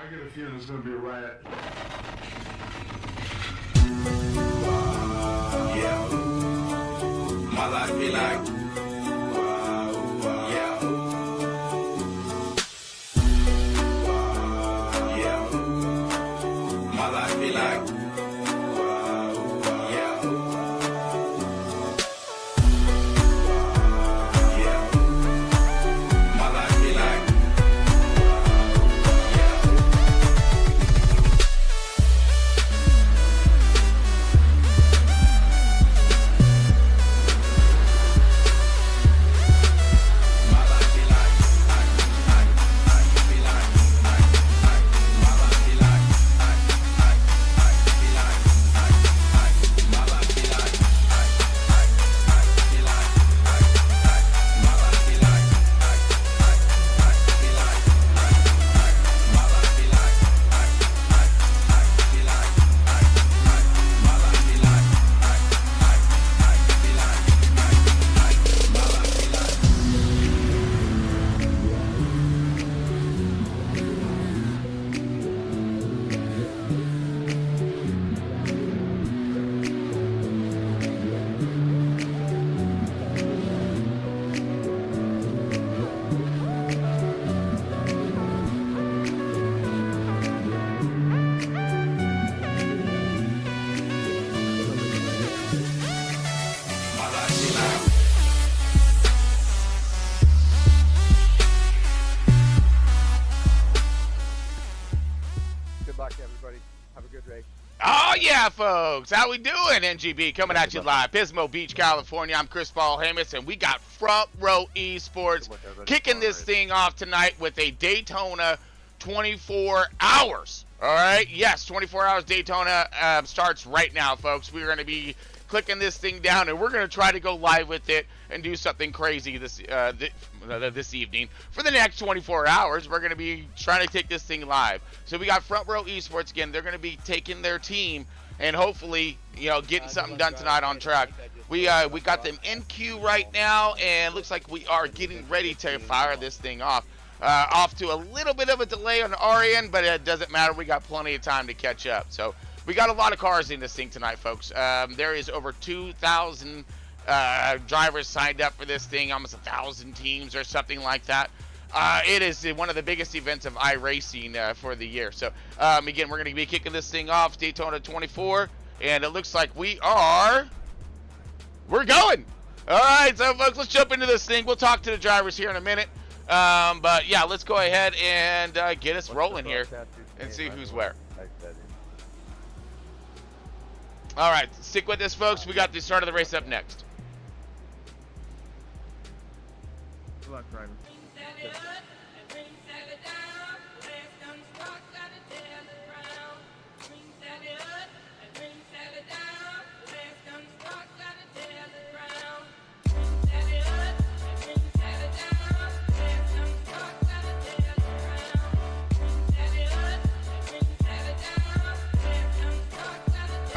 I get a feeling it's going to be a riot. Yeah. My life be like, yeah. Yeah. My life be like, yeah. Yeah. My life be like, Good luck, everybody. Have a good race. Oh yeah, folks, how we doing? NGB coming at you live, Pismo Beach, California. I'm Chris Paul Hamus, and we got Front Row Esports kicking this thing off tonight with a Daytona 24 hours. All right, yes, 24 hours Daytona starts right now, folks. We're going to be clicking this thing down, and we're going to try to go live with it and do something crazy this evening. For the next 24 hours, we're going to be trying to take this thing live. So we got Front Row Esports again. They're going to be taking their team and hopefully, you know, getting something done tonight on track. We got them in queue right now, and looks like we are getting ready to fire this thing off. Off to a little bit of a delay on our end, but it doesn't matter. We got plenty of time to catch up. So we got a lot of cars in this thing tonight, folks. There is over 2,000 drivers signed up for this thing, almost 1,000 teams or something like that. It is one of the biggest events of iRacing for the year. So again, we're going to be kicking this thing off, Daytona 24, and it looks like we're going. All right, so folks, let's jump into this thing. We'll talk to the drivers here in a minute. But yeah, let's go ahead and get us rolling here and see who's where. All right, stick with this, folks. We got the start of the race up next. Good luck, driver.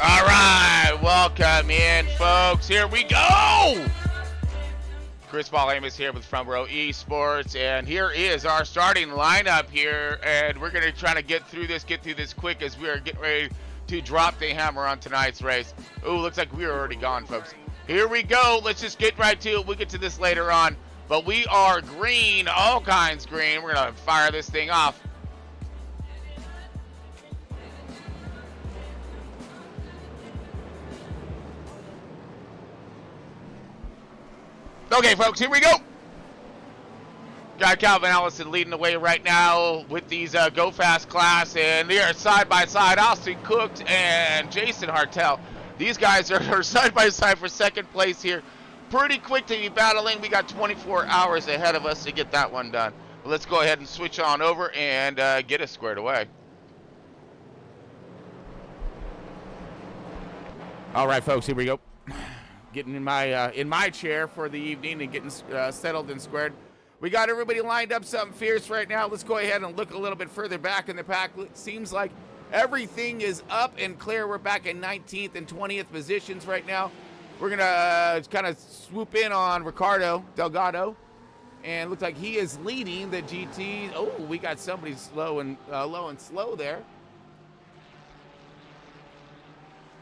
All right, welcome in, folks. Here we go. Chris Paul Amos here with Front Row Esports, and here is our starting lineup here, and we're going to try to get through this quick as we are getting ready to drop the hammer on tonight's race. Ooh, looks like we are already gone, folks. Here we go. Let's just get right to it. We'll get to this later on, but we are green, all kinds green. We're going to fire this thing off. Okay, folks, here we go. Got Calvin Allison leading the way right now with these Go Fast class, and they are side by side. Austin Cooked and Jason Hartel. These guys are side by side for second place here. Pretty quick to be battling. We got 24 hours ahead of us to get that one done. But let's go ahead and switch on over and get us squared away. All right, folks, here we go. Getting in my chair for the evening and getting settled and squared. We got everybody lined up something fierce right now. Let's go ahead and look a little bit further back in the pack. It seems like everything is up and clear. We're back in 19th and 20th positions right now. We're going to kind of swoop in on Ricardo Delgado. And looks like he is leading the GT. Oh, we got somebody low and slow there.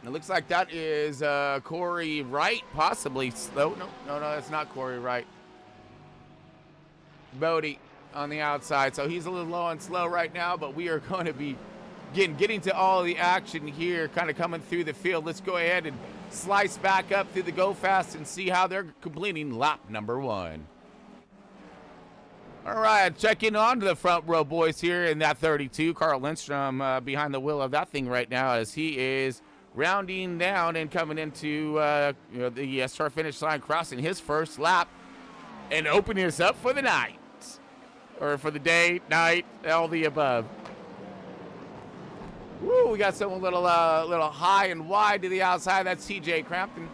It looks like that is Corey Wright, possibly slow. No, that's not Corey Wright. Bodie on the outside. So he's a little low and slow right now, but we are going to be getting to all the action here, kind of coming through the field. Let's go ahead and slice back up through the Go Fast and see how they're completing lap number 1. All right, checking on to the front row boys here in that 32. Carl Lindstrom behind the wheel of that thing right now as he is rounding down and coming into the start finish line, crossing his first lap and opening us up for the night, or for the day, night, all the above. Woo, we got someone little high and wide to the outside. That's TJ Crampton.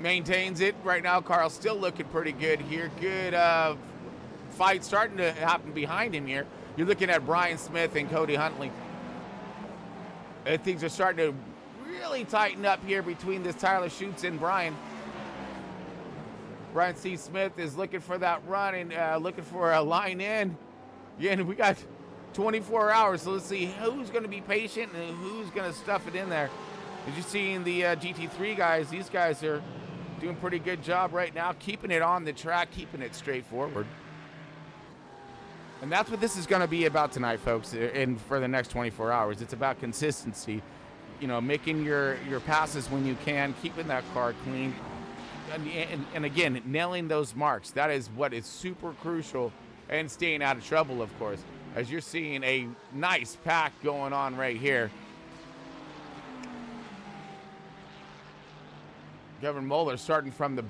Maintains it right now. Carl's still looking pretty good here. Good fight starting to happen behind him here. You're looking at Brian Smith and Cody Huntley. And things are starting to really tighten up here between this Tyler Schutz and Brian. Brian C. Smith is looking for that run and looking for a line in. Again, we got 24 hours, so let's see who's going to be patient and who's going to stuff it in there. As you see in the GT3 guys, these guys are doing a pretty good job right now, keeping it on the track, keeping it straightforward. And that's what this is going to be about tonight, folks, and for the next 24 hours. It's about consistency, you know, making your passes when you can, keeping that car clean, and again, nailing those marks. That is what is super crucial, and staying out of trouble, of course, as you're seeing a nice pack going on right here. Kevin Moeller starting from the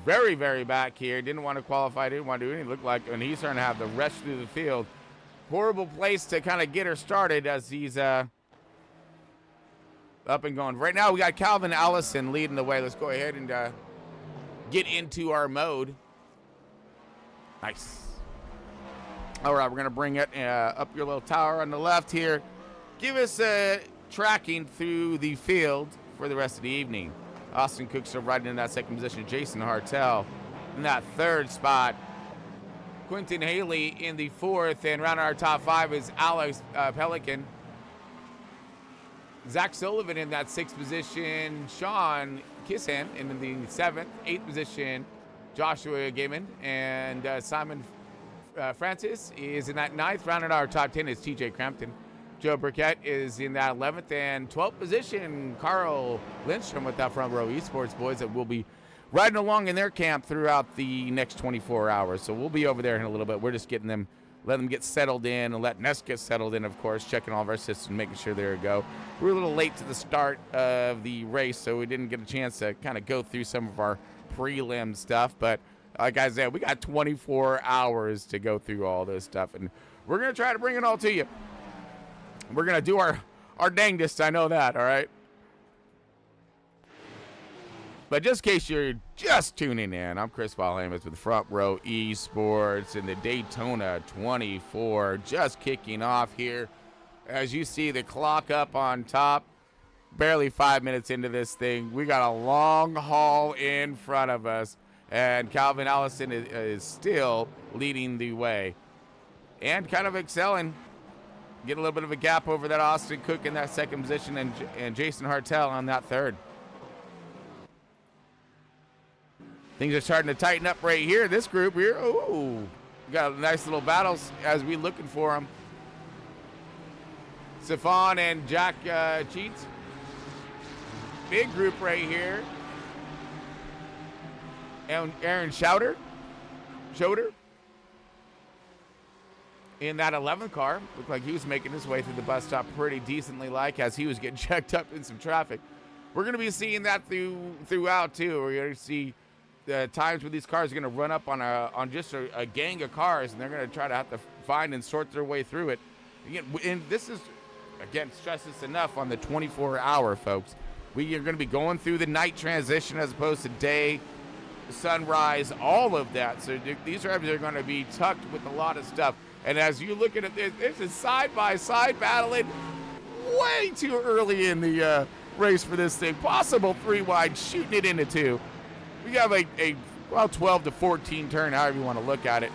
very, very back here. Didn't want to qualify, didn't want to do anything. Looked like, and he's starting to have the rush through the field. Horrible place to kind of get her started as he's up and going. Right now we got Calvin Allison leading the way. Let's go ahead and get into our mode. Nice. All right, we're going to bring it up your little tower on the left here. Give us tracking through the field for the rest of the evening. Austin Cooks are riding in that second position. Jason Hartel in that third spot. Quentin Haley in the fourth. And rounding our top 5 is Alex Pelican. Zach Sullivan in that sixth position. Sean Kissan in the 7th. 8th position, Joshua Gaiman. And Simon Francis is in that 9th. Rounding our top 10 is TJ Crampton. Joe Burkett is in that 11th and 12th position. Carl Lindstrom with that front row esports boys that will be riding along in their camp throughout the next 24 hours. So we'll be over there in a little bit. We're just getting them, letting them get settled in and letting us get settled in, of course, checking all of our systems, making sure they're a go. We were a little late to the start of the race, so we didn't get a chance to kind of go through some of our prelim stuff. But like I said, we got 24 hours to go through all this stuff, and we're going to try to bring it all to you. We're going to do our dangest, I know that, all right? But just in case you're just tuning in, I'm Chris Ballhamus with Front Row Esports in the Daytona 24, just kicking off here. As you see the clock up on top, barely 5 minutes into this thing. We got a long haul in front of us, and Calvin Allison is still leading the way and kind of excelling. Get a little bit of a gap over that Austin Cook in that second position and Jason Hartel on that third. Things are starting to tighten up right here. This group here, ooh, got nice little battles as we looking for them. Stefan and Jack Cheats. Big group right here. And Aaron Schauder in that 11th car. Looked like he was making his way through the bus stop pretty decently, like as he was getting checked up in some traffic. We're going to be seeing that throughout too. We're going to see the times where these cars are going to run up on just a gang of cars, and they're going to try to have to find and sort their way through it. Again, and this is, again, stress this enough on the 24-hour, folks. We are going to be going through the night transition as opposed to day, sunrise, all of that. So these drivers are going to be tucked with a lot of stuff. And as you look at it, this is side-by-side battling way too early in the race for this thing. Possible 3 wide, shooting it into 2. We have a well, 12 to 14 turn, however you want to look at it.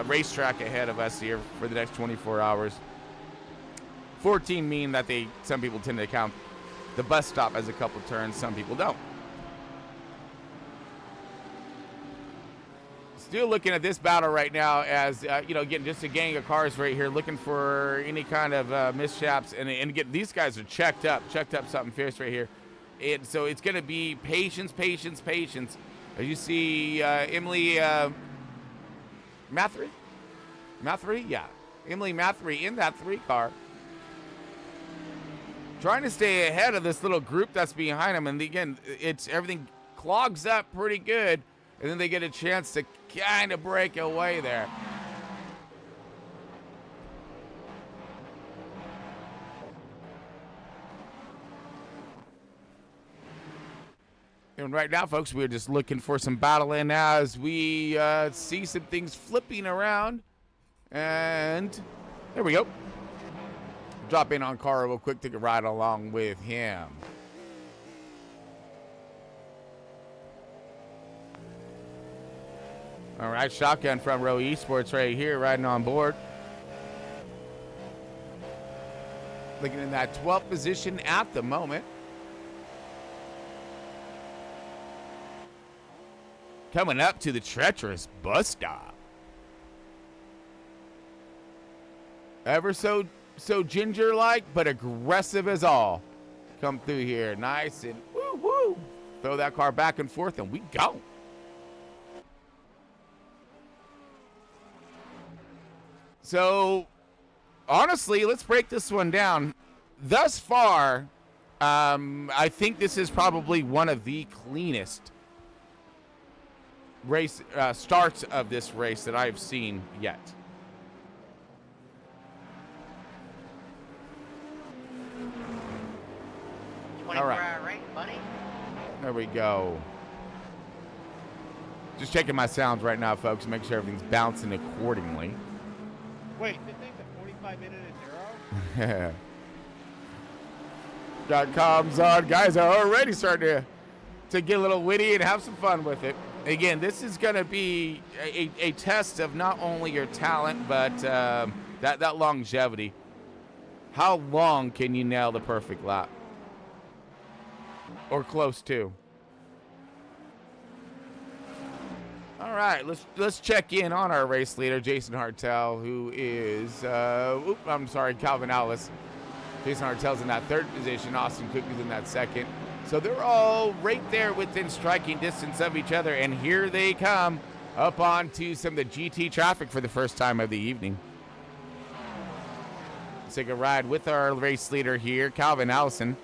Racetrack ahead of us here for the next 24 hours. 14 mean that some people tend to count the bus stop as a couple turns, some people don't. Still looking at this battle right now as, again, just a gang of cars right here looking for any kind of mishaps. And again, these guys are checked up something fierce right here. And so it's going to be patience. As you see, Emily Mathery? Yeah. Emily Mathery in that 3 car. Trying to stay ahead of this little group that's behind him. And again, everything clogs up pretty good. And then they get a chance to kind of break away there. And right now, folks, we're just looking for some battling as we see some things flipping around. And there we go. Drop in on Carl real quick, take a ride along with him. All right, shotgun Front Row Esports right here, riding on board. Looking in that 12th position at the moment. Coming up to the treacherous bus stop. Ever so ginger-like, but aggressive as all. Come through here, nice and woo-woo. Throw that car back and forth, and we go. So, honestly, let's break this one down. Thus far, I think this is probably one of the cleanest race starts of this race that I've seen yet. All right, buddy. There we go. Just checking my sounds right now, folks, to make sure everything's bouncing accordingly. Wait, did they the 45-minute at 0? Got comms on. Guys are already starting to get a little witty and have some fun with it. Again, this is going to be a test of not only your talent, but that longevity. How long can you nail the perfect lap? Or close to. All right, let's check in on our race leader, Jason Hartel, who is, Calvin Alice. Jason Hartel's in that 3rd position. Austin Cook is in that 2nd. So they're all right there within striking distance of each other, and here they come up onto some of the GT traffic for the first time of the evening. Let's take a ride with our race leader here, Calvin Allison,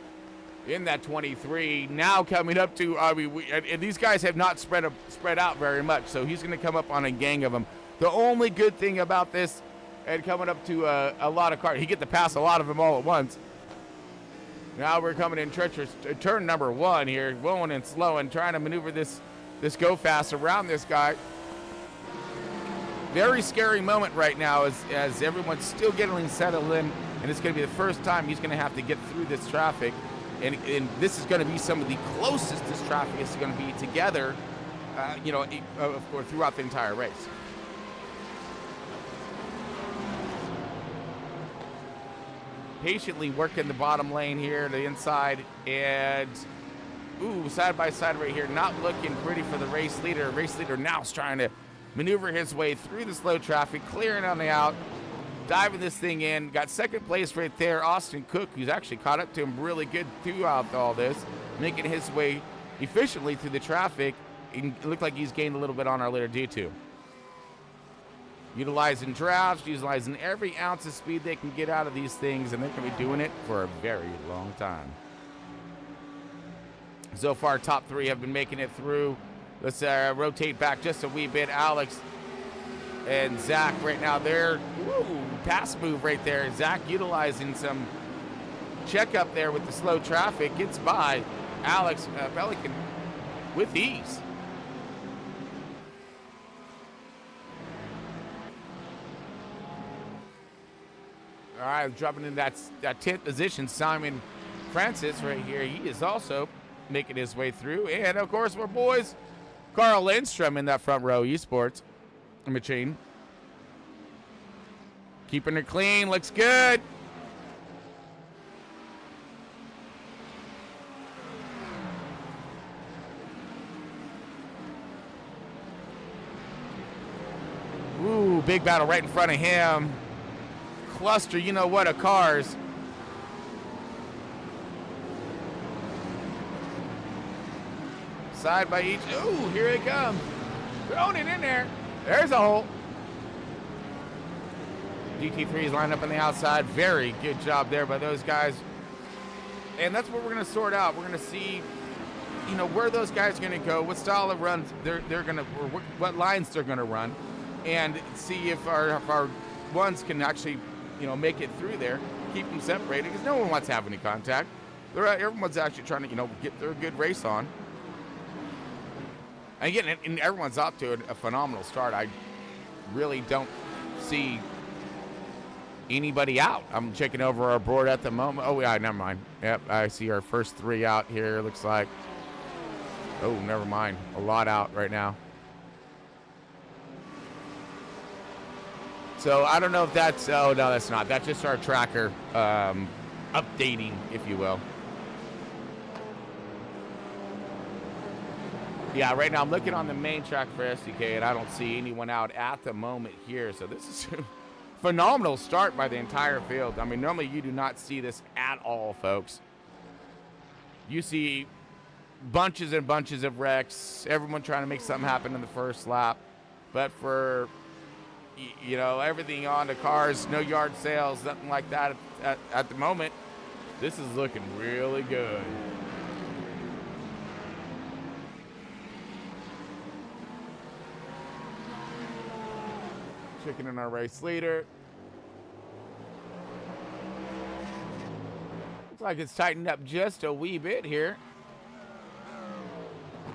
in that 23. Now coming up to, and these guys have not spread out very much, so he's going to come up on a gang of them. The only good thing about this, and coming up to a lot of cars, he get to pass a lot of them all at once. Now we're coming in treacherous turn number 1 here, going and slow and trying to maneuver this go fast around this guy. Very scary moment right now as everyone's still getting settled in, and it's going to be the first time he's going to have to get through this traffic. And this is going to be some of the closest this traffic is going to be together, of course, throughout the entire race. Patiently working the bottom lane here, the inside, and side by side right here, not looking pretty for the race leader. Race leader now is trying to maneuver his way through the slow traffic, clearing on the out, diving this thing in. Got 2nd place right there, Austin Cook, who's actually caught up to him really good throughout all this, making his way efficiently through the traffic. It looked like he's gained a little bit on our leader D2. Utilizing drafts, utilizing every ounce of speed they can get out of these things, and they're going to be doing it for a very long time. So far, top 3 have been making it through. Let's rotate back just a wee bit. Alex and Zach right now, they're pass move right there. Zach utilizing some check up there with the slow traffic, gets by Alex Pelican with ease. All right, dropping in that 10th position, Simon Francis right here. He is also making his way through. And, of course, our boys Carl Lindstrom in that front row esports machine. Keeping it clean, looks good. Ooh, big battle right in front of him. Cluster, you know what, of cars. Side by each. Ooh, here it comes. Throwing it in there. There's a hole. GT3 is lined up on the outside. Very good job there by those guys. And that's what we're going to sort out. We're going to see, you know, where those guys are going to go, what style of runs they're going to, or what lines they're going to run, and see if our ones can actually, you know, make it through there, keep them separated, because no one wants to have any contact. Everyone's actually trying to, you know, get their good race on. And again, and everyone's off to a phenomenal start. I really don't see anybody out. I'm checking over our board at the moment. Oh, yeah, never mind. Yep, I see our first 3 out here, looks like. Oh, never mind. A lot out right now. So I don't know if that's, oh, no, that's not. That's just our tracker updating, if you will. Yeah, right now I'm looking on the main track for SDK, and I don't see anyone out at the moment here. So this is a phenomenal start by the entire field. I mean, normally you do not see this at all, folks. You see bunches and bunches of wrecks, everyone trying to make something happen in the first lap. But for, you know, everything on the cars, no yard sales, nothing like that at the moment, this is looking really good. Checking in our race leader. Looks like it's tightened up just a wee bit here.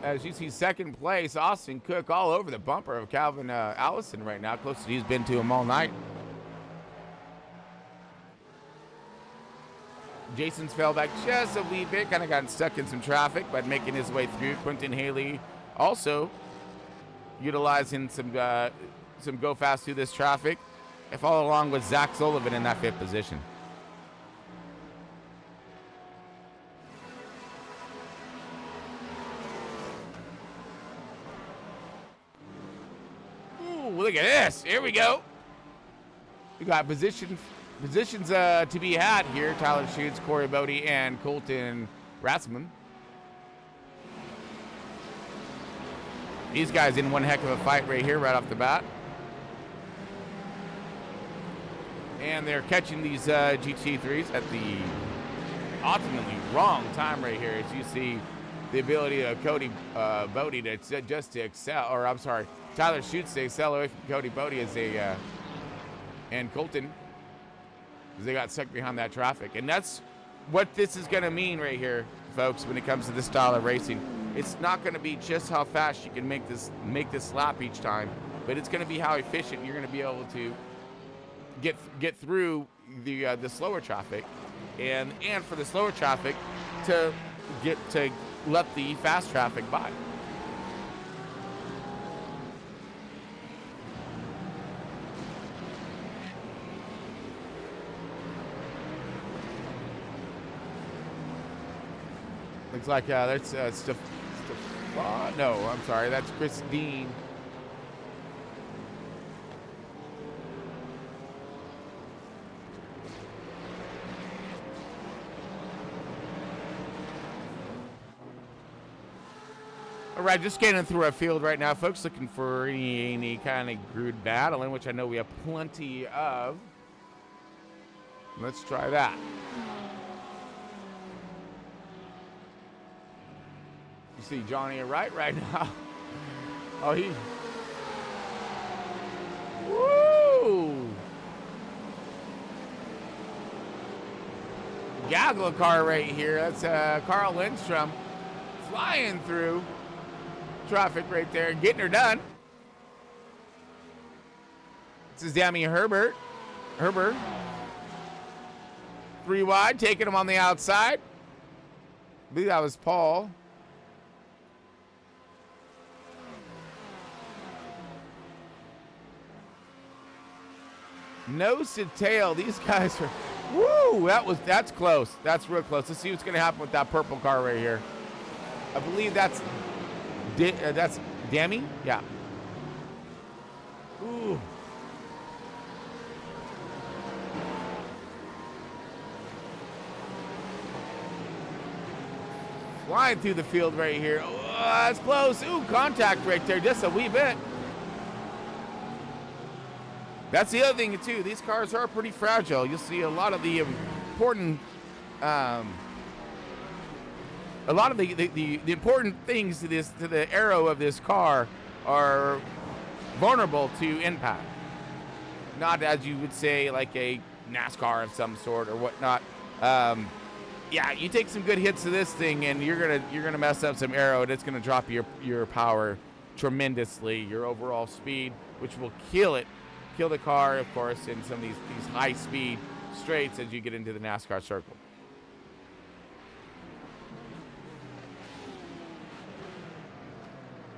As you see, second place, Austin Cook all over the bumper of Calvin Allison right now, close to he's been to him all night. Jason's fell back just a wee bit, kind of got stuck in some traffic, but making his way through. Quentin Haley also utilizing some go fast through this traffic. I follow along with Zach Sullivan in that 5th position. Ooh, look at this. Here we go. We got positions to be had here. Tyler Schutz, Corey Bodie, and Colton Ratzman. These guys in one heck of a fight right here, right off the bat. And they're catching these GT3s at the ultimately wrong time right here. As you see the ability of Cody Bodie to just to excel, or I'm sorry, Tyler Schutz to excel away from Cody Bodie as they and Colton, as they got stuck behind that traffic. And that's what this is going to mean right here, folks, when it comes to this style of racing. It's not going to be just how fast you can make this lap each time, but it's going to be how efficient you're going to be able to get through the slower traffic, and for the slower traffic to let the fast traffic by. Looks like that's no, I'm sorry, that's Christine. All right, just scanning through our field right now, folks, looking for any kind of crude battle, in which I know we have plenty of. Let's try that. You see Johnny right now. Oh, he. Woo! Gaggle car right here. That's Carl Lindstrom flying through traffic right there, getting her done. This is Dammy Herbert. 3 wide, taking him on the outside. I believe that was Paul. Nose to tail. These guys are, woo, that's close. That's real close. Let's see what's going to happen with that purple car right here. I believe that's Demi? Yeah. Ooh. Flying through the field right here. Oh, that's close. Ooh, contact right there, just a wee bit. That's the other thing too. These cars are pretty fragile. You'll see a lot of the important, the important things to the aero of this car are vulnerable to impact. Not as you would say like a NASCAR of some sort or whatnot. Yeah, you take some good hits to this thing, and you're gonna mess up some aero, and it's gonna drop your power tremendously, your overall speed, which will kill the car, of course, in some of these high speed straights as you get into the NASCAR circle.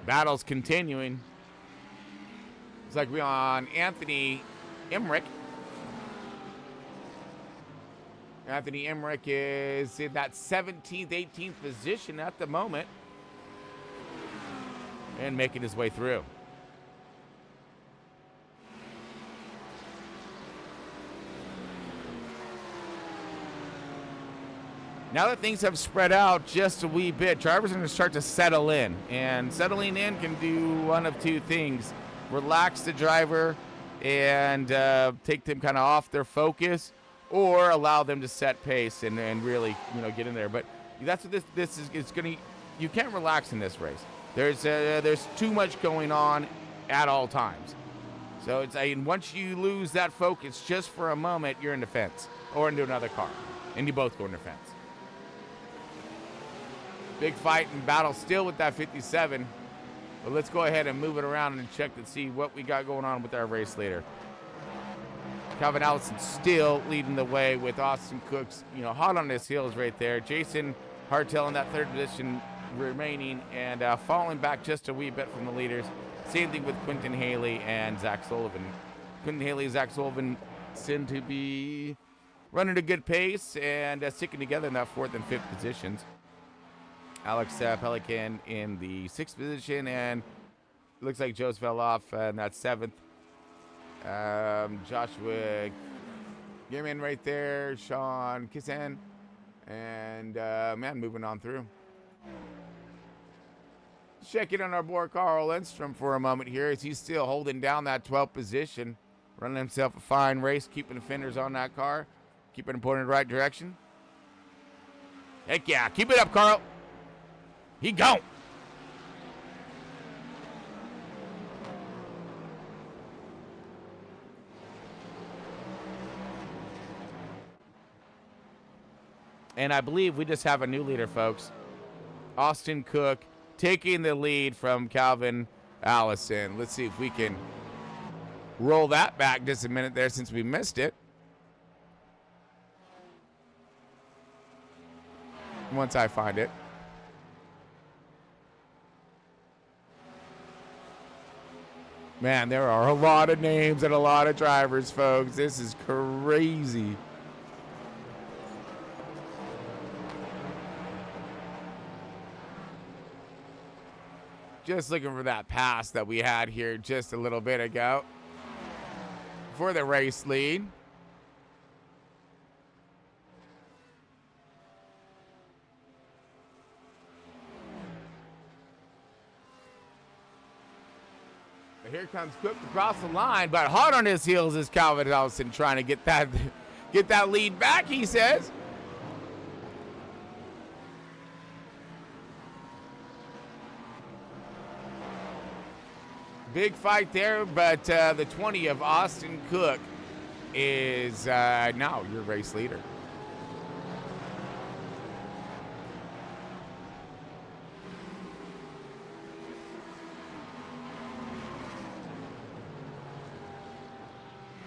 Battle's continuing. It's like we're on Anthony Emmerich. Anthony Emmerich is in that 17th, 18th position at the moment and making his way through. Now that things have spread out just a wee bit, drivers are going to start to settle in. And settling in can do one of two things. Relax the driver and take them kind of off their focus, or allow them to set pace and really, get in there. But that's what this is. It's going to. You can't relax in this race. There's too much going on at all times. So and once you lose that focus just for a moment, you're in the fence or into another car, and you both go in the fence. Big fight and battle still with that 57. But let's go ahead and move it around and check to see what we got going on with our race leader. Calvin Allison still leading the way with Austin Cooks, hot on his heels right there. Jason Hartel in that third position remaining and falling back just a wee bit from the leaders. Same thing with Quentin Haley and Zach Sullivan. Quentin Haley and Zach Sullivan seem to be running a good pace and sticking together in that fourth and fifth positions. Alex Pelican in the sixth position, and looks like Joe's fell off in that seventh. Joshua Gearman right there, Sean Kissan, and moving on through. Check in on our boy Carl Lindstrom for a moment here as he's still holding down that 12th position, running himself a fine race, keeping the fenders on that car, keeping them pointed in the right direction. Heck yeah, keep it up, Carl. He gone. And I believe we just have a new leader, folks. Austin Cook taking the lead from Calvin Allison. Let's see if we can roll that back just a minute there since we missed it. Once I find it. Man, there are a lot of names and a lot of drivers, folks. This is crazy. Just looking for that pass that we had here just a little bit ago for the race lead. Here comes Cook across the line, but hard on his heels is Calvin Allison trying to get that lead back, he says. Big fight there, but the 20 of Austin Cook is now your race leader.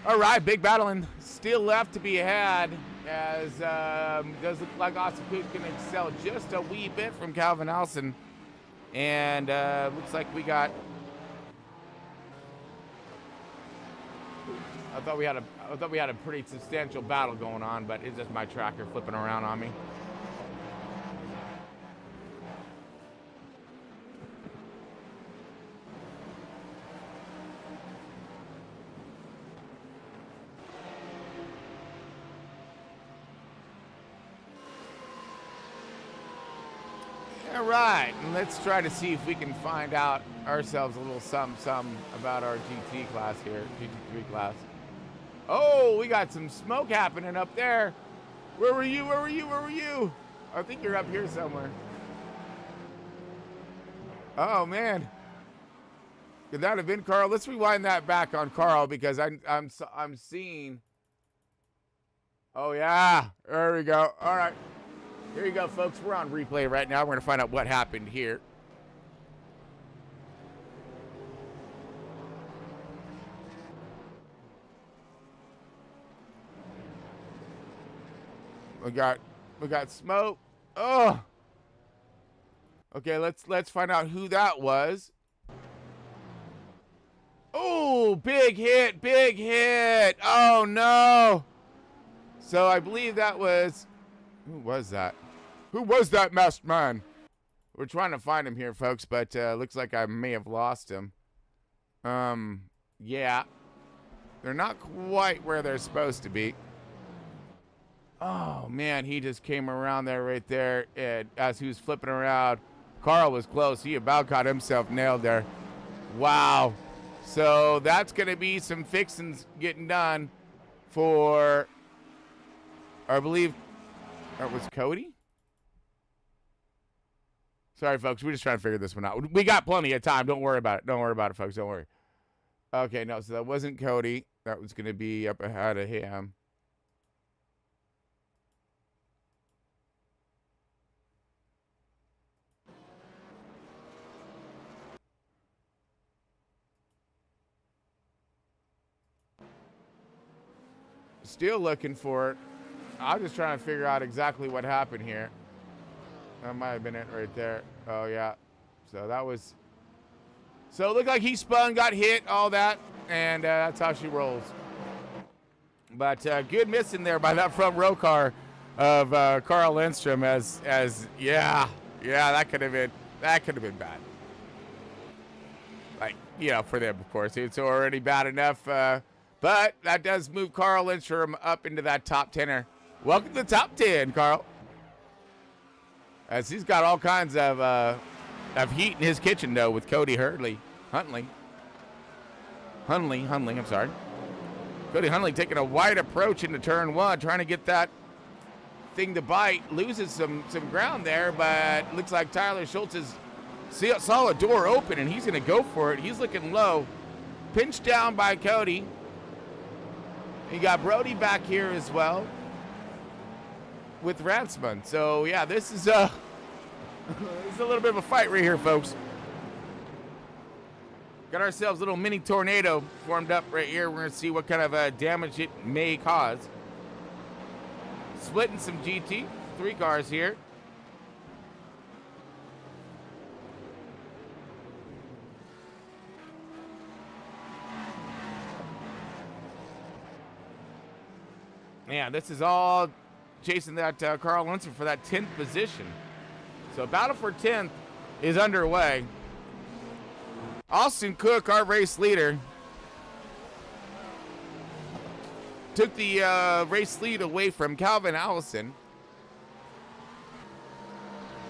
All right, big battling still left to be had as does look like Austin Cook can excel just a wee bit from Calvin Allison. And looks like we got I thought we had a pretty substantial battle going on, but it's just my tracker flipping around on me. All right, and let's try to see if we can find out ourselves a little something about our GT class here, GT3 class. Oh, we got some smoke happening up there. Where were you? Where were you? Where were you? I think you're up here somewhere. Oh man, could that have been Carl? Let's rewind that back on Carl because I'm seeing. Oh yeah, there we go. All right. Here you go, folks. We're on replay right now. We're going to find out what happened here. We got smoke. Oh. Okay, let's find out who that was. Oh, big hit, big hit. Oh no. So I believe that was, who was that? Who was that masked man? We're trying to find him here, folks, but looks like I may have lost him. Yeah. They're not quite where they're supposed to be. Oh, man, he just came around there right there. And as he was flipping around, Carl was close. He about got himself nailed there. Wow. So that's going to be some fixings getting done for, I believe, that was Cody? Sorry, folks. We're just trying to figure this one out. We got plenty of time. Don't worry about it. Don't worry about it, folks. Don't worry. Okay, no. So that wasn't Cody. That was going to be up ahead of him. Still looking for it. I'm just trying to figure out exactly what happened here. That might have been it right there. Oh, yeah. So that was... So it looked like he spun, got hit, all that, and that's how she rolls. But good missing there by that front row car of Carl Lindstrom as yeah, that could have been bad. Like, you know, for them, of course. It's already bad enough. But that does move Carl Lindstrom up into that top 10er. Welcome to the top 10, Carl. As he's got all kinds of heat in his kitchen, though, with Cody Huntley, I'm sorry. Cody Huntley taking a wide approach into turn one, trying to get that thing to bite. Loses some ground there, but looks like Tyler Schultz saw a door open, and he's going to go for it. He's looking low. Pinched down by Cody. You got Brody back here as well with Ransman. So, yeah, this is a little bit of a fight right here, folks. Got ourselves a little mini tornado formed up right here. We're going to see what kind of damage it may cause. Splitting some GT, 3 cars here. Man, this is all chasing that Carl Lindstrom for that 10th position. So battle for 10th is underway. Austin Cook, our race leader, took the race lead away from Calvin Allison.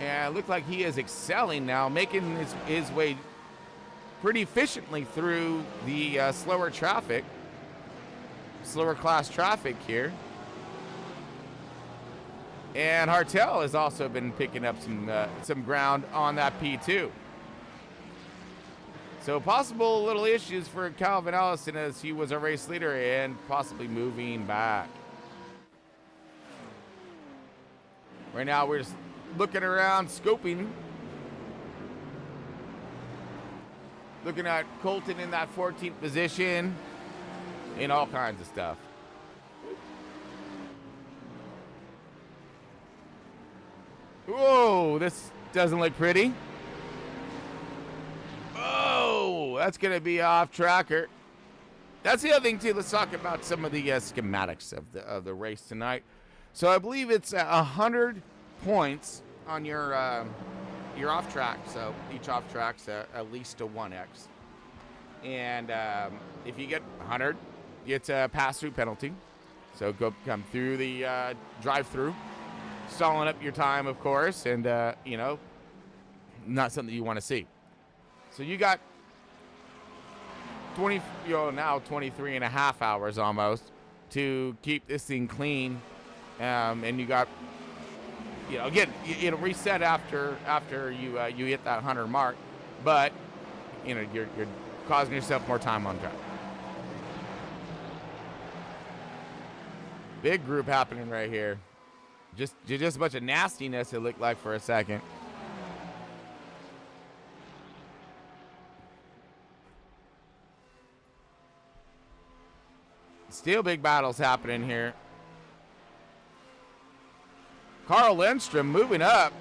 And it looked like he is excelling now, making his way pretty efficiently through the slower class traffic here. And Hartel has also been picking up some ground on that P2. So possible little issues for Calvin Allison as he was a race leader and possibly moving back. Right now we're just looking around, scoping. Looking at Colton in that 14th position and all kinds of stuff. Whoa, this doesn't look pretty. Oh, that's going to be off tracker. that's the other thing too. Let's talk about some of the schematics of the race tonight. So I believe it's 100 points on your off track. So each off track's at least a 1x. And if you get 100, it's a pass-through penalty. So come through the drive-through, stalling up your time, of course, and you know, not something you want to see. So you got 23 and a half hours almost to keep this thing clean, and you got, you know, again, it'll reset after you hit that 100 mark, but you know you're causing yourself more time on track. Big group happening right here. Just a bunch of nastiness it looked like for a second. Still big battles happening here. Carl Lindstrom moving up.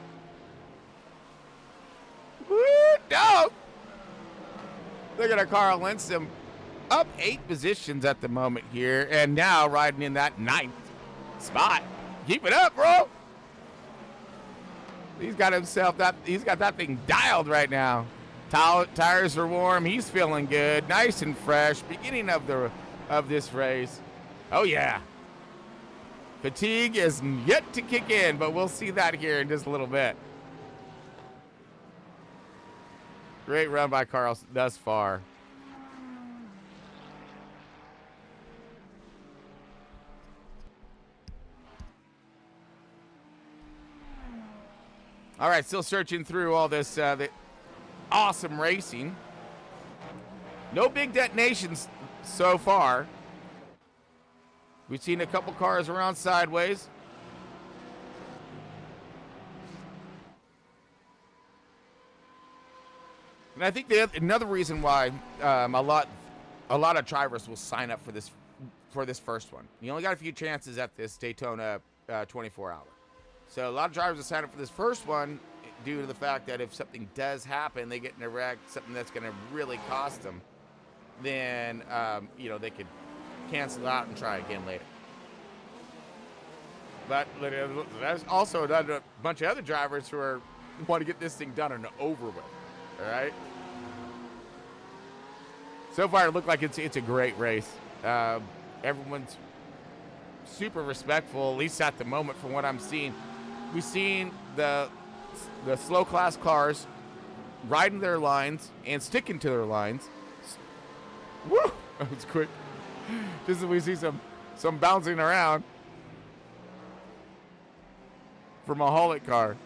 Woo, dog. Look at our Carl Lindstrom up 8 positions at the moment here, and now riding in that 9th spot. Keep it up, bro. He's got that thing dialed right now. Tires are warm. He's feeling good, nice and fresh. Beginning of this race. Oh yeah. Fatigue is yet to kick in, but we'll see that here in just a little bit. Great run by Carl thus far. All right, still searching through all this the awesome racing. No big detonations so far. We've seen a couple cars around sideways. And I think another reason why a lot of drivers will sign up for this first one. You only got a few chances at this Daytona 24-hour. So a lot of drivers will sign up for this first one due to the fact that if something does happen, they get in a wreck, something that's going to really cost them, then you know, they could cancel out and try again later. But there's also a bunch of other drivers who want to get this thing done and over with. All right. So far, it looked like it's a great race. Everyone's super respectful, at least at the moment, from what I'm seeing. We've seen the slow class cars riding their lines and sticking to their lines. Woo! That was quick. Just as we see some bouncing around from a Holic car.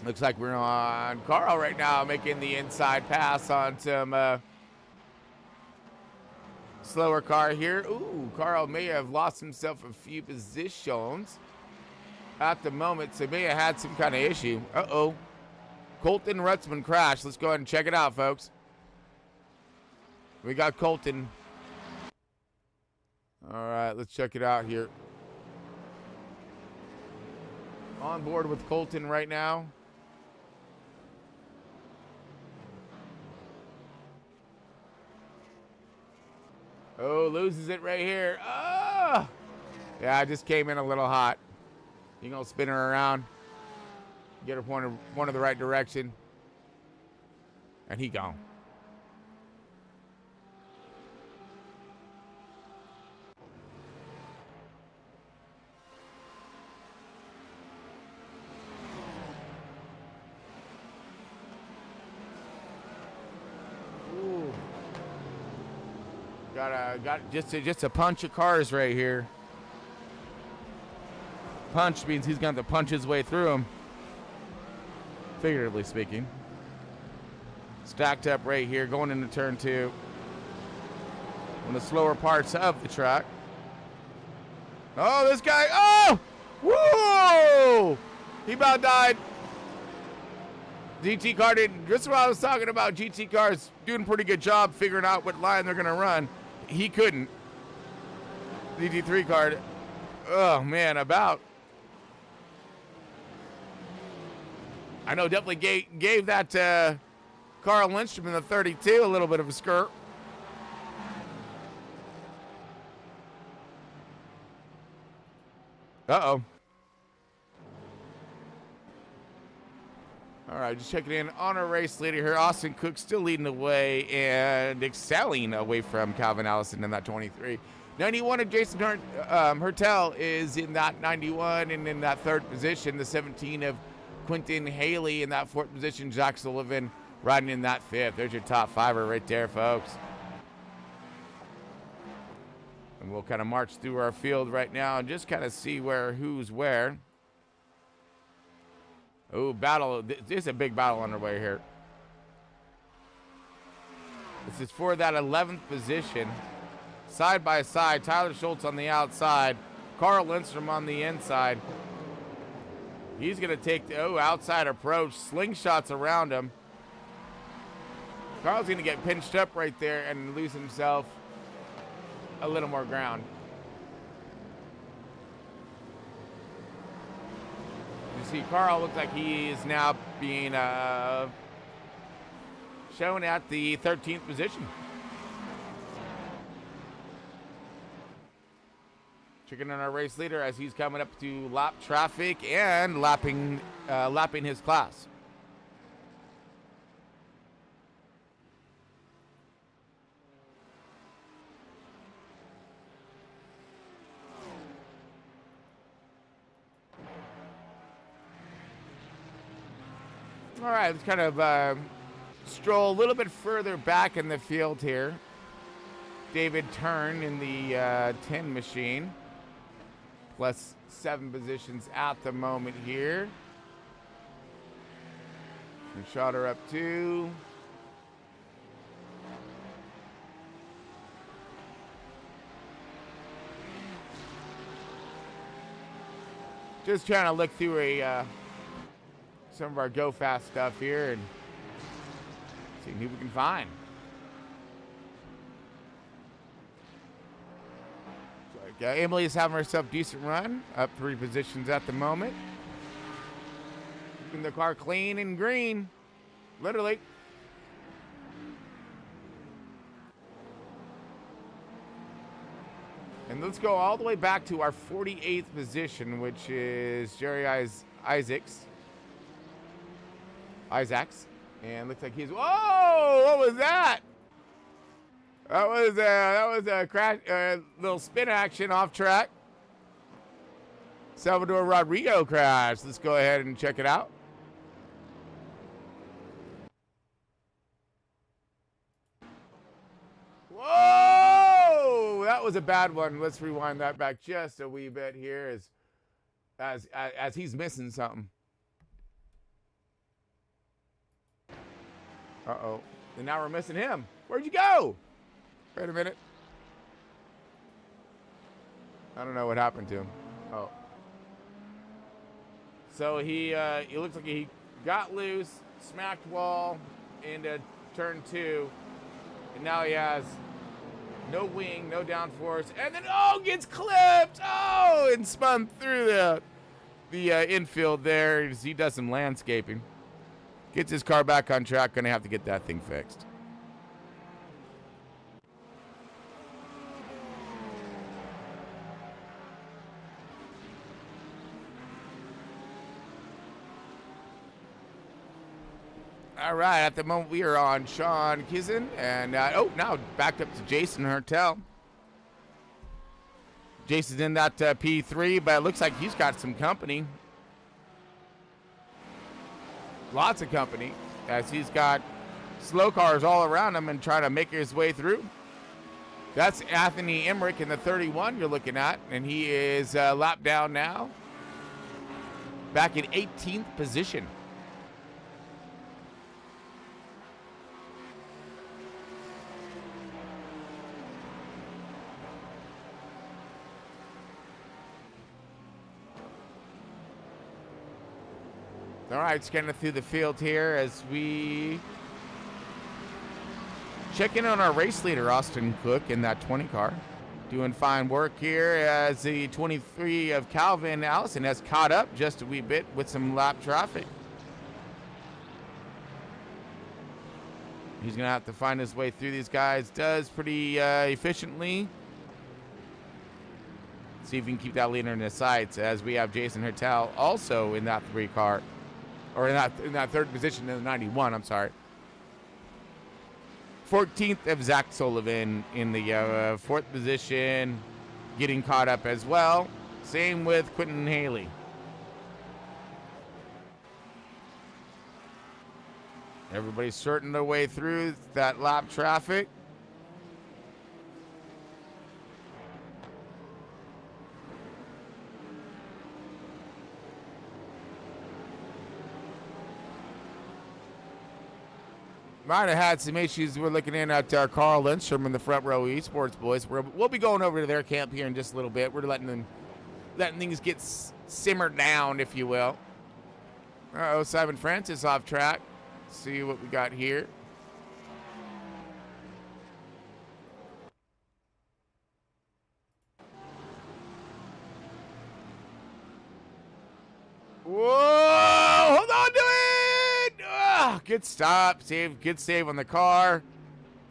Looks like we're on Carl right now, making the inside pass on some slower car here. Ooh, Carl may have lost himself a few positions at the moment, so may have had some kind of issue. Uh-oh. Colton Rutzman crashed. Let's go ahead and check it out, folks. We got Colton. All right, let's check it out here. On board with Colton right now. Oh, loses it right here. Ah! Yeah, I just came in a little hot. You gonna spin her around, get her pointed the right direction, and he gone. Got just a punch of cars right here. Punch means he's going to punch his way through them, figuratively speaking. Stacked up right here, going into turn 2. One of the slower parts of the track. Oh, this guy! Oh, whoa! He about died. GT car didn't. Just what I was talking about. GT cars doing a pretty good job figuring out what line they're going to run. He couldn't. GT3 car, oh man, about I know definitely gave that Carl Lindstrom in the 32 a little bit of a skirt. Uh-oh. All right, just checking in on our race leader here. Austin Cook still leading the way and excelling away from Calvin Allison in that 23. 91 of Jason Hertel is in that 91 and in that third position. The 17 of Quentin Haley in that fourth position. Zach Sullivan riding in that fifth. There's your top fiver right there, folks. And we'll kind of march through our field right now and just kind of see who's where. Oh, battle. There's a big battle underway here. This is for that 11th position. Side by side, Tyler Schultz on the outside, Carl Lindstrom on the inside. He's going to take the outside approach, slingshots around him. Carl's going to get pinched up right there and lose himself a little more ground. You see, Carl looks like he is now being shown at the 13th position. Checking on our race leader as he's coming up to lap traffic and lapping his class. All right, let's kind of stroll a little bit further back in the field here. David Turn in the 10 machine. Plus 7 positions at the moment here. And shot her up 2. Just trying to look through some of our go fast stuff here and see who we can find. Emily is having herself a decent run, up 3 positions at the moment. Keeping the car clean and green, literally. And let's go all the way back to our 48th position, which is Jerry Isaacs. And looks like he's, whoa, what was that? That was a crash, little spin action off track. Salvador Rodrigo crash. Let's go ahead and check it out. Whoa, that was a bad one. Let's rewind that back just a wee bit here as he's missing something. Uh-oh. And now we're missing him. Where'd you go? Wait a minute. I don't know what happened to him. Oh. So he looks like he got loose, smacked wall into turn 2, and now he has no wing, no downforce, and then gets clipped. And spun through the infield there as he does some landscaping. Gets his car back on track. Gonna have to get that thing fixed. All right, at the moment we are on Sean Kizin, and now backed up to Jason Hertel. Jason's in that P3, but it looks like he's got some company. Lots of company, as he's got slow cars all around him and trying to make his way through. That's Anthony Emmerich in the 31 you're looking at, and he is lapped down now. Back in 18th position. All right, scanning through the field here as we check in on our race leader, Austin Cook, in that 20 car. Doing fine work here as the 23 of Calvin Allison has caught up just a wee bit with some lap traffic. He's going to have to find his way through these guys. Does pretty efficiently. See if he can keep that leader in his sights, as we have Jason Hertel also in that 3 car. Or in that 3rd position in the 91, I'm sorry. 14th of Zach Sullivan in the 4th position, getting caught up as well. Same with Quentin Haley. Everybody's sorting their way through that lap traffic. Might have had some issues. We're looking in at Carl Lindstrom in the Front Row Esports boys. We'll be going over to their camp here in just a little bit. We're letting things get simmered down, if you will. Uh-oh, Simon Francis off track. See what we got here. Whoa! Hold on to it! Oh, good stop. Good save on the car.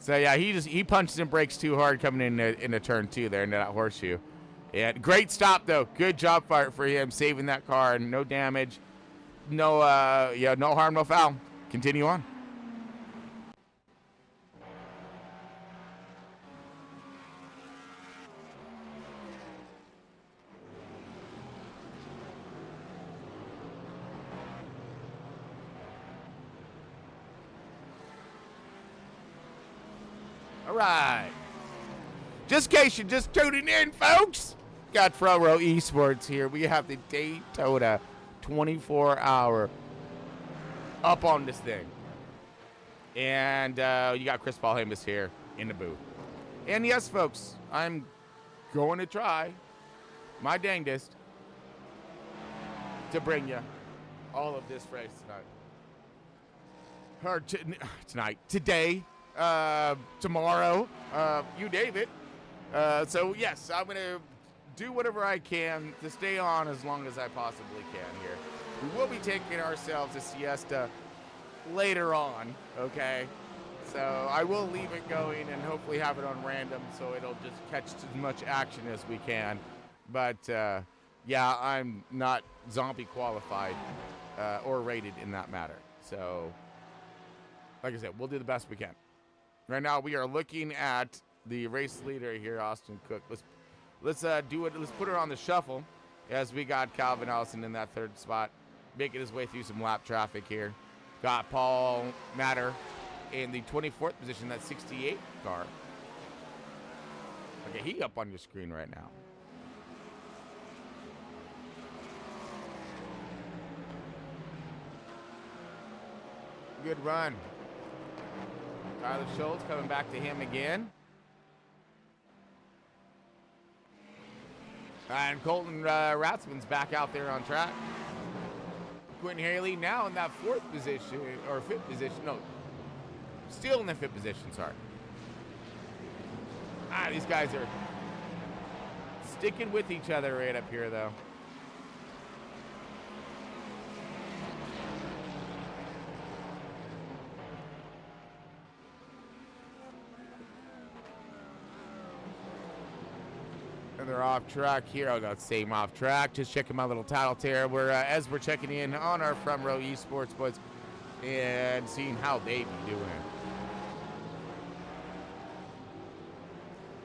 So yeah, he punches and brakes too hard coming in a turn 2 there into that horseshoe. And great stop though. Good job for him saving that car and no damage. No no harm, no foul. Continue on. All right. Just in case you're just tuning in, folks, got Front Row Esports here. We have the Daytona 24-hour up on this thing. And you got Chris Paul Hamus here in the booth. And yes, folks, I'm going to try my dangest to bring you all of this race tonight. Or tonight. Today. Tomorrow. You name it. So, yes, I'm going to do whatever I can to stay on as long as I possibly can here. We will be taking ourselves a siesta later on, okay? So I will leave it going and hopefully have it on random so it'll just catch as much action as we can. But, yeah, I'm not zombie qualified or rated in that matter. So, like I said, we'll do the best we can. Right now we are looking at the race leader here, Austin Cook. Let's do it. Let's put her on the shuffle as we got Calvin Allison in that 3rd spot, making his way through some lap traffic here. Got Paul Matter in the 24th position, that 68 car. Okay, he up on your screen right now. Good run. Tyler Schultz coming back to him again. And Colton Ratzman's back out there on track. Quentin Haley now in that 4th position, or 5th position. No, still in the 5th position, sorry. These guys are sticking with each other right up here, though. They're off track here. Oh, no, same off track. Just checking my little title tear. As we're checking in on our Front Row Esports boys and seeing how they be doing.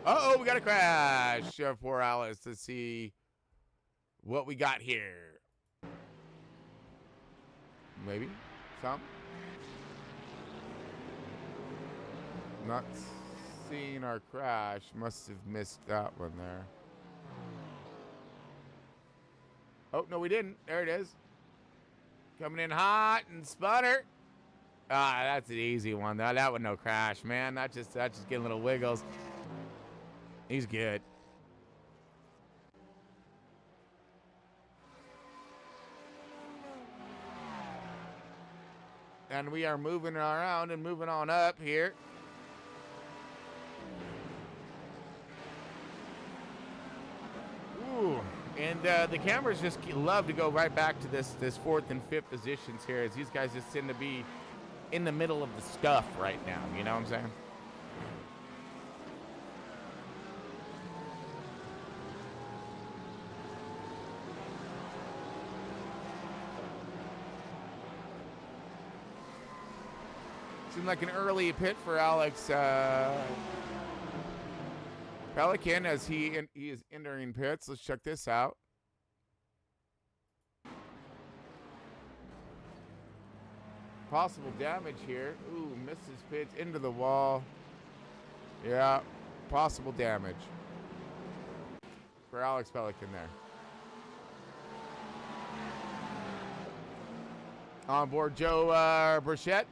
Uh-oh, we got a crash. Poor Alice. Let's see what we got here. Maybe some. Not seeing our crash. Must have missed that one there. Oh, no, we didn't. There it is. Coming in hot and sputter. That's an easy one. That one, no crash, man. That's just getting little wiggles. He's good. And we are moving around and moving on up here. Ooh. And the cameras just love to go right back to this 4th and 5th positions here, as these guys just tend to be in the middle of the stuff right now. You know what I'm saying? Seemed like an early pit for Alex Pelican as he is entering pits. Let's check this out. Possible damage here. Ooh, misses pits into the wall. Yeah, possible damage for Alex Pelican there. On board Joe Burchetti.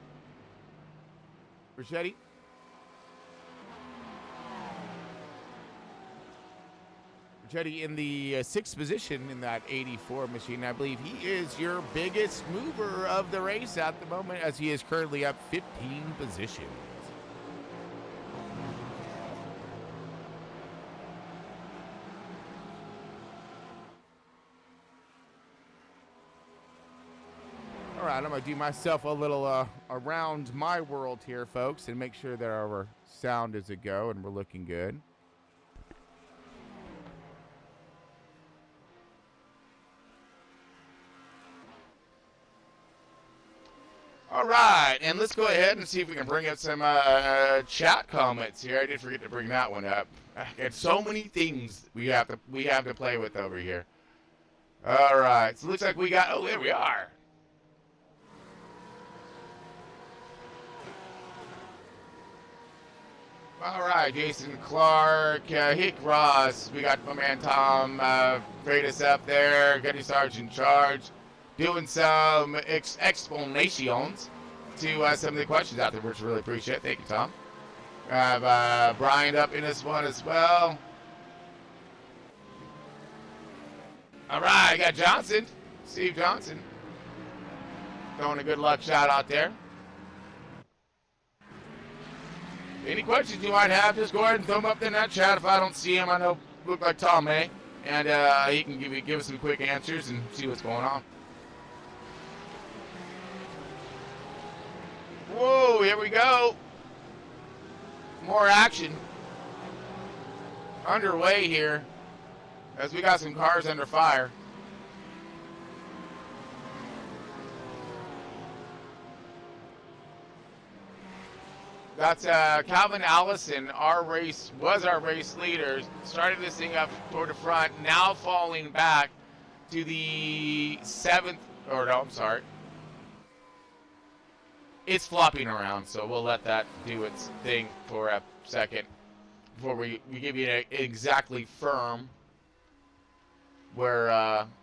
Burchetti in the 6th position in that 84 machine. I believe he is your biggest mover of the race at the moment, as he is currently up 15 positions. All right, I'm going to do myself a little around my world here, folks, and make sure that our sound is a go and we're looking good. All right, and let's go ahead and see if we can bring up some chat comments here. I did forget to bring that one up. And so many things we have to play with over here. All right, so it looks like we got. Oh, there we are. All right, Jason Clark, Hick Ross. We got my man Tom Freitas up there. Gunny Sergeant Charge. Doing some explanations to some of the questions out there, which I really appreciate. Thank you, Tom. I have Brian up in this one as well. All right, I got Johnson, Steve Johnson. Throwing a good luck shout out there. Any questions you might have, just go ahead and throw them up in that chat. If I don't see him, I know look like Tom may, and he can give us some quick answers and see what's going on. Whoa, here we go. More action underway here as we got some cars under fire. That's Calvin Allison, our race leader. Started this thing up toward the front, now falling back to the 7th, or no, I'm sorry. It's flopping around, so we'll let that do its thing for a second before we give you an exactly firm where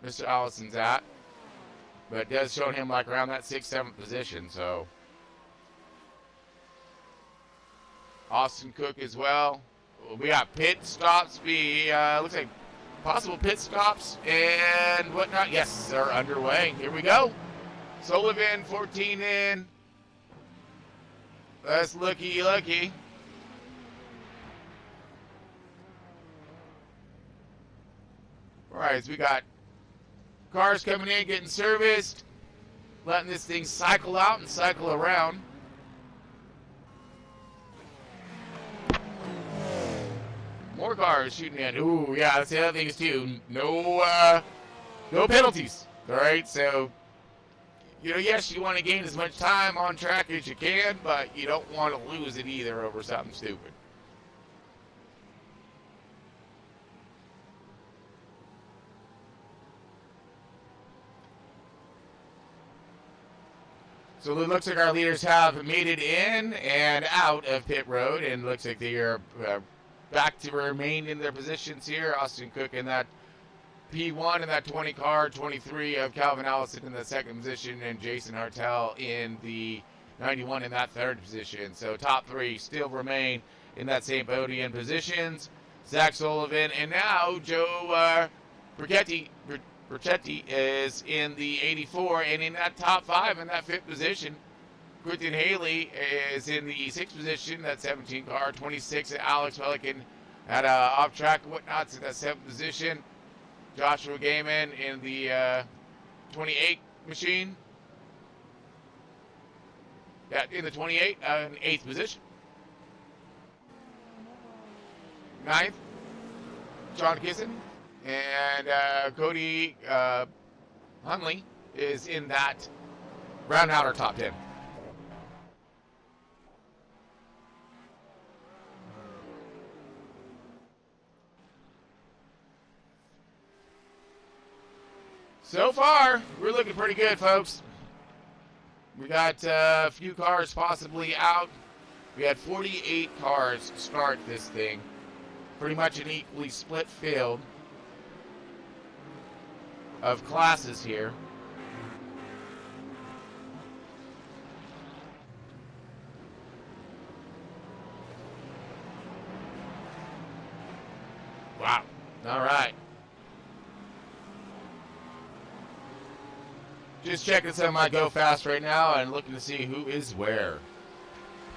Mr. Allison's at. But it does show him like around that 6th, 7th position, so. Austin Cook as well. We got pit stops. Looks like possible pit stops and whatnot. Yes, they're underway. Here we go. Sullivan, 14 in. That's lucky. All right, so we got cars coming in, getting serviced, letting this thing cycle out and cycle around. More cars shooting in. Ooh, yeah, that's the other thing is too. No penalties. All right, so. Yes, you want to gain as much time on track as you can, but you don't want to lose it either over something stupid. So it looks like our leaders have made it in and out of pit road, and looks like they are back to remain in their positions here. Austin Cook in that P1 in that 20 car, 23 of Calvin Allison in the 2nd position, and Jason Hartel in the 91 in that 3rd position. So top 3 still remain in that same podium positions. Zach Sullivan, and now Joe Burchetti is in the 84, and in that top 5 in that 5th position. Quentin Haley is in the 6th position, that 17 car, 26 Alex Pelican at off track and whatnot in that 7th position. Joshua Gaiman in the 28 machine. in the 28, in 8th position. 9th, John Kisson. And Cody Hunley is in that round out our top 10. So far, we're looking pretty good, folks. We got a few cars possibly out. We had 48 cars start this thing. Pretty much an equally split field of classes here. Wow. All right. Just checking some of my Go Fast right now and looking to see who is where.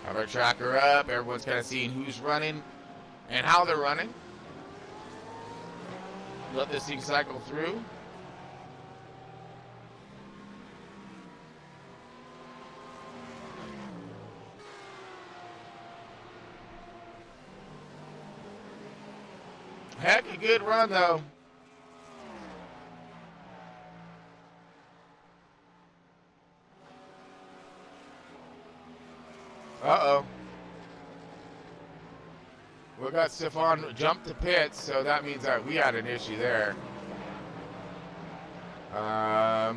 Have our tracker up. Everyone's kind of seeing who's running and how they're running. Let this thing cycle through. Heck, a good run though. Uh-oh. We got Stefan jump to pits, so that means that we had an issue there.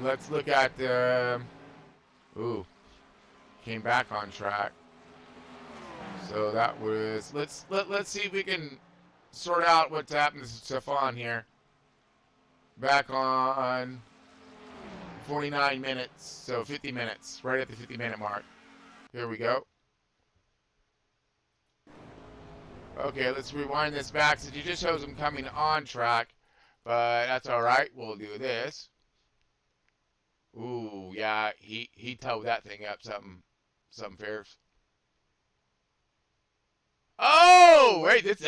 Let's look at the... Ooh. Came back on track. So that was... Let's see if we can sort out what's happened to Stefan here. Back on 49 minutes, so 50 minutes, right at the 50-minute mark. Here we go. Okay, let's rewind this back since it just shows him coming on track, but that's all right. We'll do this. Ooh, yeah, he towed that thing up something fierce. Oh, wait, this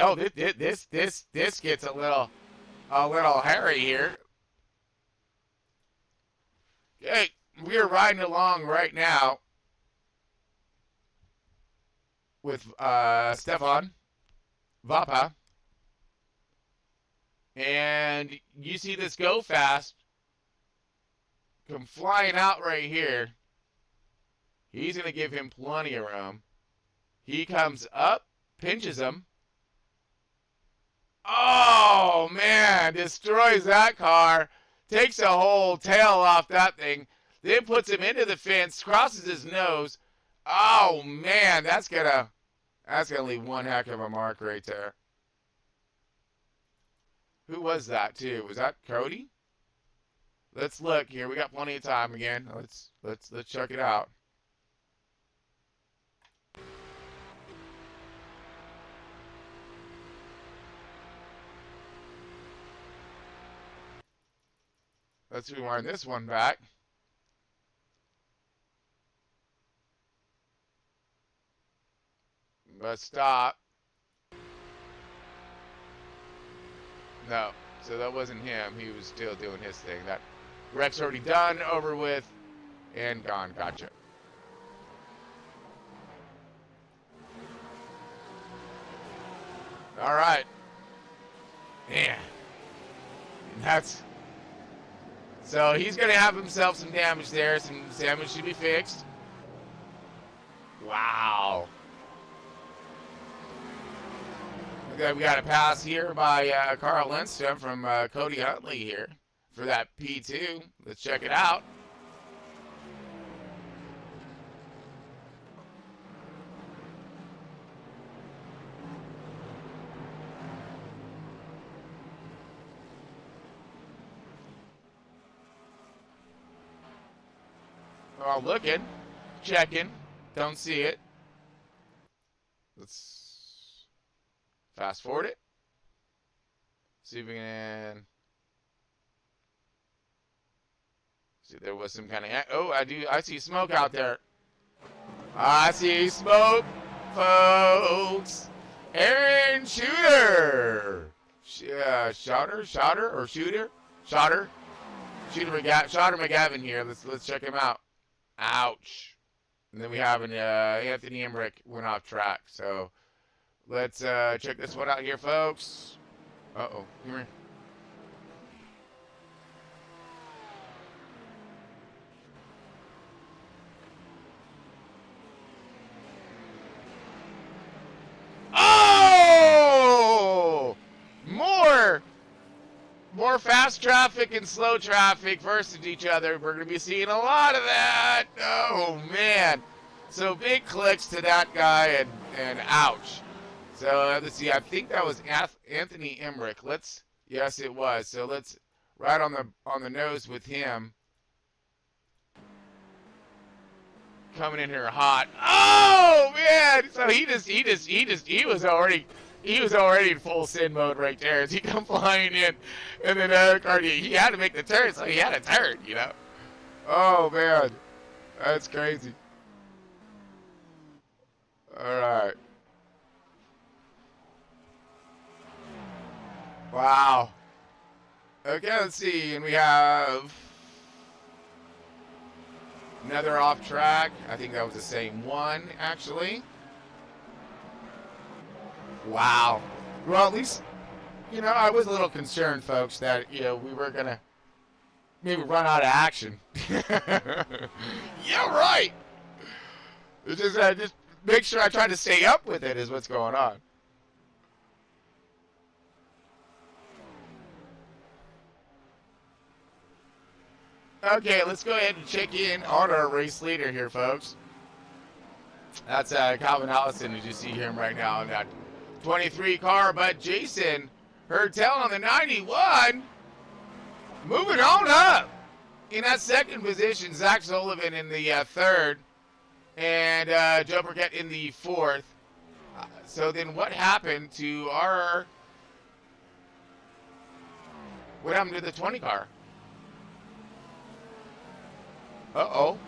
gets a little hairy here. Okay, we're riding along right now with Stefan Vapa, and you see this Go Fast come flying out right here. He's going to give him plenty of room. He comes up, pinches him. Oh, man, destroys that car, takes a whole tail off that thing, then puts him into the fence, crosses his nose. Oh, man, that's gonna leave one heck of a mark right there. Who was that too? Was that Cody? Let's look here. We got plenty of time again. Let's check it out. Let's rewind this one back. Let's stop. No, so that wasn't him. He was still doing his thing. That wreck's already done, over with, and gone. Gotcha. All right. Man. That's... So he's going to have himself some damage there. Some damage should be fixed. Wow. Okay, we got a pass here by Carl Lindstrom from Cody Huntley here for that P2. Let's check it out. Oh, looking, checking, don't see it. Let's fast forward it. See if we can. See, there was some kind of. Oh, I see smoke out there. I see smoke, folks. Aaron Shooter. Shooter McGavin here. Let's check him out. Ouch. And then we have an Anthony Emmerich went off track. So let's check this one out here, folks. Uh-oh. Come here. Oh! More fast traffic and slow traffic versus each other. We're going to be seeing a lot of that. Oh, man. So big clicks to that guy and ouch. So let's see. I think that was Anthony Emmerich. Yes, it was. So let's right on the nose with him. Coming in here hot. Oh man! So he was already in full sin mode right there as he come flying in, and then he had to make the turn, so he had a turn, you know. Oh man, that's crazy. All right. Wow. Okay, let's see, and we have another off track. I think that was the same one, actually. Wow. Well, at least, you know, I was a little concerned, folks, that, you know, we were going to maybe run out of action. Yeah, right. It's just make sure I try to stay up with it is what's going on. Okay, let's go ahead and check in on our race leader here, folks. That's Calvin Allison, as you see him right now in that 23 car. But Jason Hertel on the 91, moving on up. In that second position, Zach Sullivan in the third, and Joe Burkett in the fourth. So then what happened to what happened to the 20 car? Uh-oh.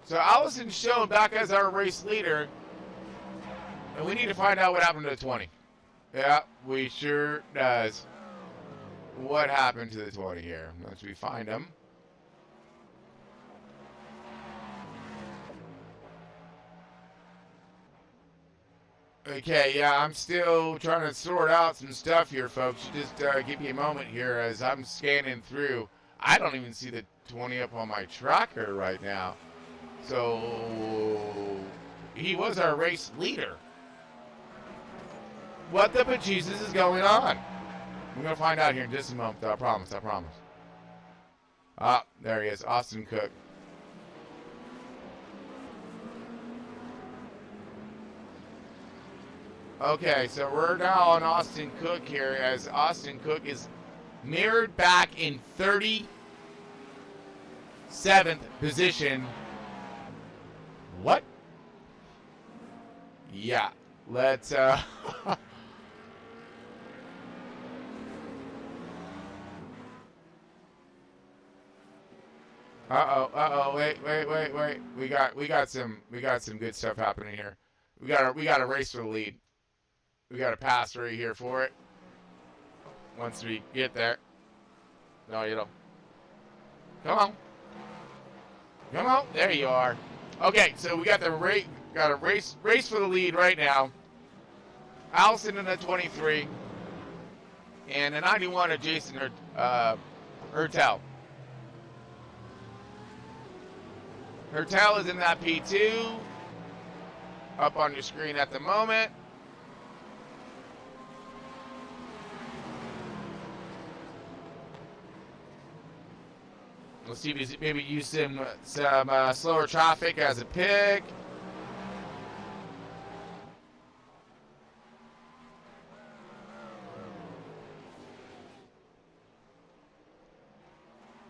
So Allison's shown back as our race leader, and we need to find out what happened to the 20. Yeah, we sure does. What happened to the 20 here? Once we find him. Okay, yeah, I'm still trying to sort out some stuff here, folks. Just give me a moment here as I'm scanning through. I don't even see the 20 up on my tracker right now. So he was our race leader. What the bejesus is going on? We're going to find out here in just a moment, though. I promise. Ah, there he is, Austin Cook. Okay, so we're now on Austin Cook here, as Austin Cook is mirrored back in 37th position. What? Yeah, let's uh-oh, wait. We got some good stuff happening here. We got a race for the lead. We got a pass right here for it. Once we get there. No, you don't. Come on. There you are. Okay, so we got a race for the lead right now. Allison in the 23. And the 91 of Jason Hertel. Hertel is in that P2. Up on your screen at the moment. Let's see if he's maybe use some slower traffic as a pick.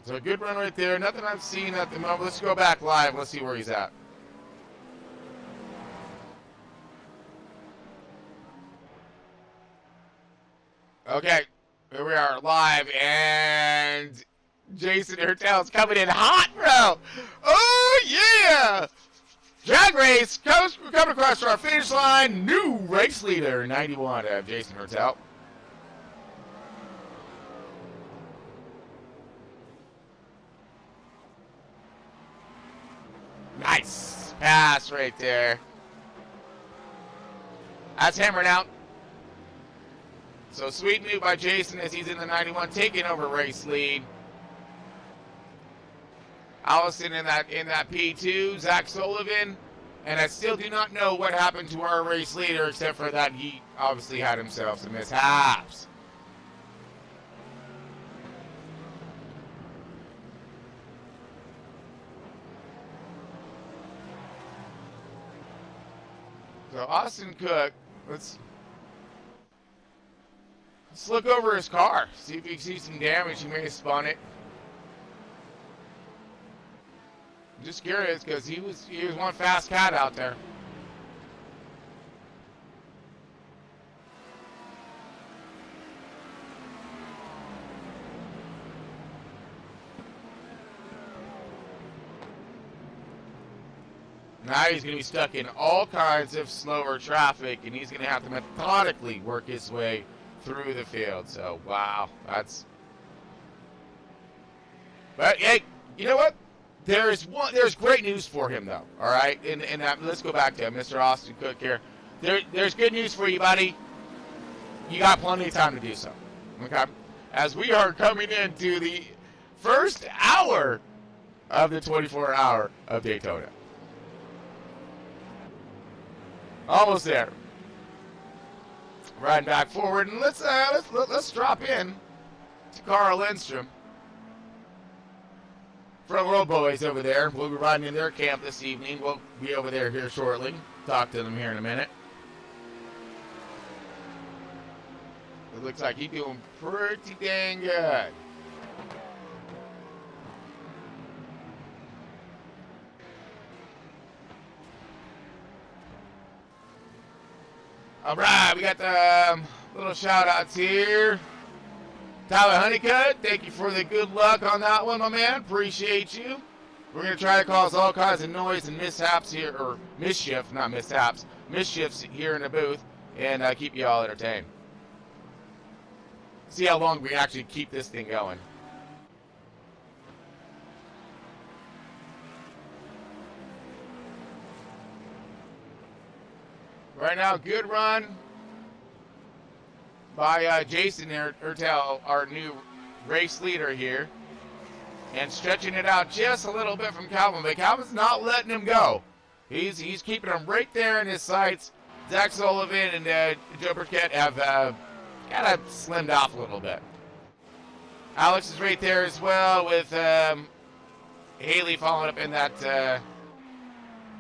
So a good run right there. Nothing I've seen at the moment. Let's go back live. Let's see where he's at. Okay, here we are live, and Jason Hertel's coming in hot, bro. Oh, yeah. Drag race coming across our finish line. New race leader, 91 of Jason Hertel. pass right there. That's hammering out. So sweet move by Jason as he's in the 91, taking over race lead. Allison in that P2, Zach Sullivan, and I still do not know what happened to our race leader except for that he obviously had himself some mishaps. So Austin Cook, let's look over his car, see if we can see some damage. He may have spun it. I'm just curious because he was one fast cat out there. Now he's going to be stuck in all kinds of slower traffic, and he's going to have to methodically work his way through the field. So, wow, that's... But, hey, you know what? There's great news for him, though, all right? And let's go back to Mr. Austin Cook here. There's good news for you, buddy. You got plenty of time to do so, okay? As we are coming into the first hour of the 24-hour of Daytona. Almost there. Riding back forward, and let's drop in to Carl Lindstrom. Front Row Boys over there. We'll be riding in their camp this evening. We'll be over there here shortly. Talk to them here in a minute. It looks like he's doing pretty dang good. All right, we got the little shout outs here. Tyler Honeycutt, thank you for the good luck on that one, my man. Appreciate you. We're going to try to cause all kinds of noise and mishaps here, or mischief, not mishaps, mischiefs here in the booth, and keep you all entertained. See how long we can actually keep this thing going. Right now, good run by Jason Ertel, our new race leader here. And stretching it out just a little bit from Calvin. But Calvin's not letting him go. He's keeping him right there in his sights. Zach Sullivan and Joe Burkett have kind of slimmed off a little bit. Alex is right there as well with Haley following up in that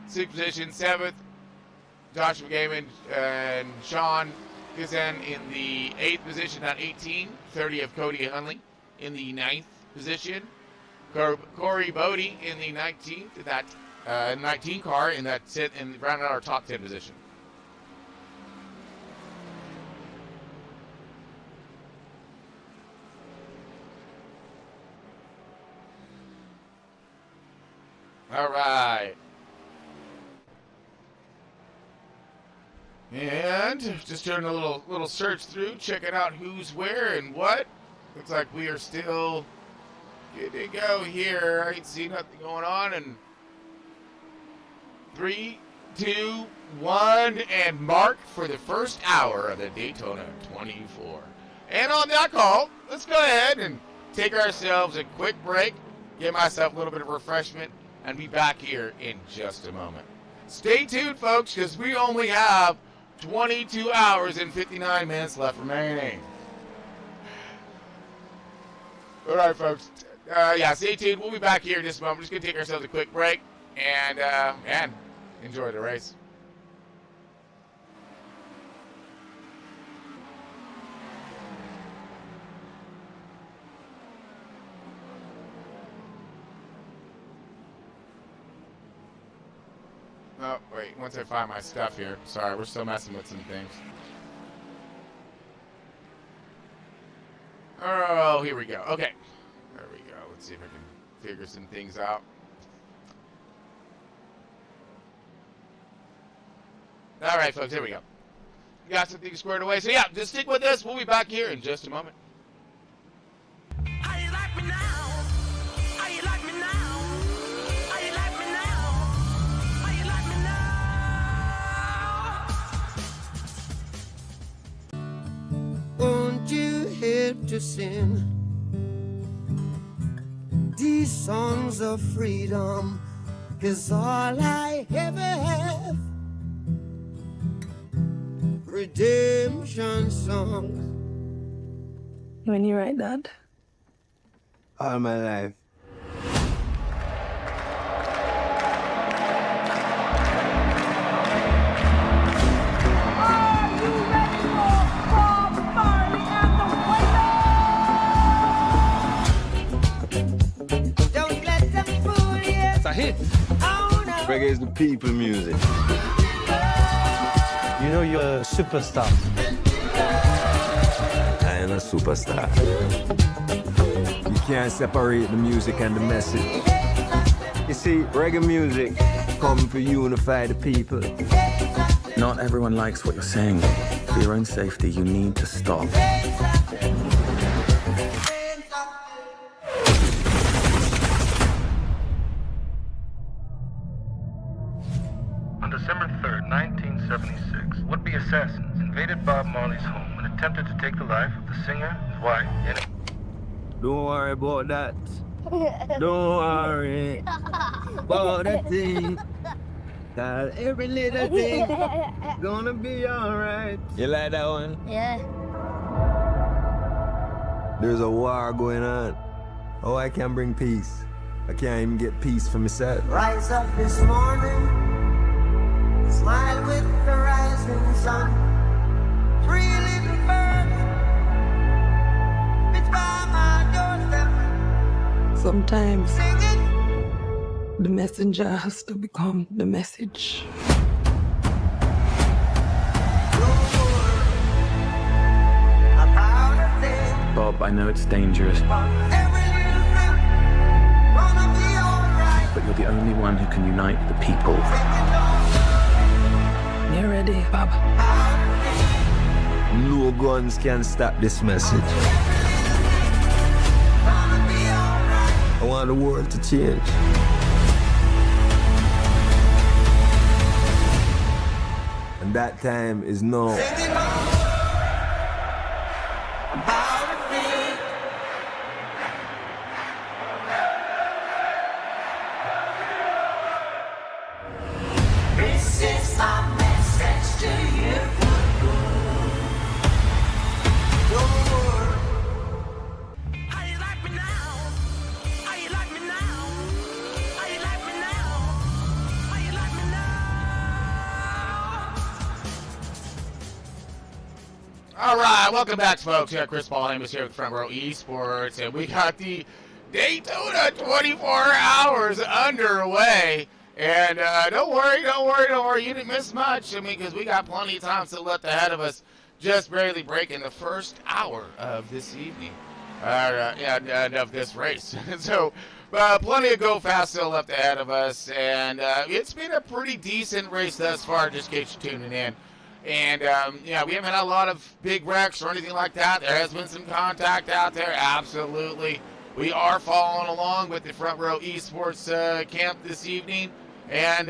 sixth position. 7th. Joshua Gaiman and Sean Kazan in the 8th position at 18. 30 of Cody Hunley in the 9th position. Corey Bodie in the 19th, that 19 car in that and rounding out our top 10 position. All right. And just doing a little search through, checking out who's where and what. Looks like we are still good to go here. I ain't see nothing going on. And 3, 2, 1, and mark for the first hour of the Daytona 24. And on that call, let's go ahead and take ourselves a quick break, give myself a little bit of refreshment, and be back here in just a moment. Stay tuned, folks, because we only have 22 hours and 59 minutes left remaining. All right, folks. Yeah, stay tuned. We'll be back here in just a moment. We're just going to take ourselves a quick break and enjoy the race. Oh, wait. Once I find my stuff here. Sorry, we're still messing with some things. Oh, here we go. Okay. There we go. Let's see if I can figure some things out. All right, folks. Here we go. We got some things squared away. So, yeah, just stick with us. We'll be back here in just a moment. How you like me now? How you like me now? How you like me now? How you like slip to sin. These songs of freedom is all I ever have. Redemption songs. When you write that? All my life. Don't let them fool you. It's a hit. Oh, no. Reggae is the people music. You know you're a superstar. I am a superstar. You can't separate the music and the message. You see, reggae music come to unify the people. Not everyone likes what you're saying. For your own safety, you need to stop. On December 3rd, 1976, would-be assassins invaded Bob Marley's home and attempted to take the life of the singer, his wife, and... Don't worry about that. Don't worry about that thing. Cause every little thing gonna be alright. You like that one? Yeah. There's a war going on. Oh, I can't bring peace. I can't even get peace for myself. Rise up this morning, smile with the rising sun. Three little birds, it's by my doorstep. Sometimes Singing, the messenger has to become the message. about a thing. Bob, I know it's dangerous, Every little thing gonna be alright. but you're the only one who can unite the people. You ready, Bob? No guns can stop this message. I want the world to change. And that time is now. This is my message to you. Don't worry. How you like me now? How you like me now? How you like me now? How you like me now? All right, welcome back, folks. Yeah, Chris Paul Amos here with Front Row Esports, and we got the Daytona 24 hours underway. And don't worry, you didn't miss much. I mean, because we got plenty of time still left ahead of us, just barely breaking the first hour of this evening, of this race. So, plenty of go fast still left ahead of us, and it's been a pretty decent race thus far, just in case you're tuning in. And, yeah, we haven't had a lot of big wrecks or anything like that. There has been some contact out there, absolutely. We are following along with the Front Row Esports camp this evening and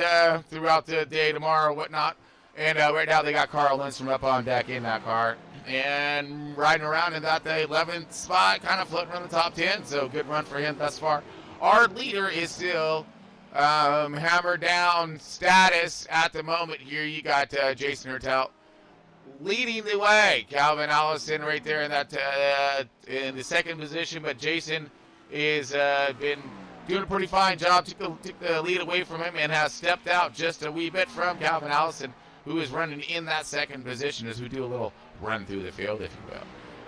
throughout the day tomorrow, whatnot. And right now they got Carl Lindstrom up on deck in that car and riding around in that 11th spot, kind of floating around the top 10. So good run for him thus far. Our leader is still hammered down status at the moment here. You got Jason Hertel leading the way. Calvin Allison right there in that in the second position, but Jason is been doing a pretty fine job. Took the lead away from him and has stepped out just a wee bit from Calvin Allison, who is running in that second position as we do a little run through the field, if you will.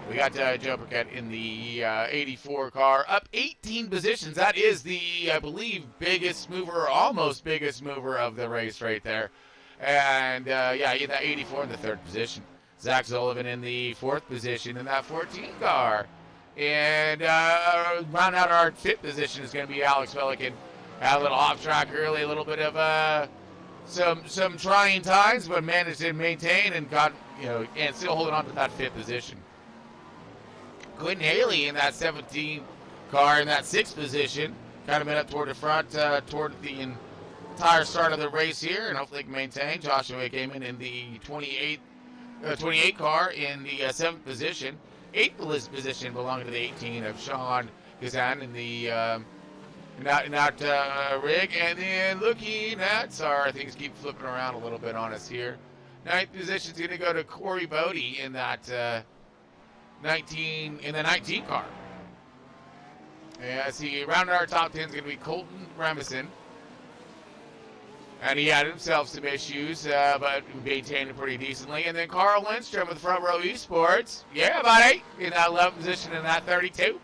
We got Joe Burkett in the 84 car, up 18 positions. That is the, I believe, biggest mover, or almost biggest mover of the race right there. And, yeah, in that 84 in the third position. Zach Sullivan in the fourth position in that 14 car. And round out our fifth position is going to be Alex Pelican. Had a little off track early, a little bit of some trying times, but managed to maintain and got, and still holding on to that fifth position. Quentin Haley in that 17 car in that sixth position, kind of been up toward the front, toward the entire start of the race here, and hopefully can maintain. Joshua Gaiman in the 28 car in the seventh position. 8th position belonging to the 18 of Sean Kazan in the rig. And then looking at, sorry, things keep flipping around a little bit on us here. 9th position is going to go to Corey Bodie in that 19 car. Yeah, see, rounding our top 10 is going to be Colton Remison. And he had himself some issues, but maintained it pretty decently. And then Carl Lindstrom with Front Row Esports. Yeah, buddy. In that 11th position in that 32.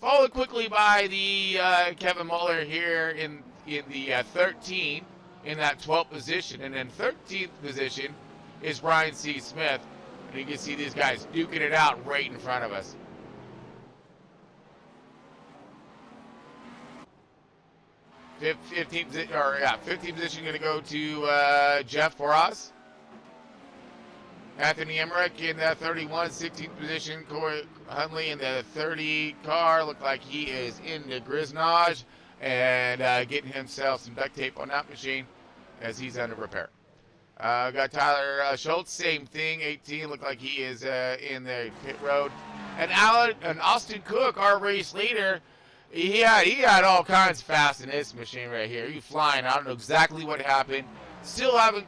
Followed quickly by the Kevin Muller here in the 13 in that 12th position. And then 13th position is Brian C. Smith. And you can see these guys duking it out right in front of us. 15th position going to go to Jeff Boras. Anthony Emmerich in the 31, 16th position. Corey Huntley in the 30 car. Look like he is in the Grisnage and getting himself some duct tape on that machine as he's under repair. Got Tyler Schultz, same thing, 18. Look like he is in the pit road. And Austin Cook, our race leader, he had all kinds of fast in this machine right here. He flying. I don't know exactly what happened. Still haven't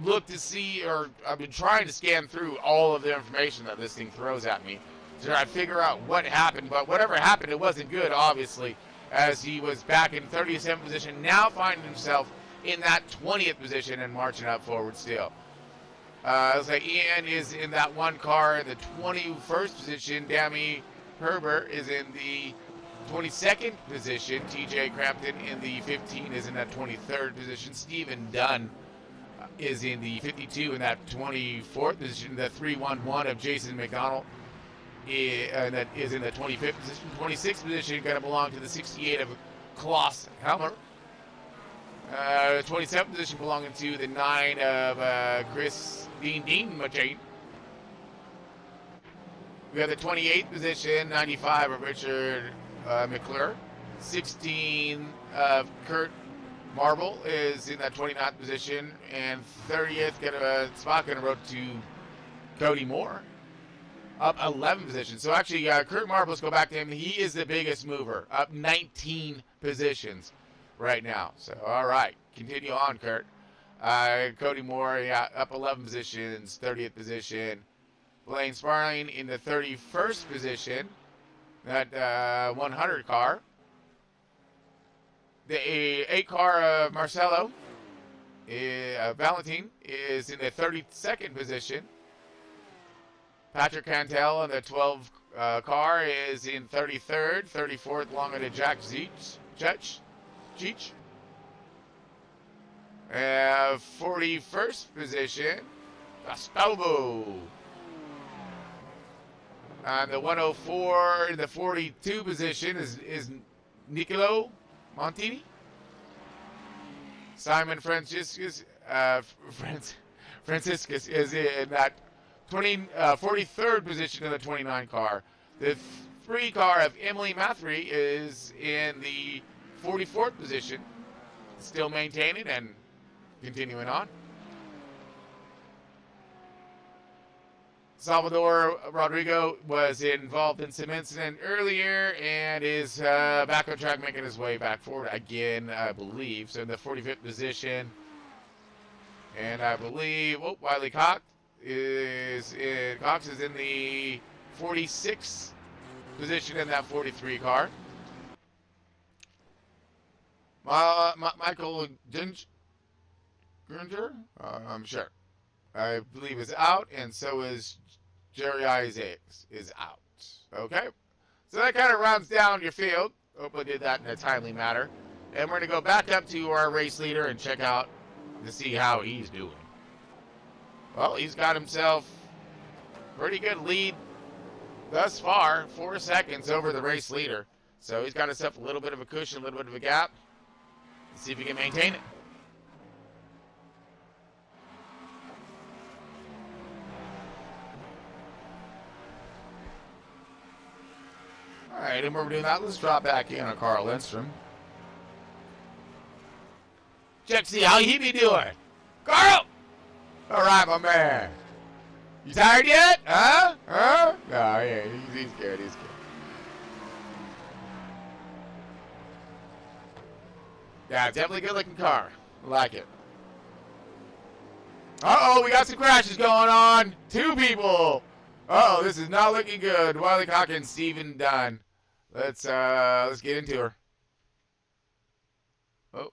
looked to see, or I've been trying to scan through all of the information that this thing throws at me to try to figure out what happened. But whatever happened, it wasn't good, obviously, as he was back in 37th position, now finding himself in that 20th position and marching up forward still. Looks like Ian is in that one car in the 21st position. Dammy Herbert is in the 22nd position. TJ Crampton in the 15 is in that 23rd position. Stephen Dunn is in the 52 in that 24th position. The 311 of Jason McDonald that is in the 25th position. 26th position going to belong to the 68 of Klaus Helmer. 27th position belonging to the 9 of Chris Dean machine. We have the 28th position, 95 of Richard McClure. 16 of Kurt Marble is in that 29th position. And 30th, got a spot going to road to Cody Moore. Up 11 positions. So actually, Kurt Marble, let's go back to him. He is the biggest mover. Up 19 positions right now. So, all right. Continue on, Kurt. Cody Moore, up 11 positions, 30th position. Blaine Sparling in the 31st position, that 100 car. The 8 car of Marcelo Valentin is in the 32nd position. Patrick Cantel in the 12 car is in 33rd, 34th along with Jack Cheech. 41st position, Gustavo. And the 104 in the 42 position is Nicolo Montini. Simon Franciscus is in that 43rd position in the 29 car. The 3 car of Emily Mathry is in the 44th position, still maintaining and continuing on. Salvador Rodrigo was involved in some incident earlier and is back on track, making his way back forward again, I believe. So in the 45th position. And I believe Wiley Cox is in the 46th position in that 43 car. Michael Grunger, I'm sure, I believe is out, and so is Jerry Isaacs is out. Okay, so that kind of rounds down your field. Hope I did that in a timely manner. And we're going to go back up to our race leader and check out to see how he's doing. Well, he's got himself pretty good lead thus far, 4 seconds over the race leader. So he's got himself a little bit of a cushion, a little bit of a gap. Let's see if he can maintain it. All right, and we're doing that. Let's drop back in on Carl Lindstrom. Check to see how he be doing. Carl! All right, my man. You tired yet? Huh? yeah, he's scared. He's scared. Yeah, definitely good looking car. I like it. Uh-oh, we got some crashes going on. 2 people. Uh-oh, this is not looking good. Wiley Cochran, Steven Dunn. Let's get into her. Oh.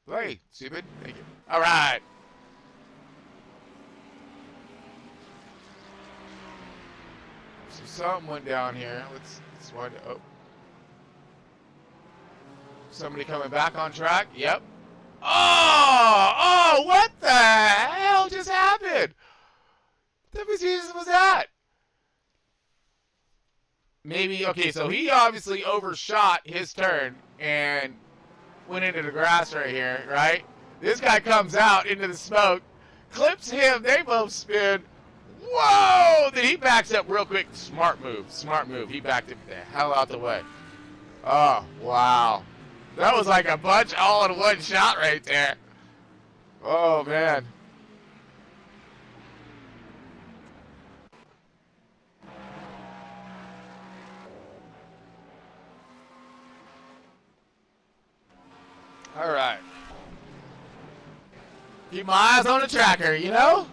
Play, stupid. Thank you. All right. So something went down here. Let's wind it up. Somebody coming back on track. Yep. Oh, what the hell just happened? What the Jesus was that? Maybe, okay, so he obviously overshot his turn and went into the grass right here, right? This guy comes out into the smoke, clips him, they both spin. Whoa! Then he backs up real quick. Smart move, smart move. He backed him the hell out the way. Oh, wow. That was like a bunch all in one shot right there. Oh, man. All right. Keep my eyes on the tracker, you know?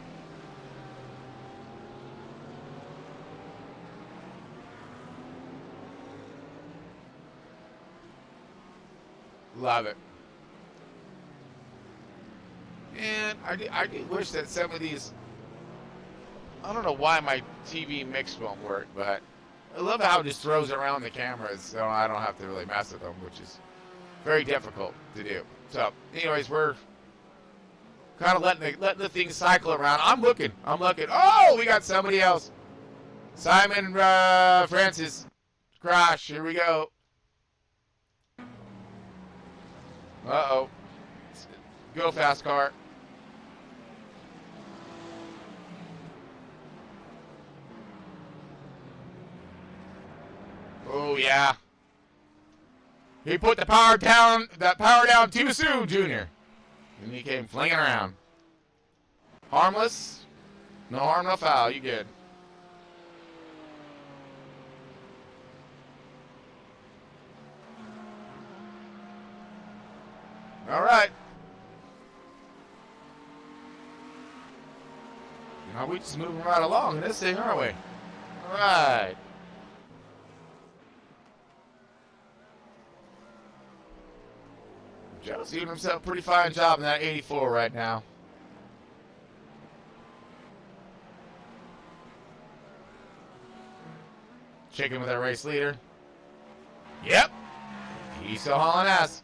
Love it. And I do wish that some of these, I don't know why my TV mix won't work, but I love how it just throws around the cameras so I don't have to really mess with them, which is very difficult to do. So, anyways, we're kind of letting the thing cycle around. I'm looking. Oh, we got somebody else. Simon Francis. Crash. Here we go. Uh-oh. Go fast car. Oh, yeah. He put the power down too soon, Junior. And he came flinging around. Harmless. No harm, no foul. You good. All right. Now we just moving right along in this thing, aren't we? All right. Joe's doing himself a pretty fine job in that 84 right now. Checking with our race leader. Yep. He's still hauling ass.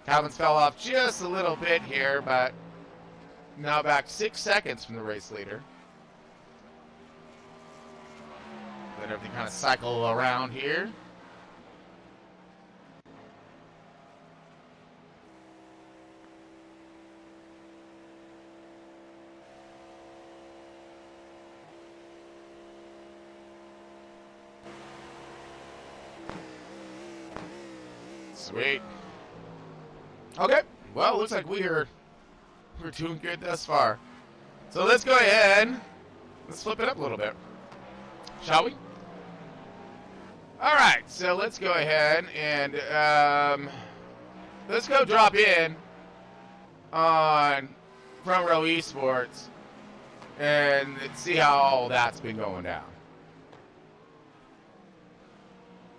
Calvin's fell off just a little bit here, but now back 6 seconds from the race leader. Let everything kind of cycle around here. Sweet. Okay. Well, looks like we're doing good thus far. So let's go ahead. Let's flip it up a little bit. Shall we? All right. So let's go ahead and let's go drop in on Front Row Esports and see how all that's been going down.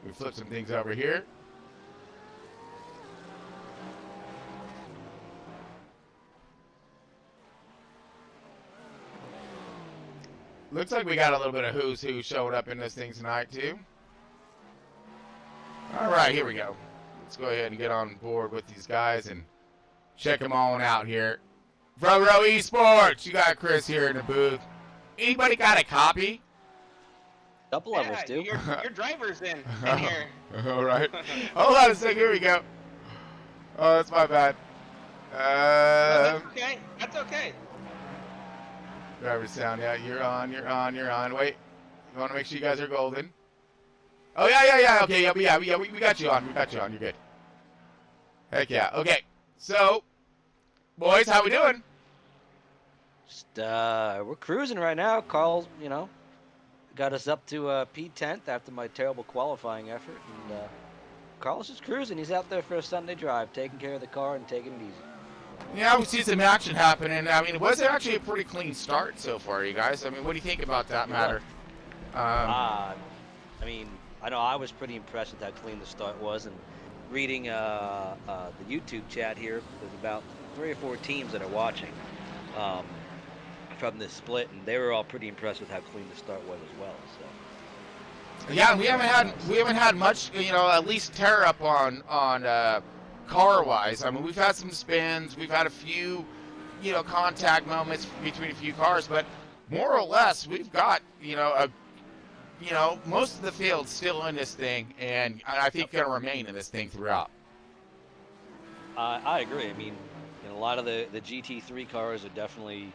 We flip some things over here. Looks like we got a little bit of who's who showing up in this thing tonight, too. All right, here we go. Let's go ahead and get on board with these guys and check them all out here. Front Row Esports, you got Chris here in the booth. Anybody got a copy? Couple of us do. Your driver's in here. All right. Hold on a second. Here we go. Oh, that's my bad. No, that's okay. That's okay. Driver sound, yeah, you're on. Wait, you want to make sure you guys are golden. Oh, yeah, okay, yeah, we got you on, you're good. Heck yeah, okay, so, boys, how we doing? Just, we're cruising right now. Carl, got us up to P10th after my terrible qualifying effort. And Carl's just cruising. He's out there for a Sunday drive, taking care of the car and taking it easy. Yeah, we see some action happening. I mean, it was actually a pretty clean start so far, you guys. I mean, what do you think about that matter? I mean, I know I was pretty impressed with how clean the start was, and reading the YouTube chat here, there's about 3 or 4 teams that are watching from this split, and they were all pretty impressed with how clean the start was as well. So. Yeah, we haven't had much, at least tear up on car wise. I mean, we've had some spins, we've had a few, contact moments between a few cars, but more or less we've got, most of the field's still in this thing, and I think going to remain in this thing throughout. I agree. I mean, a lot of the GT3 cars are definitely,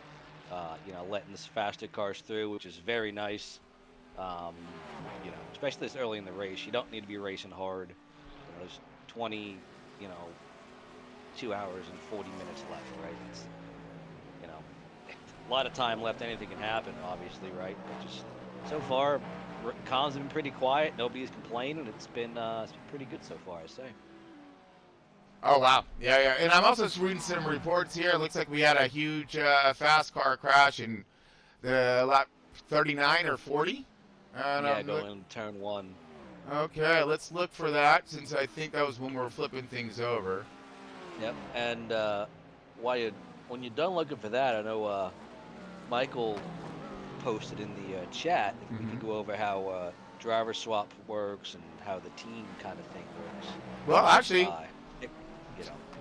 letting the faster cars through, which is very nice. Especially this early in the race, you don't need to be racing hard. There's 2 hours and 40 minutes left, right? It's, a lot of time left. Anything can happen, obviously, right? But just so far, comms have been pretty quiet. Nobody's complaining. It's been pretty good so far, I say. Oh, wow. Yeah. And I'm also just reading some reports here. It looks like we had a huge fast car crash in the lap 39 or 40. Going turn 1. Okay, let's look for that, since I think that was when we were flipping things over. Yep, and when you're done looking for that, I know Michael posted in the chat if we could go over how driver swap works and how the team kind of thing works. Well, actually,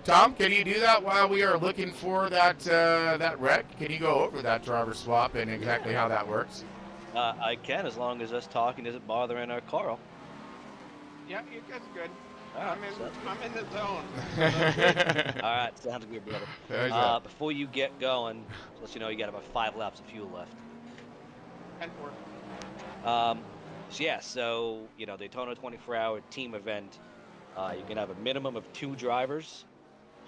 Tom, can you do that while we are looking for that wreck? Can you go over that driver swap and exactly how that works? I can, as long as us talking isn't bothering our Carl. Yeah, you guys are good. Right, I'm in the zone. All right, sounds good, brother. Before you get going, just let you know you got about 5 laps of fuel left. 10-4. So Daytona 24-hour team event. You can have a minimum of 2 drivers.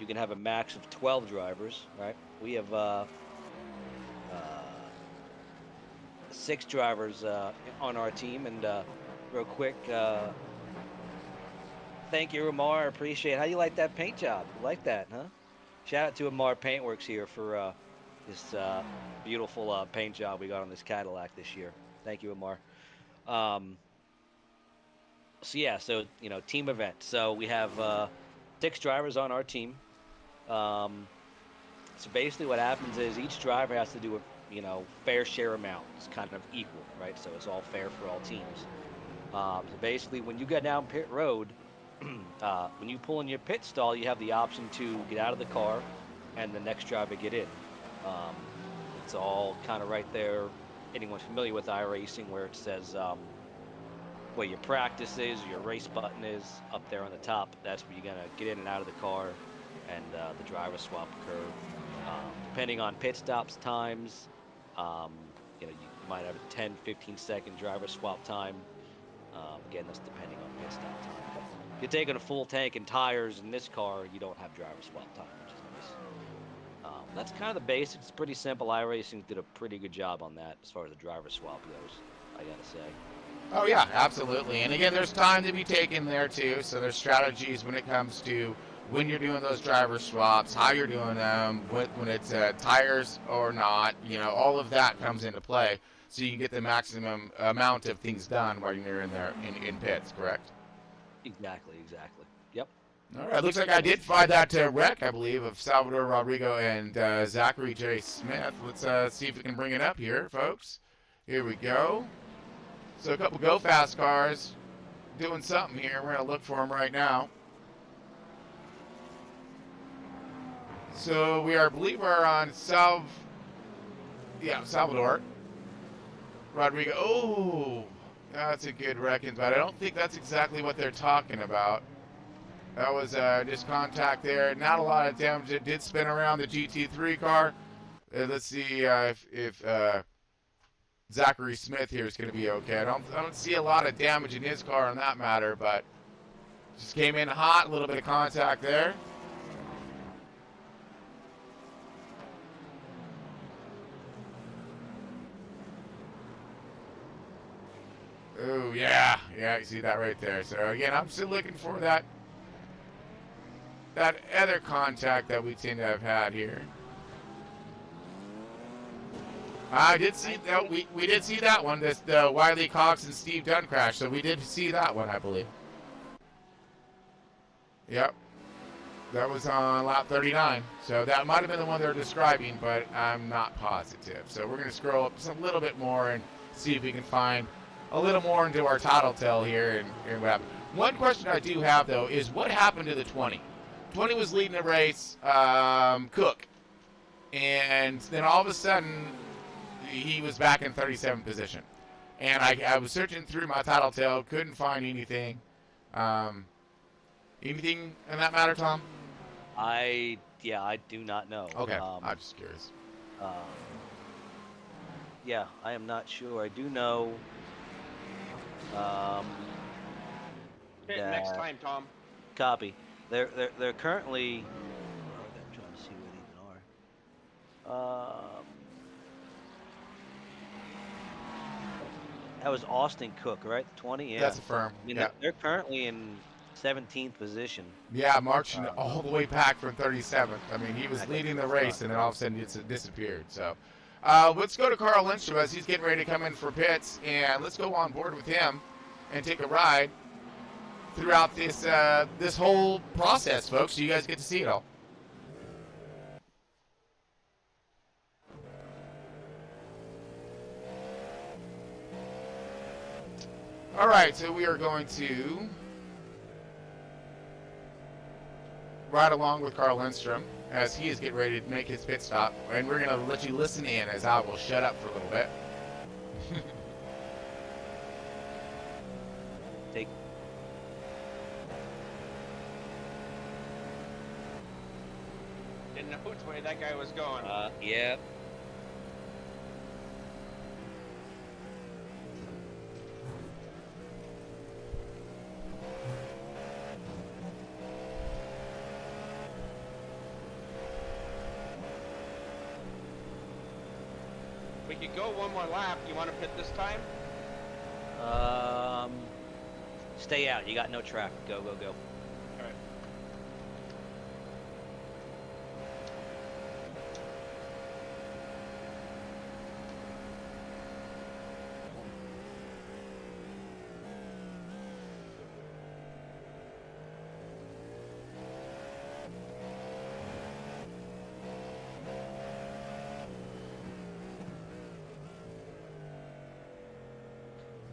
You can have a max of 12 drivers, right? We have 6 drivers on our team, and real quick, thank you, Amar. Appreciate it. How you like that paint job? You like that, huh? Shout out to Amar Paintworks here for this beautiful paint job we got on this Cadillac this year. Thank you, Amar. So team event. So we have 6 drivers on our team. So basically what happens is each driver has to do a fair share amount. It's kind of equal, right? So it's all fair for all teams. So basically when you get down pit road, when you pull in your pit stall, you have the option to get out of the car and the next driver get in. It's all kind of right there. Anyone familiar with iRacing, where it says where your practice is, your race button is up there on the top. That's where you're gonna get in and out of the car, and the driver swap occur. Depending on pit stops times, you might have a 10-15 second driver swap time. Again, that's depending on pit stop time. But if you're taking a full tank and tires in this car, you don't have driver swap time, which is nice. That's kind of the basics. It's pretty simple. iRacing did a pretty good job on that as far as the driver swap goes, I gotta say. Oh yeah, absolutely. And again, there's time to be taken there too. So there's strategies when it comes to when you're doing those driver swaps, how you're doing them, when it's tires or not. All of that comes into play, so you can get the maximum amount of things done while you're in there in pits. Correct? Exactly. Yep. All right. Looks like I did find that wreck, I believe, of Salvador Rodrigo and Zachary J. Smith. Let's see if we can bring it up here, folks. Here we go. So a couple Go Fast cars doing something here. We're going to look for them right now. So I believe we're on Salvador Rodrigo. Oh, that's a good wrecking, but I don't think that's exactly what they're talking about. That was just contact there. Not a lot of damage. It did spin around the GT3 car. Let's see if Zachary Smith here is going to be okay. I don't see a lot of damage in his car on that matter, but just came in hot. A little bit of contact there. Oh, yeah. Yeah, you see that right there. So, again, I'm still looking for that other contact that we seem to have had here. I did see that. We did see that one, the Wiley Cox and Steve Dunn crash. So we did see that one, I believe. Yep. That was on lap 39. So that might have been the one they're describing, but I'm not positive. So we're going to scroll up just a little bit more and see if we can find a little more into our tattletale here and what happened. One question I do have, though, is what happened to the 20? 20 was leading the race, Cook. And then all of a sudden, he was back in 37th position. And I was searching through my tattletale, couldn't find anything. Anything in that matter, Tom? I do not know. Okay, I'm just curious. Yeah, I am not sure. I do know. Next time, Tom. Copy. They're currently. I'm trying to see where they even are. That was Austin Cook, right? 20. Yeah. That's a firm. I mean, yeah. They're currently in 17th position. Yeah, marching all the way back from 37th. I mean, he was leading the race, and then all of a sudden it disappeared. So let's go to Carl Lindstrom as he's getting ready to come in for pits, and let's go on board with him and take a ride throughout this whole process, folks, so you guys get to see it all. All right, so we are going to ride along with Carl Lindstrom as he is getting ready to make his pit stop, and we're going to let you listen in as I will shut up for a little bit. Didn't know which way that guy was going. Yeah. We could go one more lap. You want to pit this time? Stay out. You got no track. Go, go, go. All right.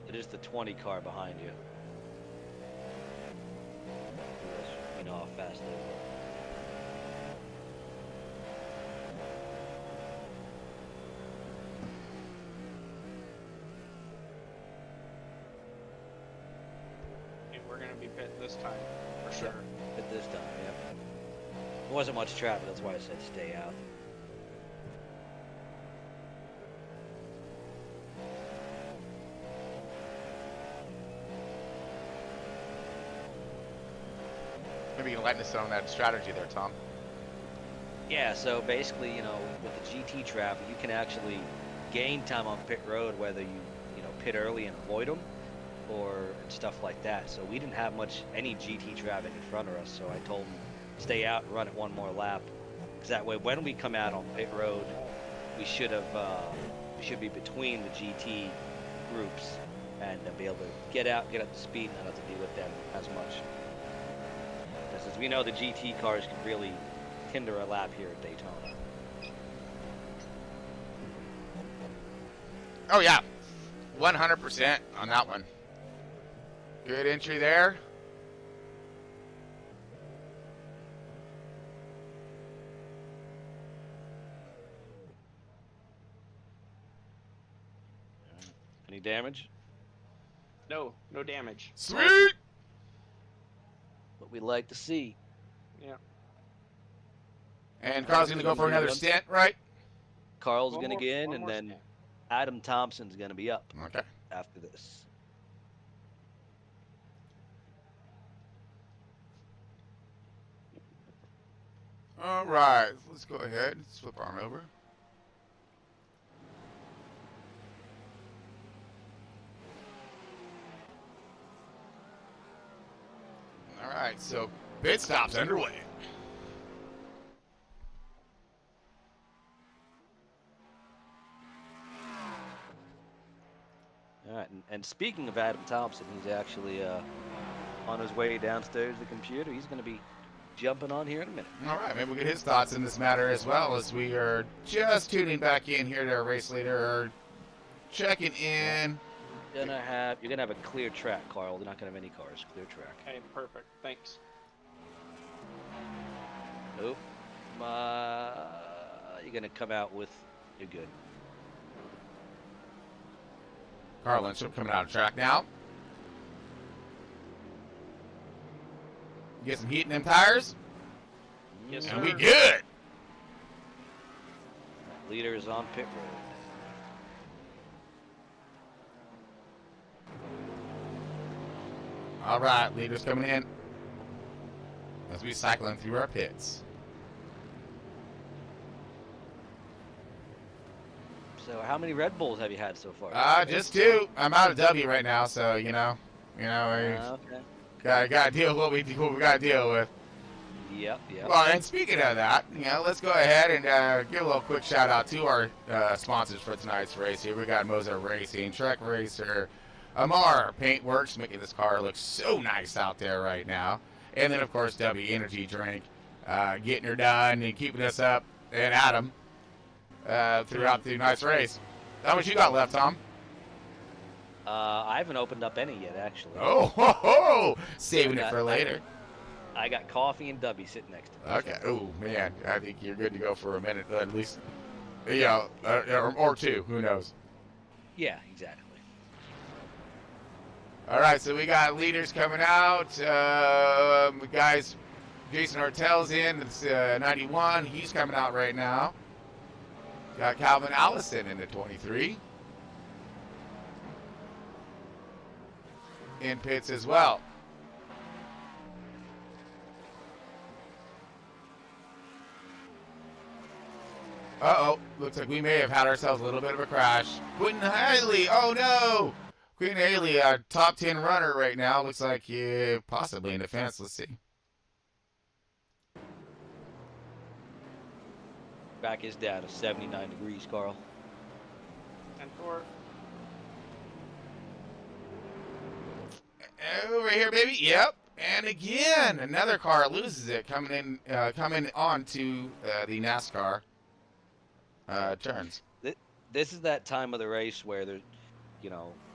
It is the 20 car behind you. You know how fast they are. We're going to be pit this time, for sure. Pit this time, yeah. There wasn't much traffic, that's why I said stay out. Maybe you can lighten us on that strategy there, Tom. Yeah, so basically, you know, with the GT traffic, you can actually gain time on pit road, whether you pit early and avoid them, or stuff like that. So we didn't have any GT traffic in front of us, so I told them stay out and run it one more lap, because that way when we come out on pit road, we should be between the GT groups and be able to get out, get up to speed, and not have to deal with them as much. As we know, the GT cars can really hinder a lap here at Daytona. Oh, yeah. 100% on that one. Good entry there. Any damage? No damage. Sweet! What we like to see. Yeah. And Carl's going to go for another stint, right? Carl's going to get in, and then stint. Adam Thompson's going to be up after this. All right. Let's go ahead and flip arm over. right, so pit stop's underway. All right, and speaking of Adam Thompson, he's actually on his way downstairs to the computer. He's going to be jumping on here in a minute. All right, maybe we'll get his thoughts in this matter as well, as we are just tuning back in here to our race leader, checking in. You're gonna have a clear track, Carl. You're not gonna have any cars. Clear track. Okay, perfect. Thanks. Nope. You're gonna come out with. You're good. Carl Lindstrom coming out of track now. Get some heat in them tires. Yes, and sir. we good. Leader is on pit road. All right, leaders coming in as we cycling through our pits. So, how many Red Bulls have you had so far? Just 2. I'm out of W right now, so you know, Okay. gotta deal with what we gotta deal with. Yep. Well, and speaking of that, let's go ahead and give a little quick shout out to our sponsors for tonight's race. Here we got Moser Racing, Trek Racer, Amar Paintworks, making this car look so nice out there right now, and then of course W Energy Drink, getting her done and keeping us up, and Adam throughout the nice race. How much you got left, Tom? I haven't opened up any yet, actually. Oh, ho, ho. Saving it for later. I got coffee and W sitting next to me. Okay. Oh man, I think you're good to go for a minute at least. Yeah, or 2. Who knows? Yeah, exactly. All right, so we got leaders coming out. Guys, Jason Hartel's in. It's 91. He's coming out right now. Got Calvin Allison in the 23. In pits as well. Uh-oh. Looks like we may have had ourselves a little bit of a crash. Quentin Haley. Oh, no. Quentin Haley, a top 10 runner right now. Looks like possibly in defense. Let's see. Back is down to 79 degrees, Carl. 10-4. Over here, baby. Yep. And again, another car loses it coming on to the NASCAR turns. This is that time of the race where there's,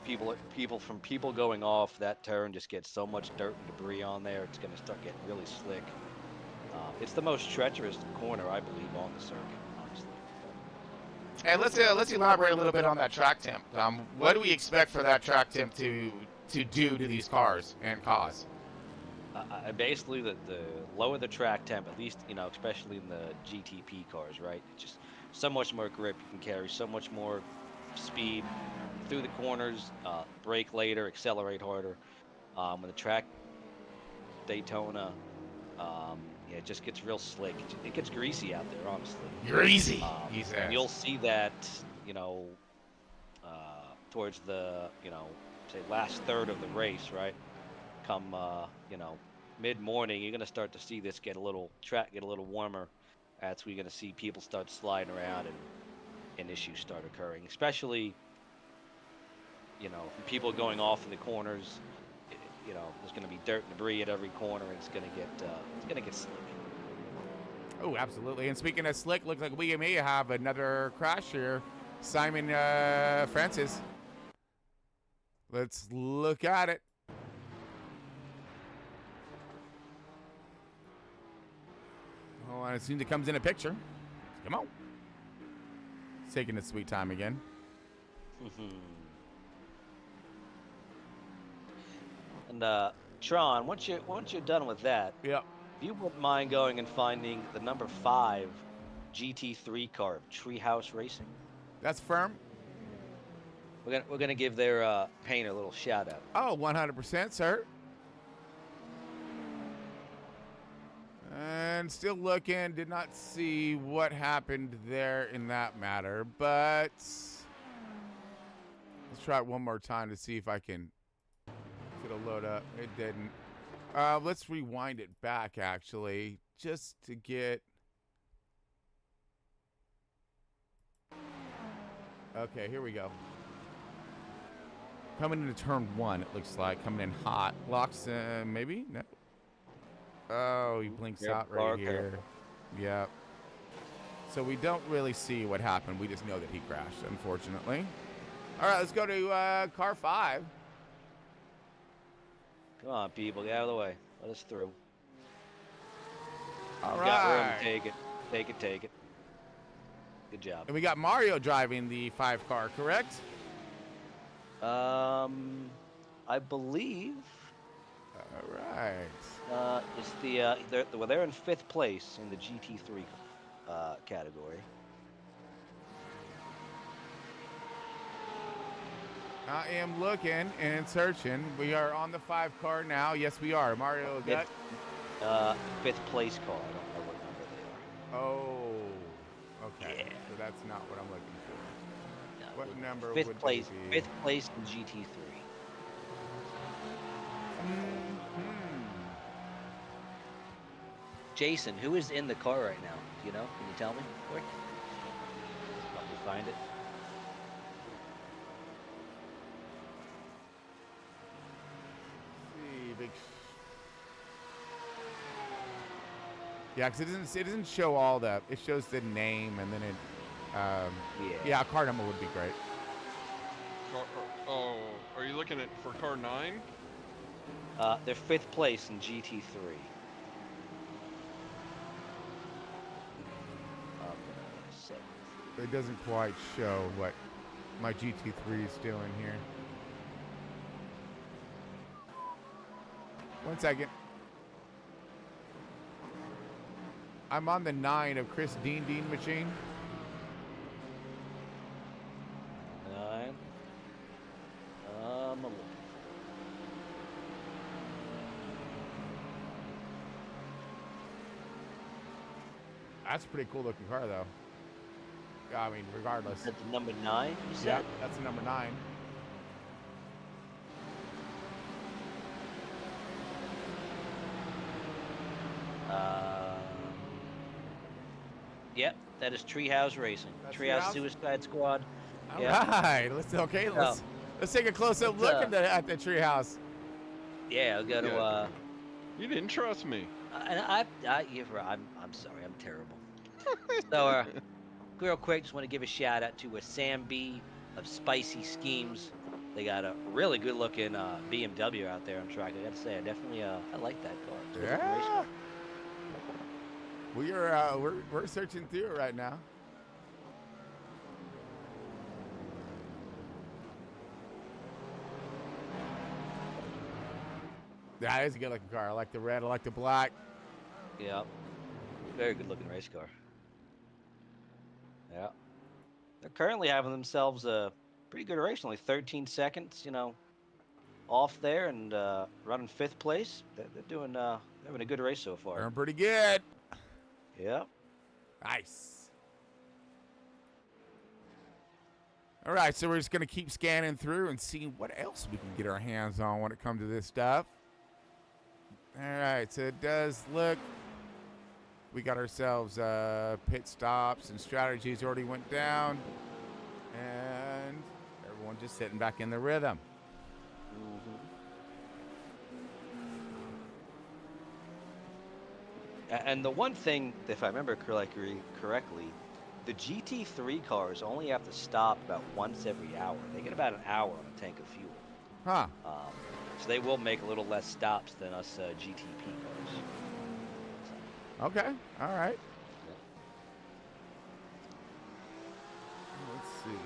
people going off that turn just get so much dirt and debris on there. It's going to start getting really slick. It's the most treacherous corner, I believe, on the circuit, honestly. And let's elaborate a little bit on that track temp. What do we expect for that track temp to do to these cars and cause? Basically, the lower the track temp, at least, especially in the GTP cars, right? It's just so much more grip you can carry, so much more speed through the corners, brake later, accelerate harder. When the track Daytona, it just gets real slick. It gets greasy out there, honestly. Greasy, he says. You'll see that, towards the, say last third of the race, right? Come, mid-morning, you're gonna start to see this get a little warmer. That's where you're gonna see people start sliding around and issues start occurring, especially, people going off in the corners. There's gonna be dirt and debris at every corner, and it's gonna get slick. Oh, absolutely. And speaking of slick, looks like we may have another crash here. Simon Francis. Let's look at it. Hold on, as soon as it comes in a picture. Come on. It's taking its sweet time again. And Tron, once you're done with that, yep. If you wouldn't mind going and finding the number 5 GT3 car of Treehouse Racing. That's firm. We're gonna give their painter a little shout out. Oh, 100%, sir. And still looking, did not see what happened there in that matter, but let's try it one more time to see if I can get a load up. It didn't. Let's rewind it back, actually, just to get... Okay, here we go. Coming into turn 1, it looks like. Coming in hot. Locks, maybe? No. Oh, he blinks out right here. Yep. So we don't really see what happened. We just know that he crashed, unfortunately. All right, let's go to car 5. Come on, people, get out of the way. Let us through. All right. Got room. Take it. Take it. Take it. Good job. And we got Mario driving the 5 car, correct? I believe. All right. It's the they're in 5th place in the GT3 category. I am looking and searching. We are on the 5 car now. Yes, we are. Mario got 5th place car. I don't know what number they are. Oh, okay. Yeah. So that's not what I'm looking for. No, What number 5th would place? they be? 5th place in GT3. Jason, who is in the car right now? Do you know? Can you tell me quick? Help me find it. Yeah, because it doesn't show all that. It shows the name and then it. Yeah, a car number would be great. Oh, are you looking at for car 9? They're 5th place in GT3. It doesn't quite show what my GT3 is doing here. 1 second. I'm on the 9 of Chris Dean machine. 9. I'm looking. That's a pretty cool looking car, though. I mean, regardless. That's number 9, you said? Yeah, that's the number 9. Yep, that is Treehouse Racing. Treehouse Suicide Squad. All right, let's take a close-up look at the treehouse. Yeah, I'll go to. You didn't trust me. I'm sorry, I'm terrible. So, real quick, just want to give a shout out to Sam B of Spicy Schemes. They got a really good-looking BMW out there on track. I got to say, I definitely I like that car. It's a good looking race car. We're searching through it right now. Yeah, it's a good looking car. I like the red. I like the black. Yeah, very good looking race car. Yeah, they're currently having themselves a pretty good race. Only 13 seconds, off there, and running 5th place. They're doing having a good race so far. They're pretty good. Yep. Nice. All right, so we're just going to keep scanning through and see what else we can get our hands on when it comes to this stuff. All right, so it does look, we got ourselves pit stops and strategies already went down, and everyone just sitting back in the rhythm. And the one thing, if I remember correctly, the GT3 cars only have to stop about once every hour. They get about an hour on a tank of fuel. Huh. So they will make a little less stops than us GTP cars. Okay. All right. Let's see.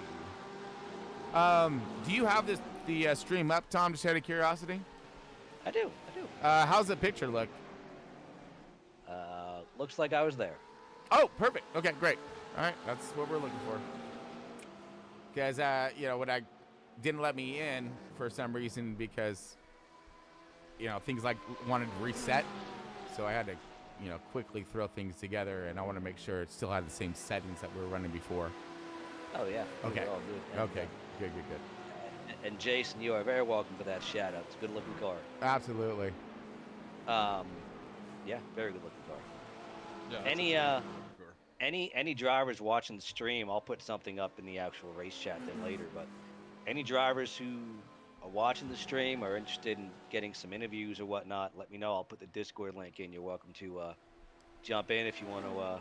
Do you have the stream up, Tom, just out of curiosity? I do. How's the picture look? Looks like I was there. Oh, perfect. Okay, great. All right, that's what we're looking for. Because, when I didn't let me in for some reason because, things like wanted to reset. So I had to, quickly throw things together, and I want to make sure it still had the same settings that we were running before. Oh, yeah. Okay. All good. Yeah. Okay. Good. And Jason, you are very welcome for that shout out. It's a good looking car. Absolutely. Yeah, very good looking car. Yeah. Any drivers watching the stream, I'll put something up in the actual race chat then later. But any drivers who are watching the stream or interested in getting some interviews or whatnot, let me know. I'll put the Discord link in. You're welcome to jump in if you want to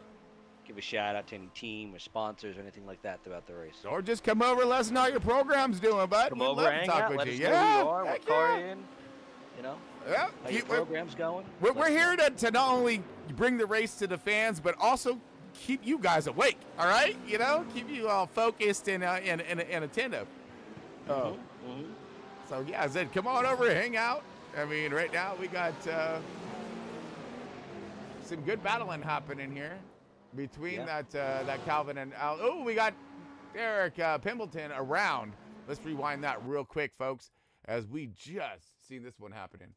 give a shout out to any team or sponsors or anything like that throughout the race. Or just come over and let us know how your program's doing, bud. Come We'd over, love to hang talk out, with let you. us Yeah. know who you are, Heck what car yeah. you're in, you know, Yeah. how your program's going. We're here to not only bring the race to the fans, but also keep you guys awake. All right, keep you all focused and attentive. So yeah, I said, come on over, hang out. I mean, right now we got some good battling happening here between that Calvin and Al. Oh, we got Derek Pimbleton around. Let's rewind that real quick, folks, as we just seen this one happening.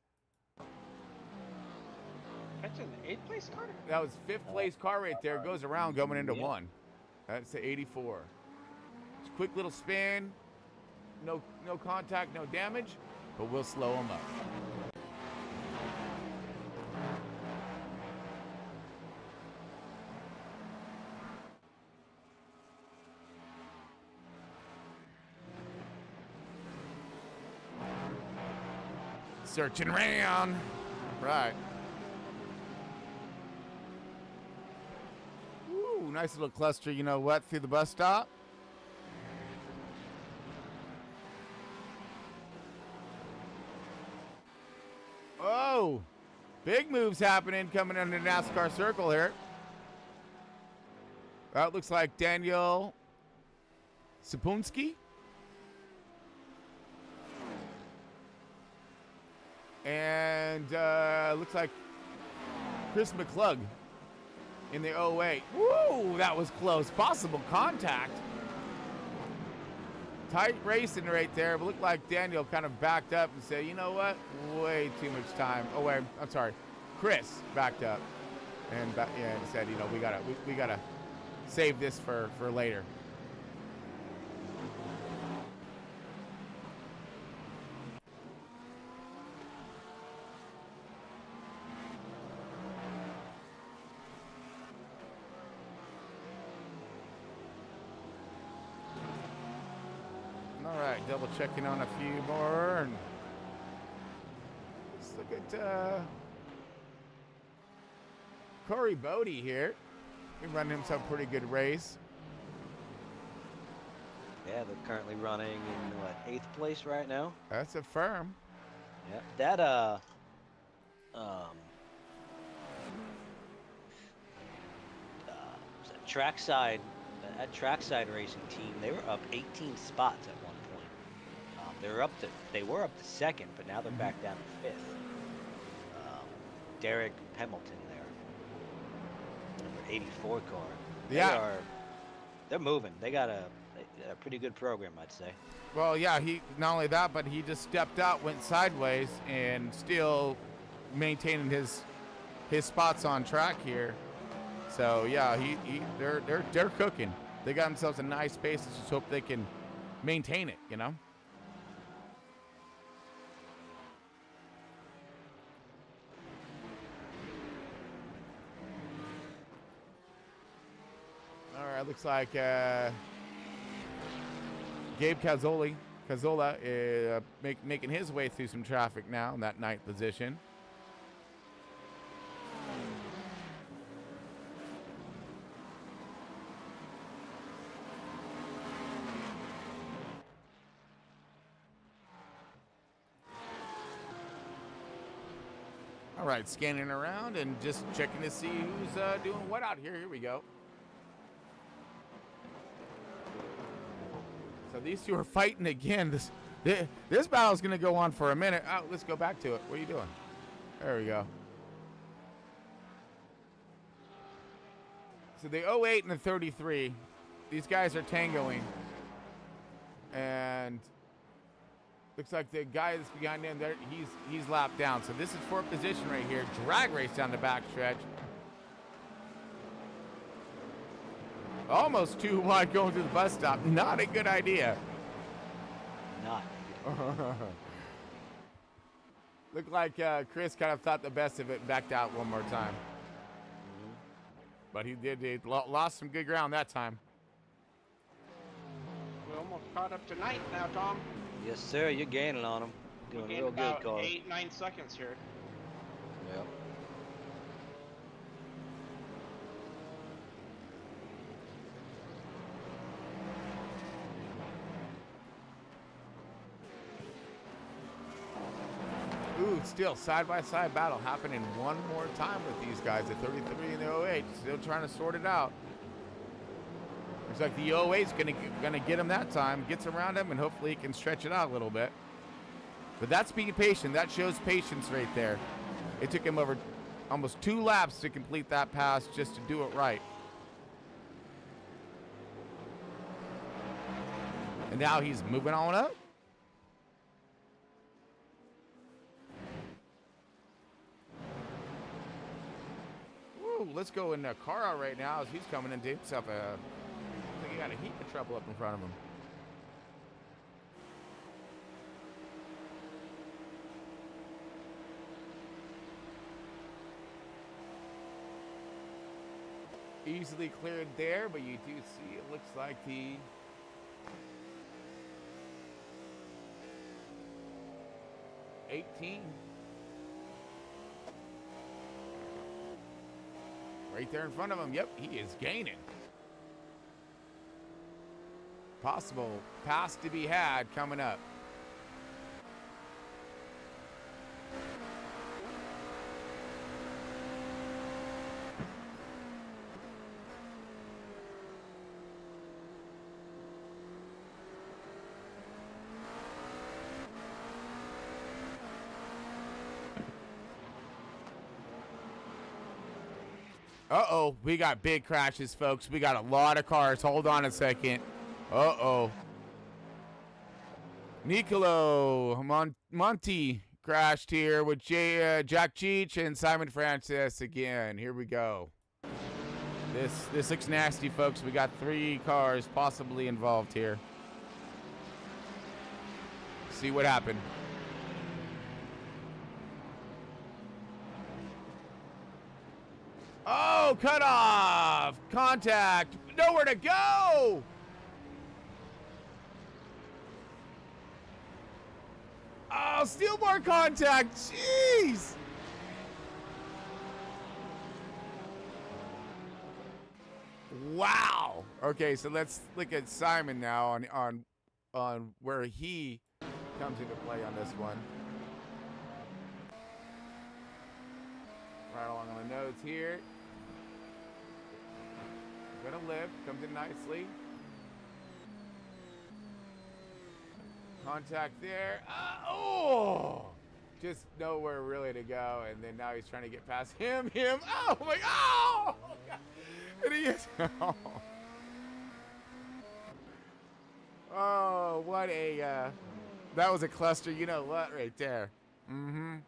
That's an 8th place car? That was 5th place car right there. Goes around going into 1. That's the 84. It's a quick little spin. No contact, no damage, but we'll slow him up. Searching around. Right. Ooh, nice little cluster, you know what, through the bus stop. Oh, big moves happening coming into the NASCAR circle here. That looks like Daniel Sapunski. And looks like Chris McClug in the 08. Woo, that was close. Possible contact. Tight racing right there, but looked like Daniel kind of backed up and said, you know what? Way too much time. Oh, wait, I'm sorry. Chris backed up and said, you know, we gotta save this for later. All right, double checking on a few more. And let's look at Corey Bodie here. He running himself a pretty good race. Yeah, they're currently running in what, 8th place right now. That's a firm. Yeah, that trackside, that trackside racing team, they were up 18 spots at one point. They were up to 2nd, but now they're back down to 5th. Derek Pemberton there, number 84 car. They're moving. They got a pretty good program, I'd say. Well, yeah, he not only that, but he just stepped out, went sideways, and still maintaining his spots on track here. So yeah, they're cooking. They got themselves a nice pace. Let's just hope they can maintain it, you know. All right, looks like Gabe Cazzola is making his way through some traffic now in that 9th position. All right, scanning around and just checking to see who's doing what out here. Here we go. So these two are fighting again. This battle's going to go on for a minute. Oh, let's go back to it. What are you doing? There we go. So the 08 and the 33, these guys are tangoing. And looks like the guy that's behind him there, he's lapped down. So this is 4th position right here. Drag race down the backstretch. Almost too wide going through the bus stop. Not a good idea. Not. Looked like Chris kind of thought the best of it and backed out one more time. But he lost some good ground that time. We're almost caught up to ninth now, Tom. Yes, sir. You're gaining on him. We Doing gained real about good, Carl. 8-9 seconds here. Yep. Ooh, still side-by-side battle happening one more time with these guys at 33 and the 08. Still trying to sort it out. Looks like the 08's gonna get him that time. Gets around him, and hopefully he can stretch it out a little bit. But that's being patient. That shows patience right there. It took him over almost 2 laps to complete that pass just to do it right. And now he's moving on up. Woo, let's go in Cara right now as he's coming into himself. I think he got a heap of trouble up in front of him. Easily cleared there, but you do see it looks like the '18 right there in front of him. Yep, he is gaining. Possible pass to be had coming up. Uh-oh, we got big crashes, folks. We got a lot of cars. Hold on a second. Uh-oh. Nicolo Monti crashed here with Jack Cheech and Simon Francis again. Here we go. This looks nasty, folks. We got 3 cars possibly involved here. See what happened. Oh, cut off! Contact! Nowhere to go! Oh, still more contact! Jeez! Wow! Okay, so let's look at Simon now on where he comes into play on this one. Right along on the nose here. Gonna lift, comes in nicely. Contact there. Oh! Just nowhere really to go, and then now he's trying to get past him. Oh my God! Oh, God. And he is. Oh, what a that was a cluster. You know what, right there. Mm-hmm.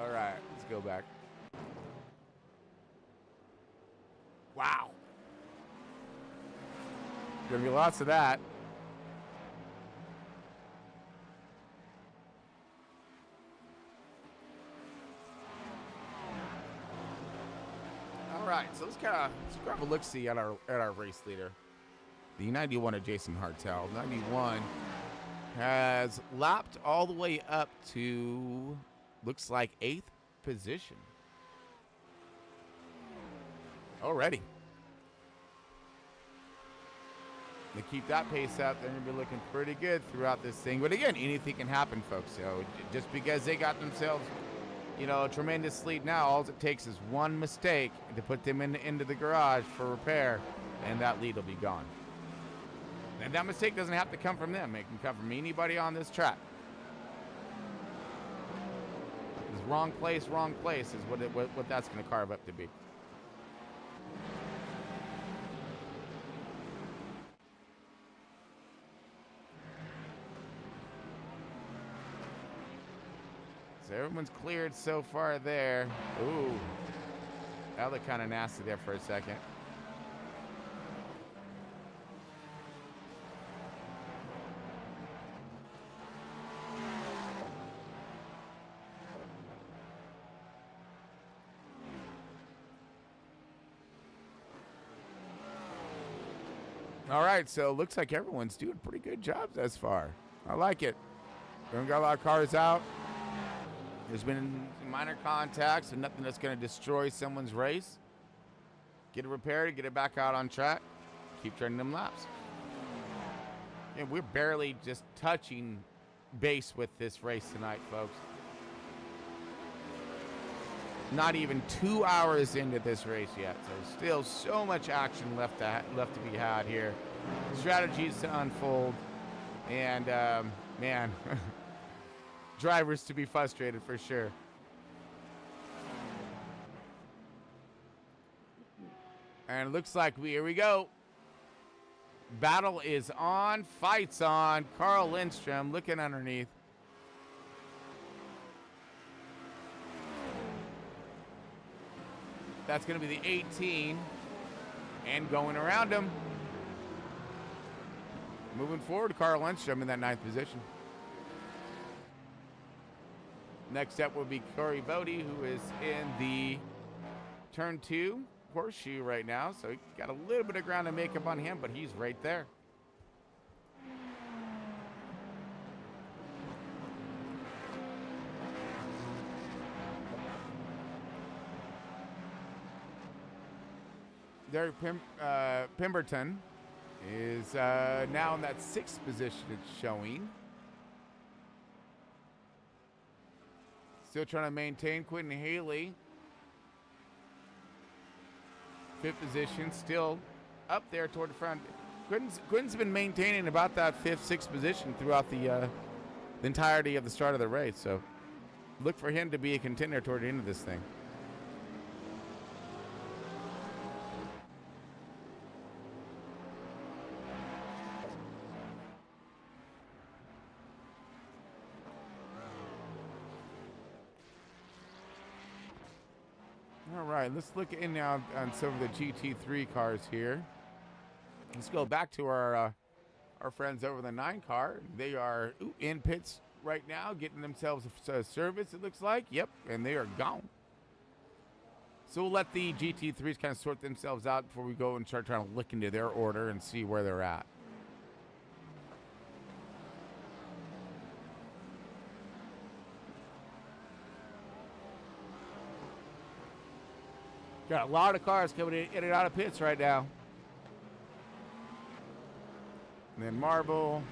All right, let's go back. Wow. Gonna be lots of that. All right, so let's grab a look-see at our race leader. The 91 of Jason Hartel. 91 has lapped all the way up to looks like 8th position. Already. They keep that pace up, they're going to be looking pretty good throughout this thing. But again, anything can happen, folks. So just because they got themselves, you know, a tremendous lead now, all it takes is one mistake to put them into the garage for repair, and that lead will be gone. And that mistake doesn't have to come from them. It can come from anybody on this track. It's wrong place is what that's going to carve up to be. So everyone's cleared so far there. Ooh, that looked kind of nasty there for a second. All right, so it looks like everyone's doing pretty good jobs thus far. I like it. We haven't got a lot of cars out. There's been minor contacts and nothing that's going to destroy someone's race. Get it repaired, get it back out on track. Keep turning them laps. And we're barely just touching base with this race tonight, folks. Not even 2 hours into this race yet, so still so much action left to be had here. Strategies to unfold, and man, drivers to be frustrated for sure. And it looks like here we go. Battle is on, fights on. Carl Lindstrom looking underneath. That's going to be the 18. And going around him. Moving forward, Carl Lindstrom in that 9th position. Next up will be Corey Bodie, who is in the turn 2 horseshoe right now. So he got a little bit of ground to make up on him, but he's right there. Derek Pemberton is now in that 6th position it's showing. Still trying to maintain. Quentin Haley, 5th position, still up there toward the front. Quentin's been maintaining about that 5th, 6th position throughout the entirety of the start of the race. So look for him to be a contender toward the end of this thing. All right, let's look in now on some of the GT3 cars here. Let's go back to our friends over the 9 car. They are in pits right now, getting themselves a service, it looks like. Yep, and they are gone. So we'll let the GT3s kind of sort themselves out before we go and start trying to look into their order and see where they're at. Got a lot of cars coming in and out of pits right now. And then Marble.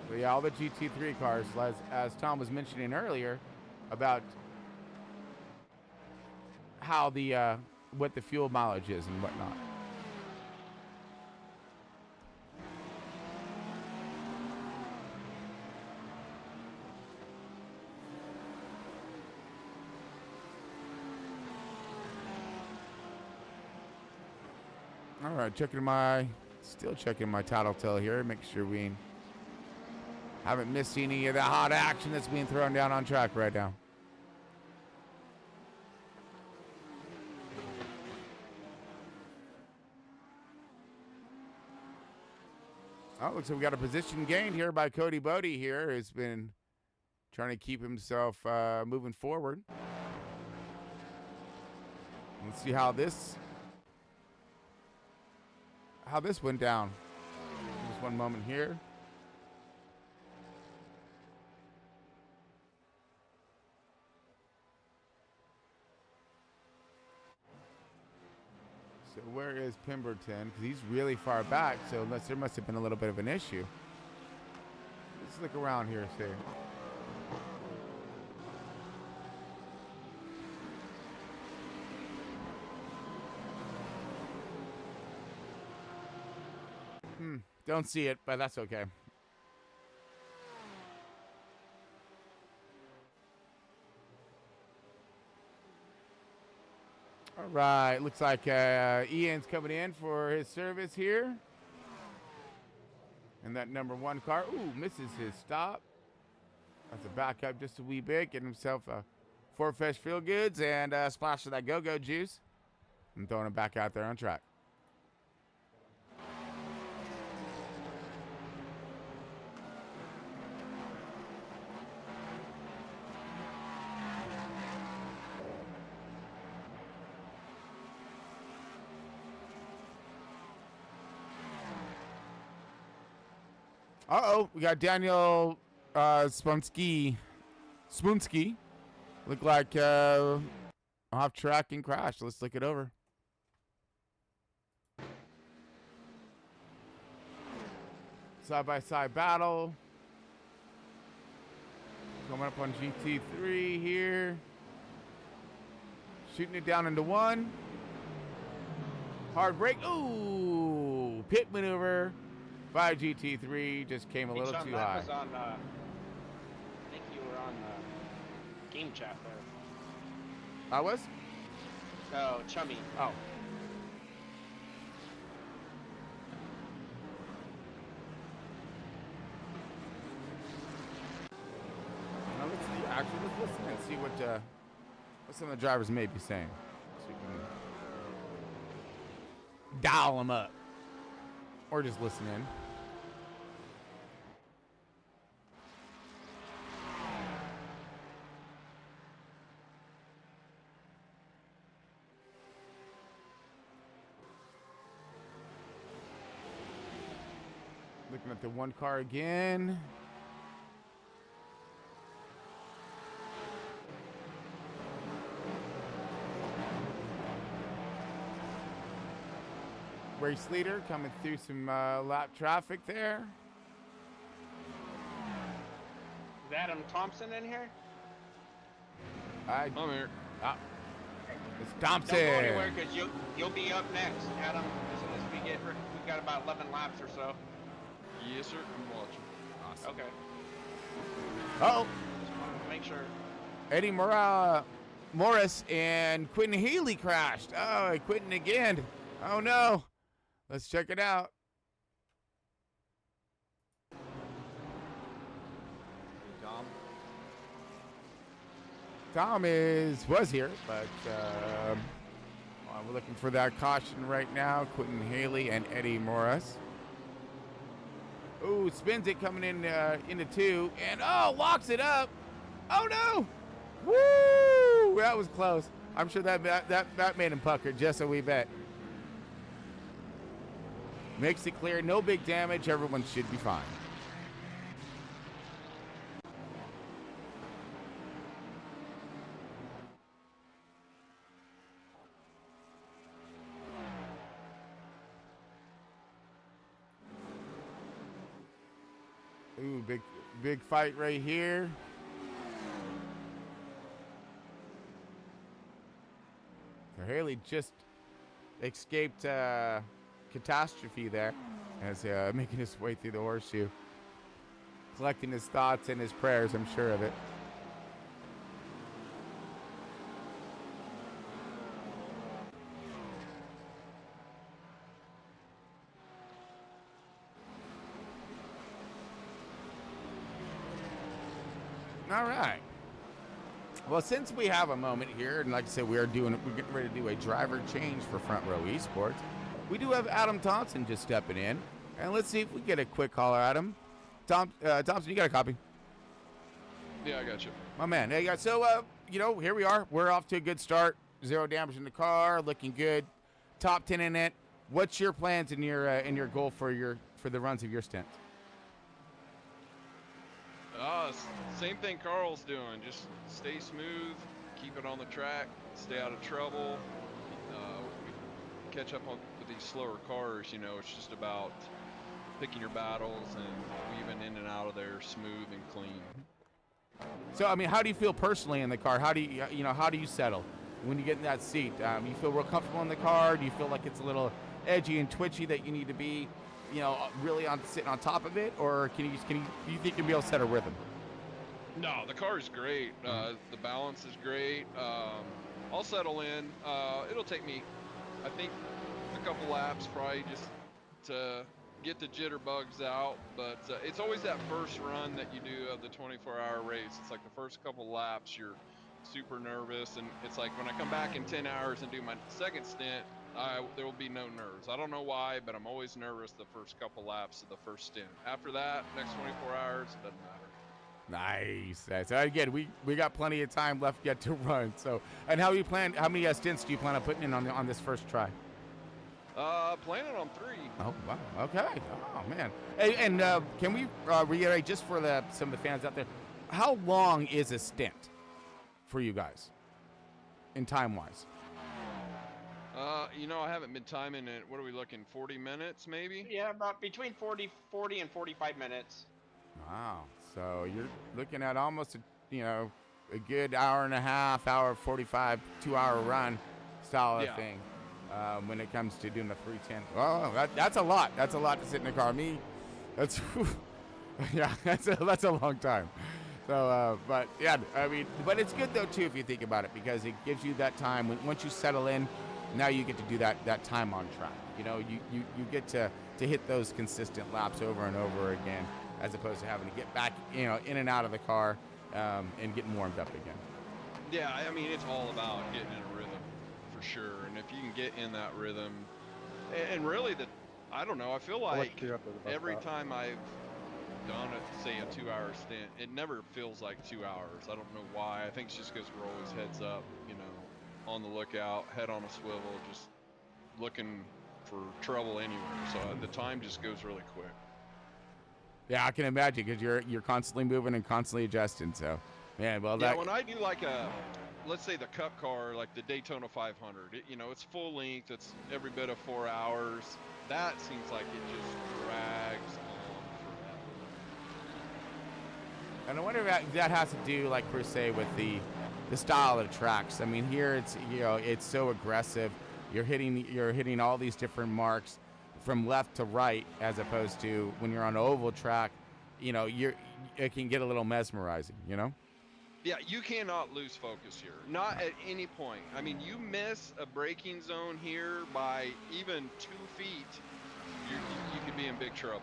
So yeah, all the GT3 cars, as Tom was mentioning earlier, about how the what the fuel mileage is and whatnot. All right, still checking my tattletale here, make sure we haven't missed any of the hot action that's being thrown down on track right now. Oh, looks like we got a position gained here by Cody Bodie here, who's been trying to keep himself moving forward. Let's see how this went down. Just one moment here. So where is Pemberton? Because he's really far back, so unless there must have been a little bit of an issue. Let's look around here, see. Don't see it, but that's okay. All right, looks like Ian's coming in for his service here. And that number 1 car, misses his stop. That's a backup just a wee bit. Getting himself a 4 Fresh Feel Goods and a splash of that go-go juice. And throwing it back out there on track. Uh-oh, we got Daniel Spunsky. Look like off track and crashed. Let's look it over. Side-by-side battle. Coming up on GT3 here. Shooting it down into one. Hard break. Ooh, pit maneuver by GT3. Just came a little too high. Was on, I think you were on game chat there. I was? No, Chummy. Oh. Now let's see. Actually, let's listen and see what some of the drivers may be saying. So we can dial them up, or just listen in. Looking at the one car again. Race leader coming through some lap traffic there. Is Adam Thompson in here? I'm here. It's Thompson. Don't go anywhere because you'll be up next, Adam. As soon as we've got about 11 laps or so. Yes, sir. I'm watching. Awesome. Okay. Uh-oh. Just wanted to make sure. Eddie Morris and Quentin Haley crashed. Oh, Quentin again. Oh, no. Let's check it out. Tom was here, but we're looking for that caution right now. Quentin Haley and Eddie Morris. Ooh, spins it coming in into two, and locks it up. Oh no! Woo! That was close. I'm sure that made him pucker just a wee bit. Makes it clear, no big damage. Everyone should be fine. Ooh, big fight right here. So Haley just escaped catastrophe there as making his way through the horseshoe, collecting his thoughts and his prayers, I'm sure of it. All right. Well, since we have a moment here, and like I said, we're getting ready to do a driver change for Front Row Esports. We do have Adam Thompson just stepping in, and let's see if we get a quick caller, Adam. Thompson, you got a copy? Yeah, I got you. My man. Hey, guys. So, here we are. We're off to a good start. 0 damage in the car, looking good. Top 10 in it. What's your plans and your goal for the runs of your stint? Same thing Carl's doing. Just stay smooth, keep it on the track, stay out of trouble. Catch up with these slower cars. It's just about picking your battles and weaving in and out of there smooth and clean. So, I mean, how do you feel personally in the car? How do you settle when you get in that seat? You feel real comfortable in the car? Do you feel like it's a little edgy and twitchy that you need to be, really sitting on top of it, or do you think you'll be able to set a rhythm? No, the car is great. The balance is great. I'll settle in. It'll take me, I think, a couple laps probably just to get the jitterbugs out, but it's always that first run that you do of the 24-hour race. It's like the first couple laps you're super nervous, and it's like when I come back in 10 hours and do my second stint, there will be no nerves. I don't know why, but I'm always nervous the first couple laps of the first stint. After that, next 24 hours, it doesn't matter. Nice. So again, we got plenty of time left yet to run. So, and how many stints do you plan on putting in on this first try? Planning on 3. Oh, wow. Okay. Oh, man. And can we reiterate, just for some of the fans out there, how long is a stint for you guys in time-wise? You know, I haven't been timing it. What are we looking, 40 minutes maybe? Yeah, about between 40 and 45 minutes. Wow. So you're looking at almost, a good hour and a half, hour 45, 2-hour run style of thing when it comes to doing the 310. Oh, that's a lot. That's a lot to sit in the car. That's, yeah, that's a long time. So, but yeah, I mean, but it's good though too if you think about it, because it gives you that time once you settle in. Now you get to do that time on track. You get to hit those consistent laps over and over again, as opposed to having to get back, in and out of the car and getting warmed up again. Yeah, I mean, it's all about getting in a rhythm for sure. And if you can get in that rhythm, and really I don't know, I feel like every time I've done say a 2-hour stint, it never feels like 2 hours. I don't know why. I think it's just because we're always heads up, on the lookout, head on a swivel, just looking for trouble anywhere. So the time just goes really quick. Yeah, I can imagine, because you're constantly moving and constantly adjusting. So, man, well, yeah, when I do like let's say the Cup car, like the Daytona 500, it's full length. It's every bit of 4 hours. That seems like it just drags on forever. And I wonder if that has to do, like per se, with the style of the tracks. I mean, here it's so aggressive. You're hitting all these different marks from left to right, as opposed to when you're on an oval track, it can get a little mesmerizing, Yeah, you cannot lose focus here. Not at any point. I mean, you miss a braking zone here by even 2 feet, you could be in big trouble.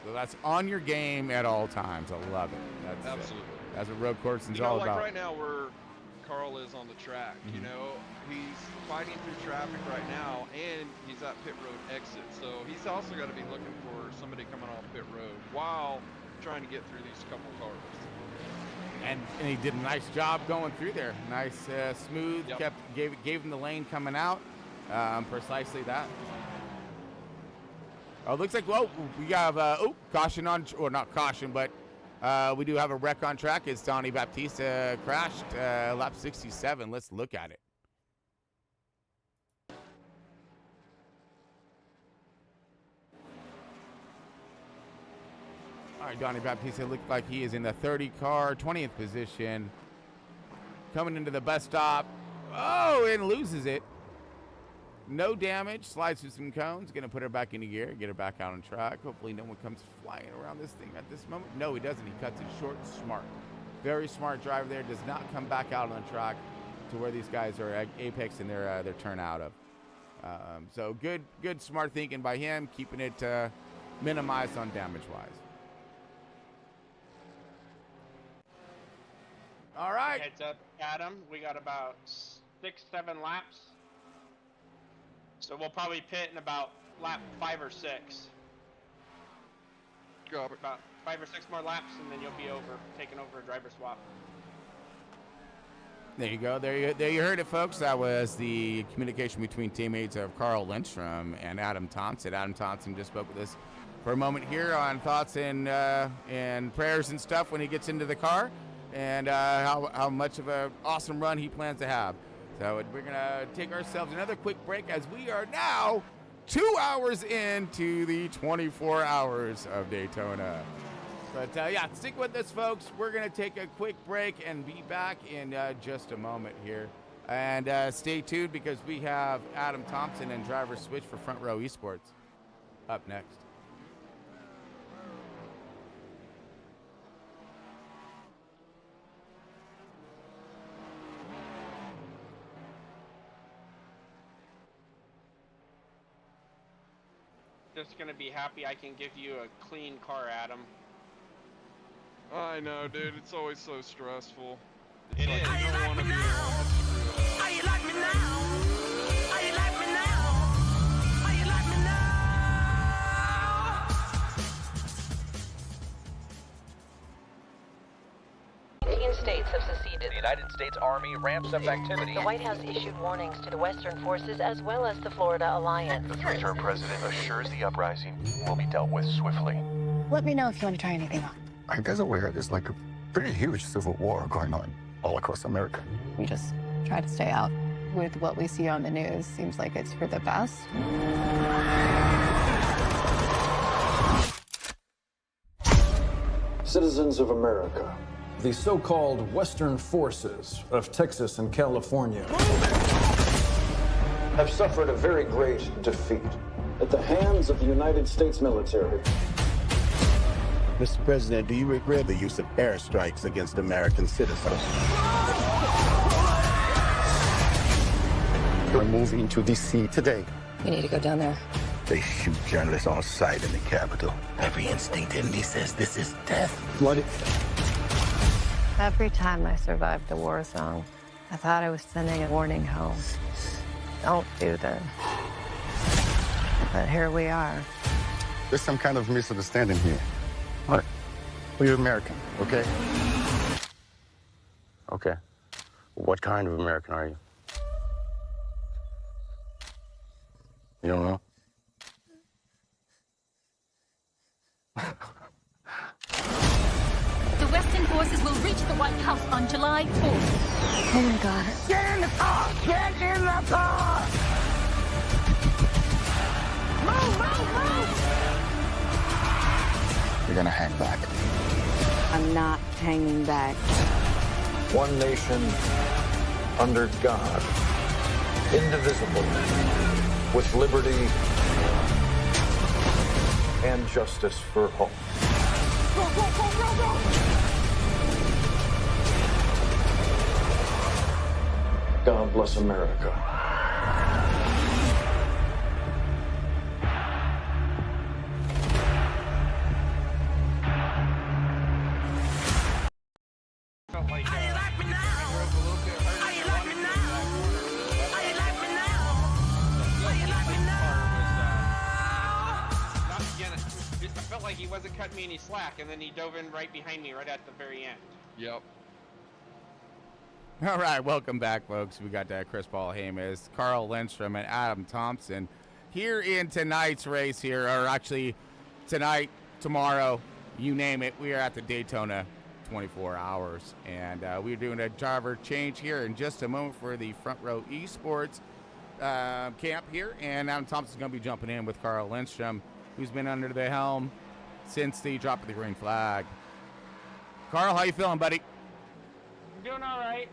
So that's on your game at all times. I love it. That's absolutely. That's what road coursing's all like about. Right now where Carl is on the track, he's fighting through traffic right now, and he's at pit road exit. So he's also got to be looking for somebody coming off pit road while trying to get through these couple cars. And he did a nice job going through there. Nice, smooth. Yep. Gave him the lane coming out. Precisely that. Oh, looks like, well, we have caution on, or not caution, but we do have a wreck on track. It's Donnie Baptista crashed lap 67. Let's look at it. All right, Donnie Baptista looked like he is in the 30 car, 20th position. Coming into the bus stop. Oh, and loses it. No damage, slides through some cones, gonna put her back into gear, get her back out on track. Hopefully no one comes flying around this thing at this moment. No, he doesn't. He cuts it short, smart. Very smart driver there, does not come back out on the track to where these guys are at apex and their turn out of. So good smart thinking by him, keeping it minimized on damage-wise. All right. Heads up, Adam. We got about 6-7 laps. So we'll probably pit in about lap 5 or 6. About 5 or 6 more laps, and then you'll be taking over a driver swap. There you go. There you heard it, folks. That was the communication between teammates of Carl Lindstrom and Adam Thompson. Adam Thompson just spoke with us for a moment here on thoughts and prayers and stuff when he gets into the car, and how much of an awesome run he plans to have. So we're going to take ourselves another quick break, as we are now 2 hours into the 24 hours of Daytona. But yeah, stick with us, folks. We're going to take a quick break and be back in just a moment here. And stay tuned, because we have Adam Thompson and driver switch for Front Row Esports up next. Just gonna be happy I can give you a clean car, Adam. I know, dude. It's always so stressful. It is. How you like me now? How you like me now? How you like me now? How you like me now? 18 states have seceded. The United States Army ramps up activity. The White House issued warnings to the Western forces as well as the Florida Alliance. The three-term president assures the uprising will be dealt with swiftly. Let me know if you want to try anything on. Are you guys aware there's like a pretty huge civil war going on all across America? We just try to stay out. With what we see on the news, seems like it's for the best. Citizens of America, the so-called Western forces of Texas and California have suffered a very great defeat at the hands of the United States military. Mr. President, do you regret the use of airstrikes against American citizens? We're moving to D.C. today. We need to go down there. They shoot journalists on sight in the Capitol. Every instinct in me says this is death. Bloody. Every time I survived a war zone, I thought I was sending a warning home. Don't do this. But here we are. There's some kind of misunderstanding here. What? Well, you're American, okay? Okay. What kind of American are you? You don't know? The Western forces will reach the White House on July 4th. Oh my God. Get in the car! Get in the car! Move, move, move! You're gonna hang back. I'm not hanging back. One nation, under God, indivisible, with liberty and justice for all. Go, go, go, go, go! God bless America. Felt like, I felt like he wasn't cutting me any slack, and then he dove in right behind me right at the very end. Yep. All right, welcome back, folks. We got Chris Paul Hamas, Carl Lindstrom, and Adam Thompson here in tonight's race here, or actually tonight, tomorrow, you name it. We are at the Daytona 24 hours, and we're doing a driver change here in just a moment for the Front Row Esports camp here, and Adam Thompson's going to be jumping in with Carl Lindstrom, who's been under the helm since the drop of the green flag. Carl, how you feeling, buddy? I'm doing all right.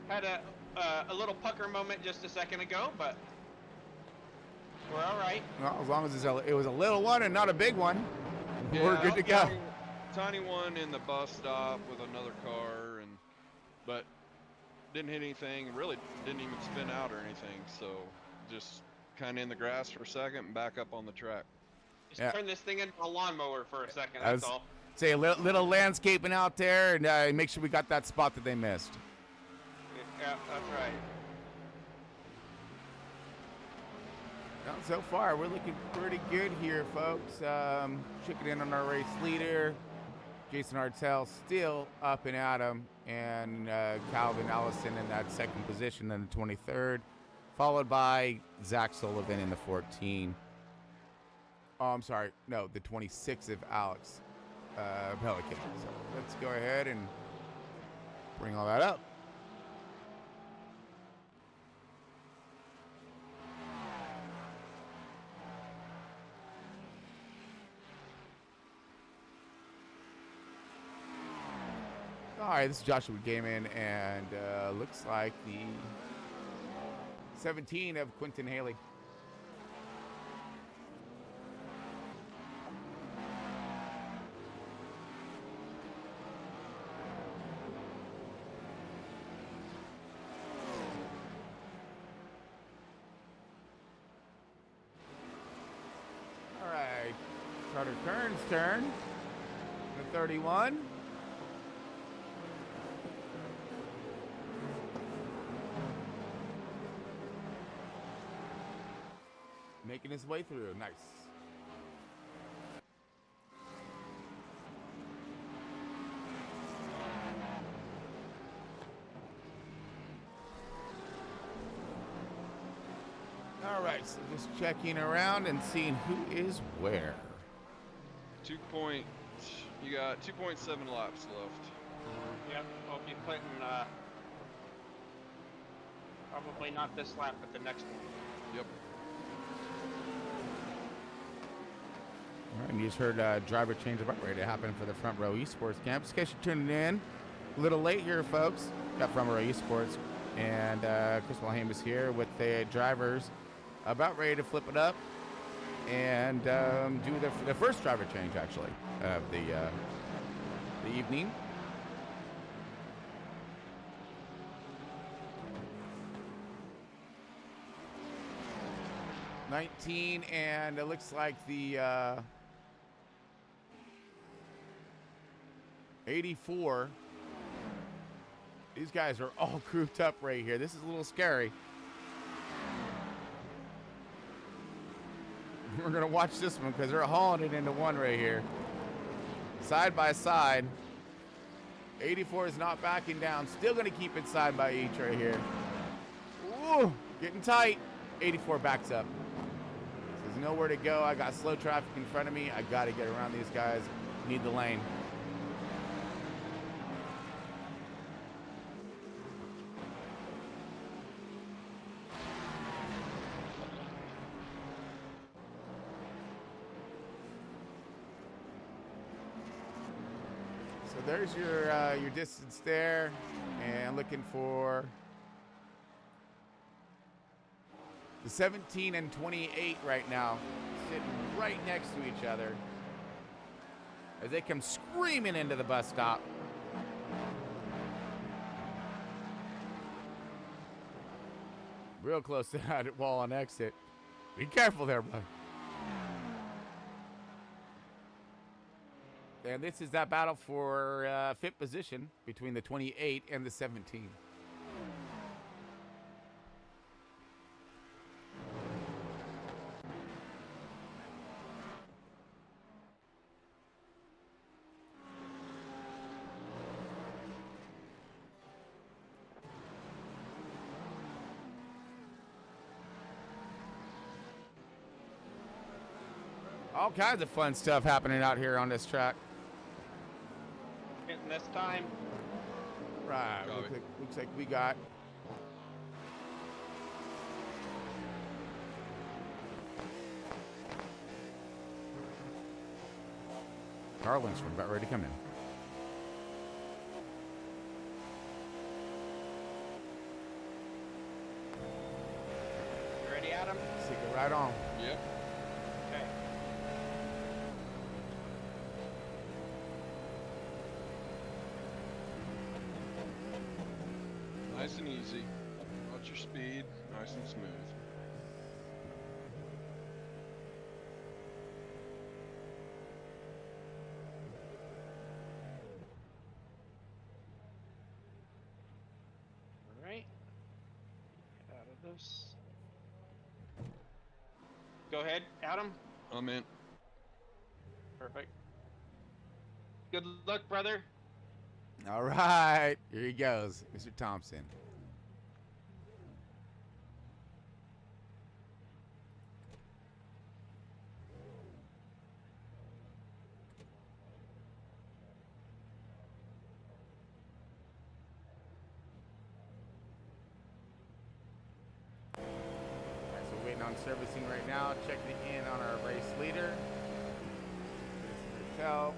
Had a little pucker moment just a second ago, but we're all right. Well, as long as it was a little one and not a big one, Yeah, we're good to go. Tiny one in the bus stop with another car, but didn't hit anything. Really didn't even spin out or anything. So just kind of in the grass for a second and back up on the track. Just turn this thing into a lawnmower for a second. That's all. Say a little landscaping out there, and make sure we got that spot that they missed. Yeah, that's right. Well, so far, we're looking pretty good here, folks. Checking in on our race leader, Jason Hartel, still up and at him, and Calvin Allison in that second position in the 23rd, followed by Zach Sullivan in the 14. Oh, I'm sorry. No, the 26th of Alex Pelican. So let's go ahead and bring all that up. All right, this is Joshua Gaiman, and looks like the 17 of Quentin Haley. All right, Carter Kern's turn, the 31. Making his way through. Nice. right, so just checking around and seeing who is where. You got 2.7 laps left. Yep, we'll be putting, probably not this lap, but the next one. Yep. All right, and you just heard driver change about ready to happen for the Front Row Esports camp. Just in case you're tuning in, a little late here, folks. Got Front Row Esports and Chris Wilhelmus here with the drivers about ready to flip it up and do the first driver change, actually, of the evening. '19, and it looks like the 84. These guys are all grouped up right here. This is a little scary. We're going to watch this one because they're hauling it into one right here. Side by side. 84 is not backing down. Still going to keep it side by each right here. Ooh, getting tight. 84 backs up. There's nowhere to go. I got slow traffic in front of me. I got to get around these guys. Need the lane. So there's your distance there, and looking for the 17 and 28 right now, sitting right next to each other as they come screaming into the bus stop. Real close to that wall on exit. Be careful there, bud. And this is that battle for fifth position between the 28 and the 17. All kinds of fun stuff happening out here on this track. Getting this time. Right, looks like we got Carlin's from about ready to come in. You ready, Adam? Stick it right on. Yep. Okay. Nice and easy. Watch your speed. Nice and smooth. All right. Get out of this. Go ahead, Adam. I'm in. Perfect. Good luck, brother. All right, here he goes, Mr. Thompson. All right, so we're waiting on servicing right now. Checking in on our race leader. Hotel.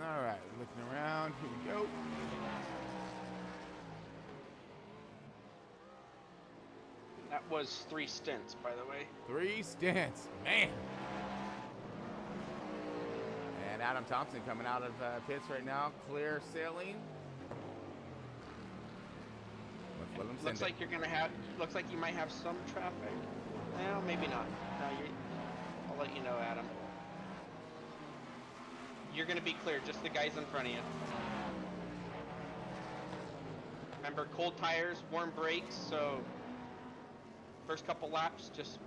All right, looking around. Here we go. That was 3 stints, by the way. 3 stints, man. And Adam Thompson coming out of pits right now, clear sailing. Looks like you're gonna have. Looks like you might have some traffic. Well, maybe not. No, I'll let you know, Adam. You're gonna be clear. Just the guys in front of you. Remember, cold tires, warm brakes, so first couple laps, just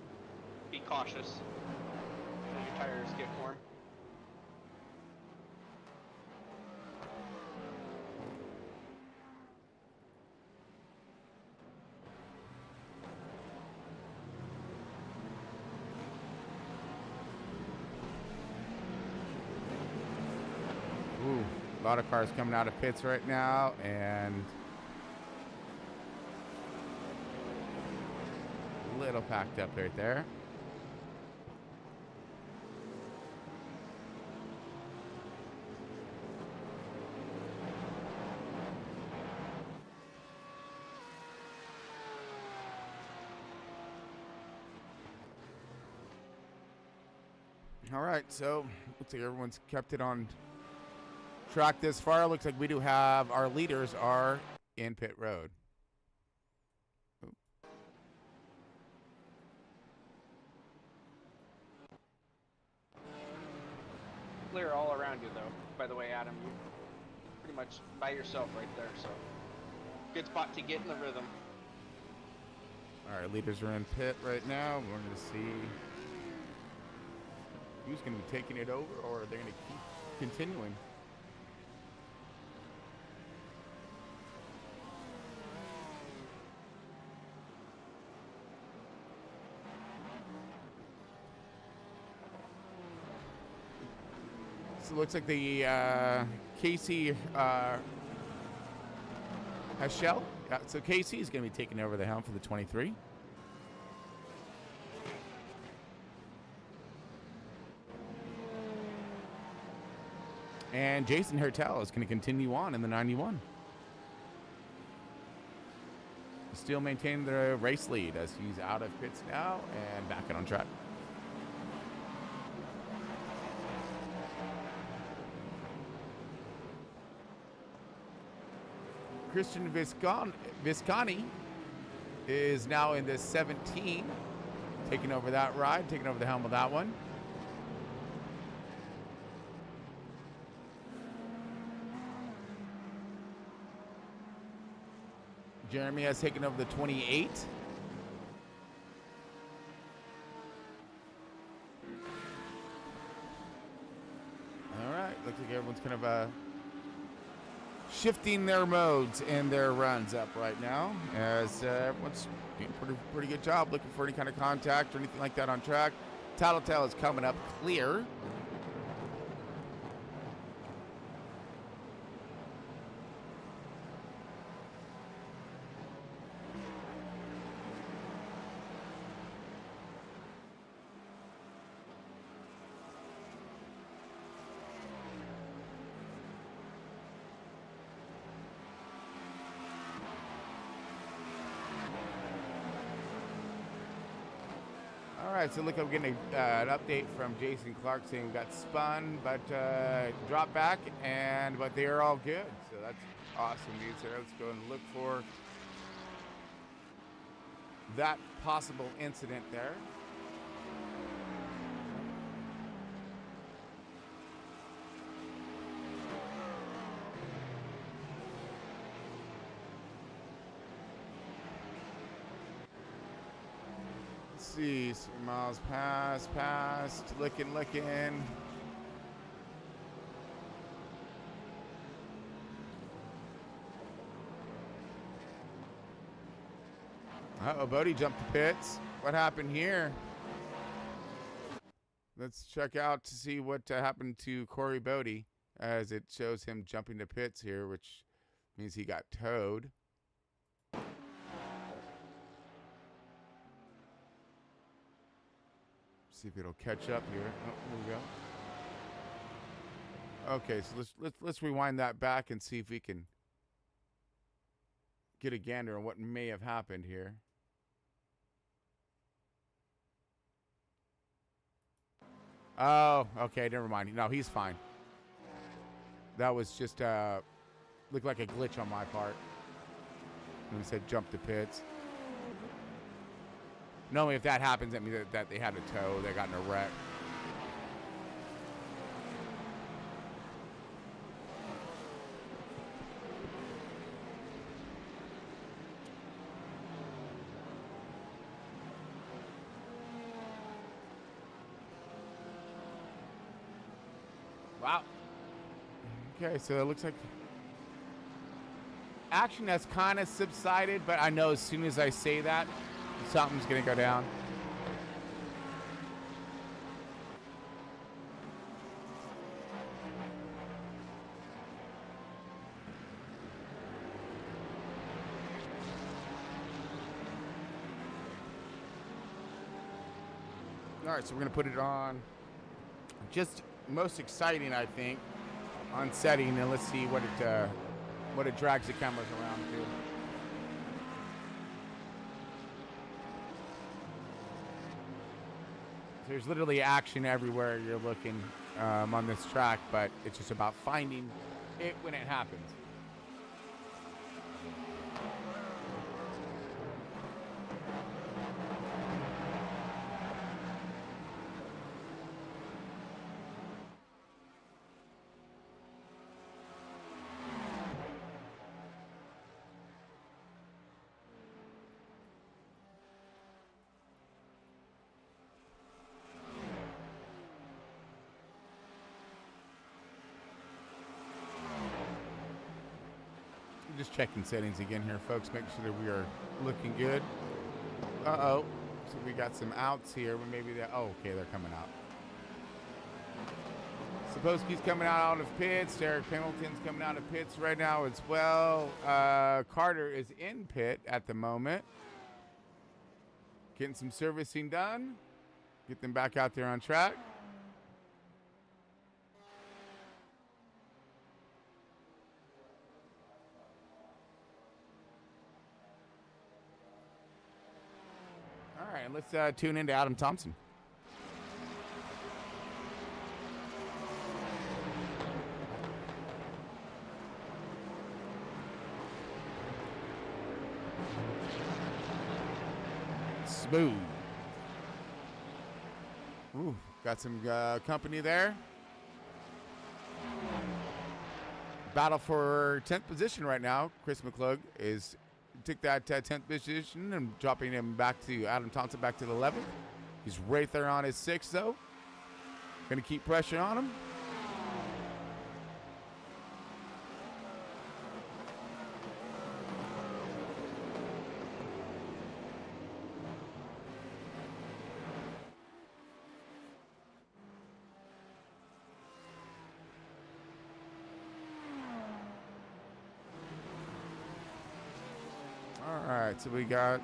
be cautious when your tires get warm. Ooh, a lot of cars coming out of pits right now, and a little packed up right there. All right, so looks like everyone's kept it on track this far. Looks like we do have our leaders are in pit road. Clear all around you, though. By the way, Adam, you're pretty much by yourself right there, so good spot to get in the rhythm. All right, leaders are in pit right now. We're going to see who's going to be taking it over, or they're going to keep continuing. So it looks like the Casey Hashell. Yeah, so Casey is going to be taking over the helm for the 23. And Jason Hertel is going to continue on in the 91. Still maintain the race lead as he's out of pits now and back on track. Christian Viscani is now in the 17, taking over that ride, taking over the helm of that one. Jeremy has taken over the 28. All right, looks like everyone's kind of shifting their modes and their runs up right now, as everyone's doing a pretty good job looking for any kind of contact or anything like that on track. Tattletale is coming up clear. All right, so look, I'm getting an update from Jason Clark saying we got spun, but dropped back, but they're all good. So that's awesome news there. Let's go and look for that possible incident there. See, miles past, looking. Uh-oh, Bodie jumped the pits. What happened here? Let's check out to see what happened to Corey Bodie, as it shows him jumping the pits here, which means he got towed. See if it'll catch up here. Oh, here we go. Okay, so let's rewind that back and see if we can get a gander on what may have happened here. Oh, okay, never mind. No, he's fine. That was just looked like a glitch on my part. When we said jump the pits. Knowing if that happens, that means that they had a tow, they got in a wreck. Wow. Okay, so it looks like action has kind of subsided, but I know as soon as I say that, something's going to go down. All right, so we're going to put it on just most exciting, I think, on setting, and let's see what it drags the cameras around to. There's literally action everywhere you're looking on this track, but it's just about finding it when it happens. Just checking settings again here, folks. Make sure that we are looking good. Uh-oh. So we got some outs here. But maybe they're... Oh, okay. They're coming out. Sapolsky's coming out of pits. Derek Pendleton's coming out of pits right now as well. Carter is in pit at the moment. Getting some servicing done. Get them back out there on track. All right, let's tune into Adam Thompson. Smooth. Ooh, got some company there. Battle for 10th position right now. Chris McClug is took that 10th position and dropping him back to Adam Thompson back to the 11th. He's right there on his 6th, though. Going to keep pressure on him. All right, so we got,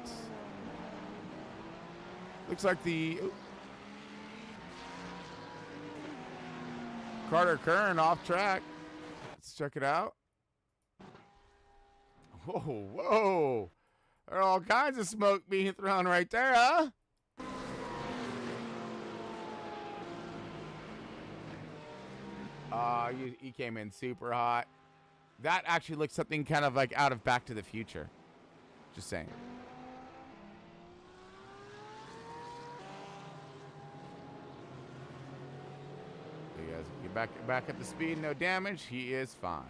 looks like the Carter Kern off track. Let's check it out. Whoa, whoa. There are all kinds of smoke being thrown right there, huh? He came in super hot. That actually looks something kind of like out of Back to the Future. Just saying. You guys get back up to speed, no damage. He is fine.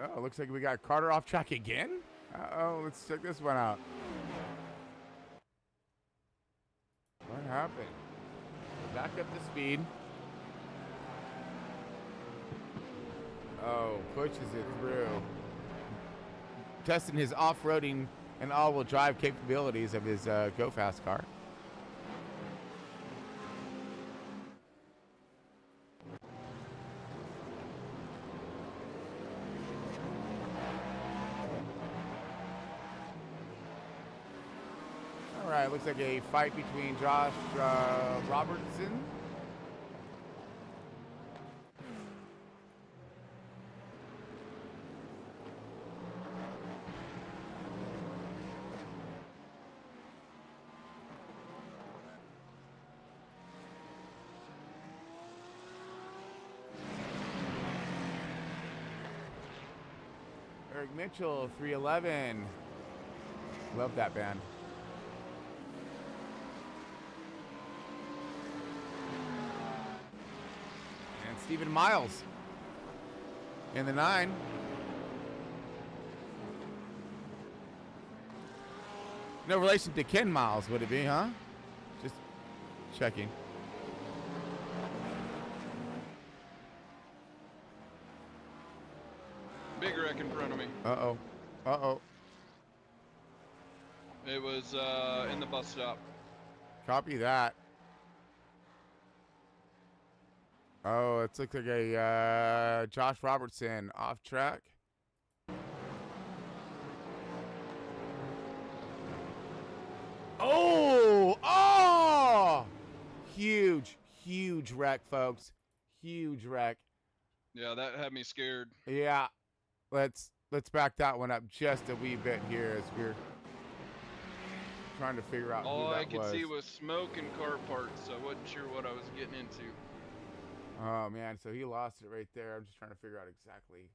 Oh, looks like we got Carter off track again. Uh-oh, let's check this one out. What happened? Back up to speed. Oh, pushes it through. Testing his off-roading and all-wheel drive capabilities of his Go Fast car. All right, looks like a fight between Josh Robertson. Eric Mitchell, 311. Love that band. Stephen Miles in the 9. No relation to Ken Miles, would it be, huh? Just checking. Big wreck in front of me. Uh-oh. Uh-oh. It was in the bus stop. Copy that. Oh, it looks like a Josh Robertson off track. Oh! Oh! Huge, huge wreck, folks. Huge wreck. Yeah, that had me scared. Yeah. Let's back that one up just a wee bit here as we're trying to figure out All who that I could was. see was smoke and car parts, so I wasn't sure what I was getting into. Oh, man. So he lost it right there. I'm just trying to figure out exactly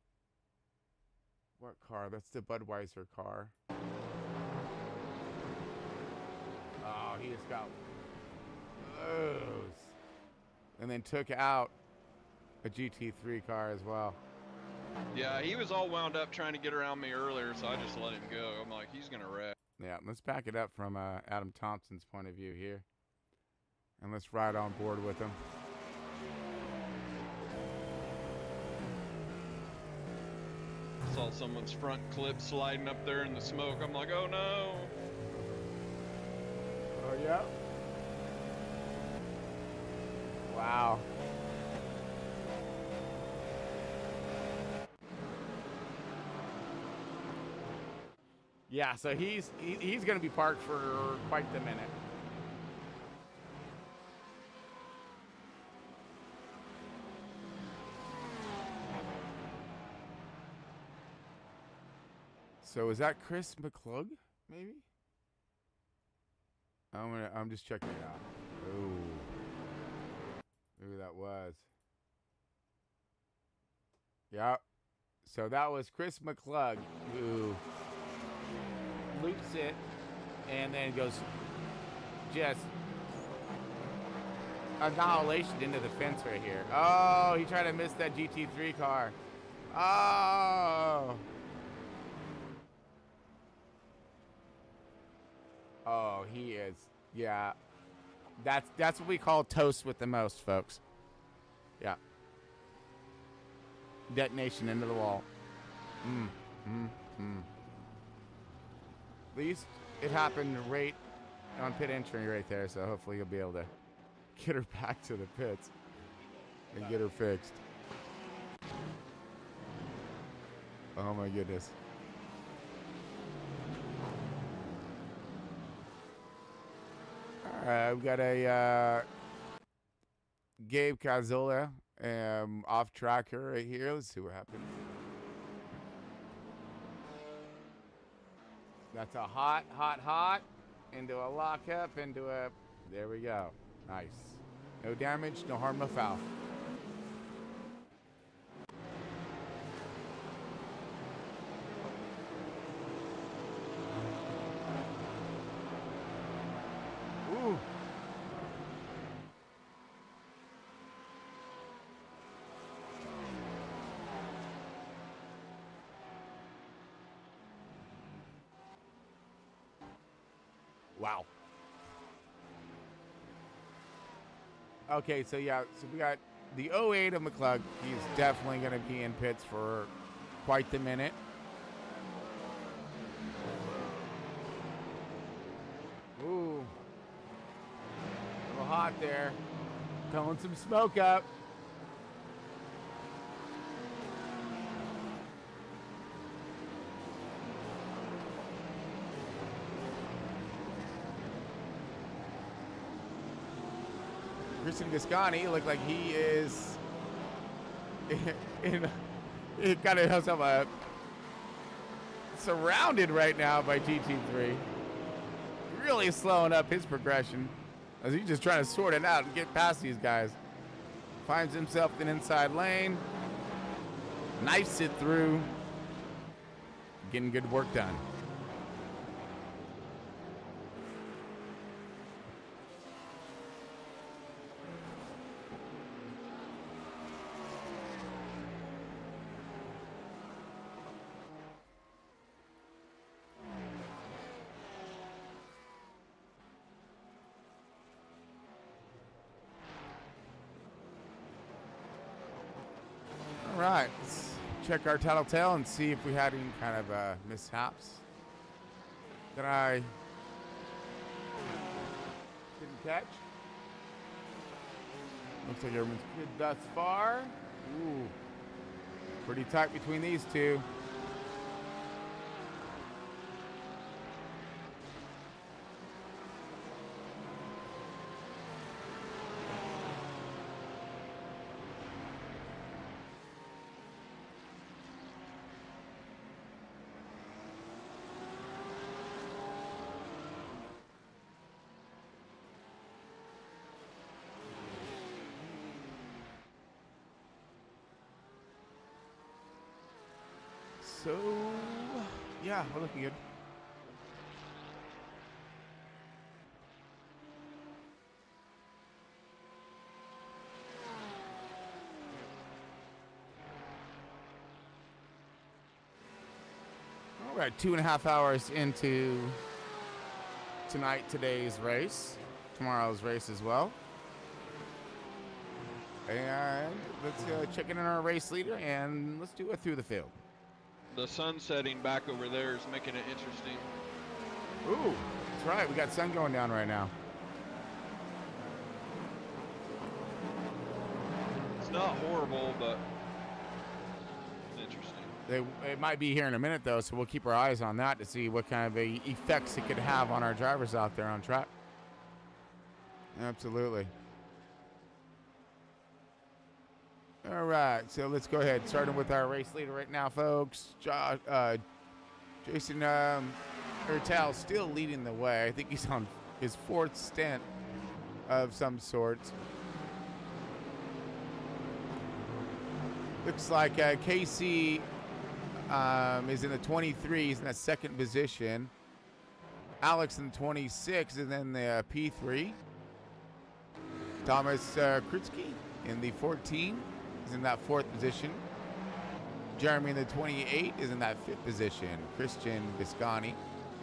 what car. That's the Budweiser car. Oh, he just got those. And then took out a GT3 car as well. Yeah, he was all wound up trying to get around me earlier, so I just let him go. I'm like, he's going to wreck. Yeah, let's back it up from Adam Thompson's point of view here. And let's ride on board with him. Saw someone's front clip sliding up there in the smoke. I'm like, oh no. Oh, yeah. Wow. Yeah, so he's going to be parked for quite the minute. So is that Chris McClug, maybe? I'm just checking it out. Oh, maybe that was. Yep. So that was Chris McClug who loops it and then goes just annihilation into the fence right here. Oh, he tried to miss that GT3 car. Oh. Oh, he is. Yeah. That's what we call toast with the most, folks. Yeah. Detonation into the wall. At least it happened right on pit entry right there, so hopefully you'll be able to get her back to the pits and get her fixed. Oh my goodness. We've got a Gabe Cazola off tracker right here. Let's see what happens. That's a hot into a lockup, into a, there we go. Nice. No damage, no harm, no foul. Ooh. Wow. Okay, so yeah, so we got the 08 of McClug. He's definitely going to be in pits for quite the minute. Ooh. A little hot there. Throwing some smoke up. Christian Gascani looked like he is he kind of has himself surrounded right now by GT3. Really slowing up his progression as he's just trying to sort it out and get past these guys. Finds himself in inside lane. Knifes it through. Getting good work done. right, let's check our tattletale and see if we had any kind of mishaps that I didn't catch. Looks like everyone's good thus far. Ooh, pretty tight between these two. So, yeah, we're looking good. All right, 2.5 hours into today's race, tomorrow's race as well. And let's check in on our race leader and let's do it through the field. The sun setting back over there is making it interesting. Ooh, that's right. We got sun going down right now. It's not horrible, but it's interesting. It might be here in a minute, though, so we'll keep our eyes on that to see what kind of effects it could have on our drivers out there on track. Absolutely. All right, so let's go ahead. Starting with our race leader right now, folks. Jason Ertel still leading the way. I think he's on his 4th stint of some sorts. Looks like KC is in the 23. He's in that 2nd position. Alex in the 26 is in the P3. Thomas Krutsky in the 14. Is in that 4th position. Jeremy in the 28 is in that 5th position. Christian Viscani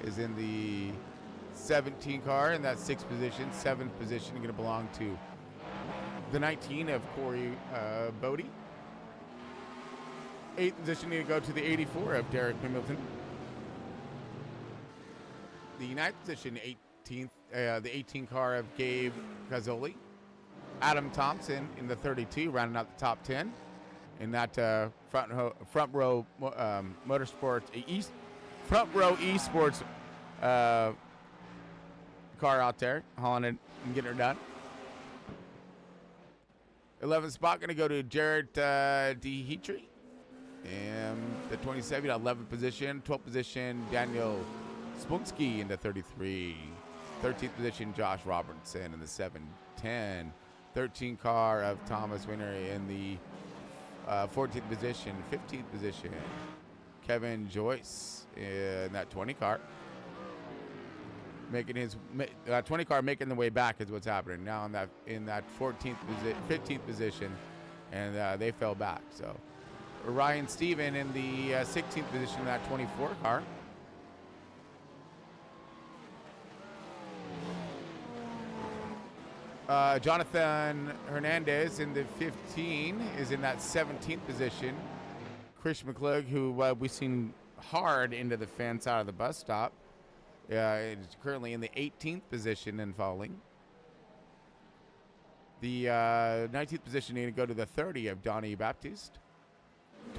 is in the 17 car in that 6th position. 7th position going to belong to the 19 of Corey Bodie. 8th position going to go to the 84 of Derek Hamilton. The 9th position, 18th, the 18 car of Gabe Gazzoli. Adam Thompson in the 32, rounding out the top 10 in that front row motorsports front row esports car out there, hauling it and getting her done. 11th spot going to go to Jared DeHetry, and the 27, 11th position. 12th position, Daniel Spunsky in the 33. 13th position, Josh Robertson in the 710. 13 car of Thomas Winner in the 14th position. 15th position, Kevin Joyce in that 20 car. Making his 20 car making the way back is what's happening now in that 15th position, and they fell back. So Ryan Steven in the 16th position in that 24 car. Jonathan Hernandez in the 15 is in that 17th position. Chris McClug, who we've seen hard into the fence out of the bus stop, is currently in the 18th position and falling. The 19th position going to go to the 30 of Donnie Baptiste.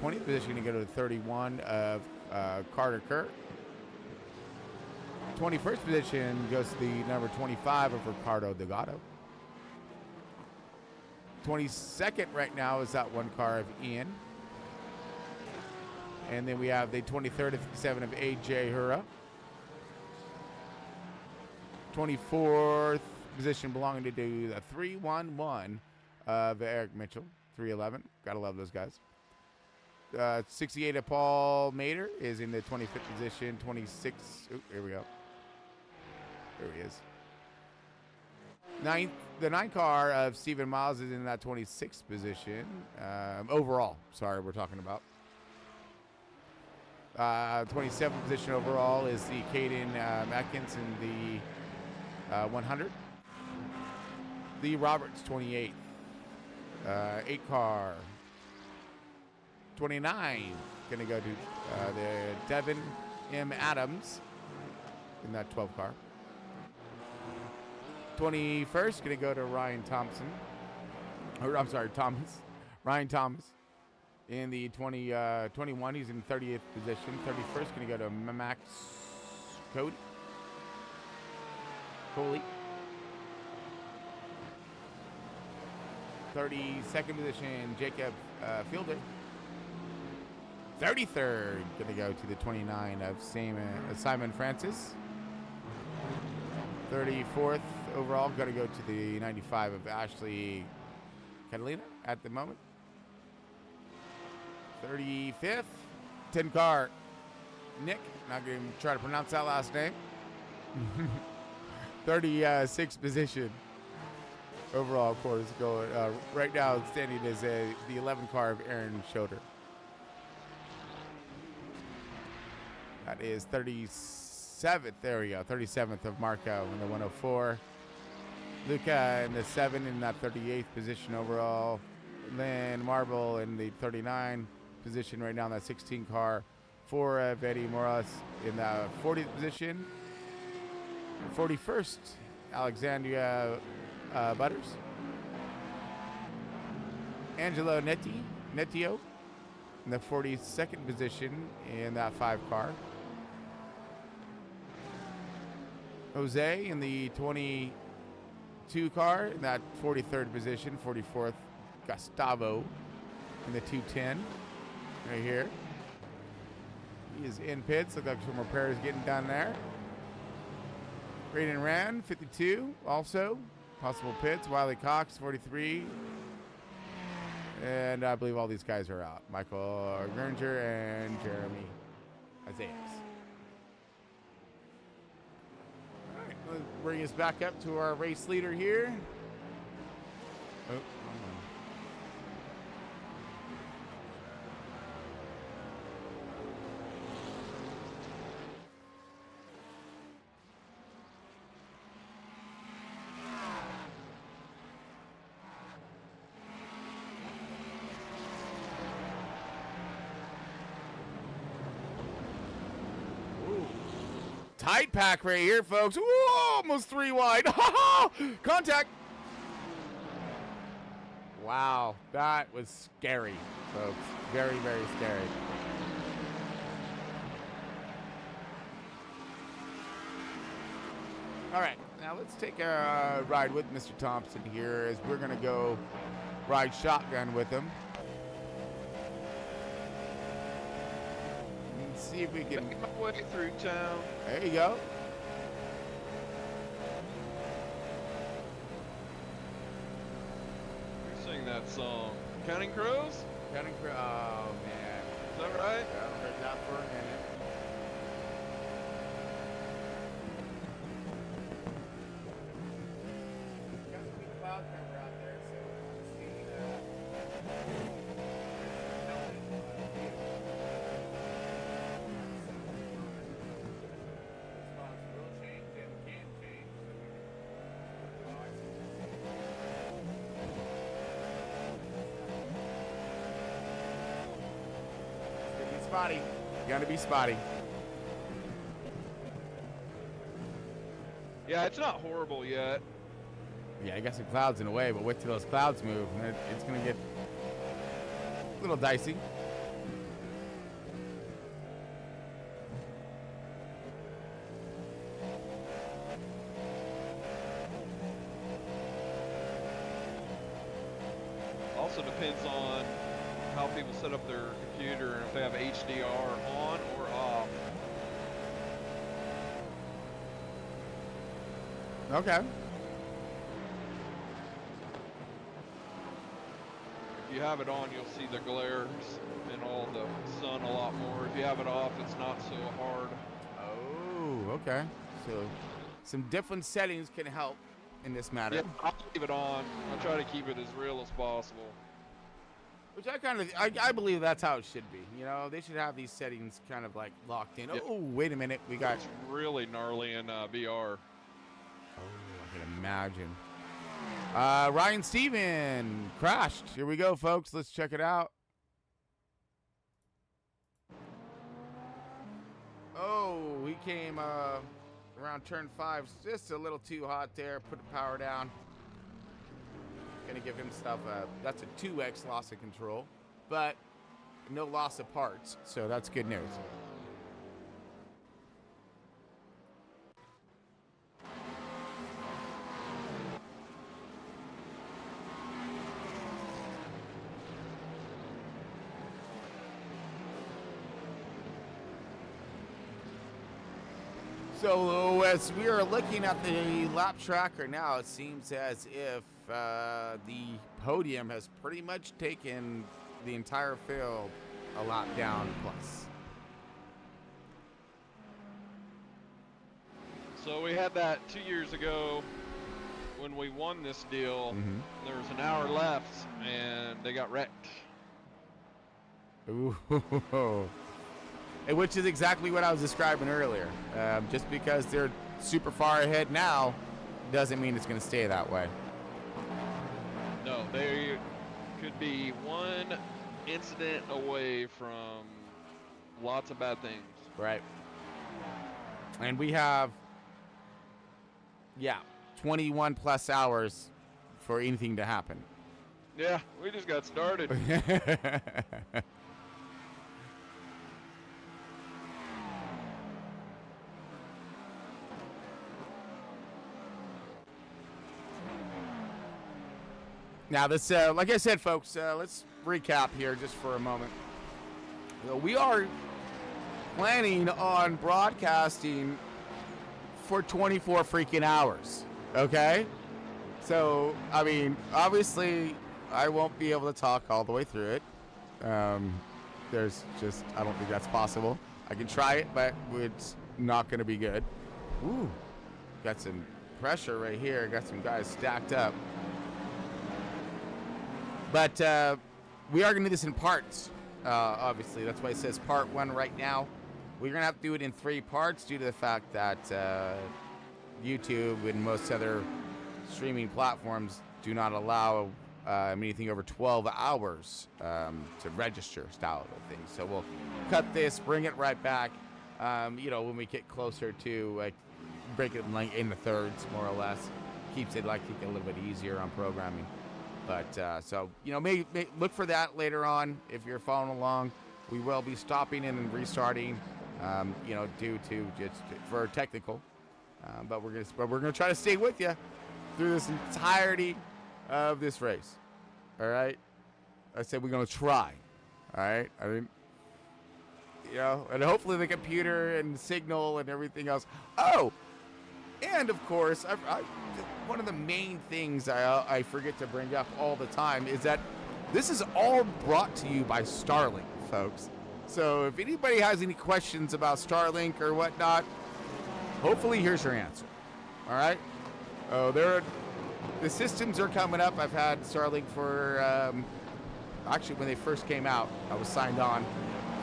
20th position going to go to the 31 of Carter Kurt. 21st position goes to the number 25 of Ricardo Delgado. 22nd right now is that one car of Ian. And then we have the 23rd and 57 of AJ Hura. 24th position belonging to the 311 of Eric Mitchell. 311. Gotta love those guys. 68 of Paul Mader is in the 25th position. 26. Ooh, here we go. There he is. The 9 car of Stephen Miles is in that 26th position. Overall, sorry, we're talking about. 27th position overall is the Caden Atkins in the 100. The Roberts 28th. 8 car 29 going to go to the Devin M. Adams in that 12 car. 21st going to go to Ryan Thompson. Or I'm sorry, Thomas. Ryan Thomas. In the 21, he's in 30th position. 31st going to go to Max Coley. 32nd position, Jacob Fielder. 33rd going to go to the 29 of Simon Francis. 34th overall going to go to the 95 of Ashley Catalina at the moment. 35th, 10 car, Nick. Not going to try to pronounce that last name. 36th position overall, of course, going right now standing is the 11 car of Aaron Schroeder. That is 37th. There we go. 37th of Marco in the 104. Luca in the 7 in that 38th position overall. Then Marble in the 39 position right now in that 16 car. For Eddie Morales in the 40th position. 41st, Alexandria Butters. Angelo Nettio in the 42nd position in that 5 car. Jose in the 22 car in that 43rd position. 44th, Gustavo in the 210 right here. He is in pits. Look like some repairs getting done there. Braden Rand, 52, also. Possible pits. Wiley Cox, 43. And I believe all these guys are out. Michael Geringer and Jeremy Isaias. All right, let's bring us back up to our race leader here. Oh, tight pack right here, folks. Ooh, almost 3 wide. Contact. Wow, that was scary, folks. Very, very scary. All right, now let's take a ride with Mr. Thompson here as we're going to go ride shotgun with him. See if we can make my way through town. There you go. We sing that song. Counting Crows? Counting Crows. Oh, man. Is that right? I haven't heard that for a minute. Got a big cloud cover out there, so we'll see. Spotty. Gonna be spotty. Yeah, it's not horrible yet. Yeah, I got some clouds in the way, but wait till those clouds move, and it's gonna get a little dicey. Also depends on how people set up their computer and if they have HDR on or off. Okay. If you have it on, you'll see the glares and all the sun a lot more. If you have it off, it's not so hard. Oh, okay. So some different settings can help in this matter. Yeah, I'll leave it on. I'll try to keep it as real as possible. Which I believe that's how it should be. You know, they should have these settings kind of like locked in. Yep. Oh, wait a minute. We got... It's really gnarly in VR. Oh, I can imagine. Ryan Steven crashed. Here we go, folks. Let's check it out. came around turn 5, just a little too hot there. Put the power down. Gonna give himself that's a 2x loss of control, but no loss of parts, so that's good news. So as we are looking at the lap tracker now, it seems as if the podium has pretty much taken the entire field a lap down plus. So we had that 2 years ago when we won this deal. There was an hour left and they got wrecked. Ooh. Which is exactly what I was describing earlier. Just because they're super far ahead now doesn't mean it's going to stay that way. No, they could be one incident away from lots of bad things. Right. And we have, 21 plus hours for anything to happen. Yeah, we just got started. Now, this, like I said, folks, let's recap here just for a moment. We are planning on broadcasting for 24 freaking hours, okay? So, I mean, obviously, I won't be able to talk all the way through it. There's just, I don't think that's possible. I can try it, but it's not going to be good. Ooh, got some pressure right here. Got some guys stacked up. But we are going to do this in parts, obviously. That's why it says part 1 right now. We're going to have to do it in 3 parts due to the fact that YouTube and most other streaming platforms do not allow anything over 12 hours to register style of things. So we'll cut this, bring it right back, when we get closer to like break it like in the thirds, more or less. Keeps it like a little bit easier on programming. But so, may look for that later on if you're following along. We will be stopping in and restarting, due to just for technical. But we're gonna try to stay with you through this entirety of this race. All right. I said we're gonna try. All right. I mean, and hopefully the computer and signal and everything else. Oh, and of course, one of the main things I forget to bring up all the time is that this is all brought to you by Starlink, folks. So if anybody has any questions about Starlink or whatnot, hopefully here's your answer. All right? The systems are coming up. I've had Starlink for, actually when they first came out, I was signed on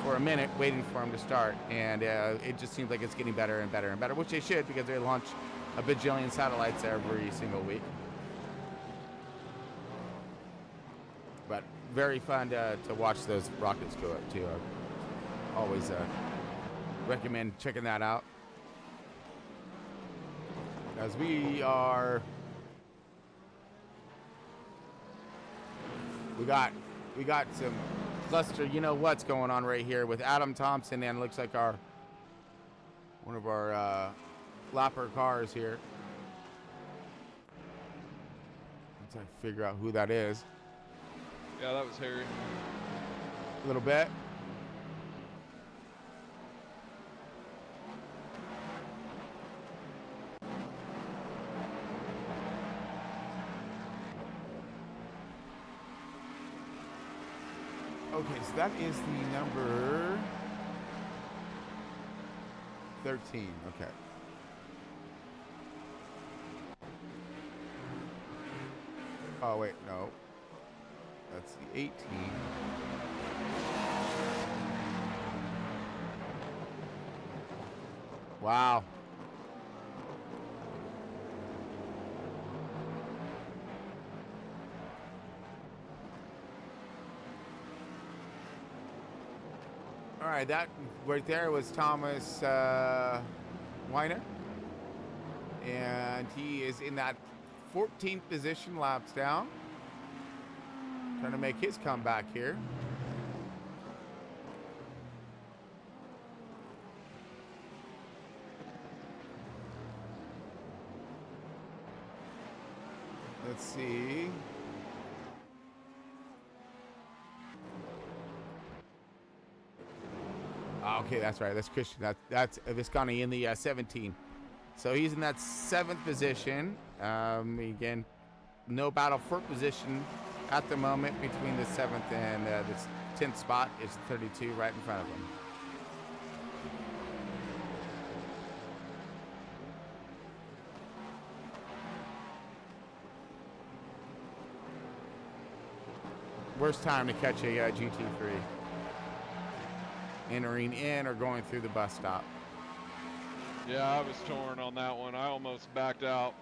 for a minute waiting for them to start. And it just seems like it's getting better and better and better, which they should because they launch a bajillion satellites every single week. But very fun to watch those rockets go up too. I always recommend checking that out. As we got some cluster, what's going on right here with Adam Thompson, and looks like one of our Lapper cars here. Let's figure out who that is. Yeah, that was Harry. A little bit. Okay, so that is the number 13. Okay. Oh, wait, no. That's the 18. Wow. All right, that right there was Thomas Weiner. And he is in that 14th position, laps down. Trying to make his comeback here. Let's see. Okay, that's right. That's Christian. That's Visconti in the 17. So he's in that 7th position. Again, no battle for position at the moment between the 7th and this 10th spot is 32 right in front of him. Worst time to catch a GT3. Entering in or going through the bus stop. Yeah, I was torn on that one. I almost backed out.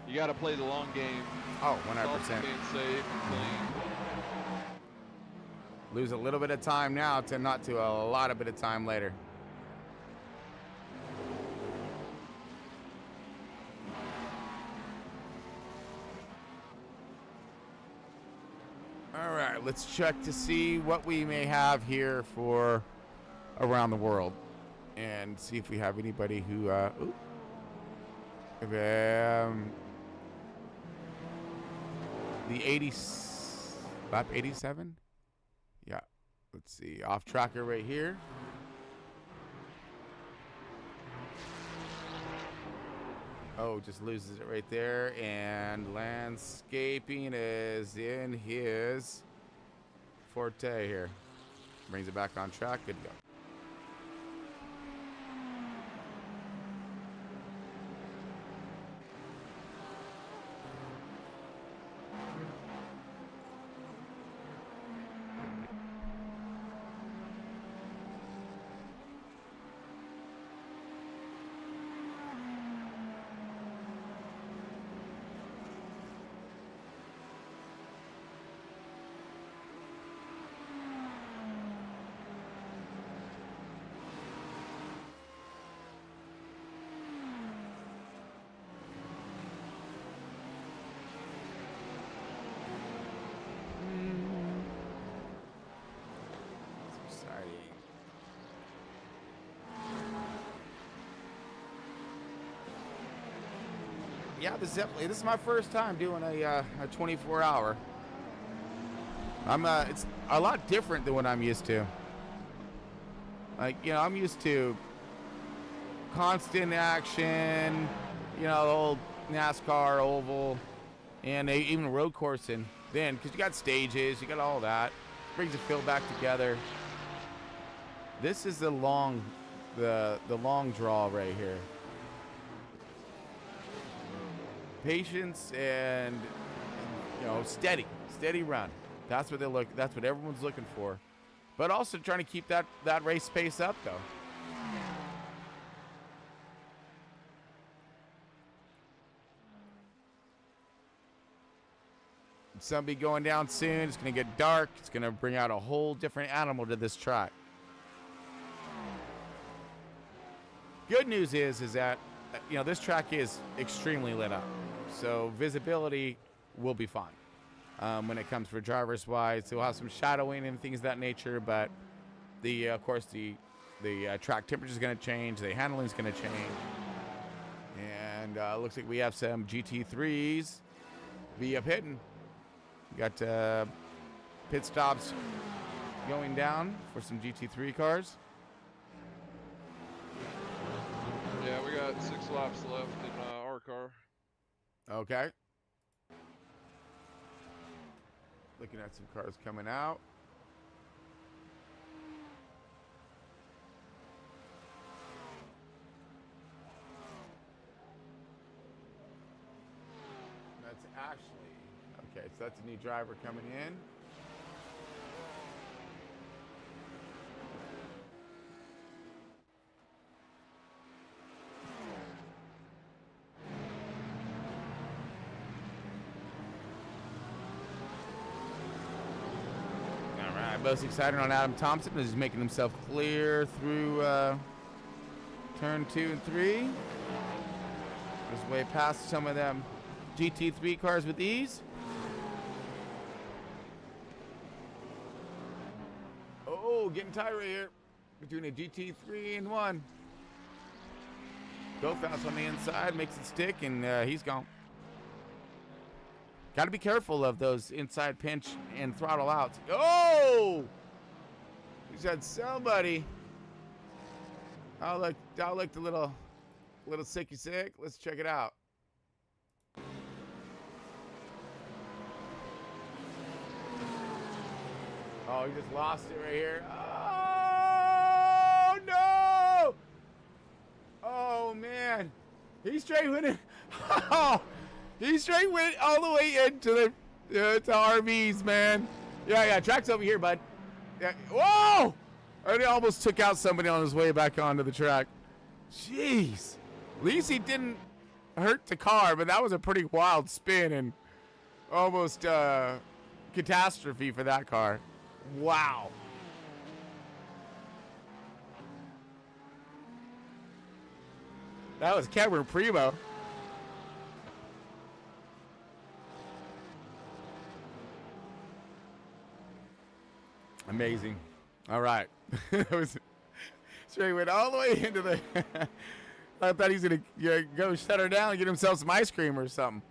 You got to play the long game. Oh, 100%. Being safe and clean. Lose a little bit of time now to not to a lot of bit of time later. All right, let's check to see what we may have here for around the world and see if we have anybody who the 80 lap 87. Yeah, let's see, off tracker right here. Oh, just loses it right there, and landscaping is in his forte here. Brings it back on track. Good to go. Yeah, this is my first time doing a 24-hour. It's a lot different than what I'm used to. Like, you know, I'm used to constant action, you know, the old NASCAR oval, and even road coursing. Then, because you got stages, you got all that, brings the field back together. This is the long draw right here. Patience and, you know, steady run. That's what that's what everyone's looking for. But also trying to keep that race pace up though. Sun be going down soon. It's going to get dark. It's going to bring out a whole different animal to this track. Good news is that, you know, this track is extremely lit up. So visibility will be fine when it comes for drivers wise. We'll have some shadowing and things of that nature, but of course the track temperature is going to change, the handling is going to change, and looks like we have some GT3s be up hitting. We got pit stops going down for some GT3 cars. Yeah, we got 6 laps left in our car. Okay. Looking at some cars coming out. That's Ashley. Okay, so that's a new driver coming in. most excited on Adam Thompson is making himself clear through turn 2 and 3. His way past some of them GT3 cars with ease. Oh, getting tight right here between a GT3 and 1. Go fast on the inside, makes it stick, and he's gone. Got to be careful of those inside pinch and throttle outs. Oh! He's had somebody. I'll look the little sicky sick. Let's check it out. Oh, he just lost it right here. Oh no! Oh man, he straight went in. Oh, he straight went all the way into the to RVs, man. Yeah, track's over here, bud. Yeah. Whoa! And he almost took out somebody on his way back onto the track. Jeez. At least he didn't hurt the car, but that was a pretty wild spin and almost catastrophe for that car. Wow. That was Cameron Primo. Amazing. All right. That was straight went all the way into the. I thought he's gonna go shut her down and get himself some ice cream or something.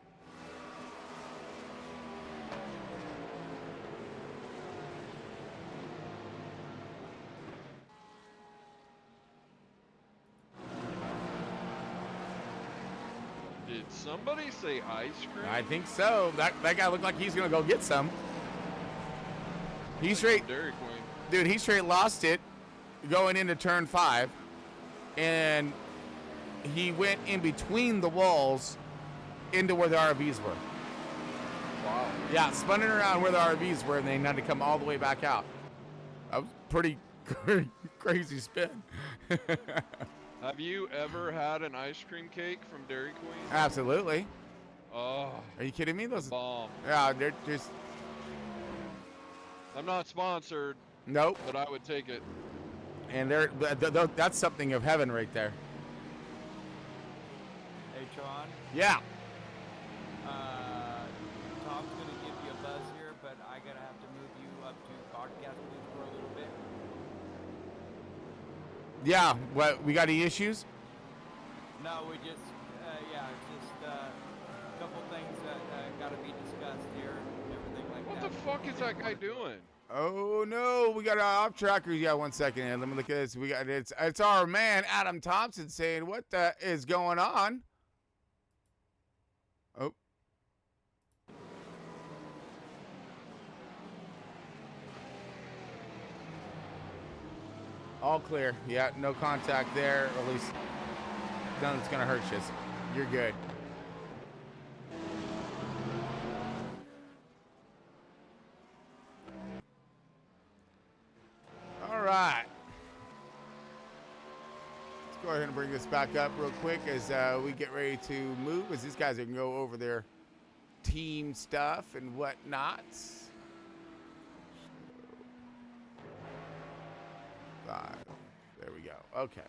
Did somebody say ice cream? I think so. That guy looked like he's gonna go get some. He straight, Dairy Queen. dude. He straight lost it going into turn 5, and he went in between the walls into where the RVs were. Wow. Yeah, spun it around where the RVs were, and they had to come all the way back out. That was pretty crazy spin. Have you ever had an ice cream cake from Dairy Queen? Absolutely. Oh. Are you kidding me? Those bomb. Yeah, they're just. I'm not sponsored. Nope. But I would take it. And that's something of heaven right there. Hey, Tron. Yeah. Tom's gonna give you a buzz here, but I gotta have to move you up to podcast booth for a little bit. Yeah. What? We got any issues? No, we just, just a couple things that gotta be discussed here, and everything like What that. the fuck is that guy doing? Oh no, we got our off tracker. Yeah, 1 second. Here. Let me look at this. We got it's our man Adam Thompson saying, "What the is going on?" Oh. All clear. Yeah, no contact there. Or at least none that's gonna hurt you. You're good. All right. Let's go ahead and bring this back up real quick as we get ready to move, as these guys are going to go over their team stuff and whatnot. 5. There we go. Okay.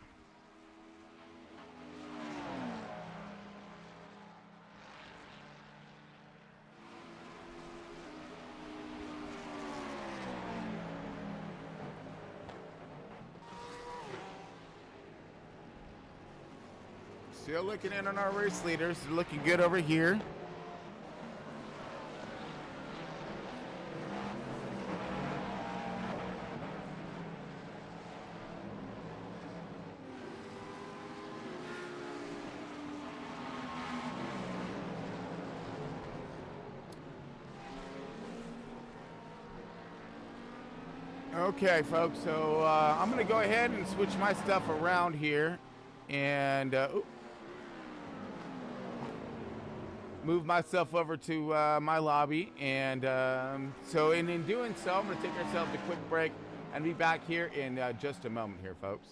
Still looking in on our race leaders. They're looking good over here. Okay, folks, so I'm going to go ahead and switch my stuff around here and move myself over to my lobby. And so in doing so, I'm going to take ourselves a quick break and be back here in just a moment here, folks.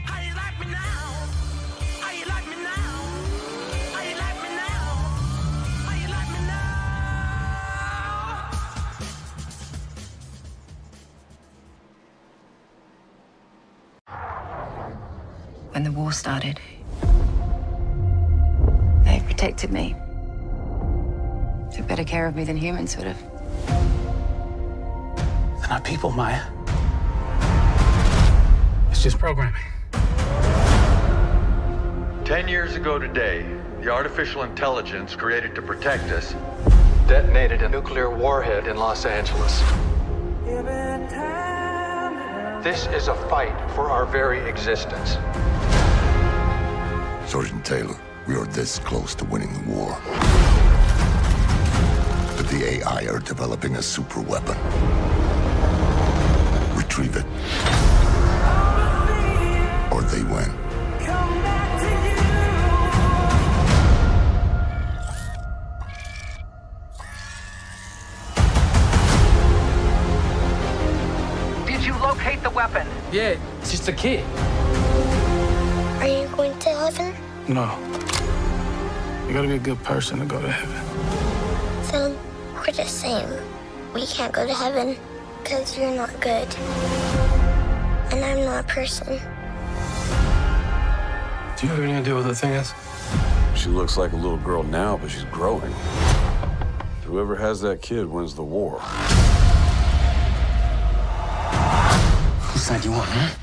How you like me now? How you like me now? How you like me now? How you like me now? when the war started. They protected me. Took better care of me than humans would have. They're not people, Maya. It's just programming. 10 years ago today, the artificial intelligence created to protect us detonated a nuclear warhead in Los Angeles. This is a fight for our very existence. Sergeant Taylor, we are this close to winning the war. But the AI are developing a super weapon. Retrieve it. Or they win. Did you locate the weapon? Yeah, it's just a kid. Are you going to heaven? No. You gotta be a good person to go to heaven. Then we're the same. We can't go to heaven because you're not good. And I'm not a person. Do you have any idea what the thing is? She looks like a little girl now, but she's growing. Whoever has that kid wins the war. Whose side you on, huh?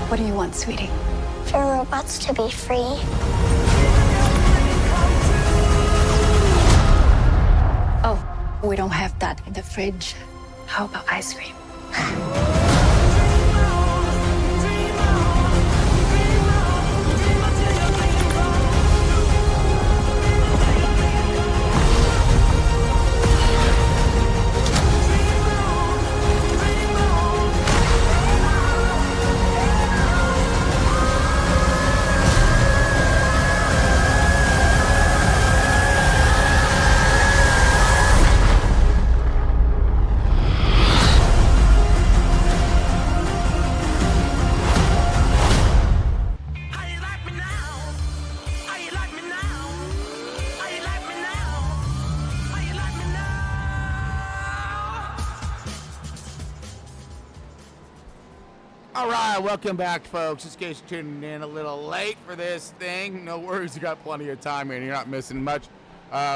What do you want, sweetie? For robots to be free. Oh, we don't have that in the fridge. How about ice cream? All right, welcome back, folks. Just in case you're tuning in a little late for this thing, no worries. You got plenty of time here, and you're not missing much.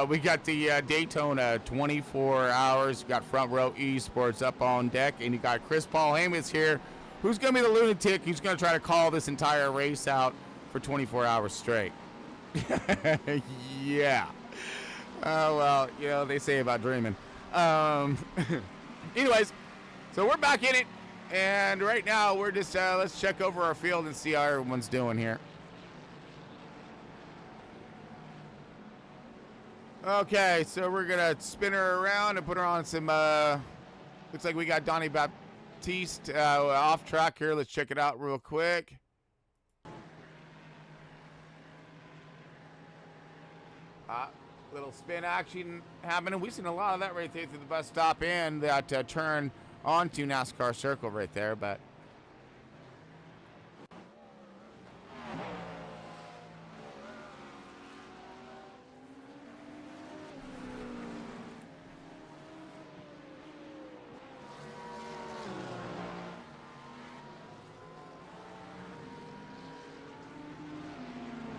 We got the Daytona 24 hours. You got Front Row Esports up on deck, and you got Chris Paul Hamas here, who's going to be the lunatic who's going to try to call this entire race out for 24 hours straight. Yeah. Oh, well, you know, they say about dreaming. Anyways, so we're back in it. And right now, we're just, let's check over our field and see how everyone's doing here. Okay, so we're going to spin her around and put her on some, looks like we got Donnie Baptiste off track here. Let's check it out real quick. Little spin action happening. We've seen a lot of that right there through the bus stop and that turn onto NASCAR Circle right there, but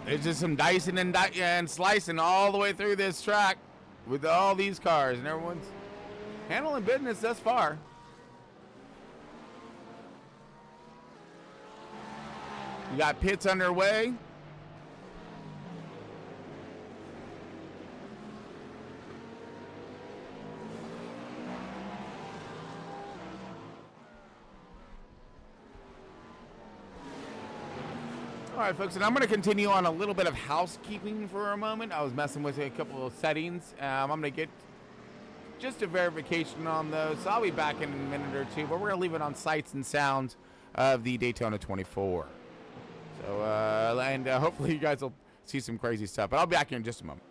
there's just some dicing and slicing all the way through this track with all these cars, and everyone's handling business thus far. We got pits underway. All right, folks, and I'm going to continue on a little bit of housekeeping for a moment. I was messing with a couple of settings. I'm going to get just a verification on those. So I'll be back in a minute or two, but we're going to leave it on sights and sounds of the Daytona 24. So, and hopefully you guys will see some crazy stuff. But I'll be back here in just a moment.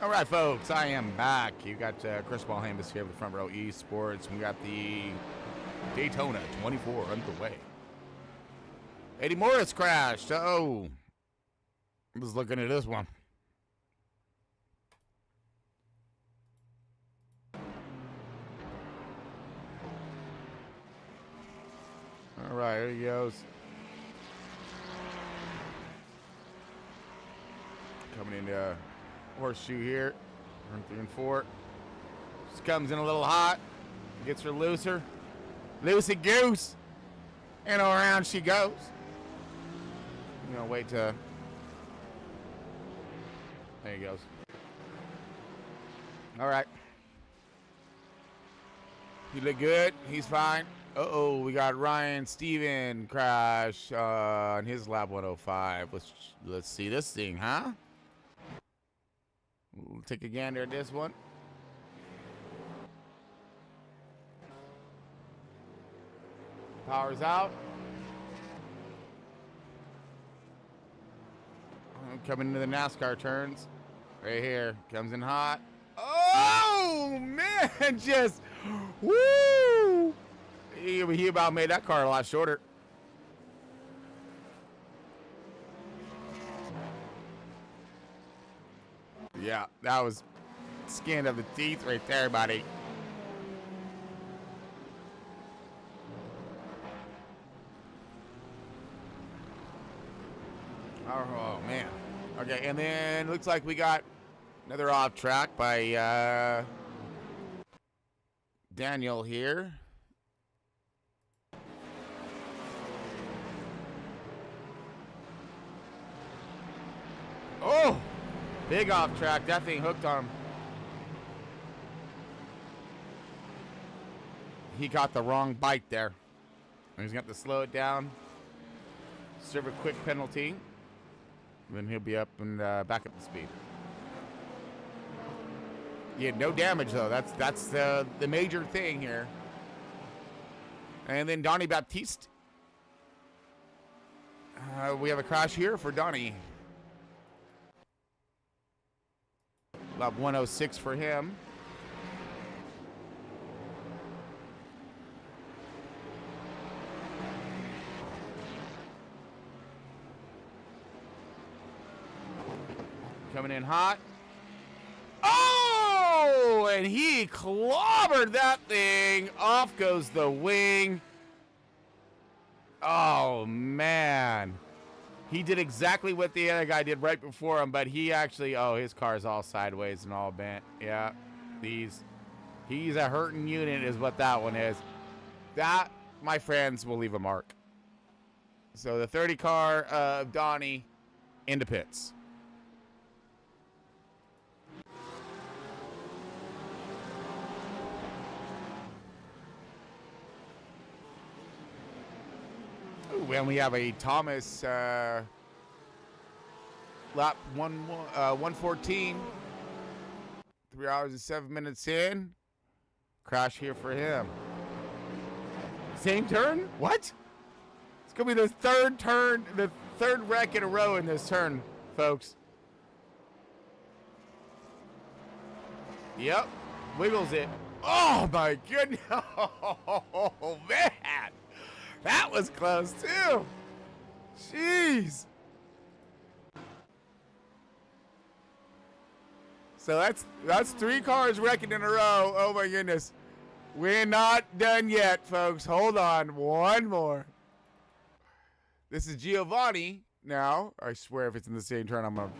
All right, folks, I am back. You got Chris Paul Hamus here with Front Row Esports. We got the Daytona 24 underway. Eddie Morris crashed. Oh, I was looking at this one. All right, here he goes. Coming into horseshoe here. Turn 3 and 4. Just comes in a little hot. Gets her looser. Loosey goose. And around she goes. I'm gonna wait to. There he goes. All right. He look good. He's fine. Uh-oh, we got Ryan Steven crash on his lap 105. Let's see this thing, huh? We'll take a gander at this one. Power's out. Coming into the NASCAR turns. Right here. Comes in hot. Oh, man. Just, woo. He about made that car a lot shorter. Yeah, that was skin of the teeth right there, buddy. Oh, man. Okay, and then looks like we got another off track by Daniel here. Oh, big off track. That thing hooked on him. He got the wrong bike there. He's got to slow it down, serve a quick penalty, then he'll be up and back up to speed. Yeah, no damage though. That's the major thing here. And then Donnie Baptiste. We have a crash here for Donnie. Lap 106 for him. Coming in hot. Oh, and he clobbered that thing. Off goes the wing. Oh, man. He did exactly what the other guy did right before him, but he actually, oh, his car's all sideways and all bent. Yeah, he's a hurting unit is what that one is. That, my friends, will leave a mark. So the 30 car of Donnie into pits. Ooh, and we have a Thomas lap 114. 3 hours and 7 minutes in. Crash here for him. Same turn? What? It's going to be the third turn, the third wreck in a row in this turn, folks. Yep. Wiggles it. Oh, my goodness. Oh, man. That was close, too. Jeez. So that's 3 cars wrecking in a row. Oh, my goodness. We're not done yet, folks. Hold on. One more. This is Giovanni now. I swear if it's in the same turn, I'm going to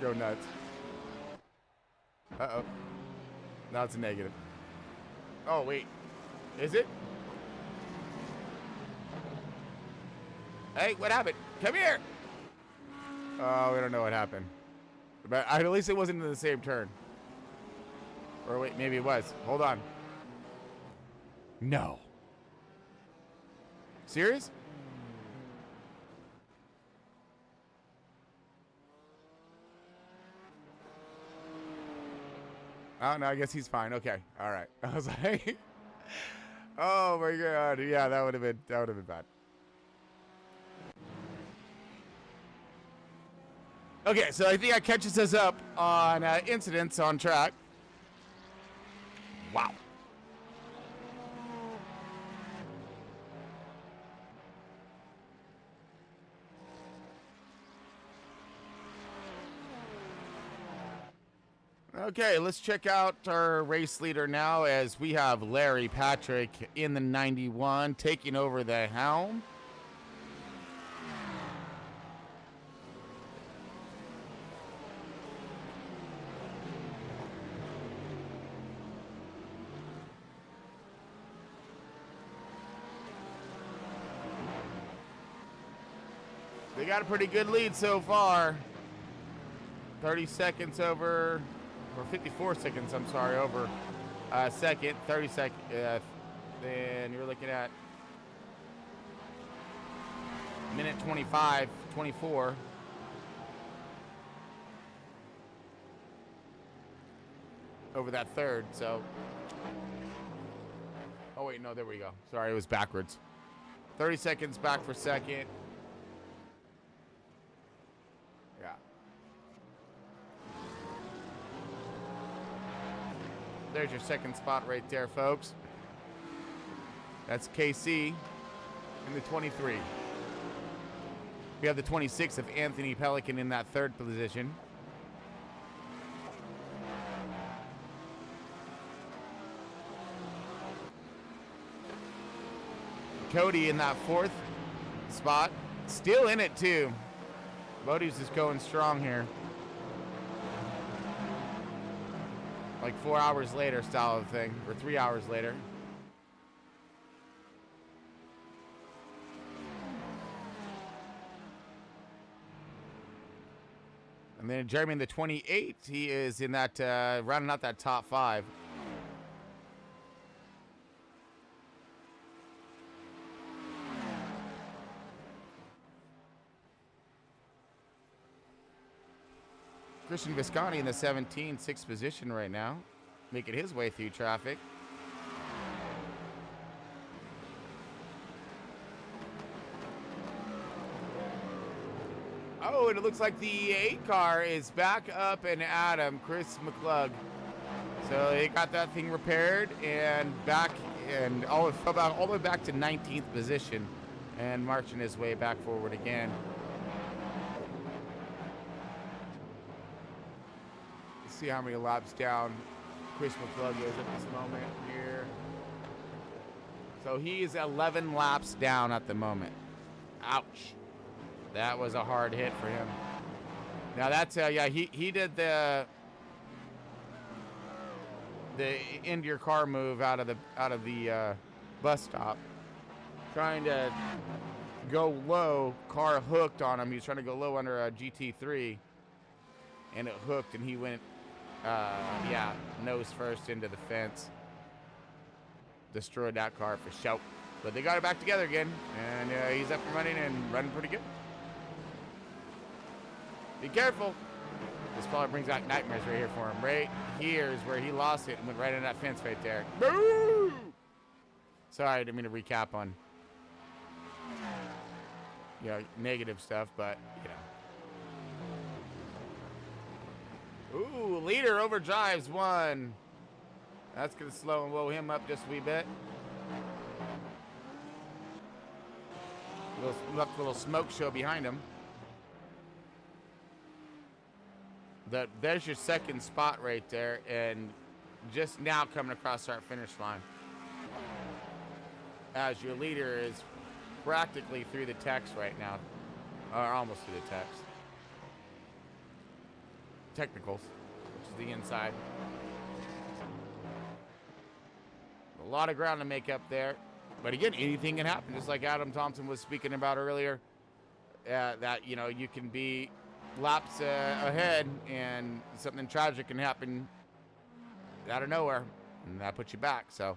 go nuts. Uh-oh. Now it's a negative. Oh, wait. Is it? Hey, what happened? Come here. Oh, we don't know what happened. But at least it wasn't in the same turn. Or wait, maybe it was. Hold on. No. Serious? Oh, no, I guess he's fine. Okay. All right. I was like, oh my God. Yeah, that would have been bad. Okay, so I think that catches us up on incidents on track. Wow. Okay, let's check out our race leader now as we have Larry Patrick in the 91 taking over the helm. They got a pretty good lead so far. 30 seconds over, or 54 seconds, I'm sorry, over second. 30 seconds, then you're looking at minute 25, 24. Over that third, so. Oh, wait, no, there we go. Sorry, it was backwards. 30 seconds back for second. Yeah. There's your second spot right there, folks. That's KC in the 23. We have the 26 of Anthony Pelican in that third position. Cody in that fourth spot. Still in it, too. Bodie's is going strong here. Like 4 hours later style of thing, or 3 hours later. And then Jeremy in the 28, he is in that, rounding out that top 5. Christian Visconti in the 17, 6th position right now, making his way through traffic. Oh, and it looks like the 8 car is back up and at him, Chris McClug. So he got that thing repaired and back, and all the way back to 19th position, and marching his way back forward again. Let's see how many laps down Chris McClug is at this moment here. So he is 11 laps down at the moment. Ouch. That was a hard hit for him. Now that's yeah, he did the end your car move out of the bus stop, trying to go low. Car hooked on him. He was trying to go low under a GT3, and it hooked, and he went yeah, nose first into the fence. Destroyed that car for sure. But they got it back together again, and he's up and running pretty good. Be careful. This probably brings out nightmares right here for him. Right here is where he lost it and went right into that fence right there. Boo! Sorry, I didn't mean to recap on negative stuff, but Ooh, leader overdrives one. That's gonna slow and low him up just a wee bit. Left a little smoke show behind him. There's your second spot right there, and just now coming across our finish line. As your leader is practically through the text right now, or almost through the text. Technicals, which is the inside. A lot of ground to make up there. But again, anything can happen, just like Adam Thompson was speaking about earlier, that, you can be laps ahead and something tragic can happen out of nowhere, and that puts you back. So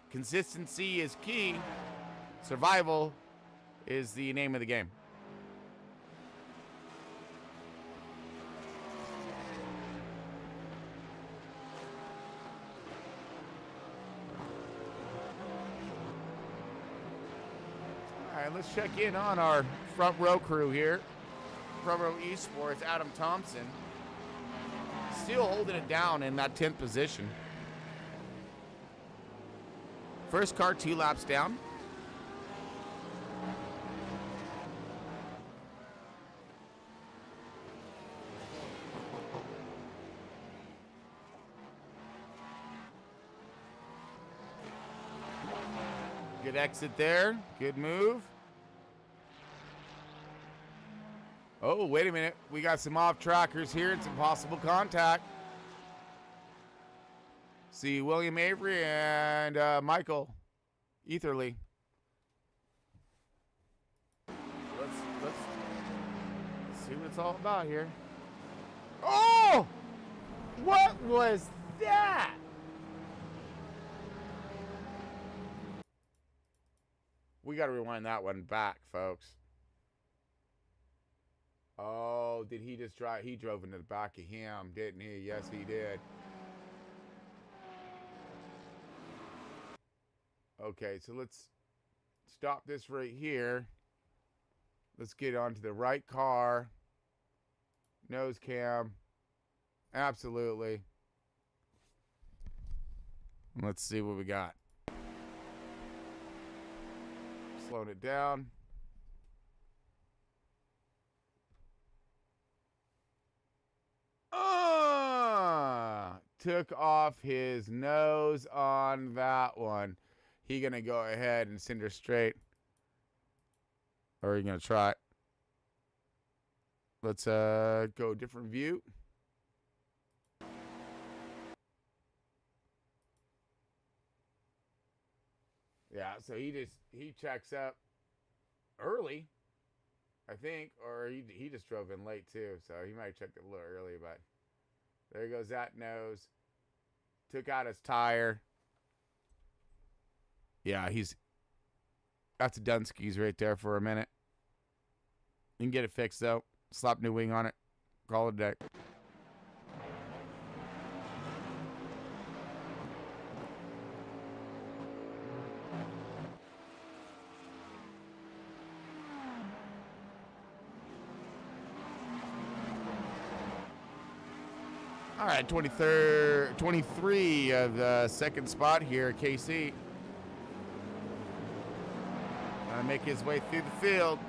consistency is key. Survival is the name of the game. All right, let's check in on our front row crew here. Front Row Esports, Adam Thompson. Still holding it down in that 10th position. First car 2 laps down. Good exit there. Good move. Oh, wait a minute. We got some off-trackers here and some possible contact. See William Avery and Michael Etherly. Let's see what it's all about here. Oh! What was that? We got to rewind that one back, folks. Oh, did he just drive? He drove into the back of him, didn't he? Yes, he did. Okay, so let's stop this right here. Let's get onto the right car. Nose cam. Absolutely. Let's see what we got. Slowing it down. Took off his nose on that one. He gonna go ahead and send her straight. Or are you gonna try it? Let's go different view. Yeah, so he checks up early, I think, or he just drove in late too, so he might have checked it a little early, but there goes that nose. Took out his tire. Yeah, that's a Dunskies right there for a minute. You can get it fixed though. Slap new wing on it. Call it a day. All right, 23 of the second spot here, KC. Gonna make his way through the field.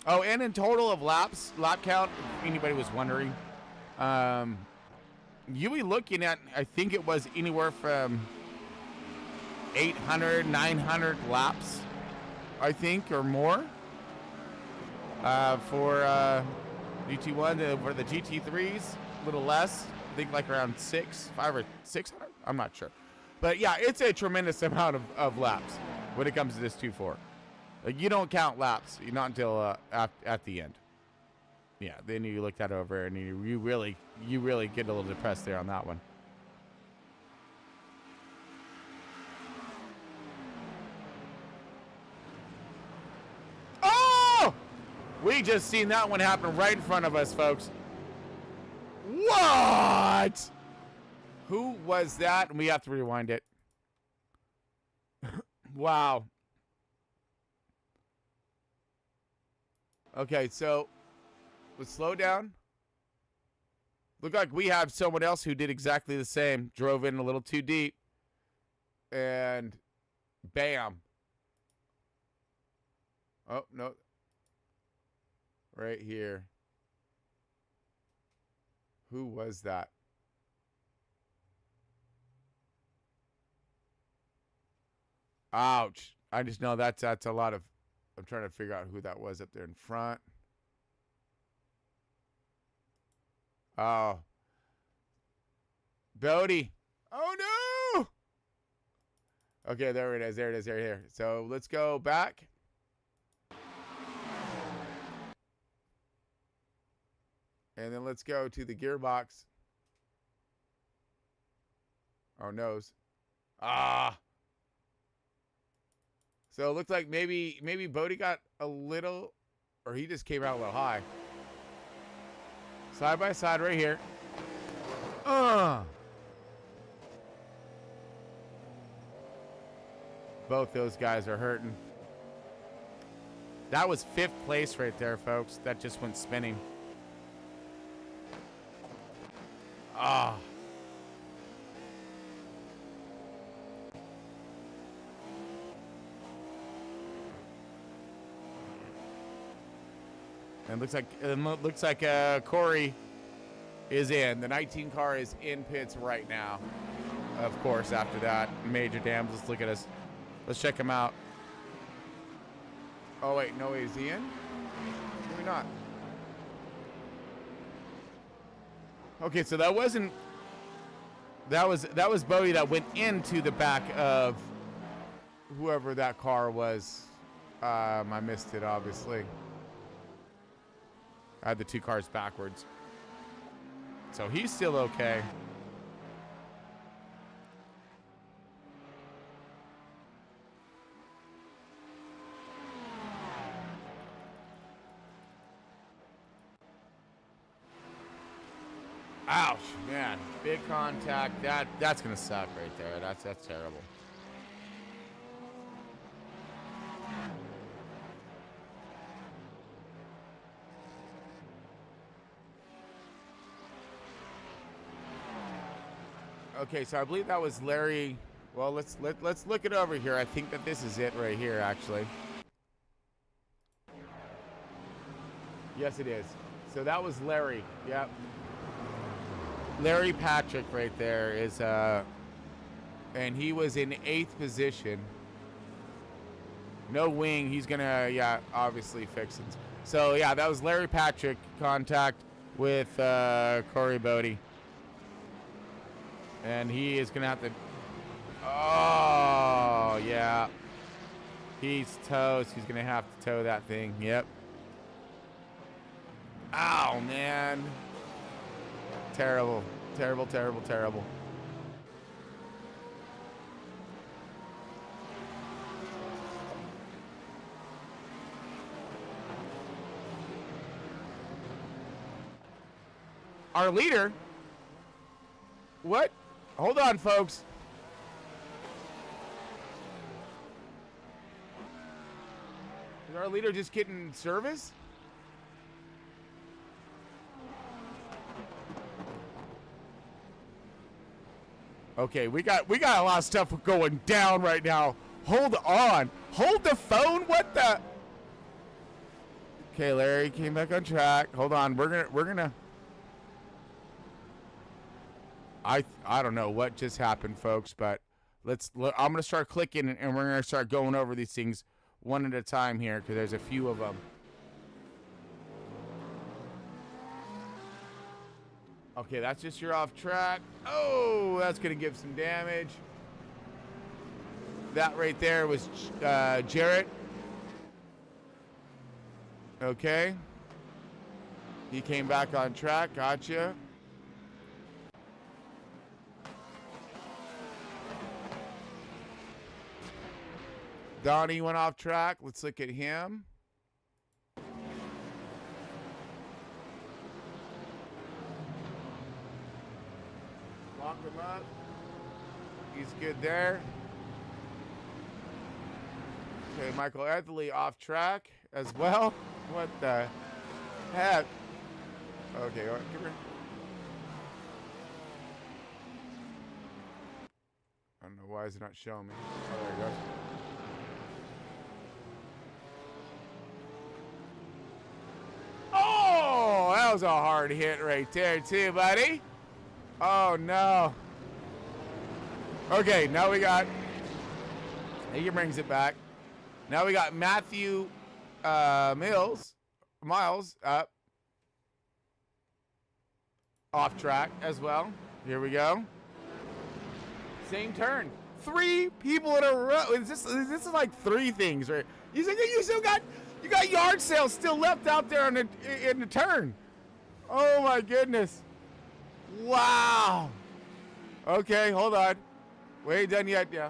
Oh, and in total of lap count, if anybody was wondering, you'll be looking at, I think it was anywhere from 800, 900 laps. I think, or more, for GT1. For the GT3s, a little less. I think like around 500 or 600. I'm not sure, but yeah, it's a tremendous amount of laps when it comes to this 2.4. Like, you don't count laps, not until at the end. Yeah, then you look that over and you really get a little depressed there on that one. We just seen that one happen right in front of us, folks. What? Who was that? And we have to rewind it. Wow. Okay, so let's slow down. Look like we have someone else who did exactly the same. Drove in a little too deep. And bam. Oh, no. Right here. Who was that? Ouch. I just know that's a lot of... I'm trying to figure out who that was up there in front. Oh. Bodie. Oh, no! Okay, there it is. There it is. Right here. So let's go back. And then let's go to the gearbox. Oh, nose. Ah. So it looks like maybe Bodie got a little, or he just came out a little high. Side by side right here. Both those guys are hurting. That was 5th place right there, folks. That just went spinning. Ah. And looks like Corey is in. The 19 car is in pits right now. Of course, after that, major dams. Let's look at us. Let's check him out. Oh wait, no, is he in? Maybe not. Okay, so that was Bodie that went into the back of whoever that car was. I missed it, obviously. I had the 2 cars backwards. So he's still okay. Ouch, man. Big contact. That's gonna suck right there. That's terrible. Okay, so I believe that was Larry. Well, let's look it over here. I think that this is it right here, actually. Yes, it is. So that was Larry. Yep. Larry Patrick right there is, and he was in 8th position. No wing. He's gonna, yeah, obviously fix it. So yeah, that was Larry Patrick contact with Corey Bodie. And he is going to have to... Oh, yeah. He's toast. He's going to have to tow that thing. Yep. Ow, man. Terrible. Terrible, terrible, terrible. Our leader... What? Hold on, folks. Is our leader just getting service? Okay, we got a lot of stuff going down right now. Hold on. Hold the phone. What the? Okay, Larry came back on track. Hold on. We're gonna I don't know what just happened, folks, but I'm going to start clicking and we're going to start going over these things one at a time here because there's a few of them. Okay, that's just your off track. Oh, that's going to give some damage. That right there was Jarrett. Okay. He came back on track. Gotcha. Donnie went off track. Let's look at him. Lock him up. He's good there. Okay, Michael Etherly off track as well. What the heck? Okay, all right, come here. I don't know why is it not showing me. Oh, there it goes. Oh, that was a hard hit right there too, buddy. Oh, no. Okay, now we got... He brings it back. Now we got Matthew Miles up. Off track as well. Here we go. Same turn. 3 people in a row. This is like 3 things, right? You got yard sales still left out there in the turn. Oh my goodness. Wow. Okay, hold on. We ain't done yet, yeah.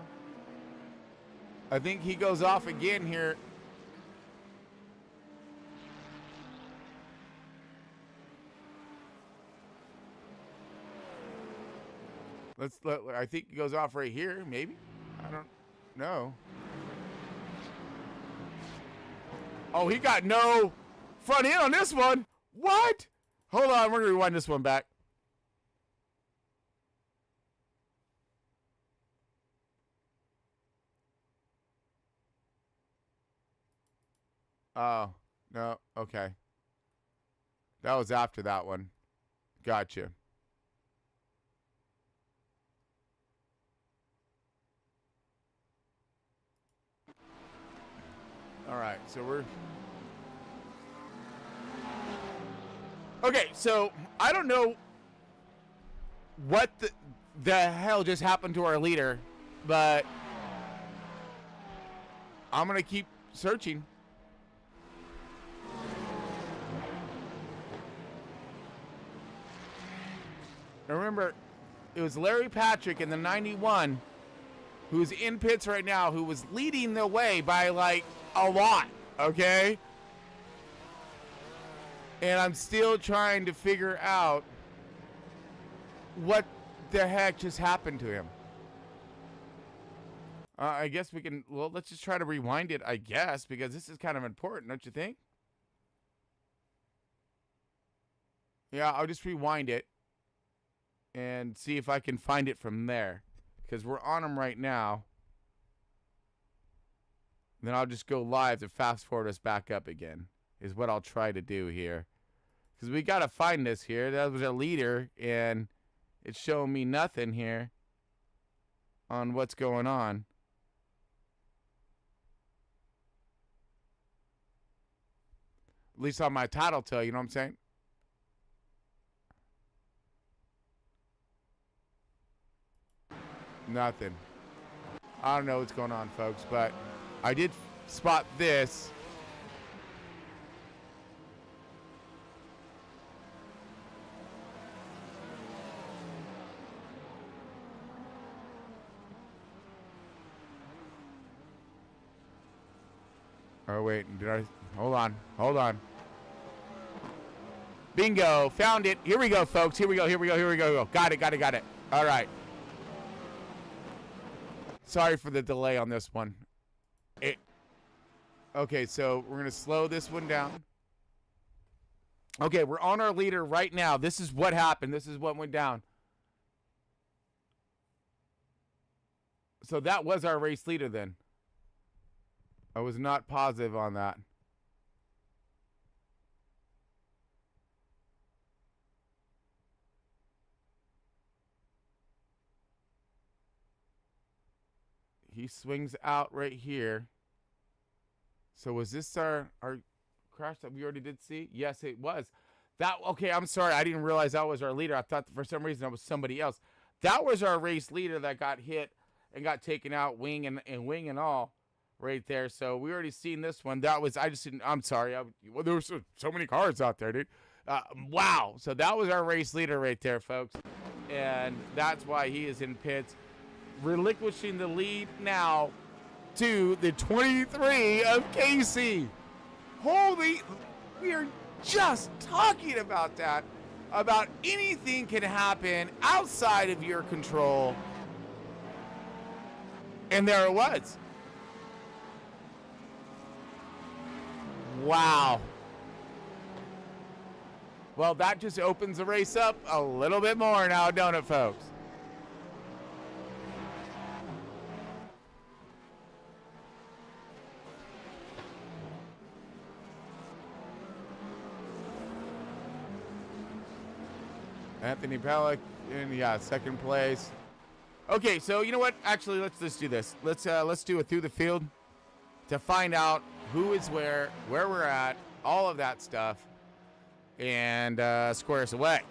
I think he goes off again here. I think he goes off right here, maybe. I don't know. Oh, he got no front end on this one. What? Hold on, we're gonna rewind this one back. Oh, no, okay. That was after that one. Gotcha. All right, so we're... Okay, so I don't know what the hell just happened to our leader, but I'm going to keep searching. Now remember, it was Larry Patrick in the 91 who's in pits right now, who was leading the way by like a lot, okay? And I'm still trying to figure out what the heck just happened to him. I guess we can, well, let's just try to rewind it, I guess, because this is kind of important, don't you think? Yeah, I'll just rewind it and see if I can find it from there, because we're on them right now. Then I'll just go live to fast forward us back up again, is what I'll try to do here. Because we got to find this here. That was our leader, and it's showing me nothing here on what's going on. At least on my title tell, you know what I'm saying? Nothing. I don't know what's going on, folks, but I did spot this. Oh, wait. Did I? Hold on. Hold on. Bingo. Found it. Here we go, folks. Here we go. Here we go. Here we go. Got it. Got it. Got it. All right. Sorry for the delay on this one. Okay, so we're going to slow this one down. Okay, we're on our leader right now. This is what happened. This is what went down. So that was our race leader then. I was not positive on that. He swings out right here. So was this our crash that we already did see? Yes, it was. That, okay, I'm sorry. I didn't realize that was our leader. I thought for some reason that was somebody else. That was our race leader that got hit and got taken out, wing and wing and all, right there. So we already seen this one. That was, I just didn't, I'm sorry. Well, there were so many cars out there, dude. Wow. So that was our race leader right there, folks. And that's why he is in pits, relinquishing the lead now to the 23 of Casey. Holy, we are just talking about that. About anything can happen outside of your control. And there it was. Wow. Well, that just opens the race up a little bit more now, don't it, folks? Anthony Pellick in, yeah, second place. Okay, so you know what? Actually, let's just do this. Let's do it through the field to find out who is where we're at, all of that stuff, and square us away.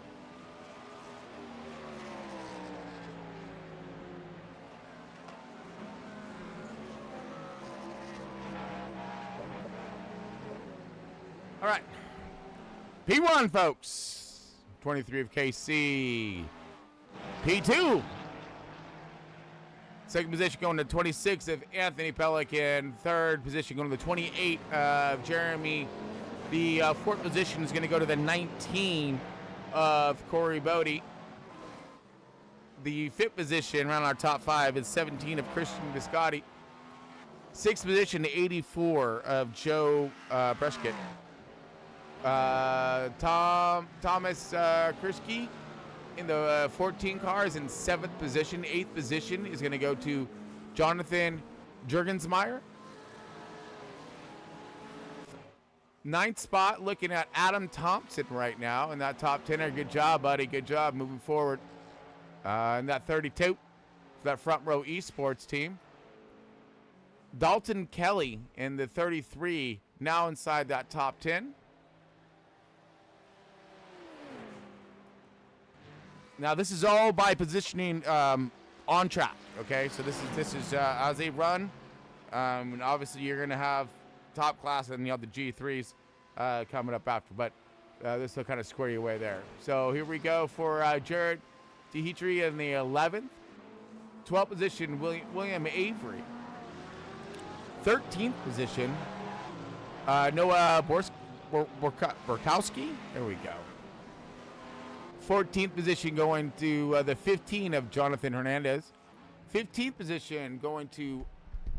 All right, P1, folks. 23 of KC. P2. Second position going to 26 of Anthony Pelican. Third position going to the 28 of Jeremy. The fourth position is going to go to the 19 of Corey Bodie. The fifth position around our top five is 17 of Christian Biscotti. Sixth position, 84 of Joe Breshkett. Thomas Krirsky in the 14 car is in 7th position. 8th position is going to go to Jonathan Jurgensmeyer. 9th spot, looking at Adam Thompson right now in that top 10er. Good job, buddy. Good job moving forward. In that 32 for that Front Row Esports team. Dalton Kelly in the 33, now inside that top 10. Now this is all by positioning on track. Okay, so this is as they run, and obviously you're gonna have top class and the G3s coming up after, but this will kind of square you away there. So here we go for Jared Dehitri in the 11th. 12th position, William Avery. 13th position, Noah Borkowski. There we go. 14th position going to the 15 of Jonathan Hernandez. 15th position going to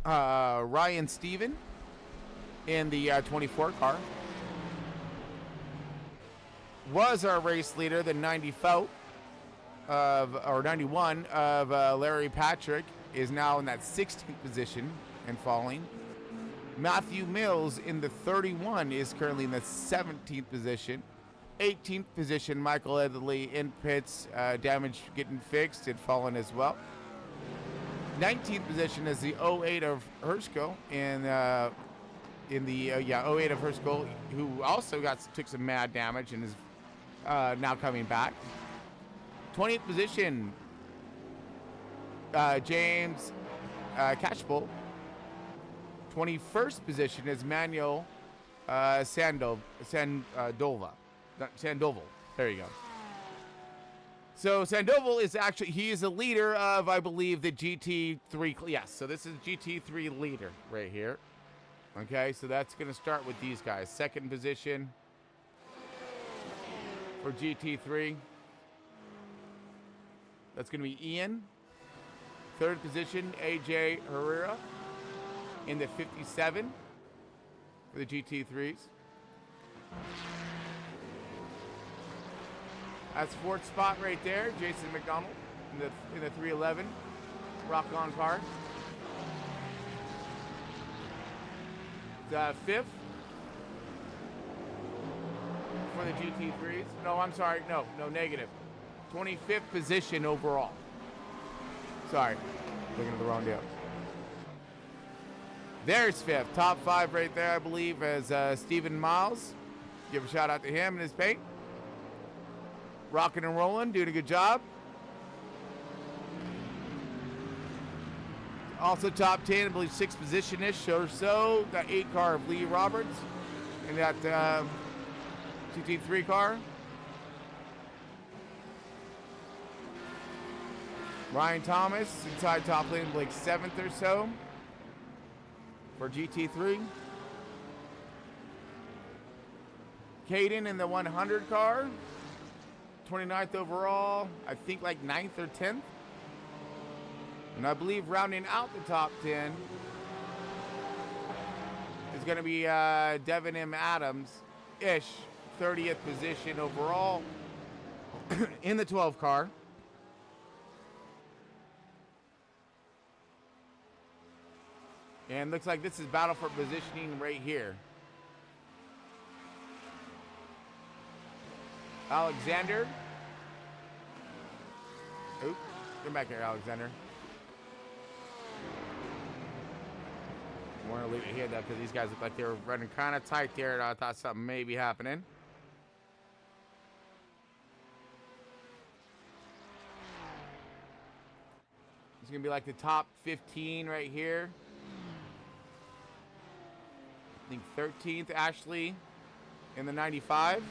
Ryan Steven in the 24 car. Was our race leader, the 94 or 91 of Larry Patrick, is now in that 16th position and falling. Matthew Mills in the 31 is currently in the 17th position. 18th position, Michael Edley in pits, damage getting fixed and fallen as well. 19th position is the 08 of Hershko in the 08 of Hershko, who also took some mad damage and is now coming back. 20th position, James Catchbull. 21st position is Manuel Sandoval. There you go. So Sandoval is actually, he is the leader of, I believe, the GT3. Yes, so this is GT3 leader right here. Okay, so that's going to start with these guys. Second position for GT3. That's going to be Ian. Third position, AJ Herrera in the 57 for the GT3s. That's fourth spot right there, Jason McDonald in the 311 Rock On car. Fifth for the GT3s. No, I'm sorry. No, negative. 25th position overall. Sorry, looking at the wrong deal. There's fifth. Top five right there, I believe, is Stephen Miles. Give a shout out to him and his paint. Rocking and rolling, doing a good job. Also top 10, I believe 6th position-ish or so. That 8 car of Lee Roberts in that GT3 car. Ryan Thomas inside top lane, like 7th or so for GT3. Caden in the 100 car, 29th overall, I think like 9th or 10th. And I believe rounding out the top 10 is going to be Devin M. Adams-ish, 30th position overall in the 12 car. And looks like this is battle for positioning right here. Alexander. Oop, come back here, Alexander. I want to leave it here though, because these guys look like they were running kind of tight there, and I thought something may be happening. It's gonna be like the top 15 right here. I think 13th, Ashley, in the 95.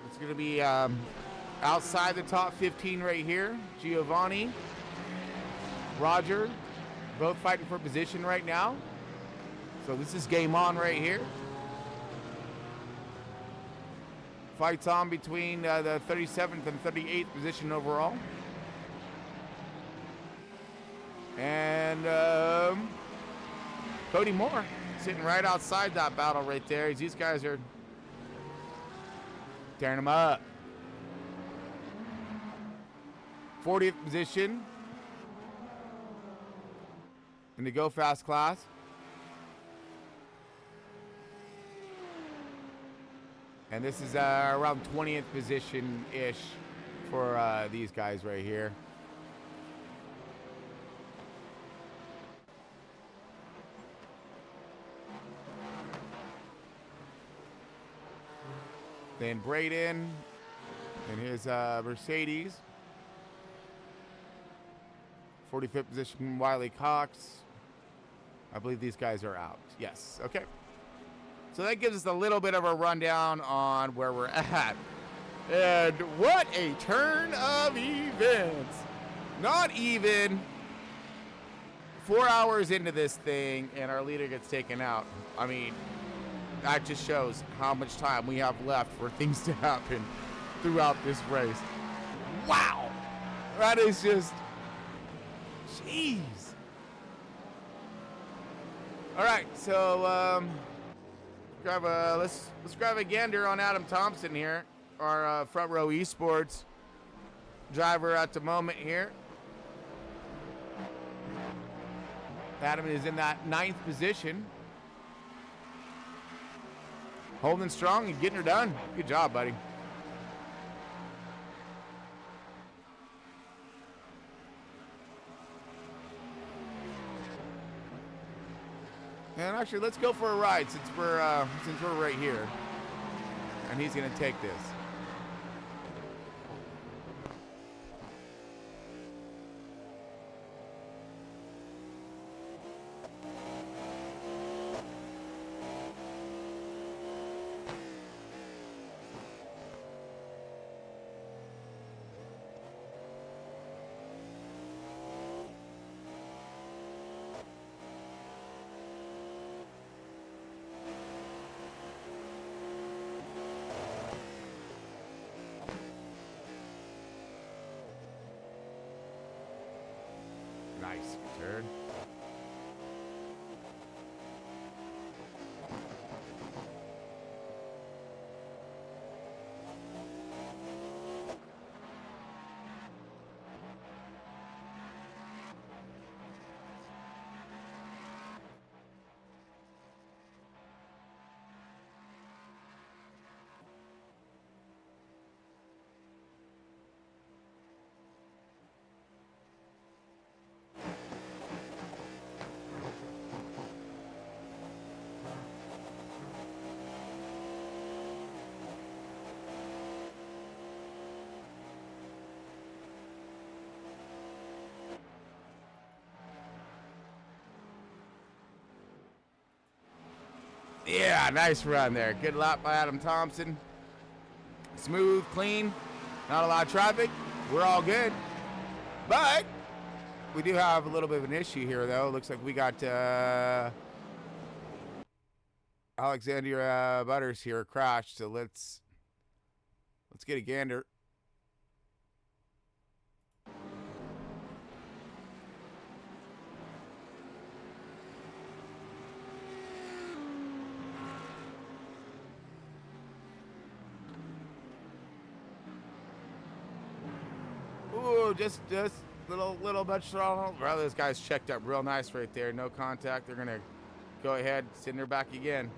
It's going to be outside the top 15 right here. Giovanni, Roger, both fighting for position right now. So this is game on right here. Fights on between the 37th and 38th position overall. And Cody Moore sitting right outside that battle right there. These guys are tearing them up. 40th position in the Go Fast class. And this is around 20th position-ish for these guys right here. Then Braden and his Mercedes. 45th position, Wiley Cox. I believe these guys are out. Yes, okay. So that gives us a little bit of a rundown on where we're at. And what a turn of events. Not even 4 hours into this thing and our leader gets taken out. I mean, that just shows how much time we have left for things to happen throughout this race. Wow. That is just, jeez. All right, so let's grab a gander on Adam Thompson here, our Front Row Esports driver at the moment here. Adam is in that 9th position, holding strong and getting her done. Good job, buddy. And actually, let's go for a ride since we're right here, and he's gonna take this. Nice turn. Yeah, nice run there. Good lap by Adam Thompson. Smooth, clean, not a lot of traffic. We're all good. But we do have a little bit of an issue here, though. Looks like we got Alexandria Butters here crashed. So let's get a gander. Ooh, just little bit strong. Well, this guy's checked up real nice right there. No contact. They're gonna go ahead, send her back again.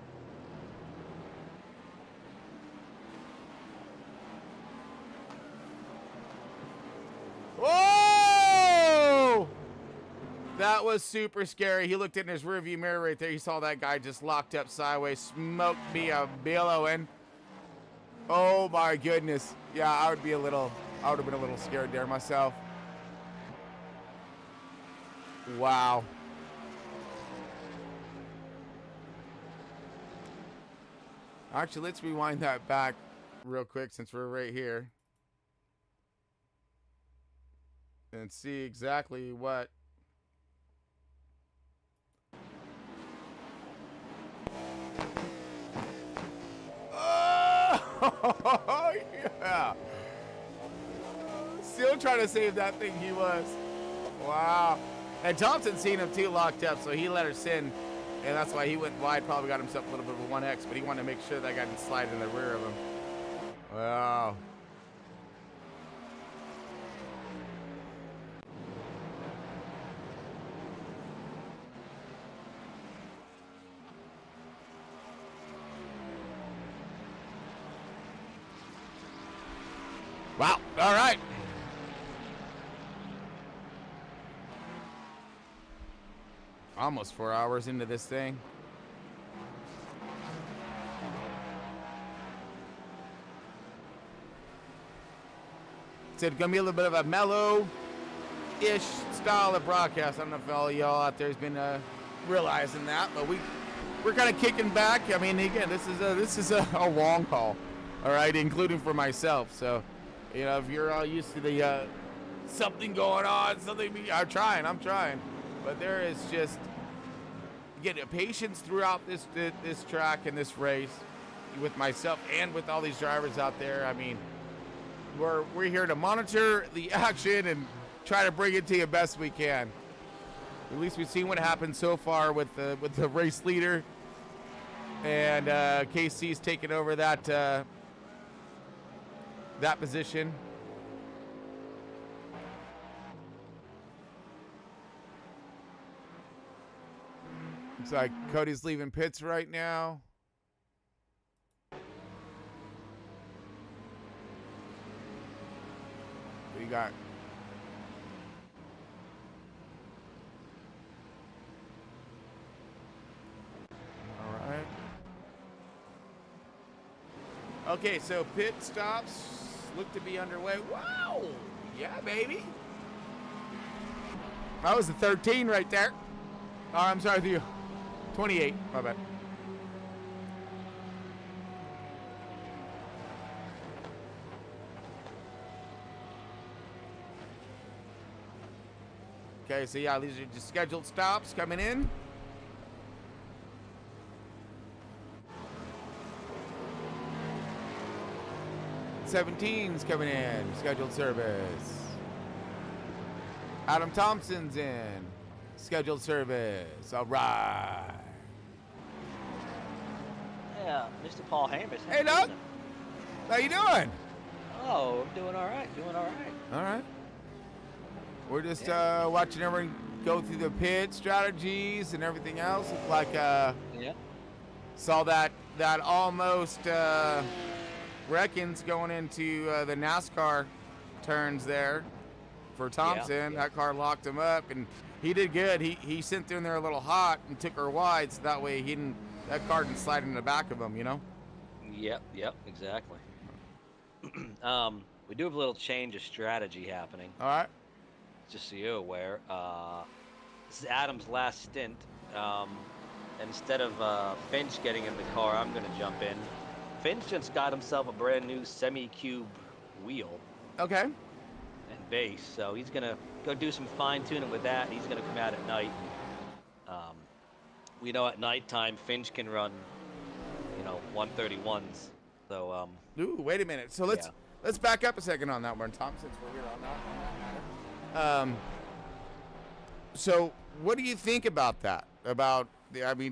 Whoa! That was super scary. He looked in his rearview mirror right there. He saw that guy just locked up sideways, smoked me a billowing. Oh my goodness. Yeah, I would have been a little scared there myself. Wow. Actually, let's rewind that back real quick since we're right here. And see exactly what Yeah. Still trying to save that thing, he was. Wow. And Thompson seen him too locked up, so he let her sin. And that's why he went wide, probably got himself a little bit of a 1X, but he wanted to make sure that guy didn't slide in the rear of him. Wow. Wow. All right. Almost 4 hours into this thing. So it's going to be a little bit of a mellow-ish style of broadcast. I don't know if all y'all out there has been realizing that, but we're kind of kicking back. I mean, again, this is a long haul, all right, including for myself. So, you know, if you're all used to the something going on, I'm trying. But there is just, again, patience throughout this track and this race with myself and with all these drivers out there. I mean, we're here to monitor the action and try to bring it to you best we can. At least we've seen what happened so far with the race leader, and KC's taken over that position. Looks like Cody's leaving pits right now. We got all right. Okay, so pit stops look to be underway. Wow! Yeah, baby. That was the 13 right there. Oh, I'm sorry with you. 28. My bad. Okay, so yeah, these are just scheduled stops coming in. '17's coming in, scheduled service. Adam Thompson's in, scheduled service. All right. Yeah, Mr. Paul Hammers. Hey, Doug. How you doing? Oh, I'm doing all right. All right. We're just watching everyone go through the pit strategies and everything else. It's like saw that almost Reckons going into the NASCAR turns there for Thompson. Yeah. That car locked him up, and he did good. He sent through in there a little hot and took her wide, so that way that car didn't slide in the back of him, you know? Yep, exactly. We do have a little change of strategy happening. All right. Just so you're aware, this is Adam's last stint. Instead of Finch getting in the car, I'm going to jump in. Finch just got himself a brand new semi-cube wheel. Okay. And base, so he's going to go do some fine-tuning with that. He's going to come out at night. We know at nighttime Finch can run, 131s. So, ooh, wait a minute. So let's back up a second on that one, Tom, since we're here on that matter. So what do you think about that? About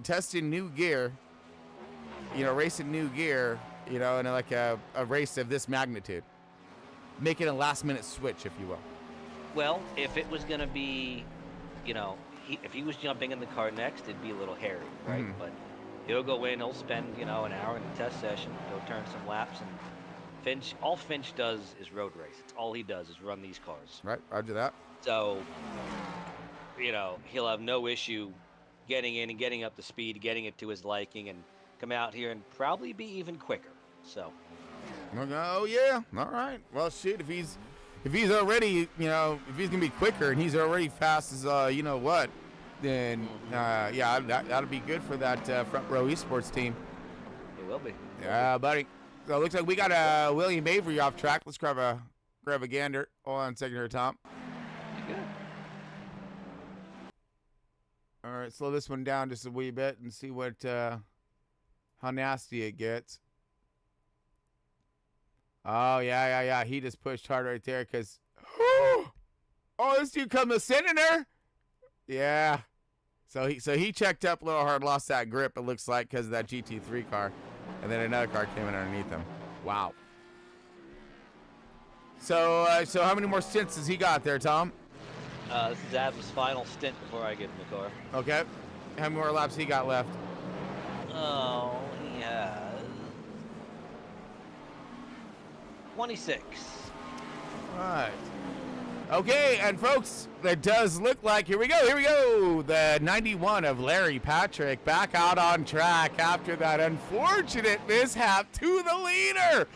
testing new gear, racing new gear, in like a race of this magnitude, making a last-minute switch, if you will. Well, if it was going to be, if he was jumping in the car next, it'd be a little hairy, right? Mm-hmm. But he'll go in, he'll spend, an hour in the test session, he'll turn some laps, and all Finch does is road race. It's all he does is run these cars. Right, roger that. So, he'll have no issue getting in and getting up to speed, getting it to his liking, and come out here and probably be even quicker. So. Oh yeah, all right. Well, shit, if he's already, if he's gonna be quicker and he's already fast as what, then yeah, that'll be good for that front row esports team. It will be. Yeah, buddy. So it looks like we got William Avery off track. Let's grab a gander. Hold on a second here, Tom. Good. All right, slow this one down just a wee bit and see what how nasty it gets. Oh, yeah. He just pushed hard right there because... Oh, this dude come the senator. Yeah. So he checked up a little hard, lost that grip, it looks like, because of that GT3 car. And then another car came in underneath him. Wow. So how many more stints has he got there, Tom? This is Adam's final stint before I get in the car. Okay. How many more laps he got left? Oh, he has 26. All right. Okay, and folks, it does look like, here we go, the 91 of Larry Patrick back out on track after that unfortunate mishap to the leader.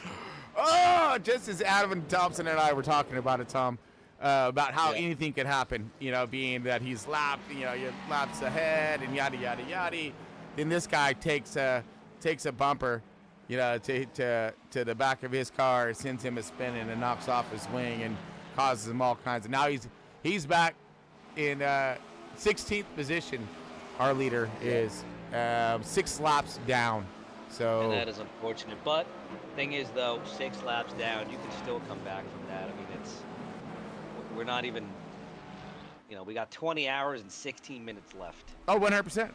Oh, just as Adam and Thompson and I were talking about it, Tom, about how anything could happen, being that he's lapped, you're laps ahead and yada, yada, yada. Then this guy takes a bumper, to the back of his car, sends him a spinning and knocks off his wing and causes him all kinds of. Now he's back in 16th position. Our leader is 6 laps down. So And that is unfortunate. But thing is, though, 6 laps down, you can still come back from that. I mean, we're not even. We got 20 hours and 16 minutes left. Oh, 100%.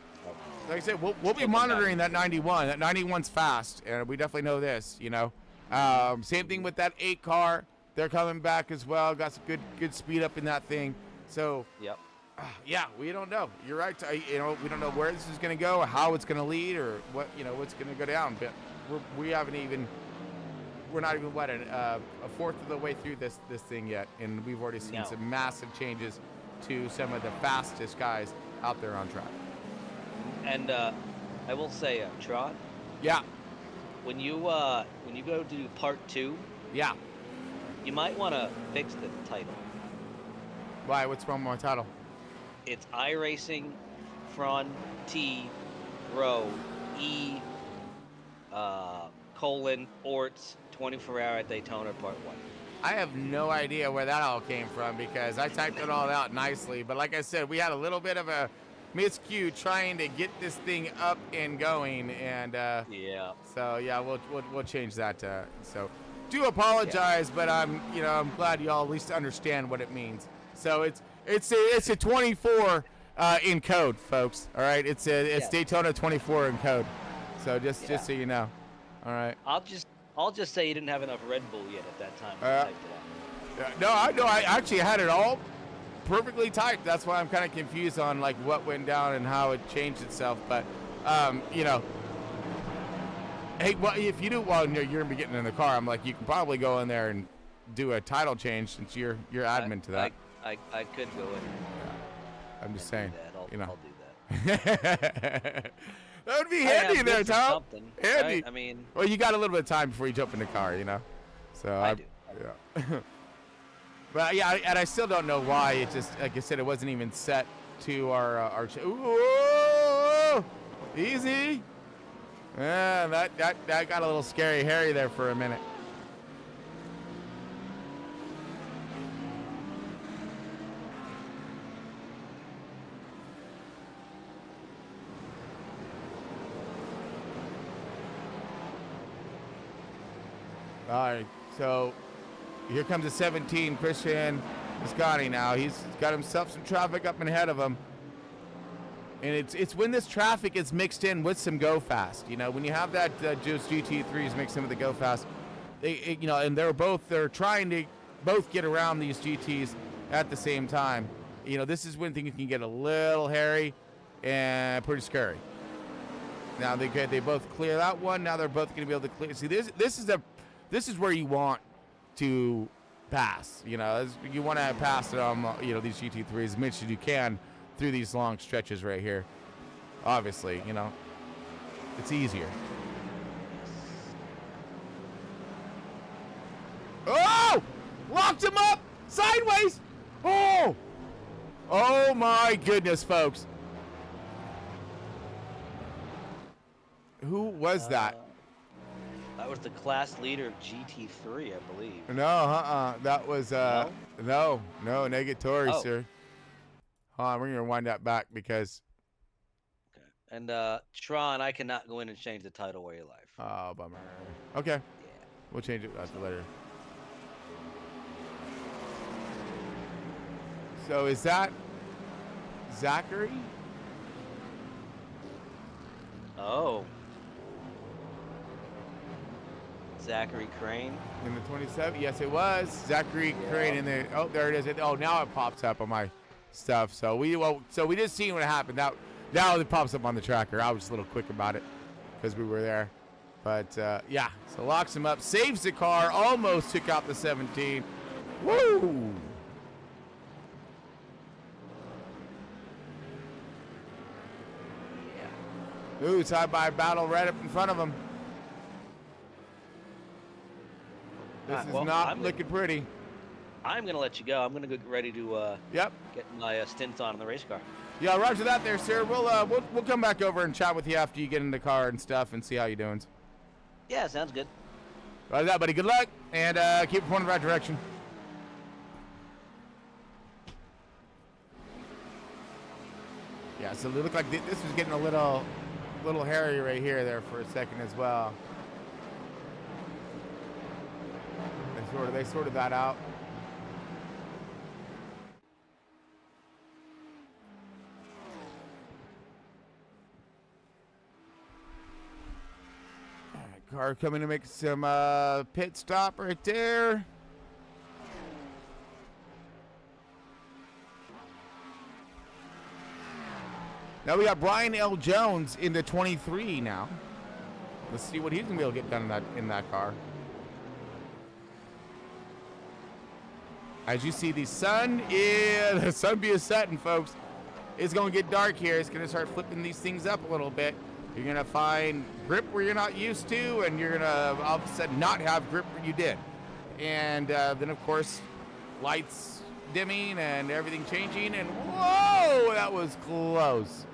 Like I said, we'll be monitoring that 91. That 91's fast, and we definitely know this. Same thing with that 8 car. They're coming back as well. Got some good speed up in that thing. So, yep. Yeah, we don't know. You're right. We don't know where this is going to go, or how it's going to lead, or what's going to go down. But we're not even a fourth of the way through this thing yet, and we've already seen some massive changes to some of the fastest guys out there on track. And I will say, Tron. Yeah. When you go to do part 2. Yeah. You might want to fix the title. Why? What's wrong with my title? It's iRacing, FRON, T, Row, E, ORTS, 24-hour at Daytona Part 1. I have no idea where that all came from because I typed it all out nicely. But like I said, we had a little bit of a miscue trying to get this thing up and going, and yeah. So yeah, we'll change that. So do apologize, but I'm glad you all at least understand what it means. So it's a 24 in code, folks. All right, it's Daytona 24 in code. So just so you know. All right. I'll just say you didn't have enough Red Bull yet at that time. When you typed it out. No, I actually had it all perfectly typed. That's why I'm kind of confused on like what went down and how it changed itself. But hey, well, if you do, you're gonna be getting in the car. I'm like, you can probably go in there and do a title change since you're admin to that. I could go in. Yeah. I'm just saying. I'll do that. That would be handy there, Tom. Handy. Right? I mean, well, you got a little bit of time before you jump in the car, So I do. Yeah. But yeah, and I still don't know why. It just, like I said, it wasn't even set to our. Ooh, easy. Yeah, that got a little scary, hairy there for a minute. All right, so here comes a 17, Christian Visconti now. He's got himself some traffic up and ahead of him. And it's when this traffic is mixed in with some go fast. When you have that just GT3s mixed in with the go fast, and they're trying to both get around these GTs at the same time. This is when things can get a little hairy and pretty scary. Now they both clear that one. Now they're both going to be able to clear. See, this is where you want to pass. You want to pass it on these GT3s as much as you can through these long stretches right here. Obviously, it's easier. Oh! Locked him up! Sideways! Oh! Oh my goodness, folks. Who was that? That was the class leader of GT3, I believe. No, that was no negatory, Oh. sir. Hold on, we're gonna wind that back because. Okay. And Tron, I cannot go in and change the title where you live. Oh, bummer. Okay. We'll change it after later. So is that Zachary? Oh. Zachary Crane. In the 27? Yes, it was. Zachary Crane in there. Oh, there it is. Oh, now it pops up on my stuff. So we just seen what happened. Now it pops up on the tracker. I was just a little quick about it because we were there. But, yeah. So locks him up. Saves the car. Almost took out the 17. Woo! Ooh, side-by battle right up in front of him. This is not looking pretty. I'm going to let you go. I'm going to get ready to get my stints on in the race car. Yeah, roger that there, sir. We'll come back over and chat with you after you get in the car and stuff and see how you're doing. Yeah, sounds good. Roger that, buddy. Good luck, and keep it pointed in the right direction. Yeah, so it looked like this was getting a little hairy right here there for a second as well. They sorted that out. All right, car coming to make some pit stop right there. Now we got Brian L. Jones in the 23 now. Let's see what he's gonna be able to get done in that car. As you see, the sun be setting, folks. It's gonna get dark here. It's gonna start flipping these things up a little bit. You're gonna find grip where you're not used to, and you're gonna all of a sudden not have grip where you did. And then of course, lights dimming and everything changing. And whoa, that was close.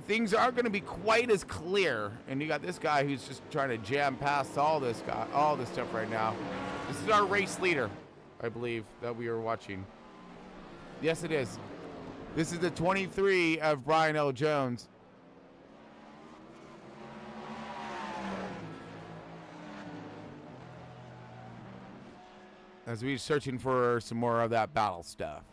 Things aren't going to be quite as clear, and you got this guy who's just trying to jam past all this stuff right now. This is our race leader, I believe, that we are watching. Yes, it is. This is the 23 of Brian L. Jones. As we're searching for some more of that battle stuff.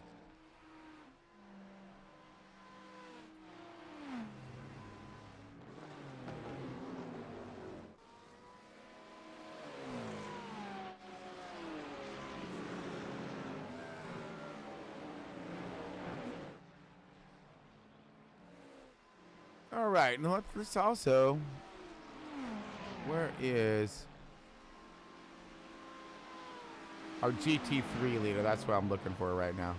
All right, now let's also, where is our GT3 leader? That's what I'm looking for right now.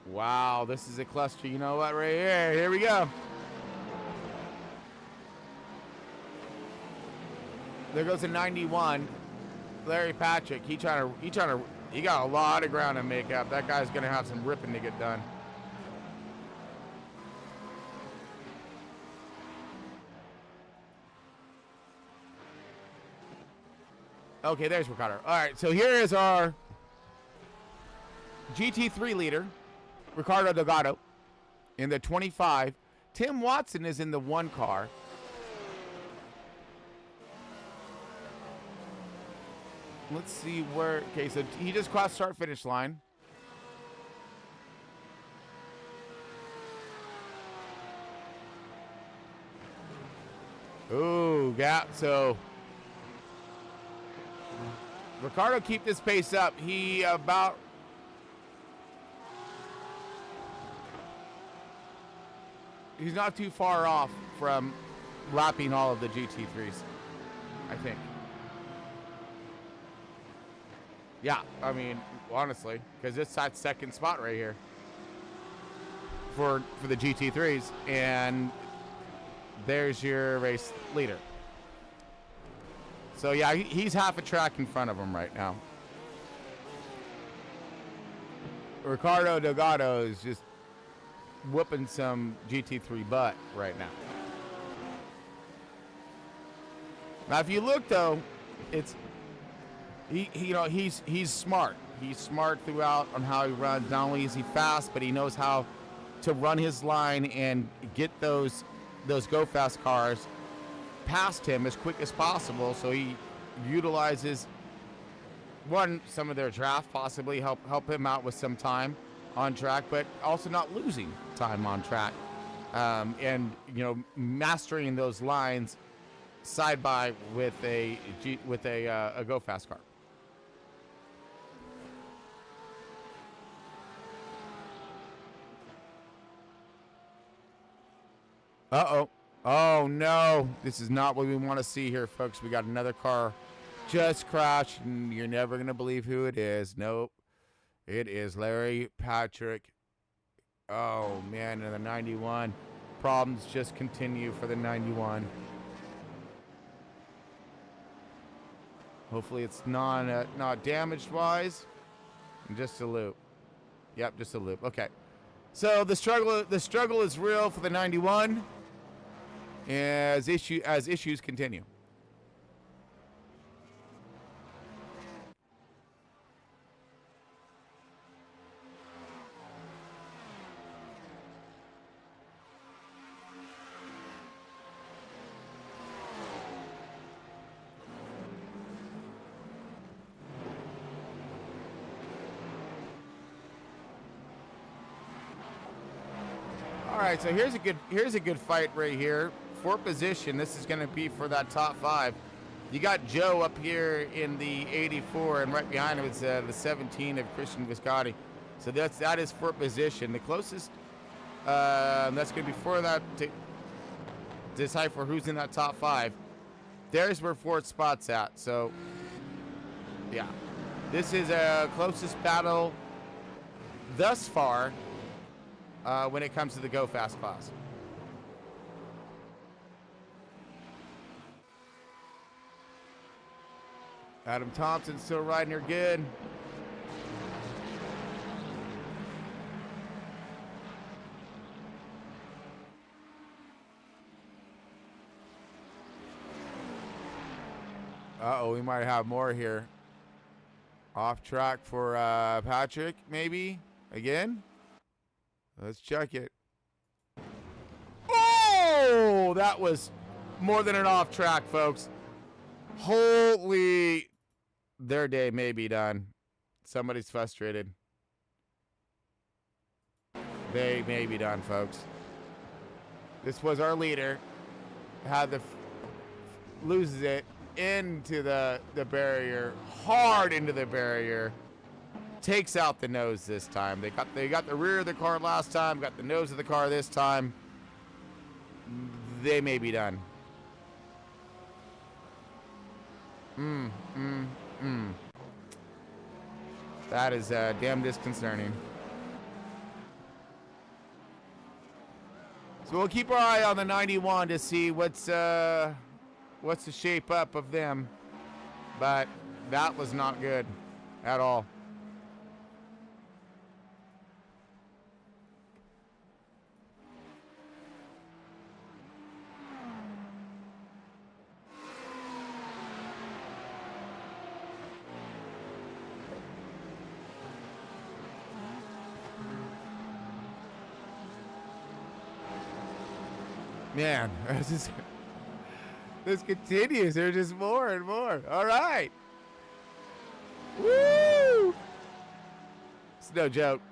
Wow, this is a cluster. You know what, right here. Here we go. There goes a 91. Larry Patrick. He got a lot of ground to make up. That guy's gonna have some ripping to get done. Okay, there's Ricardo. All right, so here is our GT3 leader, Ricardo Delgado, in the 25. Tim Watson is in the 1 car. Let's see where. Okay, so he just crossed start finish line. Ooh, gap. So Ricardo, keep this pace up. He's not too far off from lapping all of the GT3s, I think. Yeah, I mean, honestly, because it's that second spot right here for the GT3s, and there's your race leader. So yeah, he's half a track in front of him right now. Ricardo Delgado is just whooping some GT3 butt right now. Now, if you look though, it's he's smart. He's smart throughout on how he runs. Not only is he fast, but he knows how to run his line and get those go fast cars past him as quick as possible, so he utilizes some of their draft, possibly help him out with some time on track, but also not losing time on track, and mastering those lines side by with a go fast car. Uh-oh. Oh, no. This is not what we want to see here, folks. We got another car just crashed, and you're never going to believe who it is. Nope. It is Larry Patrick. Oh, man, in the 91. Problems just continue for the 91. Hopefully it's not damaged-wise. Just a loop. Yep, just a loop. Okay. So the struggle is real for the 91 as issues continue. All right, so here's a good fight right here for position. This is going to be for that top 5. You got Joe up here in the 84, and right behind him is the 17 of Christian Viscotti. So that is for position. The closest that's going to be for that to decipher who's in that top 5. There's where fourth spot's at. So yeah, this is a closest battle thus far. When it comes to the Go Fast class. Adam Thompson still riding her good. Uh-oh, we might have more here. Off track for Patrick, maybe, again? Let's check it. Oh, that was more than an off track, folks. Holy, their day may be done. Somebody's frustrated. They may be done, folks. This was our leader. Loses it into the barrier, hard into the barrier. Takes out the nose this time. They got the rear of the car last time, got the nose of the car this time. They may be done. That is damn disconcerting. So we'll keep our eye on the 91 to see what's the shape up of them. But that was not good at all. Man, this continues. There's just more and more. All right. Woo! It's no joke.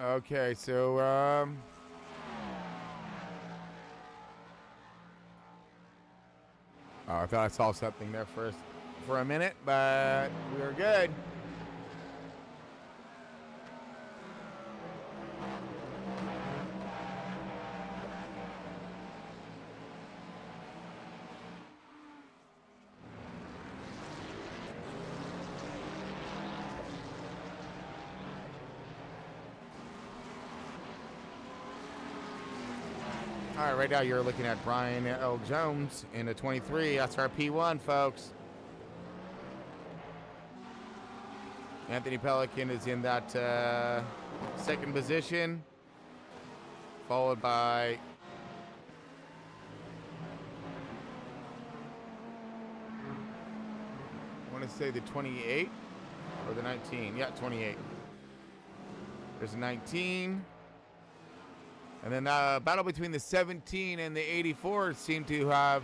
Okay, so oh, I thought I saw something there for a minute, but we were good. All right, right now you're looking at Brian L. Jones in a 23. That's our P1, folks. Anthony Pelican is in that second position, followed by I want to say the 28 or the 19. Yeah, 28. There's a 19. And then the battle between the 17 and the 84 seemed to have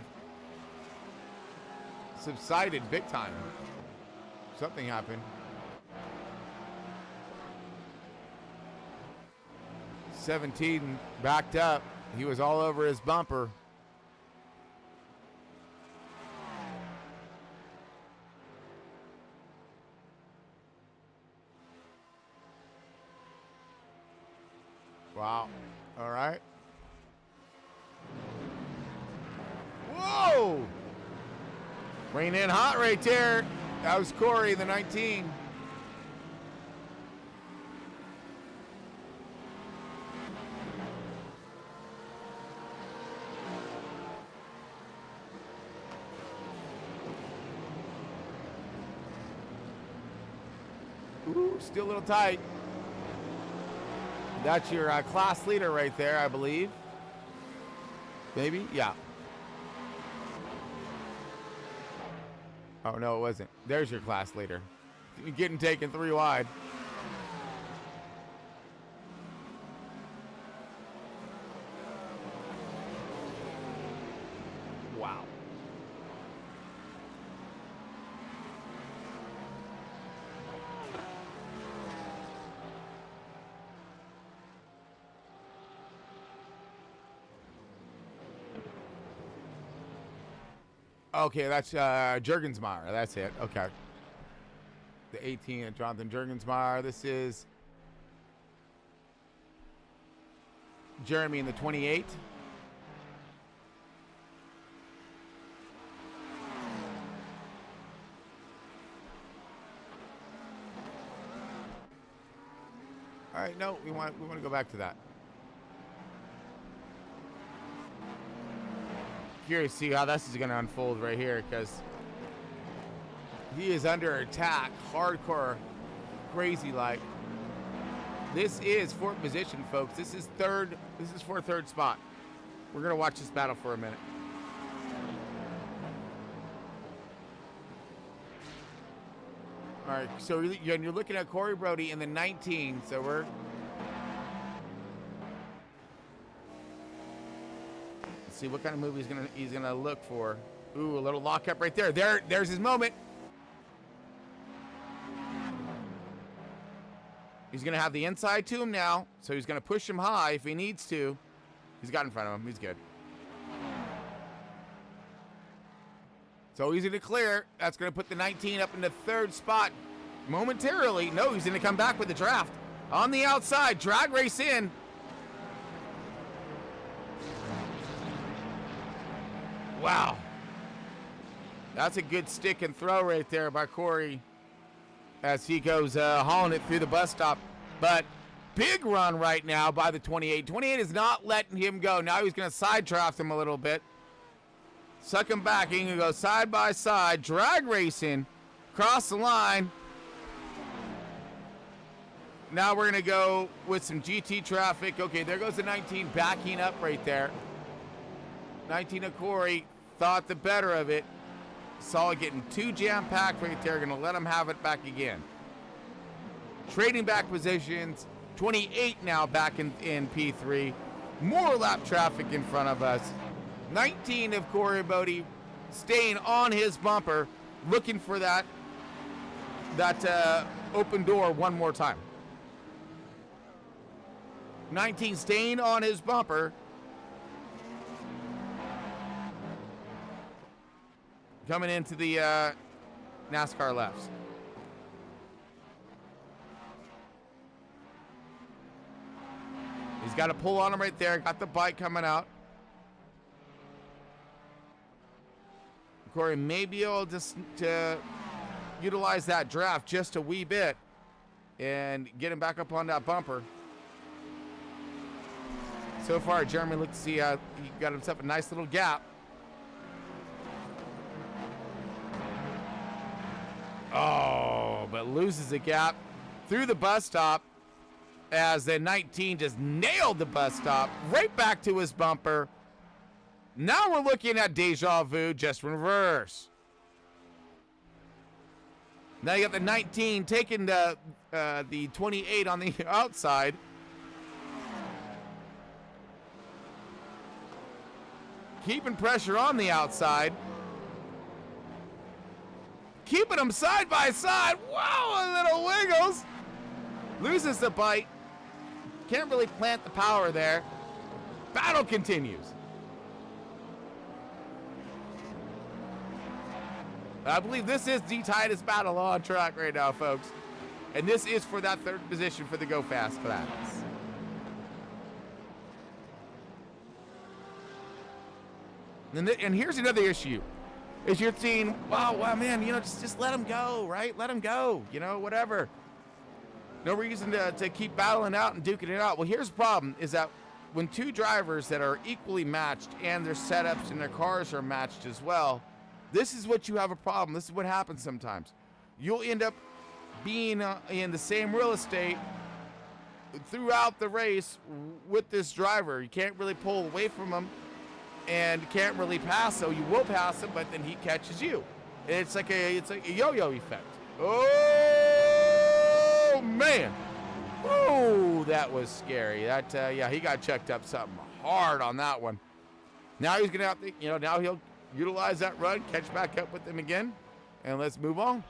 subsided big time. Something happened. 17 backed up. He was all over his bumper. Wow. All right. Whoa! Rain in hot right there. That was Corey, the 19. Ooh, still a little tight. That's your class leader right there, I believe. Maybe? Yeah. Oh, no, it wasn't. There's your class leader. You're getting taken 3 wide. Wow. Okay, that's Jurgensmeyer. That's it. Okay. The 18, Jonathan Jurgensmeyer. This is Jeremy in the 28. All right, no, we want to go back to that. Curious to see how this is going to unfold right here, because he is under attack, hardcore, crazy like. This is 4th position, folks. This is third. This is for 3rd spot. We're going to watch this battle for a minute. All right, so you're looking at Corey Brody in the 19. So we're see what kind of move he's gonna look for. Ooh, a little lockup right there. There's his moment. He's gonna have the inside to him now, so he's gonna push him high if he needs to. He's got in front of him. He's good. So easy to clear. That's gonna put the 19 up in the 3rd spot momentarily. No, he's gonna come back with the draft on the outside. Drag race in. Wow. That's a good stick and throw right there by Corey as he goes hauling it through the bus stop. But big run right now by the 28. 28 is not letting him go. Now he's going to side draft him a little bit. Suck him back. He's going to go side by side. Drag racing. Cross the line. Now we're going to go with some GT traffic. Okay, there goes the 19 backing up right there. 19 of Corey thought the better of it. Saw it getting too jam-packed right there. Going to let him have it back again. Trading back positions. 28 now back in P3. More lap traffic in front of us. 19 of Corey Brody staying on his bumper, looking for that open door one more time. 19 staying on his bumper. Coming into the NASCAR lefts. He's got a pull on him right there. Got the bike coming out. Corey may be able to utilize that draft just a wee bit and get him back up on that bumper. So far, Jeremy looks to see he got himself a nice little gap. Oh, but loses a gap through the bus stop as the 19 just nailed the bus stop right back to his bumper. Now we're looking at deja vu, just reverse. Now you got the 19 taking the 28 on the outside. Keeping pressure on the outside. Keeping them side by side. Wow, a little wiggles. Loses the bite. Can't really plant the power there. Battle continues. I believe this is the tightest battle on track right now, folks. And this is for that third position for the Go Fast class. And here's another issue. Is you're seeing, wow, man, you know, just let him go, right? Let him go, you know, whatever. No reason to keep battling out and duking it out. Well, here's the problem, is that when two drivers that are equally matched and their setups and their cars are matched as well, this is what you have a problem. This is what happens sometimes. You'll end up being in the same real estate throughout the race with this driver. You can't really pull away from him and can't really pass, so you will pass him, but then he catches you. It's like a yo-yo effect. Oh man! Oh, that was scary. That yeah, he got checked up something hard on that one. Now he's gonna have to, you know, now he'll utilize that run, catch back up with him again, and let's move on.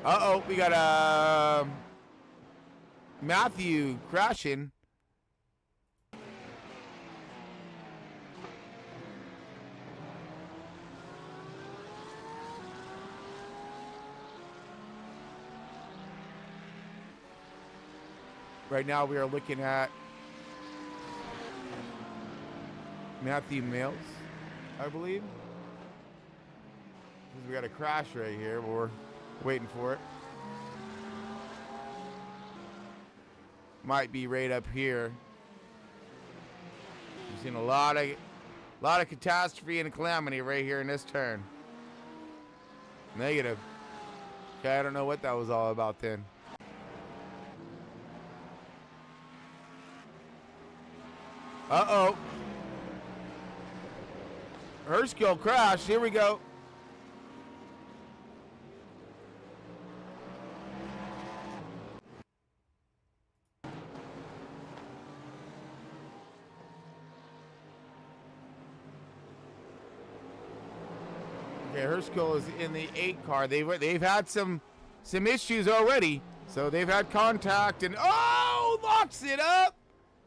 Uh-oh, we got Matthew crashing. Right now we are looking at Matthew Mills, I believe. We got a crash right here. We're waiting for it. Might be right up here. We've seen a lot of catastrophe and calamity right here in this turn. Negative. Okay, I don't know what that was all about then. Uh-oh. Hershkill crash. Here we go. Okay, Hershkill is in the 8 car. They've had some issues already. So they've had contact and locks it up.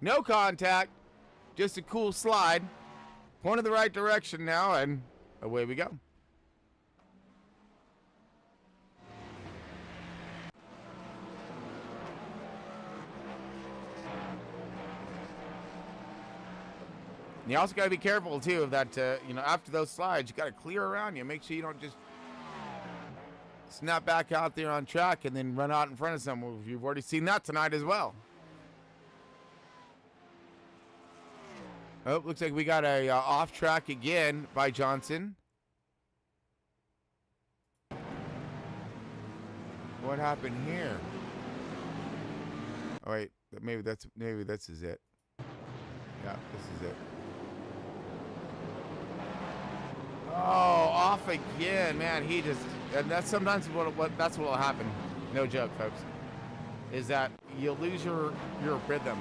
No contact. Just a cool slide. Point in the right direction now, and away we go. And you also got to be careful too of that. You know, after those slides, you got to clear around you. Make sure you don't just snap back out there on track and then run out in front of someone. You've already seen that tonight as well. Oh, looks like we got a off track again by Johnson. What happened here? Oh wait, maybe this is it. Yeah, this is it. Oh, off again, man. He just, and that's sometimes that's what will happen. No joke, folks. Is that you'll lose your rhythm.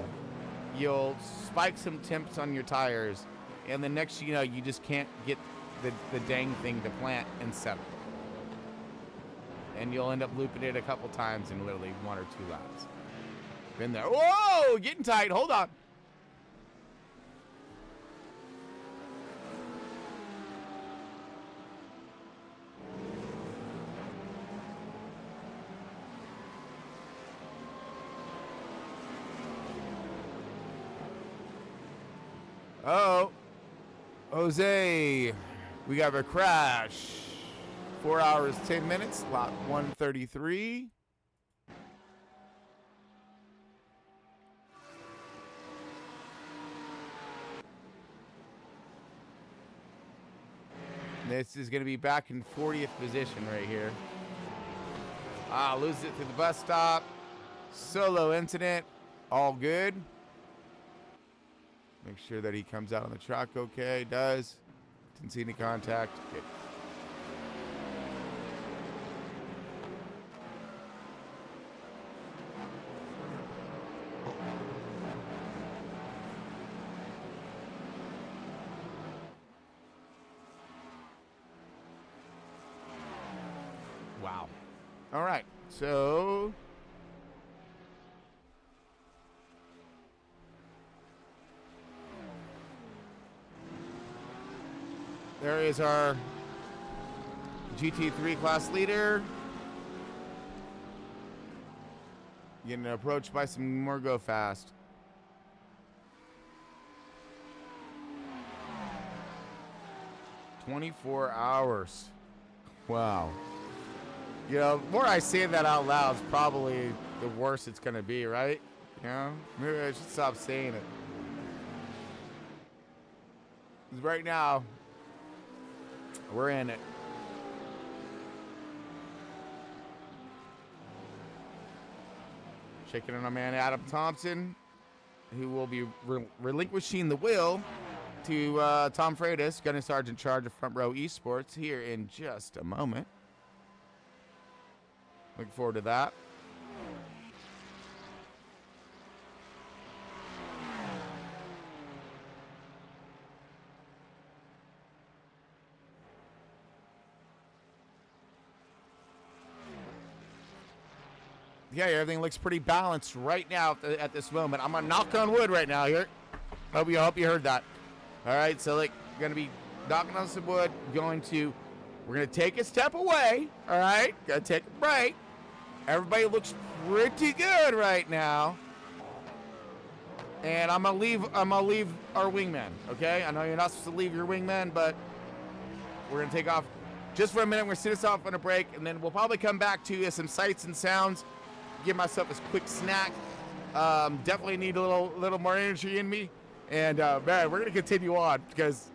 You'll spike some temps on your tires, and the next you know, you just can't get the dang thing to plant and settle. And you'll end up looping it a couple times in literally 1 or 2 laps. Been there. Whoa, getting tight. Hold on. Uh-oh. Jose, we got a crash. 4 hours, 10 minutes, lot 133. This is going to be back in 40th position right here. Loses it to the bus stop. Solo incident. All good. Make sure that he comes out on the track okay. Does. Didn't see any contact. Good. Wow. All right. So there is our GT3 class leader. Getting approached by some more go fast. "24 hours. Wow. You know, the more I say that out loud, it's probably the worse it's going to be, right? You know? Maybe I should stop saying it. 'Cause right now, we're in it. Checking in on man Adam Thompson, who will be relinquishing the wheel to Tom Freitas, gunner sergeant in charge of Front Row Esports, here in just a moment. Looking forward to that. Yeah, everything looks pretty balanced right now at this moment. I'm gonna knock on wood right now here. Hope you heard that. All right, so like, gonna be knocking on some wood. We're gonna take a step away. All right, gotta take a break. Everybody looks pretty good right now. And I'm gonna leave our wingman. Okay, I know you're not supposed to leave your wingman, but we're gonna take off just for a minute. We're gonna sit us off on a break, and then we'll probably come back to some sights and sounds. Give myself a quick snack. Definitely need a little more energy in me. And man, we're gonna continue on because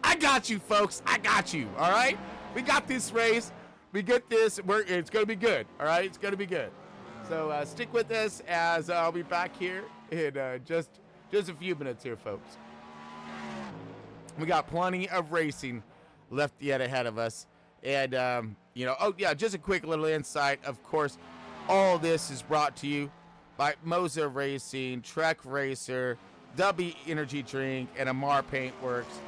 I got you, folks. I got you. All right, we got this race. We get this. It's gonna be good. All right, it's gonna be good. So stick with us as I'll be back here in just a few minutes here, folks. We got plenty of racing left yet ahead of us, and you know, oh yeah, just a quick little insight. Of course, all this is brought to you by Moza Racing, Trek Racer, W Energy Drink, and Amar Paintworks.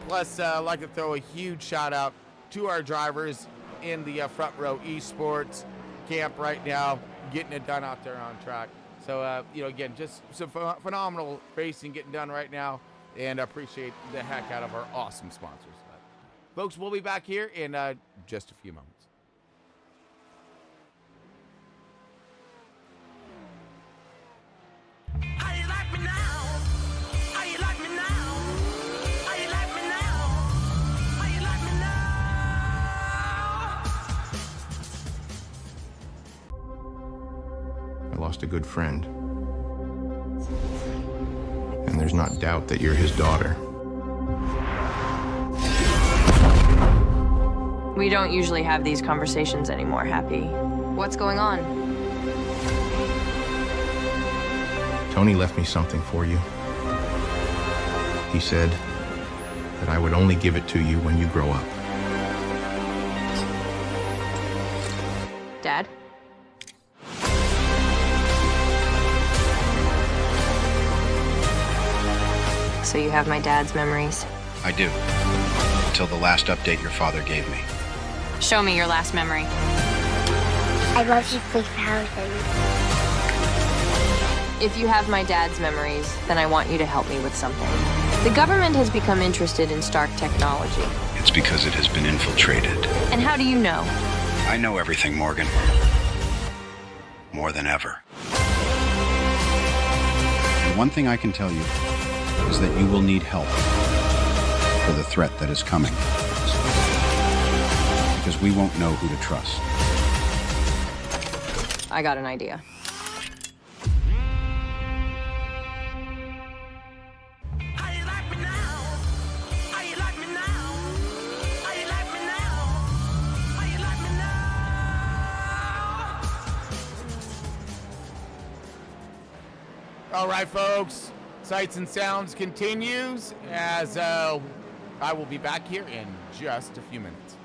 Plus, I'd like to throw a huge shout out to our drivers in the Front Row Esports camp right now, getting it done out there on track. So, you know, again, just some phenomenal racing getting done right now, and I appreciate the heck out of our awesome sponsors. Folks, we'll be back here in just a few moments. How you like me now? How you like me now? How you like me now? How you like me now? I lost a good friend. And there's not doubt that you're his daughter. We don't usually have these conversations anymore, Happy. What's going on? Tony left me something for you. He said that I would only give it to you when you grow up. Dad? So you have my dad's memories? I do. Until the last update your father gave me. Show me your last memory. I love you 3,000. If you have my dad's memories, then I want you to help me with something. The government has become interested in Stark technology. It's because it has been infiltrated. And how do you know? I know everything, Morgan. More than ever. And one thing I can tell you is that you will need help for the threat that is coming. Because we won't know who to trust. I got an idea. How you like me now? How you like me now? How you like All right, folks. Sights and Sounds continues as I will be back here in just a few minutes.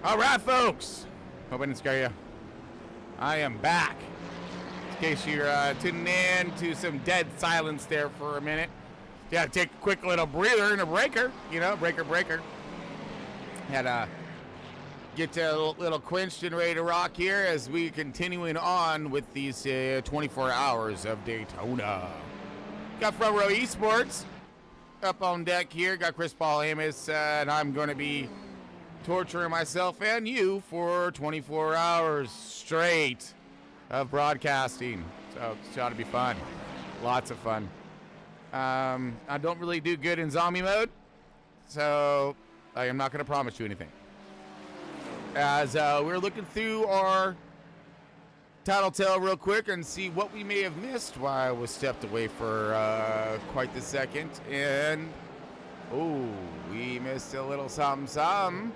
All right, folks. Hope I didn't scare you. I am back. In case you're tuning in to some dead silence there for a minute. Yeah, take a quick little breather and a breaker. You know, breaker. Had to get a little quenched and ready to rock here as we continuing on with these 24 hours of Daytona. Got Front Row Esports up on deck here. Got Chris Paul Amos, and I'm going to be torturing myself and you for 24 hours straight of broadcasting. So it's got to be fun. Lots of fun. I don't really do good in zombie mode, so I am not going to promise you anything. As we're looking through our tattletale real quick and see what we may have missed while I was stepped away for quite the second. And, oh, we missed a little something.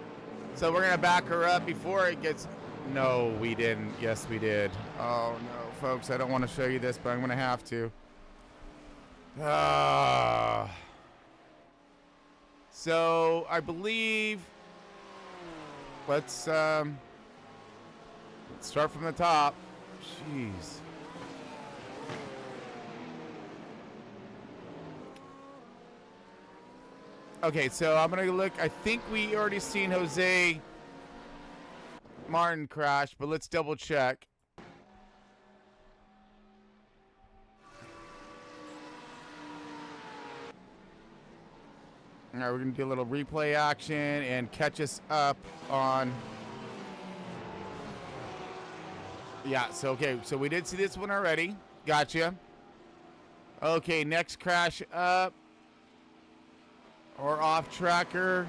So we're going to back her up before it gets... No, we didn't. Yes, we did. Oh, no, folks, I don't want to show you this, but I'm going to have to. So I believe... Let's start from the top. Jeez. Okay, so I'm gonna look. I think we already seen Jose Martin crash, but let's double check. All right, we're gonna do a little replay action and catch us up on. Yeah, so okay, so we did see this one already. Gotcha. Okay, next crash up or off tracker.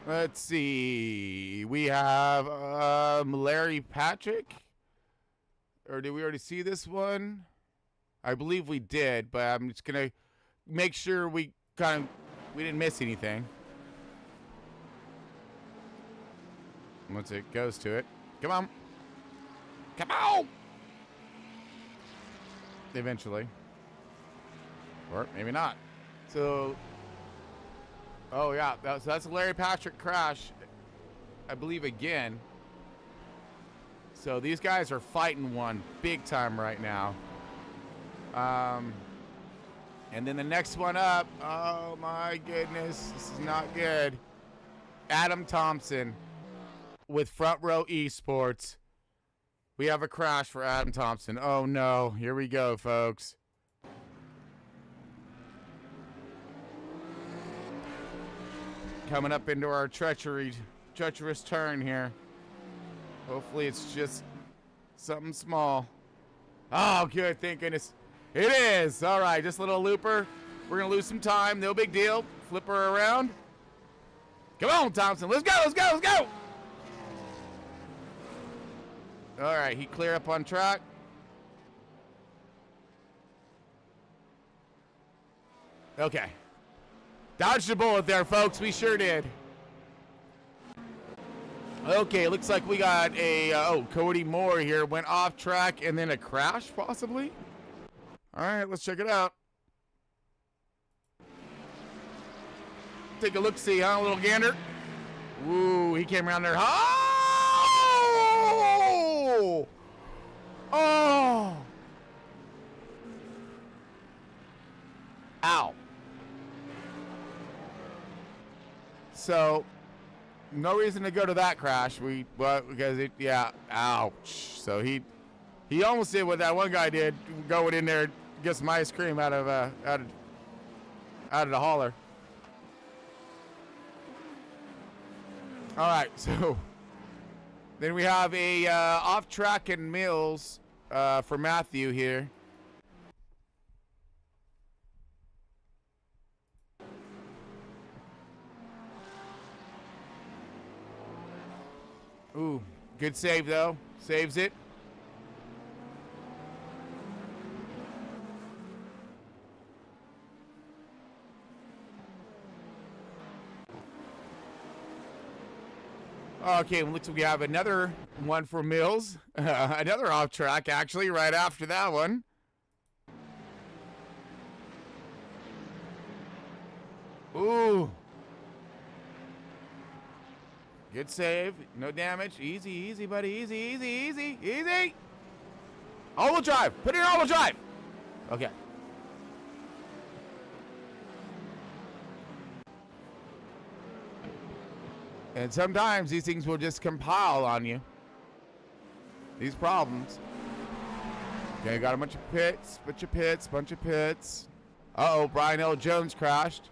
Let's see. We have Larry Patrick. Or did we already see this one? I believe we did, but I'm just gonna make sure we didn't miss anything. Once it goes to it. Come on. Come on! Eventually. Or maybe not. So, oh yeah, that's a Larry Patrick crash, I believe, again. So these guys are fighting one big time right now. And then the next one up, oh my goodness, this is not good. Adam Thompson with Front Row Esports. We have a crash for Adam Thompson. Oh no, here we go, folks. Coming up into our treacherous turn here. Hopefully it's just something small. Oh, good, thank goodness. It is. All right, just a little looper. We're going to lose some time. No big deal. Flip her around. Come on, Thompson. Let's go, let's go, let's go. All right, he clear up on track. Okay. Dodged a bullet there, folks. We sure did. Okay, looks like we got a, Cody Moore here. Went off track and then a crash, possibly. All right, let's check it out. Take a look-see, huh, little gander? Ooh, he came around there. Oh! Oh! Ow. So, no reason to go to that crash. Because it, yeah, ouch. So he almost did what that one guy did, going in there, get some ice cream out of the hauler. All right, so then we have a off track and Mills for Matthew here. Ooh, good save though. Saves it. Okay, looks like we have another one for Mills. Another off track, actually, right after that one. Ooh. Good save. No damage. Easy, easy, buddy. Easy, easy, easy, easy. All-wheel drive. Put it in all-wheel drive. Okay. And sometimes these things will just compile on you. These problems. Okay, got a bunch of pits, bunch of pits. Uh-oh, Brian L. Jones crashed.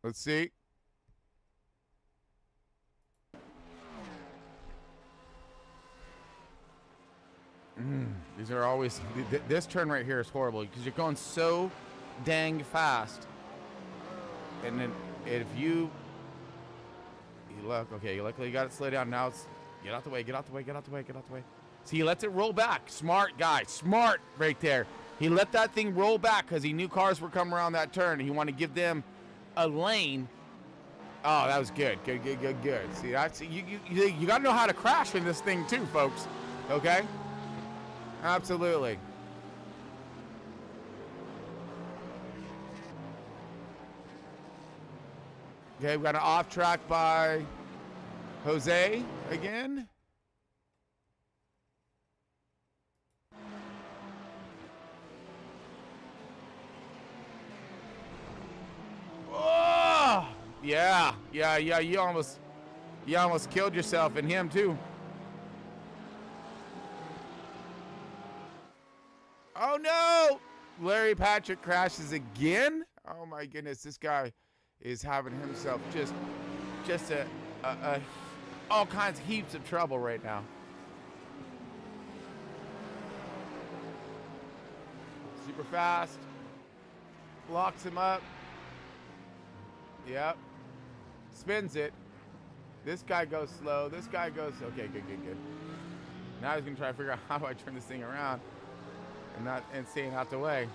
Let's see. These are always, this turn right here is horrible because you're going so dang fast. And then if you look, okay, you luckily got it slow down. Now it's, get out the way, get out the way, get out the way, get out the way. See, he lets it roll back. Smart guy, smart right there. He let that thing roll back because he knew cars were coming around that turn. He wanted to give them a lane. Oh, that was good, good, good, good, good. See, that's, you got to know how to crash in this thing too, folks, okay? Absolutely. Okay, we got an off track by Jose again. Oh! Yeah, you almost killed yourself and him too. Oh no! Larry Patrick crashes again? Oh my goodness, this guy is having himself just all kinds of heaps of trouble right now. Super fast. Locks him up. Yep. Spins it. This guy goes slow. This guy goes, okay, good. Now he's gonna try to figure out how do I turn this thing around and staying out the way.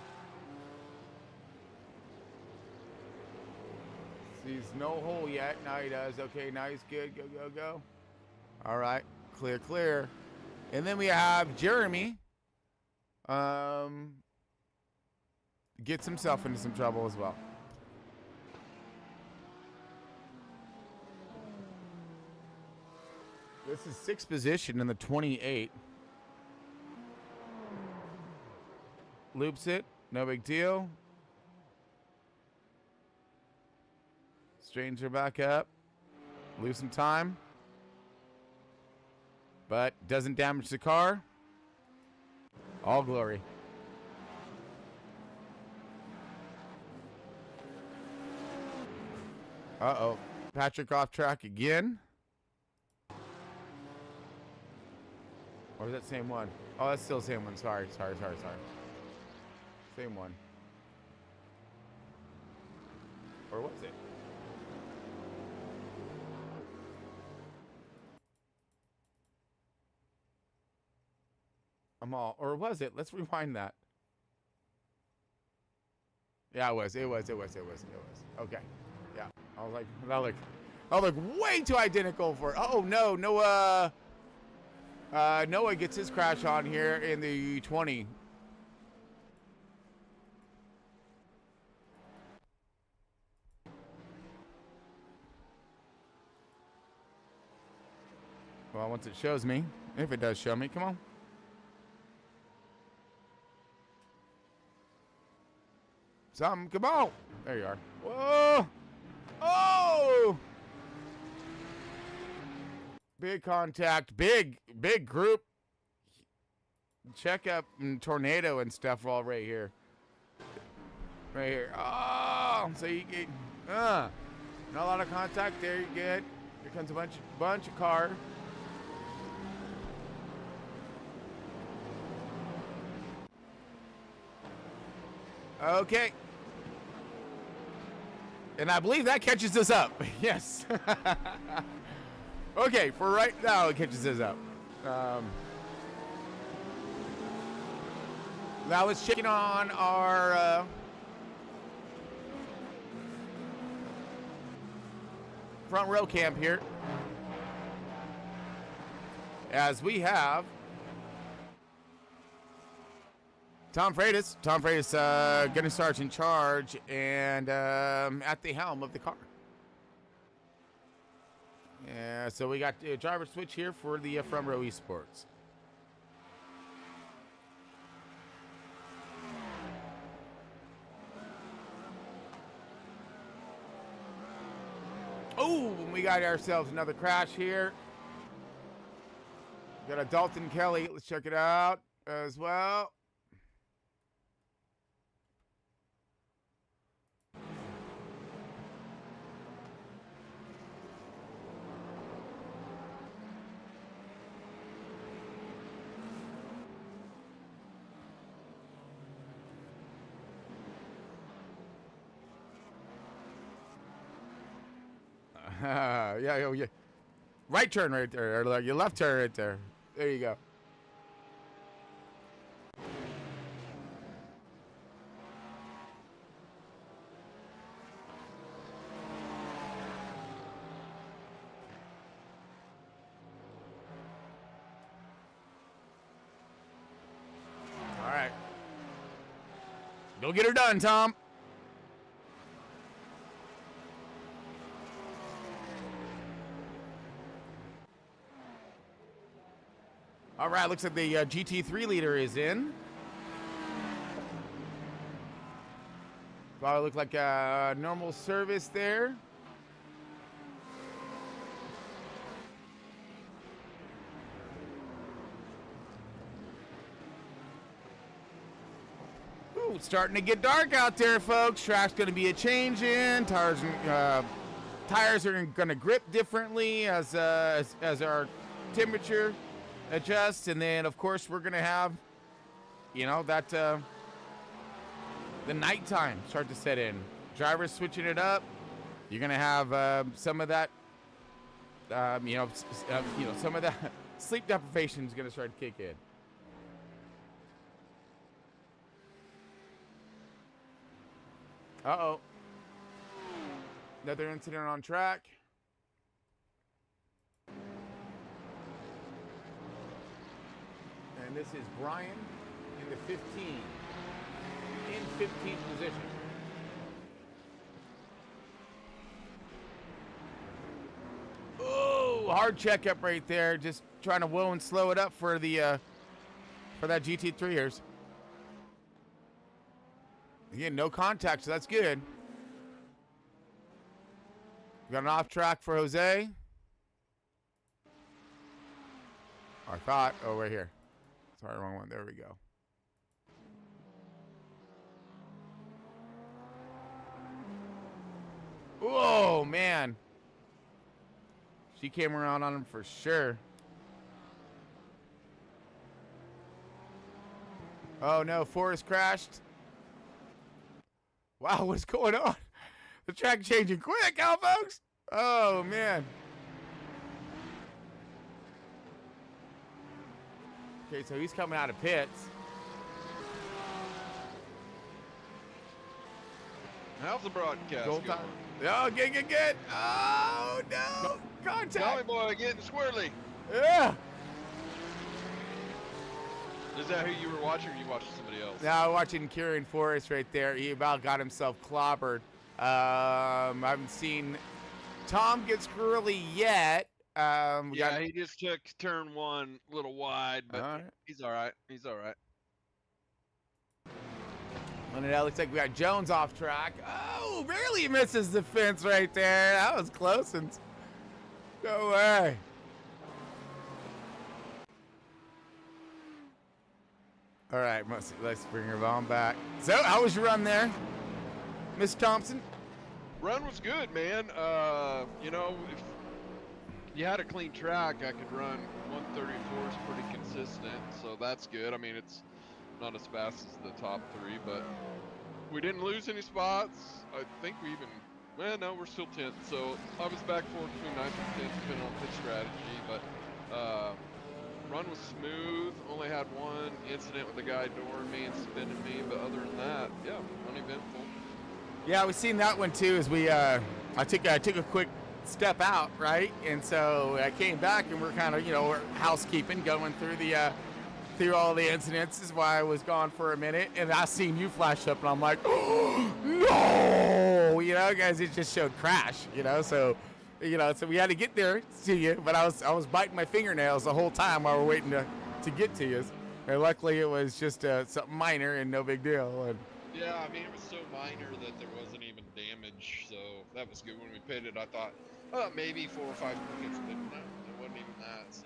Sees no hole yet. Now he does. Okay, now he's good. Go. All right, clear. And then we have Jeremy. Gets himself into some trouble as well. This is 6th position in the 28. Loops it. No big deal. Straightens her back up. Lose some time. But doesn't damage the car. All glory. Uh-oh. Patrick off track again. Or is that same one? Oh, that's still the same one. Sorry. Same one. Or was it? Or was it? Let's rewind that. Yeah, it was. Okay. Yeah. I was like, that look way too identical for. Oh no, Noah gets his crash on here in the 20. Well, once it shows me, if it does show me, come on. Something, come on. There you are. Whoa! Oh! Big contact, big group. Check up and tornado and stuff all right here. Right here. Oh! So you get, not a lot of contact there. You're good. Here comes a bunch of car. Okay. And I believe that catches us up. Yes. Okay, for right now, it catches us up. Now let's check in on our front row camp here. As we have Tom Freitas. Tom Freitas going to start in charge and at the helm of the car. Yeah, so we got a driver switch here for the Front Row Esports. Oh, we got ourselves another crash here. Got a Dalton Kelly. Let's check it out as well. Yeah. Right turn right there, or like your left turn right there. There you go. All right. Go get her done, Tom. All right, looks like the GT3 leader is in. Probably look like a normal service there. Ooh, it's starting to get dark out there, folks. Track's going to be a change in. Tires are going to grip differently as our temperature adjust, and then of course we're gonna have, you know, that the nighttime start to set in. Drivers switching it up. You're gonna have some of that, some of that sleep deprivation is gonna start to kick in. Uh-oh. Another incident on track. And this is Brian in the 15, in 15th position. Oh, hard checkup right there. Just trying to whoa and slow it up for the for that GT3ers. Again, no contact, so that's good. We got an off track for Jose. I thought, oh, right here. Sorry, wrong one. There we go. Whoa, man. She came around on him for sure. Oh, no. Forrest crashed. Wow, what's going on? The track changing quick, huh, folks? Oh, man. Okay, so he's coming out of pits. How's the broadcast Gold going? Oh, good. Oh, no. Contact. Tommy boy getting swirly. Yeah. Is that who you were watching, or you watching somebody else? Now watching Kieran Forrest right there. He about got himself clobbered. I haven't seen Tom get squirrely yet. He just took turn one a little wide, but he's all right. He's all right. And it looks like we got Jones off track. Oh, barely misses the fence right there. That was close. And no way. All right, let's bring her on back. So, how was your run there, Miss Thompson? Run was good, man. If you had a clean track, I could run 134 is pretty consistent, so that's good. I mean, it's not as fast as the top three, but we didn't lose any spots. I think we even, we're still 10th, so I was back forward between 9th and 10th, depending on pit strategy, but run was smooth. Only had one incident with the guy dooring me and spinning me, but other than that, yeah, uneventful. Yeah, we've seen that one too. As we, I took a quick step out, right, and so I came back and we're kind of, we're housekeeping, going through the, through all the incidents. Is why I was gone for a minute, and I seen you flash up, and I'm like, oh, no, guys, it just showed crash, so You know, so we had to get there to you, but I was biting my fingernails the whole time while we're waiting to get to you. And luckily, it was just something minor and no big deal. And Yeah, I mean, it was so minor that there wasn't even damage, so that was good. When we pitted, I thought, oh, maybe 4 or 5 tickets, but no, it wasn't even that. So.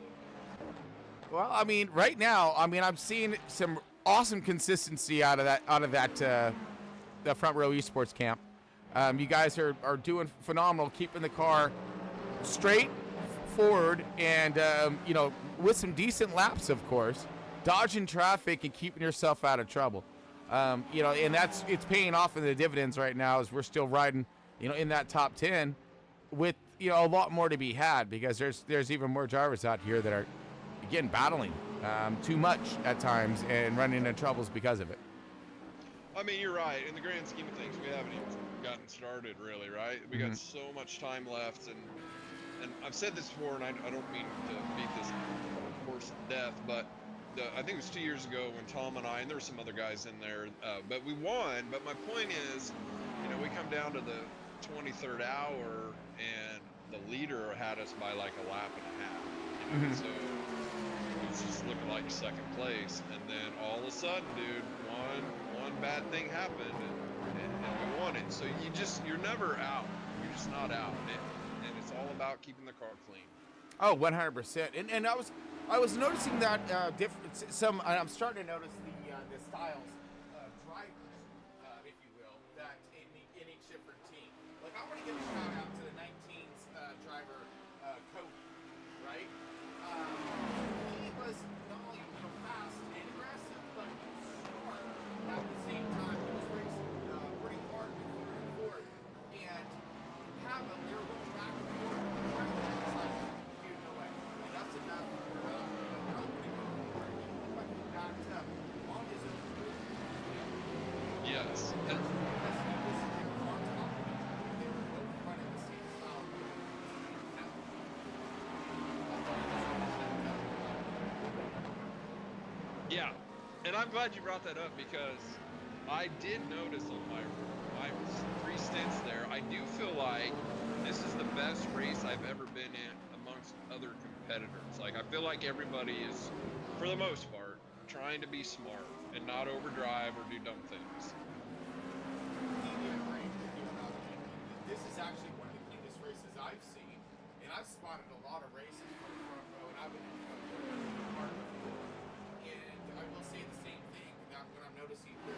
Well, I mean, right now, I mean, I'm seeing some awesome consistency out of that the Front Row Esports camp. You guys are doing phenomenal, keeping the car straight forward and you know, with some decent laps, of course, dodging traffic and keeping yourself out of trouble. You know, and it's paying off in the dividends right now as we're still riding, you know, in that top 10 with, you know, a lot more to be had, because there's even more drivers out here that are again battling too much at times and running into troubles because of it. I mean, you're right. In the grand scheme of things, we haven't even gotten started, really, right? We got so much time left, and I've said this before, and I don't mean to beat this horse to death, but I think it was 2 years ago when Tom and I, and there were some other guys in there, but we won. But my point is, you know, we come down to the 23rd hour, and the leader had us by like a lap and a half. You know? So it was just looking like second place, and then all of a sudden, dude, one bad thing happened, and we won it. So you're never out. You're just not out, and it's all about keeping the car clean. Oh, 100%. And I was noticing that I'm starting to notice the styles drivers, if you will, that in each different team. Like, I want to give a shout out to the 19s driver, Cody, right? He was not only fast and aggressive, but smart at the same time. He was racing pretty hard and forward, and have a they're going back and forth. It's like, dude, no way. Enough's enough. We're not going to go forward. He looked like he backed up on his own. Yes. Because he was on top of it. They were both running the same style. Yeah, and I'm glad you brought that up, because I did notice on my 3 stints there, I do feel like this is the best race I've ever been in amongst other competitors. Like, I feel like everybody is, for the most part, trying to be smart and not overdrive or do dumb things. This is actually one of the cleanest races I've seen, and I've spotted a lot of races from the front row, and I've been in the front row. And I will say the same thing that what I'm noticing here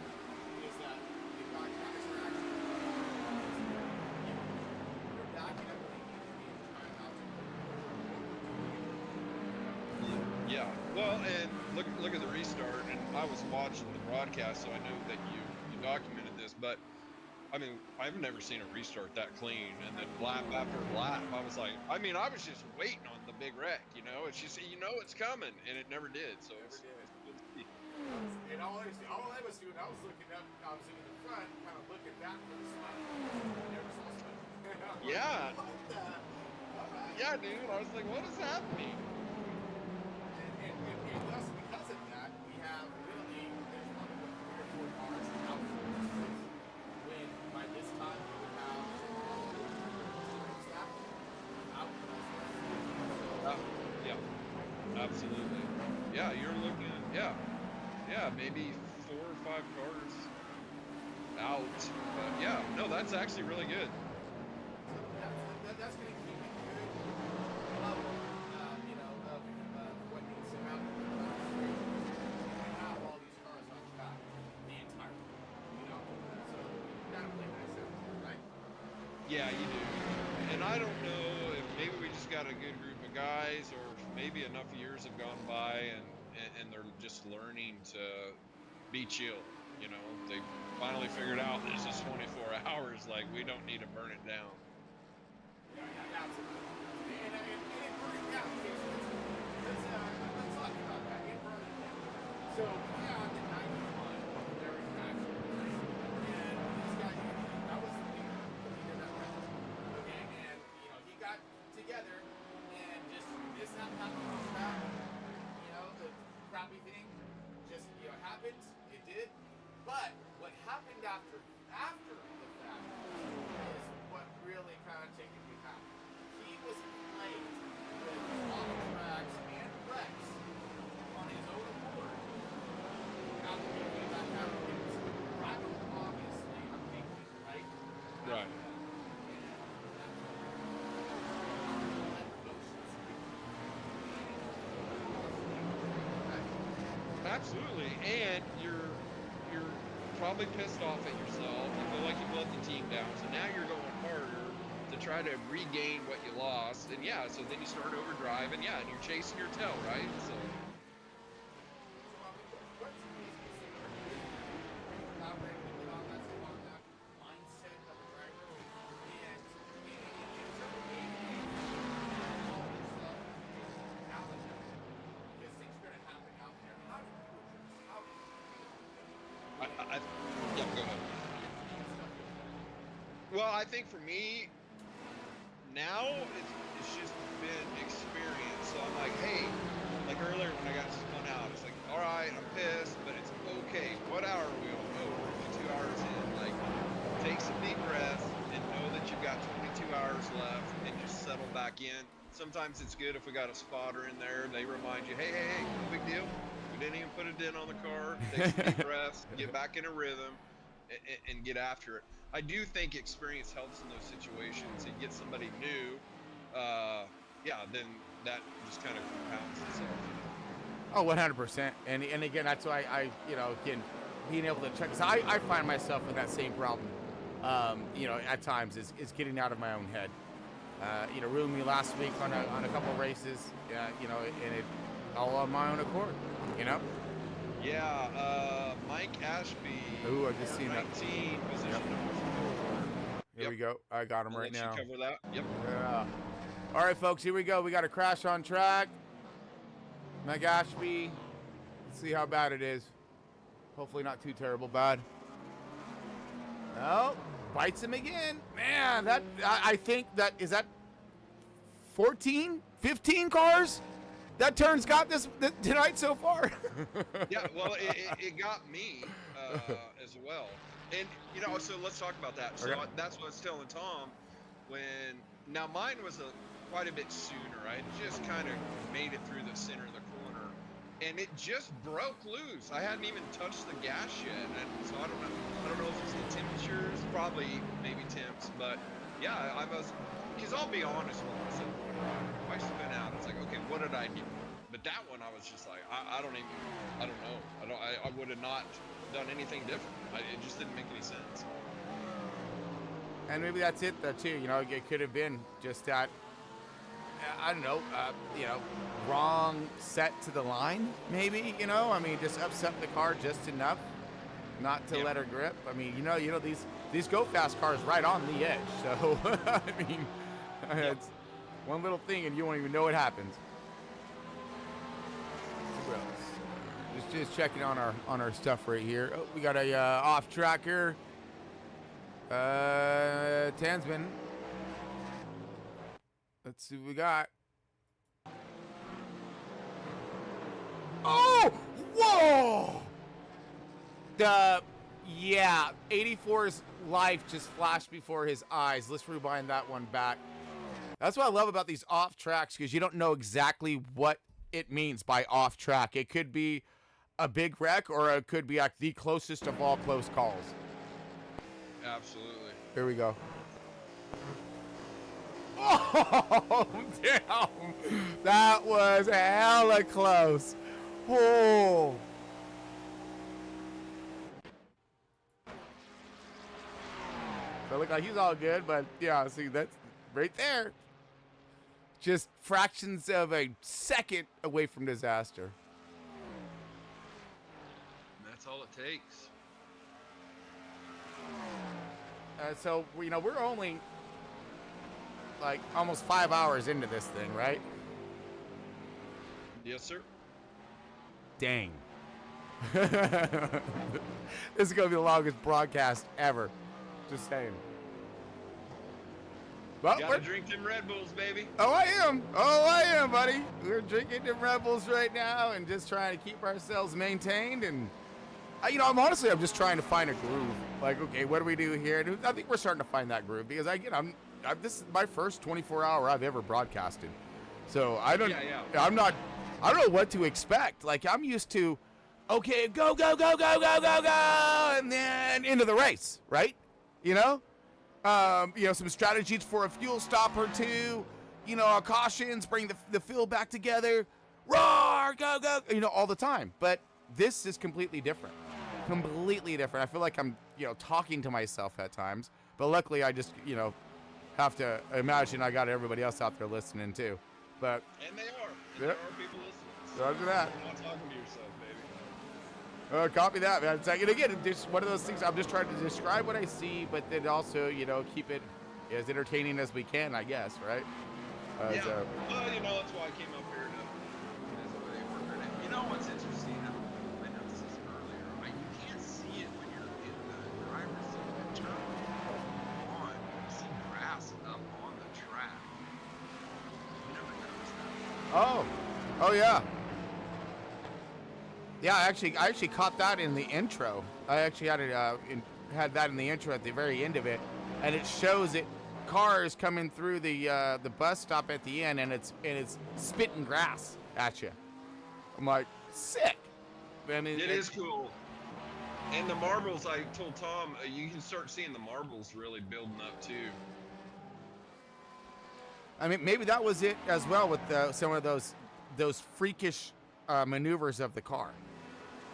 is that the guys are actually they're backing up when they need to be and trying not to. Yeah, well, and look at the restart, and I was watching the broadcast, so I know that you documented this, but I mean, I've never seen a restart that clean, and then lap after lap, I was like, I mean, I was just waiting on the big wreck, you know? It's just, you know, it's coming, and it never did, so it's good to see. And all I was doing, I was looking up, I was in the front, kind of looking back for the spot. Never saw smoke. Yeah. Right. Yeah, dude, I was like, what is happening? And thus, because of that, we have really, there's probably 3 or 4 cars out when by this time we would have Yeah, absolutely. Yeah, you're looking at, yeah, maybe 4 or 5 cars out. But yeah, no, that's actually really good. That's going to keep it good level, you know, of what needs to happen. We have all these cars on track the entire time, you know, so you got to play nice out there, right? Yeah, you do. And I don't know if maybe we just got a good group of guys, or maybe enough years have gone by and they're just learning to be chill. You know, they finally figured out this is 24 hours. Like, we don't need to burn it down. Yeah, absolutely. And burn it down. Let's talk about that. And burn it down. So, yeah, the 91, very fast. And this guy, that was the leader that went. Okay, and, you know, he got together and just this happened on track. You know, the crappy thing just, you know, happened. It did. But what happened after the fact is what really kind of taken me back. He Right. Absolutely, and you're probably pissed off at yourself. You feel like you've let the team down, so now you're going harder to try to regain what you lost. And yeah, so then you start overdrive, and yeah, and you're chasing your tail, right? So. Yeah, go ahead. Well, I think for me, now it's just been experience. So I'm like, hey, like earlier when I got spun out, it's like, all right, I'm pissed, but it's okay. What hour are we on? Oh, we're 2 hours in. Like, take some deep breaths and know that you've got 22 hours left and just settle back in. Sometimes it's good if we got a spotter in there. They remind you, hey, no big deal. We didn't even put a dent on the car. Take some deep breaths, get back in a rhythm, and get after it. I do think experience helps in those situations. And get somebody new, yeah, then that just kind of compounds itself. Oh, 100%. And again, that's why I again, being able to check. Cause I find myself in that same problem, at times is getting out of my own head. Ruined me last week on a couple races, and it all on my own accord, Yeah, Mike Ashby. Ooh, I just seen that. 19, position Yep. number 4. Here we go. I got him I'll right let now. You cover that. Yep. Yeah. All right, folks, here we go. We got a crash on track. Mike Ashby. Let's see how bad it is. Hopefully not too terrible bad. No, bites him again. Man, I think that is that 14, 15 cars that turn's got this tonight so far. Yeah, well, it got me as well. And, so let's talk about that. So Okay. that's what I was telling Tom now mine was quite a bit sooner. I just kind of made it through the center of the corner and it just broke loose. I hadn't even touched the gas yet. And so I don't know if it's the temperatures, probably maybe temps, but yeah, because I'll be honest with myself. If I spin out, it's like, okay, what did I do? But that one, I was just like, I don't know. I would have not done anything different. It just didn't make any sense. And maybe that's it, though, too. It could have been just that, I don't know, wrong set to the line, maybe, just upset the car just enough not to let her grip. I mean, these go fast cars right on the edge. So, I mean, it's one little thing and you won't even know what happens. Just checking on our stuff right here. Oh, we got a off tracker. Tansman. Let's see what we got. Oh! Whoa! 84's life just flashed before his eyes. Let's rewind that one back. That's what I love about these off tracks, because you don't know exactly what it means by off track. It could be a big wreck, or it could be like the closest of all close calls. Absolutely. Here we go. Oh, damn. That was hella close. Oh. So it looked like he's all good, but yeah, see, that's right there. Just fractions of a second away from disaster. That's all it takes. So, we're only like almost 5 hours into this thing, right? Yes, sir. Dang. This is going to be the longest broadcast ever. Just saying. But gotta drink them Red Bulls, baby. Oh, I am, buddy. We're drinking them Red Bulls right now and just trying to keep ourselves maintained. And, I'm just trying to find a groove. Like, okay, what do we do here? And I think we're starting to find that groove because, this is my first 24-hour I've ever broadcasted. So I don't know what to expect. Like, I'm used to, okay, go, and then into the race, right? You know, some strategies for a fuel stop or two. You know, cautions, bring the field back together. Roar, go, go. You know, all the time. But this is completely different. Completely different. I feel like I'm, you know, talking to myself at times. But luckily, I just, you know, have to imagine I got everybody else out there listening too. But And they are. And Yep. there are people listening. Roger that. You're not talking to yourself, baby. Copy that, man. It's like, and again, it's just one of those things. I'm just trying to describe what I see, but then also, you know, keep it as entertaining as we can, I guess, right? Yeah. So- Well, you know, that's why I came up here to as a way of working it. You know what's interesting? I noticed this earlier. You can't see it when you're in the driver's seat. The turn on, you see grass up on the track. You never noticed that. Oh yeah. Yeah, I actually caught that in the intro. I actually had it had that in the intro at the very end of it, and it shows it cars coming through the bus stop at the end, and it's spitting grass at you. I'm like, sick. Man, It is cool. And the marbles, I told Tom, you can start seeing the marbles really building up too. I mean, maybe that was it as well with some of those freakish maneuvers of the car.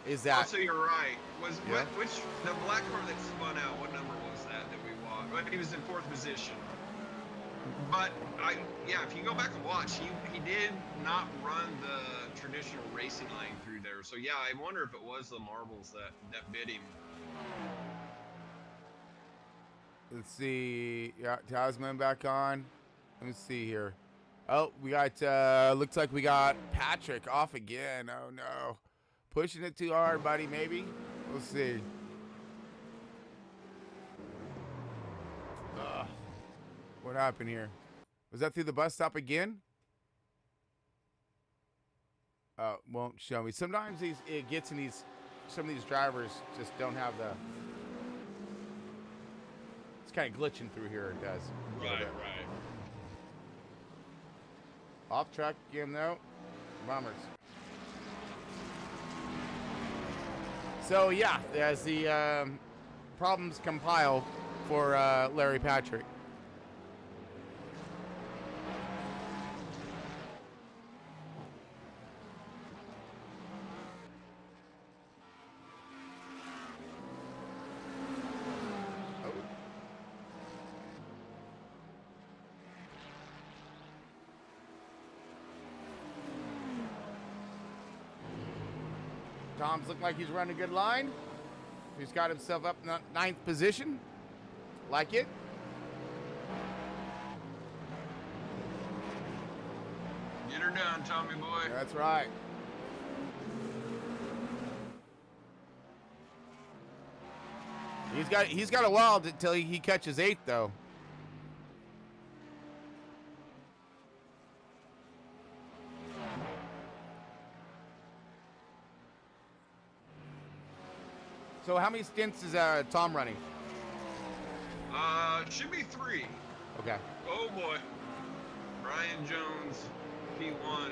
Is that? So you're right. Was Yeah. which the black car that spun out? What number was that we watched? Well, he was in 4th position. But if you go back and watch, he did not run the traditional racing lane through there. So yeah, I wonder if it was the marbles that bit him. Let's see. Yeah, Tasman back on. Let me see here. Oh, we got, looks like we got Patrick off again. Oh, no. Pushing it too hard, buddy, maybe? We'll see. What happened here? Was that through the bus stop again? Won't show me. Sometimes it gets in these, some of these drivers just don't have the, it's kind of glitching through here, it does. Right. Off track again, though. Bombers. So, yeah, as the problems compile for Larry Patrick. Tom's looking like he's running a good line. He's got himself up in 9th position. Like it. Get her done, Tommy boy. That's right. He's got a while until he catches 8th, though. So how many stints is Tom running? Should be 3. Okay. Oh boy. Brian Jones, P1.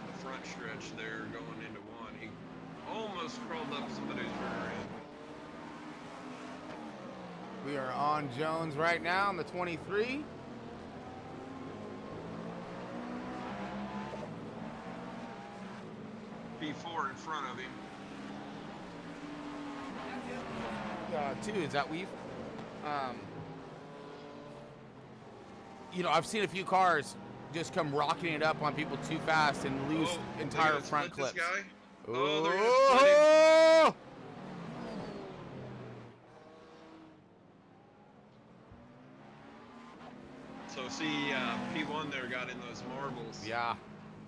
The front stretch there going into 1. He almost crawled up somebody's rear end. We are on Jones right now on the 23. P4 in front of him. 2, is that we've? You know, I've seen a few cars just come rocking it up on people too fast and lose entire front clips. This guy? Oh, So see, P1 there got in those marbles. Yeah.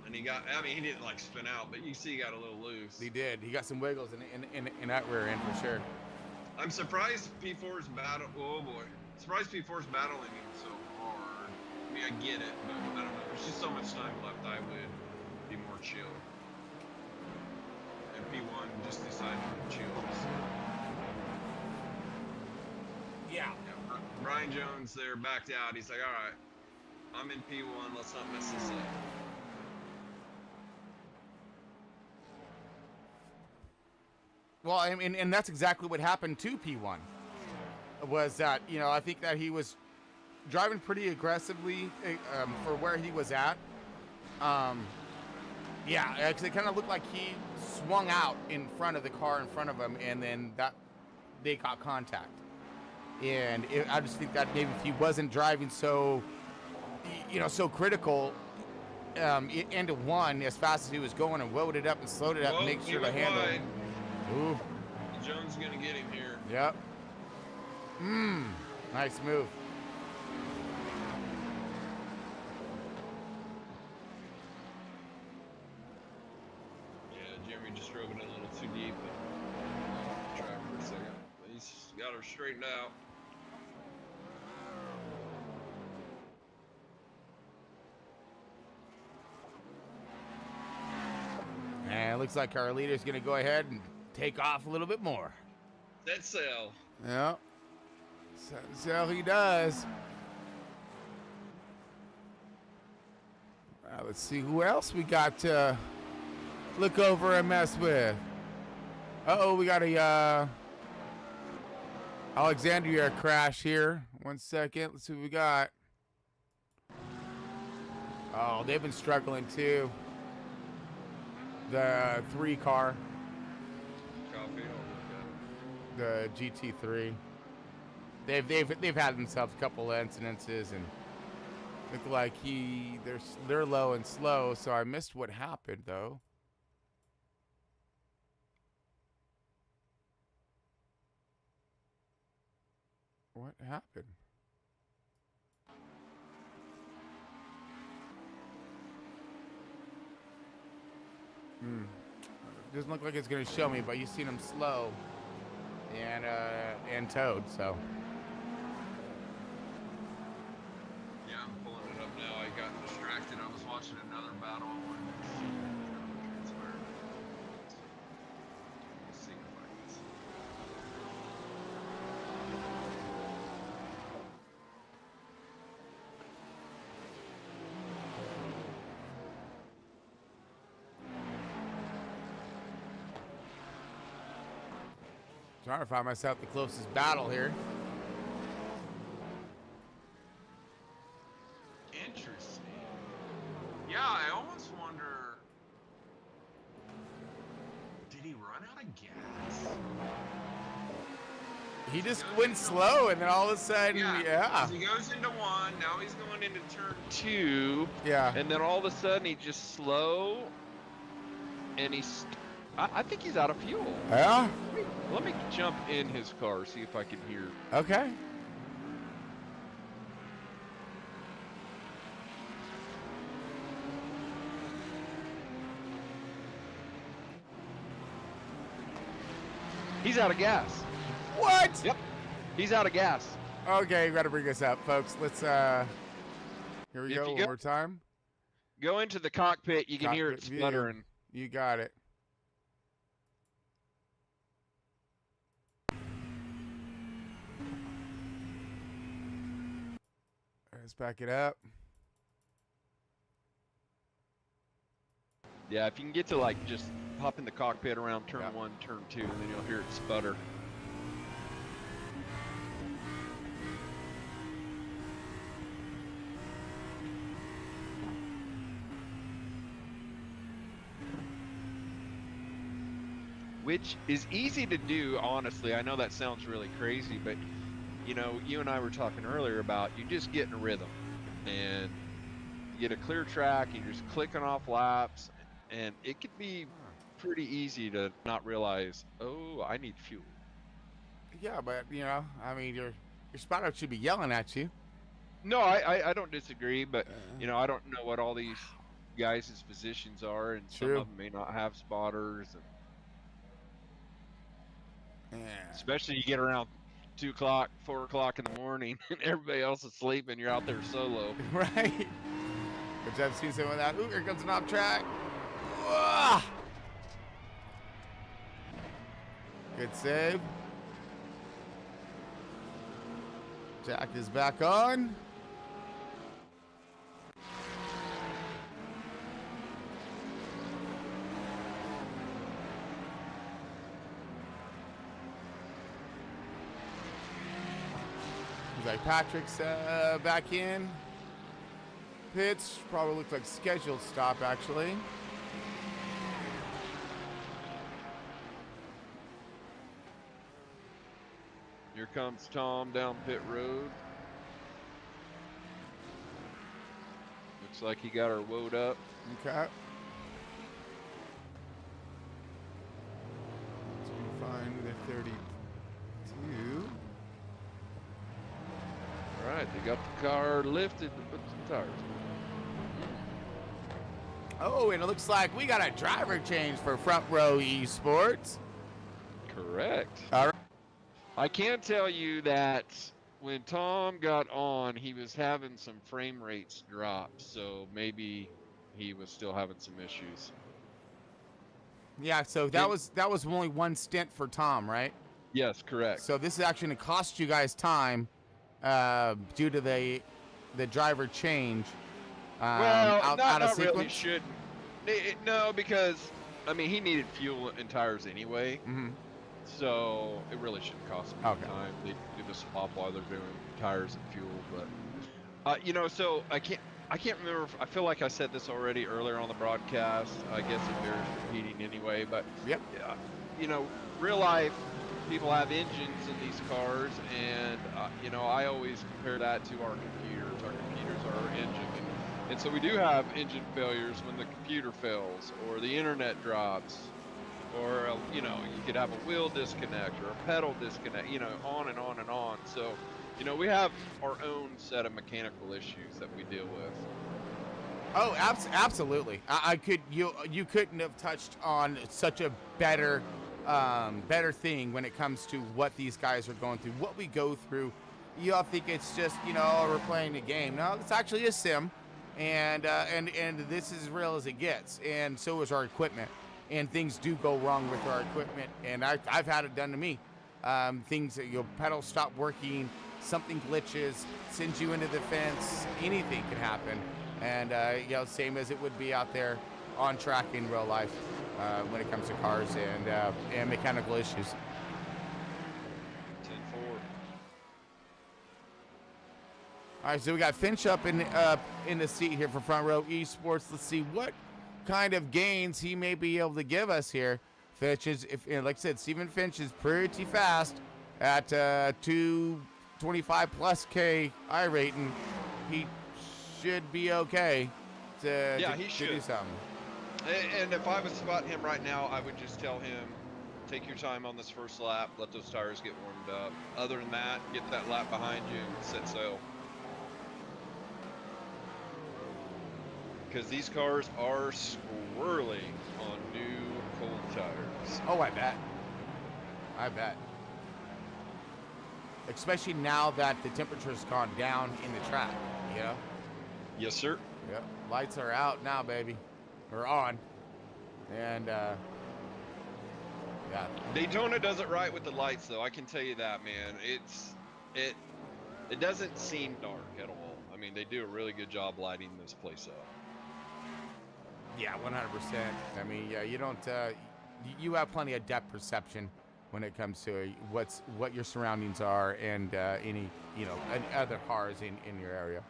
And he got, I mean, he didn't like spin out, but you see he got a little loose. He did. He got some wiggles in that rear end for sure. I'm surprised P4's oh boy. Surprised P4's battling him so hard. I mean, I get it, but I don't know. There's just so much time left. I would be more chill. And P1 just decided to chill. So. Yeah. Brian Jones there backed out. He's like, all right, I'm in P1. Let's not mess this up. Well, I mean, and that's exactly what happened to P1. was that, you know, I think that he was driving pretty aggressively for where he was at. Yeah, actually, it kind of looked like he swung out in front of the car in front of him, and then that they got contact. And I just think that maybe if he wasn't driving so, you know, so critical into one as fast as he was going and loaded it up and slowed it up, and make sure to handle. Ooh. Jones is gonna get him here. Yep. Nice move. Yeah, Jeremy just drove it a little too deep. Track for a second. He's got her straightened out. And it looks like our leader's going to go ahead and take off a little bit more. Set sail. Yep. So he does. Let's see who else we got to look over and mess with. Uh-oh, we got a Alexandria crash here. 1 second. Let's see what we got. Oh, they've been struggling too. The 3 car. Copy. The GT3. They've had themselves a couple of incidences and look like they're low and slow, so I missed what happened though. What happened? Doesn't look like it's gonna show me, but you've seen them slow and towed, so. Yeah, I'm pulling it up now. I got distracted. I was watching another battle. I wanted to transfer. Let's see if I can see. Trying to find myself the closest battle here. Interesting. Yeah, I almost wonder. Did he run out of gas? He just went slow, and then all of a sudden, yeah. He goes into 1. Now he's going into turn 2. Yeah. And then all of a sudden, he just slow, and he's. I think he's out of fuel. Yeah? Let me jump in his car, see if I can hear. Okay. He's out of gas. What? Yep. He's out of gas. Okay, you gotta bring this up, folks. Let's here we go one more time. Go into the cockpit, you can hear it spluttering. You got it. Let's back it up. Yeah, if you can get to like just hop in the cockpit around turn 1, turn 2, and then you'll hear it sputter. Which is easy to do, honestly. I know that sounds really crazy, but you know, you and I were talking earlier about you just get in a rhythm and you get a clear track, you're just clicking off laps, and it could be pretty easy to not realize, oh, I need fuel. Yeah, but you know, I mean, your spotter should be yelling at you. No, I don't disagree, but you know, I don't know what all these guys' positions are, and some of them may not have spotters. And especially you get around 2 o'clock, 4 o'clock in the morning, and everybody else is sleeping. You're out there solo. Right. Which I've seen some of that. Ooh, here comes an off track. Whoa! Good save. Jack is back on. like Patrick's back in. Pits probably looks like scheduled stop, actually. Here comes Tom down pit road. Looks like he got her woed up. Okay. Let's find the 32. All right, they got the car lifted to put some tires on. Oh, and it looks like we got a driver change for Front Row Esports. Correct. All right. I can tell you that when Tom got on, he was having some frame rates drop, so maybe he was still having some issues. Yeah, so that was only one stint for Tom, right? Yes, correct. So this is actually going to cost you guys time due to the driver change. Well, out not of really sequence? shouldn't. No, because, I mean, he needed fuel and tires anyway. Mm-hmm. So it really shouldn't cost him Okay. time. They do the swap while they're doing tires and fuel. But, you know, so I can't remember. I feel like I said this already earlier on the broadcast. I guess it bears repeating anyway. But, yep. You know, real life, people have engines in these cars. And, you know, I always compare that to our computers. Our computers are our engine. And so we do have engine failures when the computer fails or the internet drops, or, you know, you could have a wheel disconnect or a pedal disconnect, you know, on and on and on. So, you know, we have our own set of mechanical issues that we deal with. Oh, absolutely. You couldn't have touched on such a better thing when it comes to what these guys are going through, what we go through. You all think it's just, you know, we're playing a game. No, it's actually a sim. And this is as real as it gets, and so is our equipment. And things do go wrong with our equipment, and I've had it done to me. Things, your pedals stop working, something glitches, sends you into the fence. Anything can happen, and you know, same as it would be out there on track in real life when it comes to cars and mechanical issues. 10-4. All right, so we got Finch up in the seat here for Front Row Esports. Let's see what kind of gains he may be able to give us here. Finch is, like I said, Stephen Finch is pretty fast at 225 plus K iRating. He should be okay to do something. And if I was spotting him right now, I would just tell him, take your time on this first lap, let those tires get warmed up. Other than that, get that lap behind you and set sail. Because these cars are squirrely on new cold tires. Oh, I bet. Especially now that the temperature's gone down in the track, you know? Yes, sir. Yep. Lights are out now, baby. Or on. And, yeah. Daytona does it right with the lights, though. I can tell you that, man. It doesn't seem dark at all. I mean, they do a really good job lighting this place up. Yeah, 100%. I mean, yeah, you don't. You have plenty of depth perception when it comes to what your surroundings are and any other cars in your area.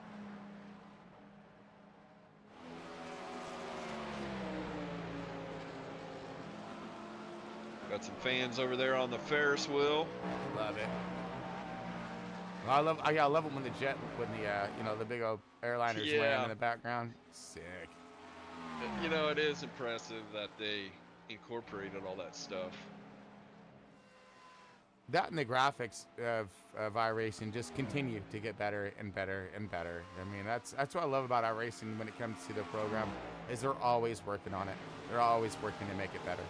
Got some fans over there on the Ferris wheel. Love it. Well, I love it when the big old airliners land in the background. Sick. You know, it is impressive that they incorporated all that stuff. That and the graphics of iRacing just continue to get better and better and better. I mean, that's what I love about iRacing when it comes to the program, is they're always working on it. They're always working to make it better.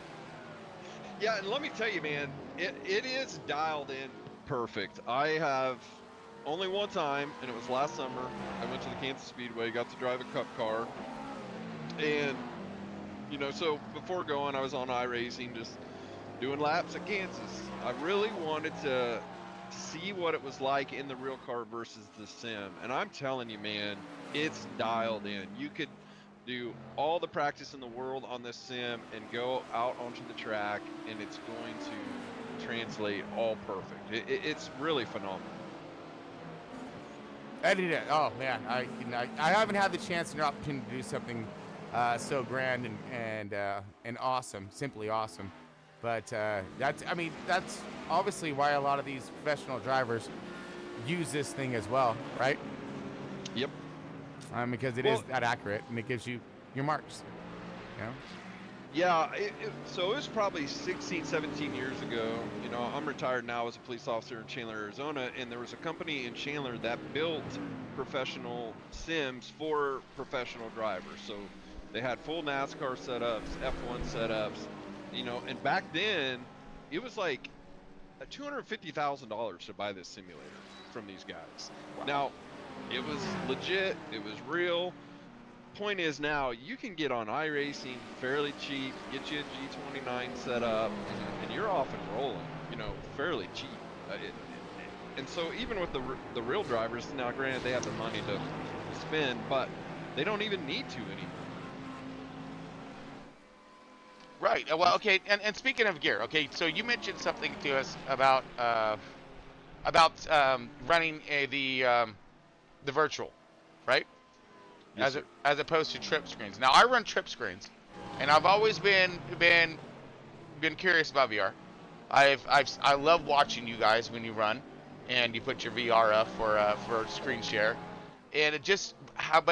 Yeah, and let me tell you, man, it is dialed in perfect. I have only one time, and it was last summer. I went to the Kansas Speedway, got to drive a cup car. And, you know, so before going, I was on iRacing, just doing laps at Kansas. I really wanted to see what it was like in the real car versus the sim. And I'm telling you, man, it's dialed in. You could do all the practice in the world on this sim and go out onto the track, and it's going to translate all perfect. It's really phenomenal. Edited it. Oh man, I haven't had the chance or opportunity to do something so grand and awesome, simply awesome. But that's obviously why a lot of these professional drivers use this thing as well, right? Yep. Because it is that accurate and it gives you your marks. You know? Yeah, so it was probably 16, 17 years ago. You know, I'm retired now as a police officer in Chandler, Arizona, and there was a company in Chandler that built professional sims for professional drivers. So they had full NASCAR setups, F1 setups, you know, and back then it was like $250,000 to buy this simulator from these guys. Wow. Now, it was legit, it was real. Point is now you can get on iRacing fairly cheap, get you a G29 set up, and you're off and rolling, you know, fairly cheap. And so even with the real drivers, now granted they have the money to spend, but they don't even need to anymore. Right. Well, okay. And speaking of gear, okay, so you mentioned something to us about running the virtual, right? Yes, as opposed to trip screens. Now I run trip screens, and I've always been curious about VR. I love watching you guys when you run, and you put your VR up for screen share, and it just how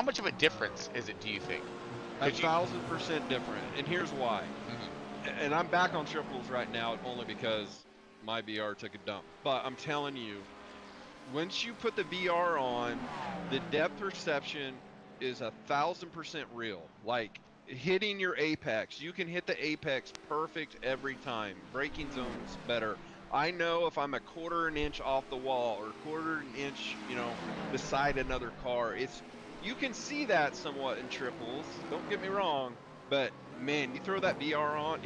much of a difference is it? Do you think? 1,000% different, and here's why. Mm-hmm. And I'm back on triples right now only because my VR took a dump. But I'm telling you, once you put the VR on, the depth perception is 1,000% real. Like hitting your apex, you can hit the apex perfect every time. Braking zones better. I know if I'm a quarter an inch off the wall or quarter an inch, you know, beside another car, you can see that somewhat in triples. Don't get me wrong, but man, you throw that VR on,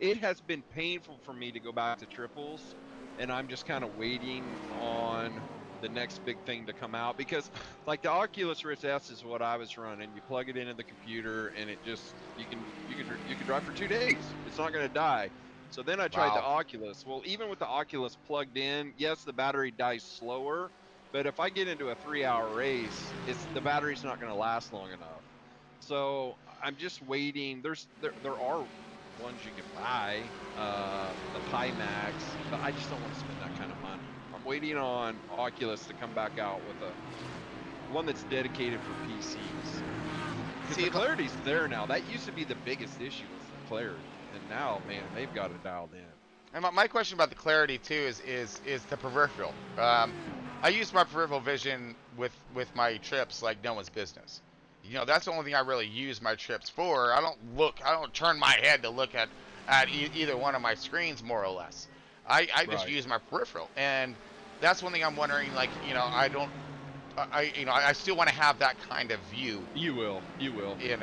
it has been painful for me to go back to triples. And I'm just kind of waiting on the next big thing to come out, because like the Oculus Rift S is what I was running. You plug it into the computer and it just you can drive for 2 days. It's not going to die. So then I tried the Oculus. Well, even with the Oculus plugged in, yes, the battery dies slower, but if I get into a 3-hour race, the battery's not going to last long enough. So I'm just waiting. There are ones you can buy, the Pimax, but I just don't want to spend that kind of money. I'm waiting on Oculus to come back out with one that's dedicated for PCs. Because the clarity's there now. That used to be the biggest issue with the clarity, and now, man, they've got it dialed in. And my question about the clarity too is the peripheral. I use my peripheral vision with my trips like no one's business. You know, that's the only thing I really use my trips for. I don't turn my head to look at either one of my screens, more or less. I just use my peripheral, and that's one thing I'm wondering. Like, you know, I still want to have that kind of view. You will.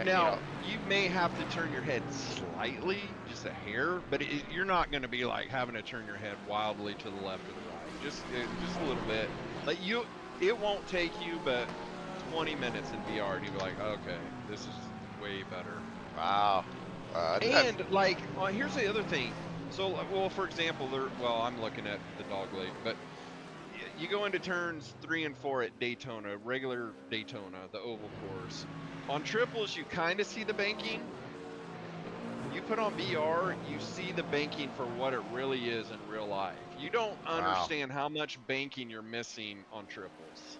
Now, you may have to turn your head slightly, just a hair, but you're not going to be like having to turn your head wildly to the left or the right. Just a little bit. Like it won't take you, but 20 minutes in VR, and you'll be like, okay, this is way better. Wow. And like, here's the other thing. So, well, for example, I'm looking at the dog leg, but you go into turns 3 and 4 at Daytona, regular Daytona, the oval course. On triples, you kind of see the banking. You put on VR, you see the banking for what it really is in real life. You don't understand how much banking you're missing on triples.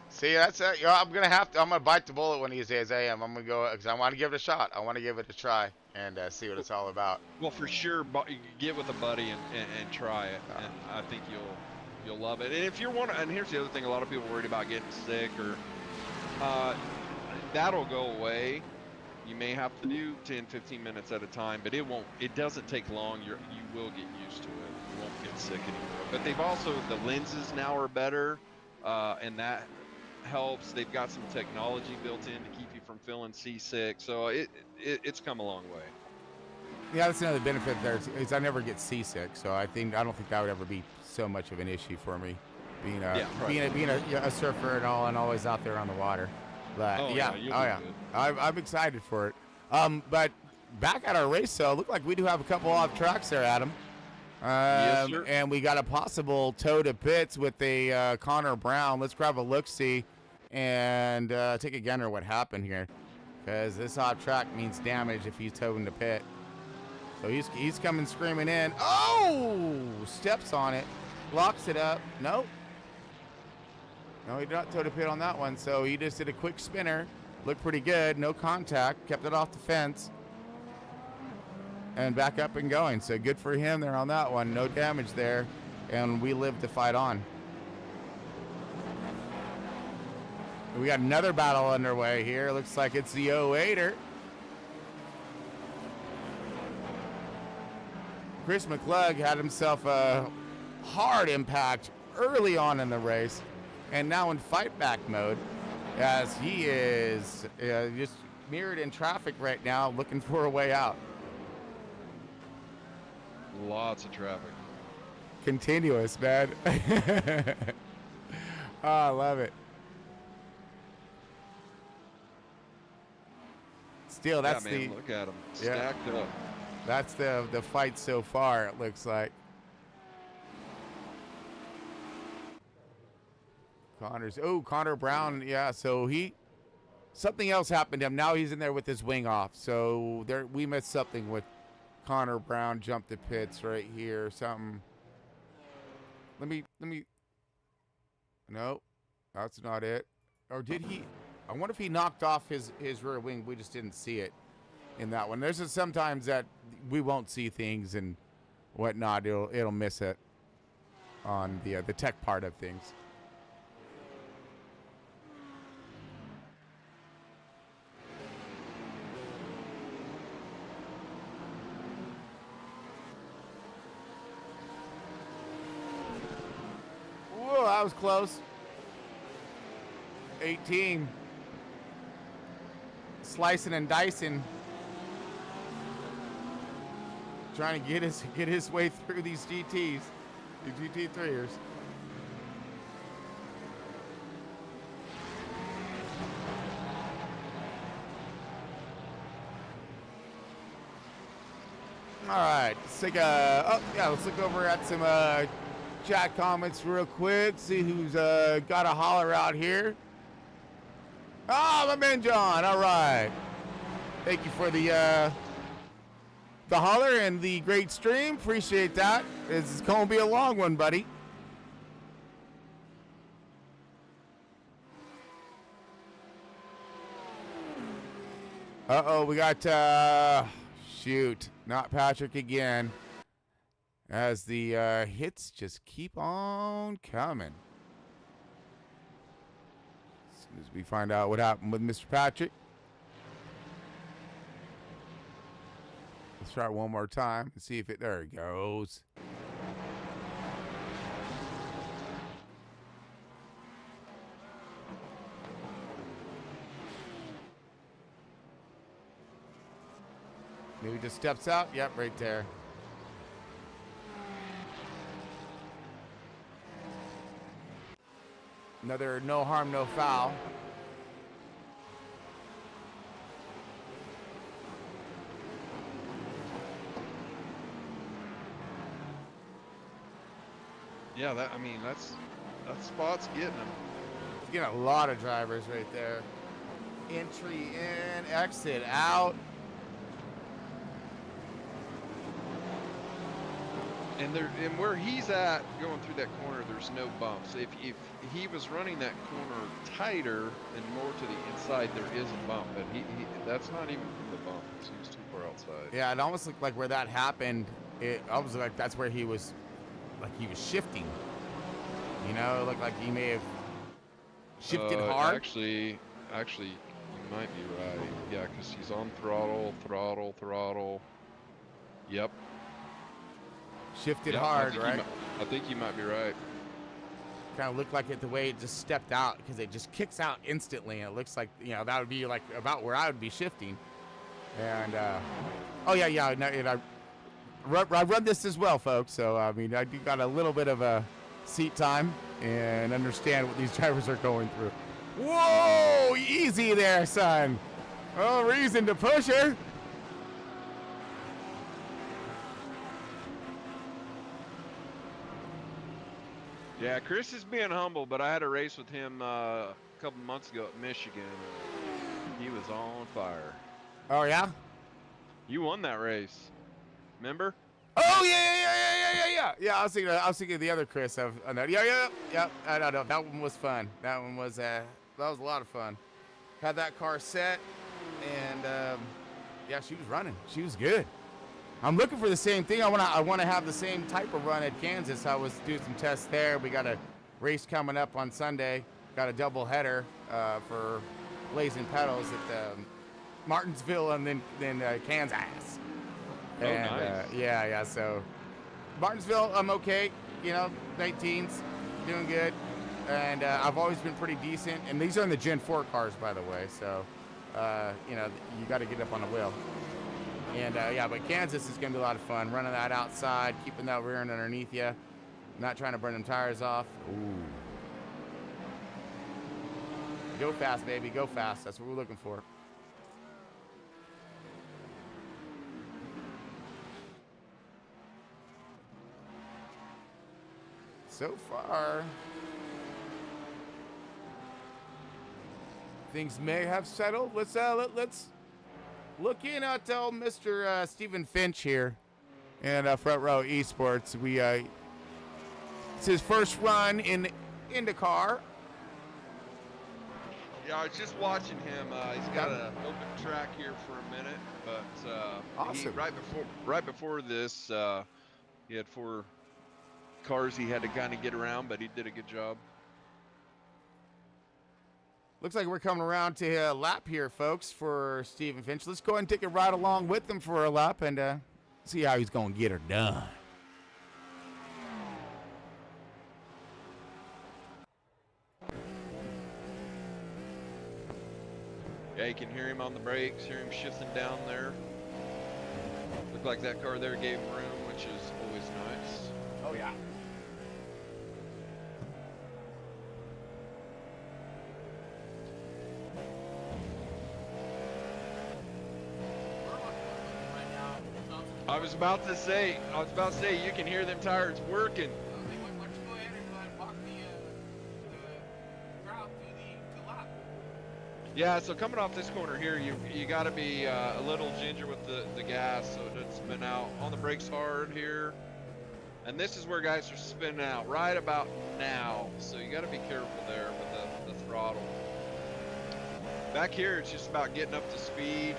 See, that's it. You know, I'm gonna bite the bullet one of these days. I'm gonna go because I want to give it a shot. I want to give it a try and see what it's all about. Well, for sure, get with a buddy and try it, and I think you'll love it. And if you're and here's the other thing: a lot of people are worried about getting sick, or that'll go away. You may have to do 10, 15 minutes at a time, but it doesn't take long. You will get used to it. You won't get sick anymore. But the lenses now are better, and that helps. They've got some technology built in to keep you from feeling seasick. So it's come a long way. Yeah, that's another benefit there is I never get seasick. So I don't think that would ever be so much of an issue for me, being a surfer and all, and always out there on the water. But I'm excited for it. But back at our race, so it looked like we do have a couple off tracks there, Adam. Yes, sir. And we got a possible tow to pits with a Connor Brown. Let's grab a look-see and take a gander at what happened here, because this hot track means damage if he's towing the pit. So he's coming screaming in. Oh! Steps on it. Locks it up. Nope. No, he did not tow the pit on that one. So he just did a quick spinner. Looked pretty good. No contact. Kept it off the fence. And back up and going. So good for him there on that one. No damage there. And we live to fight on. We got another battle underway here. Looks like it's the 08er. Chris McClug had himself a hard impact early on in the race, and now in fight back mode, as he is just mirrored in traffic right now, looking for a way out. Lots of traffic. Continuous, man. Oh, I love it. Still, that's yeah, man, look at him stacked up. That's the fight so far, it looks like. Connor Brown, yeah, so something else happened to him. Now he's in there with his wing off. So we missed something with Connor Brown, jumped the pits right here, something. Let me, no, that's not it. Or did he, I wonder if he knocked off his rear wing. We just didn't see it in that one. There's just sometimes that we won't see things and whatnot. It'll miss it on the tech part of things. Whoa, that was close. 18. Slicing and dicing. Trying to get his way through these GTs, the GT3ers. All right, let's look over at some chat comments real quick. See who's got a holler out here. Oh, my man John. All right. Thank you for the holler and the great stream. Appreciate that. This is going to be a long one, buddy. Uh-oh, we got, shoot, not Patrick again. As the hits just keep on coming. As soon as we find out what happened with Mr. Patrick. Let's try it one more time and see if there it goes. Maybe just steps out. Yep, right there. Another no harm, no foul. Yeah, that spot's getting him. He's getting a lot of drivers right there. Entry in, exit out. And where he's at going through that corner, there's no bumps. If he was running that corner tighter and more to the inside, there is a bump, but he that's not even from the bump. It seems too far outside. Yeah, it almost looked like where that happened. It almost looked like that's where he was shifting. You know, it looked like he may have shifted hard. Actually, you might be right. Yeah, because he's on throttle. Yep. Shifted hard, right? I think you might be right. Kind of looked like it the way it just stepped out, because it just kicks out instantly, and it looks like, you know, that would be like about where I would be shifting. And oh yeah, no, I run this as well, folks. So I mean, I got a little bit of a seat time and understand what these drivers are going through. Whoa, easy there, son. Oh, reason to push her. Yeah, Chris is being humble, but I had a race with him a couple months ago at Michigan. He was on fire. Oh yeah. You won that race. Remember? Oh yeah. I was thinking of the other Chris. Yeah. I don't know. That one was fun. That was a lot of fun. Had that car set, and yeah, she was running. She was good. I'm looking for the same thing. I want to have the same type of run at Kansas. I was doing some tests there. We got a race coming up on Sunday. Got a double header for Blazing Pedals at Martinsville and then Kansas. Oh, and, nice. Yeah. So Martinsville, I'm okay. 19s, doing good. And I've always been pretty decent. And these are in the Gen 4 cars, by the way. So, you got to get up on the wheel. And yeah, but Kansas is going to be a lot of fun. Running that outside, keeping that rear end underneath you, not trying to burn them tires off. Ooh. Go fast, baby. Go fast. That's what we're looking for. So far, things may have settled. Let's look in at Mr. Stephen Finch here and Front Row Esports. It's his first run in IndyCar. Yeah, I was just watching him. He's got an open track here for a minute, but awesome. Right before this, he had 4 cars he had to kind of get around, but he did a good job. Looks like we're coming around to a lap here, folks, for Stephen Finch. Let's go ahead and take a ride along with him for a lap and see how he's going to get her done. Yeah, you can hear him on the brakes, hear him shifting down there. Looked like that car there gave him room, which is always nice. Oh, yeah. I was about to say, you can hear them tires working. Yeah, so coming off this corner here, you got to be a little ginger with the gas, so it doesn't spin out. On the brakes hard here. And this is where guys are spinning out right about now, so you got to be careful there with the throttle. Back here, it's just about getting up to speed.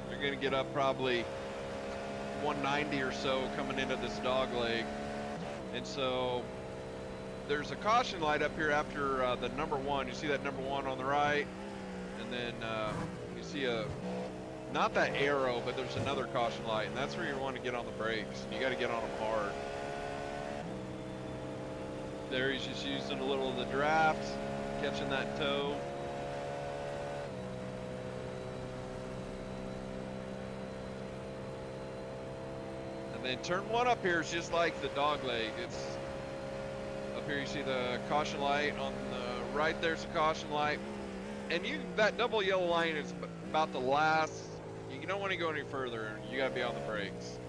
You're going to get up probably 190 or so coming into this dog leg. And so there's a caution light up here after the number 1. You see that number 1 on the right, and then you see not that arrow, but there's another caution light, and that's where you want to get on the brakes. You got to get on them hard. There he's just using a little of the draft, catching that toe. And then turn 1 up here is just like the dog leg. It's up here, you see the caution light on the right. There's a caution light, and that double yellow line is about the last. You don't want to go any further. You got to be on the brakes.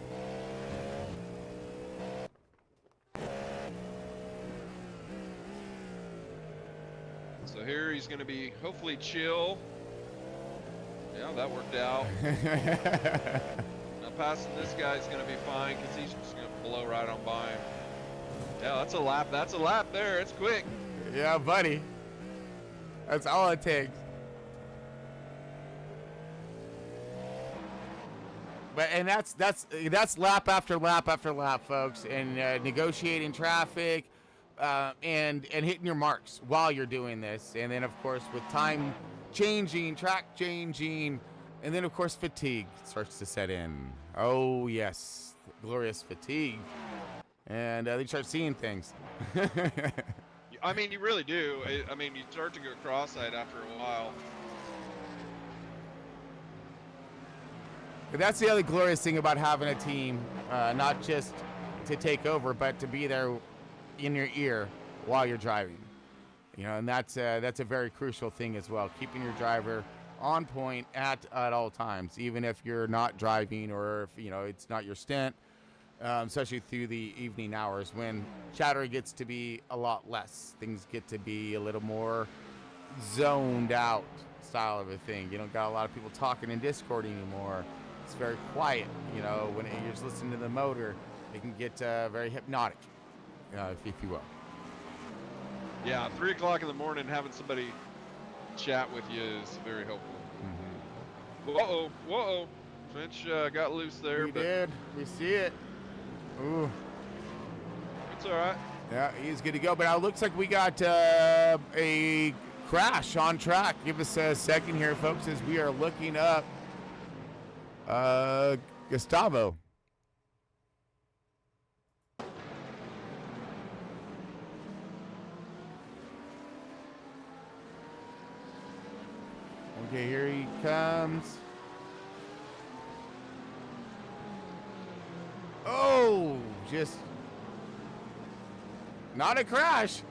So here he's going to be hopefully chill. Yeah, that worked out. Now passing this guy's going to be fine because he's just going to blow right on by him. Yeah, that's a lap. That's a lap there. It's quick. Yeah, buddy. That's all it takes. And that's lap after lap after lap, folks, and negotiating traffic and hitting your marks while you're doing this. And then, of course, with time changing, track changing, and then, of course, fatigue starts to set in. Oh, yes, glorious fatigue. And they start seeing things. I mean, you really do. I mean, you start to go cross-eyed after a while. But that's the other glorious thing about having a team, not just to take over, but to be there in your ear while you're driving. And that's a very crucial thing as well, keeping your driver on point at all times, even if you're not driving or if it's not your stint. especially through the evening hours when chatter gets to be a lot less. Things get to be a little more zoned out style of a thing. You don't got a lot of people talking in Discord anymore. It's very quiet. You know, when you're just listening to the motor, it can get very hypnotic, if you will. Yeah, 3 o'clock in the morning, having somebody chat with you is very helpful. Mm-hmm. Whoa. Finch got loose there. We did. We see it. Ooh. It's all right. Yeah, he's good to go. But now it looks like we got a crash on track. Give us a second here, folks, as we are looking up Gustavo. Okay, here he comes. Oh, just not a crash.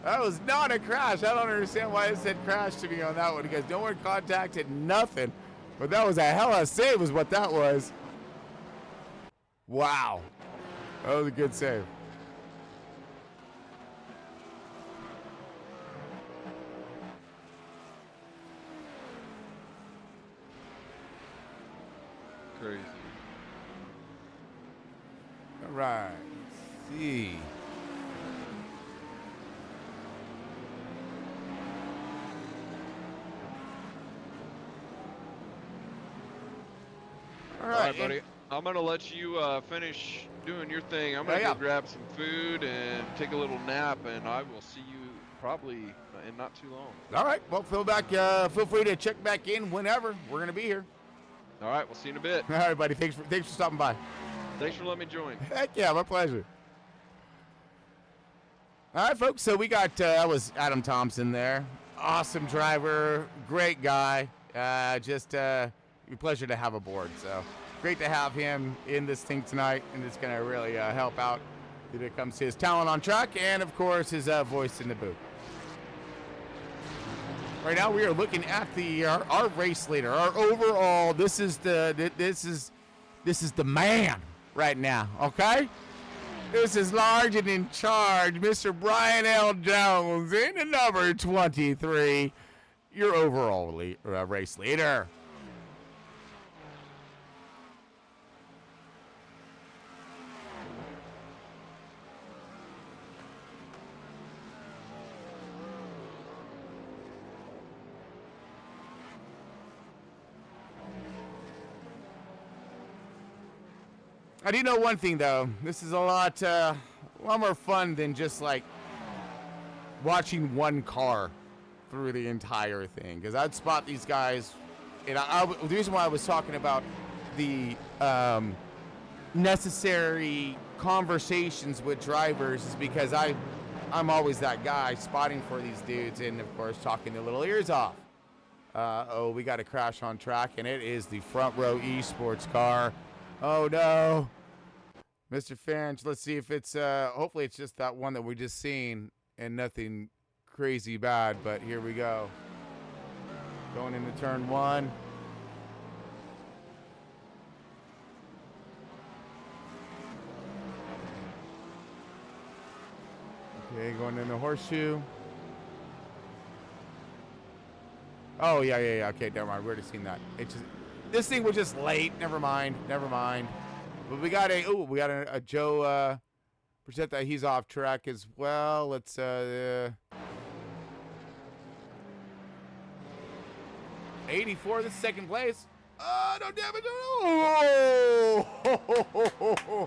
That was not a crash. I don't understand why it said crash to me on that one, because no one contacted, nothing. But that was a hell of a save is what that was. Wow. That was a good save. Crazy. All right. Let's see. All right, buddy. I'm going to let you finish doing your thing. I'm going to go grab some food and take a little nap, and I will see you probably in not too long. All right. Well, feel free to check back in whenever. We're going to be here. All right. We'll see you in a bit. All right, buddy. Thanks for stopping by. Thanks for letting me join. Heck yeah, my pleasure. All right, folks. So we got that was Adam Thompson there. Awesome driver, great guy. Just a pleasure to have aboard. So great to have him in this thing tonight, and it's going to really help out when it comes to his talent on track and, of course, his voice in the booth. Right now, we are looking at our race leader, our overall. This is the man right now. Okay. This is large and in charge, Mr. Brian L. Jones, in the number 23, your overall race leader. I do know one thing, though. This is a lot more fun than just like watching one car through the entire thing. Because I'd spot these guys, and the reason why I was talking about the necessary conversations with drivers is because I'm always that guy spotting for these dudes, and of course talking their little ears off. We got a crash on track, and it is the Front Row Esports car. Oh no, Mr. Finch, let's see if it's hopefully it's just that one that we just seen and nothing crazy bad, but here we go. Going into turn one. Okay, going into horseshoe. Oh yeah. Okay, never mind. We already seen that. It's just this thing was just late. Never mind. But we got a Joe present that he's off track as well. Let's 84, the second place. Oh, no damage.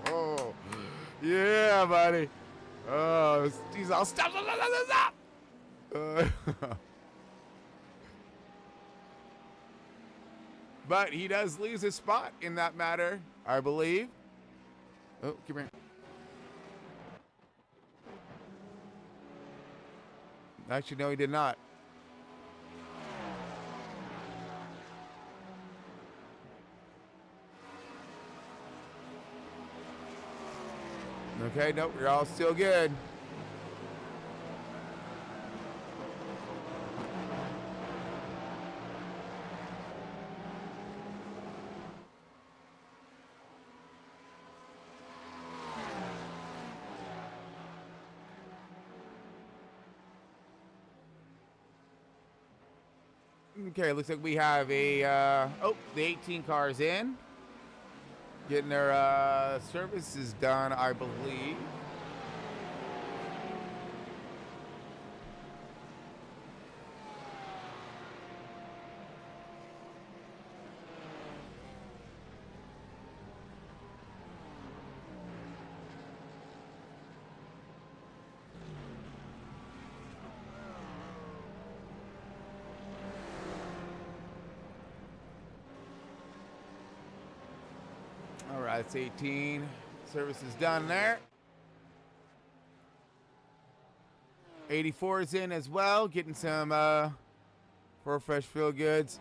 Oh, yeah, buddy. Oh, geez, I'll stop. But he does lose his spot in that matter, I believe. Oh, come here. Actually, no, he did not. Okay, nope, you're all still good. Okay, looks like we have a, the 18 cars in. Getting their services done, I believe. All right, it's 18. Service is done there. 84 is in as well, getting some for fresh feel goods.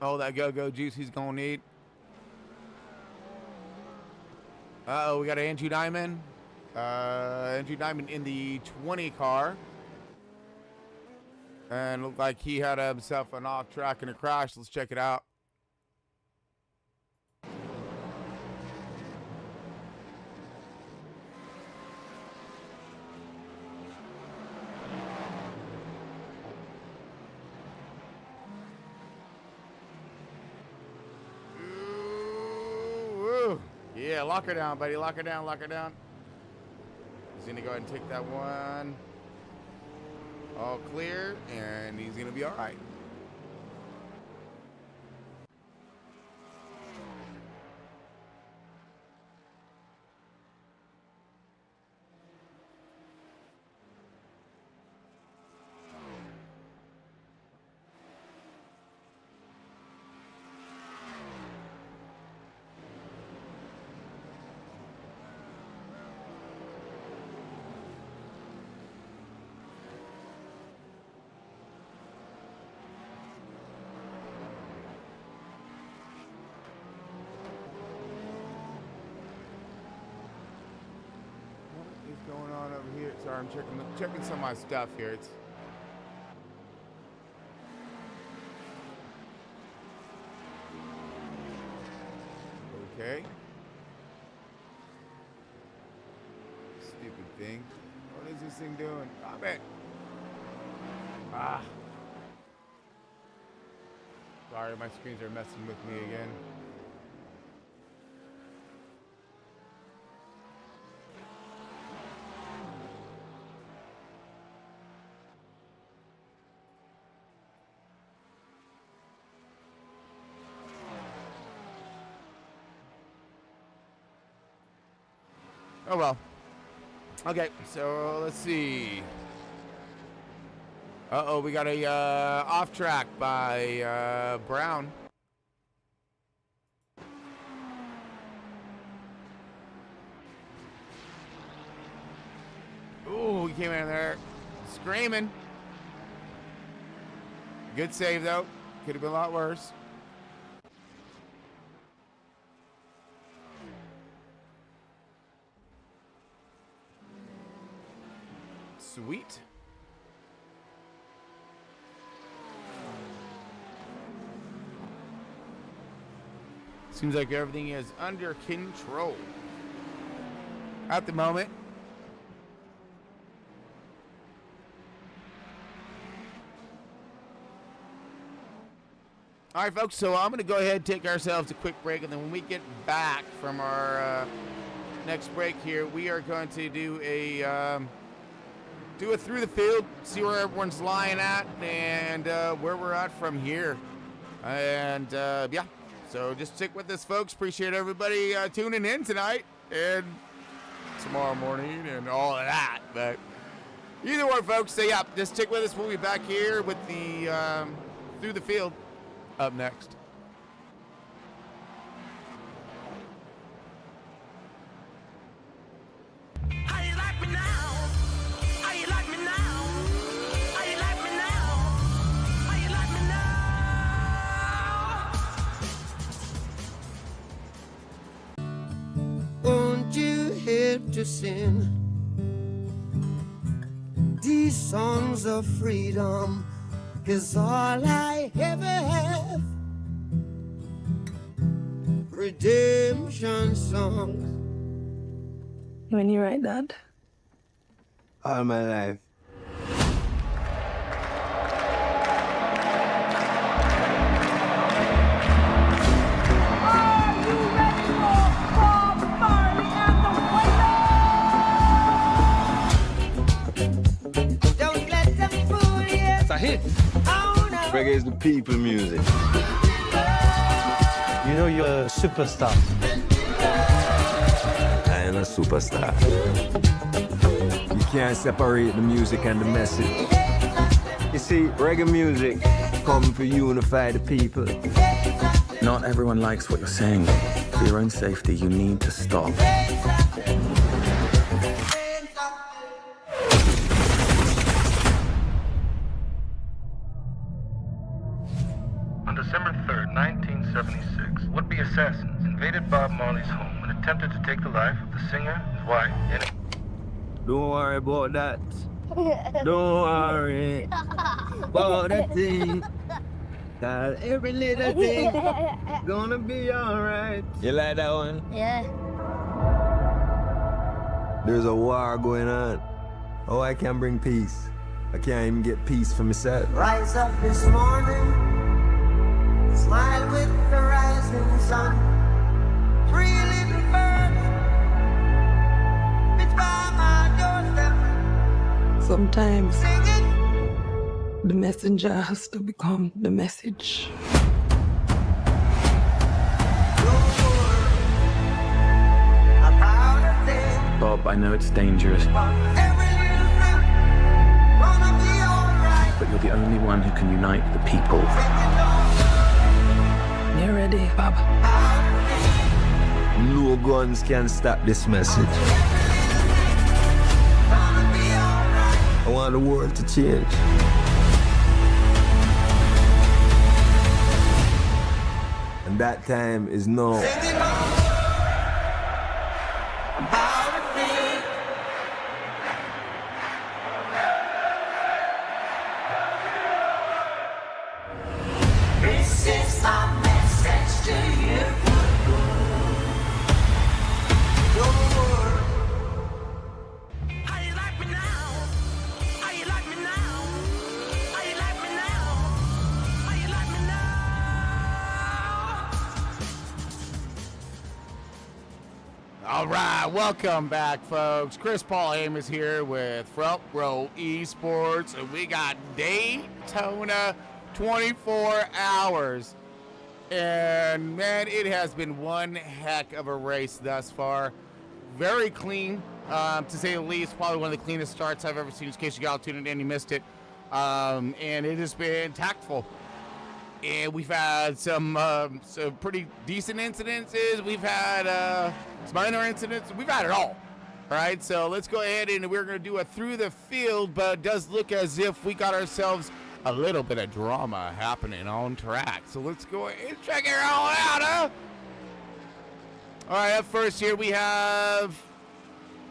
All that go-go juice he's gonna need. We got Andrew Diamond. Andrew Diamond in the 20 car. And looked like he had himself an off track and a crash. Let's check it out. Yeah, lock her down, buddy. Lock her down, lock her down. He's going to go ahead and take that one. All clear, and he's going to be all right. Going on over here? Sorry, I'm checking some of my stuff here. It's okay. Stupid thing. What is this thing doing? Stop it. Ah. Sorry, my screens are messing with me again. Oh well. Okay, so let's see. Uh-oh, we got a off track by Brown. Ooh, he came in there screaming. Good save though. Could have been a lot worse. Sweet. Seems like everything is under control at the moment. All right, folks, so I'm going to go ahead and take ourselves a quick break, and then when we get back from our next break here, we are going to do a through the field, see where everyone's lying at, and where we're at from here. And yeah, so just stick with us, folks. Appreciate everybody tuning in tonight and tomorrow morning and all of that. But either way, folks, so yeah, just stick with us. We'll be back here with the through the field up next. Won't you help to sing these songs of freedom? 'Cause all I ever have, redemption songs. When you write that? All my life. Reggae is the people music. You know you're a superstar. I am a superstar. You can't separate the music and the message. You see, reggae music come to unify the people. Not everyone likes what you're saying. For your own safety, you need to stop. On December 3rd, 1976, would-be assassins invaded Bob Marley's home and attempted to take the life of the singer, his wife, and... Don't worry about that. Don't worry about that thing. Cause every little thing gonna be alright. You like that one? Yeah. There's a war going on. Oh, I can't bring peace. I can't even get peace for myself. Rise up this morning, smile with the rising sun. Three little birds, which by my doorstep. Sometimes the messenger has to become the message. Bob, I know it's dangerous, but you're the only one who can unite the people. You ready, Bob? No guns can stop this message. I want the world to change. And that time is now. This is my message to you. Don't worry. How you like me now? How you like me now? How you like me now? How you like me now? All right, welcome back, folks. Chris Paul Amos here with Front Row Esports, and we got Daytona 24 hours. And man, it has been one heck of a race thus far. Very clean, to say the least. Probably one of the cleanest starts I've ever seen, in case you got tuned in and you missed it. And it has been tactful. And we've had some pretty decent incidences. We've had some minor incidents. We've had it all. All right, so let's go ahead and we're going to do a through the field, but it does look as if we got ourselves a little bit of drama happening on track. So let's go ahead and check it all out, huh? All right, up first here we have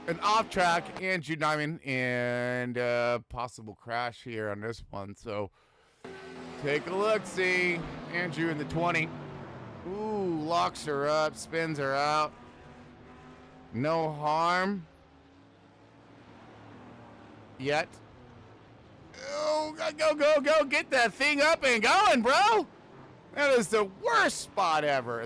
an off-track Andrew Diamond and possible crash here on this one. So take a look, see. Andrew in the 20. Ooh, locks her up, spins her out. No harm yet. Oh, go, get that thing up and going, bro. That is the worst spot ever.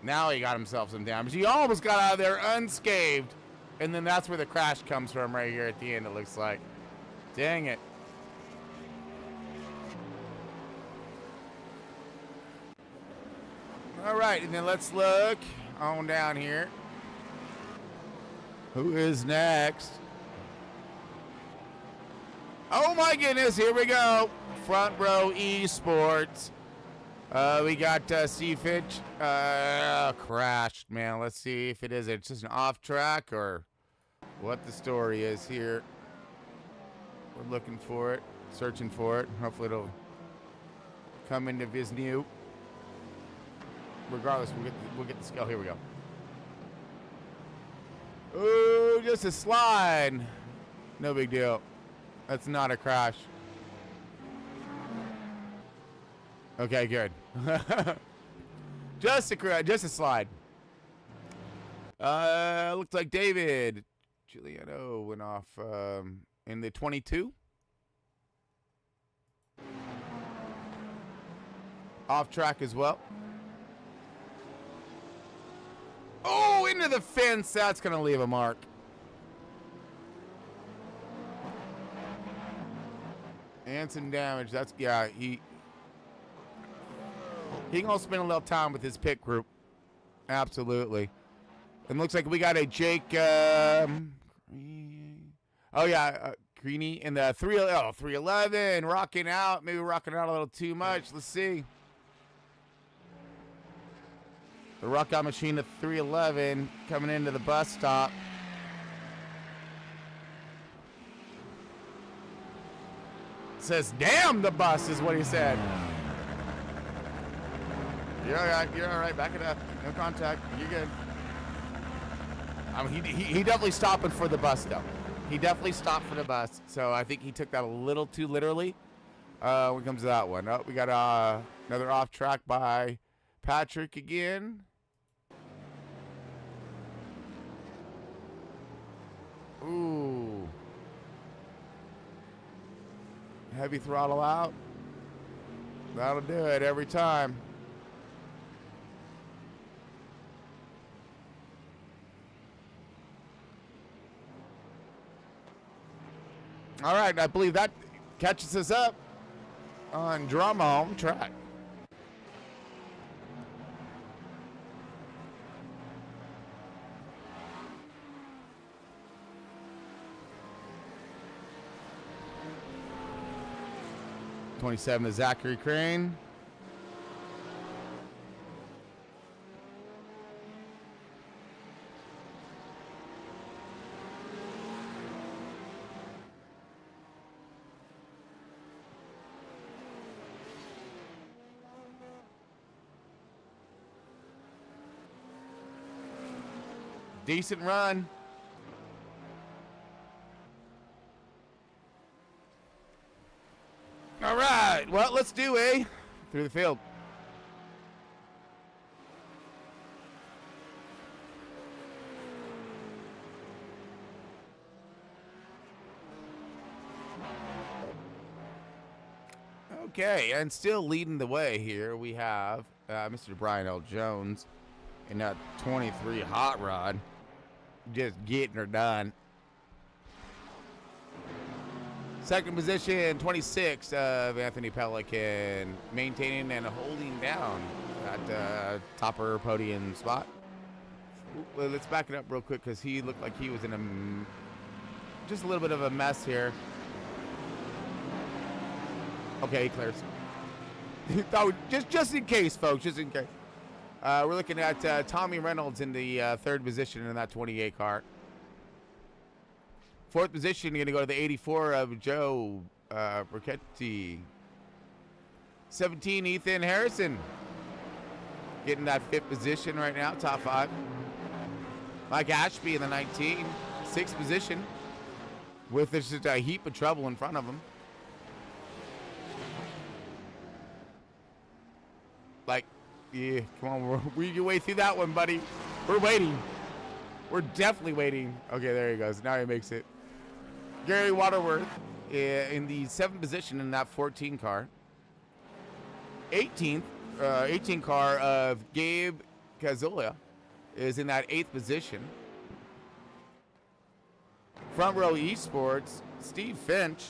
Now he got himself some damage. He almost got out of there unscathed. And then that's where the crash comes from right here at the end, it looks like. Dang it. All right, and then let's look on down here. Who is next? Oh my goodness, here we go. Front Row Esports. We got Steve Fitch. Crashed, man. Let's see if it is. It's just an off track or what the story is here. We're looking for it, searching for it. Hopefully it'll come into Visnew. Regardless, we'll get the skill. Here we go. Oh, just a slide. No big deal. That's not a crash. Okay, good. just a slide. Looks like David Giuliano went off in the 22. Off track as well. Oh, into the fence. That's going to leave a mark. And some damage. That's, yeah, he gonna spend a little time with his pit group. Absolutely. And looks like we got a Jake, Greeny in the 311, rocking out. Maybe rocking out a little too much. Let's see. The rock out machine at 311 coming into the bus stop. Says, damn the bus is what he said. You're all right. You're all right. Back it up. No contact. You're good. I mean, he definitely stopping for the bus, though. He definitely stopped for the bus. So I think he took that a little too literally when it comes to that one. Oh, we got another off track by Patrick again. Ooh. Heavy throttle out. That'll do it every time. All right, I believe that catches us up on Drama home track. '27 is Zachary Crane. Decent run. All right, well, let's do a through the field. Okay, and still leading the way here, we have Mr. Brian L. Jones in that 23 hot rod, just getting her done. Second position, 26 of Anthony Pelican, maintaining and holding down that topper podium spot. Well, let's back it up real quick because he looked like he was in just a little bit of a mess here. Okay, he clears. just in case, folks, just in case. We're looking at Tommy Reynolds in the third position in that 28 car. Fourth position, going to go to the 84 of Joe Burketti. 17, Ethan Harrison. Getting that fifth position right now, top 5. Mike Ashby in the 19, sixth position. With just a heap of trouble in front of him. Like, yeah, come on, we're your way through that one, buddy. We're waiting. We're definitely waiting. Okay, there he goes. Now he makes it. Gary Waterworth in the 7th position in that 14 car. 18 car of Gabe Cazulla is in that 8th position. Front row esports, Steve Finch.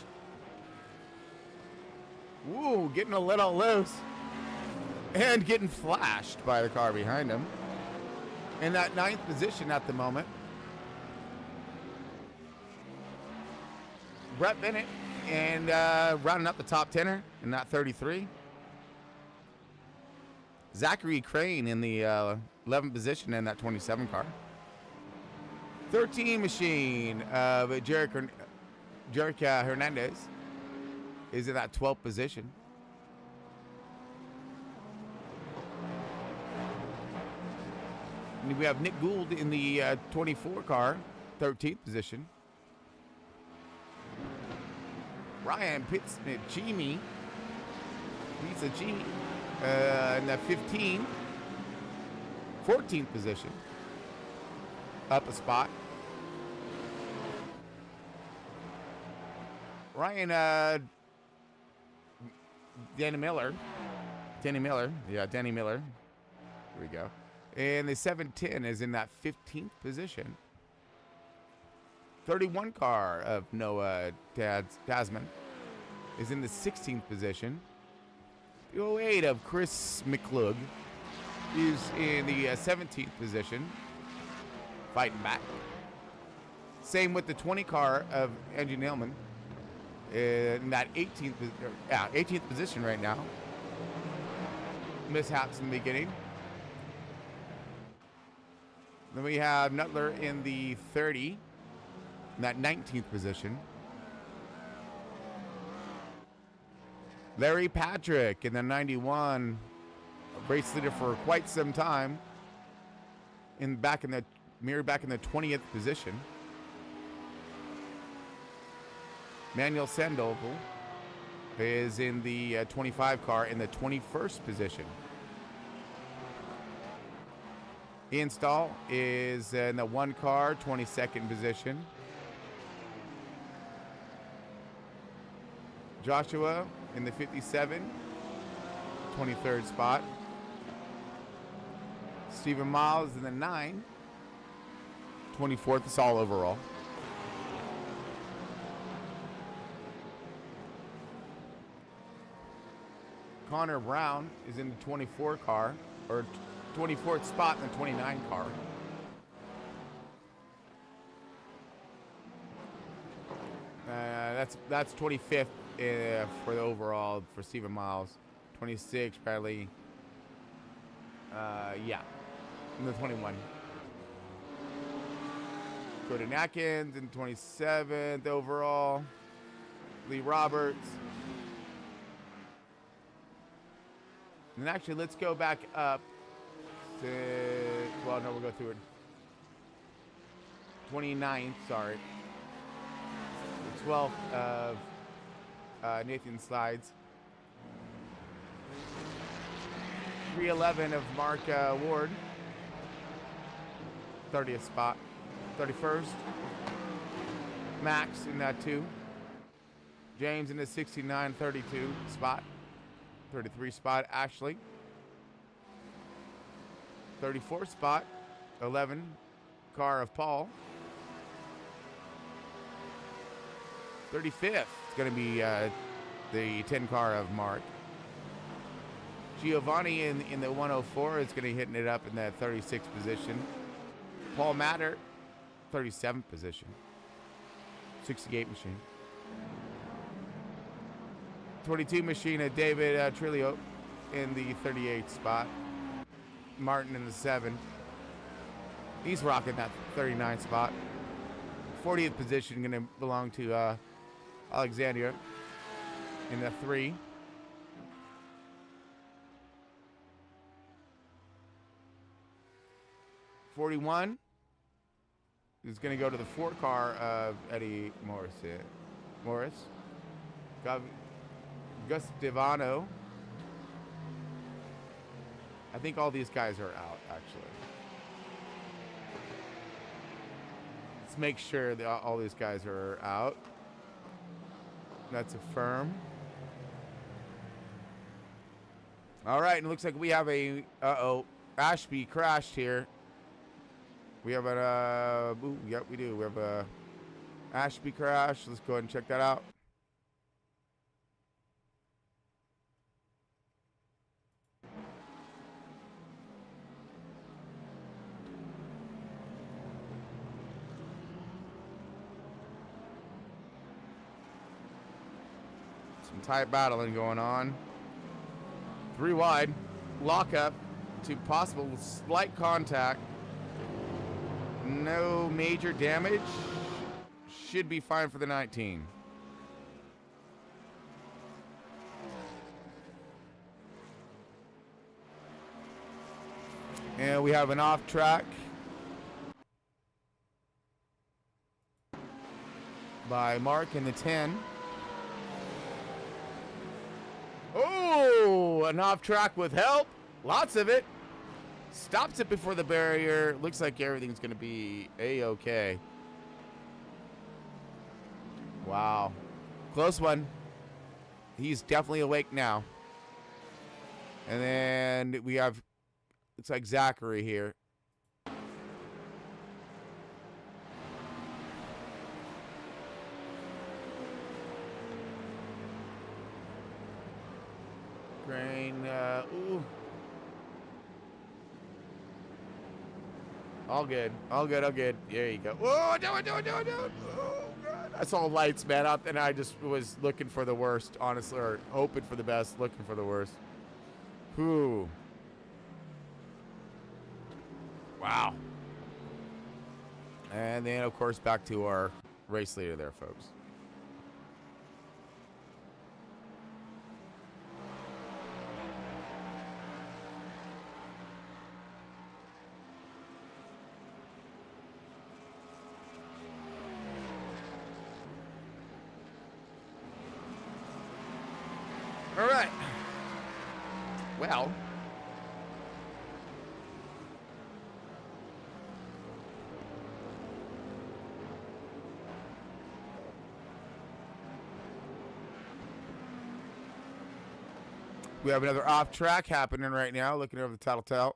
Woo, getting a little loose. And getting flashed by the car behind him. In that 9th position at the moment. Brett Bennett and rounding up the top 10er in that 33. Zachary Crane in the 11th position in that 27 car. 13 machine of Jerica Hernandez is in that 12th position. And we have Nick Gould in the 24 car, 13th position. Ryan Pizzagini in the 14th position. Up a spot. Ryan Danny Miller. Yeah, Danny Miller. Here we go. And the 710 is in that 15th position. 31 car of Noah Tasman is in the 16th position. The 08 of Chris McClug is in the 17th position, fighting back. Same with the 20 car of Angie Nailman in that 18th position right now. Mishaps in the beginning. Then we have Nuttler in the 30, in that 19th position. Larry Patrick in the 91, race leader for quite some time, back in the 20th position. Manuel Sandoval is in the 25 car in the 21st position. Ian Stahl is in the 1 car, 22nd position. Joshua in the 57, 23rd spot. Stephen Miles in the 9, 24th. It's all overall. Connor Brown is in the 24 car, or 24th spot in the 29 car. That's 25th for the overall for Stephen Miles. 26 Bradley. Yeah, in the 21. Jordan Atkins in 27th overall. Lee Roberts. And actually, let's go back up to, well, no, we'll go through it. 29th, sorry. The 12th of Nathan Slides. 311 of Mark Ward. 30th spot. 31st. Max in that 2. James in the 69-32 spot. 33 spot, Ashley. 34th spot, 11, car of Paul. 35th, it's going to be the 10 car of Mark. Giovanni in the 104 is going to be hitting it up in that 36th position. Paul Matter, 37th position. 68 machine. 22 machine at David Trilio in the 38th spot. Martin in the 7. He's rocking that 39th spot. 40th position going to belong to Alexandria in the 3. '41 is going to go to the 4 car of Eddie Morris. Gus Devano. I think all these guys are out, actually. Let's make sure that all these guys are out. That's a firm. All right, and it looks like we have a, Ashby crashed here. We have a, yep, we do. We have a Ashby crash. Let's go ahead and check that out. Some tight battling going on. 3 wide. Lockup to possible slight contact. No major damage. Should be fine for the 19. And we have an off track by Mark in the 10. Oh, an off track with help. Lots of it. Stops it before the barrier. Looks like everything's going to be A-okay. Wow. Close one. He's definitely awake now. And then we have, looks like Zachary here. train. Ooh. All good. All good. All good. There you go. Oh, do it. Oh, God. I saw lights, man, out, and I just was looking for the worst, honestly, or hoping for the best, looking for the worst. Whew. Wow. And then, of course, back to our race leader there, folks. All right. Well. We have another off track happening right now. Looking over the tattletale.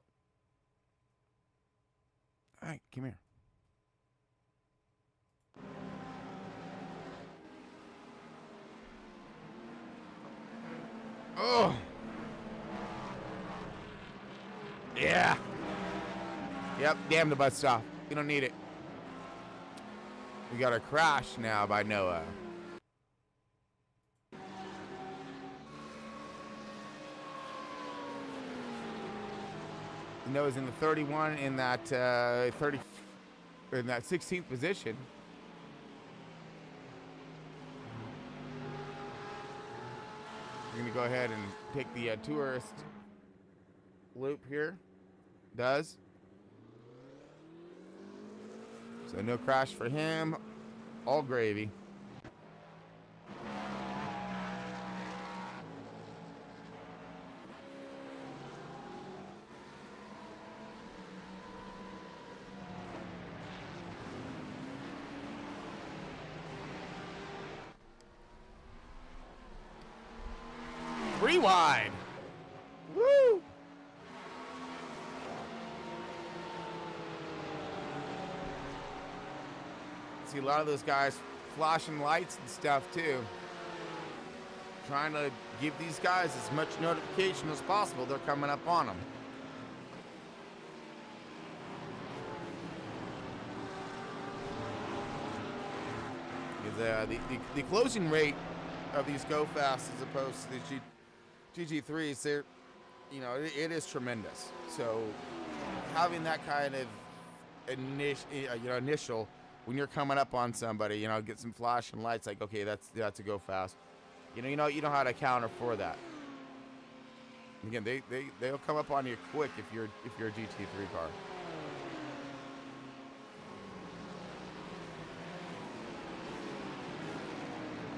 All right, come here. Oh. Yeah. Yep, damn the bus stop. We don't need it. We got a crash now by Noah. Noah's in the 31 in that 16th position. We're gonna go ahead and take the tourist loop here. Does. So no crash for him. All gravy. Rewind. Woo! See a lot of those guys flashing lights and stuff too. Trying to give these guys as much notification as possible. They're coming up on them. The closing rate of these go fast as opposed to the GT3s, they're, you know, it is tremendous. So having that kind of initial when you're coming up on somebody, you know, get some flashing lights, like, okay, that's a go fast. You know how to counter for that. Again, they'll come up on you quick if you're a GT3 car.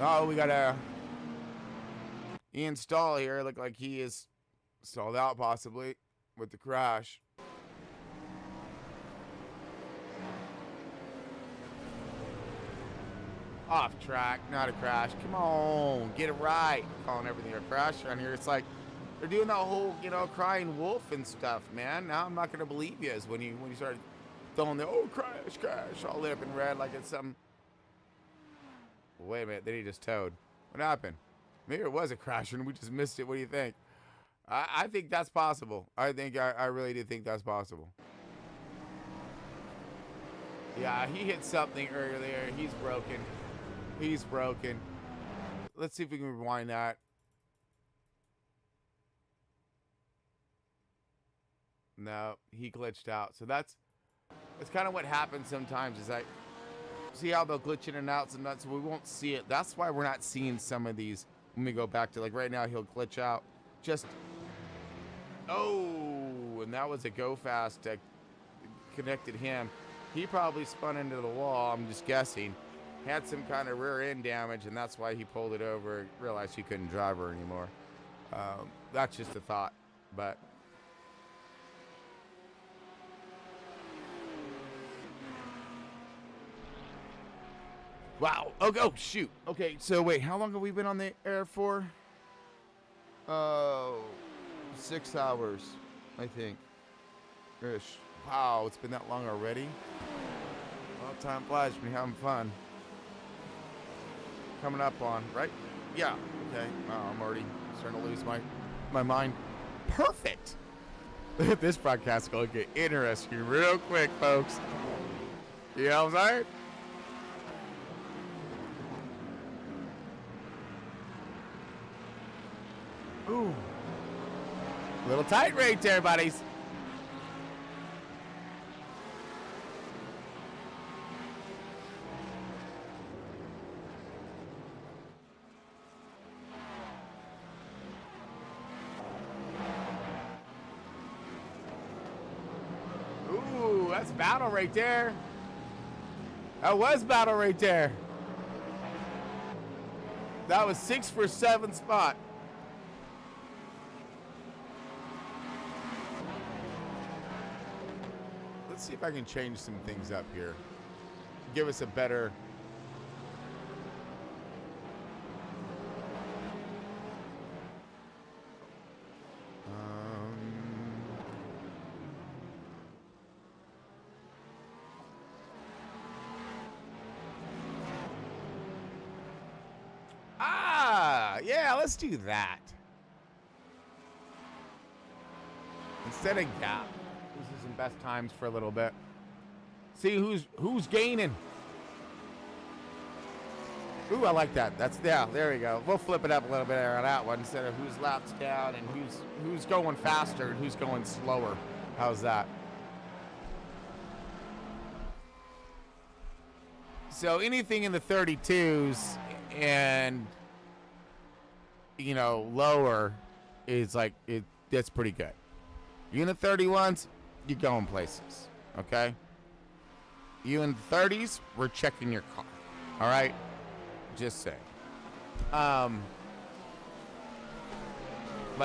Oh, we got a Ian Stall here. Look like he is stalled out possibly with the crash. Off track, not a crash. Come on, get it right. Calling everything a crash around here. It's like they're doing that whole, you know, crying wolf and stuff, man. Now I'm not gonna believe you as when you start throwing the crash, all lit up in red like it's some. Wait a minute, then he just towed. What happened? Maybe it was a crash and we just missed it. What do you think? I think that's possible. I really do think that's possible. Yeah, he hit something earlier. He's broken. He's broken. Let's see if we can rewind that. No, he glitched out. So that's kind of what happens sometimes is I see how they'll glitch in and out sometimes, so we won't see it. That's why we're not seeing some of these when we go back to, like right now, he'll glitch out. Just, oh, and that was a go fast that connected him. He probably spun into the wall, I'm just guessing. Had some kind of rear end damage, and that's why he pulled it over, realized he couldn't drive her anymore. That's just a thought, but. Wow. Oh, shoot. Okay, so wait, how long have we been on the air for? 6 hours, I think. Ish. Wow, it's been that long already. Well, time flies when you're having fun. Coming up on, right? Yeah. Okay. I'm already starting to lose my my mind. Perfect. This broadcast is going to get interesting real quick, folks. You know what I'm saying? Ooh. A little tight right there, buddies. Ooh, that's battle right there. That was battle right there. That was 6 for 7 spot. Let's see if I can change some things up here. Give us a better... yeah, let's do that. Instead of gap. This is some best times for a little bit. See who's gaining. Ooh, I like that. That's there we go. We'll flip it up a little bit on that one instead of who's laps down and who's going faster and who's going slower. How's that? So anything in the 32s and lower is like that's pretty good. You in the 31s, you're going places, okay? You in the 30s, we're checking your car, all right? Just saying. But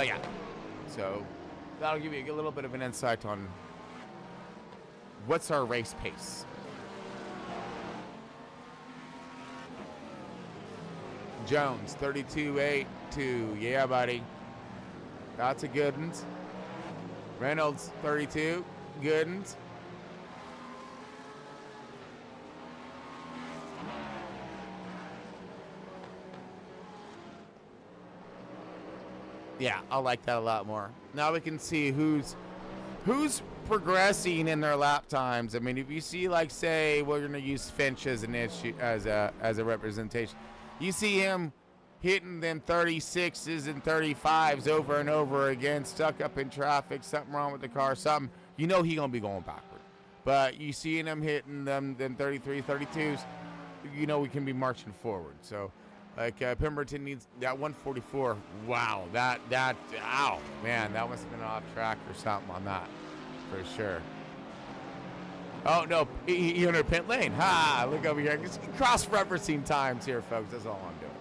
yeah, so that'll give you a little bit of an insight on what's our race pace. Jones, 32.82. Yeah, buddy. That's a good one. Reynolds, 32. Good one. Yeah, I like that a lot more. Now we can see who's progressing in their lap times. I mean, if you see, like, say, we're going to use Finch as an issue, as a representation. You see him hitting them 36s and 35s over and over again, stuck up in traffic, something wrong with the car, something. You know he going to be going backward. But you see him hitting them 33, 32s, you know we can be marching forward. So, like, Pemberton needs that 144. Wow, that, ow, man, that must have been off track or something on that, for sure. Oh, no, he entered pit lane. Ha, look over here. Just cross-referencing times here, folks. That's all I'm doing.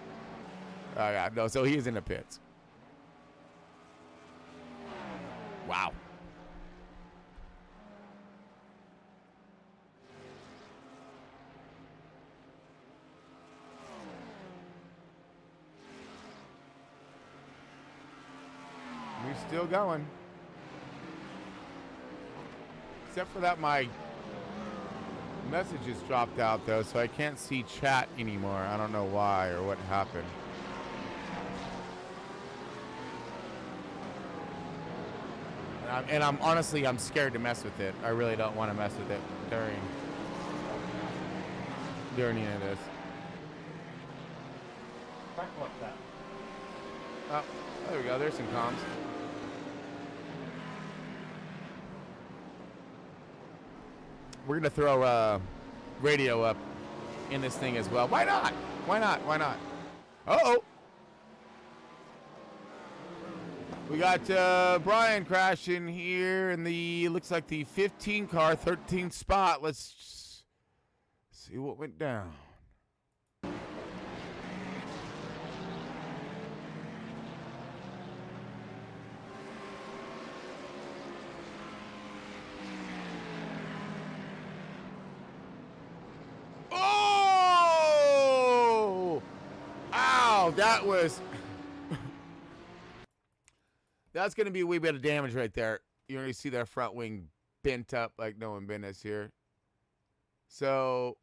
Yeah, no, so he's in the pits. Wow. We're still going. Except for that, my messages dropped out, though, so I can't see chat anymore. I don't know why or what happened. And I'm honestly, I'm scared to mess with it. I really don't want to mess with it during any of this. Oh, there we go. There's some comms. We're going to throw radio up in this thing as well. Why not? Why not? Why not? Uh-oh. We got Brian crashing here in the, looks like the 15 car, 13th spot. Let's see what went down. That was that's going to be a wee bit of damage right there. You already see that front wing bent up like no one business here. So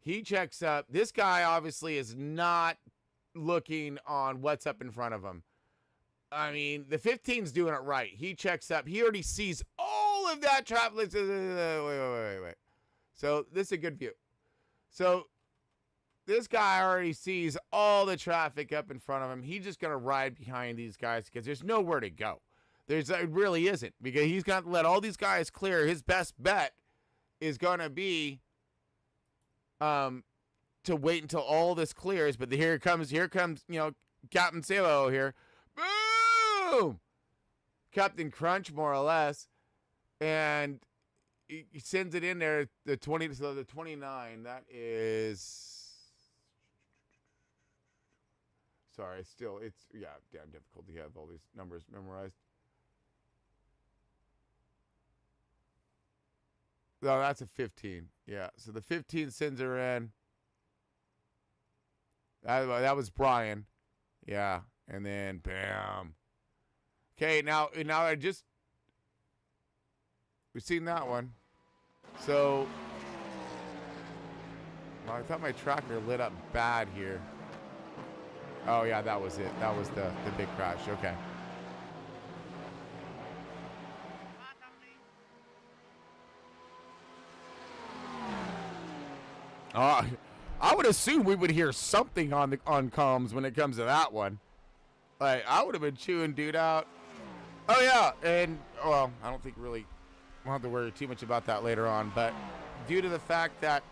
He checks up. This guy obviously is not looking on what's up in front of him. I mean, the 15's doing it right. He checks up. He already sees all of that traffic. Wait. So this is a good view. So this guy already sees all the traffic up in front of him. He's just going to ride behind these guys because there's nowhere to go. It really isn't, because he's got to let all these guys clear. His best bet is going to be to wait until all this clears. But here comes, Captain Salo here. Boom! Captain Crunch, more or less. And he sends it in there, the 29. That is... Sorry, it's damn difficult to have all these numbers memorized. No, that's a 15. Yeah, so the 15 sends her in. That was Brian. Yeah, and then bam. Okay, now we've seen that one. So, well, I thought my tracker lit up bad here. Oh yeah, that was it. That was the big crash. Okay. I would assume we would hear something on comms when it comes to that one. Like, I would have been chewing dude out. Oh yeah, and well, I don't think really we'll have to worry too much about that later on. But due to the fact that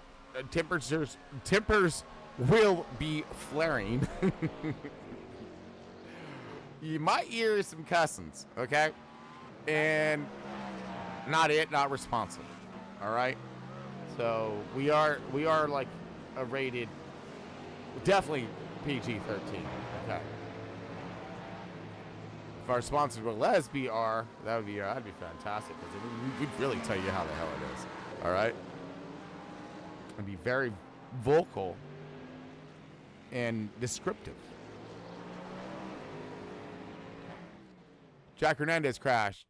tempers will be flaring, you might hear some cussings, okay? And not responsible. All right. So we are like a rated, definitely PG-13. Okay. If our sponsors were lesbian, that'd be fantastic, because we'd really tell you how the hell it is. All right. And be very vocal and descriptive. Jack Hernandez crashed.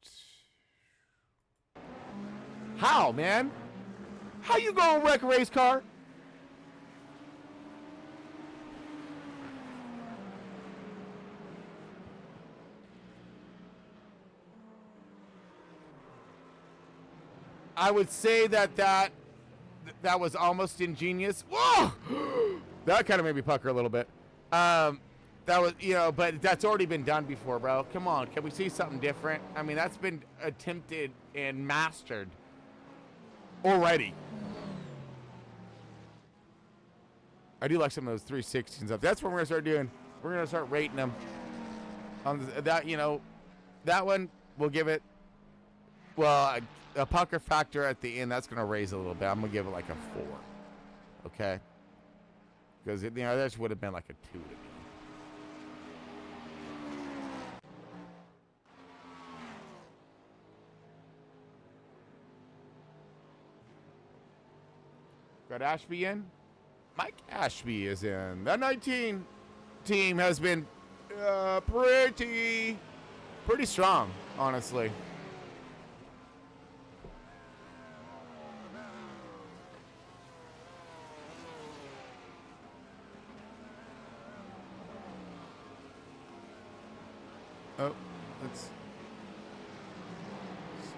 How, man? How you gonna wreck a race car? I would say that was almost ingenious. Whoa! That kind of made me pucker a little bit. That was, but that's already been done before, bro. Come on, can we see something different? I mean, that's been attempted and mastered already. I do like some of those 360 and stuff. That's what we're gonna start doing. We're gonna start rating them. That one we'll give it. Well, a pucker factor at the end. That's gonna raise a little bit. I'm gonna give it like a 4. Okay. Because that would have been like a 2 to me. Got Ashby in. Mike Ashby is in. The 19 team has been pretty strong, honestly. Oh, let's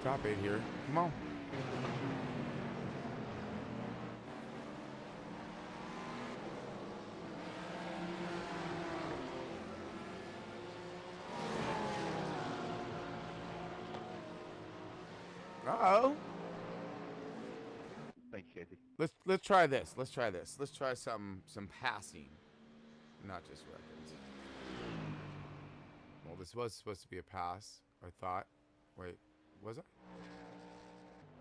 stop it here. Come on. Uh-oh. Thank you, Casey. Let's try this. Let's try some passing, not just records. Well, this was supposed to be a pass, I thought. Wait, was it?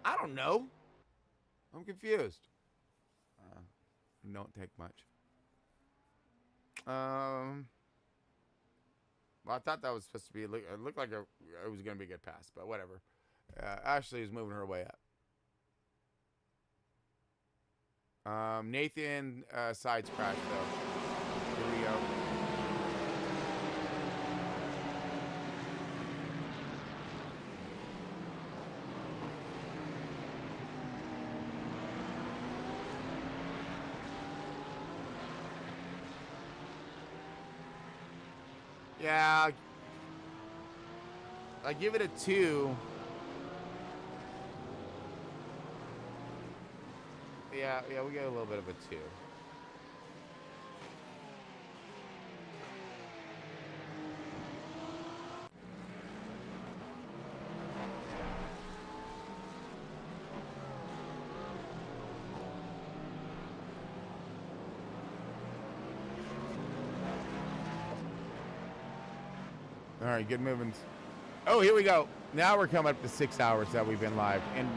I don't know. I'm confused. Don't take much. Well, I thought that was supposed to be. It looked like it was going to be a good pass, but whatever. Ashley is moving her way up. Nathan sides crash though. Here we go. Yeah. I give it a 2. Yeah, we get a little bit of a 2. All right, good movements. Oh, here we go. Now we're coming up to 6 hours that we've been live. In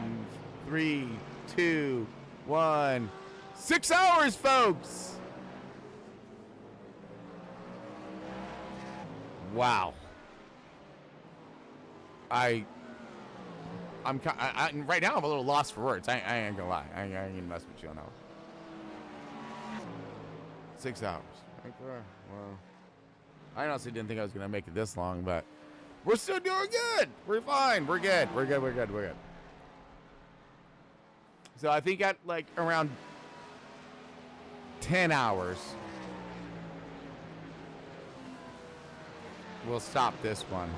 3, 2, 1. 6 hours, folks. Wow. I'm right now I'm a little lost for words. I ain't gonna lie. I ain't gonna mess with you on that one. 6 hours. Okay. Well, I honestly didn't think I was gonna make it this long, but we're still doing good. We're fine. We're good. We're good. We're good. We're good. So I think at like around 10 hours, we'll stop this one.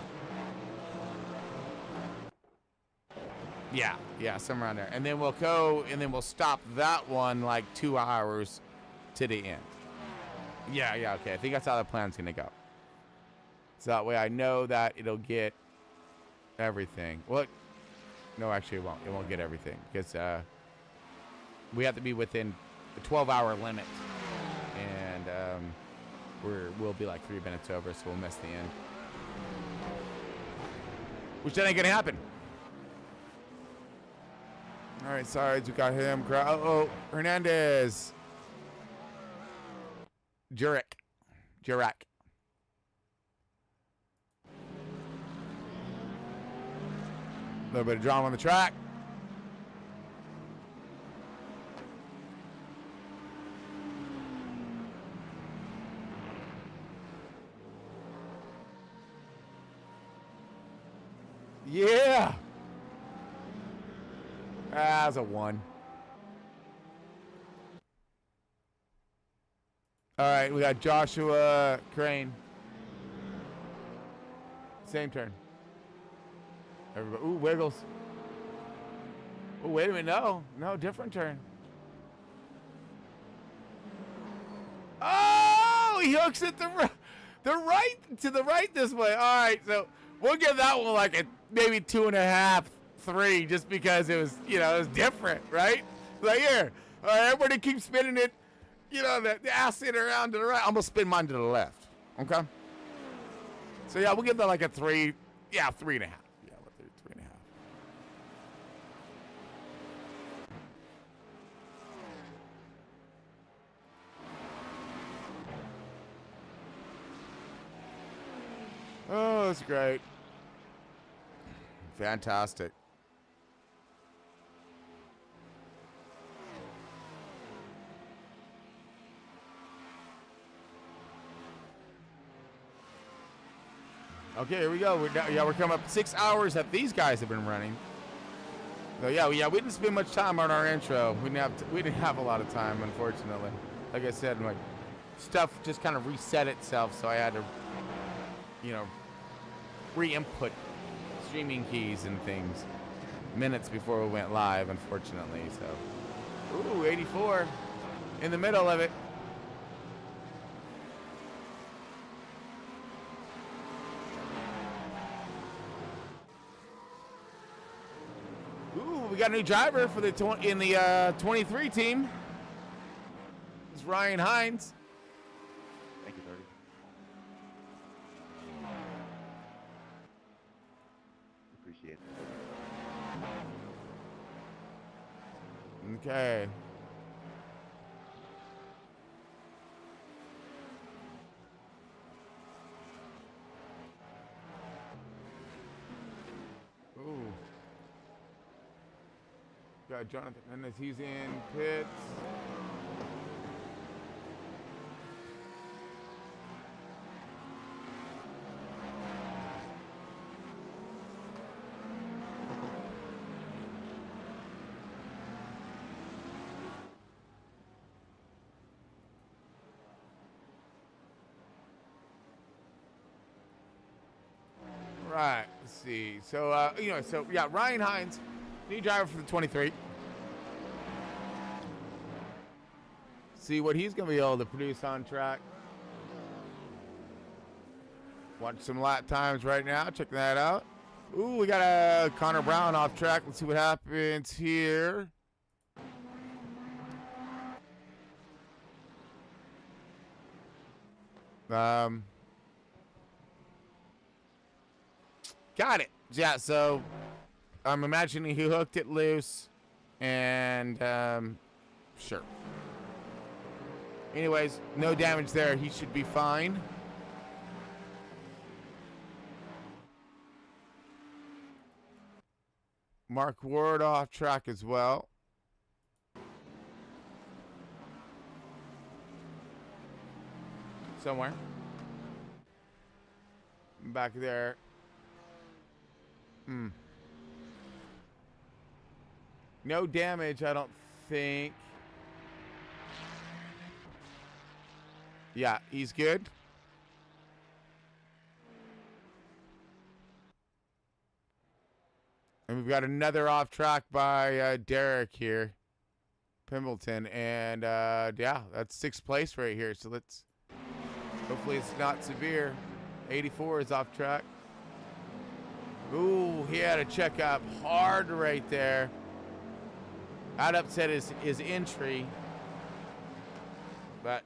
Yeah, somewhere around there. And then we'll go, and then we'll stop that one like 2 hours to the end. Yeah, okay. I think that's how the plan's going to go. So that way I know that it'll get everything. Well, no, actually it won't. It won't get everything because we have to be within the 12-hour limit. And we'll be like 3 minutes over, so we'll miss the end. Which that ain't going to happen. All right, sides, we got him. Oh, Hernandez. Jurek. A little bit of drama on the track. Yeah. That's a 1. All right, we got Joshua Crane. Same turn. Everybody, ooh, wiggles. Oh, wait a minute, no, different turn. Oh, he hooks it to the right this way. All right, so we'll give that one like a maybe 2.5, 3, just because it was, it was different, right? Like here, all right, everybody keeps spinning it. The ass in around to the right. I'm gonna spin mine to the left. Okay. So yeah, we'll give that like a 3. Yeah, 3.5. Yeah, we'll do 3.5. Oh, that's great. Fantastic. Okay, here we go. We're coming up 6 hours that these guys have been running. So yeah, we didn't spend much time on our intro. We didn't have a lot of time, unfortunately. Like I said, my stuff just kind of reset itself, so I had to, re-input streaming keys and things minutes before we went live, unfortunately. So, ooh, 84 in the middle of it. Ooh, we got a new driver for the 23 team. It's Ryan Hines. Thank you, 30. Appreciate it. Okay. Ooh. Got Jonathan Hernandez. He's in pits. right, let's see. So, Ryan Hines, new driver for the 23. See what he's going to be able to produce on track. Watch some lap times right now. Check that out. Ooh, we got a Connor Brown off track. Let's see what happens here. Got it. Yeah, so I'm imagining he hooked it loose, and sure. Anyways, no damage there. He should be fine. Mark Ward off track as well. Somewhere. Back there. No damage, I don't think. Yeah, he's good. And we've got another off track by Derek here. Pimbleton. And yeah, that's 6th place right here. So let's, hopefully it's not severe. 84 is off track. Ooh, he had a check up hard right there. That upset his entry. But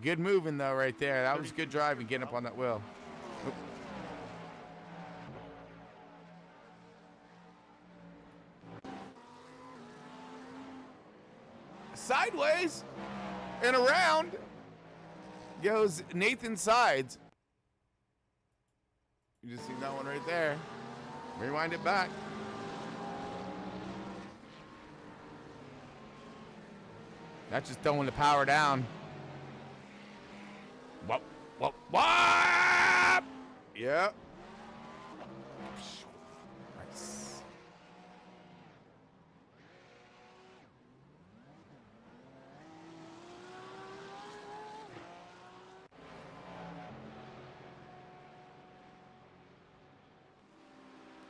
good moving though right there. That was good driving, getting up on that wheel. Oop. Sideways and around goes Nathan Sides. You just see that one right there. Rewind it back. That's just throwing the power down. Whoop, whoop, whoop! Yep. Nice.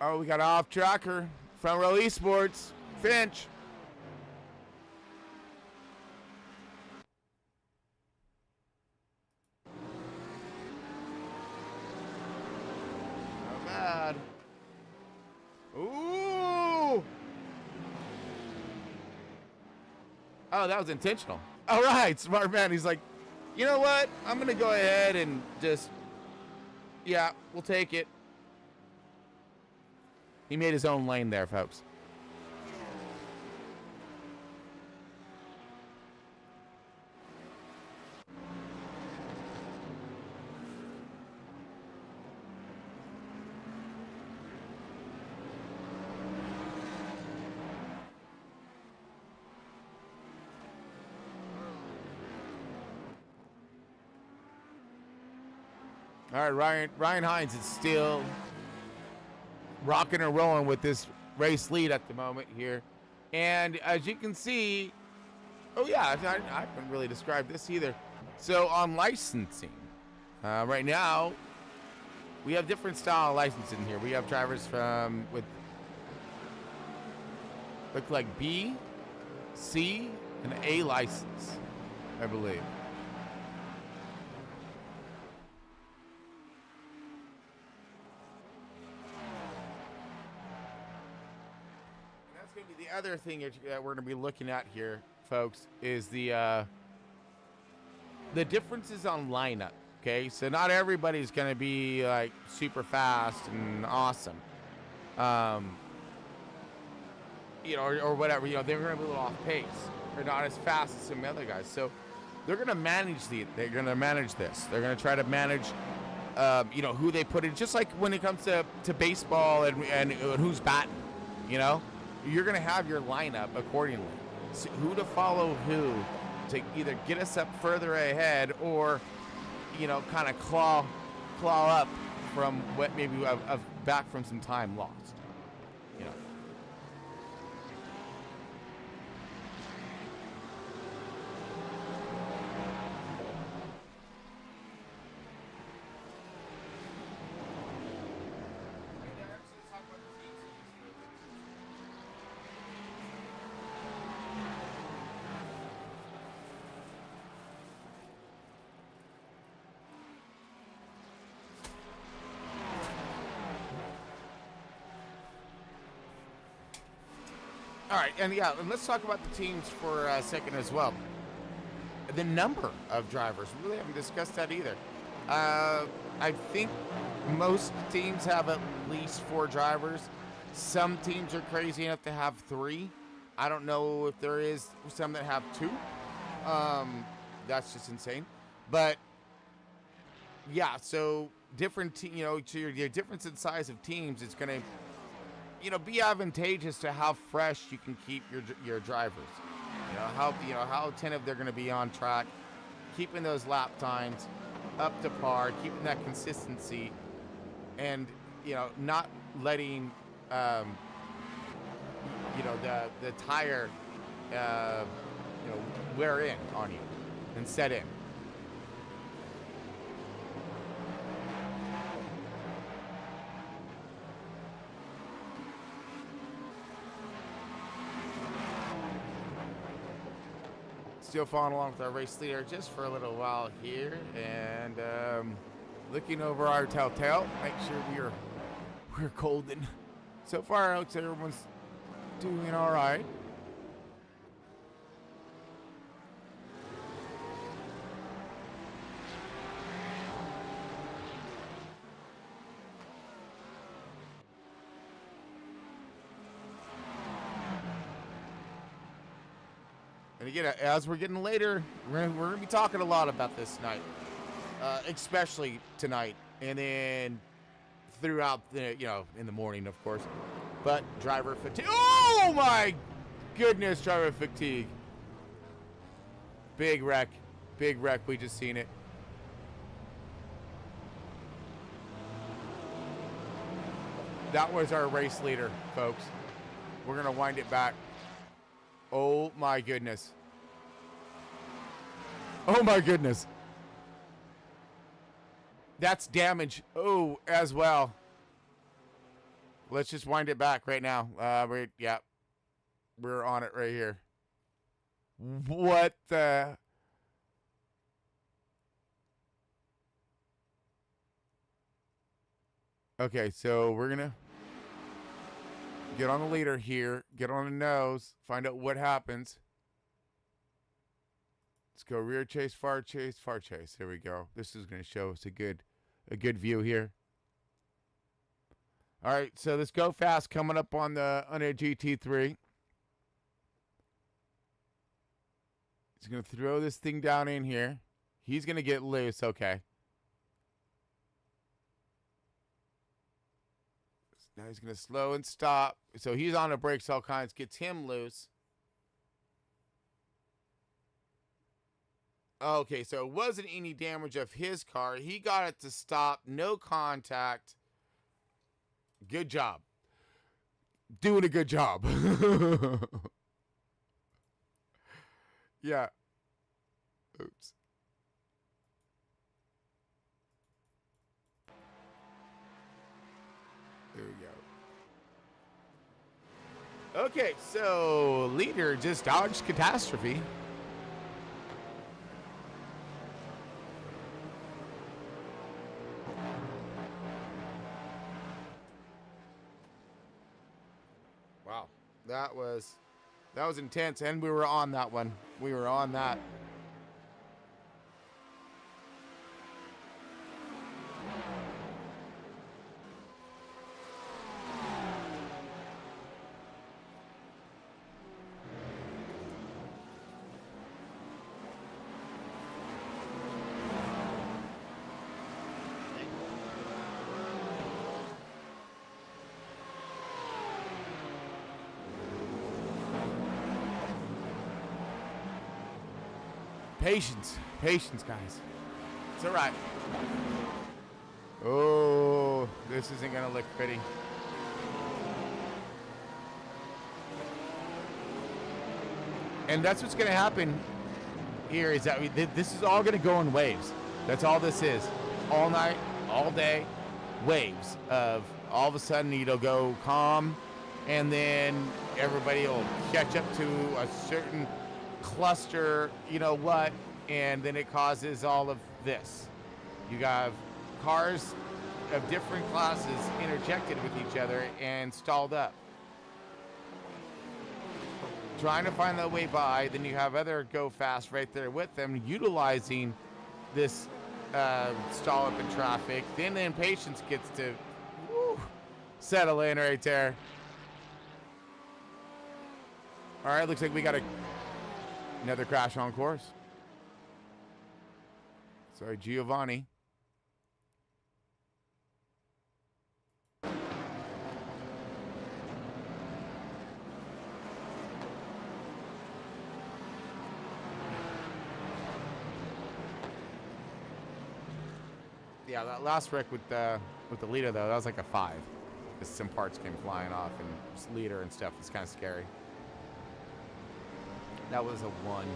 Oh, we got an off tracker. Front row esports. Finch. Not bad. Ooh. Oh, that was intentional. All right, smart man. He's like, you know what? I'm going to go ahead and just, yeah, we'll take it. He made his own lane there, folks. All right, Ryan Hines is still rocking and rolling with this race lead at the moment here. And as you can see, oh yeah, I haven't really described this either. So on licensing, right now, we have different style of licensing here. We have drivers from with look like B, C, and A license, I believe. The other thing that we're going to be looking at here, folks, is the differences on lineup. Okay, so not everybody's going to be like super fast and awesome, you know, or whatever. You know, they're going to be a little off pace. They're not as fast as some other guys. So they're going to manage They're going to manage this. They're going to try to manage, you know, who they put in. Just like when it comes to baseball and who's batting, you know. You're going to have your lineup accordingly. So who to follow who to either get us up further ahead or, you know, kind of claw up from what maybe of back from some time lost. You know. All right, and yeah, and let's talk about the teams for a second as well. The number of drivers, we really haven't discussed that either. I think most teams have at least 4 drivers. Some teams are crazy enough to have 3. I don't know if there is some that have 2. That's just insane. But yeah, so different, to your difference in size of teams, it's going to, be advantageous to how fresh you can keep your drivers. How attentive they're going to be on track, keeping those lap times up to par, keeping that consistency, and not letting the tire wear in on you and set in. Still following along with our race leader just for a little while here, and looking over our telltale, make sure we're golden. So far, looks like everyone's doing all right. And again, as we're getting later, we're going to be talking a lot about this tonight, especially tonight, and then throughout the, in the morning, of course. But driver fatigue. Oh my goodness, driver fatigue. Big wreck. Big wreck. We just seen it. That was our race leader, folks. We're going to wind it back. Oh my goodness. Oh my goodness. That's damage. Oh, as well. Let's just wind it back right now. We're on it right here. What the? Okay, so we're gonna get on the leader here, get on the nose, find out what happens. Let's go rear chase, far chase, far chase. There we go. This is going to show us a good view here. All right, so let's go fast coming up on the GT3. He's going to throw this thing down in here. He's going to get loose, okay. Now he's going to slow and stop. So he's on the brakes all kinds, gets him loose. Okay, so it wasn't any damage of his car. He got it to stop, no contact. Good job. Doing a good job. Yeah. Oops. There we go. Okay, so leader just dodged catastrophe. Wow, that was intense, and we were on that one. We were on that. Patience, guys. It's all right. Oh, this isn't gonna look pretty. And that's what's gonna happen here is that this is all gonna go in waves. That's all this is. All night, all day, waves of all of a sudden it'll go calm, and then everybody will catch up to a certain cluster, you know what, and then it causes all of this. You have cars of different classes interjected with each other and stalled up. trying to find their way by. Then you have other go fast right there with them, utilizing this stall up in traffic. Then the impatience gets to settle in right there. All right, looks like we got another crash on course. Sorry, Giovanni. Yeah, that last wreck with the leader though, that was like a 5. Because some parts came flying off and leader and stuff. It's kind of scary. That was a 1.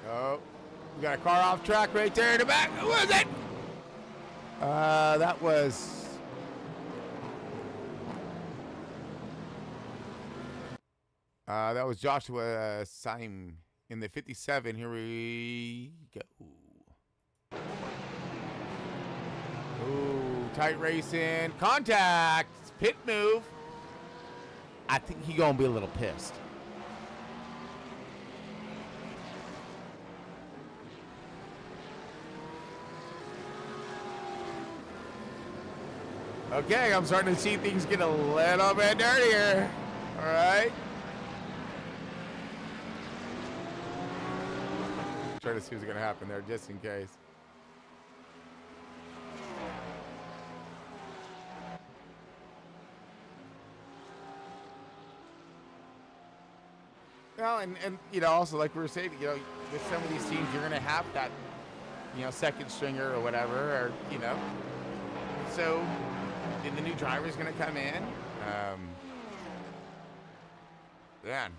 Oh, we got a car off track right there in the back. Who was it? That was Joshua Syme in the 57. Here we go. Ooh, tight racing. Contact. Pit move. I think he gonna be a little pissed. Okay, I'm starting to see things get a little bit dirtier. All right. Try to see what's going to happen there just in case. Well, and you know, also like we were saying, you know, with some of these teams, you're going to have that, you know, second stringer or whatever, or, you know. So, the new driver's going to come in. Man.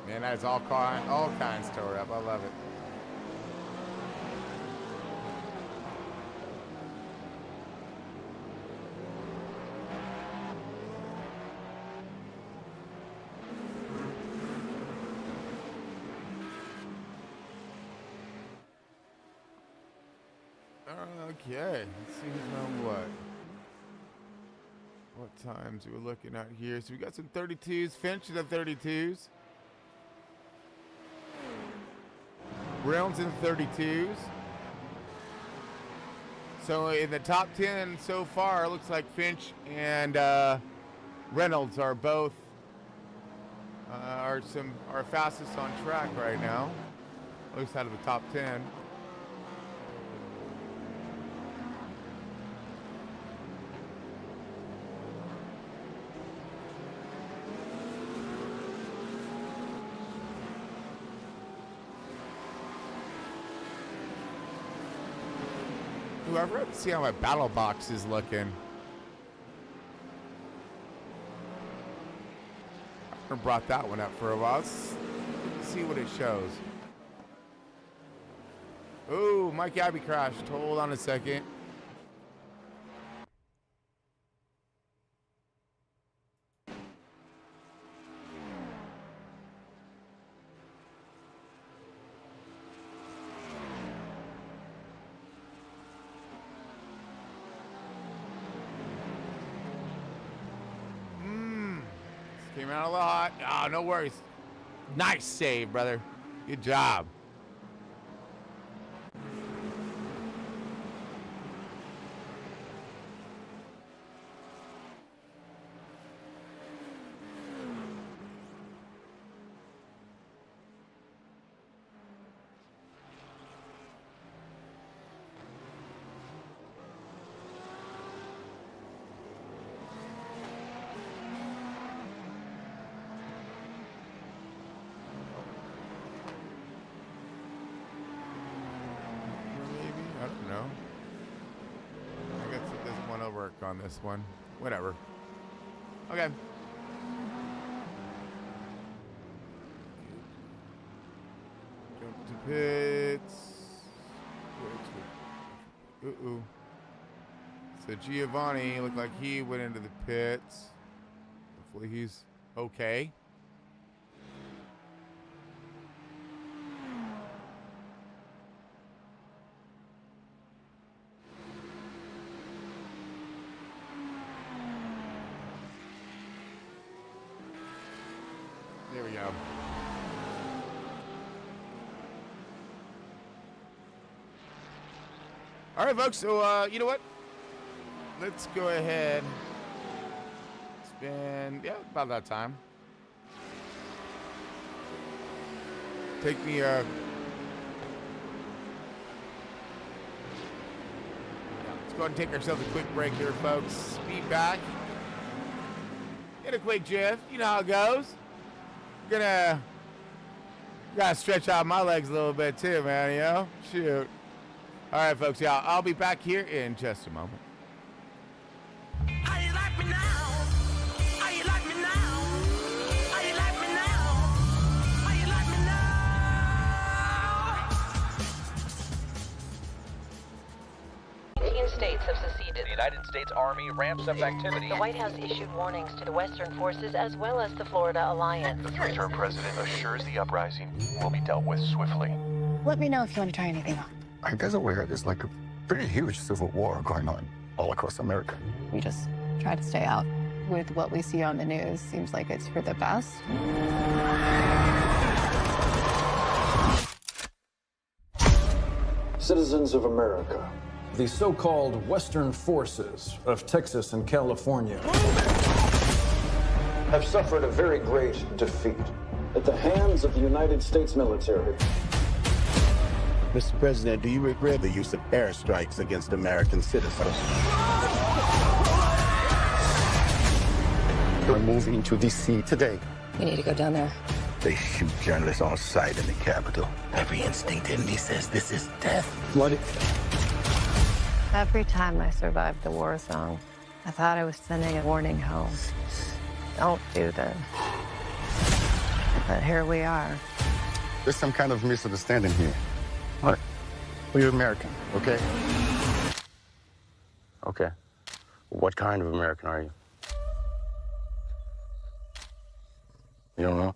Man, that's all kinds tore up. I love it. Okay, let's see who's on what. What times we're looking at here. So we got some 32s. Finch in the 32s. Reynolds in the 32s. So in the top 10 so far, it looks like Finch and Reynolds are both are fastest on track right now. At least out of the top 10. Let's see how my battle box is looking. I brought that one up for a while. Let's see what it shows. Ooh, Mike Abbey crashed. Hold on a second. Came out a lot. Oh, no worries. Nice save, brother. Good job. on this one. Whatever. Okay. Jump to pits. Uh-oh. So Giovanni looked like he went into the pits. Hopefully he's okay. There we go. All right, folks. So, you know what? Let's go ahead. It's been, about that time. Take me let's go ahead and take ourselves a quick break here, folks. Be back. Get a quick jiff. You know how it goes. Gotta stretch out my legs a little bit too, man, you know? Shoot. All right, folks, I'll be back here in just a moment. How you like me now? How you like me now? How you like me now? How you like me now? 18 states have seceded. The United States Army ramps up activity. The White House issued warnings to the Western forces as well as the Florida Alliance. The three-term president assures the uprising will be dealt with swiftly. Let me know if you want to try anything on. Are you guys aware there's like a pretty huge civil war going on all across America? We just try to stay out. With what we see on the news, seems like it's for the best. Citizens of America, the so-called Western forces of Texas and California have suffered a very great defeat at the hands of the United States military. Mr. President, do you regret the use of airstrikes against American citizens? We're moving to D.C. today. We need to go down there. They shoot journalists on sight in the Capitol. Every instinct in me says this is death. Bloody. Every time I survived the war zone, I thought I was sending a warning home. Don't do this. But here we are. There's some kind of misunderstanding here. What? Well, you're American, okay? Okay. What kind of American are you? You don't know?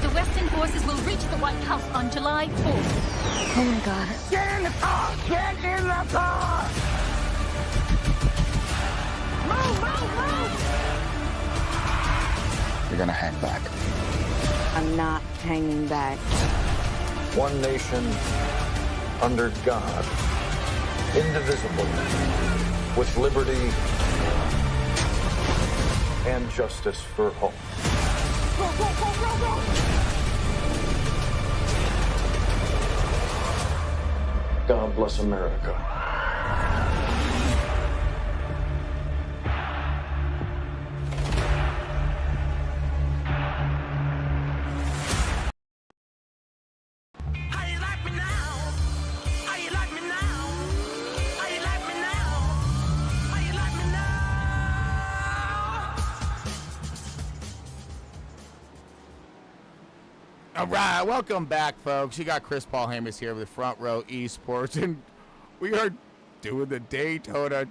The Western forces will reach the White House on July 4th. Oh my God. Get in the car! Get in the car! Move, move, move! You're gonna hang back. I'm not hanging back. One nation, under God, indivisible, with liberty and justice for all. Go, go, go, go, go! God bless America. How you like me now? How you like me now? How you like me now? How you like me now? All right, welcome back, folks. You got Chris Paul Hamus here with Front Row Esports, and we are doing the Daytona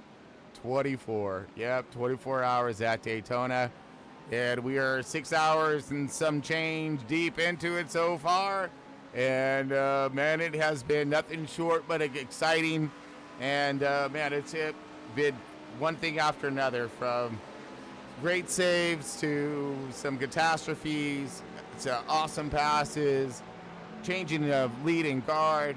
24. Yep, 24 hours at Daytona, and we are 6 hours and some change deep into it so far. And man, it has been nothing short but exciting. And man, it's been one thing after another, from great saves to some catastrophes to awesome passes, changing of lead and guard,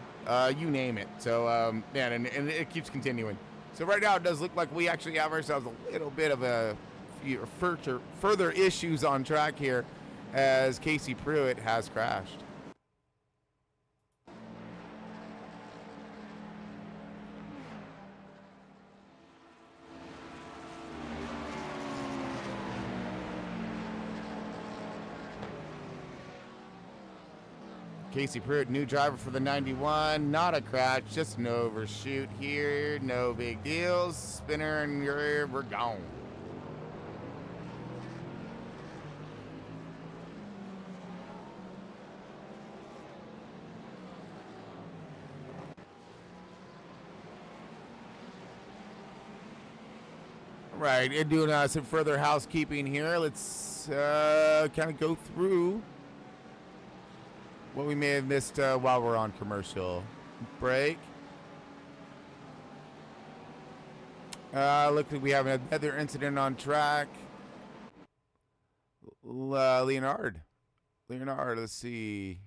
you name it. So man, and it keeps continuing. So right now it does look like we actually have ourselves a little bit of a few further issues on track here, as Casey Pruitt has crashed. Casey Pruitt, new driver for the 91. Not a crash, just an overshoot here. No big deals. Spinner and we're gone. Right, and doing some further housekeeping here. Let's kind of go through what we may have missed while we're on commercial break. Look, we have another incident on track. Leonard, let's see.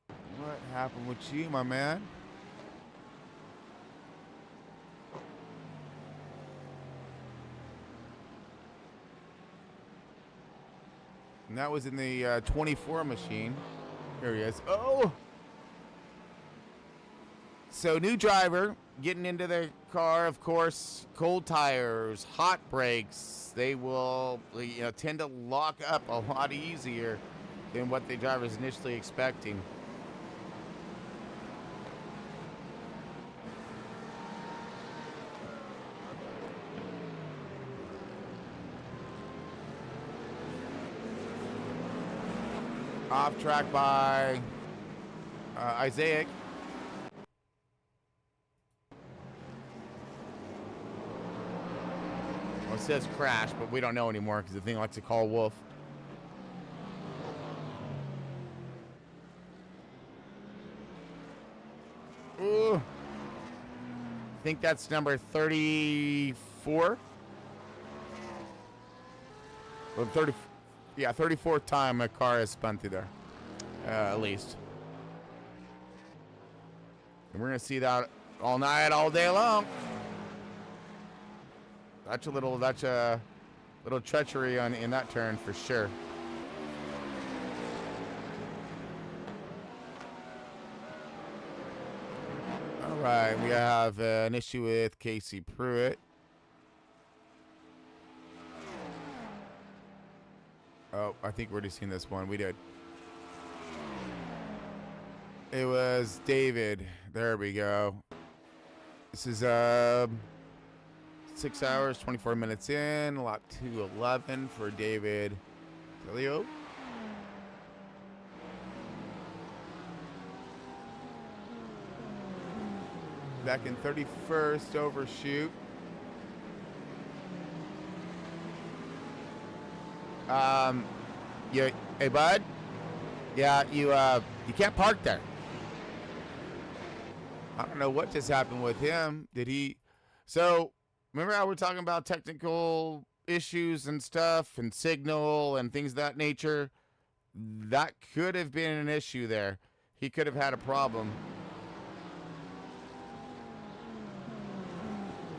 What happened with you, my man? And that was in the 24 machine. Here he is. Oh! So new driver getting into the car, of course, cold tires, hot brakes. They will tend to lock up a lot easier than what the driver is initially expecting. Off track by Isaac. Well, it says crash, but we don't know anymore because the thing likes to call wolf. Ooh. I think that's number 34. Or 30. Yeah, 34th time a car has spun through there, at least. And we're gonna see that all night, all day long. That's a little treachery in that turn for sure. All right, we have an issue with Casey Pruitt. Oh, I think we're already seen this one. We did. It was David. There we go. This is 6 hours, 24 minutes in. Lap 211 for David Leo. Back in 31st overshoot. Hey bud, yeah, you can't park there. I don't know what just happened with him. Did he? So remember how we're talking about technical issues and stuff and signal and things of that nature? That could have been an issue there. He could have had a problem.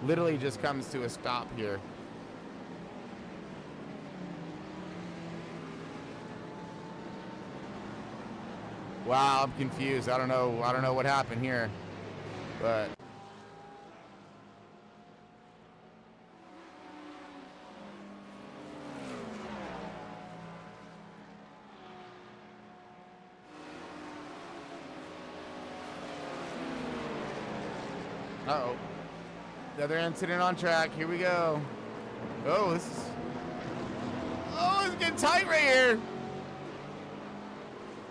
Literally just comes to a stop here. Wow, I'm confused. I don't know what happened here, but uh-oh. Another incident on track. Here we go. Oh, it's getting tight right here.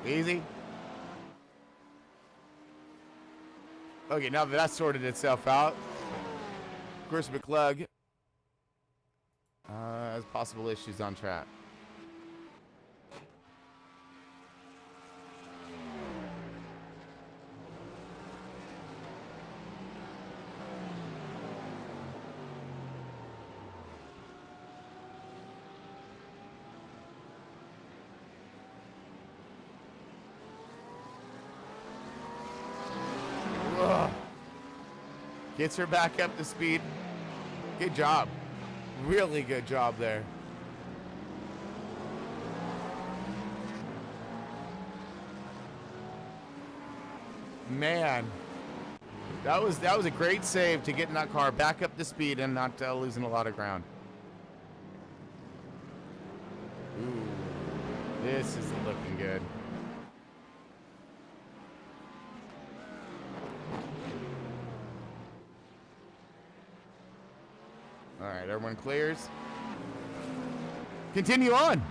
Easy. Okay, now that that's sorted itself out, Chris McClug has possible issues on track. Gets her back up to speed. Good job. Really good job there. Man, that was a great save to get in that car back up to speed and not losing a lot of ground. Ooh, this is looking good. clears. Continue on.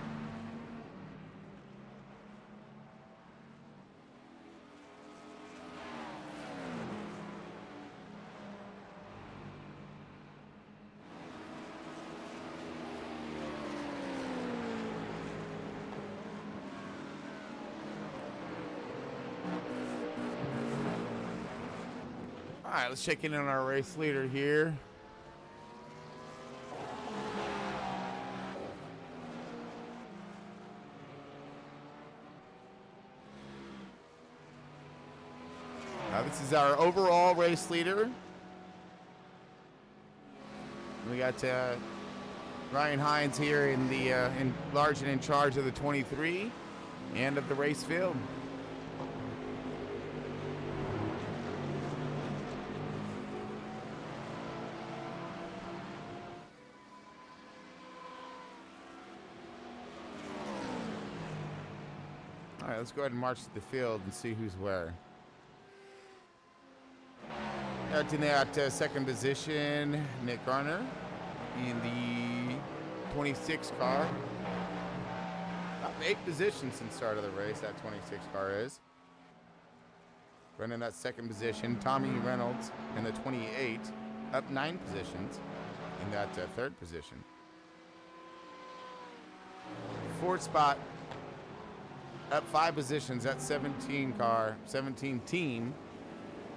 All right, let's check in on our race leader here. This is our overall race leader. We got Ryan Hines here in the in large and in charge of the 23 and of the race field. All right, let's go ahead and march to the field and see who's where. Out in that second position, Nick Garner in the 26 car. Up 8 positions since start of the race, that 26 car is. Running that second position, Tommy Reynolds in the 28, up 9 positions in that third position. Fourth spot, up 5 positions, that 17 car, 17 team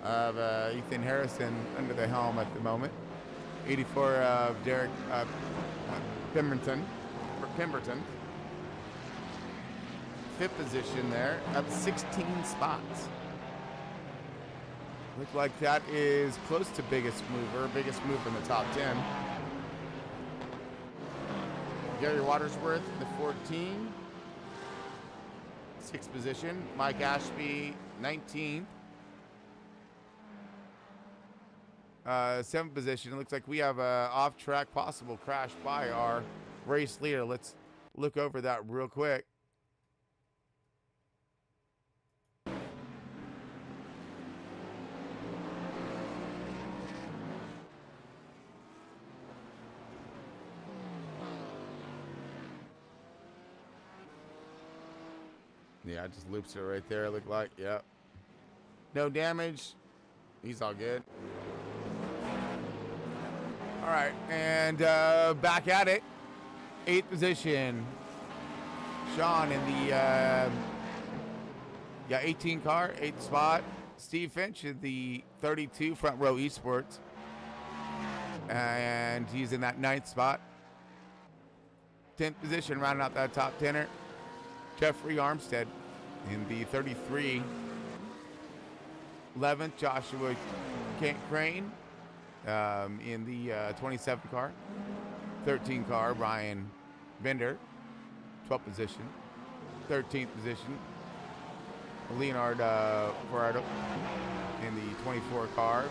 of Ethan Harrison under the helm at the moment. 84 of Derek Pemberton. Fifth position there, up 16 spots. Look like that is close to biggest mover in the top 10. Gary Watersworth, the 14. 6th position. Mike Ashby, 19th. 7th position. It looks like we have a off-track possible crash by our race leader. Let's look over that real quick. Yeah, it just loops it right there. Look like, yep. No damage. He's all good. All right, and back at it. 8th position. Sean in the 18 car, 8th spot. Steve Finch in the 32 front row esports. And he's in that 9th spot. 10th position, rounding out that top 10er. Jeffrey Armstead in the 33. 11th, Joshua Crane in the 27 car. 13 car, Ryan Bender, 12th position. 13th position, Leonard Corrado in the 24 car.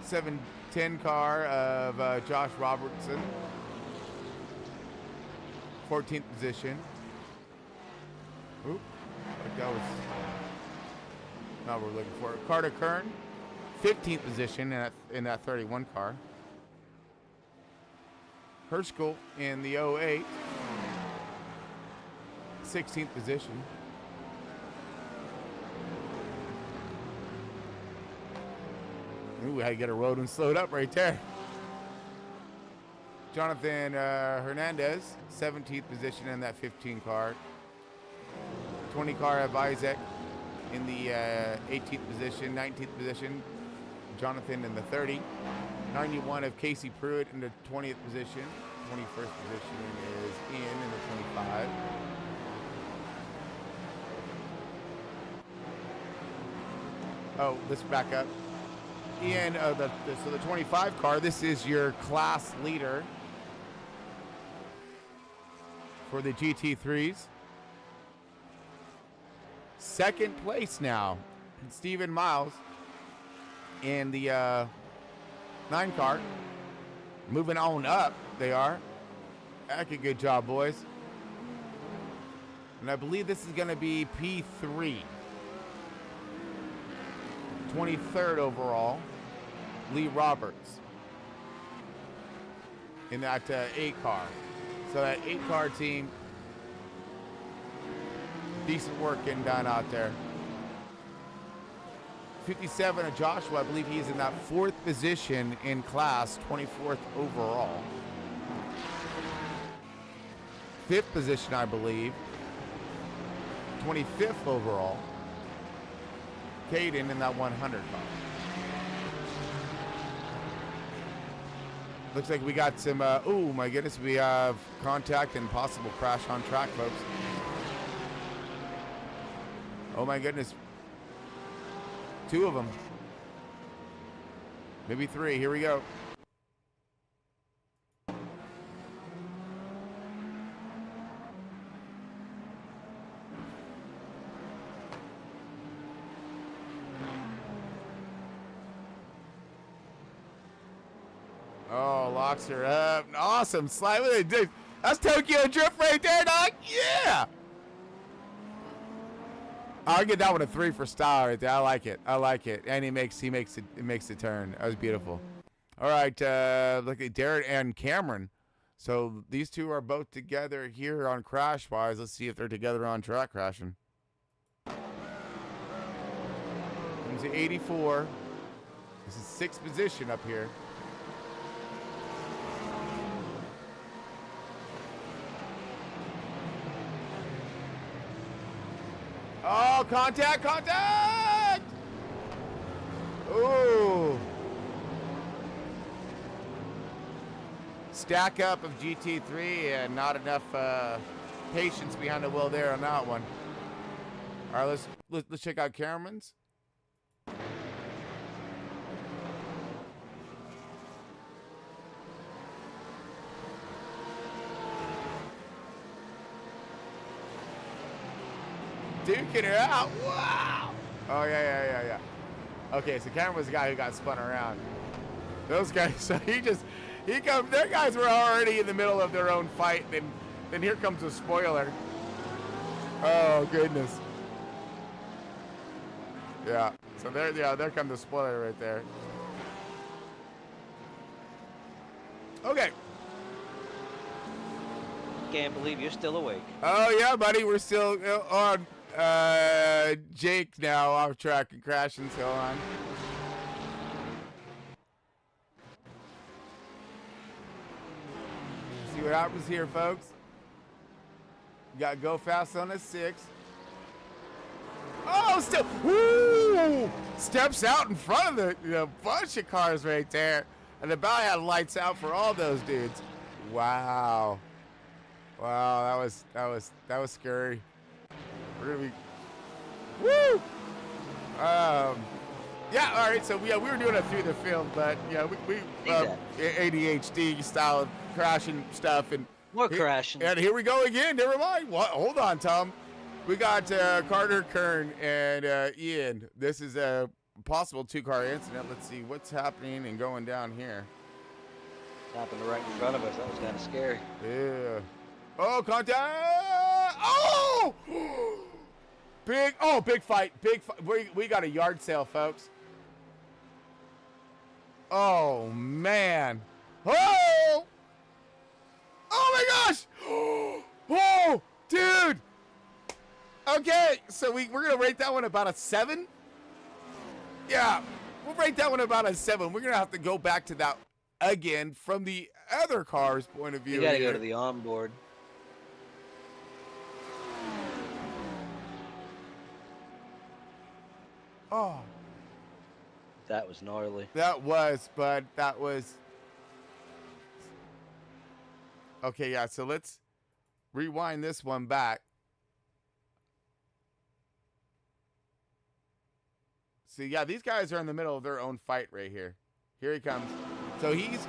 710 car of Josh Robertson. 14th position. Oop, I think that was not what we're looking for. Carter Kern, 15th position in that 31 car. Herschel in the 08, 16th position. Ooh, I had to get a road and slowed up right there. Jonathan Hernandez, 17th position in that 15 car. 20 car of Isaac in the 18th position. 19th position, Jonathan in the 30. 91 of Casey Pruitt in the 20th position. 21st position is Ian in the 25. Oh, let's back up. Ian, so the 25 car, this is your class leader for the GT3s. Second place now, Stephen Miles in the 9 car. Moving on up, they are. Heck, a good job, boys. And I believe this is going to be P3. 23rd overall, Lee Roberts. in that 8 car. So that 8 car team, decent work getting done out there. 57 of Joshua, I believe he's in that 4th position in class, 24th overall. 5th position, I believe, 25th overall. Caden in that 100 car. Looks like we got some, oh my goodness, we have contact and possible crash on track, folks. Oh my goodness. 2 of them. Maybe 3, here we go. Oh, locks her up. Awesome. Slide with it, dude. That's Tokyo Drift right there, dog. Yeah. I'll get that one a 3 for style right there. I like it. I like it. And he makes the turn. That was beautiful. All right. Look at Darren and Cameron. So these 2 are both together here on Crash Wise. Let's see if they're together on track crashing. Comes to 84. This is 6th position up here. Oh, contact, contact! Ooh. Stack up of GT3 and not enough patience behind the wheel there on that one. All right, let's check out Cameron's. Duking her out. Wow. Oh, yeah. Okay, so Cameron was the guy who got spun around. Those guys, so their guys were already in the middle of their own fight, and then here comes a spoiler. Oh, goodness. Yeah, so there comes the spoiler right there. Okay. Can't believe you're still awake. Oh, yeah, buddy, we're still on. Jake now off track and crashing, so on. See what happens here, folks. You got Go Fast on a 6. Oh, still, woo! Steps out in front of the bunch of cars right there, and the Valley had lights out for all those dudes. Wow, wow, that was scary. We're gonna be, woo! Yeah, all right. So we were doing it through the field, but yeah, we ADHD style crashing stuff and more crashing. And here we go again. Never mind. What? Hold on, Tom. We got Carter, Kern, and Ian. This is a possible 2-car incident. Let's see what's happening and going down here. Happened right in front of us. That was kind of scary. Yeah. Oh, contact! Oh! Big fight. We got a yard sale, folks. Oh, man. Oh! Oh, my gosh! Oh, dude! Okay, so we're going to rate that one about a 7. Yeah, we'll rate that one about a 7. We're going to have to go back to that again from the other car's point of view. You got to go to the onboard. Oh. That was gnarly. That was. Okay, yeah, so let's rewind this one back. See, yeah, these guys are in the middle of their own fight right here. Here he comes. So he's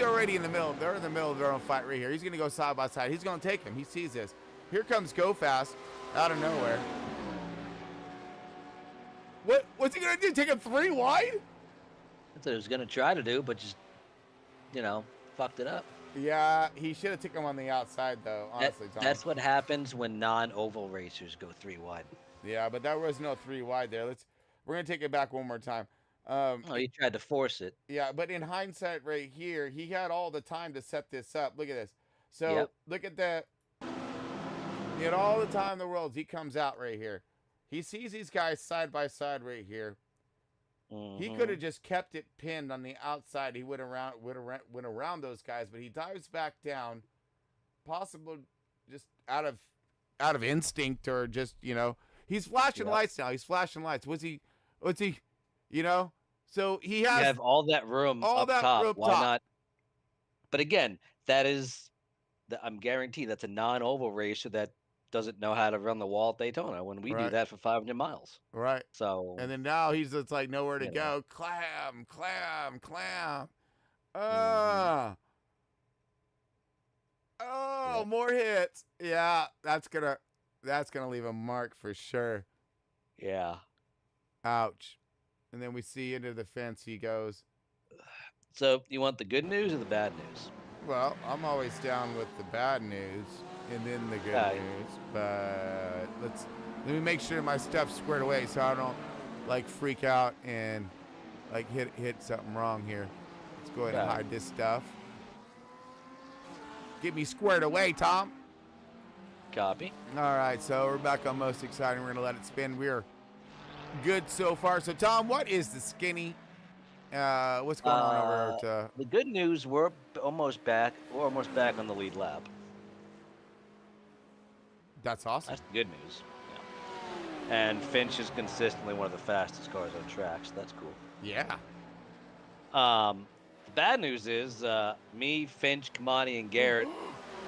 already in the middle. They're in the middle of their own fight right here. He's going to go side by side. He's going to take him. He sees this. Here comes Go Fast out of nowhere. What's he going to do? Take him 3 wide? That's what he was going to try to do, but just, fucked it up. Yeah, he should have taken him on the outside, though, honestly, Tom. That's what happens when non-oval racers go 3 wide. Yeah, but there was no 3 wide there. We're going to take it back one more time. Oh, he tried to force it. Yeah, but in hindsight right here, he had all the time to set this up. Look at this. So Yep. look at that. He had all the time in the world. He comes out right here. He sees these guys side by side right here. He could have just kept it pinned on the outside. He went around those guys, but he dives back down, possible just out of instinct or just, you know, he's flashing lights now. He's flashing lights. What's he, you know? So he has you have all that room up top. Why not? But again, that is, I'm guaranteed that's a non-oval racer that doesn't know how to run the wall at Daytona when we do that for 500 miles. Right. So. And then now he's just like nowhere to go. Clam. Oh, more hits. Yeah, that's gonna leave a mark for sure. Yeah. Ouch. And then we see into the fence he goes. So you want the good news or the bad news? Well, I'm always down with the bad news and then the good news. But let me make sure my stuff's squared away so I don't like freak out and like hit something wrong here. Let's go ahead and hide this stuff. Get me squared away, Tom. Copy. All right, so we're back on most exciting. We're gonna let it spin. We're good so far. So Tom, what is the skinny? What's going on over at the good news, we're almost back. We're almost back on the lead lap. That's awesome. That's the good news. Yeah. And Finch is consistently one of the fastest cars on track, so that's cool. Yeah. The bad news is me, Finch, Kamani, and Garrett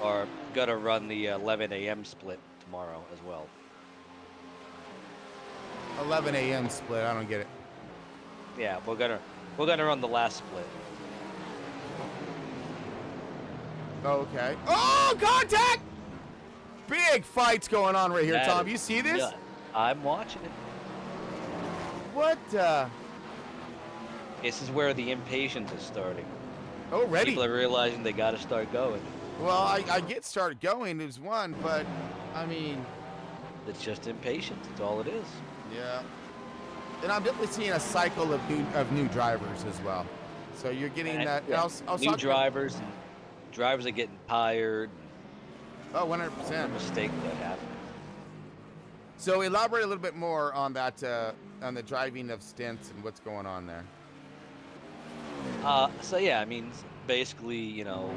are gonna run the 11 a.m. split tomorrow as well. 11 a.m. split. I don't get it. Yeah, we're gonna run the last split. Okay. Oh, contact! Big fights going on right here, That Tom. is You see this? nuts. I'm watching it. What? This is where the impatience is starting. Already? People are realizing they got to start going. Well, I get started going is one, but I mean, it's just impatience. That's all it is. Yeah. And I'm definitely seeing a cycle of new drivers as well. So you're getting that. Yeah. New drivers, and drivers are getting tired. Oh, 100%. Mistake that happened. So elaborate a little bit more on that, on the driving of stints and what's going on there. So yeah, I mean, basically, you know,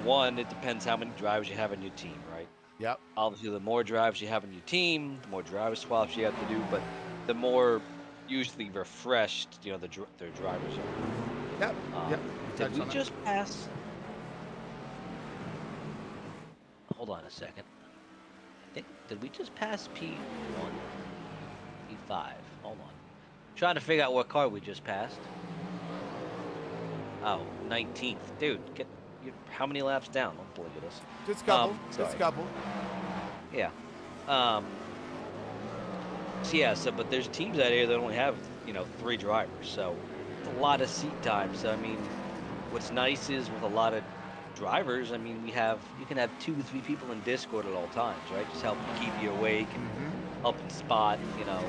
one, it depends how many drivers you have on your team, right? Yep. Obviously, the more drivers you have on your team, the more driver swaps you have to do, but the more usually refreshed, you know, their drivers are. Yep. Yep. Did we just pass? Hold on a second. Did we just pass P1? P5. Hold on. Trying to figure out what car we just passed. Oh, 19th. Dude, how many laps down? Don't look at us. Just a couple. Just a couple. Yeah. So but there's teams out here that only have, you know, 3 drivers. So it's a lot of seat time. So I mean, what's nice is with a lot of drivers, I mean, you can have 2 or 3 people in Discord at all times, right? Just helping keep you awake and helping spot, you know,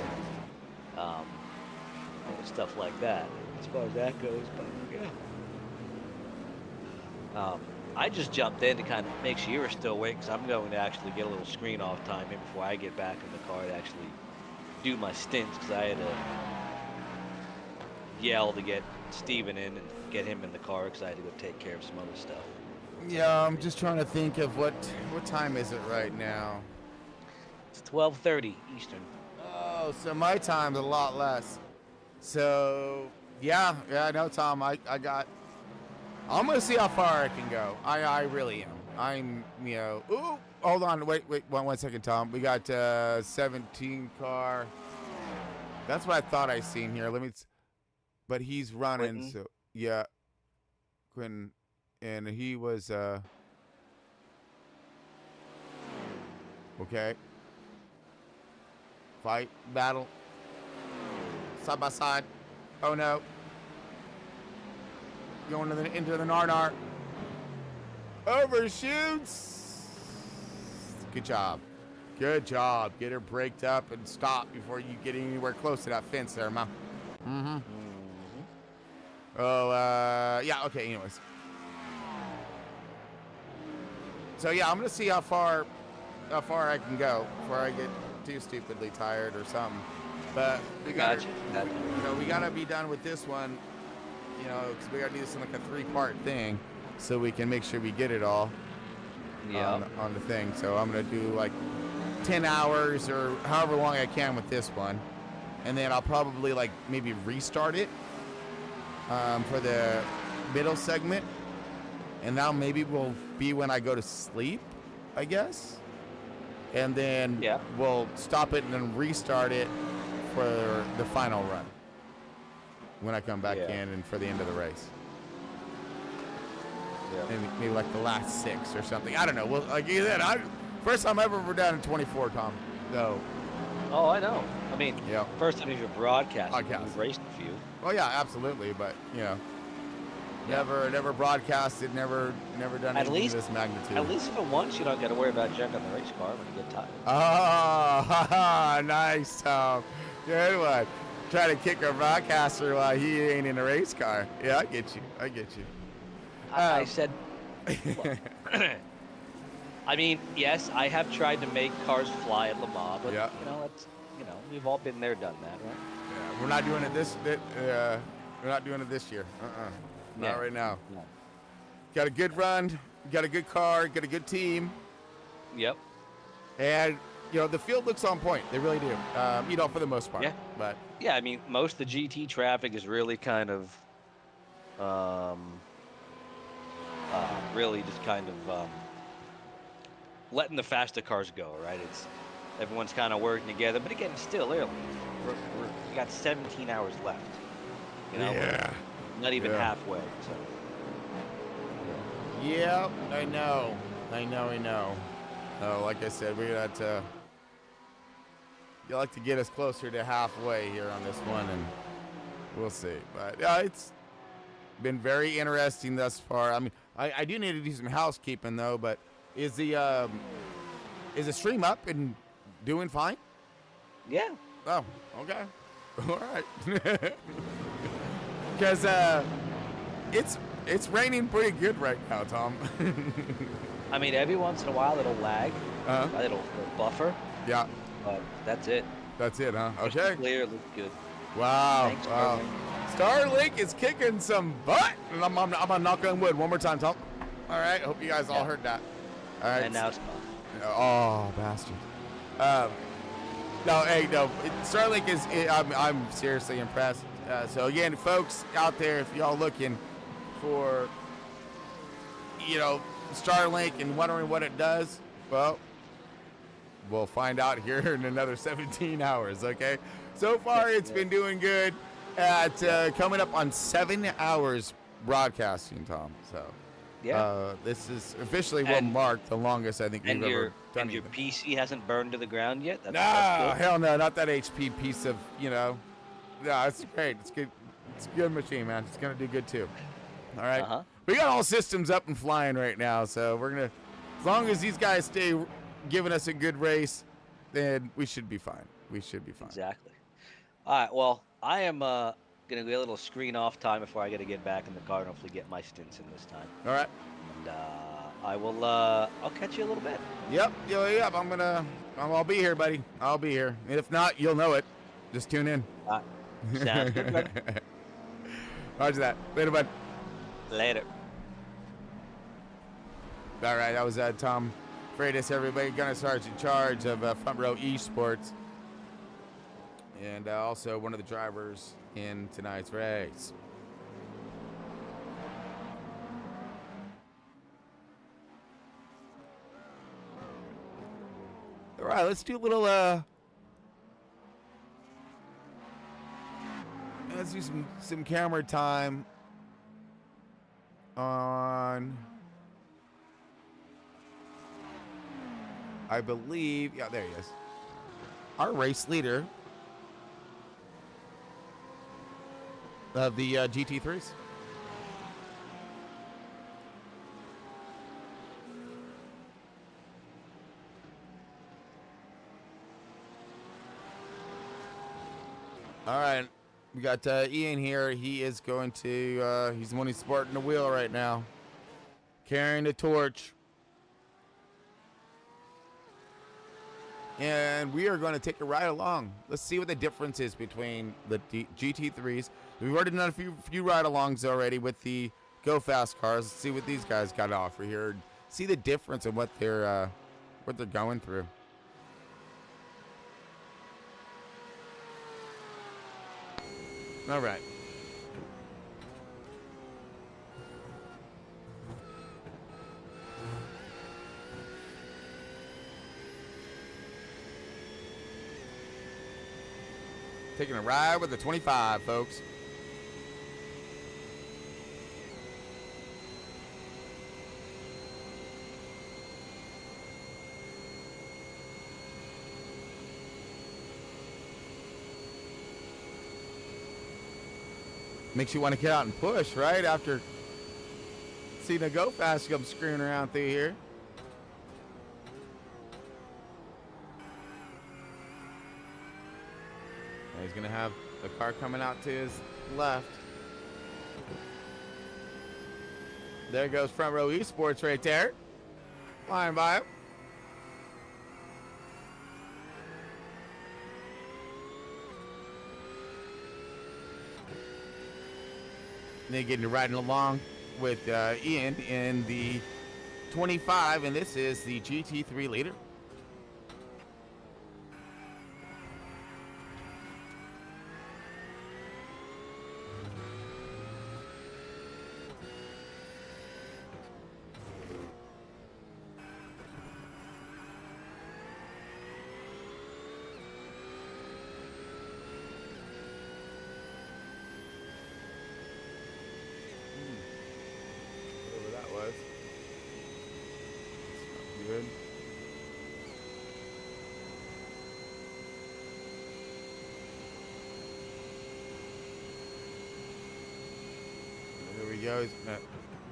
stuff like that. As far as that goes, but yeah. I just jumped in to kind of make sure you were still awake because I'm going to actually get a little screen off time here before I get back in the car to actually do my stints because I had to yell to get Steven in and get him in the car because I had to go take care of some other stuff. Yeah, I'm just trying to think of what time is it right now? It's 12:30 Eastern. Oh, so my time's a lot less. So yeah, no, Tom, I'm gonna see how far I can go. I really am. I'm, you know, ooh, hold on, wait, one second, Tom. We got 17 car. That's what I thought I seen here. But he's running, Quentin. so yeah, Quentin, and he was okay. Fight, battle, side by side. Oh no. Going into the Narnar. Overshoots. Good job. Good job. Get her braked up and stop before you get anywhere close to that fence there, Ma. Oh, yeah, okay, anyways. So, yeah, I'm going to see how far I can go before I get too stupidly tired or something. But we got to, you know, we got to be done with this one, you know, because we got to do this in like a 3-part thing so we can make sure we get it all on the thing. So I'm going to do like 10 hours or however long I can with this one. And then I'll probably like maybe restart it for the middle segment. And now maybe will be when I go to sleep, I guess. And then we'll stop it and then restart it for the final run when I come back in and for the end of the race. Maybe like the last 6 or something. I don't know. Well, like you said, first time ever we're down in 24, Tom. So. Oh, I know. I mean, first time you've broadcasted. You've raced a few. Well, yeah, absolutely. But you know, never broadcasted, never done anything of this magnitude. At least for once, you don't got to worry about junk on the race car when you get tired. Oh, nice, Tom. Good one. Try to kick our broadcaster while he ain't in a race car. Yeah, I get you. I said, I mean, yes, I have tried to make cars fly at Le Mans, but you know, we've all been there, done that, right? Yeah, we're not doing it this. We're not doing it this year. Not right now. No. Got a good run. Got a good car. Got a good team. Yep. And you know the field looks on point. They really do. You know, for the most part. Yeah. But yeah, I mean, most of the GT traffic is really kind of, really just kind of letting the faster cars go, right? It's everyone's kind of working together, but again, it's still early. We got 17 hours left. You know, not even halfway. So. Yeah, I know. Oh, like I said, we got to. You like to get us closer to halfway here on this one, and we'll see. But it's been very interesting thus far. I mean, I do need to do some housekeeping though. But is the stream up and doing fine? Yeah. Oh, okay. All right. Because it's raining pretty good right now, Tom. I mean, every once in a while it'll lag, it'll buffer. Yeah. But that's it. That's it, huh? Okay. Clear, looks good. Wow. Thanks, wow. Starlink is kicking some butt. And I'm gonna knock on wood one more time, Tom. All right. Hope you guys all heard that. All right. And now it's gone. Oh, bastard. No. Starlink is. I'm seriously impressed. So again, folks out there, if y'all looking for, you know, Starlink and wondering what it does, well, we'll find out here in another 17 hours. Okay. So far, it's been doing good. At coming up on 7 hours broadcasting, Tom. So. This is officially will mark the longest I think we've ever done. And your PC hasn't burned to the ground yet? That's hell no, not that HP piece of, you know. No, it's great. It's good. It's a good machine, man. It's gonna do good too. All right. We got all systems up and flying right now, so we're gonna, as long as these guys stay giving us a good race, then we should be fine. We should be fine. Exactly. All right. Well, I am gonna get a little screen off time before I gotta get back in the car and hopefully get my stints in this time. All right. And I will. I'll catch you a little bit. Yep. I'll be here, buddy. I'll be here. And if not, you'll know it. Just tune in. Sounds good, bud. Roger that. Later, bud. Later. All right. That was Tom Freitas, everybody. Gunner Sergeant in charge of Front Row Esports. And also one of the drivers in tonight's race. All right, let's do a little let's do some camera time on, I believe, yeah, there he is, our race leader of the GT3s. All right. We got Ian here. He is going to, he's the one who's sporting the wheel right now. Carrying the torch. And we are going to take a ride along. Let's see what the difference is between the GT3s. We've already done a few ride-alongs already with the Go Fast cars. Let's see what these guys got to offer here. See the difference in what they're going through. All right. Taking a ride with the 25, folks. Makes you want to get out and push, right? After seeing a Go Fast come screwing around through here. And he's going to have a car coming out to his left. There goes Front Row Esports right there. Flying by him. And then getting riding along with Ian in the 25, and this is the GT3 leader. Good. There we go. He's gonna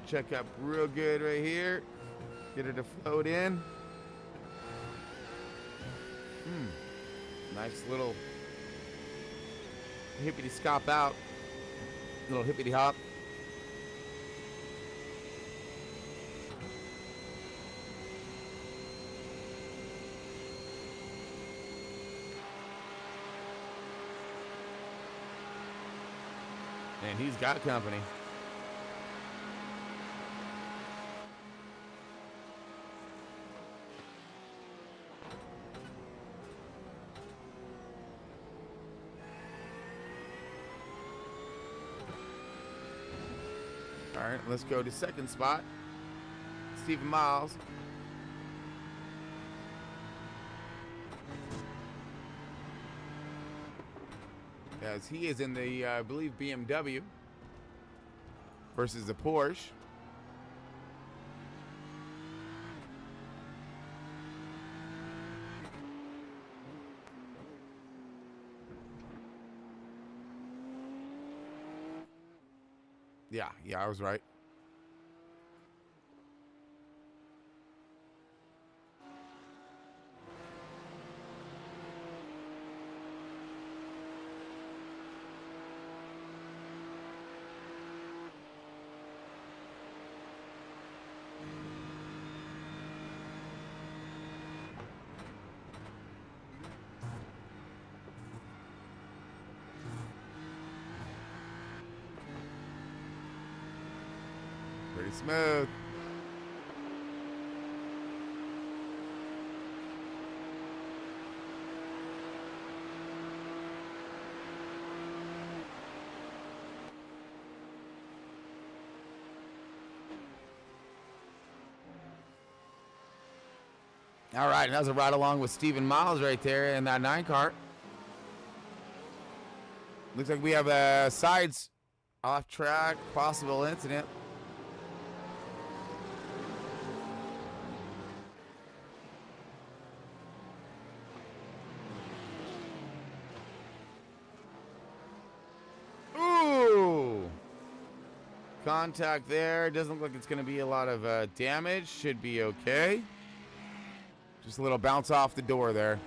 check up real good right here. Get her to float in. Nice little hippity scop out. Little hippity hop. And he's got company. All right, let's go to second spot. Stephen Miles. As he is in the, I believe, BMW versus the Porsche. Yeah, I was right. Pretty smooth. All right, and that's a ride along with Stephen Miles right there in that 9 car. Looks like we have a sides off track possible incident. Contact there. Doesn't look like it's going to be a lot of damage. Should be okay. Just a little bounce off the door there.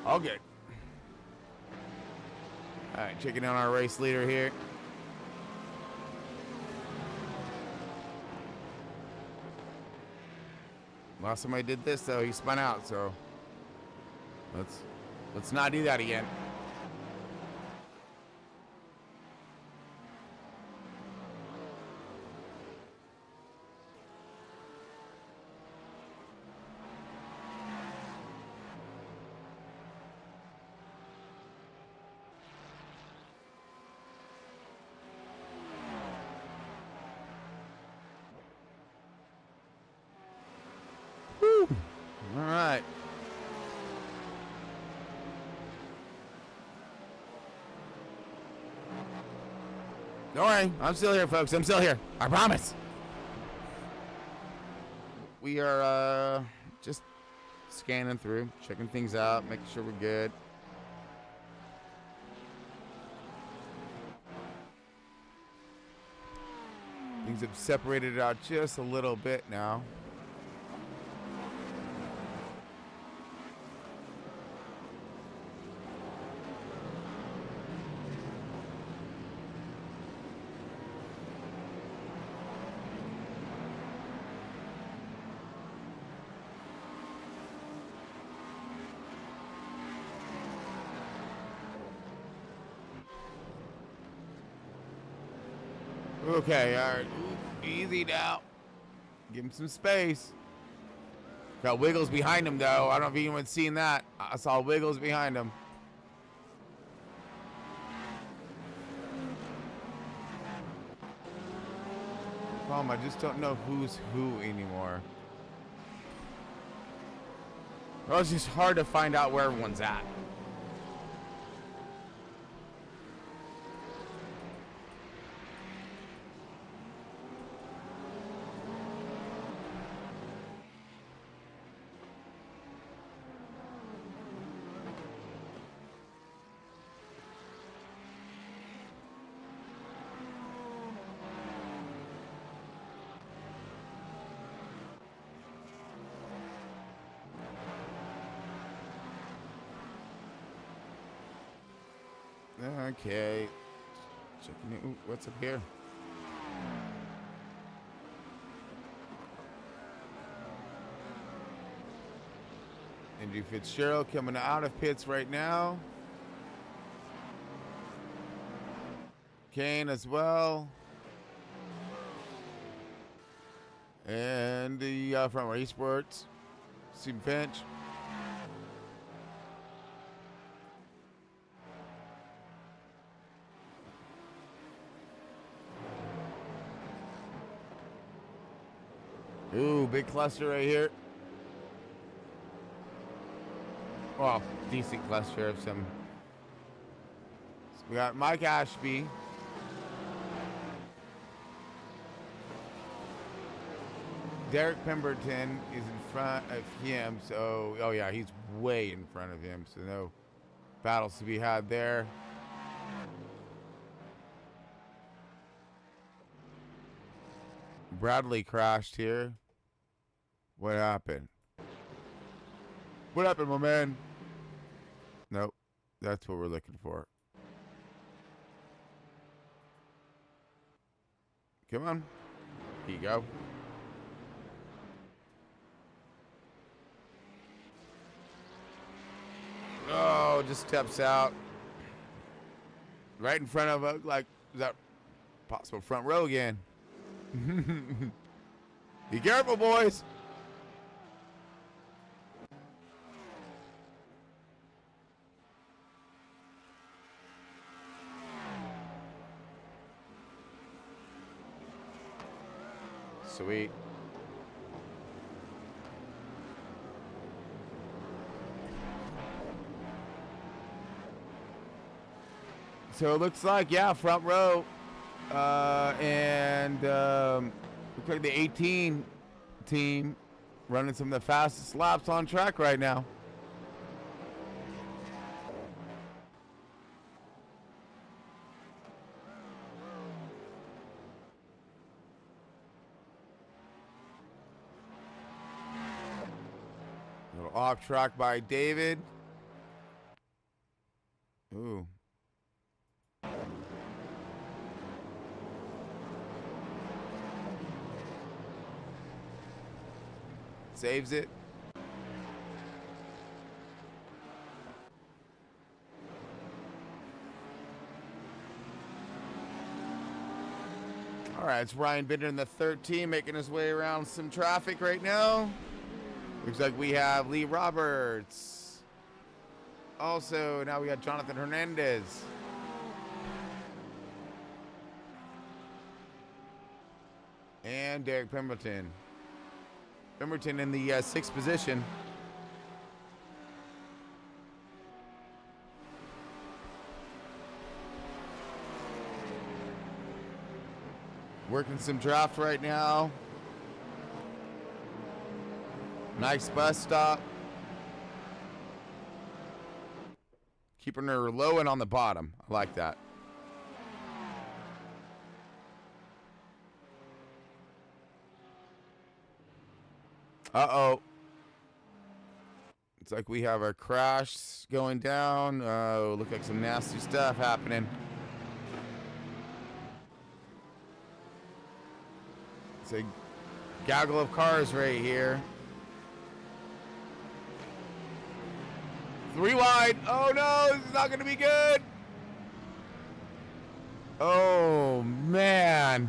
All good. All right, checking out our race leader here. Last time I did this, though, he spun out, so let's not do that again. Woo. All right. Don't worry, I'm still here, folks. I'm still here. I promise. We are just scanning through, checking things out, making sure we're good. Things have separated out just a little bit now. Okay, all right. Ooh, easy now. Give him some space. Got Wiggles behind him, though. I don't know if anyone's seen that. I saw Wiggles behind him. Problem, I just don't know who's who anymore. Well, it's just hard to find out where everyone's at. Okay. Checking it. Ooh, what's up here? Andrew Fitzgerald coming out of pits right now. Kane as well. And the front race sports. Steve Finch. Ooh, big cluster right here. Well, decent cluster of some. So we got Mike Ashby. Derek Pemberton is in front of him, so oh yeah, he's way in front of him, so no battles to be had there. Bradley crashed here. What happened? What happened, my man? Nope. That's what we're looking for. Come on. Here you go. Oh, just steps out. Right in front of us, like, is that possible front row again? Be careful, boys. Sweet. So it looks like, yeah, front row. And looks like the 18 team running some of the fastest laps on track right now. A little off track by David. Ooh. Saves it. All right, it's Ryan Binder in the 13, making his way around some traffic right now. Looks like we have Lee Roberts. Also, now we got Jonathan Hernandez. And Derek Pemberton. Pemberton in the 6th position. Working some draft right now. Nice bus stop. Keeping her low and on the bottom. I like that. Uh-oh. It's like we have our crash going down. Oh, look like some nasty stuff happening. It's a gaggle of cars right here. 3 wide. Oh no, this is not going to be good. Oh man.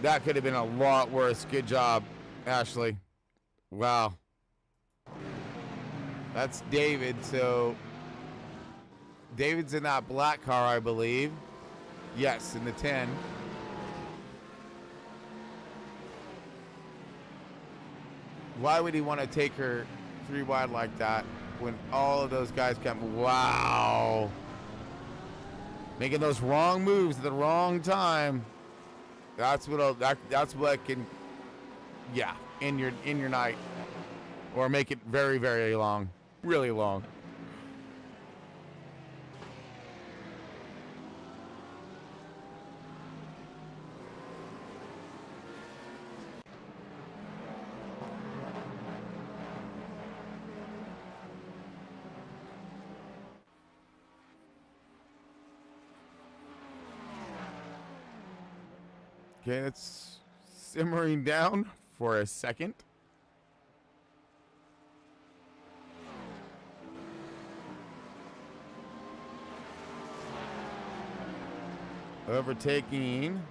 That could have been a lot worse. Good job, Ashley. Wow. That's David. So David's in that black car, I believe. Yes, in the 10. Why would he want to take her 3 wide like that when all of those guys come? Wow. Making those wrong moves at the wrong time. That's what can, yeah, end your night, or make it very, very long, really long. Okay, it's simmering down for a second. Overtaking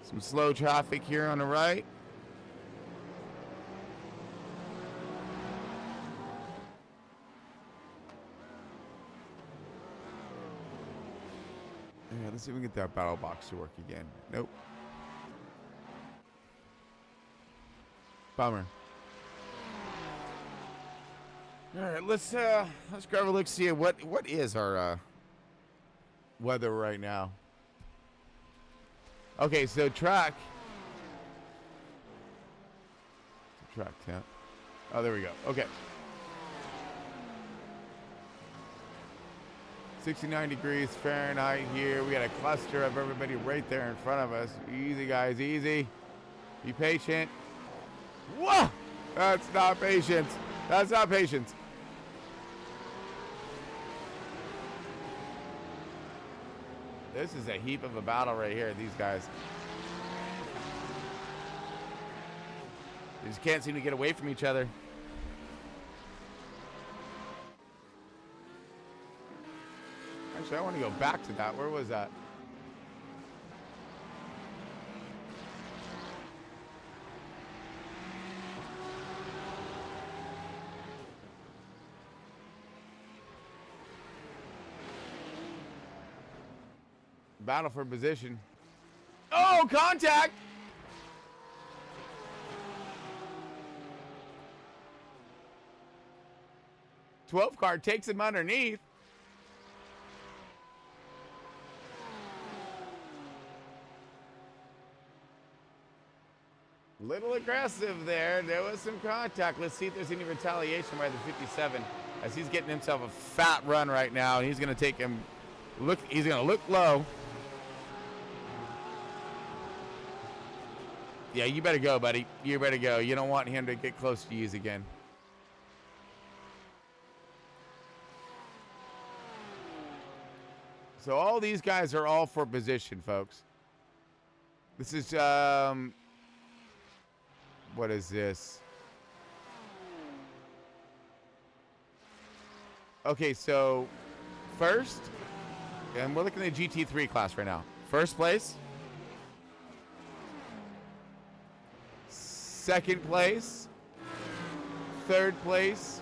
some slow traffic here on the right. Yeah, let's see if we can get that battle box to work again. Nope. Bummer. All right, let's grab a look, see what is our weather right now. Okay, so track temp. Oh, there we go. Okay. 69 degrees Fahrenheit here. We got a cluster of everybody right there in front of us. Easy, guys, easy. Be patient. Whoa! That's not patience. That's not patience. This is a heap of a battle right here, these guys. They just can't seem to get away from each other. Actually, I want to go back to that. Where was that? Battle for position. Oh, contact! '12 car takes him underneath. Little aggressive there. There was some contact. Let's see if there's any retaliation by the 57, as he's getting himself a fat run right now, and he's going to take him. He's going to look low. Yeah, you better go, buddy. You better go. You don't want him to get close to you again. So all these guys are all for position, folks. This is, what is this? Okay, so first, and we're looking at the GT3 class right now. First place. Second place. Third place.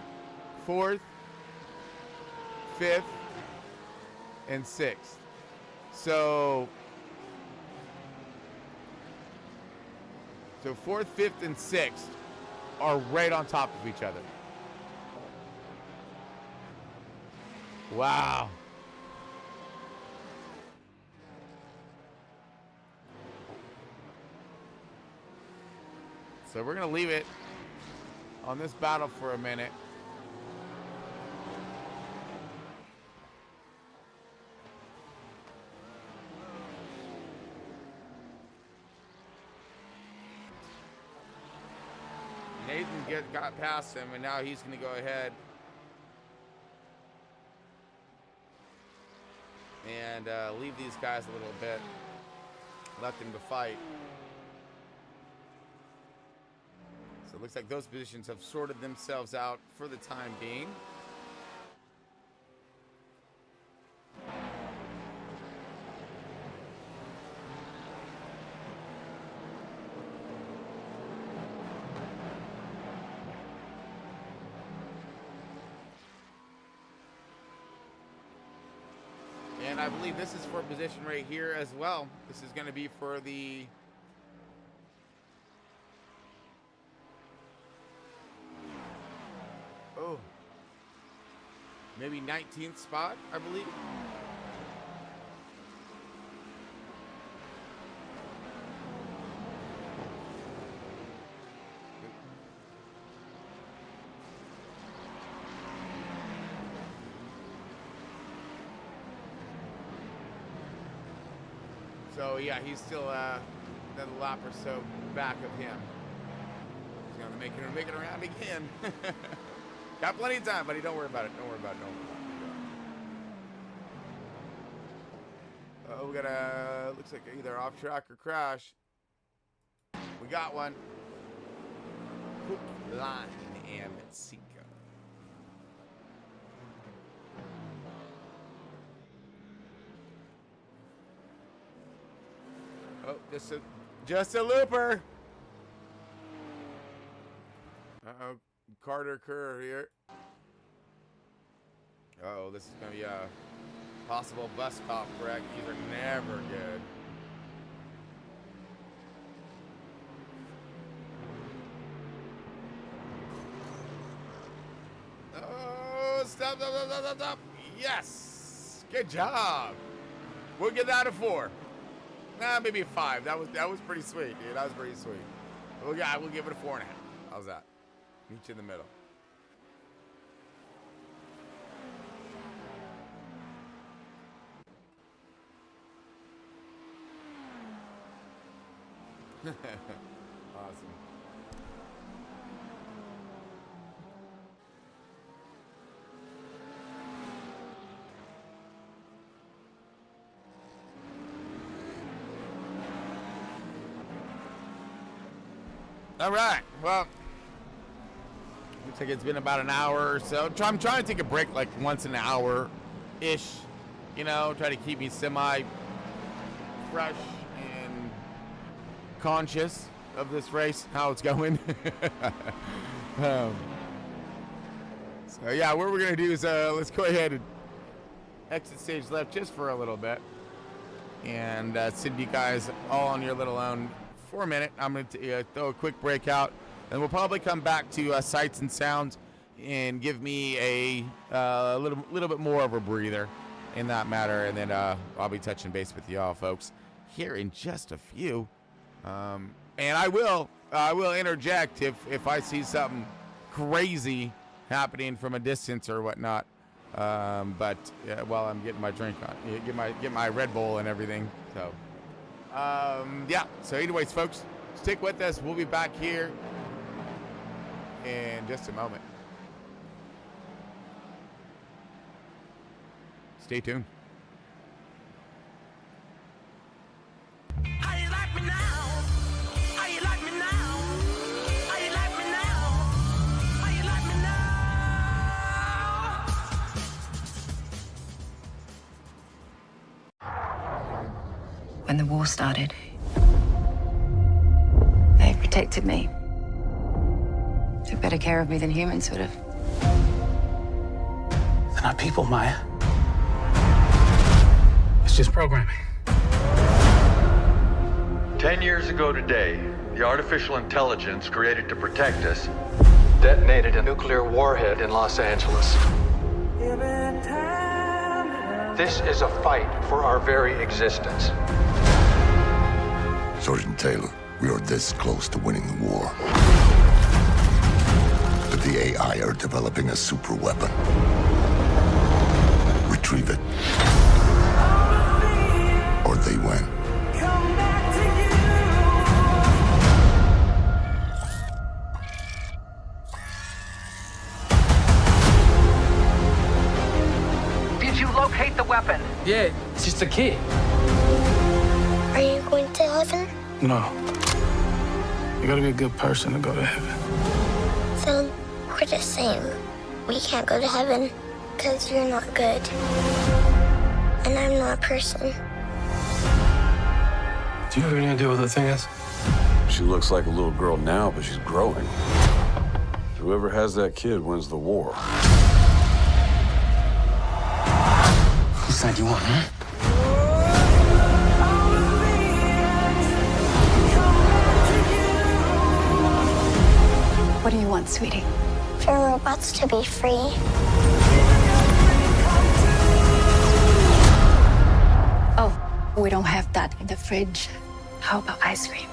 Fourth. Fifth. And sixth. So fourth, fifth, and sixth are right on top of each other. Wow. So we're going to leave it on this battle for a minute. Nathan got past him, and now he's going to go ahead and leave these guys a little bit. Let them to fight. So it looks like those positions have sorted themselves out for the time being. And I believe this is for a position right here as well. This is going to be for the maybe 19th spot, I believe. So yeah, he's still another lap or so back of him. He's gonna make it around again. Got plenty of time, buddy. Don't worry about it. Don't worry about it. Don't worry about it. Oh, we got a, looks like either off track or crash. We got one. Hook, line, and sinker. Oh, just a looper. Uh-oh. Carter Kerr here. Uh-oh, this is going to be a possible bus stop wreck. These are never good. Oh, stop. Yes. Good job. We'll get that a 4. Nah, maybe a 5. That was pretty sweet, dude. That was pretty sweet. We'll give it a 4.5. How's that? Meet you in the middle. Awesome. All right. Well, looks like it's been about an hour or so. I'm trying to take a break like once an hour-ish. You know, try to keep me semi-fresh and conscious of this race, how it's going. So yeah, what we're gonna do is let's go ahead and exit stage left just for a little bit, and send you guys all on your little own for a minute. I'm gonna throw a quick break out, and we'll probably come back to sights and sounds and give me a little bit more of a breather in that matter, and then I'll be touching base with y'all folks here in just a few. And I will interject if I see something crazy happening from a distance or whatnot. But while I'm getting my drink on, get my Red Bull and everything. So yeah. So anyways, folks, stick with us. We'll be back here in just a moment. Stay tuned. when the war started. They protected me. Took better care of me than humans would have. They're not people, Maya. It's just programming. 10 years ago today, the artificial intelligence created to protect us detonated a nuclear warhead in Los Angeles. This is a fight for our very existence. Sergeant Taylor, we are this close to winning the war. But the AI are developing a super weapon. Retrieve it. Or they win. Did you locate the weapon? Yeah, it's just a kid. Are you going to heaven? No. You gotta be a good person to go to heaven. So we're the same. We can't go to heaven because you're not good. And I'm not a person. Do you have any idea what the thing is? She looks like a little girl now, but she's growing. Whoever has that kid wins the war. Whose side you want, huh? What do you want, sweetie? For robots to be free. Oh, we don't have that in the fridge. How about ice cream?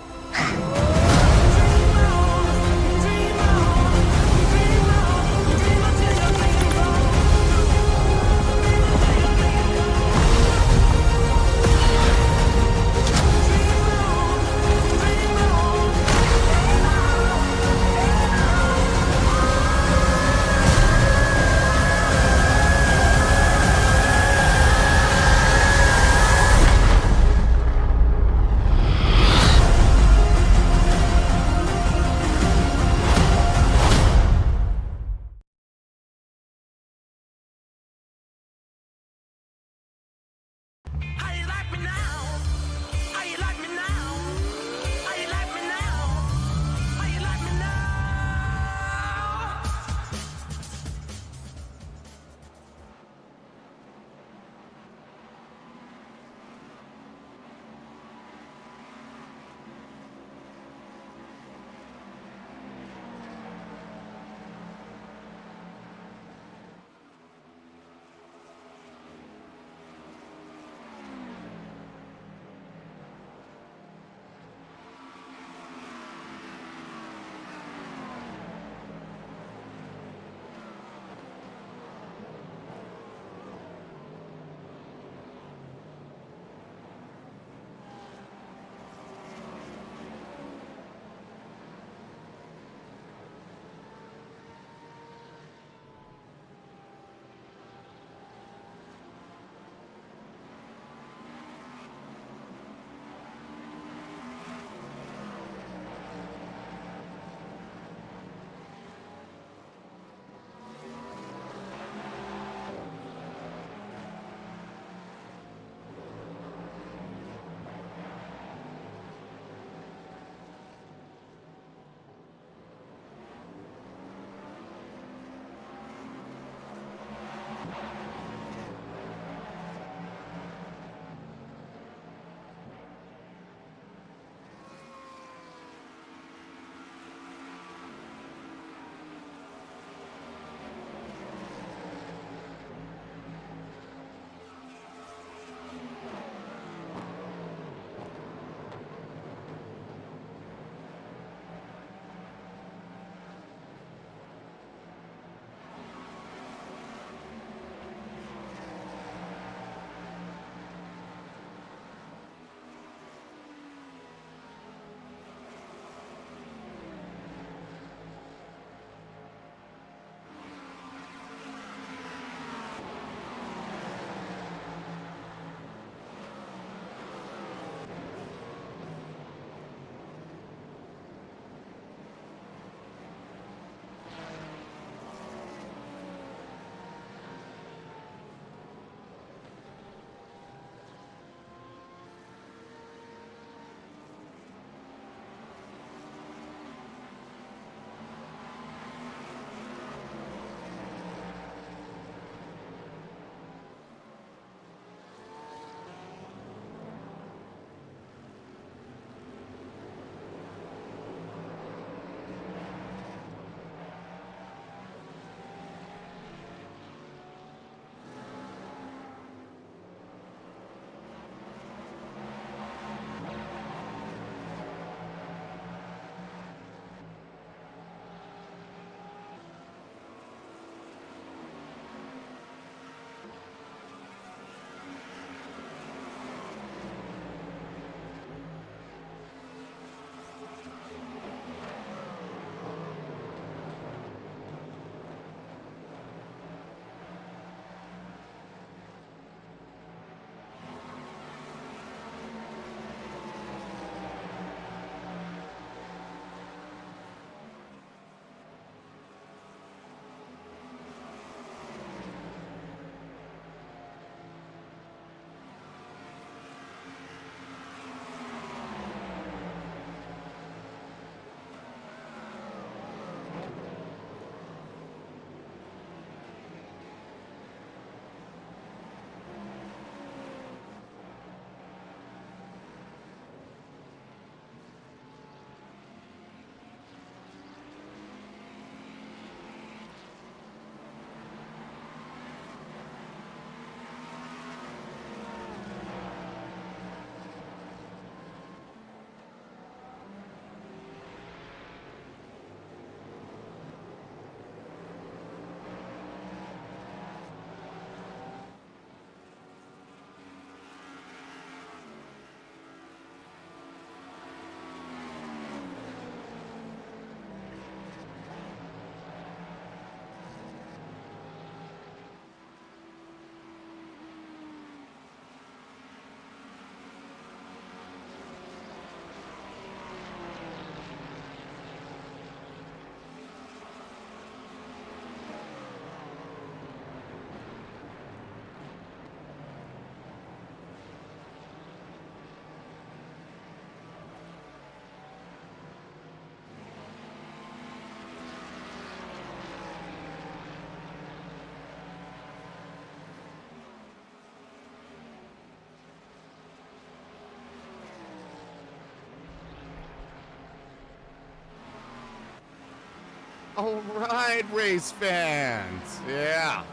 All right, race fans. Yeah.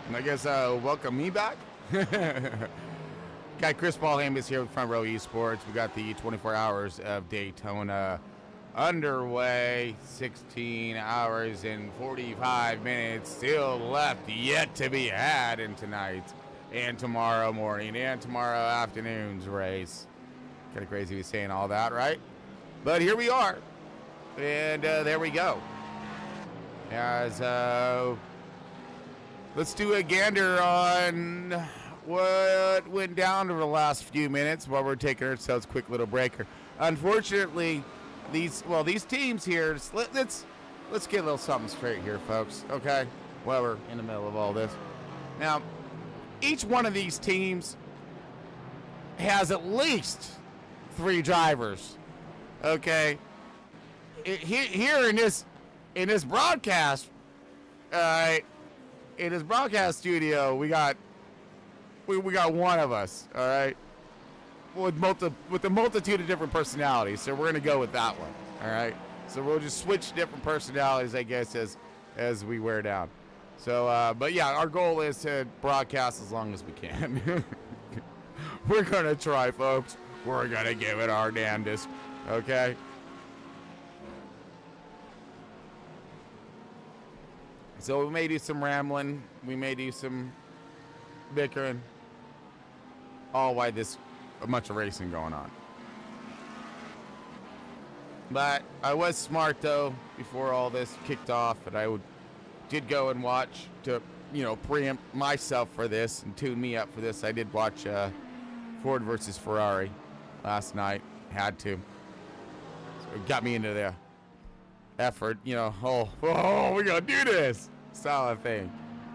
And I guess welcome me back. Got Chris Paul Hamus here with Front Row Esports. We got the 24 hours of Daytona underway. 16 hours and 45 minutes still left yet to be had in tonight and tomorrow morning and tomorrow afternoon's race. Kind of crazy to be saying all that, right? But here we are. And there we go. As let's do a gander on what went down over the last few minutes while we're taking ourselves a quick little breaker. Unfortunately, these teams here, let's get a little something straight here, folks, okay? While we're in the middle of all this. Now, each one of these teams has at least 3 drivers, okay? Here in this broadcast, in this broadcast studio, we got one of us, all right, with a multitude of different personalities. So we're gonna go with that one, all right. So we'll just switch different personalities, I guess, as we wear down. So, but yeah, our goal is to broadcast as long as we can. We're gonna try, folks. We're gonna give it our damnedest, okay. So we may do some rambling, we may do some bickering, all while there's a bunch of racing going on. But I was smart though before all this kicked off, and I did go and watch to, preempt myself for this and tune me up for this. I did watch Ford versus Ferrari last night. Had to. So it got me into the effort, we gotta do this style of thing.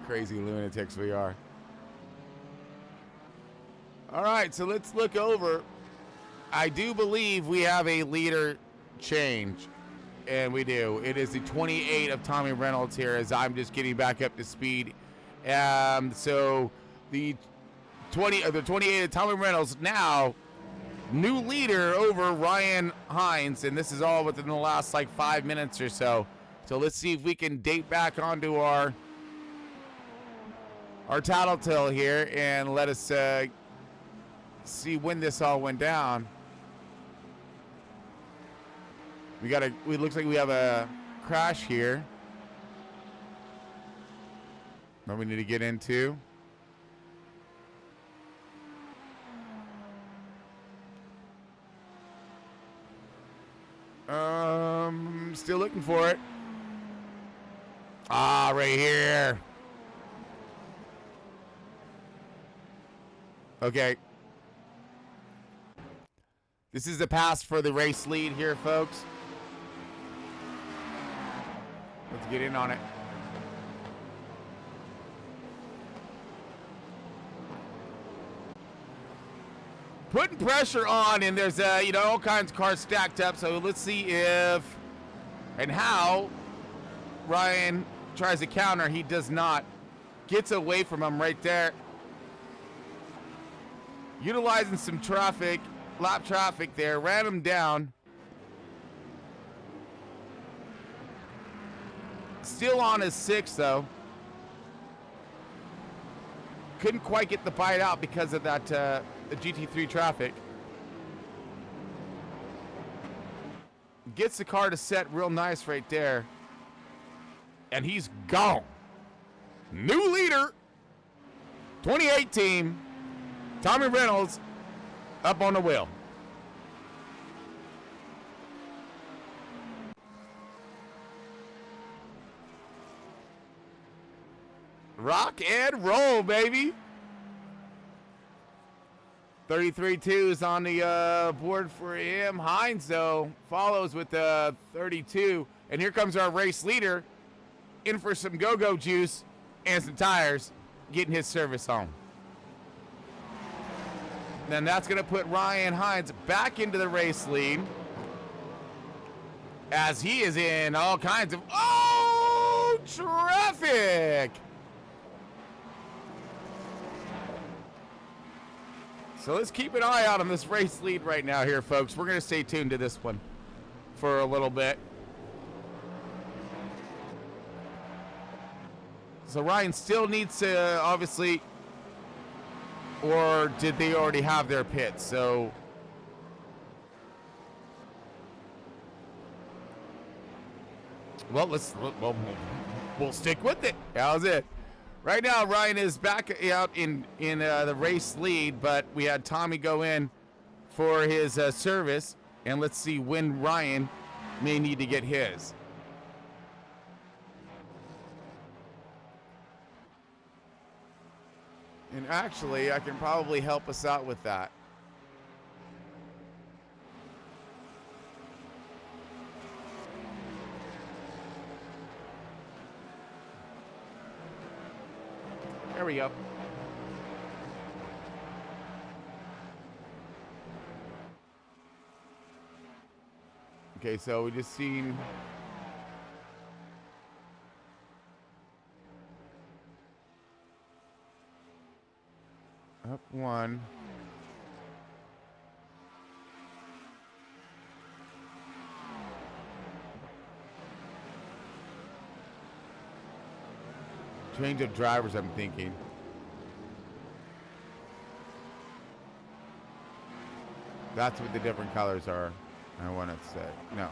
Crazy lunatics we are. All right, so let's look over. I do believe we have a leader change, and we do. It is the 28 of Tommy Reynolds here, as I'm just getting back up to speed. So the 28 of Tommy Reynolds now new leader over Ryan Hines, and this is all within the last 5 minutes or so. So let's see if we can date back onto our tattletale here and let us see when this all went down. It looks like we have a crash here that we need to get into. Still looking for it. Right here. Okay. This is the pass for the race lead here, folks. Let's get in on it. Putting pressure on, and there's all kinds of cars stacked up. So let's see if and how Ryan tries to counter. He does not. Gets away from him right there. Utilizing some lap traffic there, ran him down. Still on his 6th though. Couldn't quite get the bite out because of that the GT3 traffic. Gets the car to set real nice right there. And he's gone. New leader. 28 team. Tommy Reynolds up on the wheel. Rock and roll, baby. 33-2 is on the board for him. Hines, though, follows with 32. And here comes our race leader in for some go-go juice and some tires, getting his service home. Then that's going to put Ryan Hines back into the race lead, as he is in all kinds of traffic. So let's keep an eye out on this race lead right now here, folks. We're going to stay tuned to this one for a little bit. So Ryan still needs to, obviously, or did they already have their pit? So well, we'll stick with it. How's it? Right now, Ryan is back out in the race lead, but we had Tommy go in for his service, and let's see when Ryan may need to get his. And actually, I can probably help us out with that. There we go. Okay, so we just seen up one. Change of drivers, I'm thinking. That's what the different colors are. I want to say. No.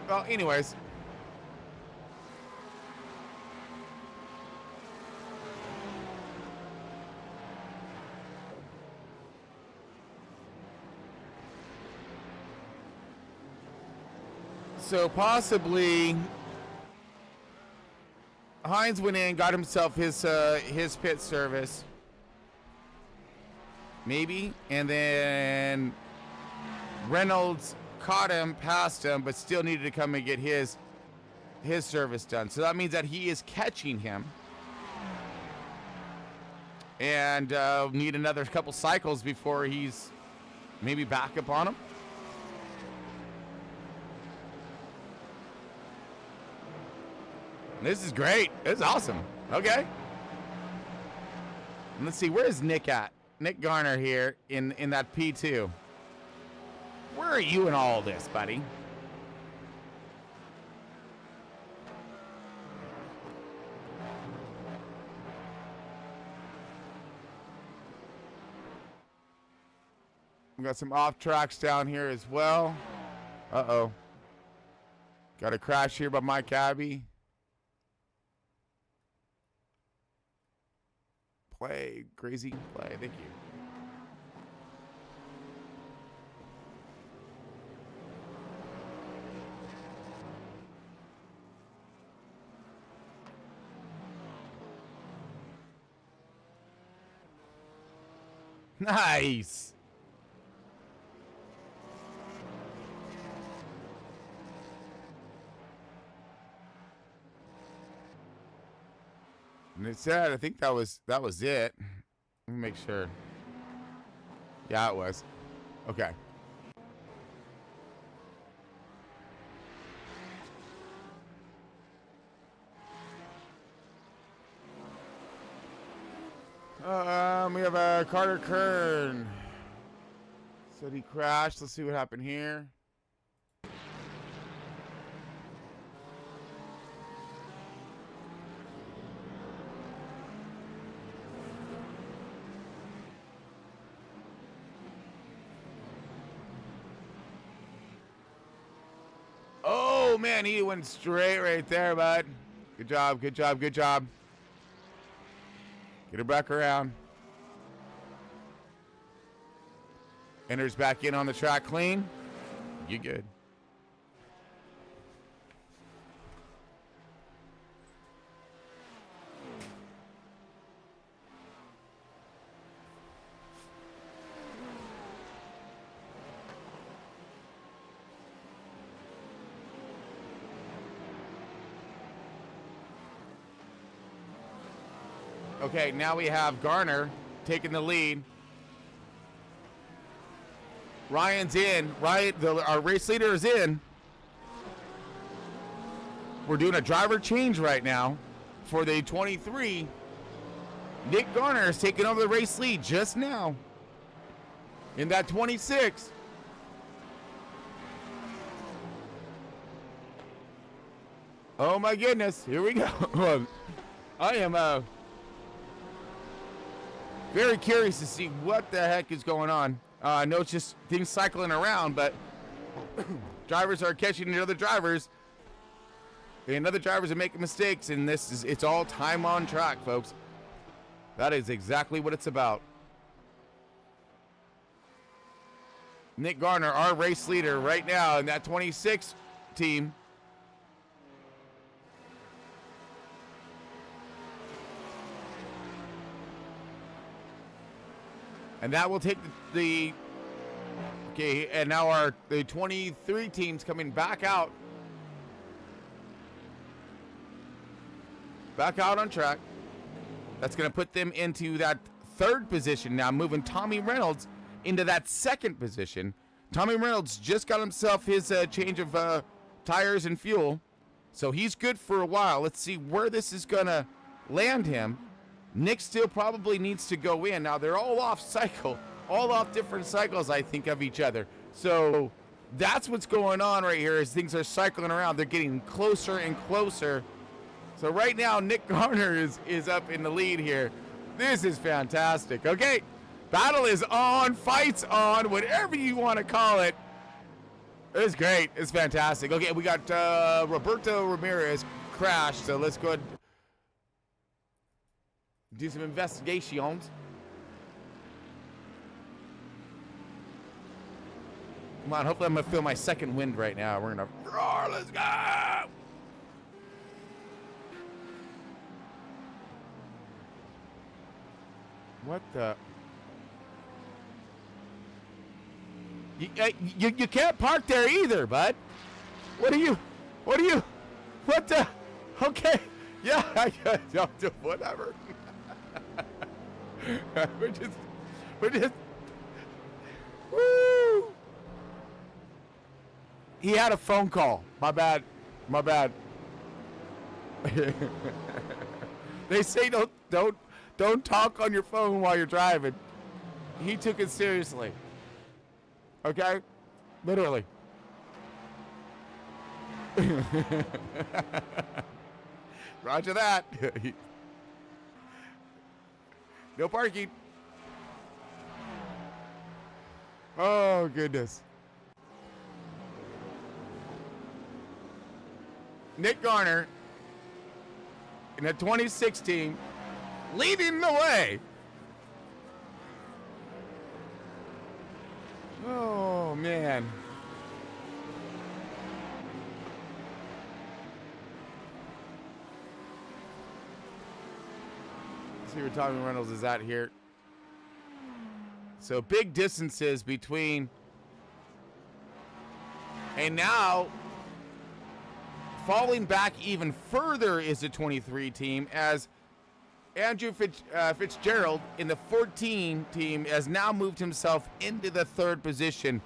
Well, anyways. So possibly Hines went in, got himself his pit service, maybe, and then Reynolds caught him, passed him, but still needed to come and get his service done. So that means that he is catching him, and need another couple cycles before he's maybe back upon him. This is great. This is awesome. Okay. And let's see, where is Nick at? Nick Garner here in that P2. Where are you in all this, buddy? We got some off tracks down here as well. Uh-oh. Got a crash here by Mike Abbey. Play, crazy play, thank you. Nice. And it said, I think that was it. Let me make sure. Yeah, it was. Okay. We have a Carter Kern. Said he crashed. Let's see what happened here. Oh man, he went straight right there, bud. Good job, good job, good job. Get her back around. Enters back in on the track clean. You good. Okay, now we have Garner taking the lead. Ryan's in. Our race leader is in. We're doing a driver change right now for the 23. Nick Garner is taking over the race lead just now in that 26. Oh my goodness, here we go. I am very curious to see what the heck is going on. I know it's just things cycling around, but drivers are catching other drivers, and other drivers are making mistakes, and it's all time on track, folks. That is exactly what it's about. Nick Garner, our race leader right now in that 26 team. And that will take the okay, and now the 23 teams coming back out. Back out on track. That's going to put them into that third position now, moving Tommy Reynolds into that second position. Tommy Reynolds just got himself his change of tires and fuel, so he's good for a while. Let's see where this is going to land him. Nick still probably needs to go in. Now, they're all off cycle, all off different cycles, I think, of each other. So that's what's going on right here as things are cycling around. They're getting closer and closer. So right now, Nick Garner is up in the lead here. This is fantastic. Okay, battle is on, fight's on, whatever you want to call it. It's great. It's fantastic. Okay, we got Roberto Ramirez crashed, so let's go ahead and do some investigations. Come on, hopefully I'm going to feel my second wind right now. We're going to roar. Let's go! What the? You can't park there either, bud. What the? Okay. Yeah, whatever. we're just, woo! He had a phone call. My bad. They say don't talk on your phone while you're driving. He took it seriously. Okay? Literally. Roger that. No parking. Oh, goodness. Nick Garner in the 2016 leading the way. Oh, man. Let's see where Tommy Reynolds is at here. So big distances between. And now falling back even further is the 23 team as Andrew Fitzgerald in the 14 team has now moved himself into the third position.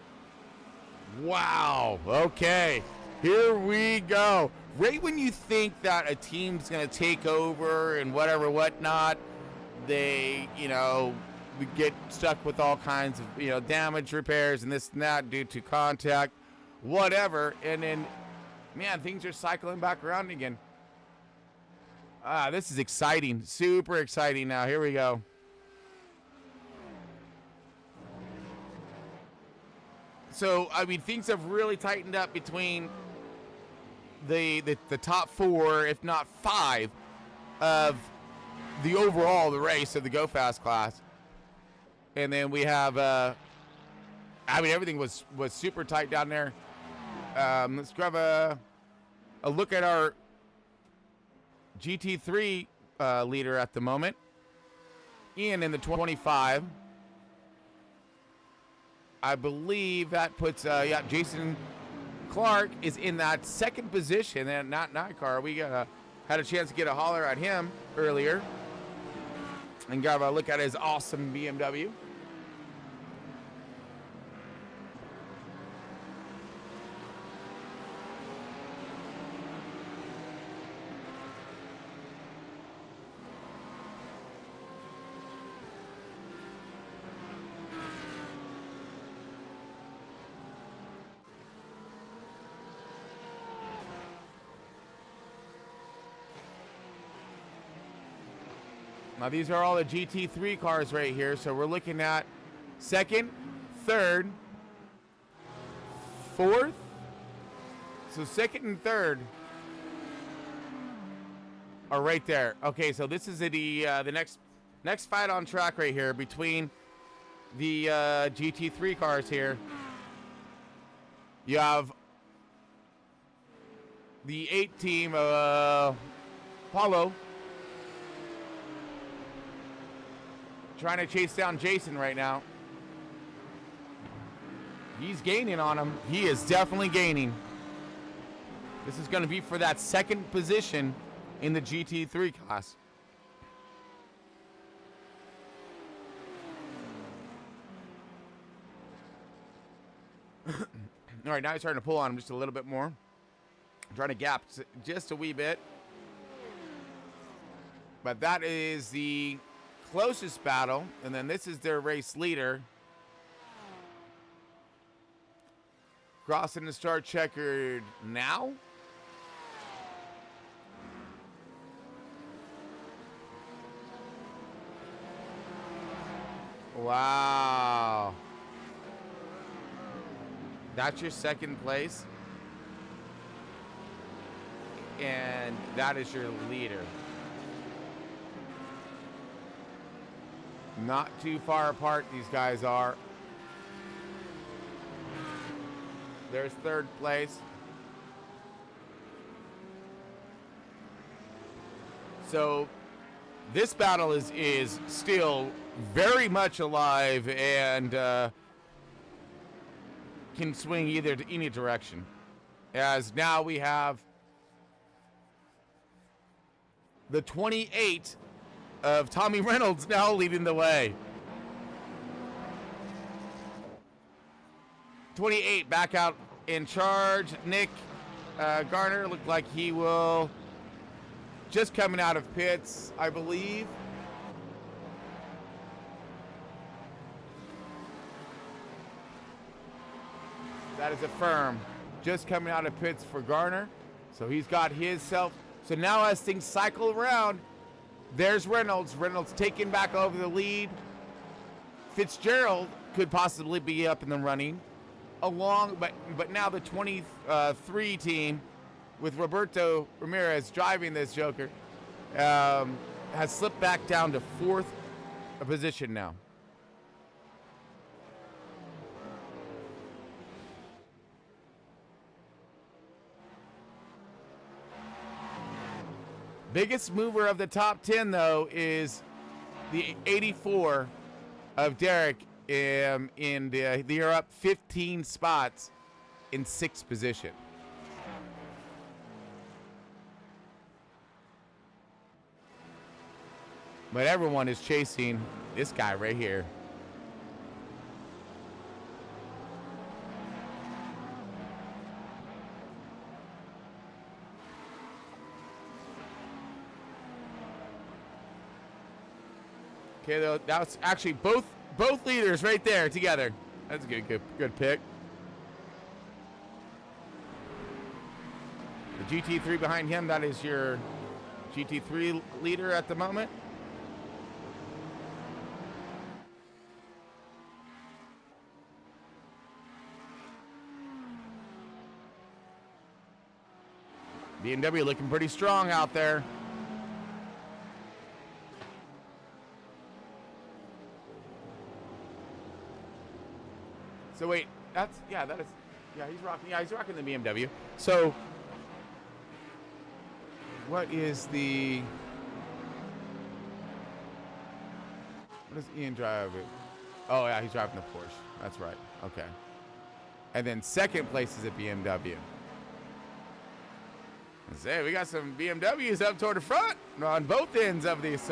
Wow. Okay. Here we go. Right when you think that a team's going to take over and whatnot, they, we get stuck with all kinds of, damage repairs and this and that due to contact, whatever. And then, man, things are cycling back around again. This is exciting. Super exciting now. Here we go. So, things have really tightened up between the top four, if not five, of the overall, the race of the Go Fast class. And then we have, everything was super tight down there. Let's grab a look at our GT3 leader at the moment. Ian in the 25. I believe that puts, Jason Clark is in that second position, and not Nycar. We had a chance to get a holler at him earlier. And got a look at his awesome BMW. Now these are all the GT3 cars right here. So we're looking at second, third, fourth. So second and third are right there. Okay, so this is the next fight on track right here between the GT3 cars here. You have the 8 team, Paulo, trying to chase down Jason right now. He's gaining on him. He is definitely gaining. This is going to be for that second position in the GT3 class. All right, now he's starting to pull on him just a little bit more. Trying to gap just a wee bit. But that is the closest battle. And then this is their race leader. Crossing the start checkered now. Wow. That's your second place. And that is your leader. Not too far apart these guys are. There's third place. So this battle is still very much alive and can swing either to any direction. As now we have the 28 of Tommy Reynolds now leading the way. 28 back out in charge. Nick Garner looked like he will just coming out of pits, I believe. That is a firm. Just coming out of pits for Garner. So he's got his self. So now as things cycle around, there's Reynolds. Reynolds taking back over the lead. Fitzgerald could possibly be up in the running. But now the 23 team with Roberto Ramirez driving this Joker has slipped back down to fourth position now. Biggest mover of the top 10, though, is the 84 of Derek. They are up 15 spots in 6th position. But everyone is chasing this guy right here. Okay, though, that's actually both leaders right there together. That's a good pick. The GT3 behind him, that is your GT3 leader at the moment. BMW looking pretty strong out there. So wait, he's rocking the BMW. So what does Ian drive it? Oh yeah, he's driving the Porsche. That's right. Okay. And then second place is a BMW. Say, we got some BMWs up toward the front on both ends of this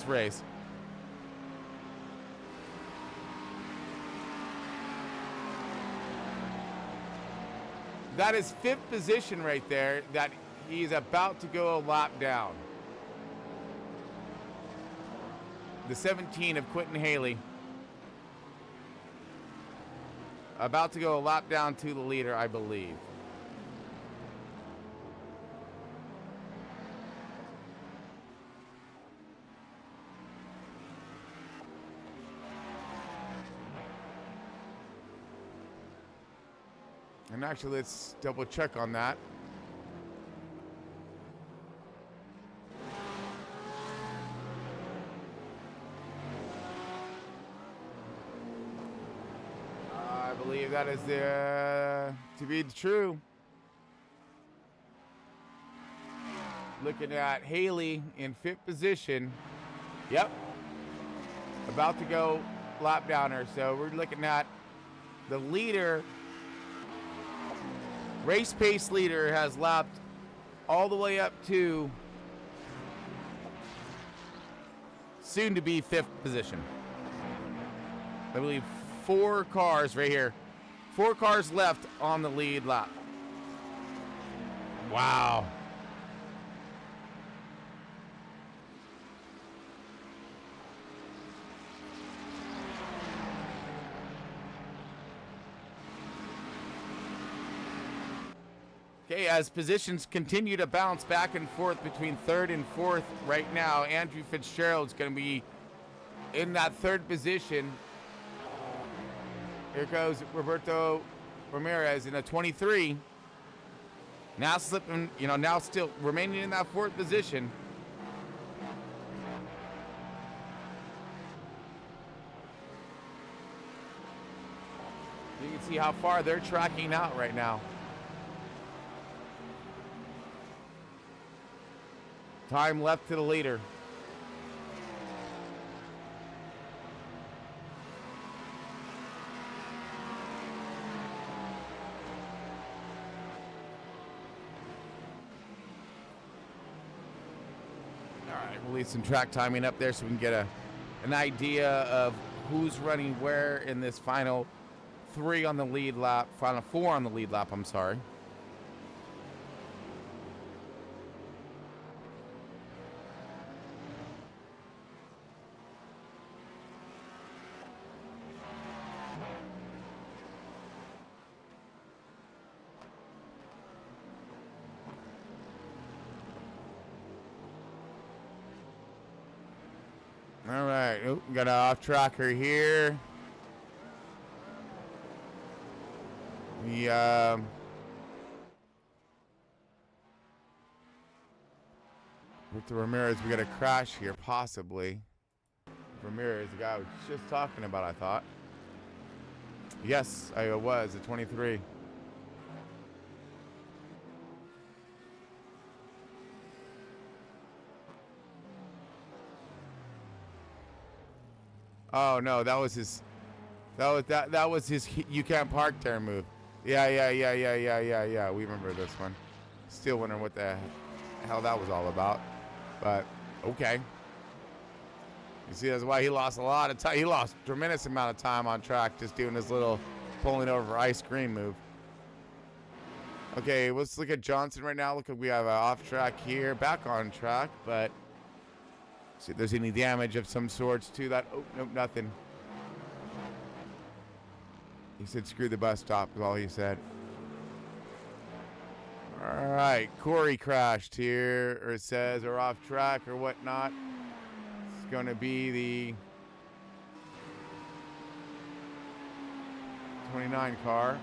race. That is 5th position right there that he's about to go a lap down. The 17 of Quentin Haley. About to go a lap down to the leader, I believe. And actually, let's double check on that. I believe that is to be true. Looking at Haley in 5th position. Yep. About to go lap downer. So we're looking at the leader. Race pace leader has lapped all the way up to soon to be 5th position. I believe 4 cars right here. 4 cars left on the lead lap. Wow. Okay, as positions continue to bounce back and forth between 3rd and 4th right now, Andrew Fitzgerald's going to be in that 3rd position. Here goes Roberto Ramirez in a 23. Now slipping, now still remaining in that 4th position. You can see how far they're tracking out right now. Time left to the leader. All right, we'll leave some track timing up there so we can get an idea of who's running where in this final 3 on the lead lap, final 4 on the lead lap, I'm sorry. All right, we got an off tracker here. With the Ramirez, we got a crash here, possibly. Ramirez, the guy I was just talking about, I thought. Yes, I was, at 23. Oh no, that was his. That was his. You can't park there move. Yeah. We remember this one. Still wondering what the hell that was all about, but okay. You see, that's why he lost a lot of time. He lost a tremendous amount of time on track just doing his little pulling over ice cream move. Okay, let's look at Johnson right now. Look, we have an off track here, back on track, but. See if there's any damage of some sorts to that. Oh, nope, nothing. He said, screw the bus stop, is all he said. All right, Corey crashed here, or it says, or off track, or whatnot. It's going to be the 29 car.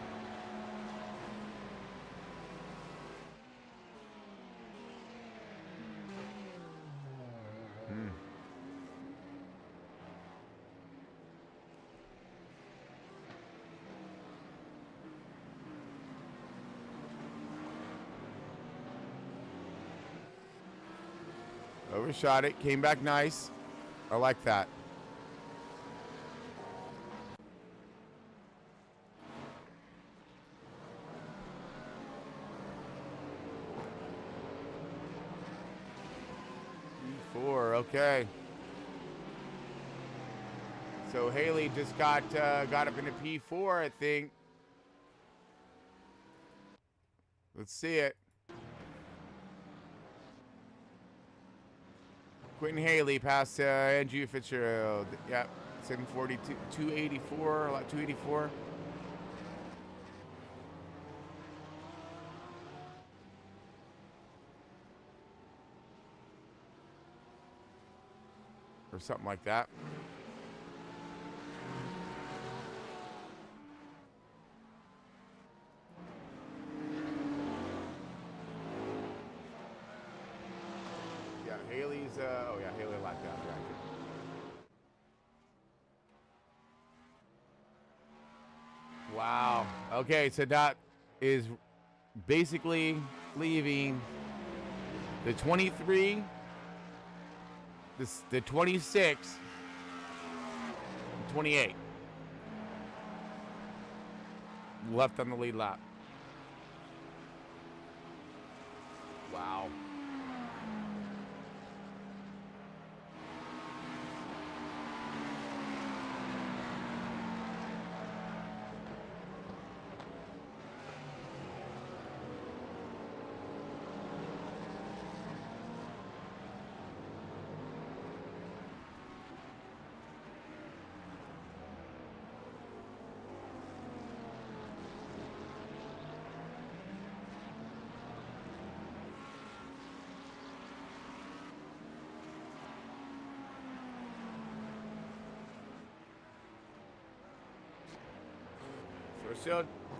Overshot it, came back nice. I like that. P4, okay. So Haley just got up into P4, I think. Let's see it. Quentin Haley past Andrew Fitzgerald. Yep, 742, 284, 284. Or something like that. Haley's, oh yeah, Haley locked down. Gotcha. Wow. Okay, so that is basically leaving the 23, the 26, 28 left on the lead lap. Wow.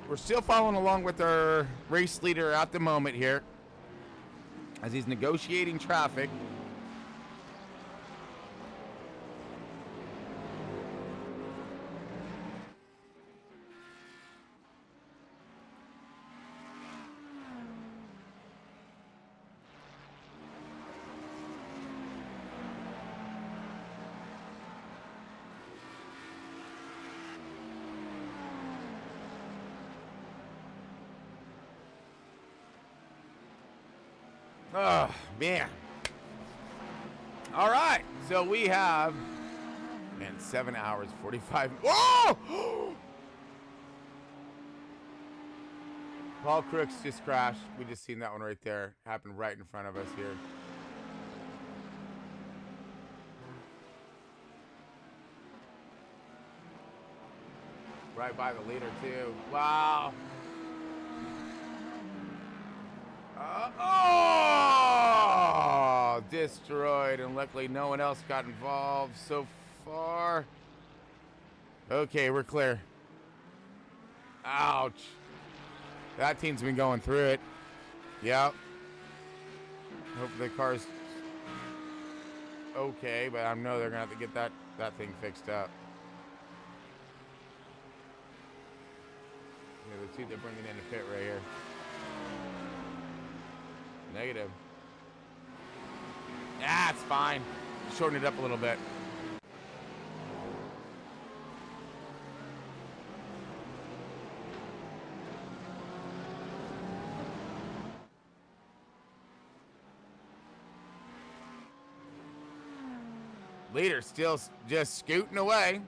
We're still following along with our race leader at the moment here as he's negotiating traffic. Oh, man. All right. So we have, man, 7 hours, 45. Oh! Paul Crooks just crashed. We just seen that one right there. Happened right in front of us here. Right by the leader, too. Wow. Oh, destroyed, and luckily no one else got involved so far. Okay, we're clear. Ouch. That team's been going through it. Yep. Hope the car's okay, but I know they're gonna have to get that thing fixed up. Yeah, the two they're bringing in the pit right here. Negative. Ah, it's fine. Shorten it up a little bit. Leader still just scooting away.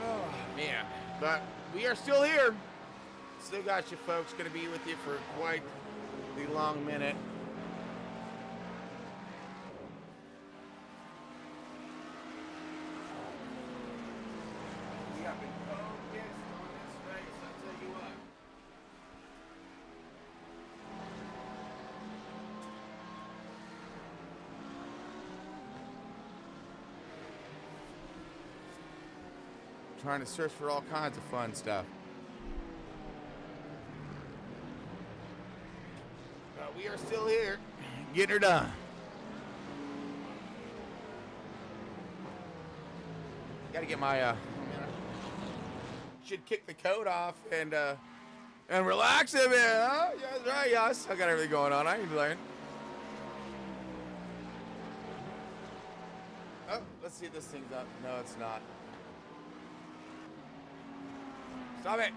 Oh, man. But we are still here. Still got you folks. Going to be with you for quite the long minute. We have been focused on this race, I'll tell you what. Trying to search for all kinds of fun stuff. We are still here, getting her done. Got to get my should kick the coat off and relax a bit, huh? Yeah, that's right. Yeah, I still got everything going on. I ain't playing. Oh, let's see if this thing's up. No, it's not. Stop it.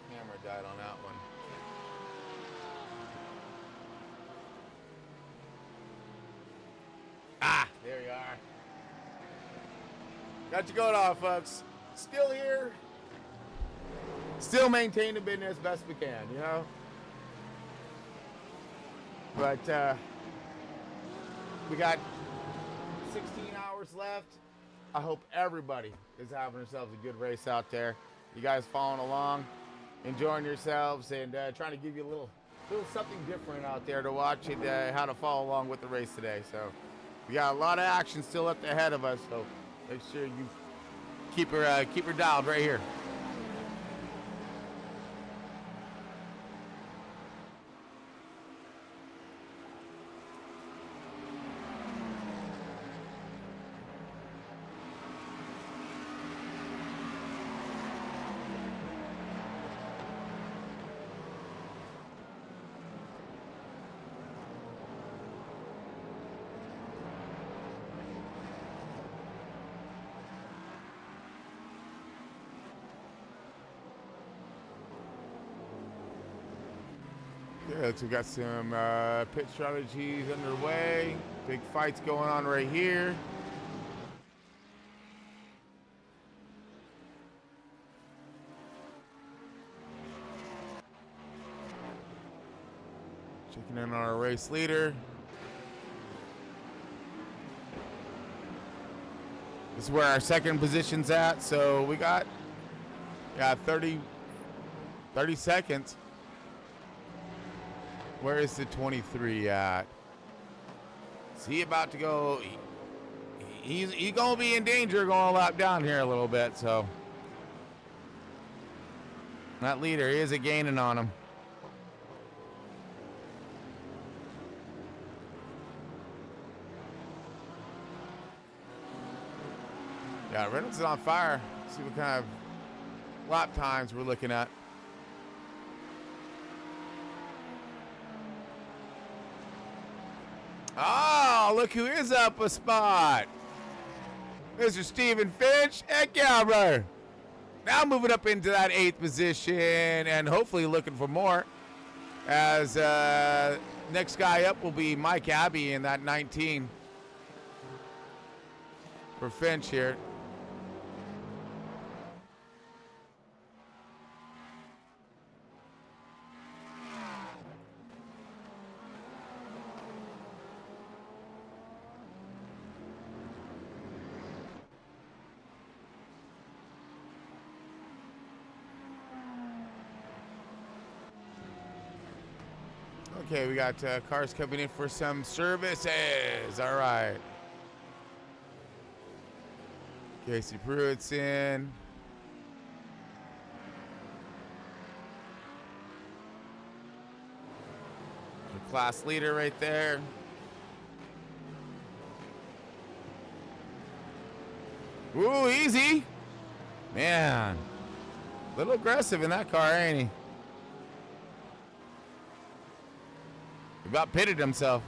Camera died on that one. Ah, there you are. Got you going off, folks. Still here. Still maintain the business best we can, you know? But we got 16 hours left. I hope everybody is having themselves a good race out there. You guys following along, enjoying yourselves, and trying to give you a little something different out there to watch and how to follow along with the race today. So We got a lot of action still left ahead of us, so make sure you keep her dialed right here. Yeah, so we got some pit strategies underway. Big fights going on right here. Checking in on our race leader. This is where our second position's at. So we got 30 seconds. Where is the 23 at? Is he about to go? He's gonna be in danger going a lap down here a little bit. So that leader, he is a gaining on him. Yeah, Reynolds is on fire. Let's see what kind of lap times we're looking at. Oh, look who is up a spot. Mr. Stephen Finch. Heck yeah, brother. Now moving up into that 8th position and hopefully looking for more. As next guy up will be Mike Abbey in that 19 for Finch here. Okay, we got cars coming in for some services. All right. Casey Pruitt's in. The class leader right there. Ooh, easy. Man. A little aggressive in that car, ain't he? He about pitted himself.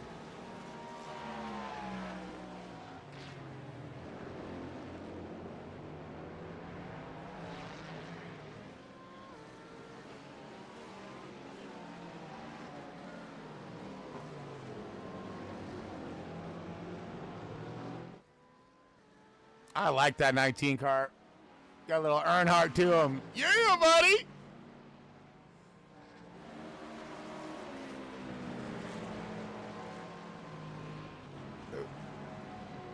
I like that 19 car. Got a little Earnhardt to him. Yeah, buddy.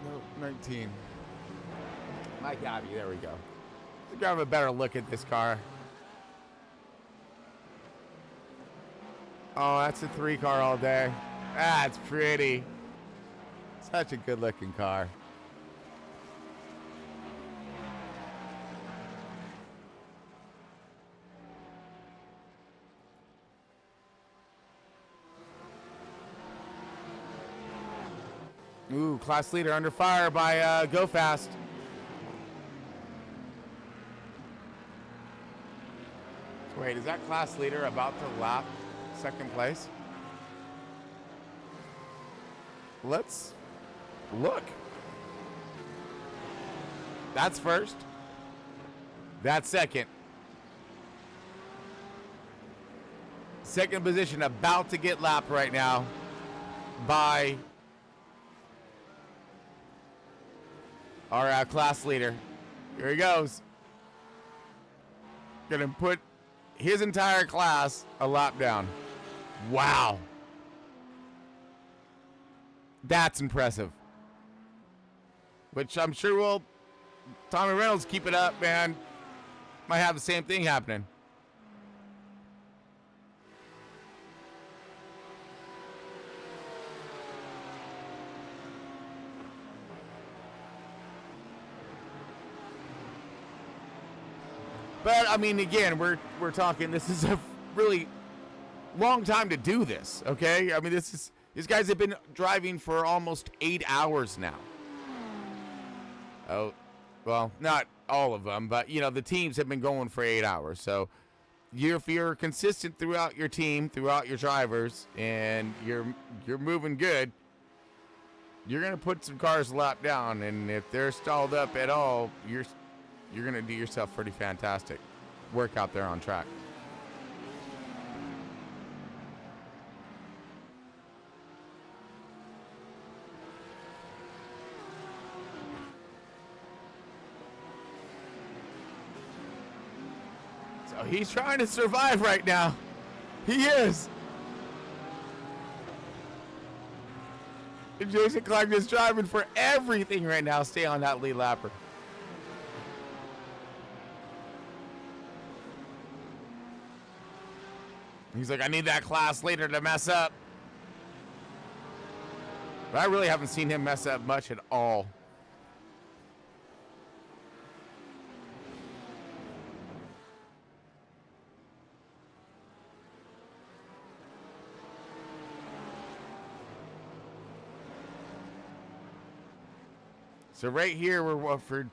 No, 19. Mike Abbey, there we go. Let's grab a better look at this car. Oh, that's a 3 car all day. That's pretty. Such a good looking car. Ooh, class leader under fire by Go Fast. Wait, is that class leader about to lap second place? Let's look. That's first. That's second. Second position about to get lapped right now by our class leader. Here he goes. Gonna put his entire class a lap down. Wow. That's impressive. Which I'm sure will, Tommy Reynolds, keep it up, man. Might have the same thing happening. But I mean, again, we're talking. This is a really long time to do this. Okay, I mean, these guys have been driving for almost 8 hours now. Oh, well, not all of them, but you know, the teams have been going for 8 hours. So if you're consistent throughout your team, throughout your drivers, and you're moving good, you're gonna put some cars a lap down. And if they're stalled up at all, you're gonna do yourself pretty fantastic work out there on track. So he's trying to survive right now. He is. And Jason Clark is driving for everything right now. Stay on that lead lapper. He's like, I need that class leader to mess up. But I really haven't seen him mess up much at all. So right here, we're for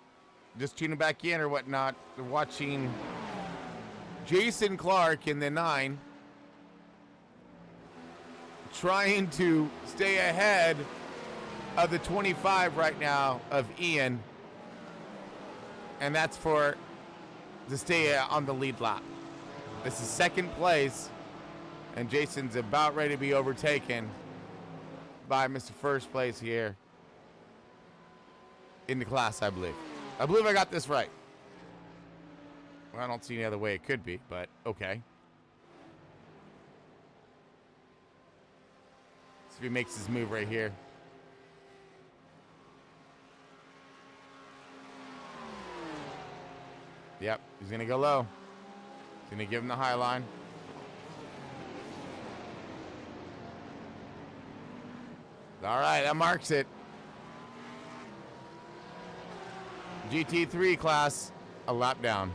just tuning back in or whatnot, we're watching Jason Clark in the 9 trying to stay ahead of the 25 right now of Ian, and that's for to stay on the lead lap. This is second place, and Jason's about ready to be overtaken by Mr. First Place here in the class, I believe. I believe I got this right. Well, I don't see any other way it could be, but okay. See if he makes his move right here. Yep, he's gonna go low. He's gonna give him the high line. All right, that marks it. GT3 class, a lap down.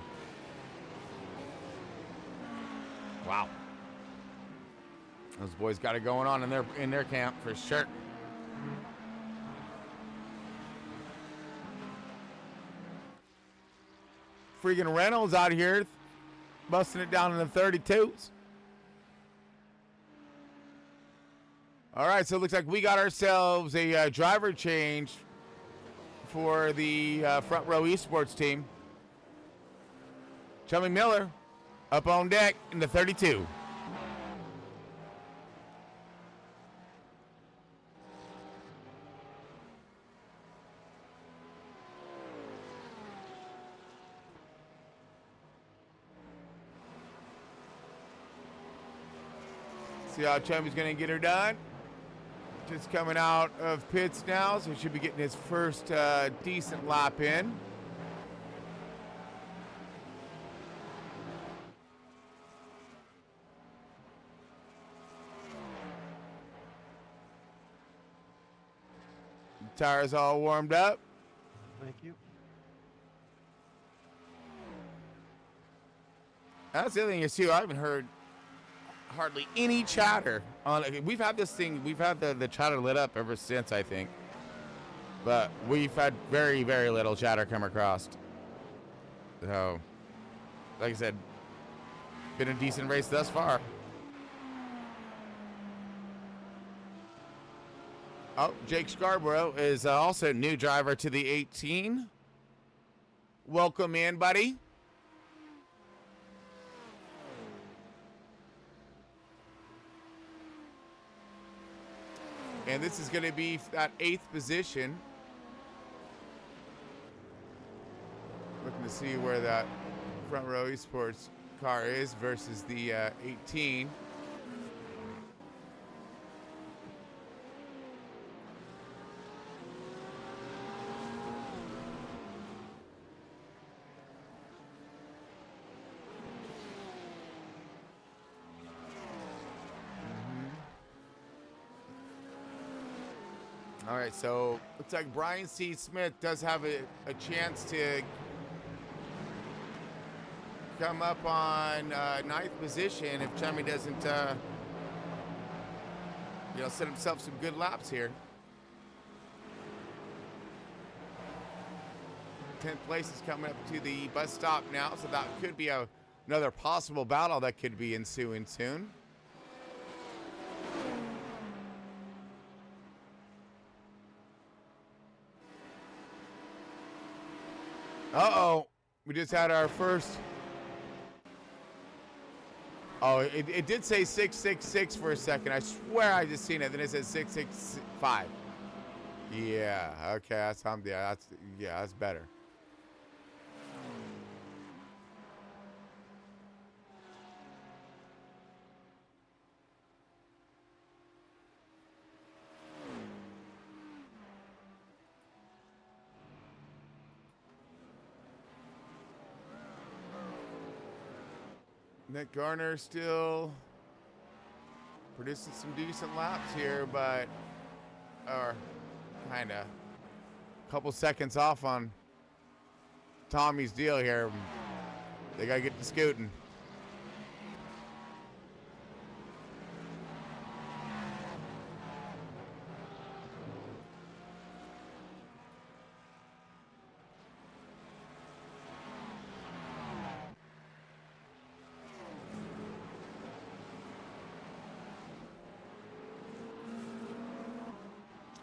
Wow. Those boys got it going on in their camp for sure. Freaking Reynolds out here busting it down in the 32s. All right, so it looks like we got ourselves a driver change for the Front Row Esports team. Chummy Miller up on deck in the 32. See how Chummy's going to get her done. Just coming out of pits now, so he should be getting his first decent lap in. The tires all warmed up. Thank you. That's the other thing is too, I haven't heard hardly any chatter on it. We've had this thing, we've had the chatter lit up ever since, I think. But we've had very, very little chatter come across. So, like I said, been a decent race thus far. Oh, Jake Scarborough is also a new driver to the 18. Welcome in, buddy. And this is going to be that 8th position. Looking to see where that Front Row Esports car is versus the 18. All right, so looks like Brian C. Smith does have a chance to come up on 9th position if Chummy doesn't, set himself some good laps here. 10th place is coming up to the bus stop now, so that could be another possible battle that could be ensuing soon. Uh-oh. We just had our first... Oh, it did say 666 for a second. I swear I just seen it. Then it said 665. Yeah, okay. That's better. Nick Garner still producing some decent laps here, but kind of a couple seconds off on Tommy's deal here. They got to get to scooting.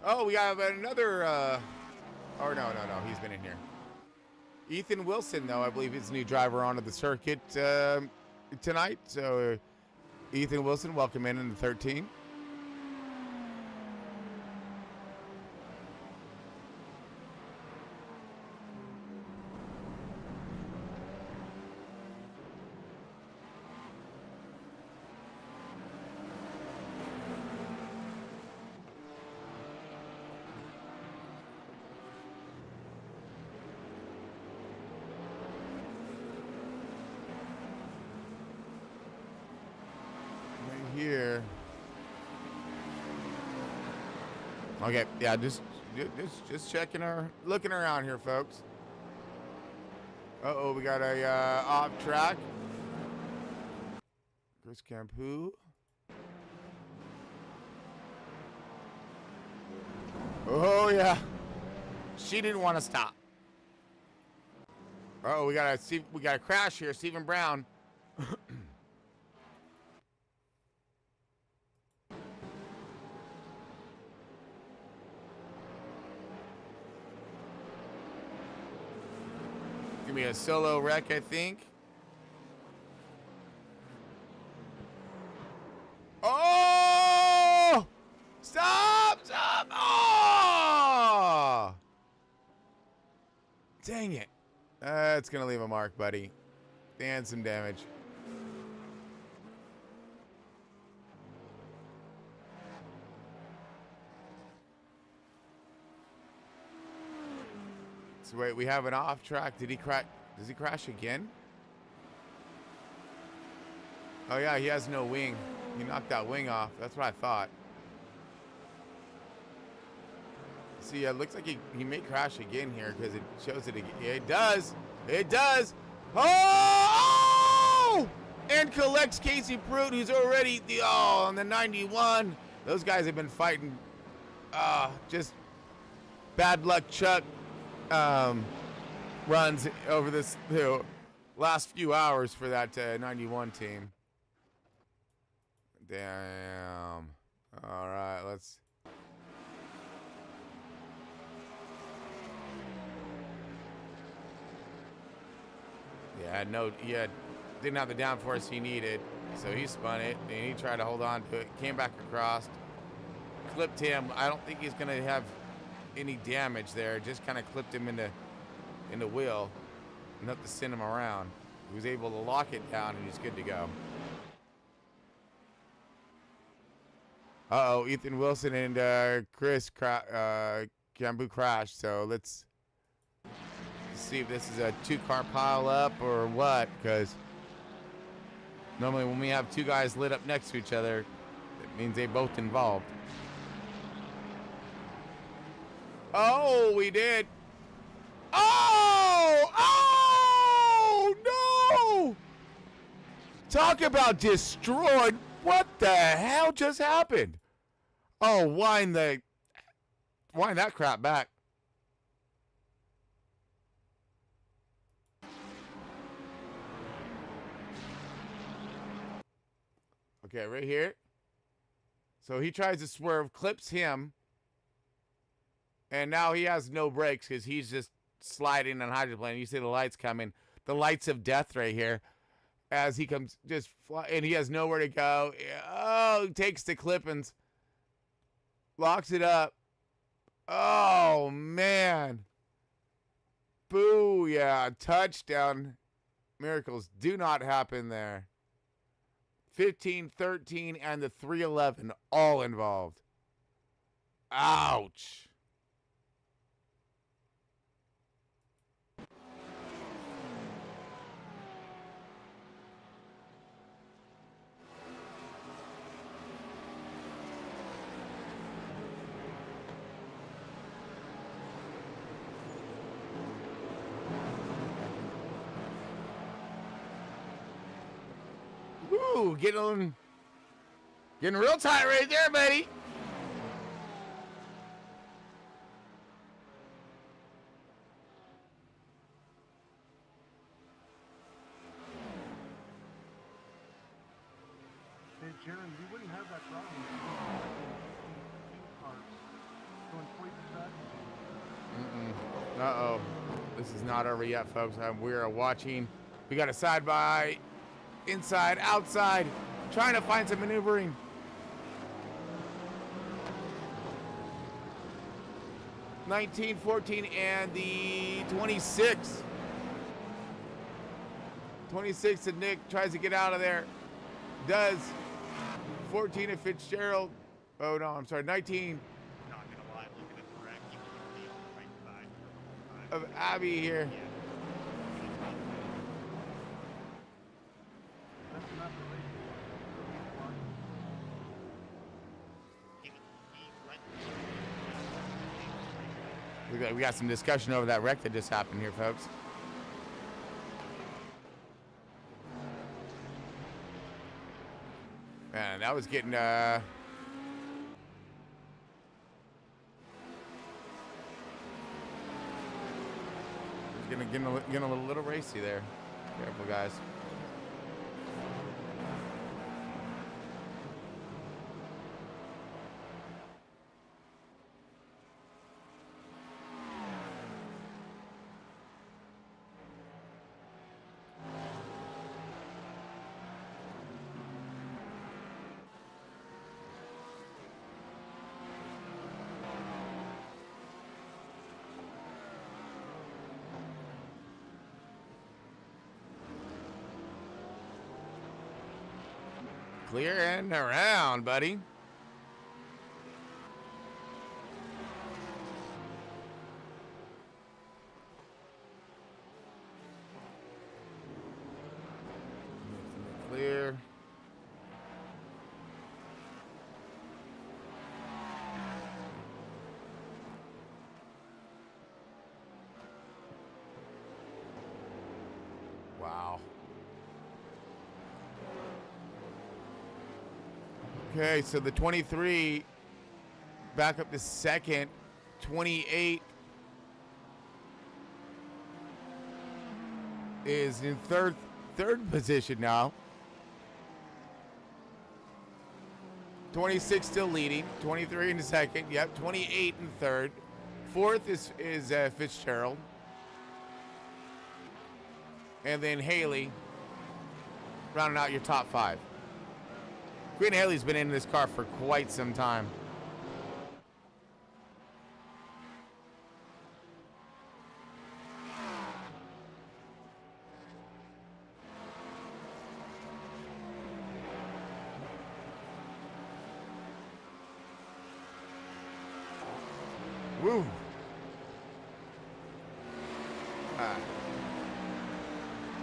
Oh, we have another, no, he's been in here. Ethan Wilson, though, I believe is the new driver onto the circuit tonight. So, Ethan Wilson, welcome in the 13. Here. Okay, yeah, just checking looking around here, folks. Uh-oh, we got a off track. Chris Campu. Oh yeah. She didn't want to stop. Uh-oh, we got a crash here, Stephen Brown. Give me a solo wreck, I think. Oh! Stop! Oh! Dang it. It's going to leave a mark, buddy. And some damage. So wait, we have an off track. Did he crash? Does he crash again? Oh yeah, he has no wing. He knocked that wing off. That's what I thought. See, it looks like he may crash again here because it shows it again. It does. It does. Oh! And collects Casey Pruitt, who's already on the 91. Those guys have been fighting. Just bad luck, Chuck. Runs over this last few hours for that 91 team. Damn. All right, let's. Yeah, didn't have the downforce he needed, so he spun it and he tried to hold on to it. Came back across, clipped him. I don't think he's gonna have any damage there. Just kind of clipped him in the wheel, enough to send him around. He was able to lock it down, and he's good to go. Uh-oh, Ethan Wilson and Chris Cambu crashed. So let's see if this is a two-car pile up or what, because normally when we have two guys lit up next to each other, it means they both involved. Oh, we did. Oh! Oh! No! Talk about destroyed. What the hell just happened? Oh, wind that crap back. Okay, right here. So he tries to swerve, clips him, and now he has no brakes because he's just sliding on hydroplane. You see the lights coming, the lights of death right here, as he comes just fly, and he has nowhere to go. Oh, he takes the clippings, locks it up. Oh man! Boo! Yeah, touchdown. Miracles do not happen there. 15, 13, and the 311 all involved. Ouch. Woo, getting real tight right there, buddy. Hey, Jaron, we wouldn't have that problem. Going 40%. Uh-oh. This is not over yet, folks. We are watching. We got a side by, inside, outside, trying to find some maneuvering. $19, $14, and the 26. 26 and Nick tries to get out of there. Does. 14 of Fitzgerald. Oh no, I'm sorry, 19. Not gonna lie, looking at the wreck, you can see on the right side. Of Abby here. We got some discussion over that wreck that just happened here, folks. Man, that was getting getting a little racy there. Careful, guys. Clear and around, buddy. Clear. Wow. Okay, so the 23 back up to second, 28 is in third position now. 26 still leading, 23 in the second, yep, 28 in third. Fourth is Fitzgerald. And then Haley rounding out your top five. Queen Haley's been in this car for quite some time. Woo.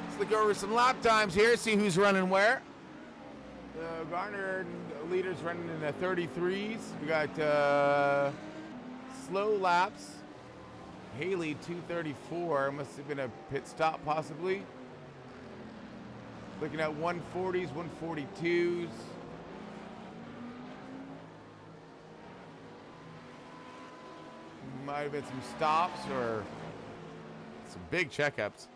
Let's look over some lap times here, see who's running where. Garner leaders running in the 33s. We got slow laps. Haley 234. Must have been a pit stop possibly. Looking at 140s, 142s. Might have been some stops or some big checkups.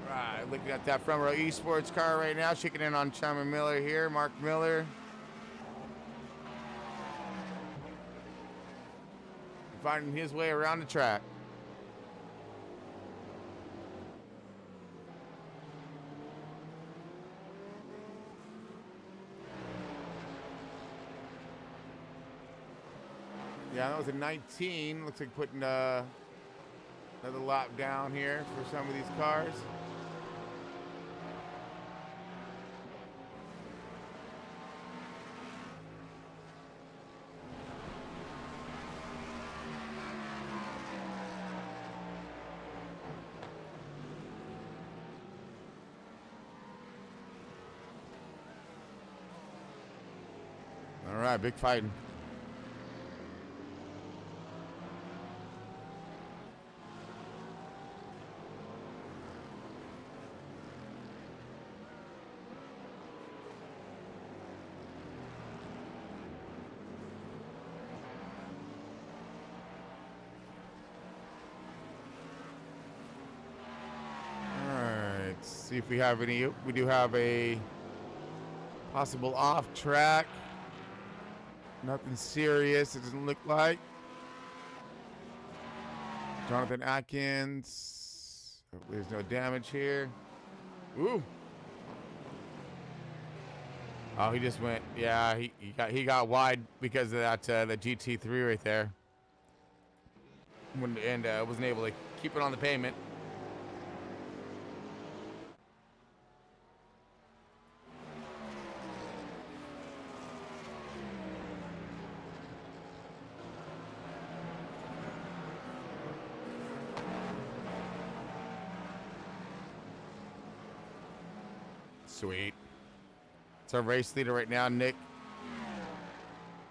Right, looking at that front row esports car right now, checking in on Chimmer Miller here, Mark Miller. Finding his way around the track. Yeah, that was a 19. Looks like putting another lap down here for some of these cars. All right, big fighting. All right, let's see if we have any. We do have a possible off track. Nothing serious, it doesn't look like. Jonathan Atkins. There's no damage here. Ooh. Oh, he just went. Yeah, he got wide because of that the GT3 right there. And wasn't able to keep it on the pavement. Sweet. It's our race leader right now, Nick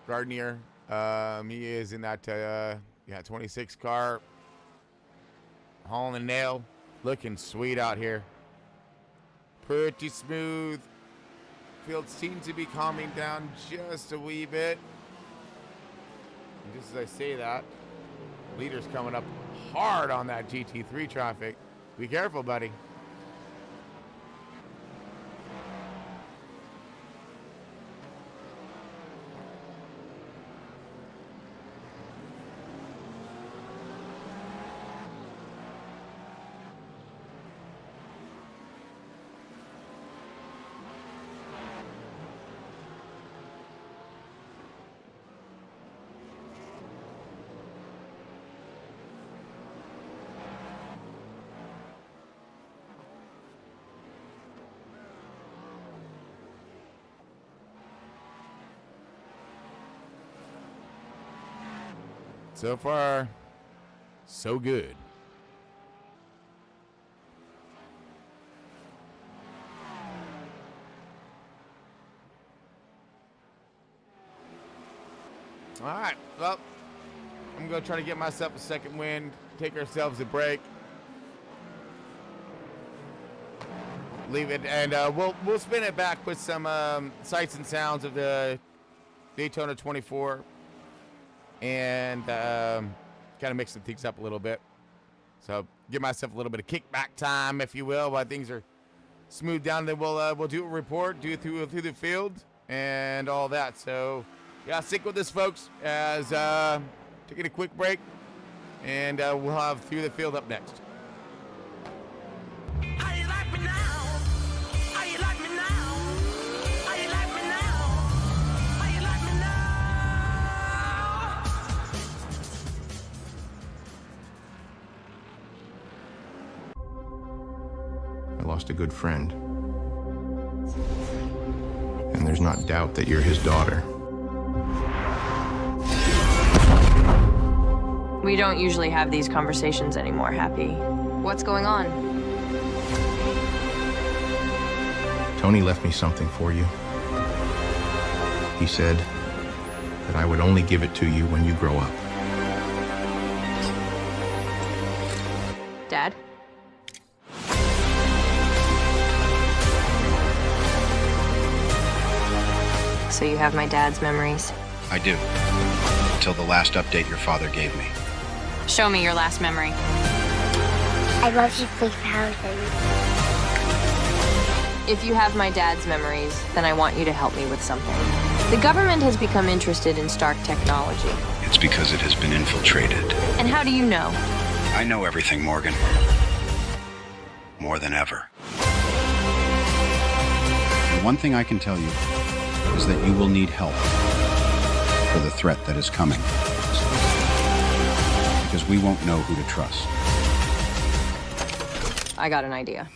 Gardner. He is in that 26 car, hauling the nail, looking sweet out here. Pretty smooth. Field seems to be calming down just a wee bit. And just as I say that, leader's coming up hard on that GT3 traffic. Be careful, buddy. So far, so good. All right, well, I'm going to try to get myself a second wind, take ourselves a break. Leave it, and we'll spin it back with some sights and sounds of the Daytona 24. And kind of mixing things up a little bit. So give myself a little bit of kickback time, if you will, while things are smoothed down. Then we'll do a report, do it through the field and all that. So yeah, stick with us, folks, as taking a quick break, and we'll have through the field up next. I lost a good friend. And there's not doubt that you're his daughter. We don't usually have these conversations anymore, Happy. What's going on? Tony left me something for you. He said that I would only give it to you when you grow up. Dad? So you have my dad's memories? I do. Until the last update your father gave me. Show me your last memory. I love you 3,000. If you have my dad's memories, then I want you to help me with something. The government has become interested in Stark technology. It's because it has been infiltrated. And how do you know? I know everything, Morgan. More than ever. The one thing I can tell you is that you will need help for the threat that is coming. Because we won't know who to trust. I got an idea.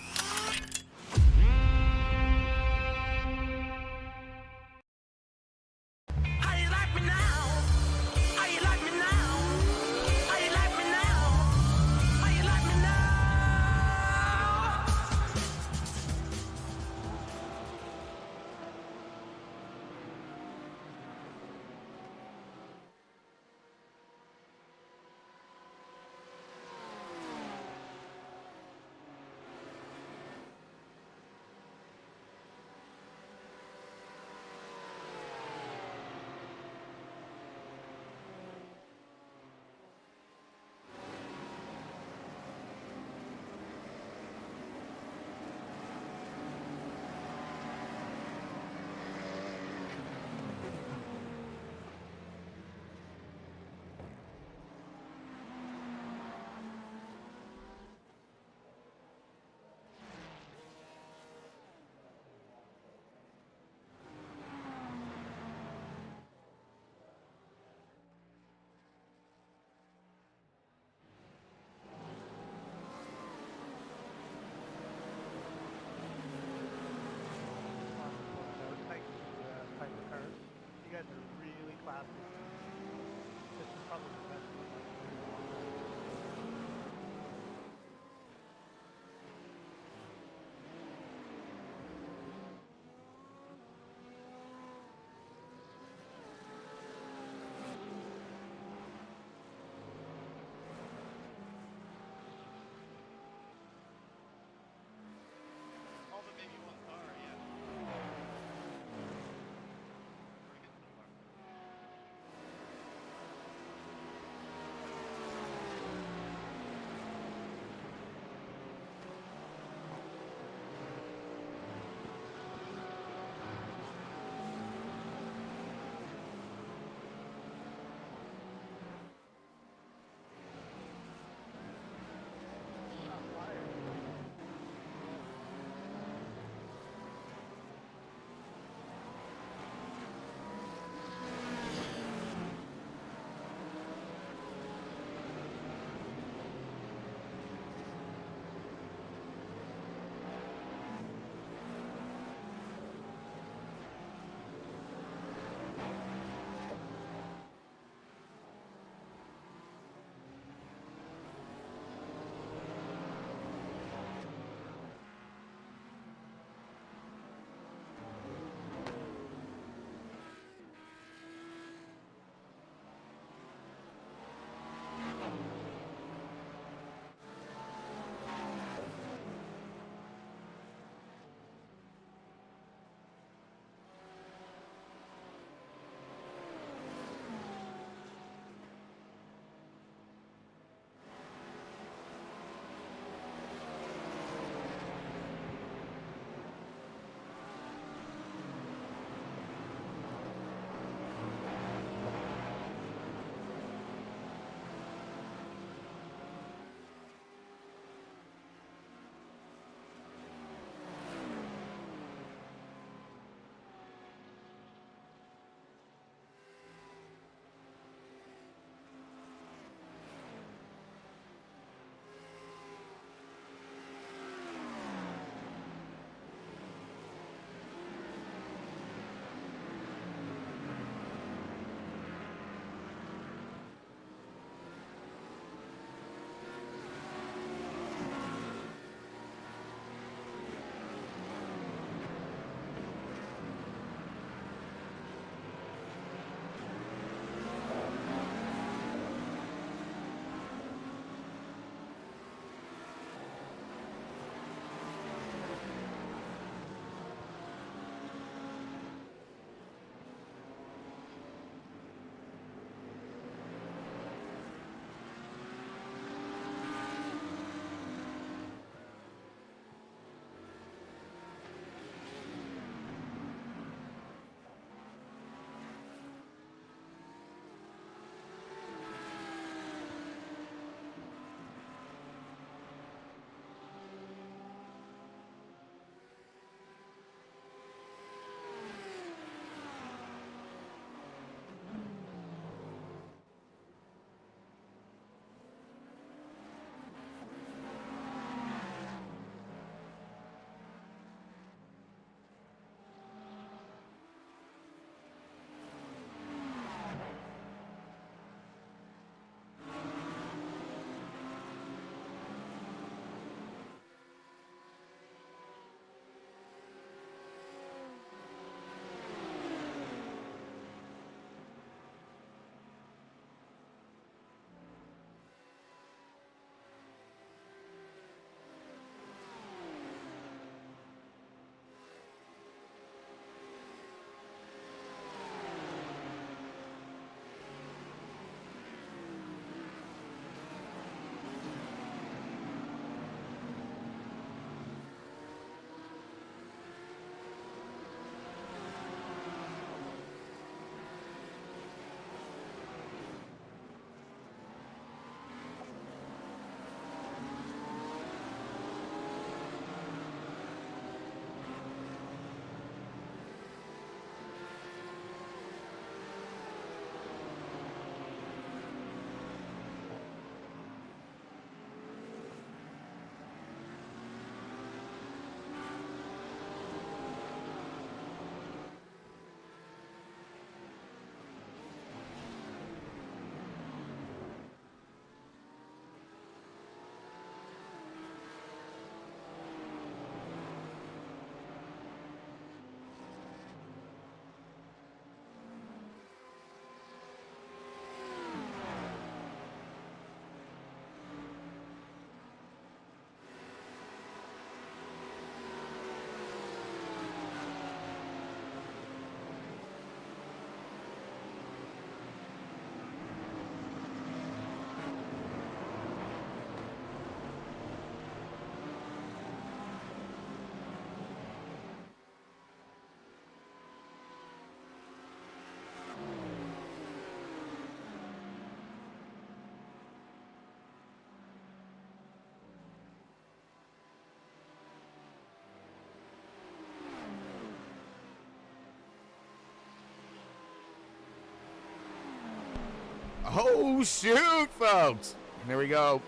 Oh, shoot, folks. There we go.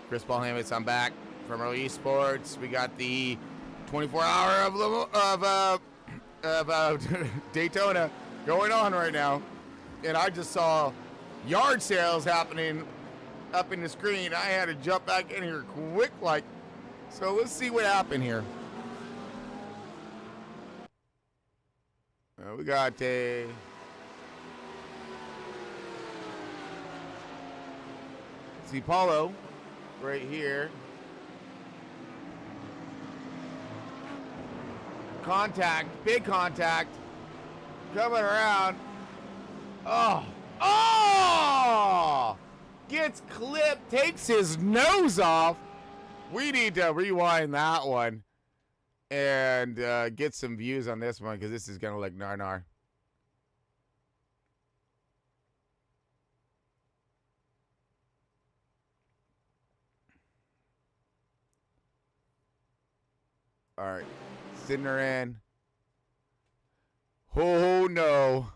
Chris Paul Hammets, I'm back from Early Esports. We got the 24-hour of Daytona going on right now. And I just saw yard sales happening up in the screen. I had to jump back in here quick like. So let's see what happened here. We got a... See Paulo right here. Contact, big contact. Coming around. Oh! Gets clipped, takes his nose off. We need to rewind that one and get some views on this one because this is going to look nar. All right, sitting her in. Oh no!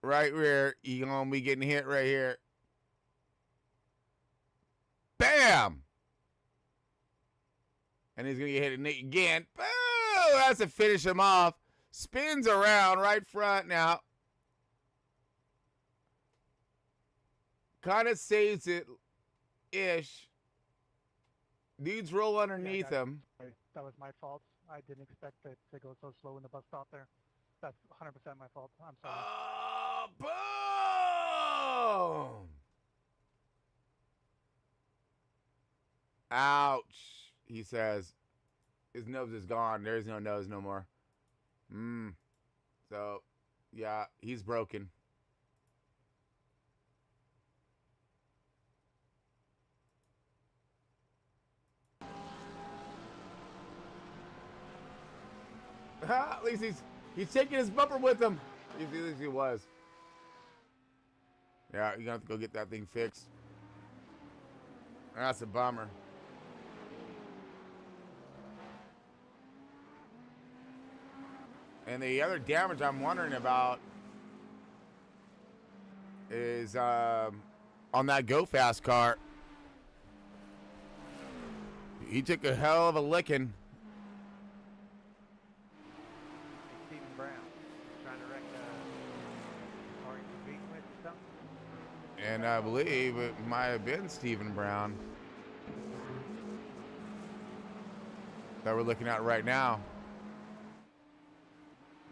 Right rear, you gonna be getting hit right here. Bam! And he's gonna get hit again. Oh, that's to finish him off. Spins around right front now. Kind of saves it, ish. Dudes roll underneath him. That was my fault. I didn't expect it to go so slow in the bus stop there. That's 100% my fault. I'm sorry. Boom! Ouch, he says. His nose is gone. There's no nose no more. So, yeah, he's broken. At least he's taking his bumper with him. At least he was. Yeah, you're gonna have to go get that thing fixed. That's a bummer. And the other damage I'm wondering about is on that Go Fast car. He took a hell of a licking. Stephen Brown trying to wreck the car you're competing with or something? And I believe it might have been Stephen Brown that we're looking at right now.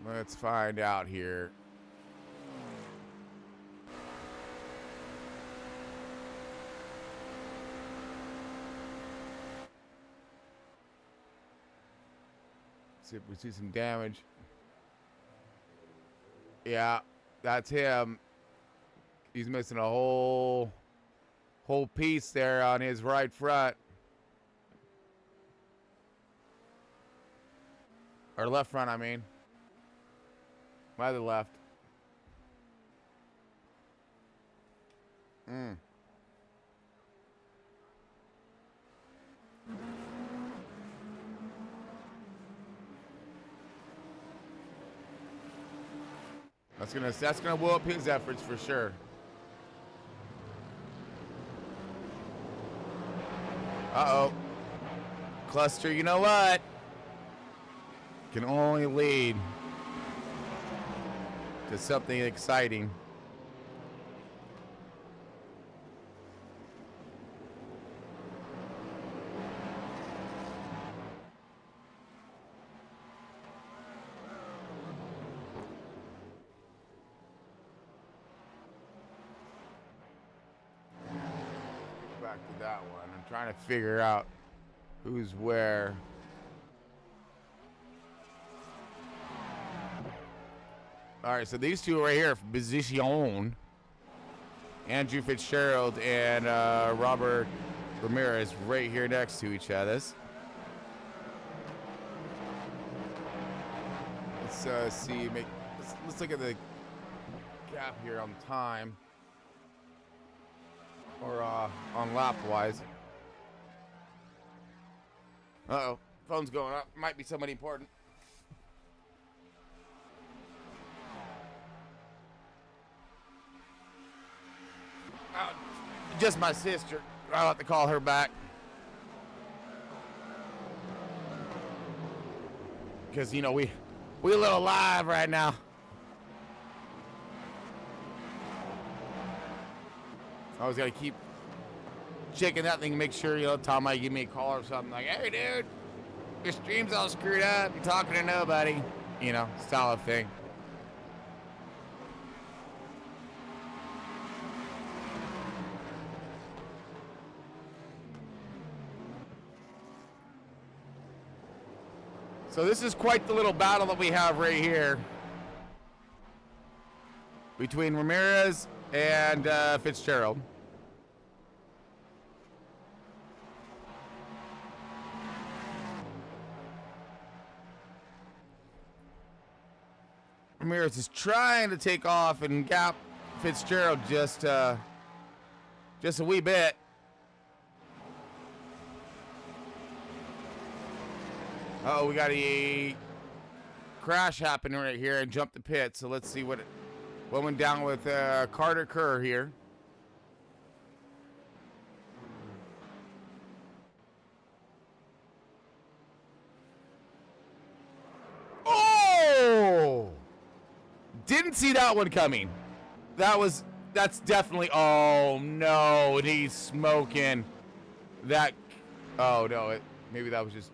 Let's find out here. See if we see some damage. Yeah, that's him. He's missing a whole piece there on his right front. Or left front, I mean. By the left. That's gonna blow up his efforts for sure. Uh-oh. Cluster, you know what? Can only lead to something exciting. Back to that one. I'm trying to figure out who's where. All right, so these two right here, position. Andrew Fitzgerald and Robert Ramirez right here next to each other. Let's see. Let's look at the gap here on time. Or on lap-wise. Uh-oh. Phone's going up. Might be somebody important. Just my sister. I'll have to call her back. Because, you know, we a little live right now. I always got to keep checking that thing to make sure, you know, Tom might give me a call or something like, hey, dude, your stream's all screwed up. You're talking to nobody. You know, style of thing. So this is quite the little battle that we have right here between Ramirez and Fitzgerald. Ramirez is trying to take off and gap Fitzgerald just a wee bit. Oh, we got a crash happening right here and jump the pit. So let's see what went down with Carter Kerr here. Oh! Didn't see that one coming. That's definitely, oh no, he's smoking. That, oh no, maybe that was just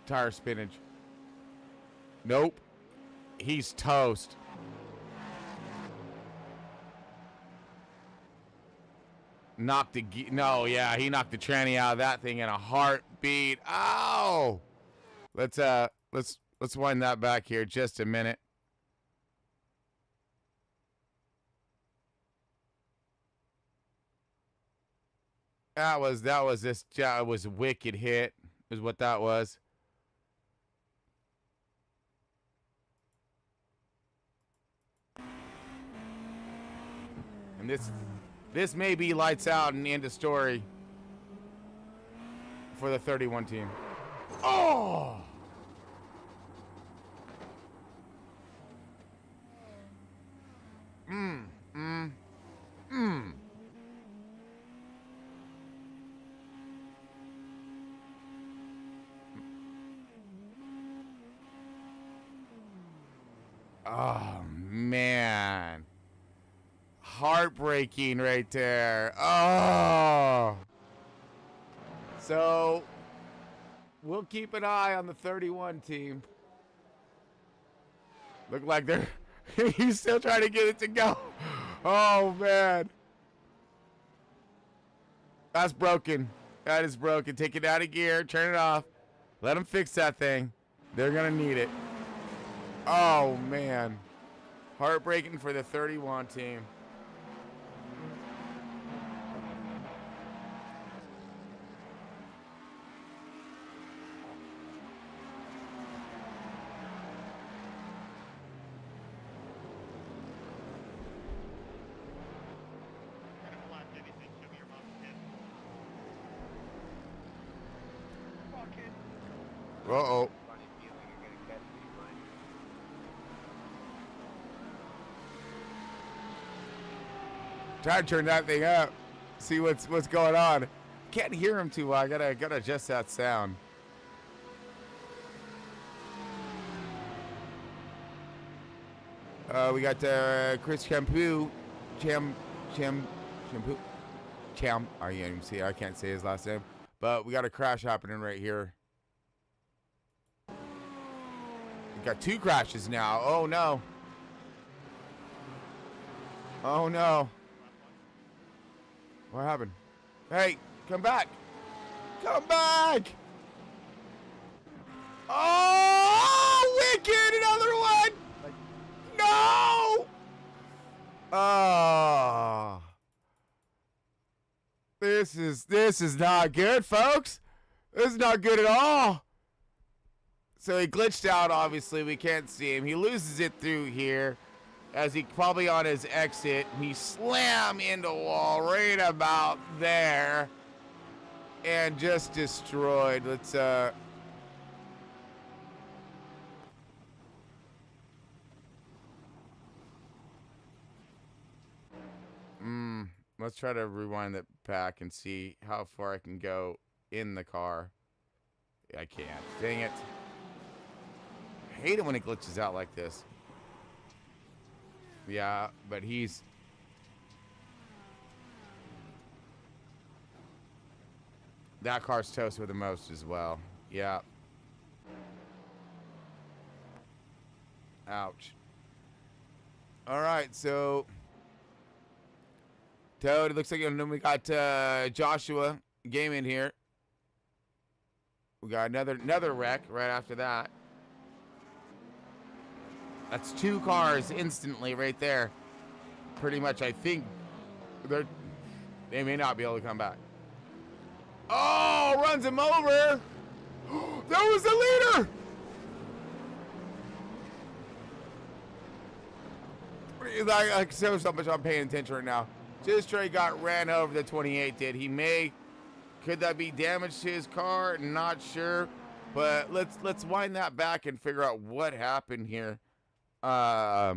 tire spinach. Nope. He's toast. Knocked the, no, yeah, he knocked the tranny out of that thing in a heartbeat. Ow! Let's wind that back here just a minute. That was a wicked hit, is what that was. And this may be lights out and end of story for the 31 team. Oh! Oh, man. Heartbreaking right there. Oh. So, we'll keep an eye on the 31 team. Look like they're... He's still trying to get it to go. Oh, man. That's broken. That is broken. Take it out of gear. Turn it off. Let them fix that thing. They're going to need it. Oh, man. Heartbreaking for the 31 team. Uh-oh. Try to turn that thing up. See what's going on. Can't hear him too well. I gotta adjust that sound. We got Chris Shampoo. I can't say his last name. But we got a crash happening right here. We got two crashes now. Oh no. Oh no. What happened? Hey, come back. Come back. Oh, wicked. Another one. No. Oh. This is not good, folks. This is not good at all. So he glitched out, obviously. We can't see him. He loses it through here. As he probably on his exit, he slammed into a wall right about there. And just destroyed. Let's, Let's try to rewind it back and see how far I can go in the car. I can't. Dang it. I hate it when it glitches out like this. Yeah, but he's... That car's toast with the most as well. Yeah. Ouch. All right, so... Toad, it looks like we got Joshua Gaming here. We got another wreck right after that. That's 2 cars instantly right there. Pretty much, I think they may not be able to come back. Oh, runs him over. That was the leader. Like so much I'm paying attention right now. Just straight got ran over. The 28 did. Could that be damage to his car? Not sure. But let's wind that back and figure out what happened here. That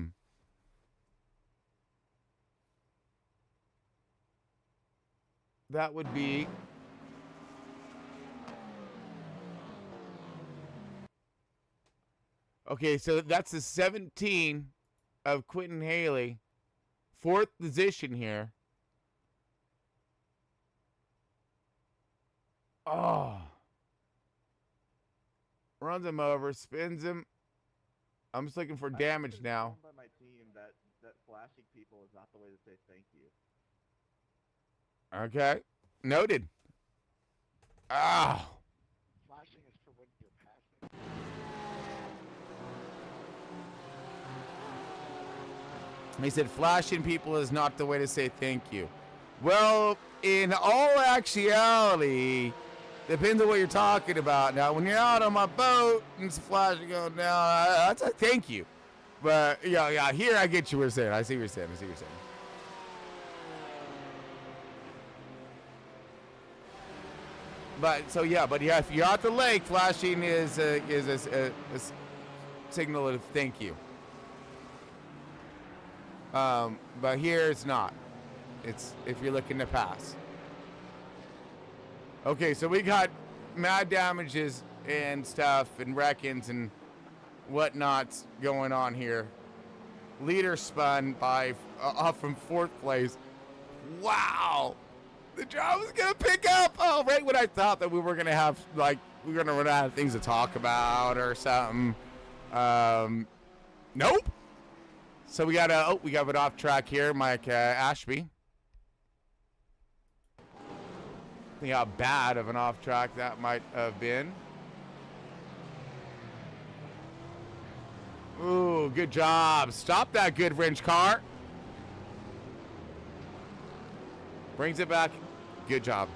would be okay, so that's the 17 of Quentin Haley. 4th position here. Oh. Runs him over, spins him. I'm just looking for damage now. By my team that flashing people is not the way to say thank you. Okay. Noted. Ah. Flashing is for when you're passing. He said flashing people is not the way to say thank you. Well, in all actuality, depends on what you're talking about. Now, when you're out on my boat and it's flashing going down, that's a thank you. But, yeah, here I get you what you're saying. I see what you're saying. But, if you're at the lake, flashing is a signal of thank you. But here it's not. It's if you're looking to pass. Okay, so we got mad damages and stuff and wreckings and whatnots going on here. Leader spun by off from 4th place. Wow, the job was gonna pick up. Oh, right when I thought that we were gonna have we're gonna run out of things to talk about or something. Nope. So we got an off track here, Mike Ashby. See how bad of an off track that might have been. Ooh, good job. Stop that good wrench car. Brings it back. Good job.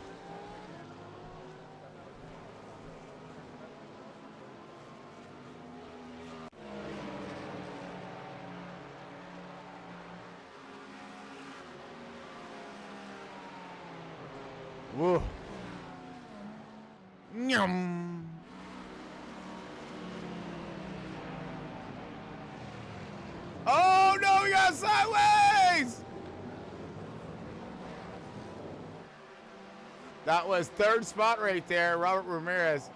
Whoa. Nyum. Oh no, we got sideways! That was 3rd spot right there, Robert Ramirez.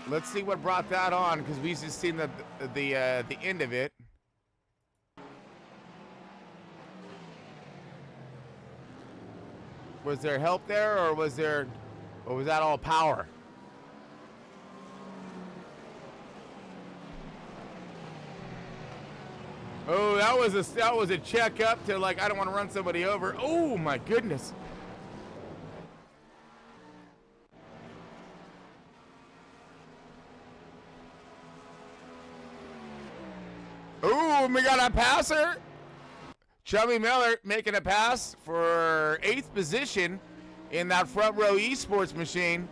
Let's see what brought that on, because we just seen the end of it. Was there help there, or was that all power? Oh, that was a check up to I don't want to run somebody over. Oh my goodness. Oh, we got a passer. Chubby Miller making a pass for 8th position in that front row esports machine.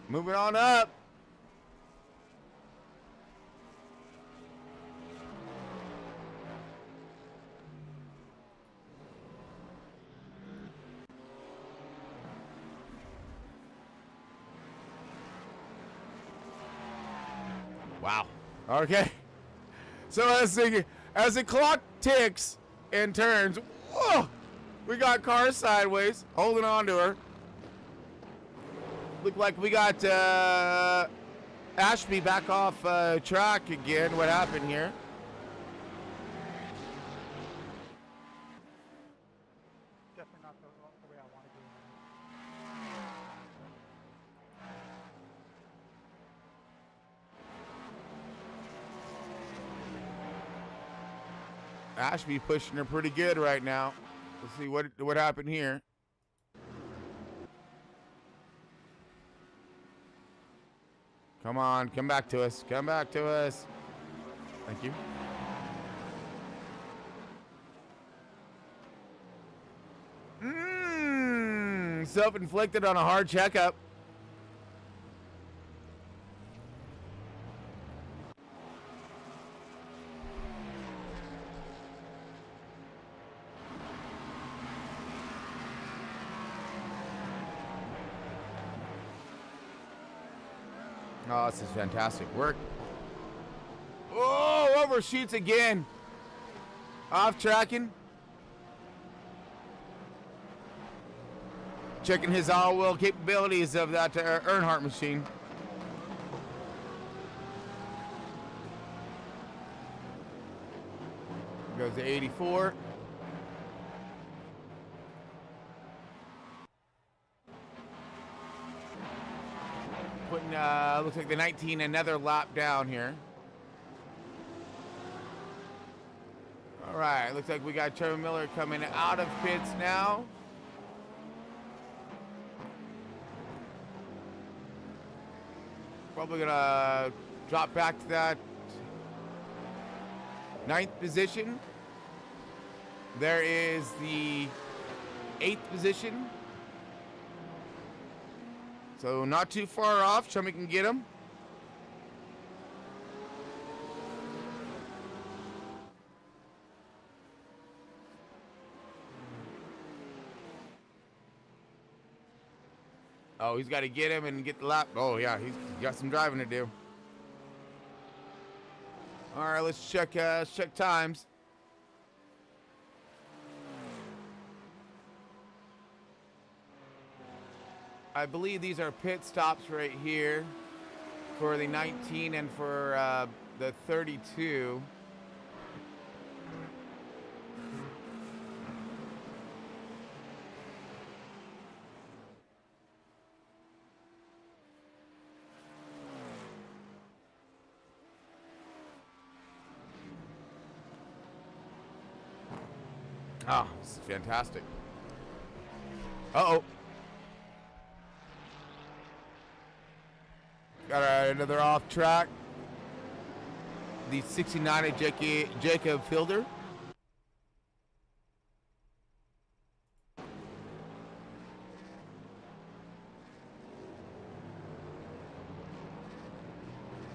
Moving on up. Wow. Okay. So as the clock ticks and turns, whoa, we got cars sideways, holding on to her. Look like we got Ashby back off track again. What happened here? Definitely not the way I want to do it. Ashby pushing her pretty good right now. Let's see what happened here. Come on, come back to us. Come back to us. Thank you. Self-inflicted on a hard checkup. Oh, this is fantastic work. Oh, overshoots again. Off tracking. Checking his all-wheel capabilities of that Earnhardt machine. Goes to 84. Putting, looks like the 19 another lap down here. All right, looks like we got Trevor Miller coming out of pits now. Probably gonna drop back to that 9th position. There is the 8th position. So not too far off. Chummy can get him. Oh, he's got to get him and get the lap. Oh, yeah, he's got some driving to do. All right, let's check times. I believe these are pit stops right here for the 19 and for the 32. Oh, this is fantastic. Uh-oh. Got another off track. The 69 of Jacob Fielder.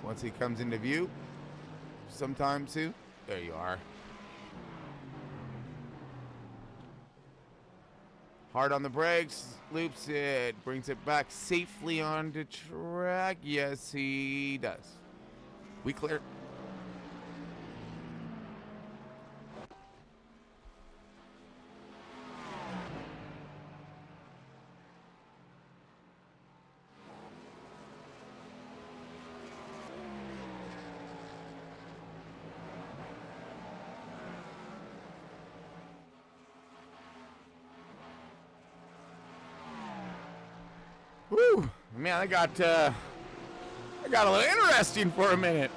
Once he comes into view, sometime soon. There you are. Hard on the brakes, loops it, brings it back safely onto track. Yes, he does. We clear. Woo! Man, I got a little interesting for a minute.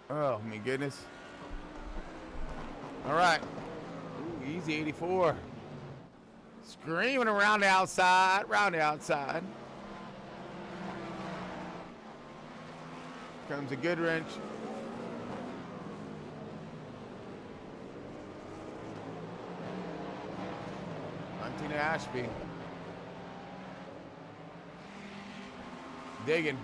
Oh my goodness! All right, ooh, easy 84. Screaming around the outside, Comes a good wrench. Ashby. Digging.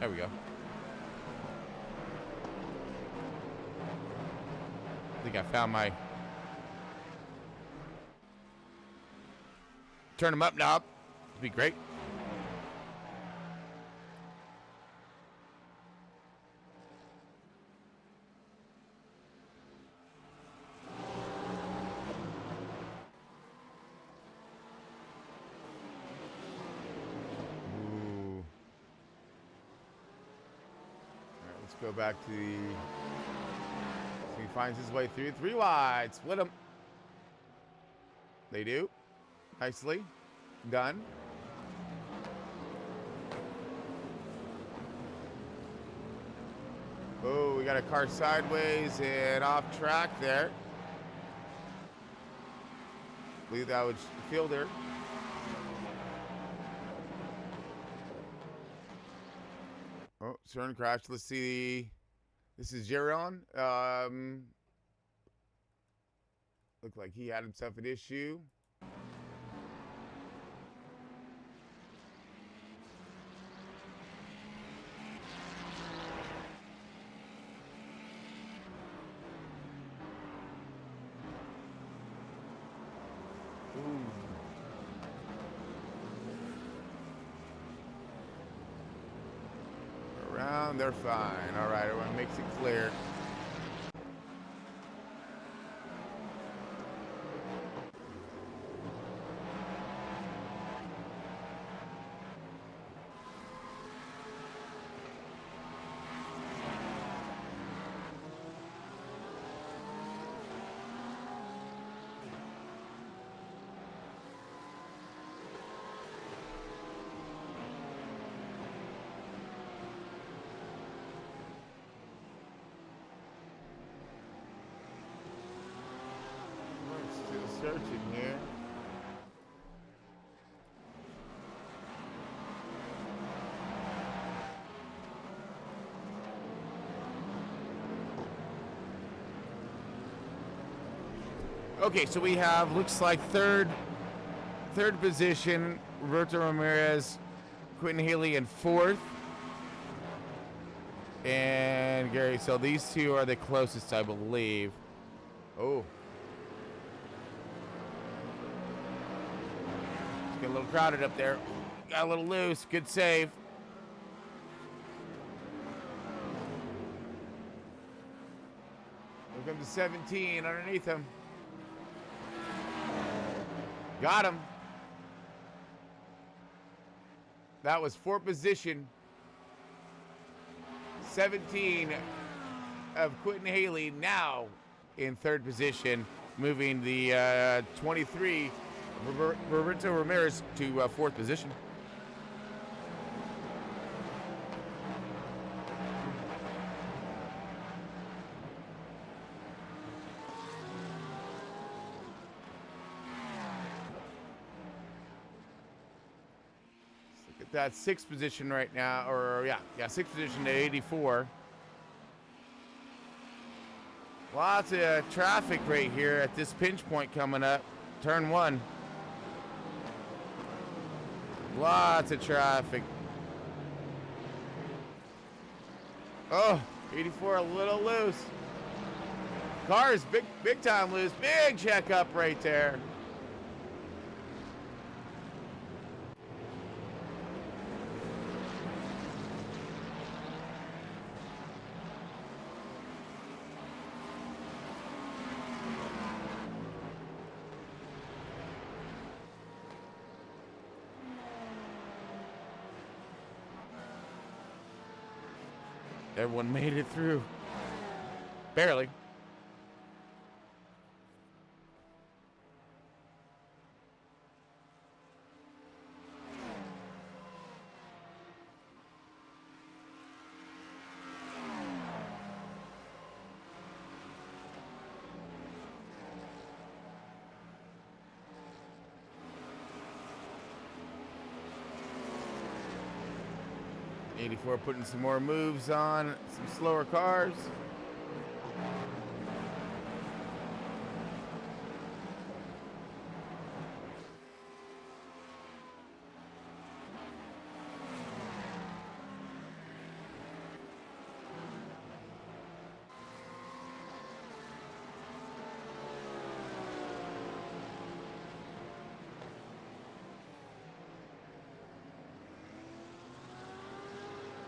There we go. I think I found my turn them up knob. It'd be great. Go back to the. So he finds his way through. 3 wide. Split them. They do. Nicely. Done. Oh, we got a car sideways and off track there. I believe that was Fielder. Oh, Stern crash. Let's see. This is Jaron. Looked like he had himself an issue. They're fine. All right, everyone makes it clear. Searching here. Okay, so we have, looks like third position, Roberto Ramirez, Quentin Haley in 4th. And Gary, so these two are the closest, I believe. Oh. Get a little crowded up there. Got a little loose. Good save. Here comes the 17 underneath him. Got him. That was 4th position. 17 of Quentin Haley now in 3rd position, moving the 23 Roberto Ramirez to 4th position. Let's look at that 6th position right now, or yeah, 6th position to 84. Lots of traffic right here at this pinch point coming up. Turn 1. Lots of traffic. Oh, 84 a little loose. Car is big time loose. Big checkup right there. Everyone made it through. Barely. '84 putting some more moves on some slower cars.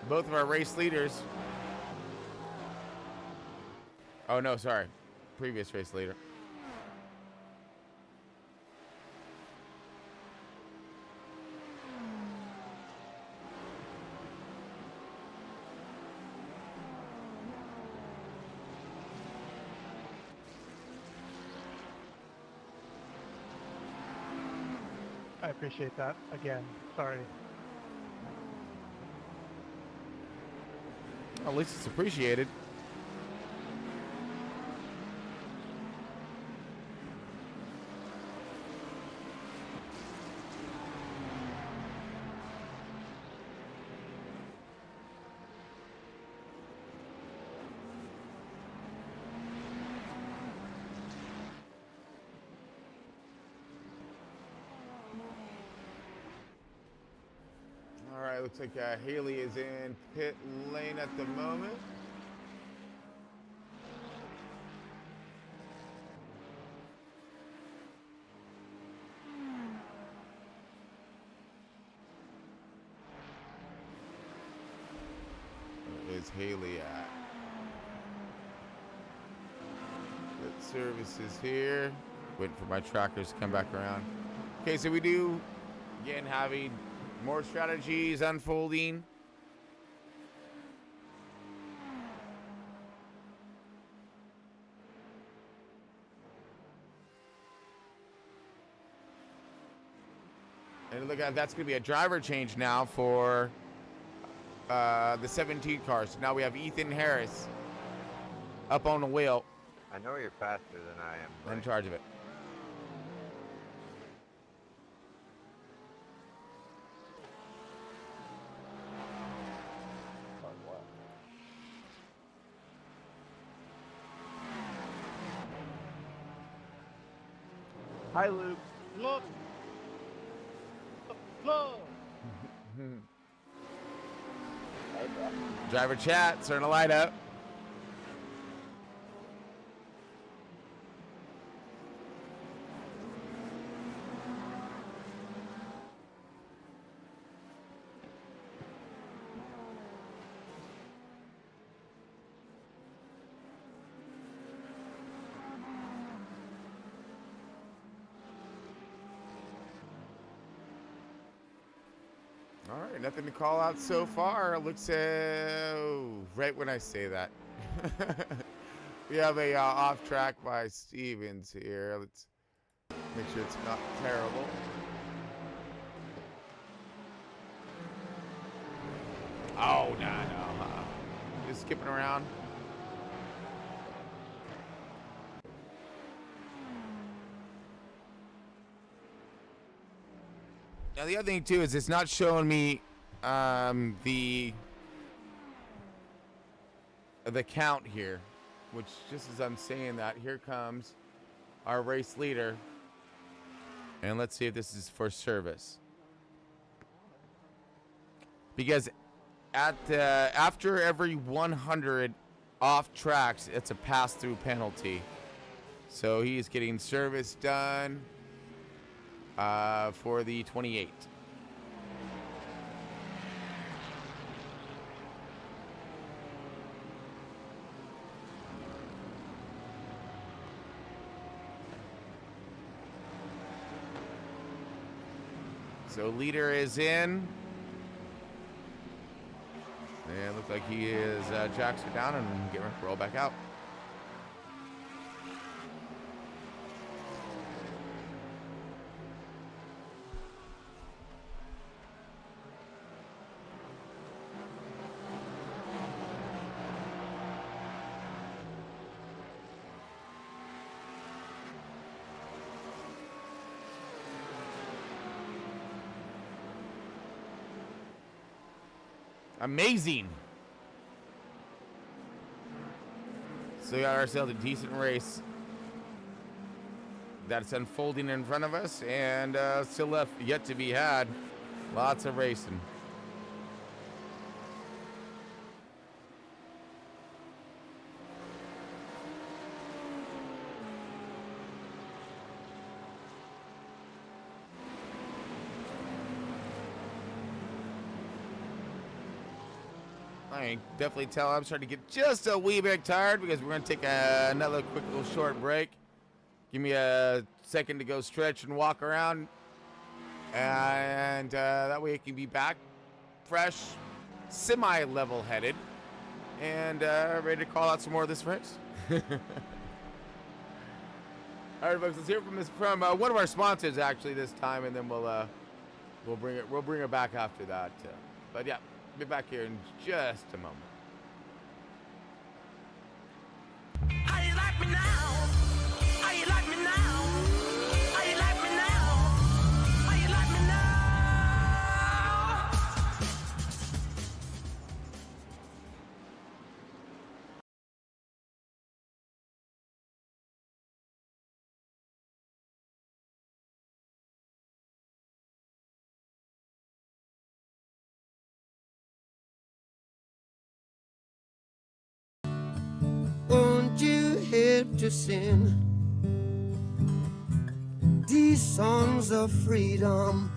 both of our race leaders. Oh, no, sorry. Previous race leader. I appreciate that. Again, sorry. At least it's appreciated. All right, looks like Haley is in pit lane at the moment. Where is Haley at? Pit services here. Waiting for my trackers to come back around. Okay, so we do, again, having more strategies unfolding. And look at that's going to be a driver change now for the 17 cars. So now we have Ethan Harris up on the wheel. I know you're faster than I am. In charge of it. Hi, Luke. Look. Look. Driver chat, starting to light up. All right, nothing to call out so far. Looks right when I say that. We have a off track by Stevens here. Let's make sure it's not terrible. Oh, no. Just skipping around. Now the other thing too is it's not showing me the count here, which just as I'm saying that, here comes our race leader, and let's see if this is for service. Because at after every 100 off tracks, it's a pass-through penalty. So he's getting service done for the 28. So leader is in. And it looks like he is jacks her down and get ready to roll back out. Amazing. So we got ourselves a decent race that's unfolding in front of us, and still left yet to be had. Lots of racing. I can definitely tell I'm starting to get just a wee bit tired because we're going to take another quick little short break. Give me a second to go stretch and walk around. And that way I can be back fresh, semi-level headed, and ready to call out some more of this race. All right, folks, let's hear from one of our sponsors actually this time, and then we'll bring it back after that. But yeah, be back here in just a moment. How you like me now? How you like me now? How you like me now? How you like me now? Won't you help to sing these songs of freedom?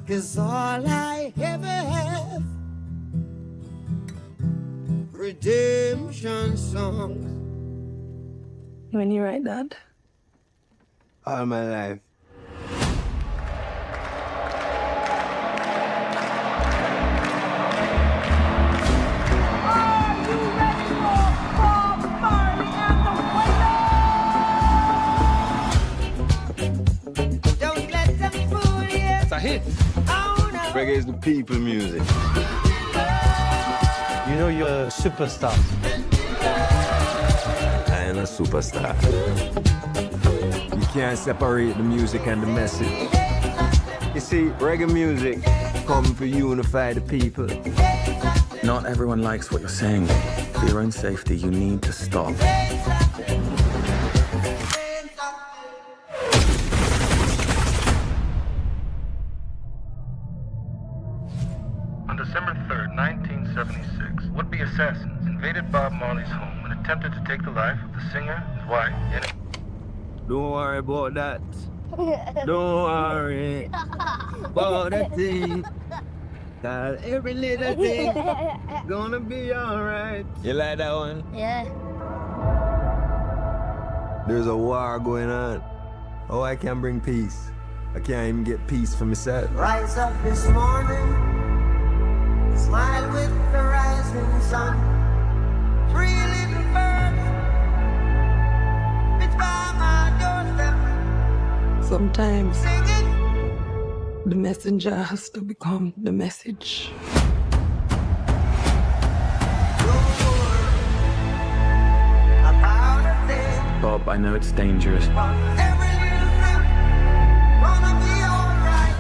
'Cause all I ever have, redemption songs. When you write that? All my life. It's a hit. Reggae is the people music. You know you're a superstar. I am a superstar. You can't separate the music and the message. You see, reggae music come to unify the people. Not everyone likes what you're saying. For your own safety, you need to stop. On December 3rd, 1976, would-be assassins invaded Bob Marley's home and attempted to take the life of the singer, his wife, and... Don't worry about that. Don't worry about that thing. That every little thing gonna be alright. You like that one? Yeah. There's a war going on. Oh, I can't bring peace. I can't even get peace for myself. Rise up this morning, smile with the rising sun. Three little birds, it's by my doorstep. Sometimes Singing. the messenger has to become the message. Bob, I know it's dangerous,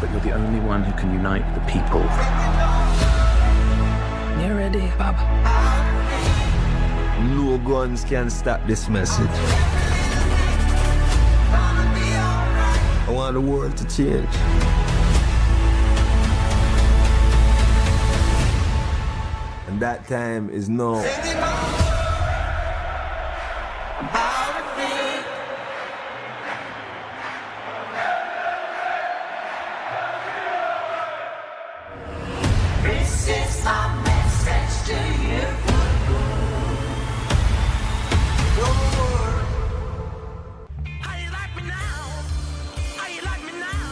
but you're the only one who can unite the people. You're ready, Bob. No guns can stop this message. I want the world to change. And that time is now. This is my message to you. Don't worry. How you like me now? How you like me now?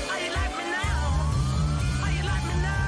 How you like me now? How you like me now?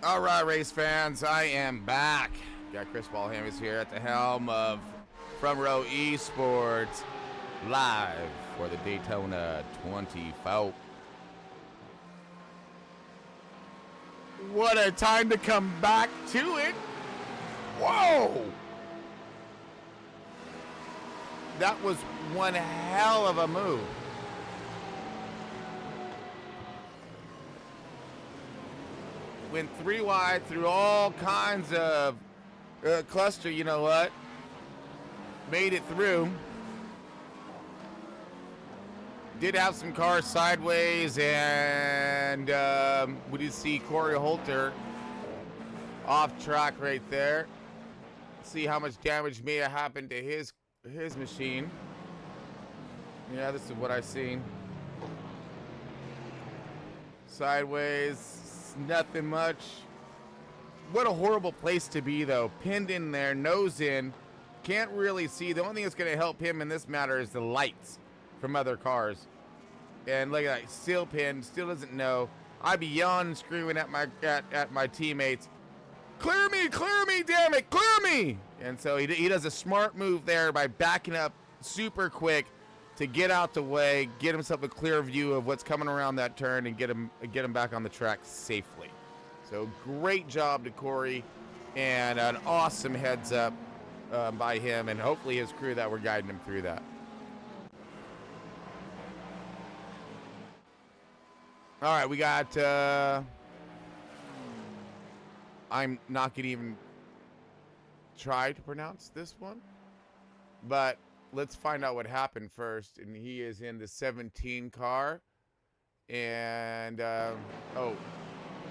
All right, race fans, I am back. Got Chris Ballhammers here at the helm of Front Row Esports, live for the Daytona 24. What a time to come back to it. Whoa! That was one hell of a move. Went 3 wide through all kinds of cluster, you know what? Made it through. Did have some cars sideways, and we did see Corey Holter off track right there. See how much damage may have happened to his machine. Yeah, this is what I seen. Sideways. Nothing much. What a horrible place to be, though. Pinned in there, nose in. Can't really see. The only thing that's going to help him in this matter is the lights from other cars. And look at that, still pinned, still doesn't know. I'd be yelling and screaming at my teammates. Clear me, damn it, clear me! And so he does a smart move there by backing up super quick to get out the way, get himself a clear view of what's coming around that turn, and get him back on the track safely. So great job to Corey, and an awesome heads up by him, and hopefully his crew that were guiding him through that. All right, we got. I'm not gonna even try to pronounce this one, but let's find out what happened first. And he is in the 17 car. And, oh,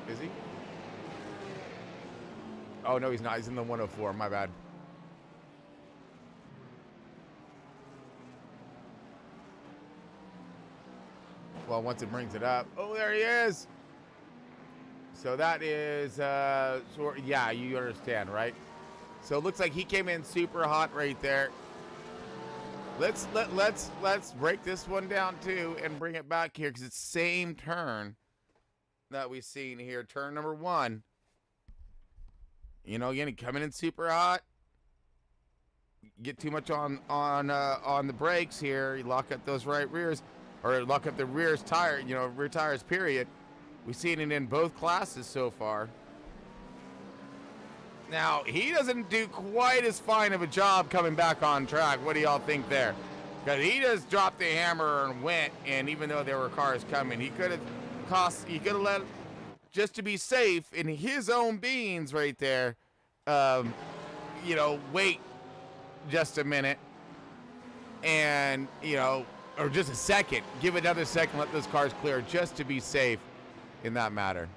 is he? Oh, no, he's not. He's in the 104. My bad. Well, once it brings it up. Oh, there he is. So that is, yeah, you understand, right? So it looks like he came in super hot right there. Let's break this one down too and bring it back here, because it's same turn that we've seen here. Turn number 1. You know, again, coming in super hot. Get too much on the brakes here. You lock up those right rears, or lock up the rears tire. You know, rear tires. Period. We've seen it in both classes so far. Now, he doesn't do quite as fine of a job coming back on track. What do y'all think there? Because he just dropped the hammer and went, and even though there were cars coming, he could have let, just to be safe in his own beans right there, you know, wait just a minute and, you know, or just a second, give it another second, let those cars clear just to be safe in that matter.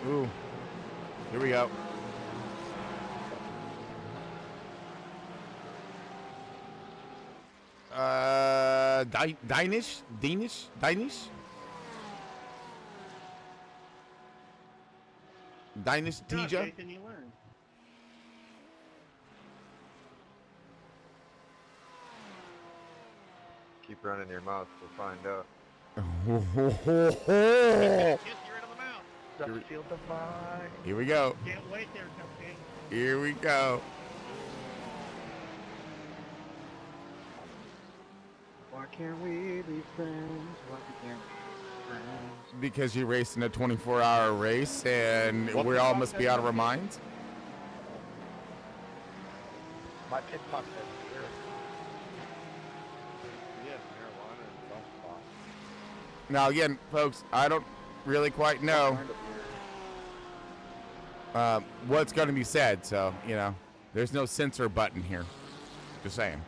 Ooh, here we go. Danish? Tija? Jason, you learn. Keep running your mouth, we'll find out. Here we go. Can't wait there, Cupcake. Here we go. Why can't we be friends? Why can't we be friends? Because you're racing a 24-hour race and we all must be out of our minds? My pit puck says beer. Yeah, marijuana and golf ball. Now again, folks, I don't really quite know what's going to be said, so, you know, there's no censor button here. Just saying.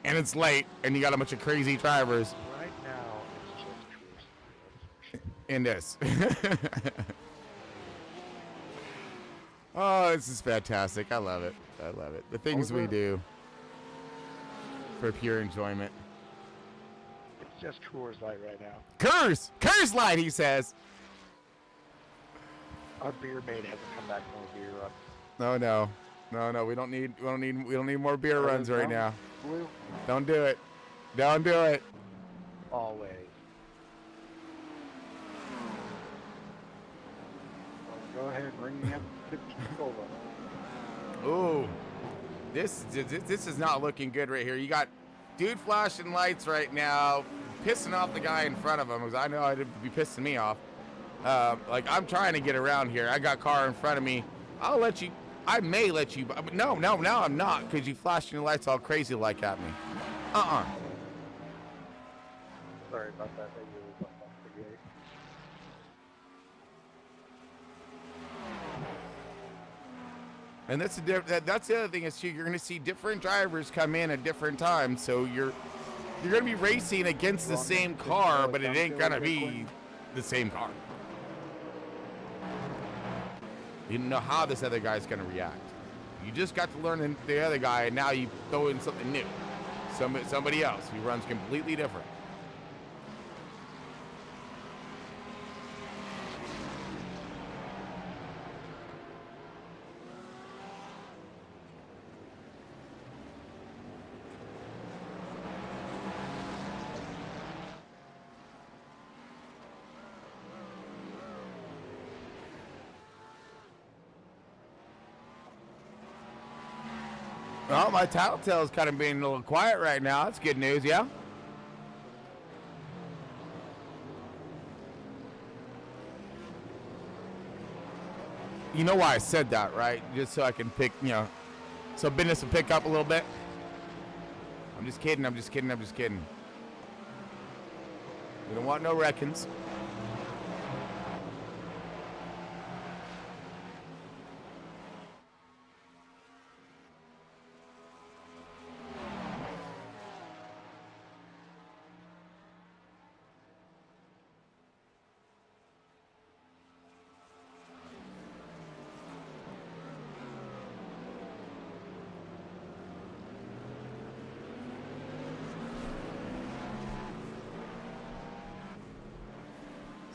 And it's late, and you got a bunch of crazy drivers. Right now, it's just in this. Oh, this is fantastic. I love it. I love it. The things we do for pure enjoyment. It's just Coors Light right now. Curse! Curse Light, he says. Our beer bait hasn't come back from a beer run. No. We don't need more beer runs right now. Blue. Don't do it. Don't do it. Always. Well, go ahead, bring me up to Cola. Ooh, this is not looking good right here. You got dude flashing lights right now, pissing off the guy in front of him, because I know I'd be pissing me off. Like, I'm trying to get around here. I got car in front of me. I may let you, but no, I'm not, because you flashing your lights all crazy like at me. Sorry about that. They really don't want to get. And that's the other thing is too, you're going to see different drivers come in at different times, so you're going to be racing against the same car, but it ain't going to be the same car. You don't know how this other guy's going to react. You just got to learn the other guy, and now you throw in something new. Somebody else who runs completely different. Well, my tattletale's kind of being a little quiet right now. That's good news, yeah? You know why I said that, right? Just so I can pick, so business will pick up a little bit. I'm just kidding. We don't want no wreckings.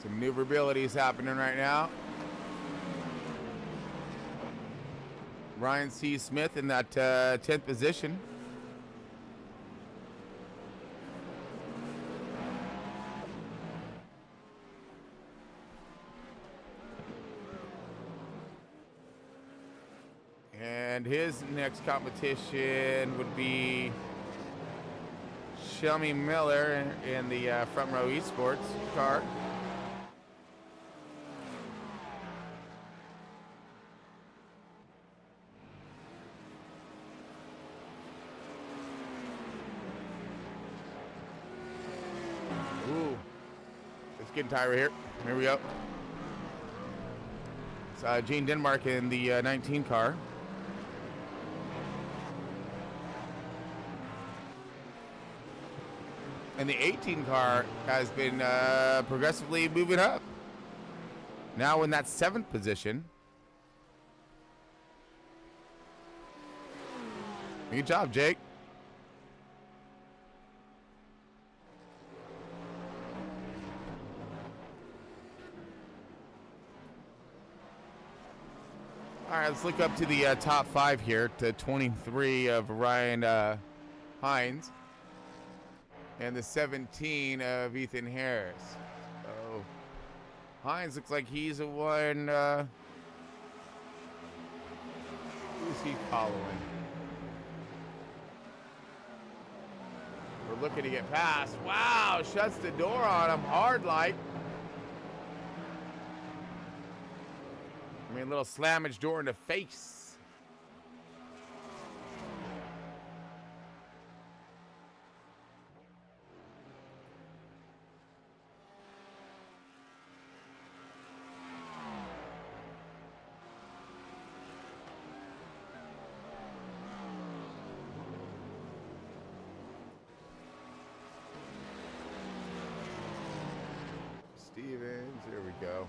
Some maneuverability is happening right now. Ryan C. Smith in that 10th position. And his next competition would be Shelby Miller in the Front Row Esports car. Getting tired right here. Here we go. It's Gene Denmark in the 19 car. And the 18 car has been progressively moving up. Now in that 7th position. Good job, Jake. All right, let's look up to the top 5 here, to 23 of Ryan Hines and the 17 of Ethan Harris. So Hines looks like he's the one. Who's he following? We're looking to get past. Wow, shuts the door on him hard like. I mean, a little slammage door in the face. Stevens, here we go.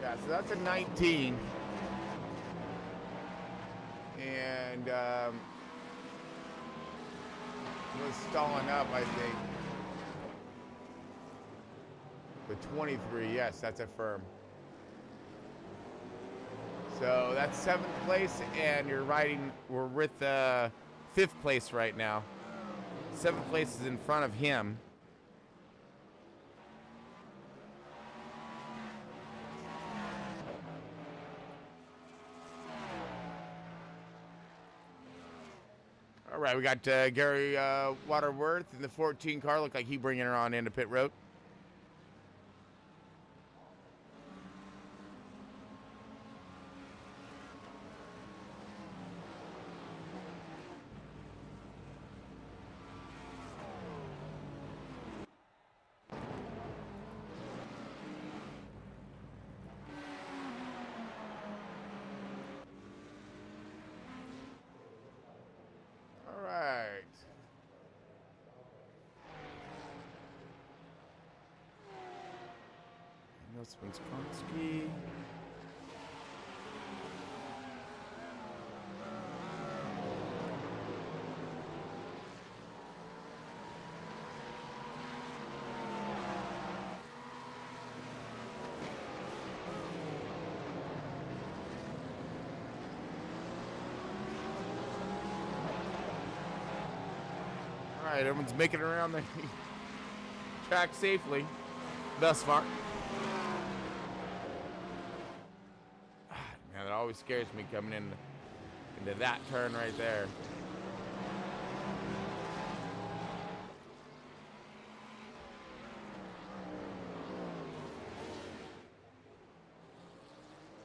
Yeah, so that's a 19. And was stalling up, I think. The 23, yes, that's a firm. So that's 7th place, and we're with 5th place right now. 7th place is in front of him. All right, we got Gary Waterworth in the 14 car. Looked like he bringing her on into pit road. All right. This one's Konsky. All right, everyone's making it around the track safely thus far. Man, that always scares me coming into that turn right there.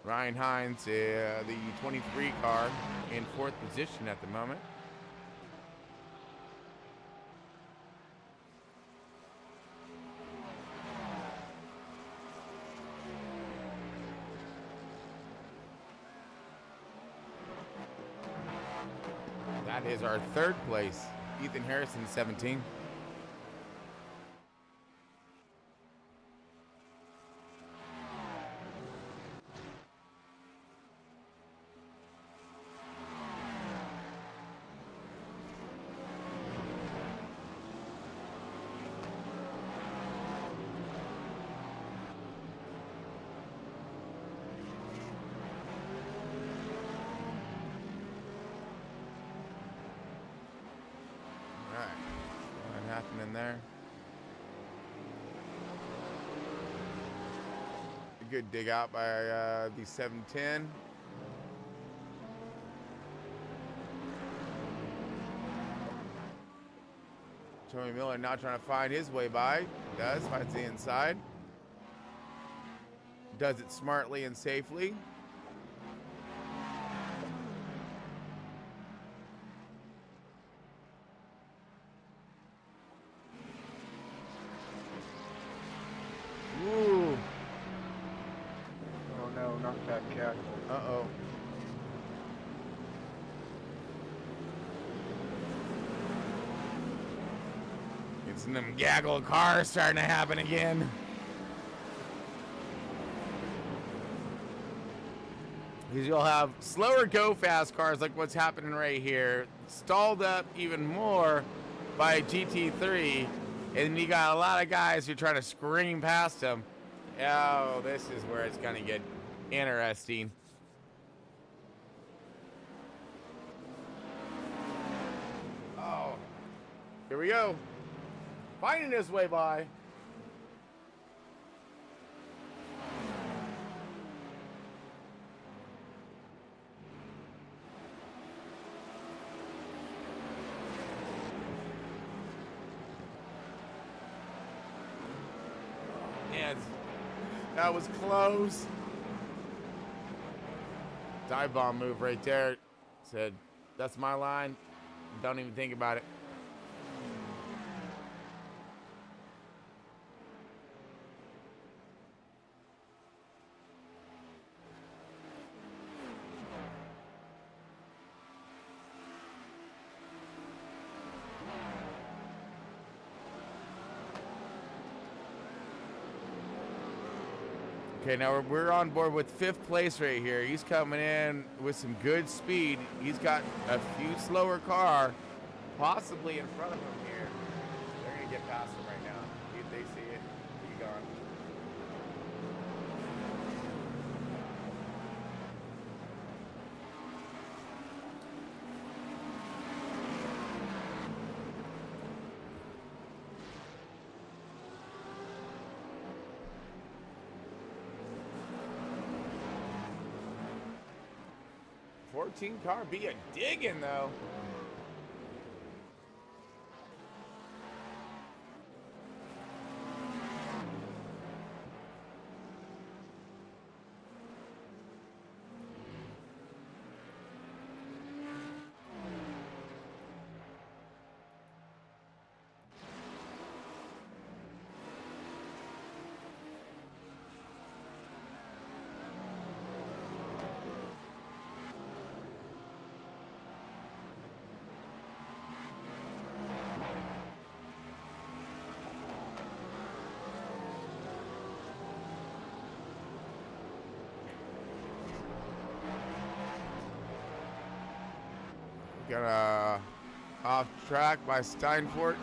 Ryan Hines, the 23 car, in 4th position at the moment. That is our 3rd place. Ethan Harrison, 17. Happening there. A good dig out by the 710. Tony Miller now trying to find his way by. Does, finds the inside. Does it smartly and safely. Ooh. Oh no, not that cat. Uh-oh. It's them gaggle cars starting to happen again. Because you'll have slower go-fast cars like what's happening right here, stalled up even more by GT3. And you got a lot of guys who are trying to scream past him. Oh, this is where it's going to get interesting. Oh, here we go. Finding his way by. Man, that was close. Dive bomb move right there. Said, that's my line. Don't even think about it. Okay, now we're on board with 5th place right here. He's coming in with some good speed. He's got a few slower car, possibly in front of them here. They're gonna get past them right now. If they see it, be gone. Car be a digging though. Got a off track by Steinfort.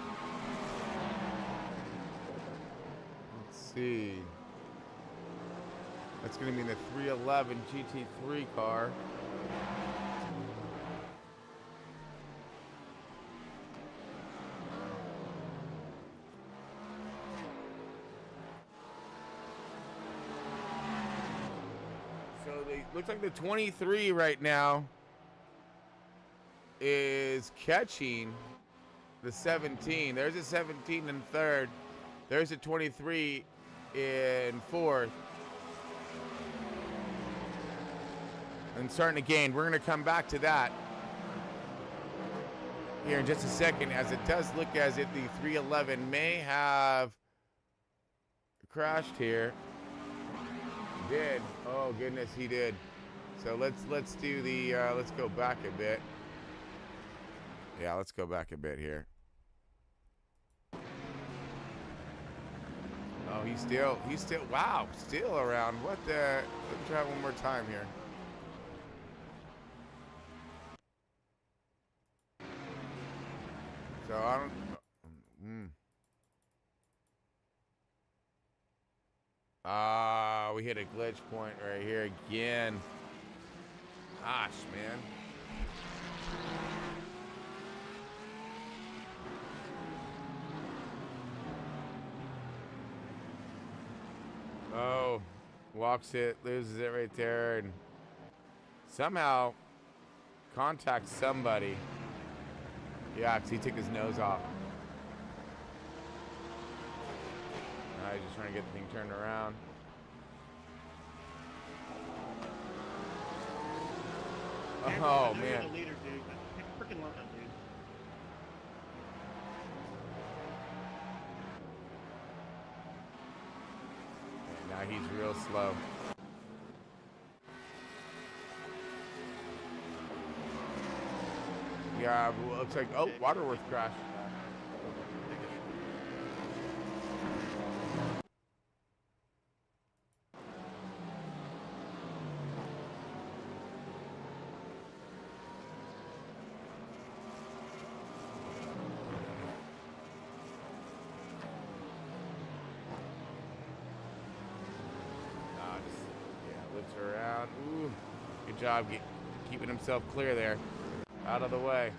Let's see. That's going to be the 311 GT3 car. So they looks like the 23 right now is catching the 17. There's a 17 in third. There's a 23 in fourth. And starting to gain. We're going to come back to that here in just a second, as it does look as if the 311 may have crashed here. He did. Oh goodness, he did. So let's do the let's go back a bit. Yeah, let's go back a bit here. Oh, he's still, wow, still around. What the, let's try one more time here. So I don't, we hit a glitch point right here again. Gosh, man. Oh, walks it, loses it right there, and somehow contacts somebody. Yeah, because he took his nose off. Now he's just trying to get the thing turned around. Oh, man. You're the leader, dude. Pick a freaking line, dude. Now he's real slow. Yeah, looks like, oh, Waterworth crashed. Looks around. Ooh, good job keeping himself clear there. Out of the way.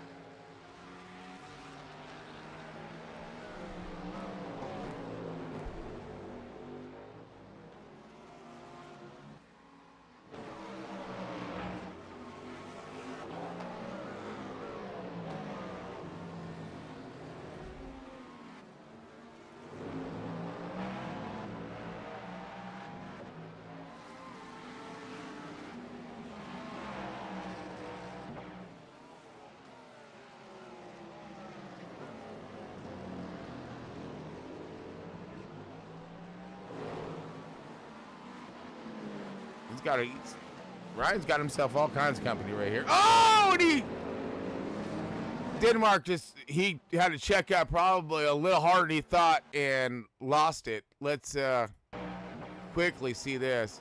Ryan's got himself all kinds of company right here. Oh, and Denmark he had to check out probably a little harder than he thought and lost it. Let's quickly see this.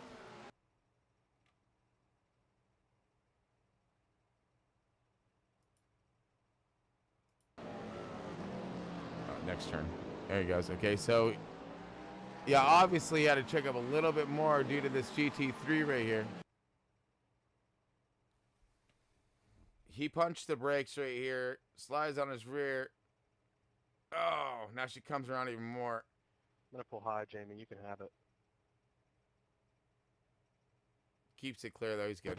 next turn. There he goes. Okay, so yeah, obviously he had to check up a little bit more due to this GT3 right here. He punched the brakes right here, slides on his rear. Oh, now she comes around even more. I'm gonna pull high, Jamie. You can have it. Keeps it clear though. He's good.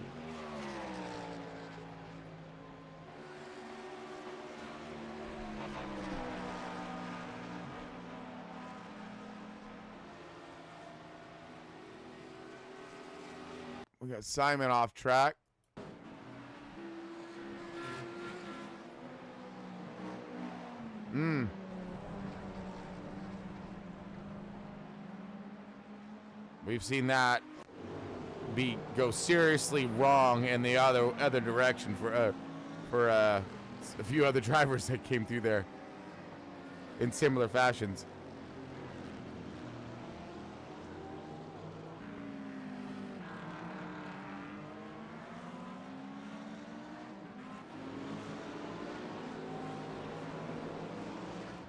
We got Simon off track. We've seen that go seriously wrong in the other direction for a few other drivers that came through there in similar fashions.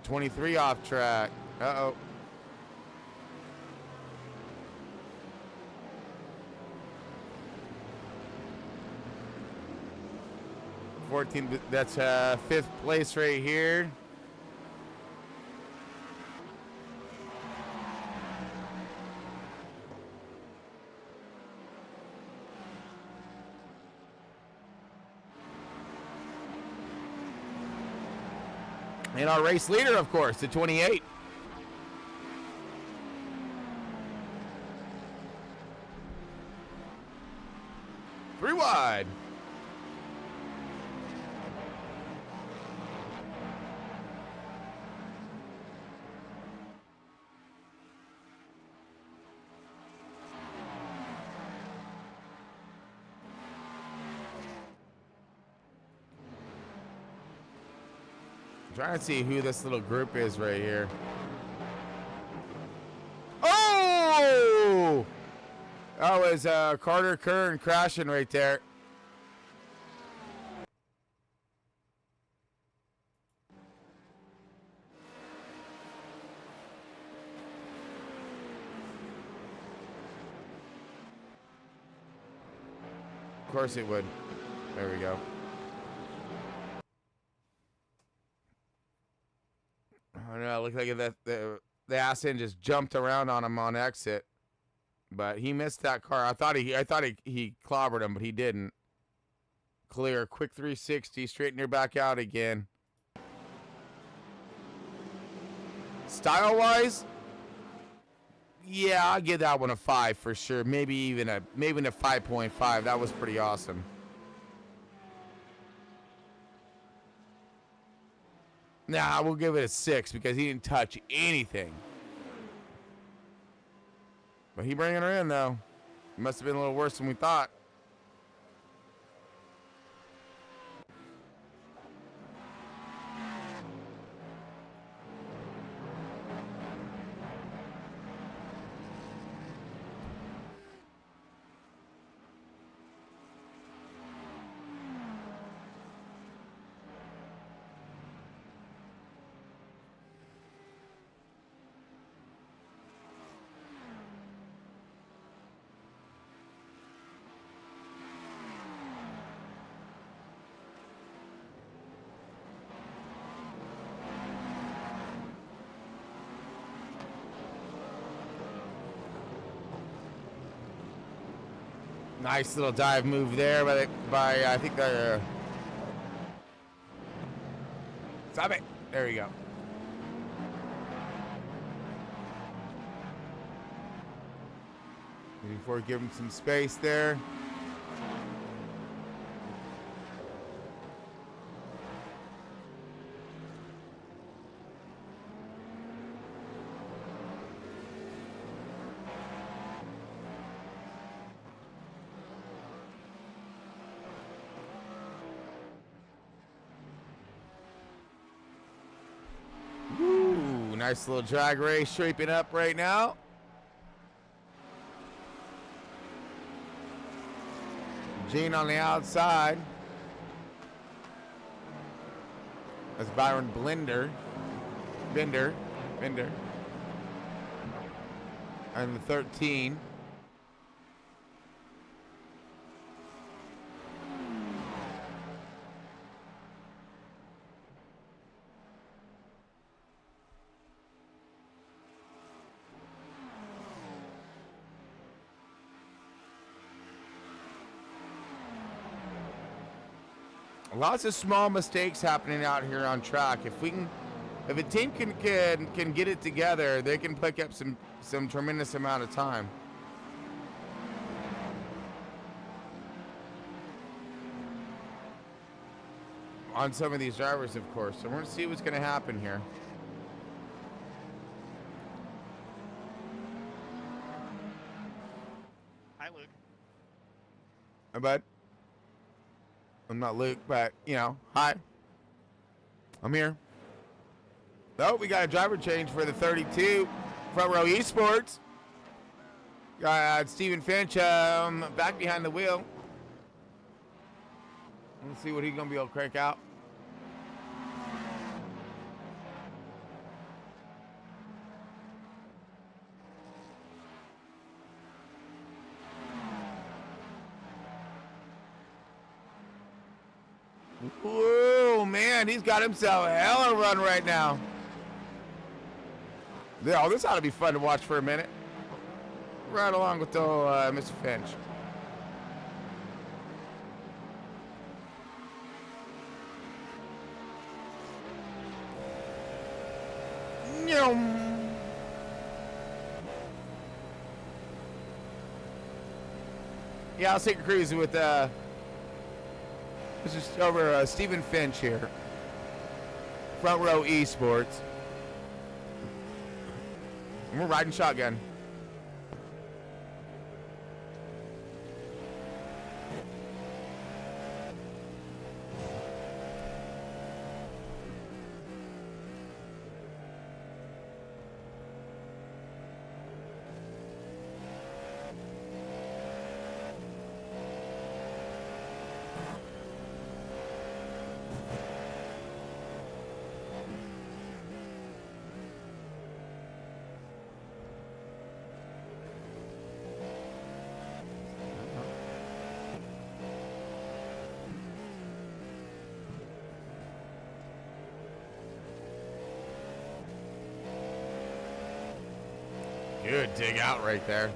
'23 off track. Uh-oh. 14th, that's 5th place right here. And our race leader, of course, the 28. Three wide. Trying to see who this little group is right here. Oh! That was Carter Kern crashing right there. Of course it would. There we go. I know, it looked like the ass end just jumped around on him on exit, but he missed that car. I thought he clobbered him, but he didn't. Clear, quick 360, straighten your back out again. Style-wise, yeah, I'll give that one a 5 for sure. Maybe even a 5.5. That was pretty awesome. Nah, we'll give it a 6 because he didn't touch anything. But he bringing her in, though. It must have been a little worse than we thought. Nice little dive move there by I think the stop it. There we go. Before give him some space there. Nice little drag race shaping up right now. Gene on the outside. That's Byron Blender. Bender. And the 13. Lots of small mistakes happening out here on track. If a team can get it together, they can pick up some tremendous amount of time. On some of these drivers, of course. So we're gonna see what's gonna happen here. Hi, Luke. Hi, bud. I'm not Luke, but, you know, hi. I'm here. Oh, we got a driver change for the 32 Front Row Esports. Got Stephen Finch back behind the wheel. Let's see what he's going to be able to crank out. Whoa, man, he's got himself a hell of a run right now. Oh, this ought to be fun to watch for a minute. Right along with the Mr. Finch. Yeah, I'll take a cruise with this is over Stephen Finch here. Front Row Esports. And we're riding shotgun. Good dig out right there.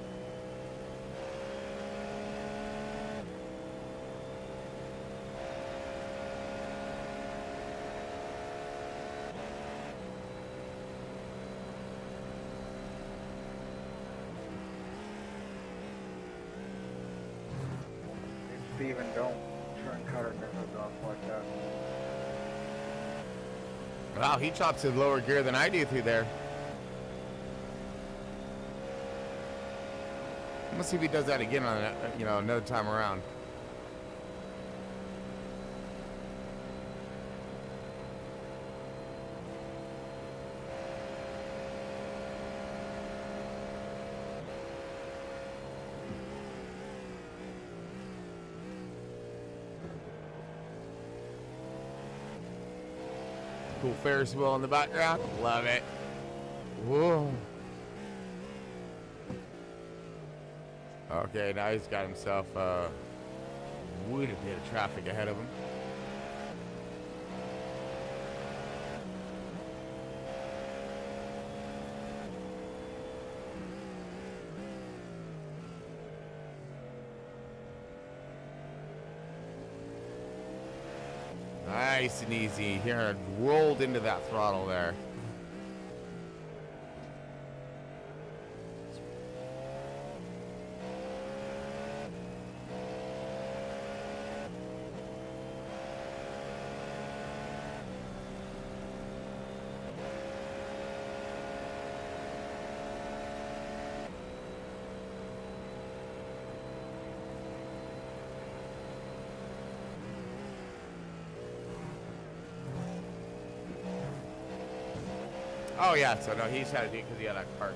Steven, don't turn cutter mirrors off like that. Wow, he chops his lower gear than I do through there. Let's see if he does that again on another time around. Cool Ferris wheel in the background. Love it. Whoa. Okay, now he's got himself quite a bit of traffic ahead of him. Nice and easy here, rolled into that throttle there. Oh yeah, so no, he's had to do it because he had that cart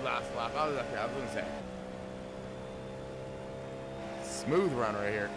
last lap. I was gonna say. Smooth run right here.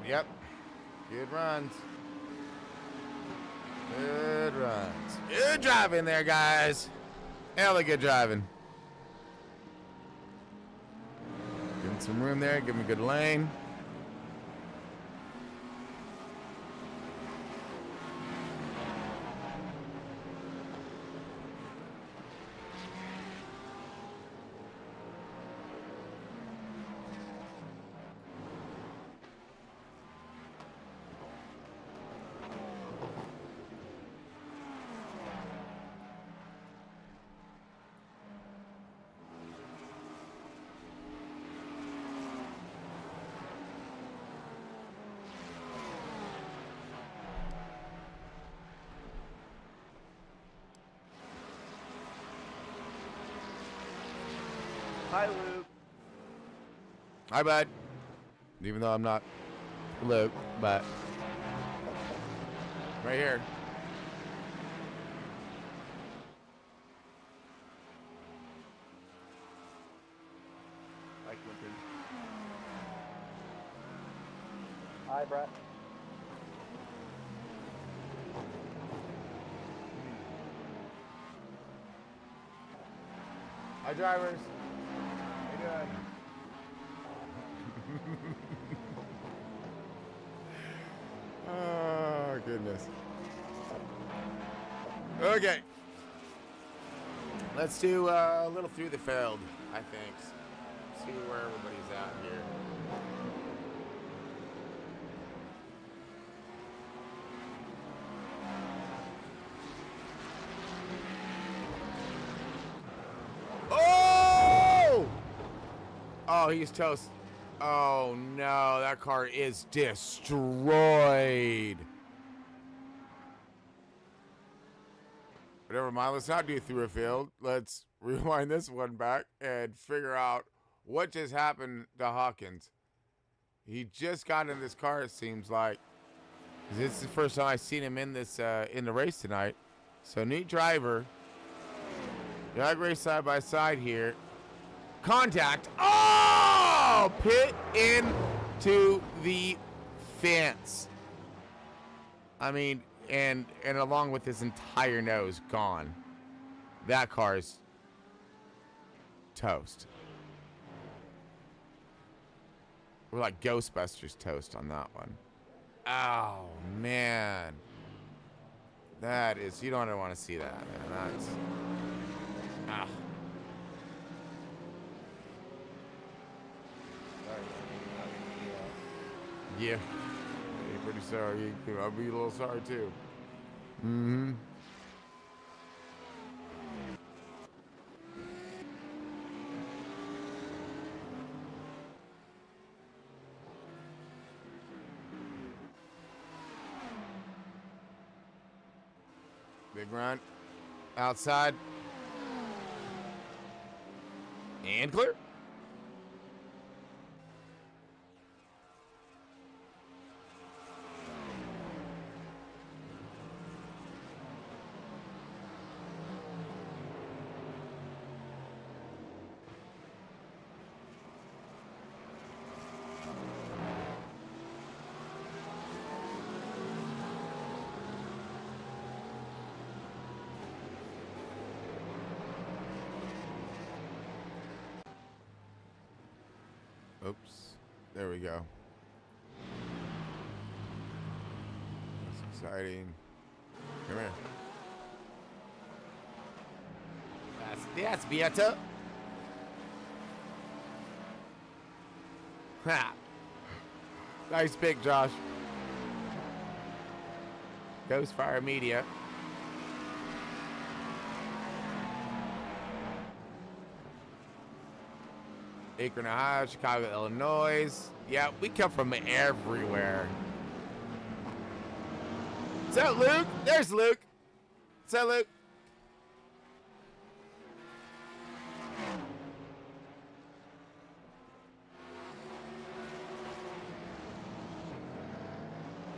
Yep. Good runs. Good runs. Good driving there, guys. Hella good driving. Give him some room there. Give him a good lane. Hi, Luke. Hi, bud. Even though I'm not Luke, but right here. Hi, Quentin. Hi, Brett. Hi, drivers. How you doing? Oh, goodness. Okay. Let's do a little through the field, I think. See where everybody's at here. Oh! Oh, he's toast. Oh, no. That car is destroyed. But never mind. Let's not do through a field. Let's rewind this one back and figure out what just happened to Hawkins. He just got in this car, it seems like. This is the first time I've seen him in this in the race tonight. So, neat driver. Drag race side by side here. Contact. Oh! Pit into the fence. I mean, and along with his entire nose gone. That car's toast. We're like Ghostbusters toast on that one. Oh, man. That is, you don't want to see that, man. That's, ah. Yeah. You're pretty sorry. I'll be a little sorry, too. Mm-hmm. Big run. Outside. And clear. Oops. There we go. That's exciting. Come here. That's better. Ha! Nice pick, Josh. Ghost Fire Media. Akron, Ohio, Chicago, Illinois. Yeah, we come from everywhere. What's up, Luke? There's Luke. What's up, Luke?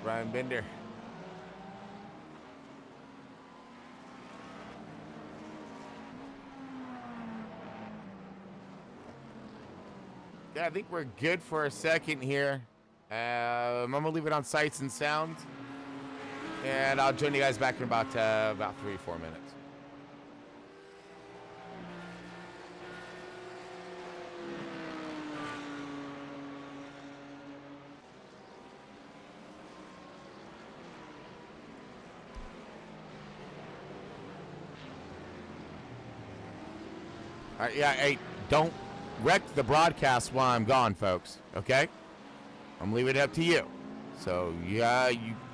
Ryan Bender. Yeah, I think we're good for a second here. I'm gonna leave it on sights and sounds, and I'll join you guys back in about 3-4 minutes. All right, yeah, hey, don't wreck the broadcast while I'm gone, folks, okay? I'm leaving it up to you. So, yeah,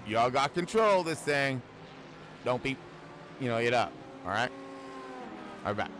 y'all got control of this thing. Don't be, it up, all right? All right, back.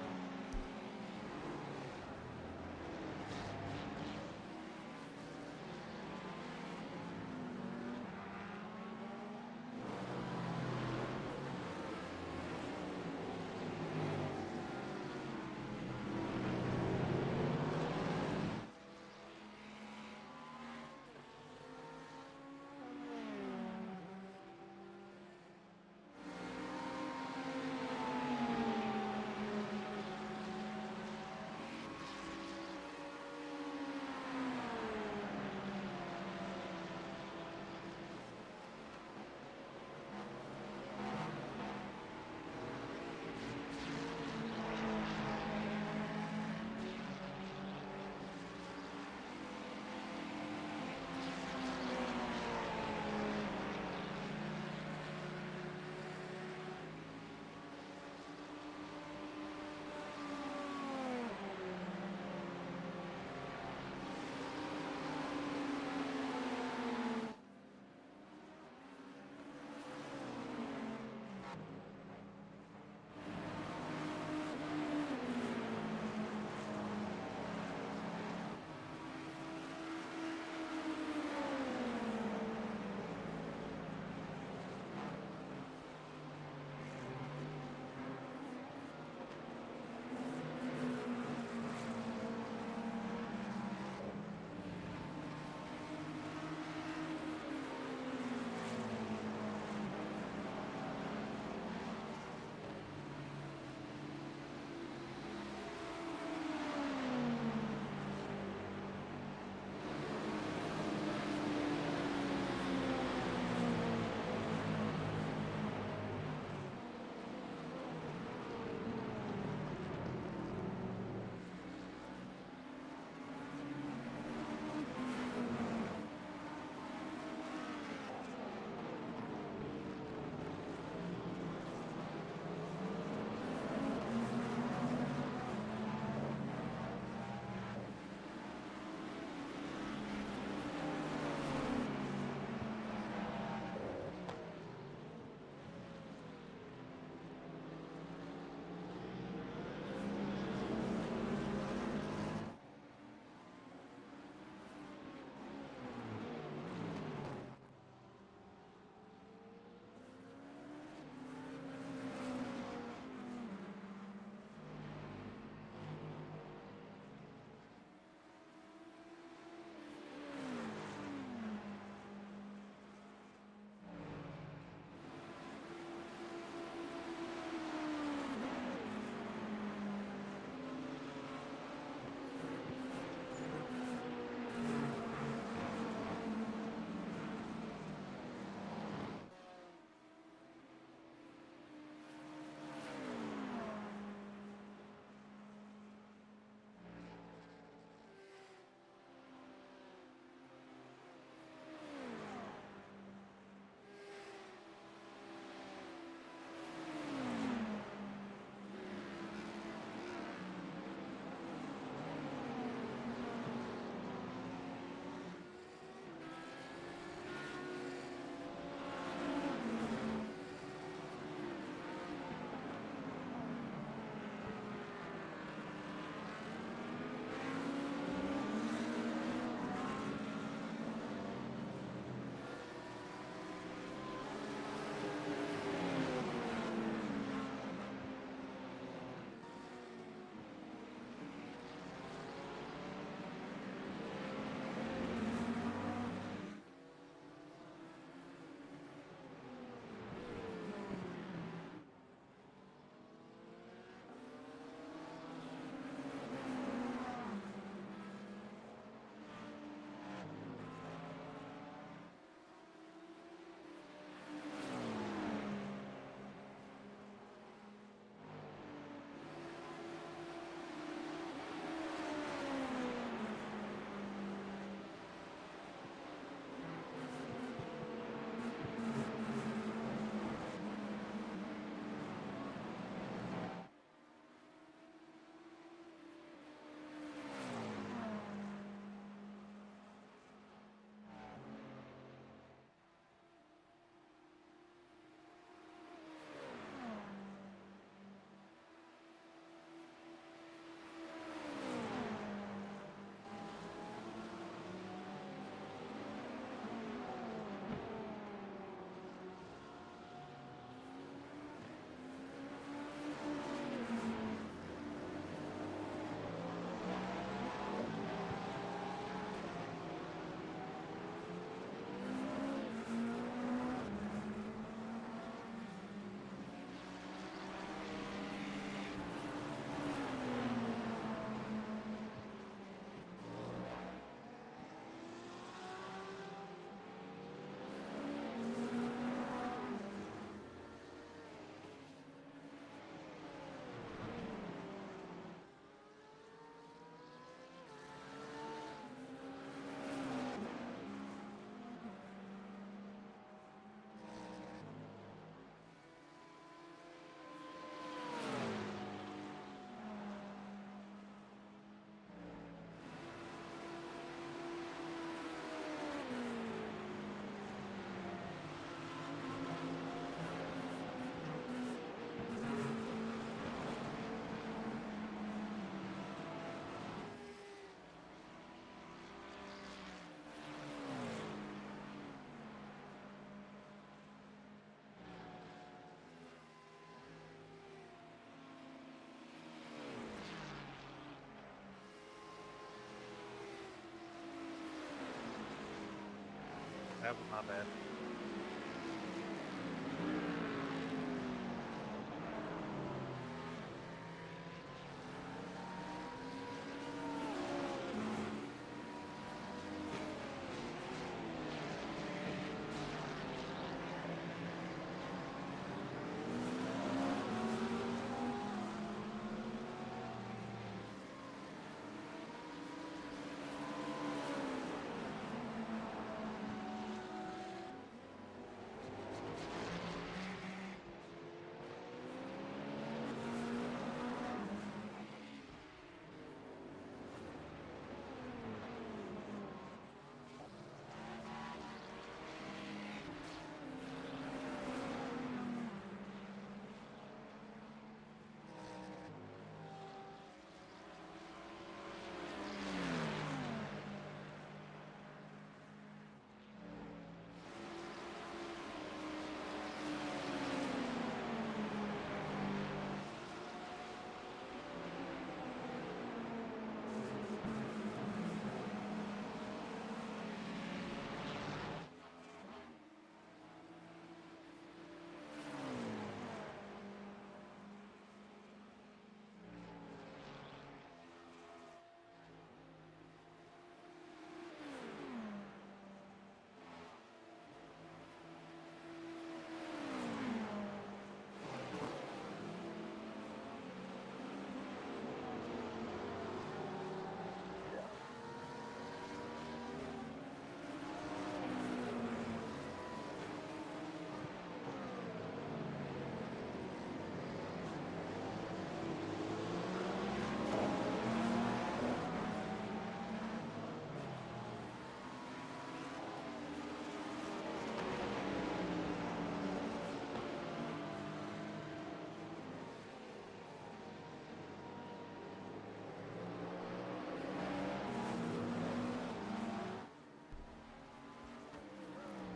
That was not bad.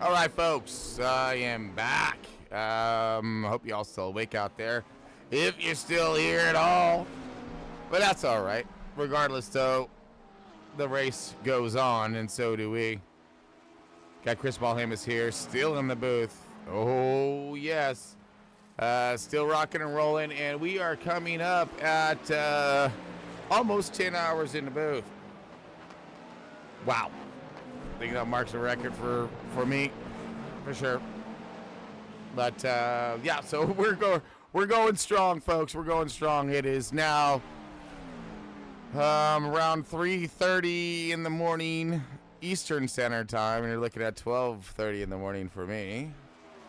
All right, folks, I am back. Hope y'all still awake out there, if you're still here at all. But that's all right. Regardless, though, the race goes on, and so do we. Got Chris Ballhamus here, still in the booth. Oh, yes. Still rocking and rolling, and we are coming up at almost 10 hours in the booth. Wow. I think that marks a record for me, for sure. But yeah, so we're going strong, folks. We're going strong. It is now around 3:30 in the morning Eastern Standard Time, and you're looking at 12:30 in the morning for me.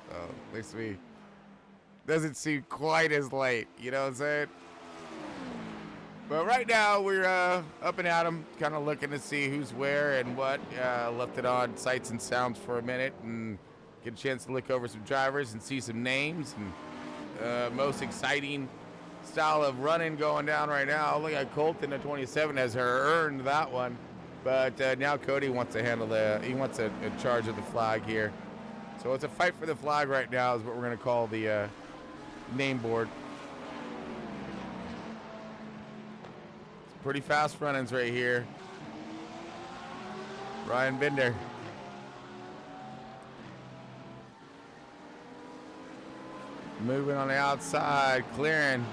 So at least we doesn't seem quite as late. You know what I'm saying? But right now, we're up and at 'em, kind of looking to see who's where and what. Left it on Sights and Sounds for a minute and get a chance to look over some drivers and see some names. And most exciting style of running going down right now. Look at Colton at 27 has earned that one. But now Cody wants to handle he wants a charge of the flag here. So it's a fight for the flag right now is what we're going to call the name board. Pretty fast run-ins right here. Ryan Binder. Moving on the outside, clearing.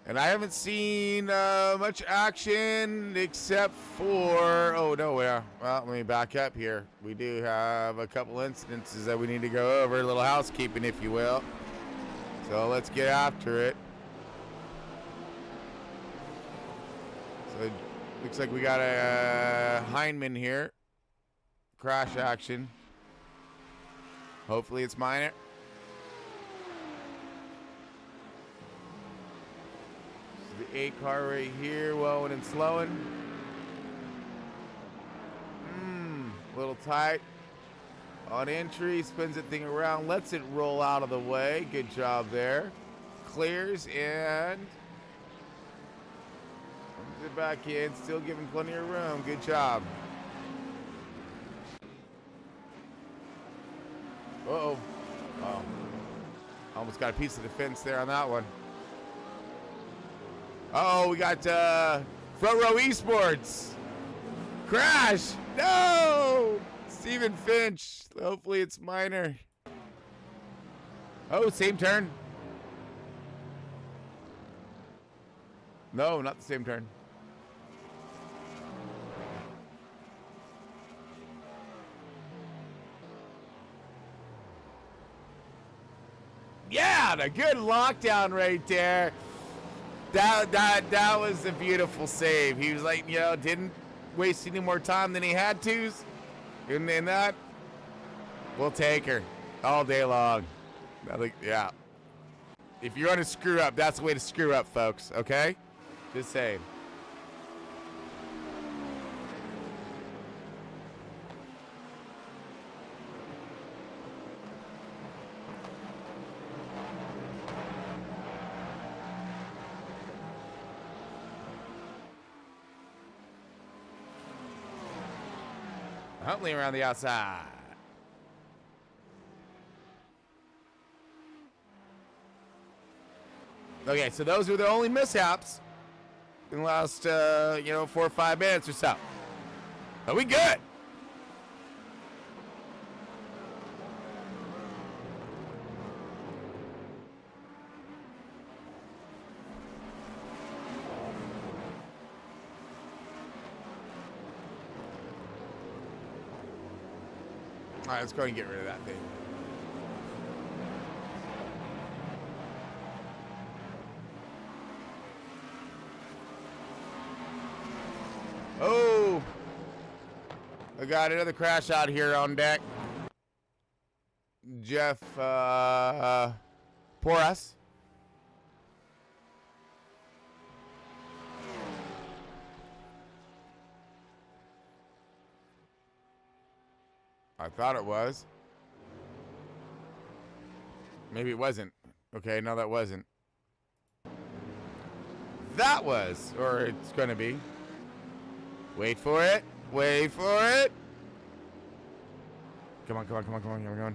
And I haven't seen much action except for, oh no, well, let me back up here. We do have a couple incidences that we need to go over, a little housekeeping, if you will. So let's get after it. So it looks like we got a Heinemann here. Crash action. Hopefully it's minor. The 8 car right here, wellin' and slowing. A little tight. On entry, spins the thing around, lets it roll out of the way. Good job there. Clears and comes it back in, still giving plenty of room. Good job. Uh-oh. Oh. Almost got a piece of the fence there on that one. Oh, we got Front Row Esports. Crash! No! Stephen Finch. Hopefully it's minor. Oh, same turn. No, not the same turn. Yeah, the good lockdown right there. That was a beautiful save. He was like, you know, didn't waste any more time than he had to. And then that, we'll take her all day long. I think, yeah. If you're going to screw up, that's the way to screw up, folks, okay? Just saying. Huntley around the outside. Okay, so those were the only mishaps in the last, 4 or 5 minutes or so. Are we good? All right, let's go ahead and get rid of that thing. Oh, I got another crash out here on deck. Jeff Porras. I thought it was. Maybe it wasn't. Okay, no, that wasn't. That was, or it's gonna be. Wait for it. Wait for it. Come on, come on, come on, come on. Here we go.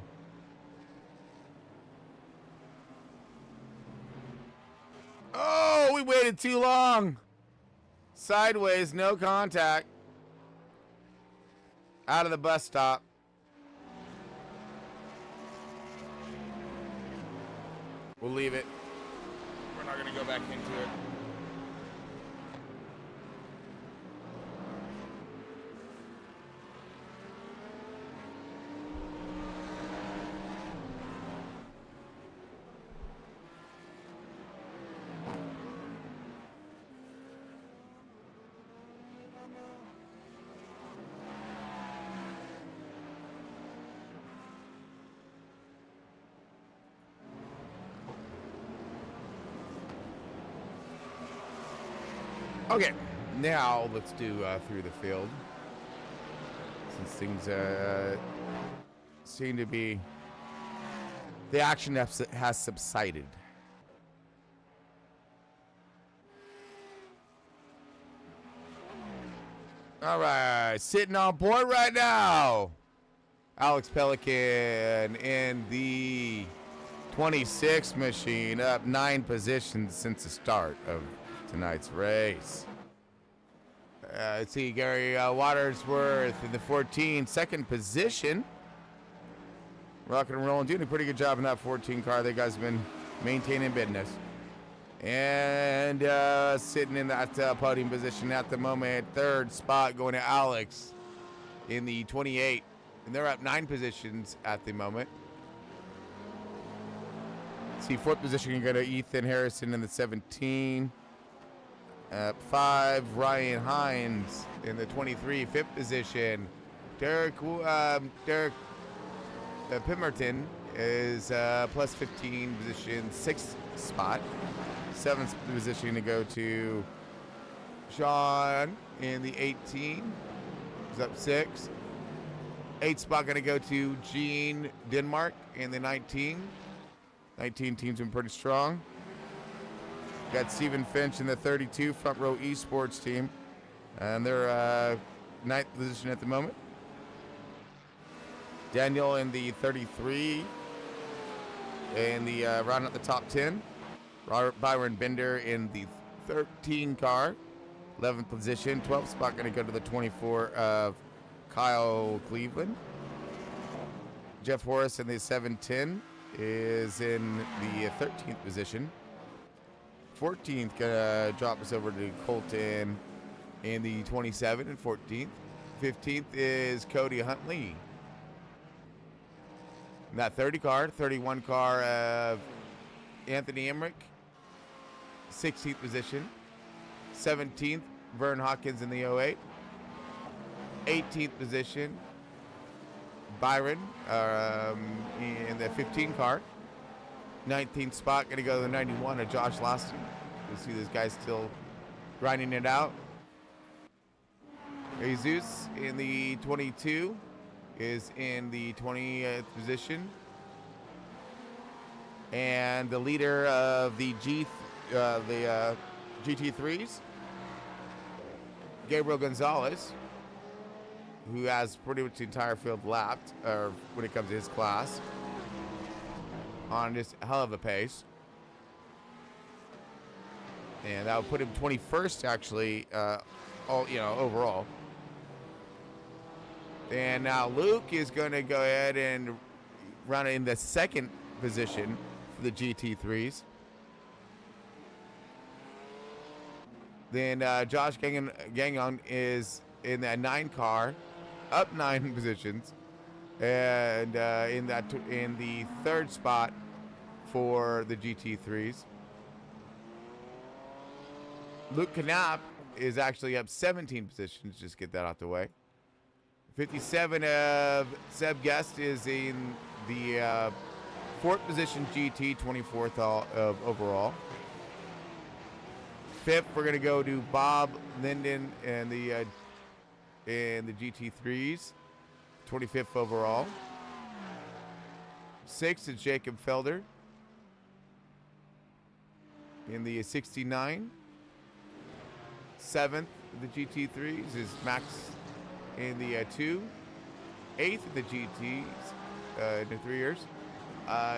Oh, we waited too long. Sideways, no contact. Out of the bus stop. We'll leave it. We're not going to go back into it. Okay, now let's do through the field. Since things seem to be, the action has subsided. All right, sitting on board right now. Alex Pelican in the 26 machine, up 9 positions since the start of tonight's race. Let's see, Gary Watersworth in the 14, second position. Rocking and rolling, doing a pretty good job in that 14 car. They guys have been maintaining business. And sitting in that podium position at the moment, third spot going to Alex in the 28. And they're up 9 positions at the moment. Let's see, fourth position can go to Ethan Harrison in the 17. 5, Ryan Hines in the 23, fifth position. Derek Pemberton is plus 15 position, 6th spot. 7th position to go to Sean in the 18. He's up 6. 8th spot going to go to Gene Denmark in the 19. 19 team's been pretty strong. Got Stephen Finch in the 32, Front Row Esports team. And they're 9th position at the moment. Daniel in the 33. In the round out the top 10. Byron Bender in the 13 car, 11th position. 12th spot going to go to the 24 of Kyle Cleveland. Jeff Horace in the 710 is in the 13th position. 14th gonna drop us over to Colton in the 27 and 14th. 15th is Cody Huntley. In that 30 car, 31 car of Anthony Emmerich, 16th position. 17th, Vern Hawkins in the 08. 18th position, Byron in the 15 car. 19th spot, going to go to the 91 of Josh Laston. You'll see this guy still grinding it out. Jesus in the 22 is in the 20th position. And the leader of the GT3s, Gabriel Gonzalez, who has pretty much the entire field lapped, or when it comes to his class, on just a hell of a pace. And that would put him 21st, actually, overall. And now Luke is going to go ahead and run in the second position for the GT3s. Then Josh Gagnon is in that 9 car, up 9 positions, and in the 3rd spot for the GT3s. Luke Knapp is actually up 17 positions. Just get that out the way. 57 of Seb Guest is in the 4th position GT, 24th of overall. 5th, we're gonna go to Bob Linden and the GT3s, 25th overall. 6th is Jacob Felder in the 69. 7th, the GT3s is Max in the 2. 8th of the GTs in the 3 years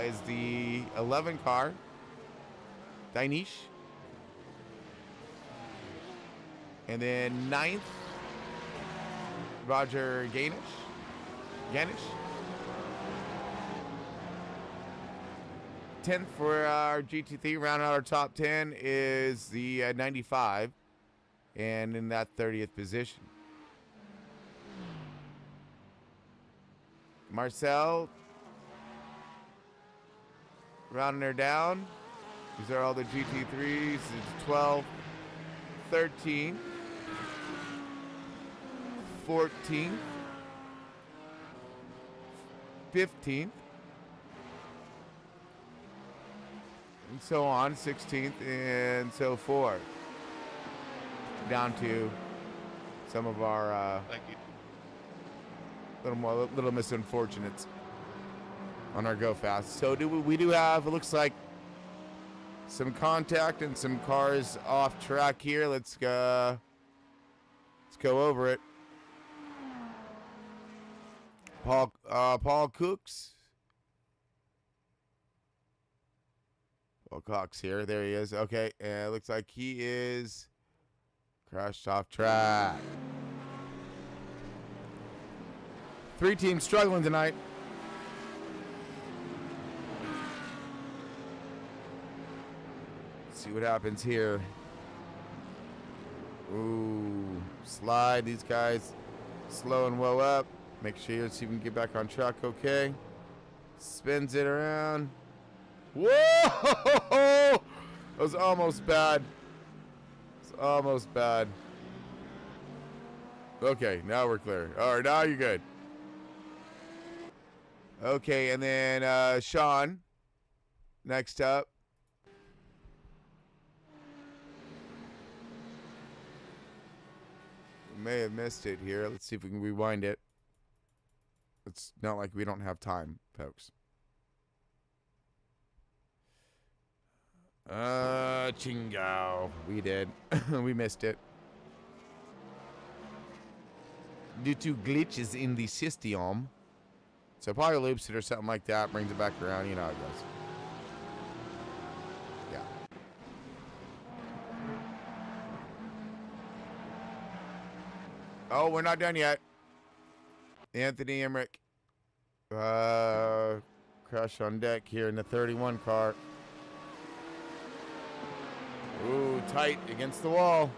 is the 11 car, Dinesh. And then 9th, Roger Ganish. 10th for our GT3, round out our top 10 is the 95, and in that 30th position. Marcel, rounding her down. These are all the GT3s. It's 12, 13, 14, 15, and so on, 16th, and so forth. Down to some of our little misunfortunates on our go fast. So we do have, it looks like, some contact and some cars off track here. Let's go over it. Paul Cooks. Paul Cox here. There he is. Okay, and it looks like he is crashed off track. 3 teams struggling tonight. Let's see what happens here. Ooh, slide. These guys slow and well up. Make sure you see if we can get back on track okay. Spins it around. Whoa! That was almost bad. It's almost bad. Okay, now we're clear. All right, now you're good. Okay, and then Sean, next up. We may have missed it here. Let's see if we can rewind it. It's not like we don't have time, folks. Chingo. We did. We missed it. Due to glitches in the system. So probably loops it or something like that, brings it back around, you know how it goes. Yeah. Oh, we're not done yet. Anthony Emmerich. Crash on deck here in the 31 car. Ooh, tight against the wall.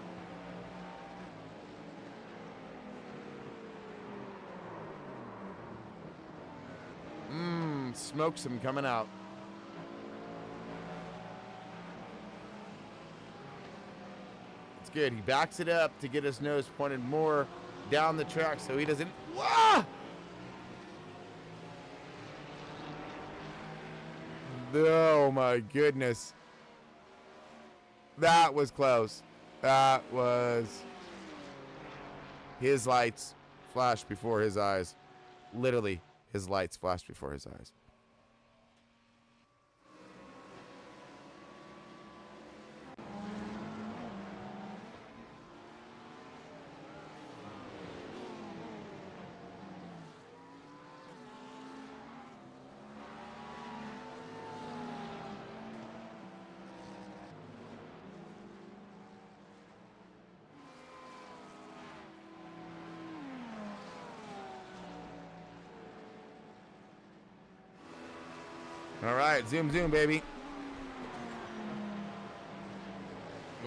Smokes him coming out. It's good. He backs it up to get his nose pointed more down the track so he doesn't. Wah! Oh my goodness. That was close. That was. His lights flashed before his eyes. Literally, his lights flashed before his eyes. All right, zoom, zoom, baby.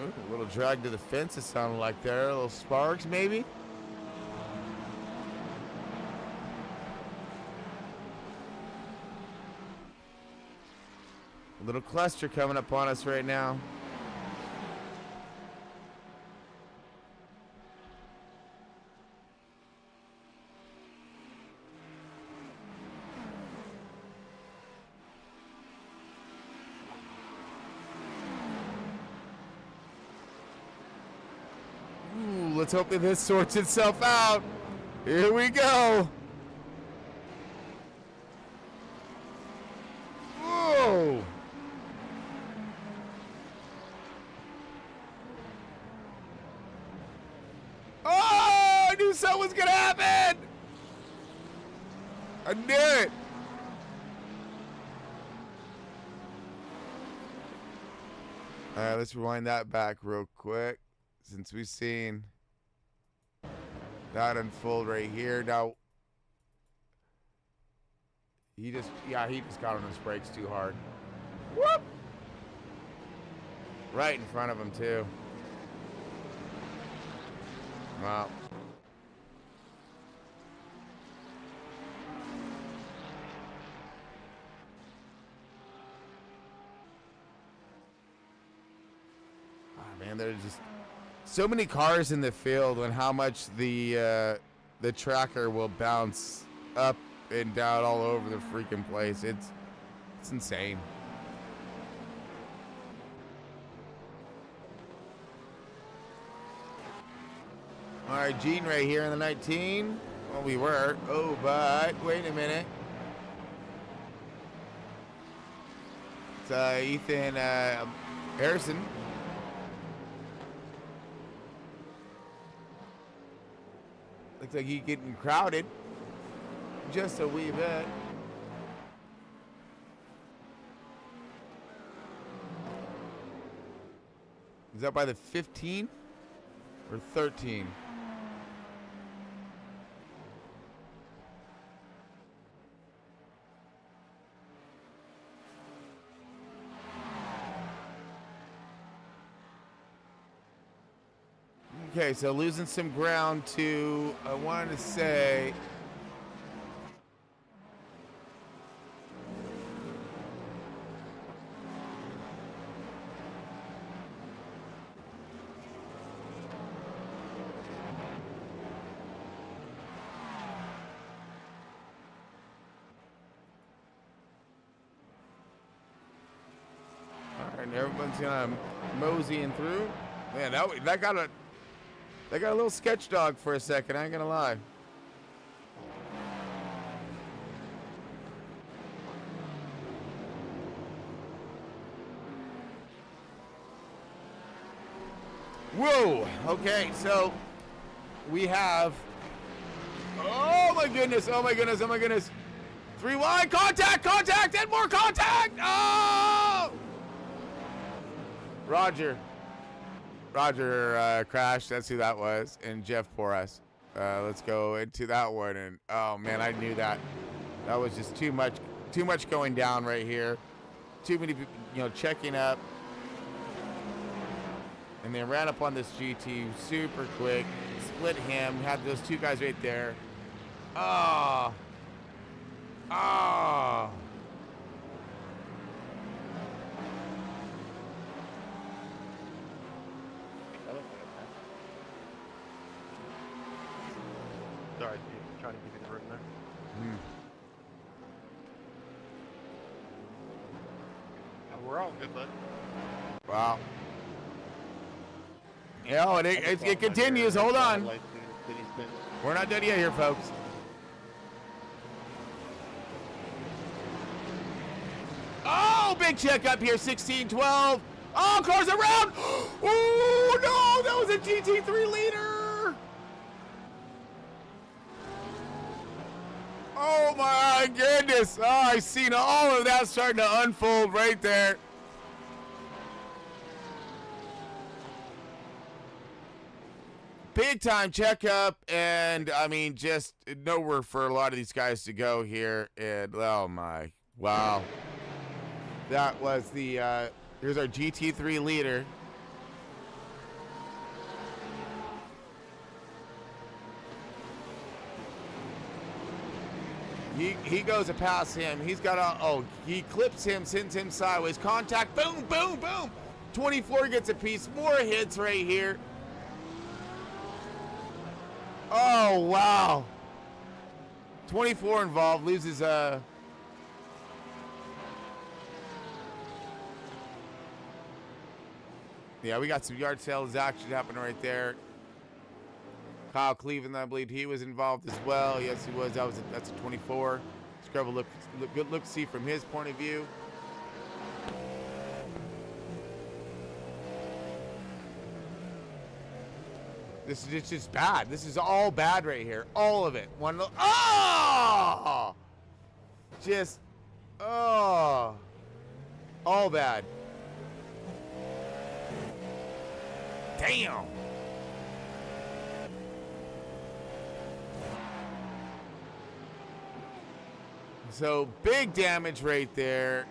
Ooh, a little drag to the fence, it sounded like there. A little sparks, maybe. A little cluster coming up on us right now. Let's hope that this sorts itself out. Here we go. Whoa. Oh, I knew something was going to happen. I knew it. All right, let's rewind that back real quick since we've seen that unfold right here. Now, he just got on his brakes too hard. Whoop! Right in front of him, too. Wow. Oh, man, there's just so many cars in the field and how much the tracker will bounce up and down all over the freaking place. It's insane. All right, Gene right here in the 19. Well, we were. Oh, but wait a minute. It's Ethan Harrison. Looks like he's getting crowded just a wee bit. Is that by the 15 or 13? Okay, so losing some ground to, I wanted to say, all right, and everyone's gonna moseying through. Man, that got a little sketch dog for a second, I ain't gonna lie. Whoa, okay, so we have, oh my goodness, oh my goodness, oh my goodness. 3 wide, contact, and more contact, oh! Roger crashed, that's who that was, and Jeff Porras. Let's go into that one. And oh man, I knew that. That was just too much going down right here. Too many people, checking up. And they ran up on this GT super quick. Split him. Had those two guys right there. Oh. Oh. Sorry, Steve. Trying to give you the room there. We're all good, bud. Wow. Yeah, it continues. Hold on. We're not done yet here, folks. Oh, big check up here, 16-12. Oh, cars around. Oh, no, that was a GT3 leader. Oh, my goodness. Oh, I seen all of that starting to unfold right there. Big time checkup, and I mean, just nowhere for a lot of these guys to go here. And oh my, wow, that was the here's our GT3 leader. He goes to pass him. He's got a he clips him, sends him sideways. Contact, boom, boom, boom. 24 gets a piece. More hits right here. Oh, wow. 24 involved, loses yeah, we got some yard sales action happening right there. Kyle Cleveland, I believe he was involved as well. Yes, he was. That's a 24. Scrabble good look see from his point of view. This is just bad. This is all bad right here. All of it. Just, all bad. Damn. So big damage right there.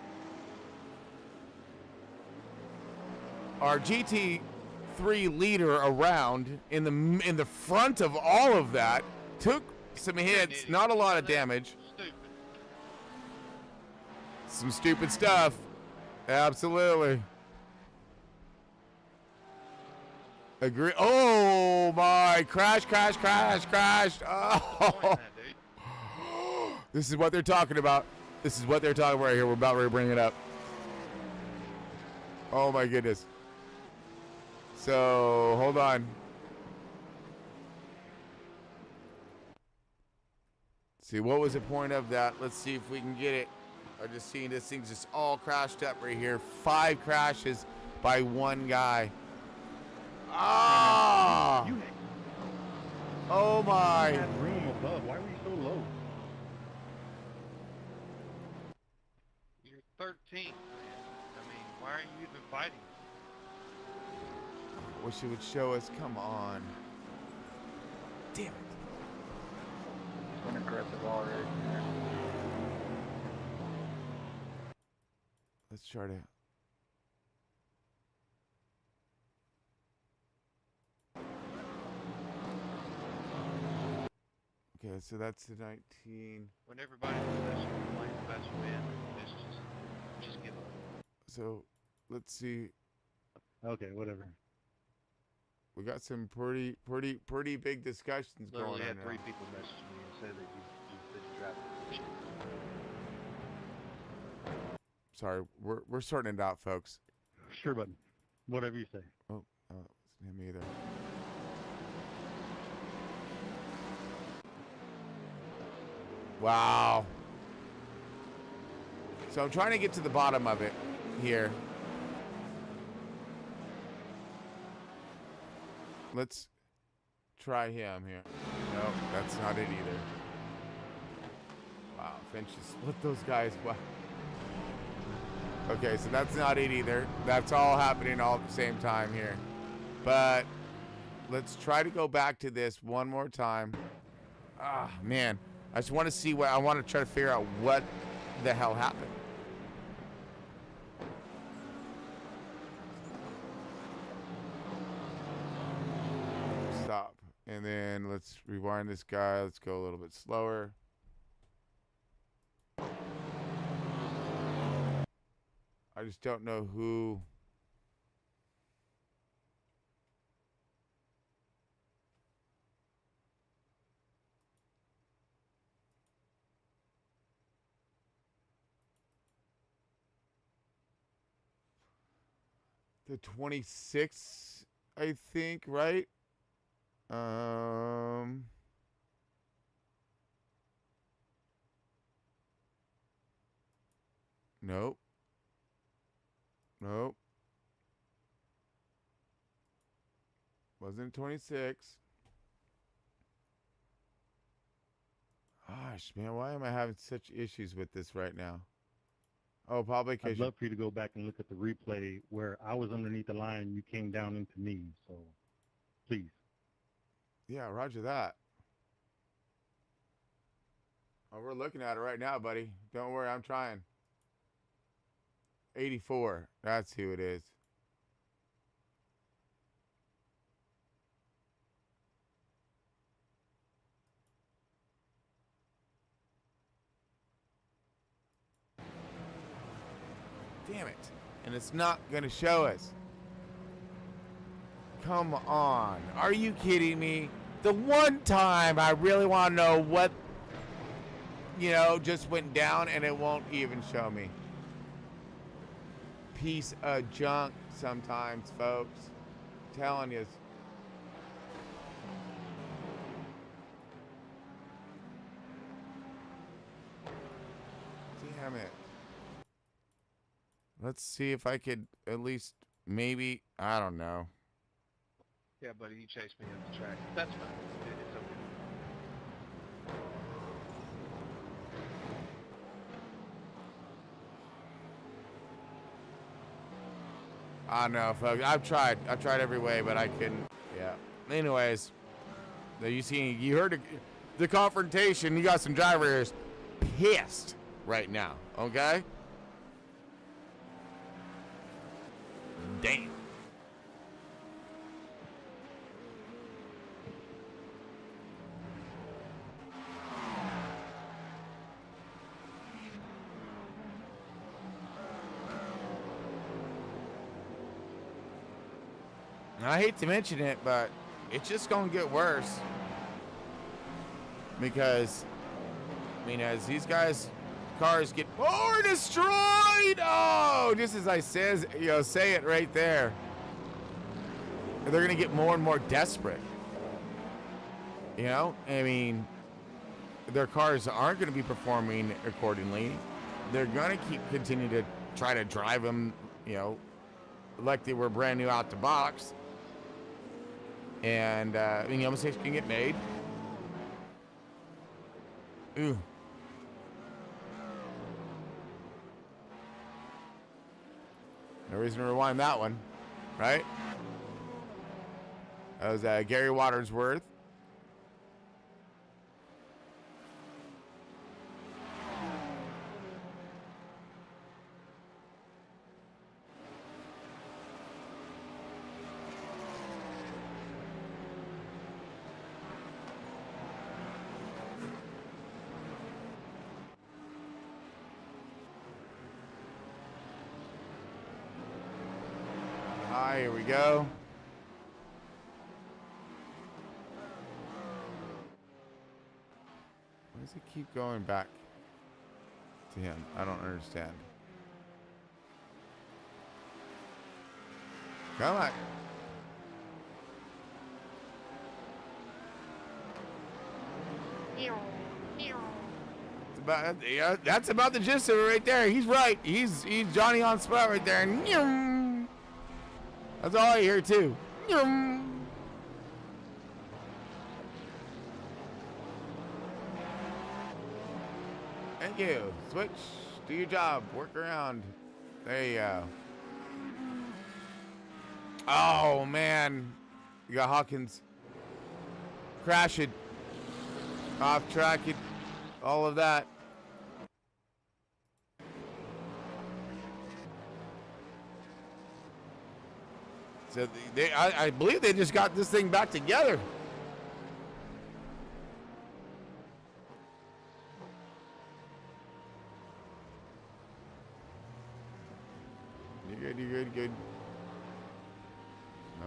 Our GT3 leader around in the front of all of that, took some hits, not a lot of damage. Some stupid stuff. Absolutely. Agree. Oh my, crashed. Oh. This is what they're talking about. This is what they're talking about right here. We're about to bring it up. Oh my goodness. So, hold on. See, what was the point of that? Let's see if we can get it. I'm just seeing this thing's just all crashed up right here. 5 crashes by one guy. Ah! Oh my. You had room above. Why were you so low? You're 13th, man. I mean, why are you even fighting? Wish it would show us. Come on. Damn it. It's an aggressive already. Let's try to. Okay, so that's the 19. When everybody's possession, playing the best win, it's just give up. So, let's see. Okay, whatever. We got some pretty big discussions Literally going on had now. 3 people message me and said that you drafted. Sorry, we're sorting it out, folks. Sure, bud. Whatever you say. Oh, that wasn't him either. Wow. So I'm trying to get to the bottom of it here. Let's try him here. No, that's not it either. Wow, Finch just split those guys. Wow. Okay, so that's not it either. That's all happening all at the same time here. But let's try to go back to this one more time. Ah, man. I just want to see what, I want to try to figure out what the hell happened. Stop. And then let's rewind this guy. Let's go a little bit slower. I just don't know who. The 26th, I think, right? Nope. Nope. Wasn't 26. Gosh, man, why am I having such issues with this right now? Oh, probably because I'd love for you to go back and look at the replay where I was underneath the line, you came down into me. So, please. Yeah, roger that. Oh, we're looking at it right now, buddy. Don't worry, I'm trying. 84. That's who it is. Damn it. And it's not going to show us. Come on. Are you kidding me? The one time I really want to know what, you know, just went down and it won't even show me. Piece of junk sometimes, folks. I'm telling you. Damn it. Let's see if I could at least maybe, I don't know. Yeah, buddy, you chased me up the track. That's fine. It's okay. I know, folks. I've tried every way, but I couldn't. Yeah. Anyways, you heard the confrontation. You got some drivers pissed right now. Okay. Damn. I hate to mention it, but it's just going to get worse. Because, I mean, as these guys' cars get more destroyed, oh, just as I say it right there, they're going to get more and more desperate. You know, I mean, their cars aren't going to be performing accordingly. They're going to continue to try to drive them, you know, like they were brand new out the box. And, I mean, the mistakes can get made. Ooh. No reason to rewind that one, right? That was Gary Watersworth. Here we go. Why does it keep going back to him? I don't understand. Come on. That's about the gist of it right there. He's right. He's Johnny on spot right there. That's all I hear too. Thank you. Switch. Do your job. Work around. There you go. Oh man. You got Hawkins crashing, off tracking, all of that. So I believe they just got this thing back together. You're good, you're good, good.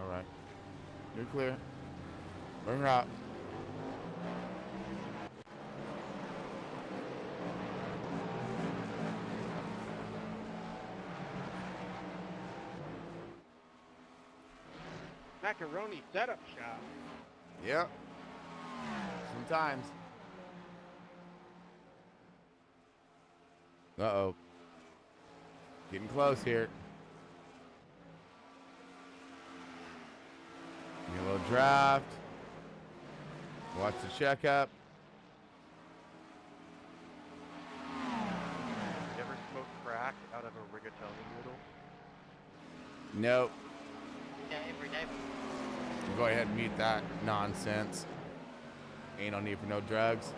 All right. You're clear. Bring her out. Macaroni setup shop. Yep. Sometimes. Uh-oh. Getting close here. Get a little draft. Watch the checkup. You ever smoke crack out of a rigatoni noodle? Nope. Yeah, every day. Go ahead and mute that nonsense. Ain't no need for no drugs.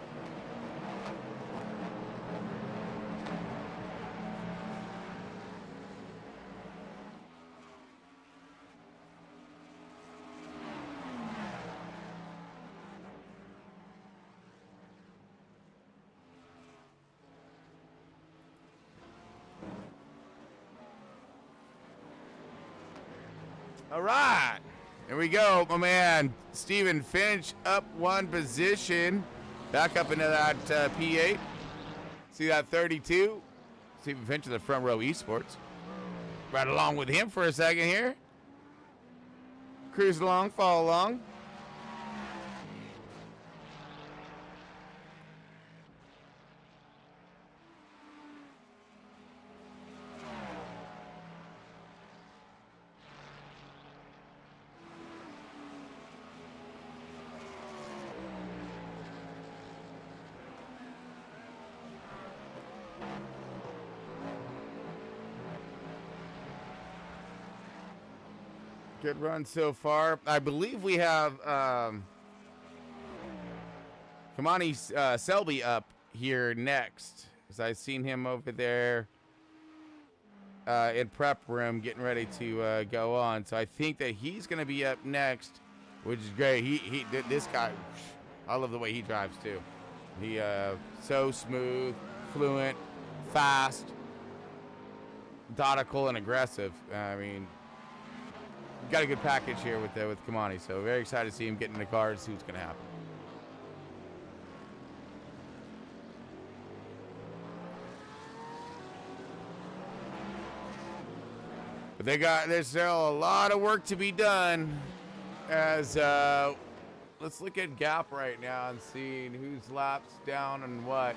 All right, here we go, my man. Stephen Finch up one position. Back up into that P8. See that 32? Stephen Finch of the Front Row Esports. Right along with him for a second here. Cruise along, follow along. Good run so far. I believe we have Kamani Selby up here next, because I've seen him over there in prep room getting ready to go on. So I think that he's going to be up next, which is great. This guy, I love the way he drives too. He so smooth, fluent, fast, methodical, and aggressive. I mean, got a good package here with Kamani, so very excited to see him get in the car and see what's going to happen. But there's still a lot of work to be done. As let's look at gap right now and see whose laps down and what.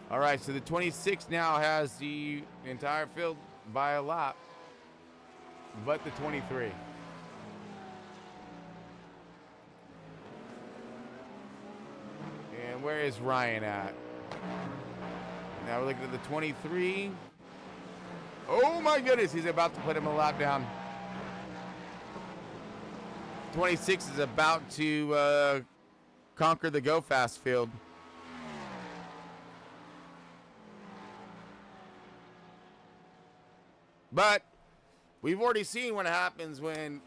All right, so the 26 now has the entire field by a lap. But the 23. And where is Ryan at? Now we're looking at the 23. Oh my goodness, he's about to put him a lap down. 26 is about to conquer the go fast field. But we've already seen what happens when,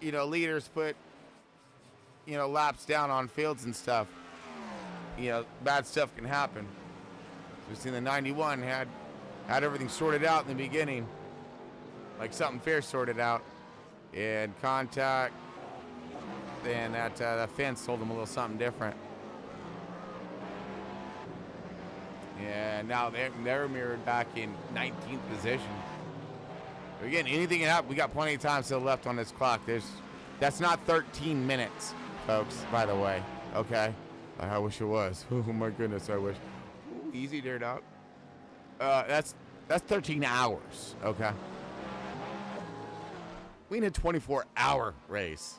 leaders put, laps down on fields and stuff. Bad stuff can happen. We've seen the 91 had everything sorted out in the beginning, like something fierce sorted out, and contact, and that fence told them a little something different. And now they're mirrored back in 19th position. Again, anything can happen. We got plenty of time still left on this clock. That's not 13 minutes, folks, by the way. Okay? I wish it was. Oh my goodness, I wish. Ooh, easy there, dog. That's 13 hours, okay? We need a 24-hour race.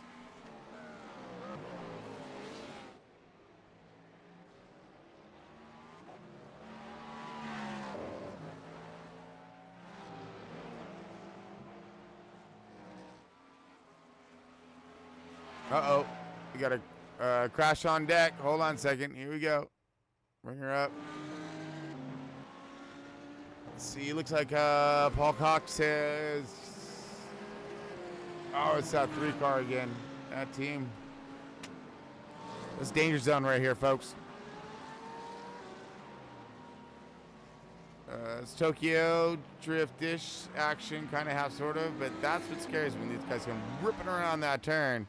Uh-oh. We got a crash on deck. Hold on a second. Here we go. Bring her up. Let's see. Looks like Paul Cox says... Oh, it's that 3 car again. That team. This danger zone right here, folks. It's Tokyo driftish action, kind of half, sort of, but that's what scares me when these guys come ripping around that turn.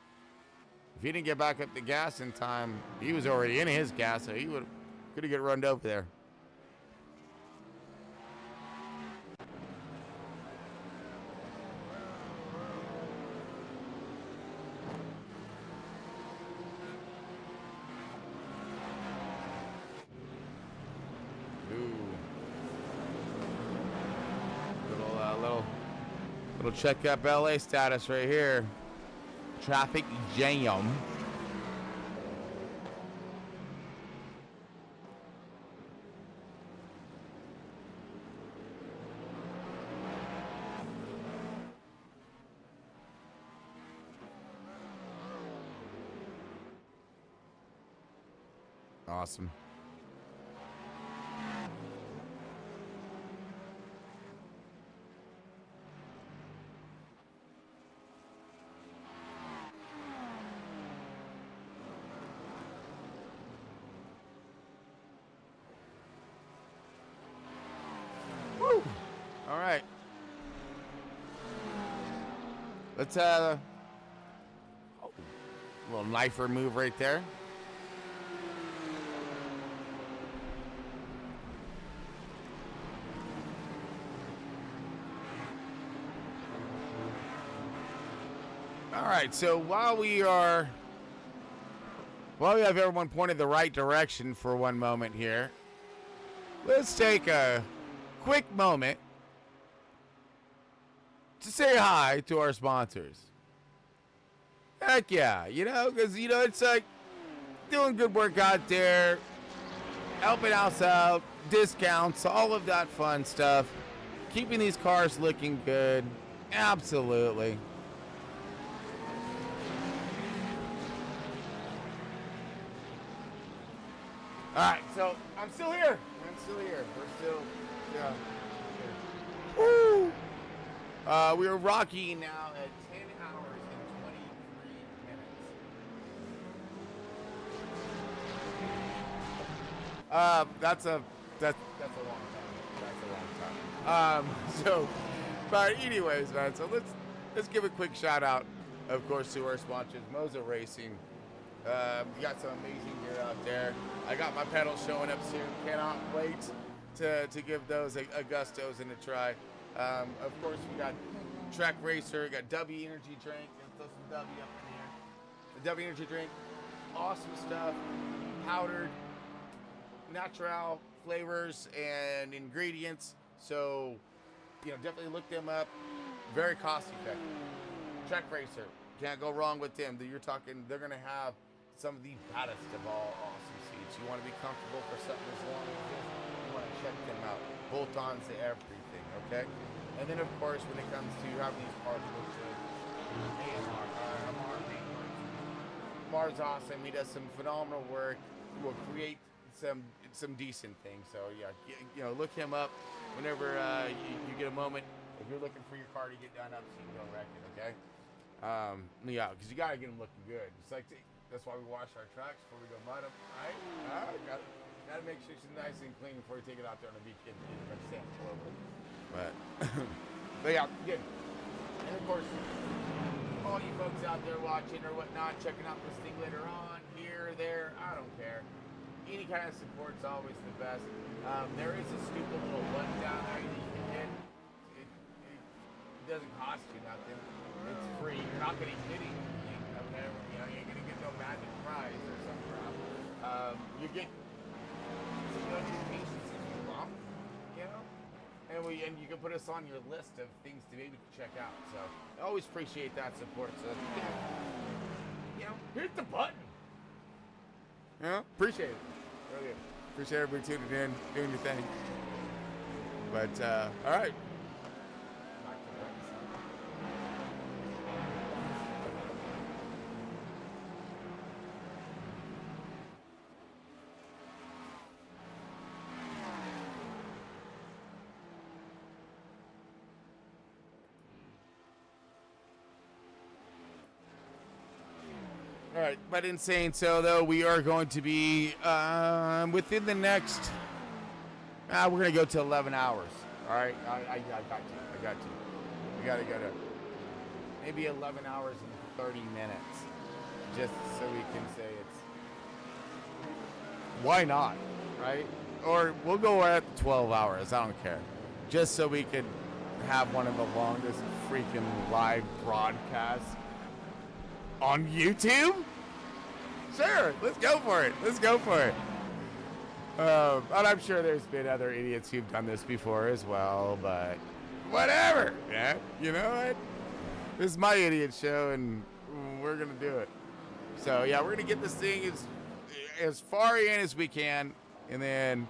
If he didn't get back up the gas in time, he was already in his gas, so he could have get run over there. Little check up LA status right here. Traffic jam. Awesome. All right. Let's a little knifer move right there. All right, so while we have everyone pointed the right direction for one moment here, let's take a quick moment to say hi to our sponsors. Heck yeah, because, it's like doing good work out there, helping us out, discounts, all of that fun stuff, keeping these cars looking good. Absolutely. All right, so I'm still here. We're still, yeah. Woo! We are rocking now at 10 hours and 23 minutes. That's a long time. So, but anyways, man. So let's give a quick shout out, of course, to our sponsors, Moza Racing. We got some amazing gear out there. I got my pedals showing up soon. Cannot wait to give those a gustos and a try. Of course, we got Track Racer, we got W Energy Drink. Let's throw some W up in here. The W Energy Drink, awesome stuff. Powdered, natural flavors and ingredients. So, definitely look them up. Very cost effective. Track Racer, can't go wrong with them. They're going to have some of the baddest of all awesome seats. You want to be comfortable for something as long as this, you want to check them out. Bolt-ons to everything, okay? And then, of course, when it comes to having these cars look good, Mar's awesome. He does some phenomenal work. He will create some decent things. So, yeah, look him up whenever you get a moment. If you're looking for your car to get done up so you can go wreck it, okay? Yeah, because you got to get them looking good. It's like that's why we wash our trucks before we go mud them, right? Got to make sure it's nice and clean before you take it out there on the beach and sand all over. But yeah, good. And of course, all you folks out there watching or whatnot, checking out this thing later on, here, there, I don't care. Any kind of support's always the best. There is a stupid little button down there that you can hit. It doesn't cost you nothing. It's free. You're not going to get anything up there. You ain't going to get no magic prize or some crap. You get some notifications if you want, and you can put us on your list of things to maybe check out. So I always appreciate that support. So hit the button. Appreciate it. Really appreciate everybody tuning in, doing your thing. But all right. All right, but in saying so, though, we are going to be within the next. We're going to go to 11 hours. All right, I got you. We got to go to maybe 11 hours and 30 minutes, just so we can say it's. Why not, right? Or we'll go at 12 hours. I don't care, just so we could have one of the longest freaking live broadcasts on YouTube? Sure, let's go for it. And I'm sure there's been other idiots who've done this before as well, but whatever. Yeah, you know what? This is my idiot show, and we're gonna do it. So yeah, we're gonna get this thing as far in as we can, and then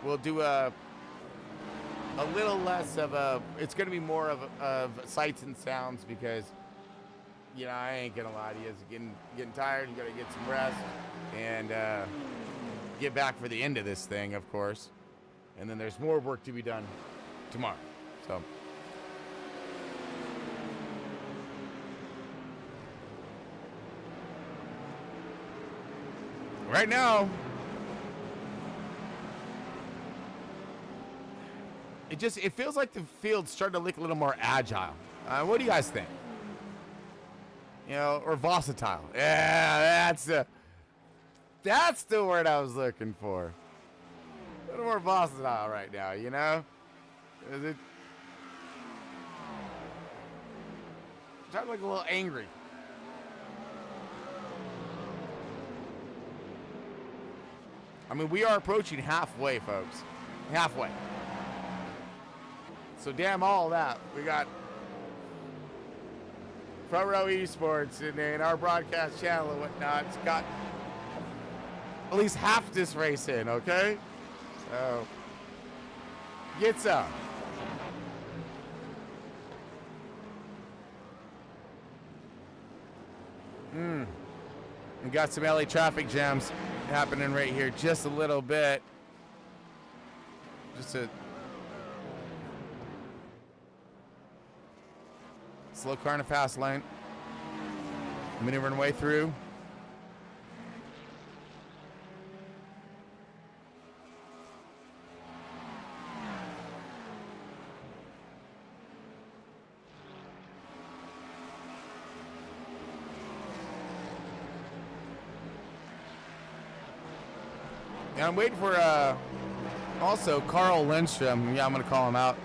we'll do a little less of a. It's gonna be more of sights and sounds because. You know, I ain't gonna lie to you. It's getting tired. You gotta get some rest and get back for the end of this thing, of course. And then there's more work to be done tomorrow. So, right now, it feels like the field's starting to look a little more agile. What do you guys think? You know, or versatile. Yeah, that's the word I was looking for. A little more versatile right now, you know? Is it? I'm trying to look a little angry. I mean, we are approaching halfway, folks. Halfway. So damn all that. We got Front Row Esports and then our broadcast channel and whatnot. It's got at least half this race in, okay? So, get some. We got some LA traffic jams happening right here just a little bit. Just a slow car in a fast lane. Maneuvering way through. And I'm waiting for also Carl Lindstrom. Yeah, I'm gonna call him out.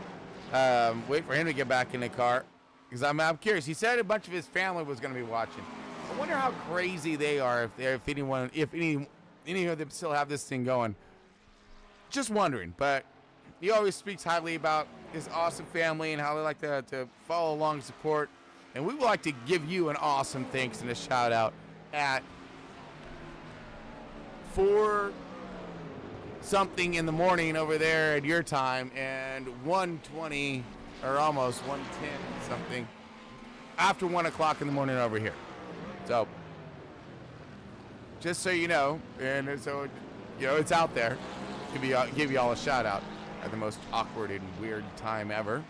Wait for him to get back in the car because I'm curious. He said a bunch of his family was gonna be watching. I wonder how crazy they are if any of them still have this thing going. Just wondering, but he always speaks highly about his awesome family and how they like to follow along and support. And we would like to give you an awesome thanks and a shout out at 4 something in the morning over there at your time and 1:20 or almost 1:10 something after 1 o'clock in the morning over here. So just so you know, and so you know it's out there. Give you all a shout out at the most awkward and weird time ever.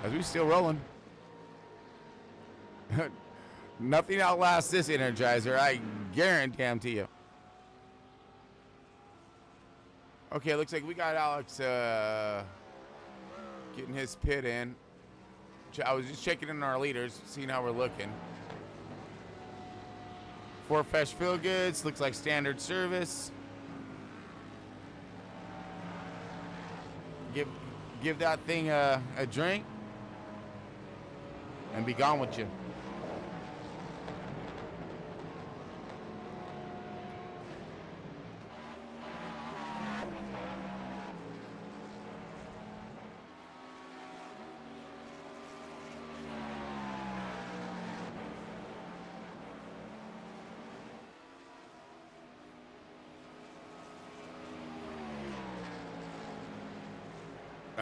As we still rolling. Nothing outlasts this Energizer, I guarantee you. Okay, looks like we got Alex getting his pit in. I was just checking in our leaders, seeing how we're looking. 4 fresh fill goods, looks like standard service. Give that thing a drink and be gone with you.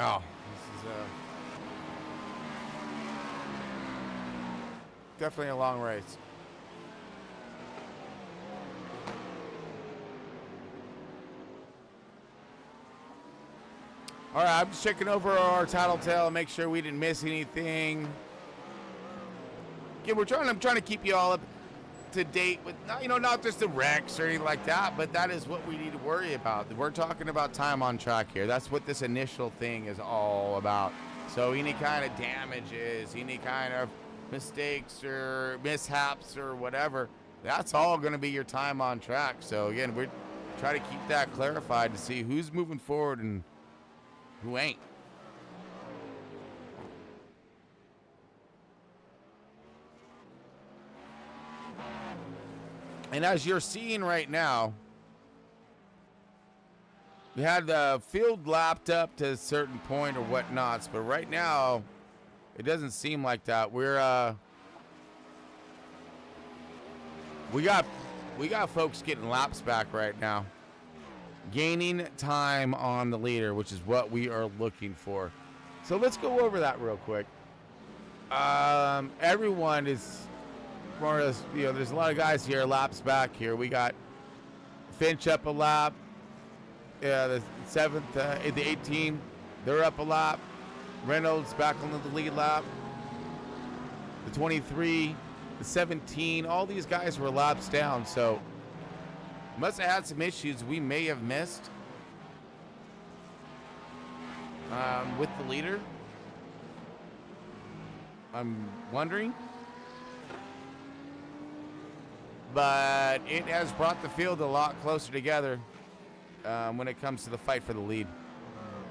Oh, this is definitely a long race. All right, I'm just checking over our tattletale, make sure we didn't miss anything. Again, I'm trying to keep you all up to date with, not just the wrecks or anything like that, but that is what we need to worry about. We're talking about time on track here. That's what this initial thing is all about. So any kind of damages, any kind of mistakes or mishaps or whatever, that's all going to be your time on track. So again, we're trying to keep that clarified to see who's moving forward and who ain't. And as you're seeing right now, we had the field lapped up to a certain point or whatnots, but right now, it doesn't seem like that. We got folks getting laps back right now, gaining time on the leader, which is what we are looking for. So let's go over that real quick. Everyone is more or less, there's a lot of guys here, laps back here. We got Finch up a lap. The 7th, the 18, they're up a lap. Reynolds back on the lead lap. The 23, the 17, all these guys were laps down, so must have had some issues we may have missed with the leader. I'm wondering. But it has brought the field a lot closer together when it comes to the fight for the lead.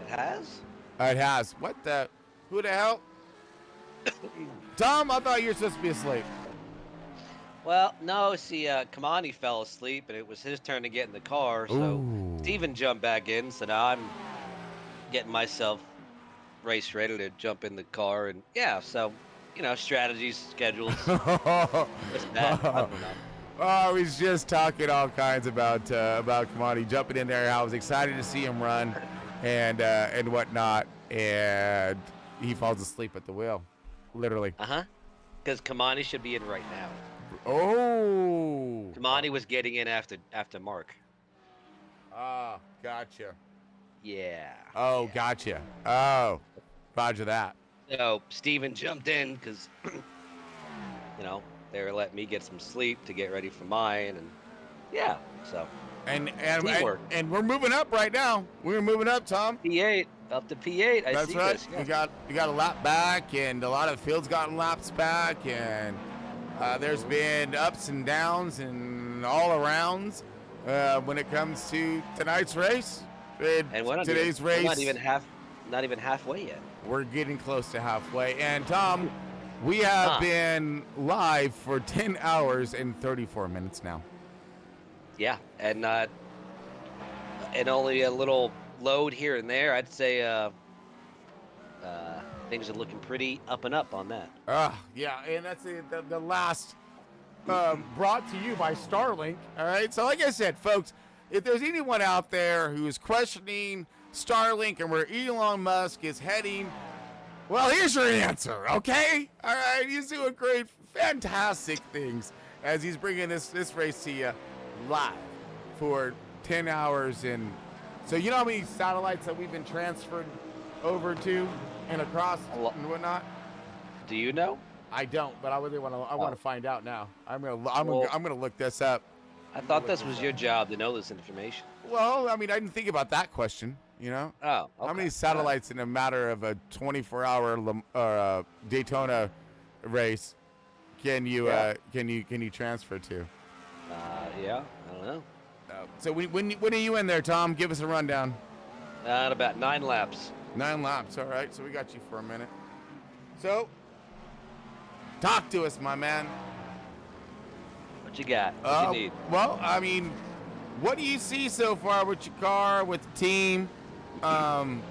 It has? It has. What the? Who the hell? Tom, I thought you were supposed to be asleep. Well, no, see, Kamani fell asleep, and it was his turn to get in the car, so Steven jumped back in, so now I'm getting myself race ready to jump in the car, and yeah, so, strategies, schedules, this, that, I don't know. Oh, I was just talking all kinds about Kamani jumping in there. I was excited to see him run and whatnot, and he falls asleep at the wheel, literally. Because Kamani should be in right now. Oh. Kamani was getting in after Mark. Ah, gotcha. Yeah. Oh, yeah. Gotcha. Oh, roger that. So Steven jumped in because, they were letting me get some sleep to get ready for mine, and yeah, so. And we're moving up right now. We're moving up, Tom. P8, up to P8. That's right. This, yeah. We got a lap back, and a lot of the field's gotten laps back, and there's been ups and downs and all arounds when it comes to tonight's race. And today's race. Not even halfway yet. We're getting close to halfway. And Tom, we have been live for 10 hours and 34 minutes now. Yeah, and only a little load here and there. I'd say things are looking pretty up and up on that. Yeah, and that's the last brought to you by Starlink. All right, so like I said, folks, if there's anyone out there who is questioning Starlink and where Elon Musk is heading, well, here's your answer, okay? All right, he's doing great, fantastic things as he's bringing this race to you live for 10 hours. And so you know how many satellites that we've been transferred over to and across and whatnot? Do you know? I don't, but I really want to. I want to find out now. I'm gonna look this up. I thought this was your job to know this information. Well, I mean, I didn't think about that question. Oh, okay. How many satellites in a matter of a 24-hour Daytona race can you transfer to? Yeah, I don't know. So when are you in there, Tom? Give us a rundown. At about 9 laps. 9 laps. All right. So we got you for a minute. So talk to us, my man. What you got? What you need? Well, I mean, what do you see so far with your car, with the team? And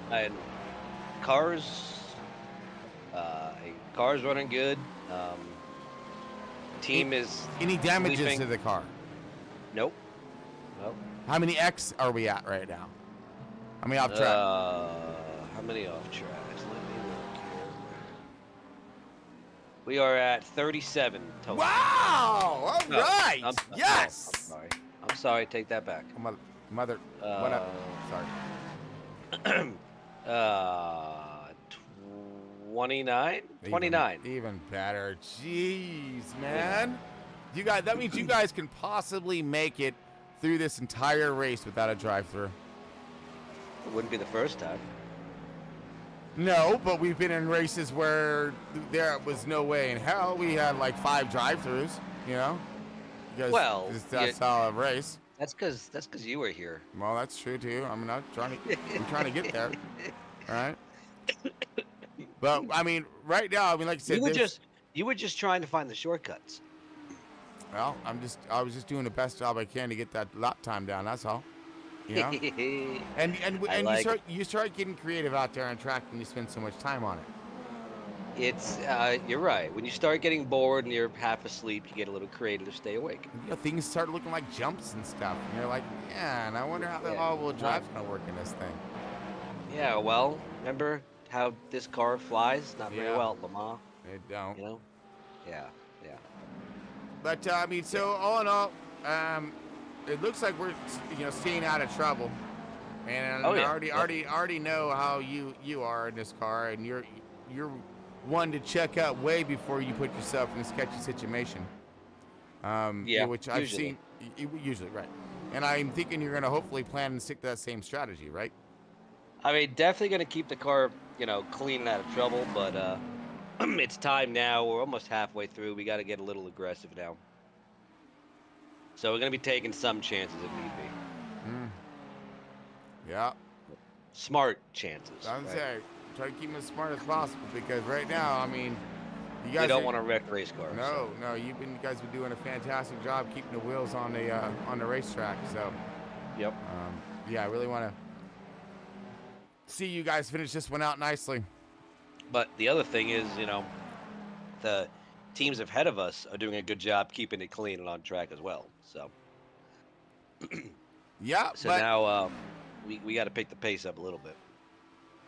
cars running good. Team is any damages sleeping. to the car? Nope. How many X are we at right now? How many off track? How many off tracks? Let me look here. We are at 37 total. Wow! All right. Yes. I'm sorry. Take that back. Mother. What up? Sorry. 29? 29. Even better. Jeez, man. You guys, that means you guys can possibly make it through this entire race without a drive-through. It wouldn't be the first time. No, but we've been in races where there was no way in hell. We had like 5 drive-throughs, you know? Because well, that's how a race. That's because you were here. Well, that's true too. I'm not trying to. I'm trying to get there. All right. But I mean, right now, I mean, like I said, you were just trying to find the shortcuts. Well, I was just doing the best job I can to get that lap time down. That's all. You know. and you start getting creative out there on track, and you spend so much time on it. It's you're right. When you start getting bored and you're half asleep, you get a little creative to stay awake. You know, things start looking like jumps and stuff, and you're like, man, I wonder how the all-wheel drive's gonna work in this thing. Yeah, well, remember how this car flies? Not very well at Le Mans. It don't. You know? Yeah. But I mean, so all in all, it looks like we're staying out of trouble, and I already know how you are in this car, and you're one to check out way before you put yourself in a sketchy situation. Which I've seen usually, right? And I'm thinking you're going to hopefully plan and stick to that same strategy, right? I mean, definitely going to keep the car, clean and out of trouble, but it's time now. We're almost halfway through. We got to get a little aggressive now. So we're going to be taking some chances if need be. Yeah. Smart chances. I'm saying, try to keep them as smart as possible, because right now, I mean, you guys don't want to wreck race cars. No, you guys been doing a fantastic job keeping the wheels on the racetrack. So. Yep. I really want to see you guys finish this one out nicely. But the other thing is, the teams ahead of us are doing a good job keeping it clean and on track as well. So. Yeah. So now we got to pick the pace up a little bit.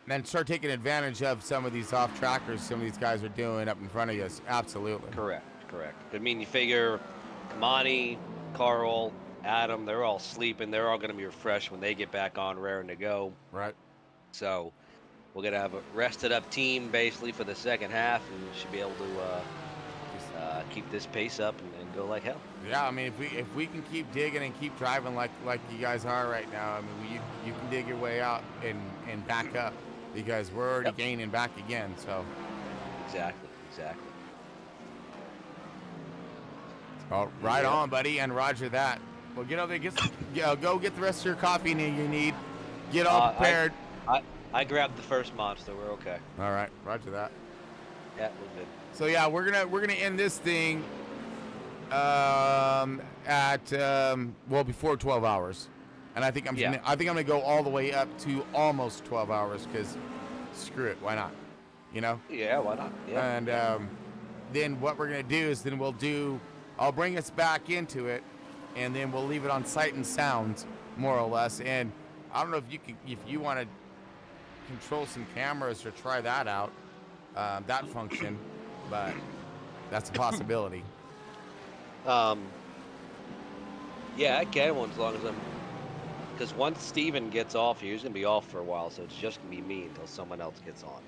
And start taking advantage of some of these off-trackers some of these guys are doing up in front of us. Absolutely. Correct. I mean, you figure Kamani, Carl, Adam, they're all sleeping. They're all going to be refreshed when they get back on, raring to go. Right. So we're going to have a rested-up team, basically, for the second half, and we should be able to keep this pace up and go like hell. Yeah, I mean, if we can keep digging and keep driving like you guys are right now, I mean, you can dig your way out and back up, because we're already gaining back again. So. Exactly. Oh, right on, buddy, and roger that. Well, get over there, go get the rest of your coffee you need. Get all prepared. I grabbed the first monster. We're okay. All right, roger that. Yeah, we're good. So yeah, we're gonna end this thing at before 12 hours, and I think I'm gonna go all the way up to almost 12 hours, because screw it, why not? Yeah, why not? Yeah. And then what we're gonna do is I'll bring us back into it, and then we'll leave it on Sight and Sounds, more or less. And I don't know if you want to control some cameras or try that out, that function, but that's a possibility. Yeah, I can, as long as because once Steven gets off here, he's gonna be off for a while, so it's just gonna be me until someone else gets on.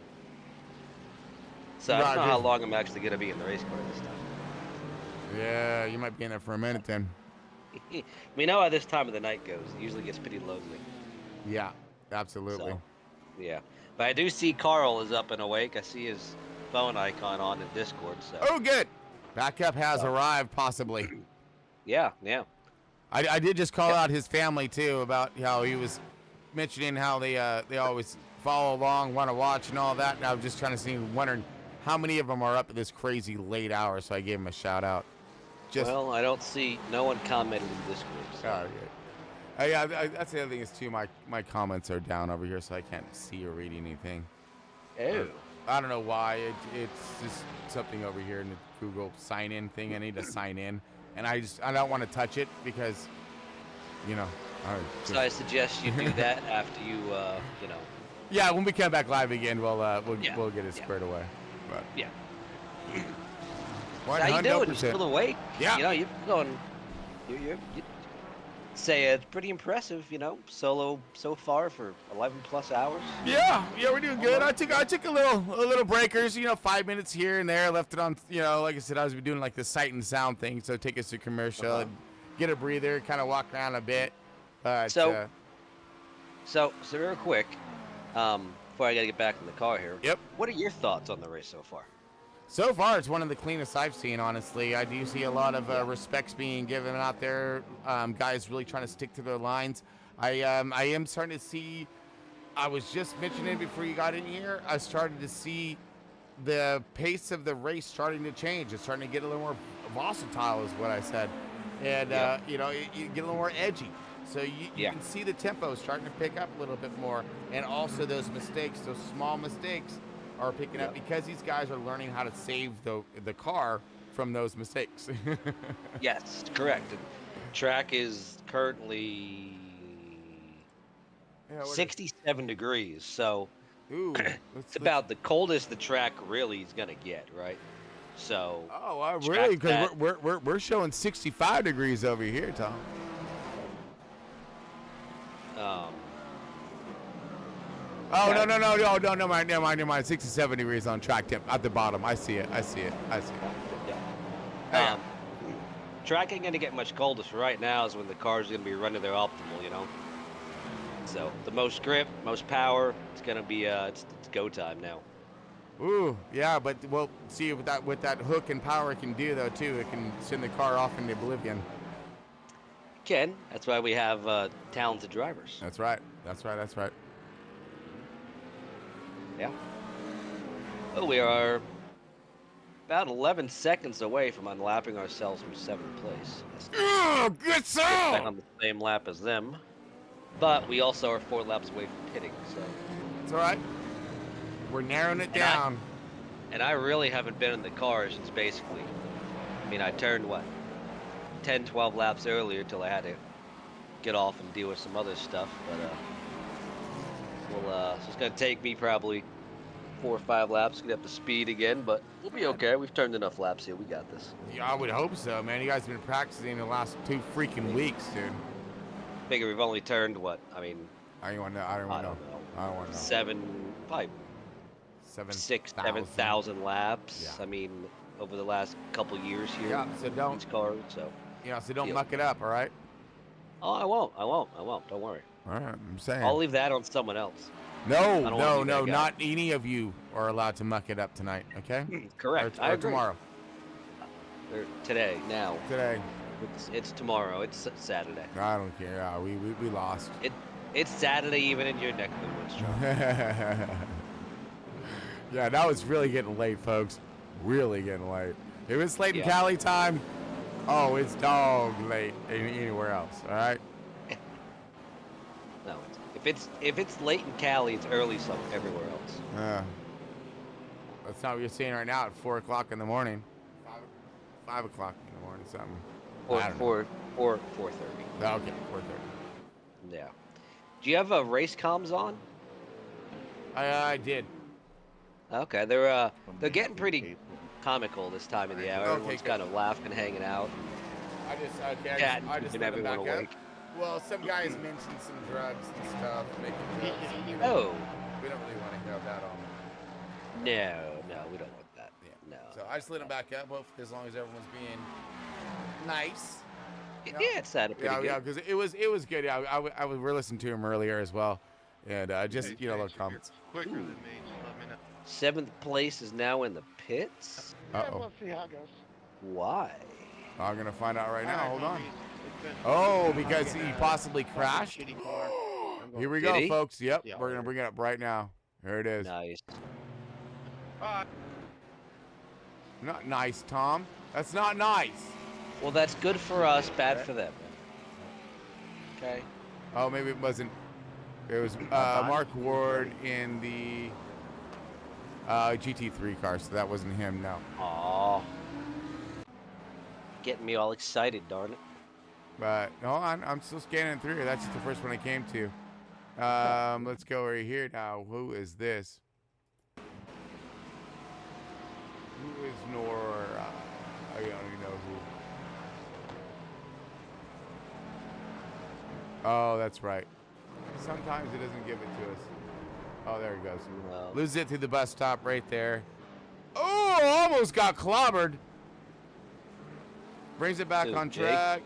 So I don't know how long I'm actually gonna be in the race car this time. Yeah, you might be in there for a minute then. We know how this time of the night goes. It usually gets pretty lonely. Yeah, absolutely. So, yeah, but I do see Carl is up and awake. I see his phone icon on in Discord. So. Oh, good. Backup has arrived, possibly. Yeah. I did just call out his family too, about how he was mentioning how they always follow along, want to watch and all that. And I was just trying to see, wondering how many of them are up at this crazy late hour. So I gave him a shout out. Well, I don't see no one commented in Discord. So. Oh, yeah. That's the other thing is too. My comments are down over here, so I can't see or read anything. Oh. I don't know why. It's just something over here in the Google sign in thing. I need to sign in, and I don't want to touch it because, So I suggest you do that after you, Yeah, when we come back live again, we'll get it squared away. But yeah. 100%. How you doing? You still awake? Yeah. You're going. say it's pretty impressive, you know, solo so far for 11 plus hours. Yeah, we're doing good. I took a little breakers, 5 minutes here and there. Left it on, like I said, I was doing like the sight and sound thing. So take us to commercial and get a breather, kind of walk around a bit. But so real quick, before I gotta get back in the car here. Yep. What are your thoughts on the race so far? So far, it's one of the cleanest I've seen, honestly. I do see a lot of respects being given out there. Guys really trying to stick to their lines. I am starting to see, I was just mentioning before you got in here, I started to see the pace of the race starting to change. It's starting to get a little more versatile is what I said. And, you get a little more edgy. So you can see the tempo starting to pick up a little bit more. And also those mistakes, those small mistakes, are picking up because these guys are learning how to save the car from those mistakes. Yes, correct. And track is currently 67 degrees, so it's about the coldest the track really is gonna get, right? So really? Because we're showing 65 degrees over here, Tom. No, never mind. 67 degrees on track temp at the bottom. I see it. Yeah. Track ain't gonna get much colder. So right now is when the car's gonna be running their optimal, So the most grip, most power. It's gonna be it's go time now. Ooh, yeah, but we'll see what that hook and power can do though too. It can send the car off into oblivion. Can. That's why we have talented drivers. That's right. Yeah. Oh, we are about 11 seconds away from unlapping ourselves from 7th place. Oh, good sound! Back on the same lap as them, but we also are 4 laps away from pitting. So it's all right. We're narrowing it down. And I really haven't been in the car since basically. I turned 10, 12 laps earlier till I had to get off and deal with some other stuff, but so it's gonna take me probably 4 or 5 laps to get up to speed again, but we'll be okay. We've turned enough laps here. We got this. Yeah, I would hope so, man. You guys have been practicing the last 2 freaking weeks, dude. Figure we've only turned what? I don't want to know. 7,000 laps. Yeah. Over the last couple years here. Yeah, so don't. Each car, so. So don't muck it up, all right? Oh, I won't. Don't worry. All right, I'm saying. I'll leave that on someone else. No, not any of you are allowed to muck it up tonight, okay? Correct. Or tomorrow. Or today, now. Today. It's tomorrow. It's Saturday. I don't care. Yeah, we lost. It's Saturday even in your neck of the woods, John. Yeah, that was really getting late, folks. Really getting late. If it's late in Cali time, oh, it's dog late anywhere else, all right? No, if it's late in Cali, it's early everywhere else. Yeah. That's not what you're seeing right now at 4 o'clock in the morning. 5 o'clock in the morning, something. Or 4:30. Okay, 4:30. Yeah. Do you have race comms on? I did. Okay, they're getting pretty comical this time of the hour. Everyone's kind of laughing, hanging out. I just let them back up. Well, some guys mentioned some drugs and stuff, making drugs. Oh. We don't really want to hear that on. No, we don't want that. Yeah. No. So I just let them back up, hopefully, as long as everyone's being nice. Yeah, it sounded pretty good. Yeah, because it was good. Yeah, we were listening to him earlier as well, and just little comments. Quicker than me. Just let me know. 7th place is now in the pits. Yeah, we'll see how it goes. Why? I'm gonna find out right now. Hold on. Oh, because he possibly crashed. Here we go, folks. Yep, we're gonna bring it up right now. Here it is. Nice. Not nice, Tom. That's not nice. Well, that's good for us, bad for them. Okay. Oh, maybe it wasn't. It was Mark Ward in the GT3 car, so that wasn't him. No. Aw. Getting me all excited, darn it. But no, I'm still scanning through. That's just the first one I came to. Let's go over here now. Who is this? Who is Nora? I don't even know who. Oh, that's right. Sometimes it doesn't give it to us. Oh, there he goes. Loses it through the bus stop right there. Oh, almost got clobbered. Brings it back on track.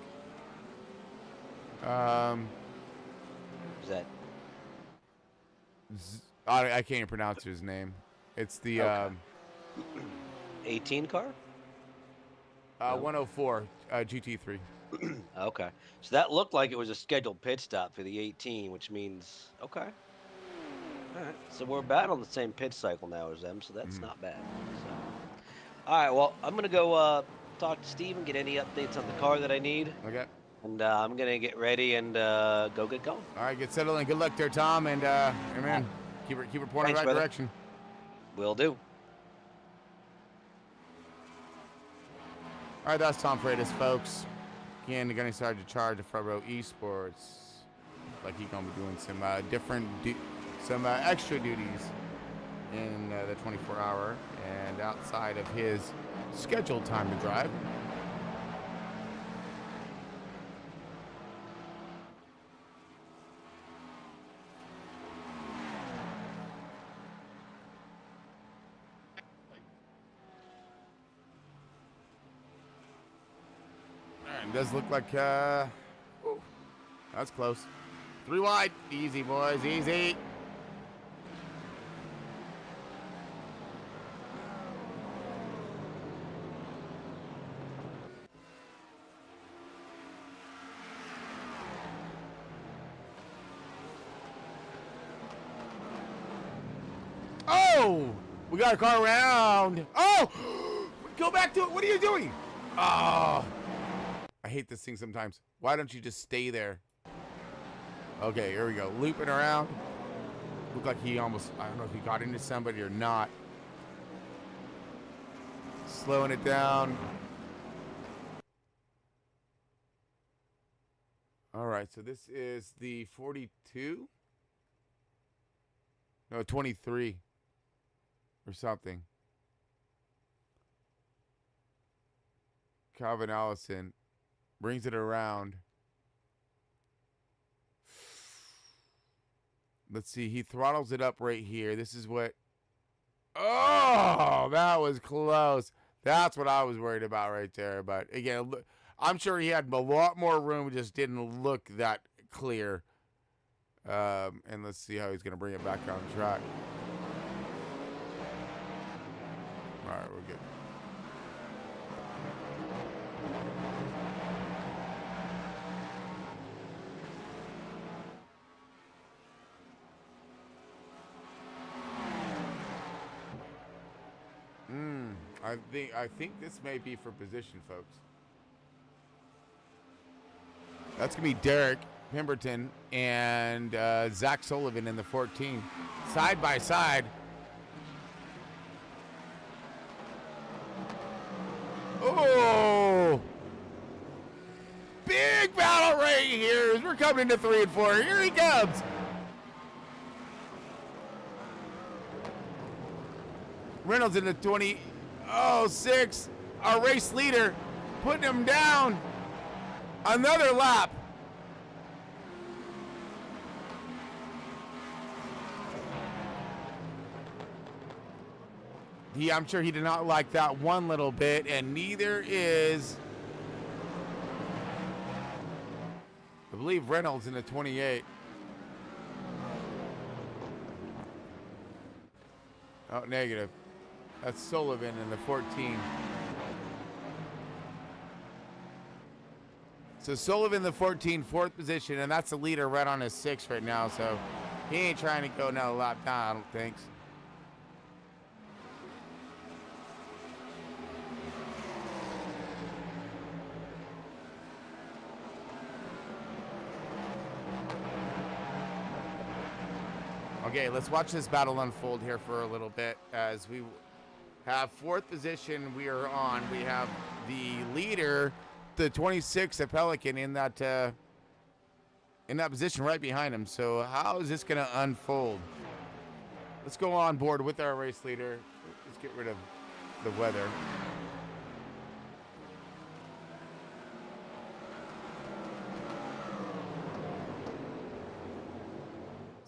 Is that? I can't even pronounce his name. It's the 18 car? 104 GT3. Okay. So that looked like it was a scheduled pit stop for the 18, which means, okay. All right. So we're about on the same pit cycle now as them, so that's not bad. So. All right. Well, I'm going to go talk to Steve and get any updates on the car that I need. Okay. And I'm going to get ready and go get going. All right. Get settled and good luck there, Tom. And, hey, man, keep reporting in the right direction. Will do. All right. That's Tom Freitas, folks. Again, they're going to start to charge the front row esports. Like he's going to be doing some some extra duties in the 24-hour and outside of his scheduled time to drive. It does look like, ooh, that's close. 3 wide. Easy, boys, easy. Oh, we got a car around. Oh, go back to it. What are you doing? Oh. I hate this thing sometimes. Why don't you just stay there? Okay, here we go. Looping around. Looked like he almost, I don't know if he got into somebody or not. Slowing it down. All right, so this is the 42? No, 23 or something. Calvin Allison brings it around. Let's see. He throttles it up right here. This is what. Oh, that was close. That's what I was worried about right there. But again, I'm sure he had a lot more room. Just didn't look that clear. And let's see how he's going to bring it back on track. All right, we're good. I think this may be for position, folks. That's gonna be Derek Pemberton and Zach Sullivan in the 14, side by side. Oh, big battle right here as we're coming into 3 and 4. Here he comes. Reynolds in the 20. Oh, 6, our race leader, putting him down. Another lap. I'm sure he did not like that one little bit, and neither is, I believe, Reynolds in the 28. Oh, negative. That's Sullivan in the 14. So Sullivan the 14, 4th position, and that's the leader right on his 6 right now. So he ain't trying to go another lap down, I don't think. Okay, let's watch this battle unfold here for a little bit as we have 4th position we are on. We have the leader, the 26 at Pelican in that position right behind him. So how is this going to unfold? Let's go on board with our race leader. Let's get rid of the weather.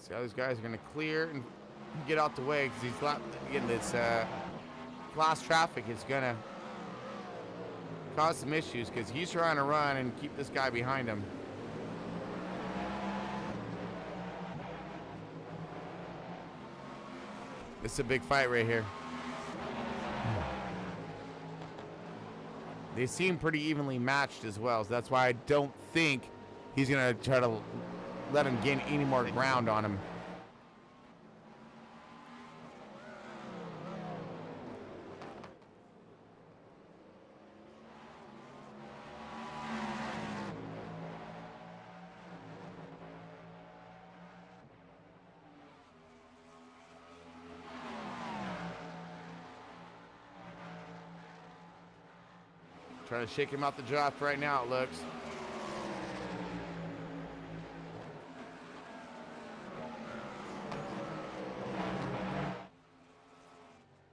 See how these guys are going to clear and get out the way because he's getting this class traffic is going to cause some issues because he's trying to run and keep this guy behind him. This is a big fight right here. They seem pretty evenly matched as well, so that's why I don't think he's going to try to let him gain any more ground on him. Trying to shake him out the draft right now, it looks.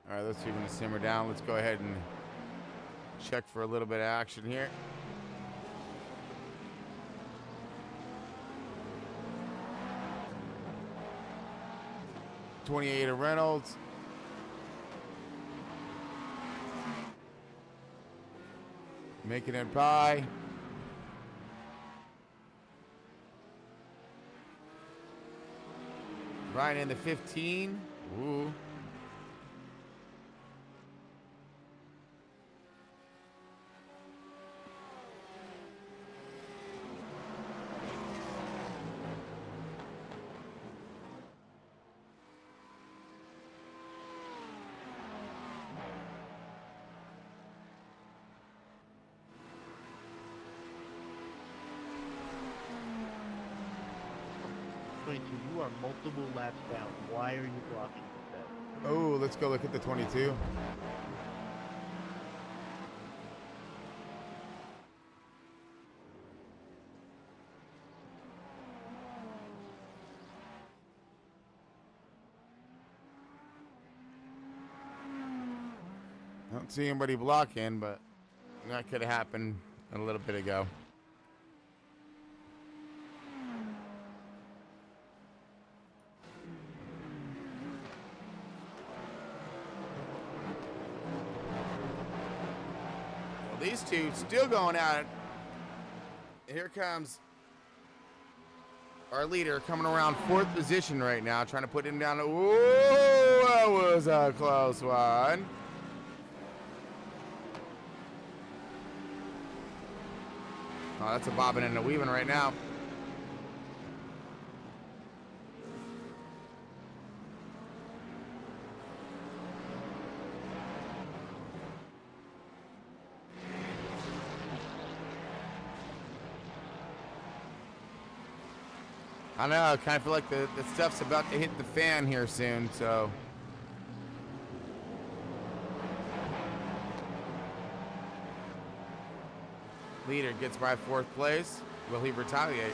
All right, let's see when to simmer down. Let's go ahead and check for a little bit of action here. $28 of Reynolds. Making it by. Ryan in the 15. Ooh. You are multiple laps down. Why are you blocking that? Oh, let's go look at the 22. I don't see anybody blocking, but that could have happened a little bit ago. These two still going at it. Here comes our leader coming around 4th position right now, trying to put him down. Ooh, that was a close one. Oh, that's a bobbing and a weaving right now. I know, I kind of feel like the stuff's about to hit the fan here soon, so. Leader gets by 4th place. Will he retaliate?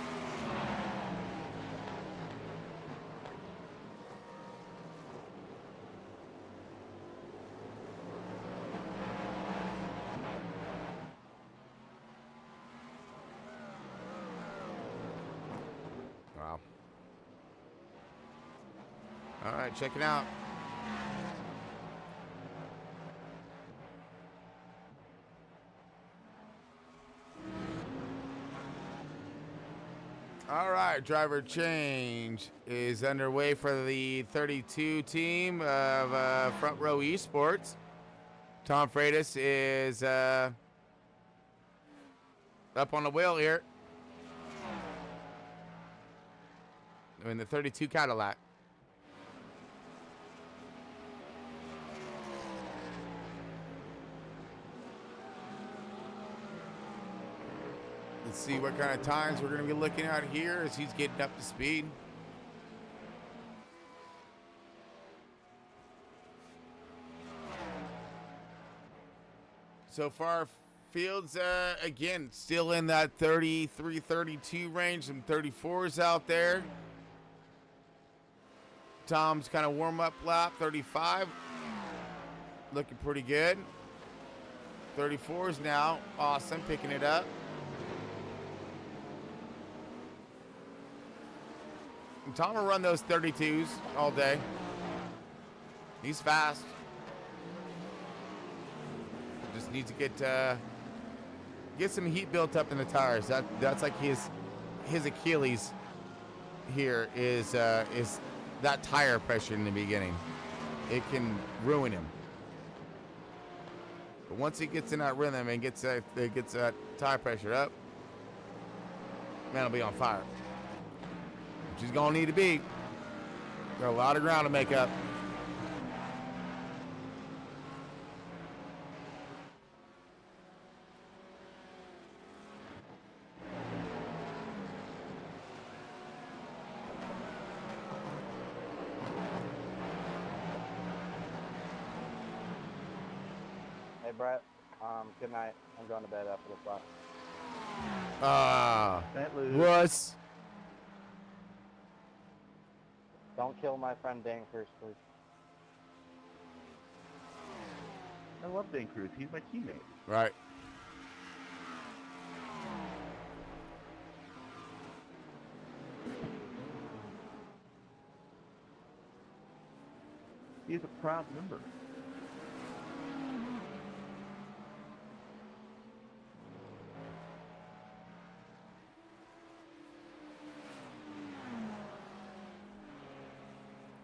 Wow. All right, check it out. All right, driver change is underway for the 32 team of Front Row Esports. Tom Freitas is up on the wheel here in the 32 Cadillac. Let's see what kind of times we're going to be looking at here as he's getting up to speed. So far, Fields, again, still in that 33, 32 range, some 34s out there. Tom's kind of warm-up lap, 35. Looking pretty good. 34s now, awesome, picking it up. Tom will run those 32s all day. He's fast. Just needs to get some heat built up in the tires. That's like his Achilles here is that tire pressure in the beginning. It can ruin him. But once he gets in that rhythm and gets that tire pressure up, man, he'll be on fire. Which he's gonna need to be. Got a lot of ground to make up. Hey Brett, good night. I'm going to bed after this lap. Russ. Don't kill my friend Dan Cruz, please. I love Dan Cruz. He's my teammate. Right. He's a proud member.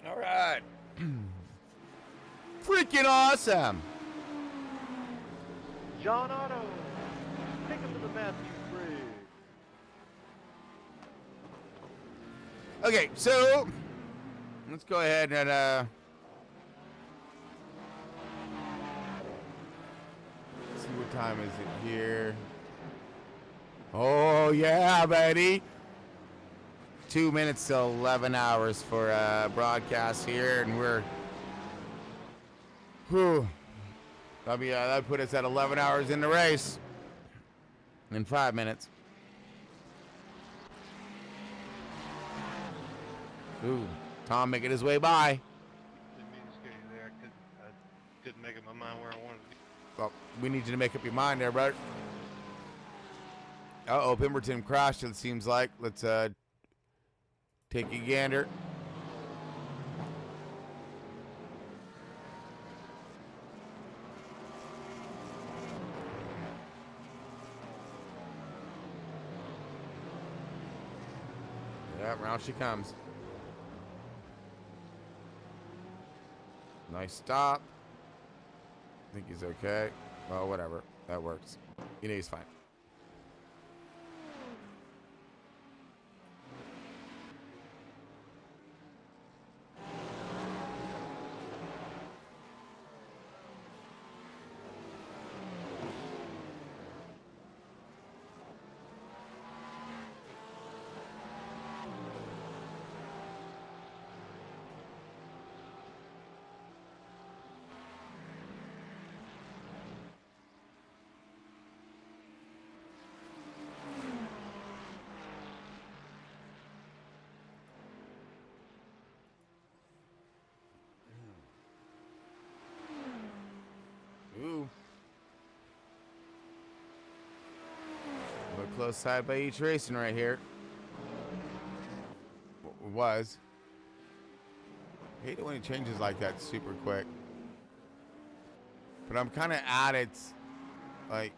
All right. Freaking awesome. John Otto, take him to the Matthews Bridge. Okay, so let's go ahead and see what time is it here. Oh yeah, buddy. 2 minutes to 11 hours for broadcast here, and we're that'd put us at 11 hours in the race in 5 minutes. Ooh, Tom making his way by. Didn't mean to scare you there. I couldn't make up my mind where I wanted to be. Well, we need you to make up your mind there, brother. Uh-oh, Pemberton crashed, it seems like. Let's take a gander. Yeah, round she comes. Nice stop. I think he's okay. Well, whatever. That works. You know he's fine. Ooh. Look close side by each racing right here. Was. I hate it when it changes like that super quick. But I'm kind of at its, like,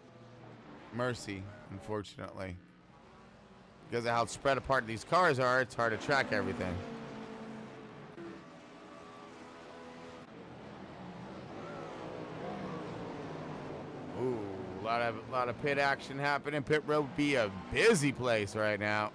mercy, unfortunately. Because of how spread apart these cars are, it's hard to track everything. Ooh, a lot of pit action happening. Pit road would be a busy place right now.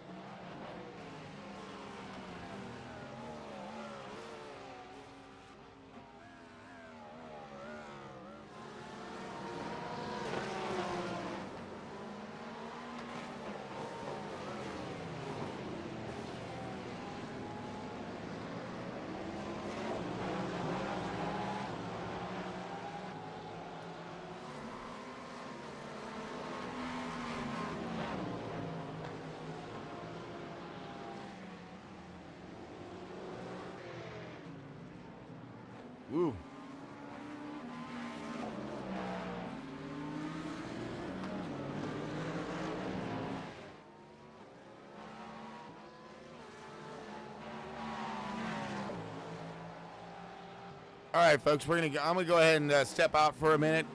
Ooh. All right, folks, I'm gonna go ahead and step out for a minute.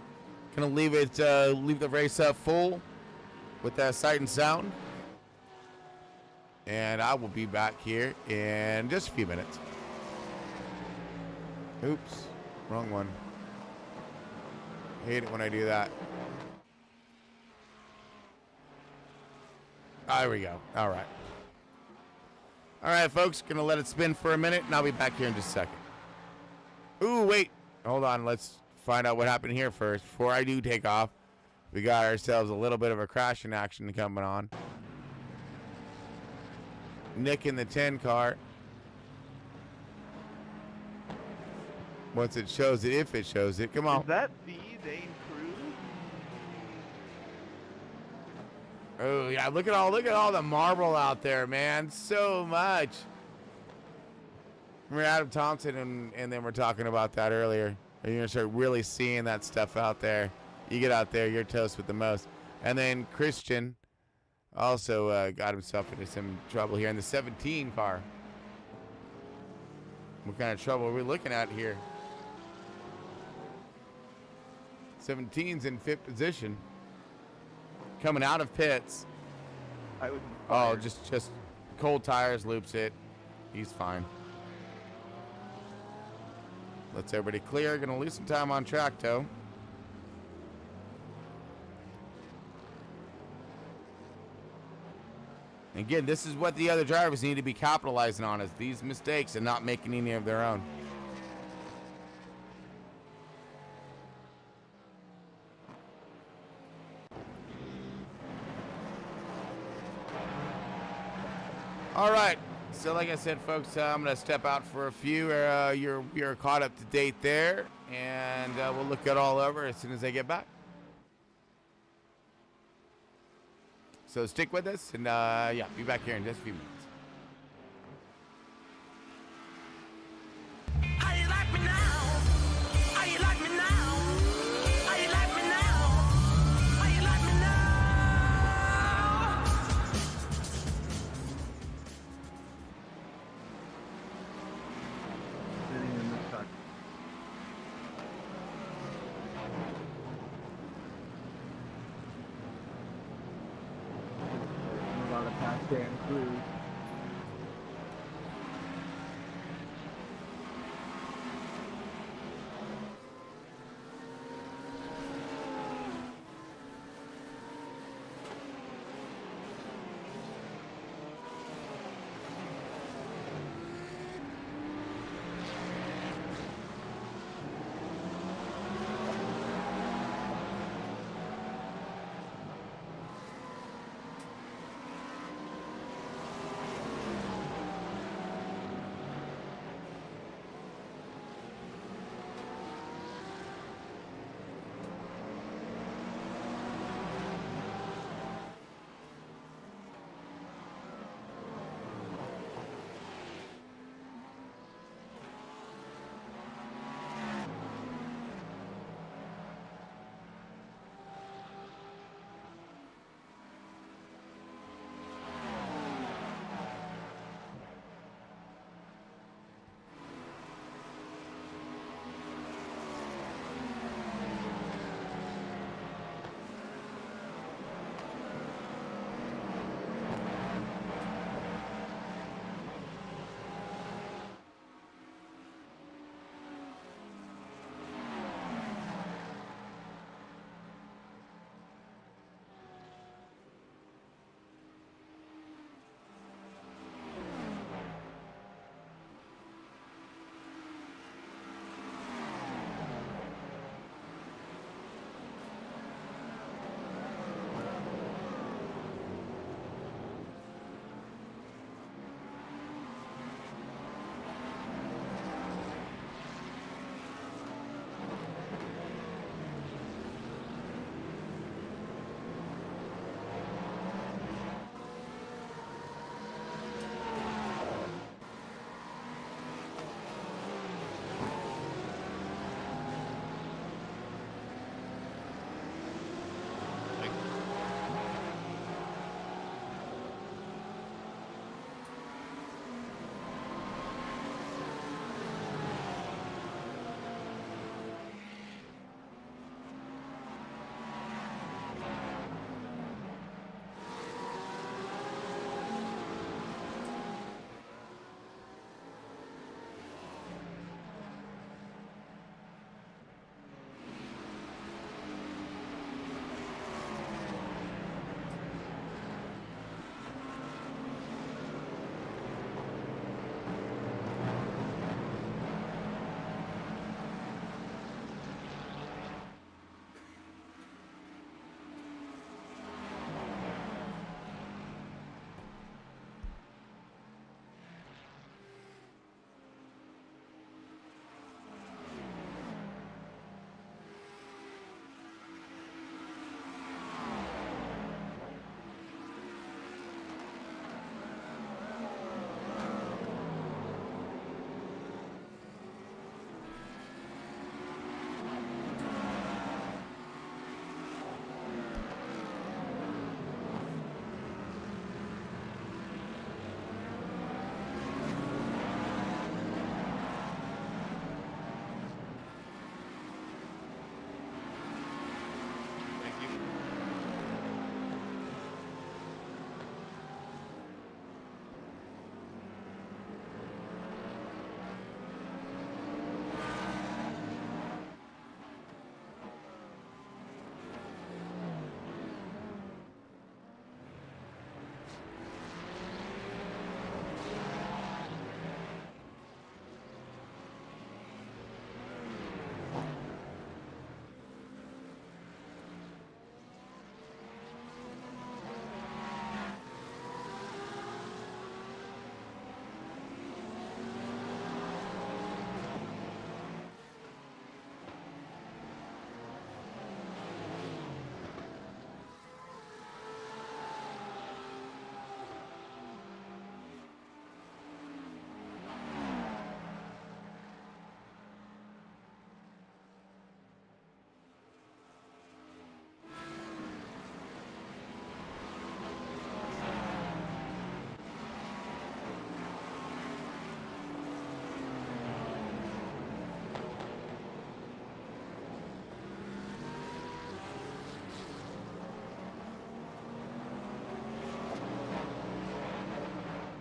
Gonna leave the race up full with that sight and sound, and I will be back here in just a few minutes. Oops, wrong one. I hate it when I do that. There we go. All right. All right, folks, gonna let it spin for a minute, and I'll be back here in just a second. Ooh, wait. Hold on. Let's find out what happened here first. Before I do take off, we got ourselves a little bit of a crashing action coming on. Nick in the 10 car. Once it shows it, if it shows it. Come on. Is that the Dane Crew? Oh, yeah. Look at all the marble out there, man. So much. Remember Adam Thompson and then we're talking about that earlier. You're going to start really seeing that stuff out there. You get out there, you're toast with the most. And then Christian also got himself into some trouble here in the 17 car. What kind of trouble are we looking at here? 17's in 5th position. Coming out of pits. Oh, just cold tires, loops it. He's fine. Let's everybody clear. Gonna lose some time on track, though. Again, this is what the other drivers need to be capitalizing on, is these mistakes and not making any of their own. All right. So like I said, folks, I'm going to step out for a few. You're caught up to date there, and we'll look it all over as soon as I get back. So stick with us, and yeah, be back here in just a few minutes. How you like me now? How you like me now? How you like me now? How you like me now? Sitting in the truck. A lot of past Dan Cruz.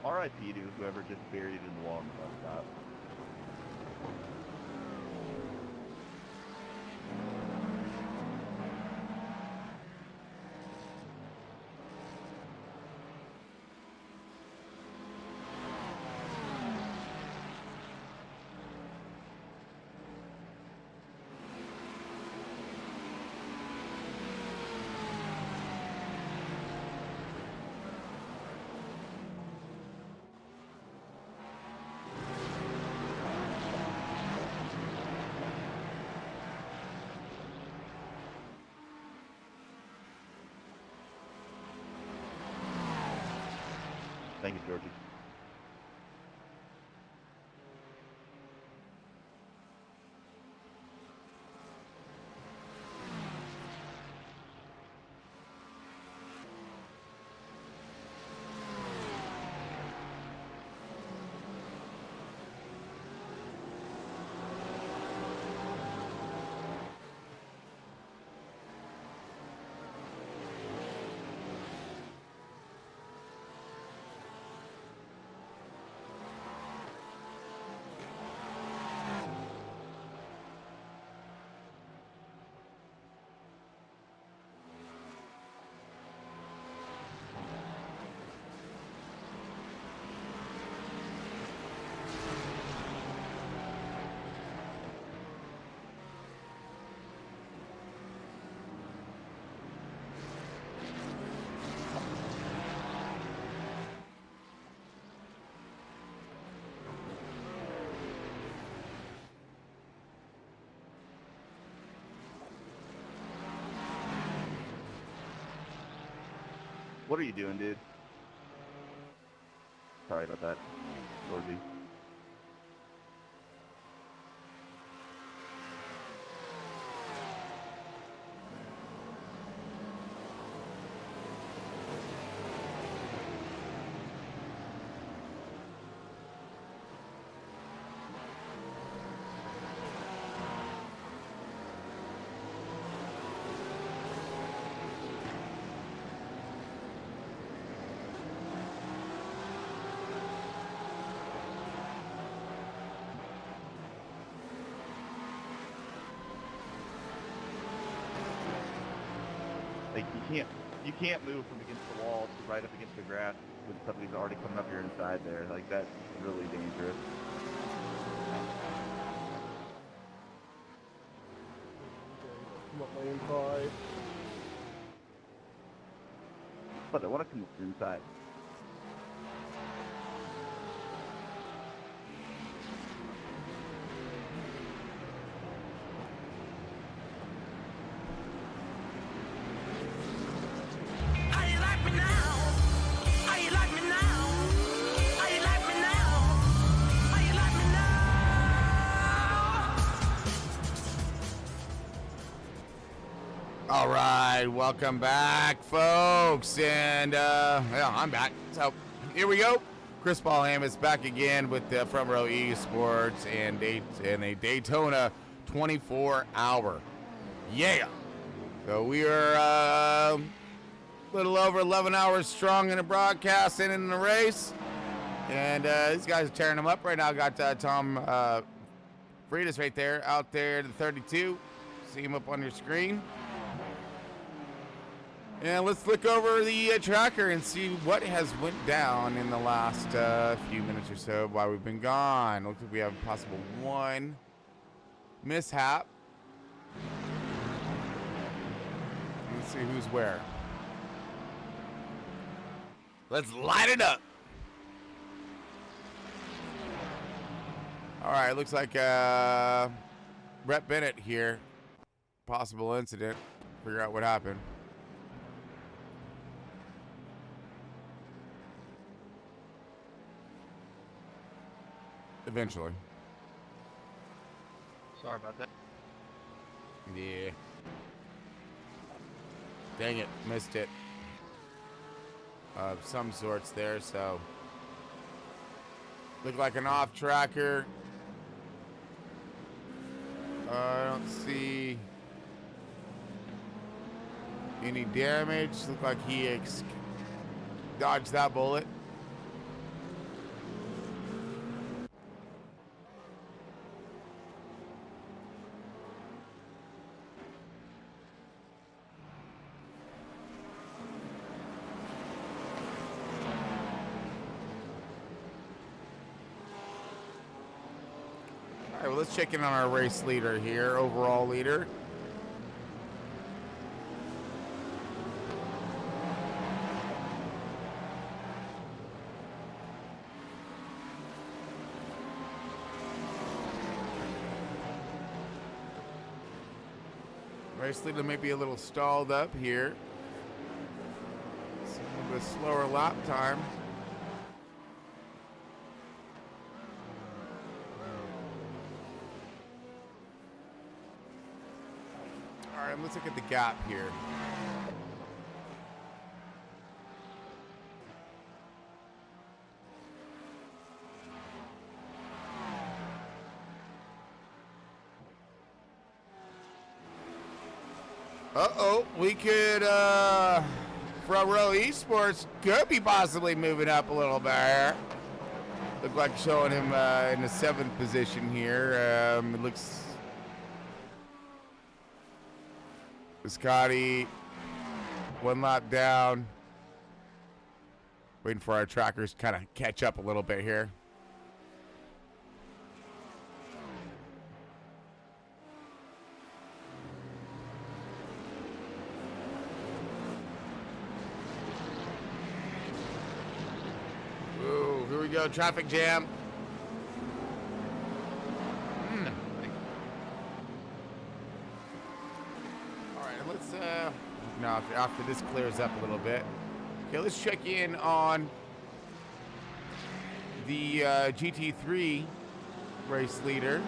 RIP to whoever gets buried in the wall in the bus stop. Thank you, Georgie. What are you doing, dude? Sorry about that, Georgie. Like, you can't move from against the wall to right up against the grass when somebody's already coming up your inside there. Like, that's really dangerous. Not my inside. But I want to come up your inside. All right, welcome back, folks, and yeah, I'm back. So here we go. Chris Paul Hammond's back again with the Front Row Esports and a Daytona 24-hour. Yeah. So we are a little over 11 hours strong in the broadcast and in the race, and these guys are tearing them up right now. Got Tom Freitas right there, out there, the 32. See him up on your screen. And let's look over the tracker and see what has went down in the last few minutes or so while we've been gone. Looks like we have a possible one mishap. Let's see who's where. Let's light it up. All right, looks like Brett Bennett here. Possible incident. Figure out what happened. Eventually. Sorry about that. Yeah. Dang it, missed it. Of some sorts there, so. Look like an off tracker. I don't see any damage. Look like he dodged that bullet. let's check in on our race leader here, overall leader. Race leader may be a little stalled up here. It's a little bit slower lap time. All right, let's look at the gap here. Uh-oh, we could, Front Row Esports could be possibly moving up a little bit here. Look like showing him in the 7th position here. It looks... Scotty, 1 lap down. Waiting for our trackers to kind of catch up a little bit here. Ooh, here we go, traffic jam. Now, after this clears up a little bit. Okay, let's check in on the GT3 race leader.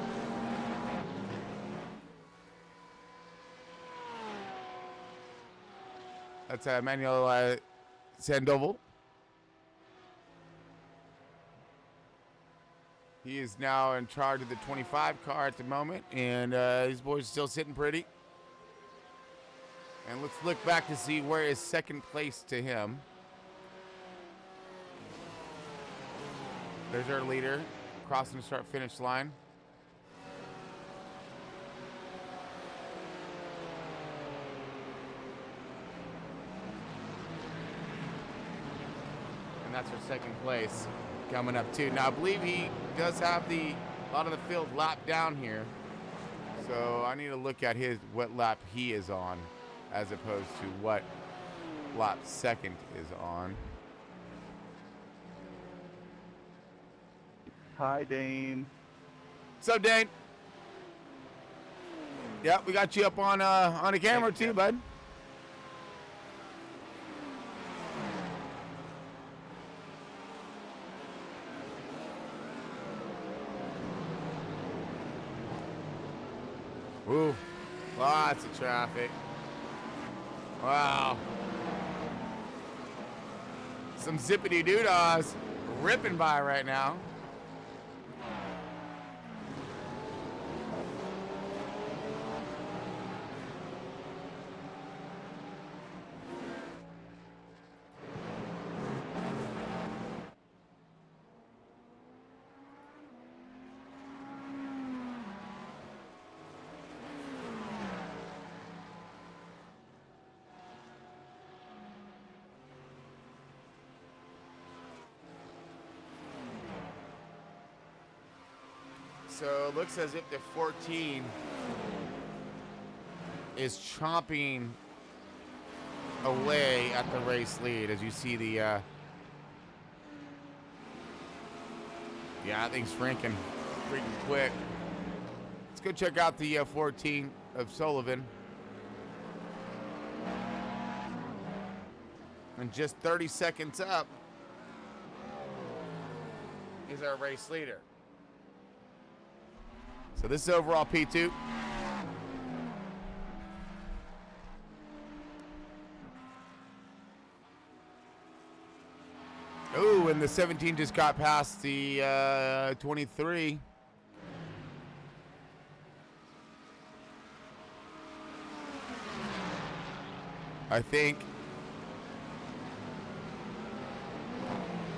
That's Manuel Sandoval. He is now in charge of the 25 car at the moment, and his boys are still sitting pretty. And let's look back to see where is second place to him. There's our leader crossing the start-finish line. And that's our second place coming up too. Now I believe he does have a lot of the field lap down here. So I need to look at what lap he is on, as opposed to what lap second is on. Hi, Dane. What's up, Dane? Yeah, we got you up on the camera too, bud. Ooh, lots of traffic. Wow. Some zippity doodahs ripping by right now. So it looks as if the 14 is chomping away at the race lead. As you see the, yeah, that thing's freaking quick. Let's go check out the 14 of Sullivan. And just 30 seconds up is our race leader. So this is overall P2. Ooh, and the 17 just got past the 23. I think.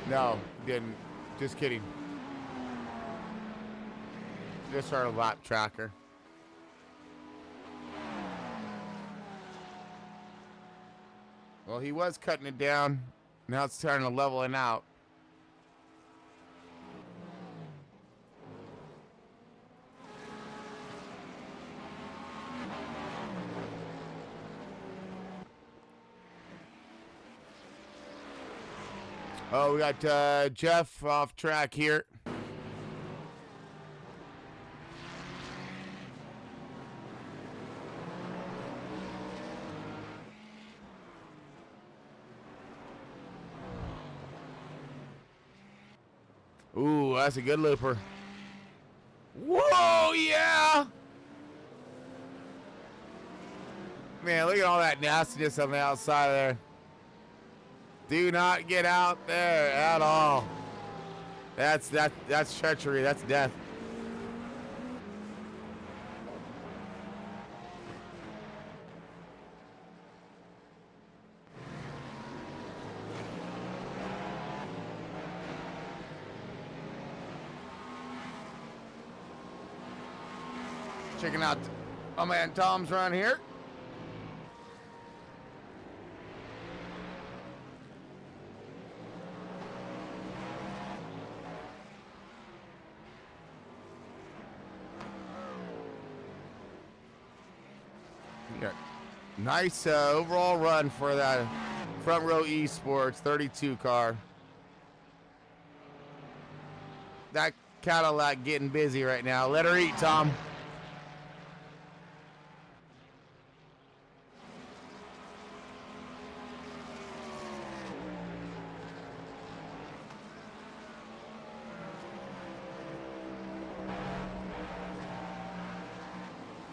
No, didn't. Just kidding. Just our lap tracker. Well, he was cutting it down. Now it's starting to level it out. Oh, we got Jeff off track here. Ooh, that's a good looper. Whoa, yeah! Man, look at all that nastiness on the outside of there. Do not get out there at all. That's treachery. That's death. Checking out my man Tom's run here. Yeah. Nice overall run for that Front Row Esports 32 car. That Cadillac getting busy right now. Let her eat, Tom.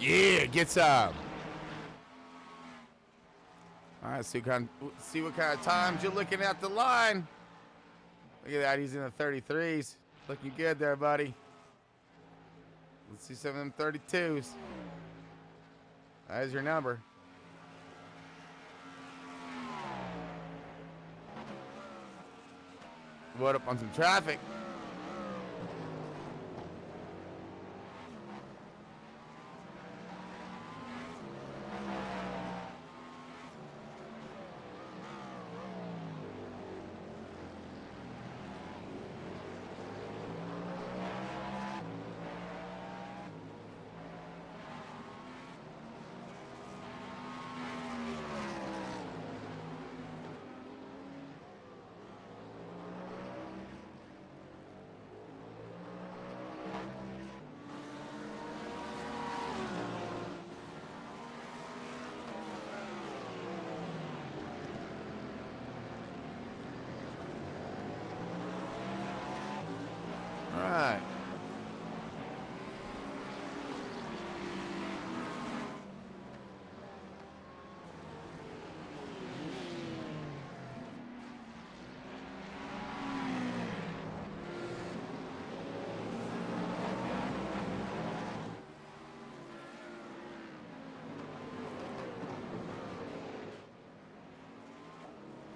Yeah, get some. All right, see what kind of times you're looking at the line. Look at that, he's in the 33s. Looking good there, buddy. Let's see some of them 32s. There's your number. Load up on some traffic. All right.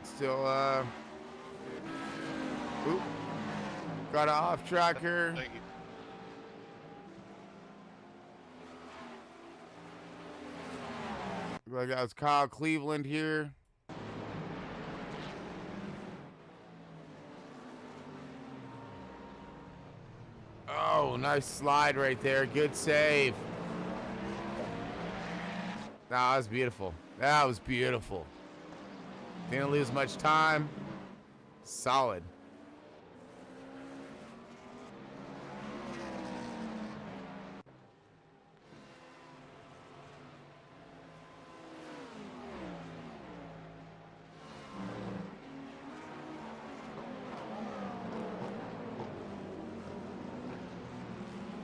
Still, oop, got an off tracker. Thank you. Like that was Kyle Cleveland here. Oh, nice slide right there. Good save. That was beautiful. That was beautiful. Didn't lose much time. Solid.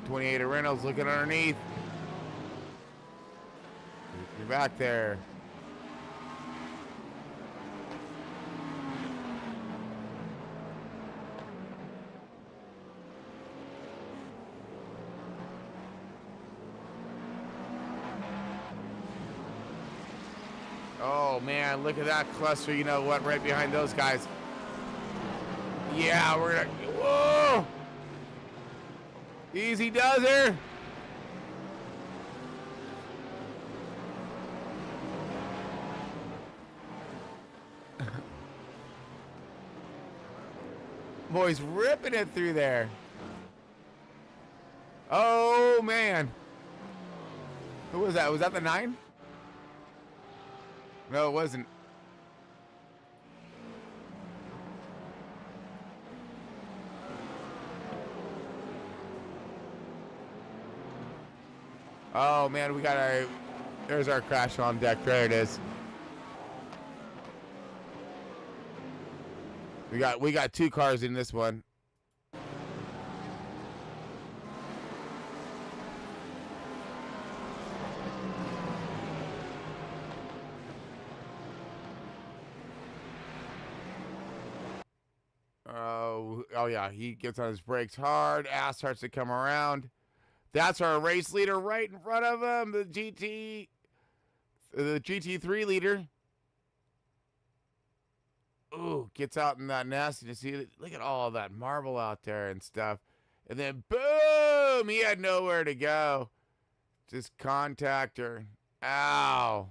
.28 of Reynolds looking underneath. You're back there. Oh man, look at that cluster. You know what? Right behind those guys. Yeah, we're gonna. Whoa! Easy does her. Boy's ripping it through there. Oh man. Who was that? Was that the 9? No, it wasn't. Oh man, we got there's our crash on deck. There it is. We got 2 cars in this one. Oh yeah, he gets on his brakes hard. Ass starts to come around. That's our race leader right in front of him, the GT3 leader. Ooh, gets out in that nastiness. See, look at all that marble out there and stuff. And then boom, he had nowhere to go. Just contact her. Ow.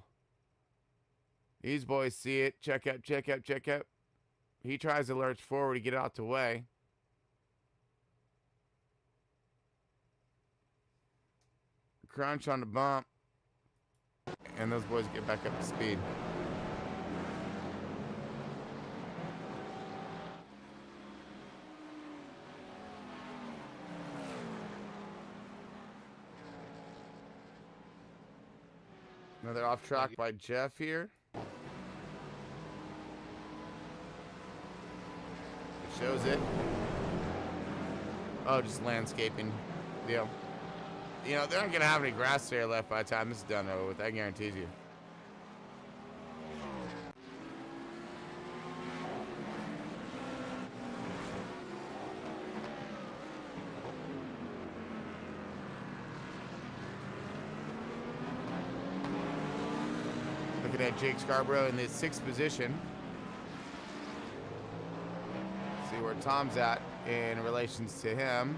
These boys see it. Check up, check up, check up. He tries to lurch forward to get out the way. Crunch on the bump. And those boys get back up to speed. Another off track by Jeff here. It shows it. Oh, just landscaping deal. You know, they're not going to have any grass there left by the time this is done over with, I guarantee you. Looking at Jake Scarborough in the 6th position. See where Tom's at in relations to him.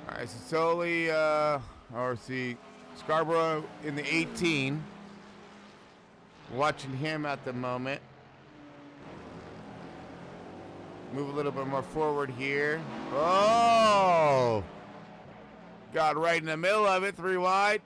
Alright, so Soli, or see, Scarborough in the 18. Watching him at the moment. Move a little bit more forward here. Oh! Got right in the middle of it, 3 wide.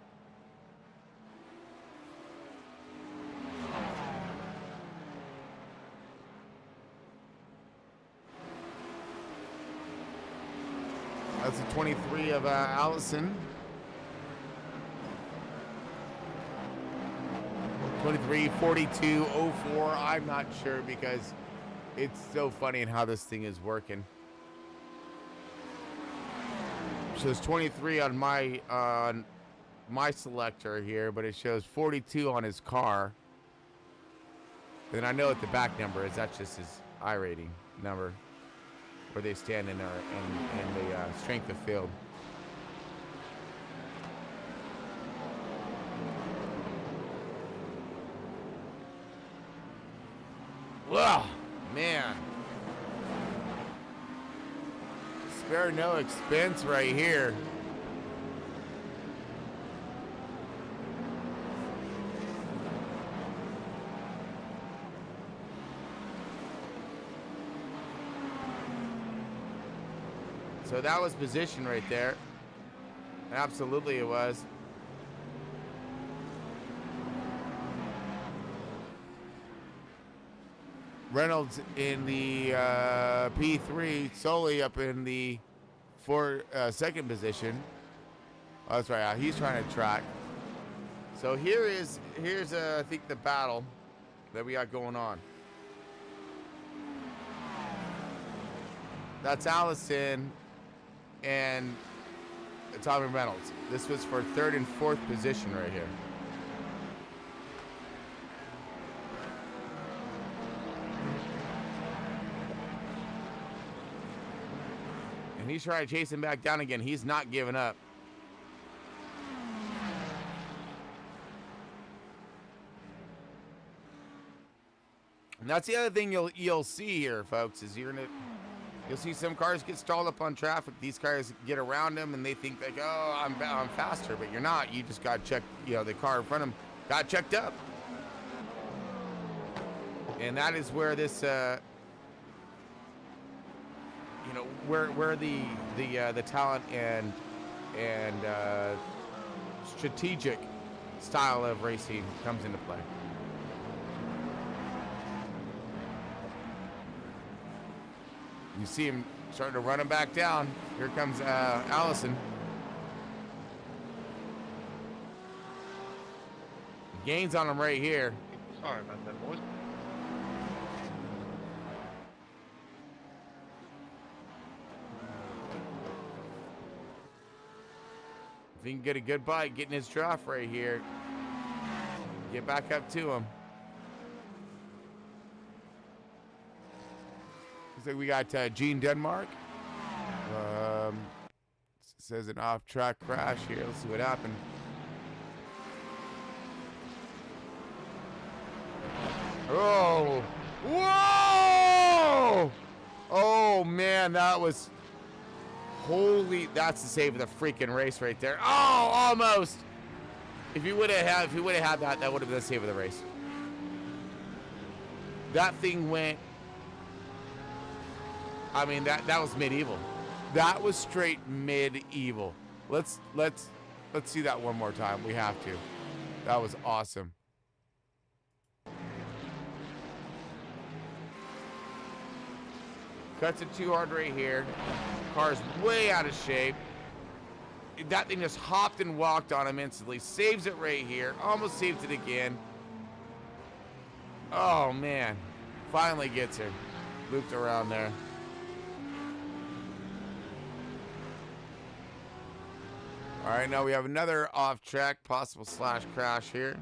That's the 23 of Allison. 23, 42, 04. I'm not sure because it's so funny in how this thing is working. Shows 23 on my selector here, but it shows 42 on his car. And I know what the back number is. That's just his iRating number, where they stand in the strength of field. Wow, man. Spare no expense right here. So that was position right there. Absolutely it was. Reynolds in the P3, Soli up in the second position. Oh, that's right. He's trying to track. So here's I think the battle that we got going on. That's Allison and Tommy Reynolds. This was for 3rd and 4th position right here. And he's trying to chase him back down again. He's not giving up. And that's the other thing you'll see here, folks, is you'll see some cars get stalled up on traffic. These cars get around them and they think like, oh, I'm faster, but you're not. You just got checked. You know, the car in front of them got checked up. And that is where this you know, where the talent and strategic style of racing comes into play. You see him starting to run him back down. Here comes Allison. Gains on him right here. Sorry about that, boys. If he can get a good bite, getting his draft right here, get back up to him. Looks like we got Gene Denmark. Says an off-track crash here. Let's see what happened. Oh! Whoa! Oh man, that was holy. That's the save of the freaking race right there. Oh, almost. If he would have had that, that would have been the save of the race. That thing went. I mean, that was medieval. That was straight medieval. Let's see that one more time. We have to. That was awesome. Cuts it too hard right here. Car's way out of shape. That thing just hopped and walked on him instantly. Saves it right here. Almost saves it again. Oh, man. Finally gets her. Looped around there. All right, now we have another off-track possible slash crash here.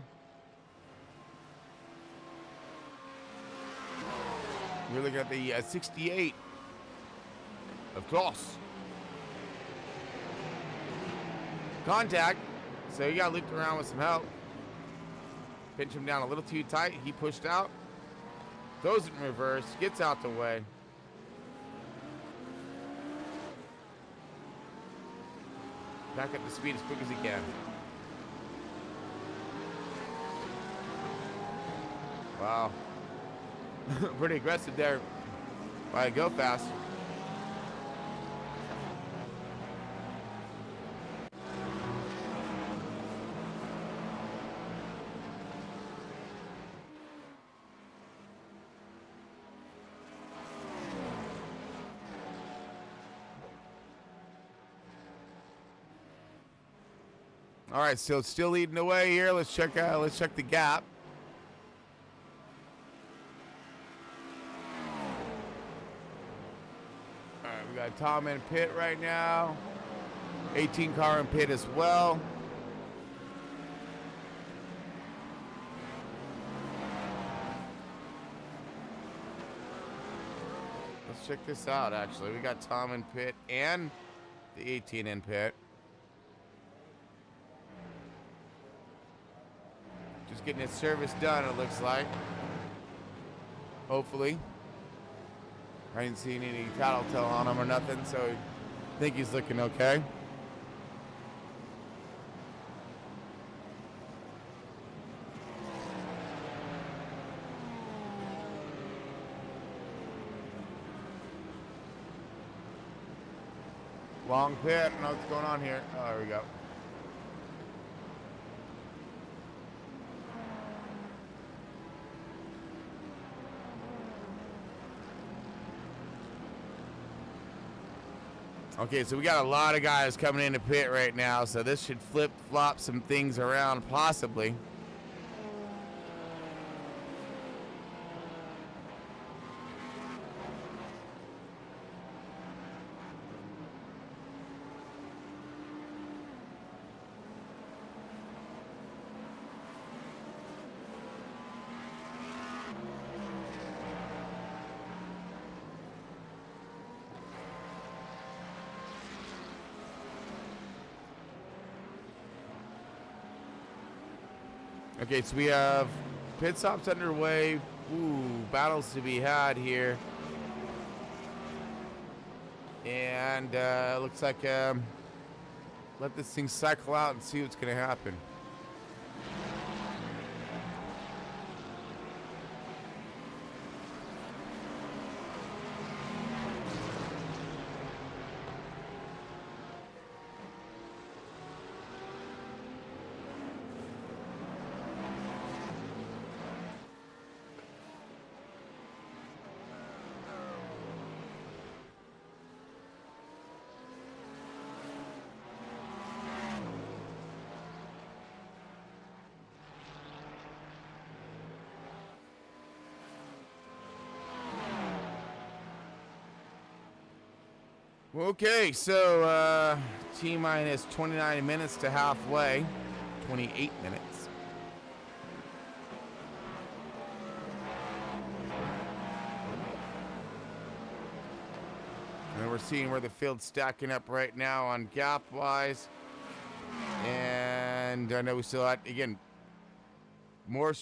We're looking at the 68 of course. Contact. So he got looped around with some help. Pinch him down a little too tight. He pushed out. Throws it in reverse. Gets out the way. Back up to speed as quick as he can. Wow. Pretty aggressive there by Go Fast. All right, so it's still leading the way here. Let's check the gap. All right, we got Tom in pit right now. 18 car in pit as well. Let's check this out, actually. We got Tom in pit and the 18 in pit. Just getting his service done, it looks like. Hopefully. I ain't seen any tattletale on him or nothing, so I think he's looking okay. Long pit. I don't know what's going on here. Oh, there we go. Okay, so we got a lot of guys coming into pit right now, so this should flip-flop some things around, possibly. Okay, so we have pit stops underway. Ooh, battles to be had here. And looks like let this thing cycle out and see what's going to happen. Okay, so T-minus 29 minutes to halfway. 28 minutes. And we're seeing where the field's stacking up right now on gap-wise. And I know we still had, again, more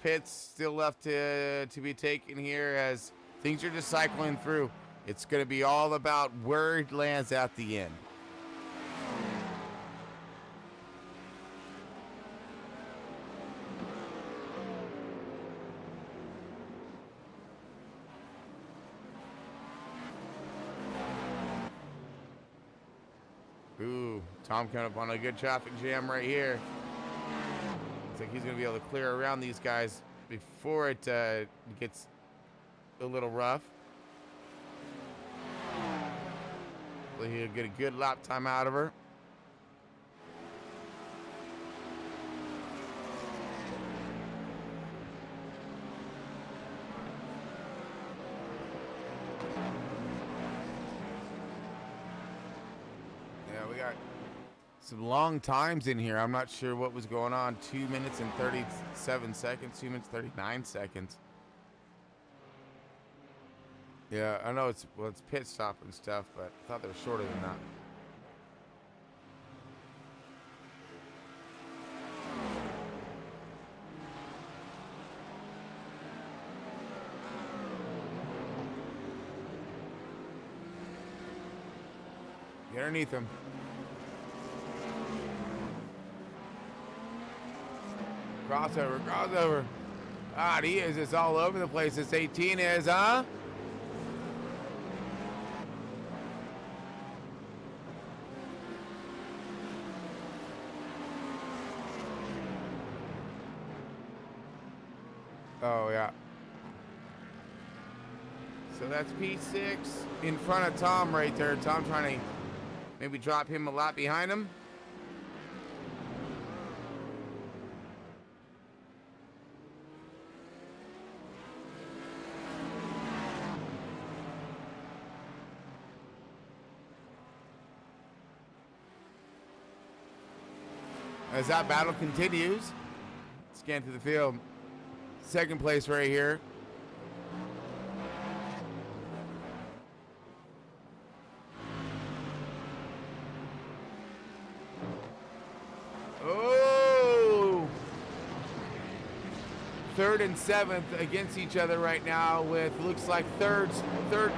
pits still left to be taken here as things are just cycling through. It's going to be all about where it lands at the end. Ooh, Tom coming up on a good traffic jam right here. Looks like he's going to be able to clear around these guys before it gets a little rough. Hopefully he'll get a good lap time out of her. Yeah, we got some long times in here. I'm not sure what was going on. 2 minutes and 37 seconds, 2 minutes 39 seconds. Yeah, I know it's pit stop and stuff, but I thought they were shorter than that. Get underneath him. Crossover, crossover. God, he is just all over the place. This 18 is, huh? Oh, yeah. So that's P6 in front of Tom right there. Tom trying to maybe drop him a lap behind him. As that battle continues, scan through the field. Second place right here. Oh! Third and seventh against each other right now with looks like third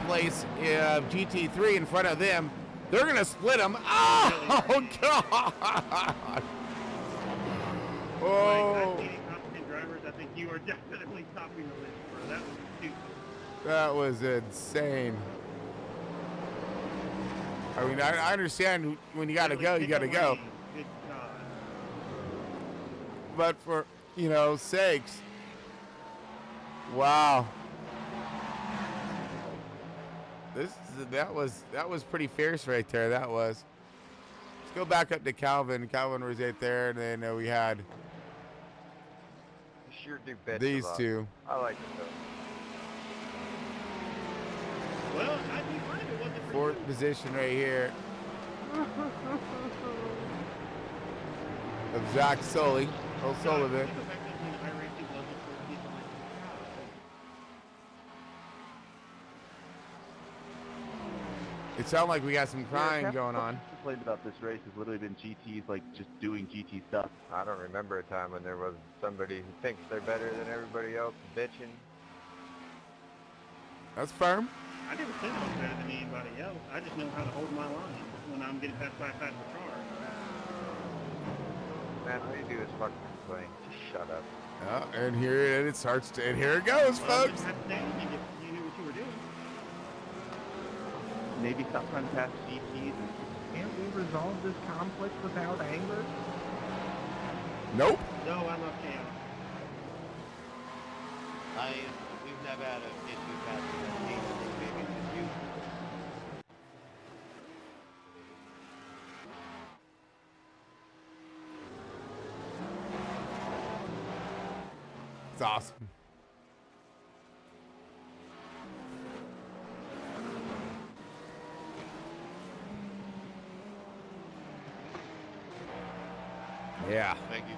place GT3 in front of them. They're going to split them. Oh, God! Oh! I think you are definitely topping the list, bro. That was stupid. That was insane. I mean, I understand when you gotta go, you gotta go. Good God. But for, sakes. Wow. That was pretty fierce right there. That was. Let's go back up to Calvin. Calvin was right there, and then we had Sure do bet these two. I like it though. Well, I'd be fine if it wasn't for Fourth position right here of Zach O'Sullivan. It sounded like we got some crying going on. Complained about this race has literally been GTs like just doing GT stuff. I don't remember a time when there was somebody who thinks they're better than everybody else bitching. That's firm. I never said I was better than anybody else. I just know how to hold my line when I'm getting past by the car. Man, all you do is fucking complain. Just shut up. And here it starts to, and here it goes, folks. You knew what you were doing. Maybe stop trying to pass GTs. Can't we resolve this conflict without anger? Nope. No, I love chaos. We've never had an issue passing that team as big as you. It's awesome. Yeah. Thank you.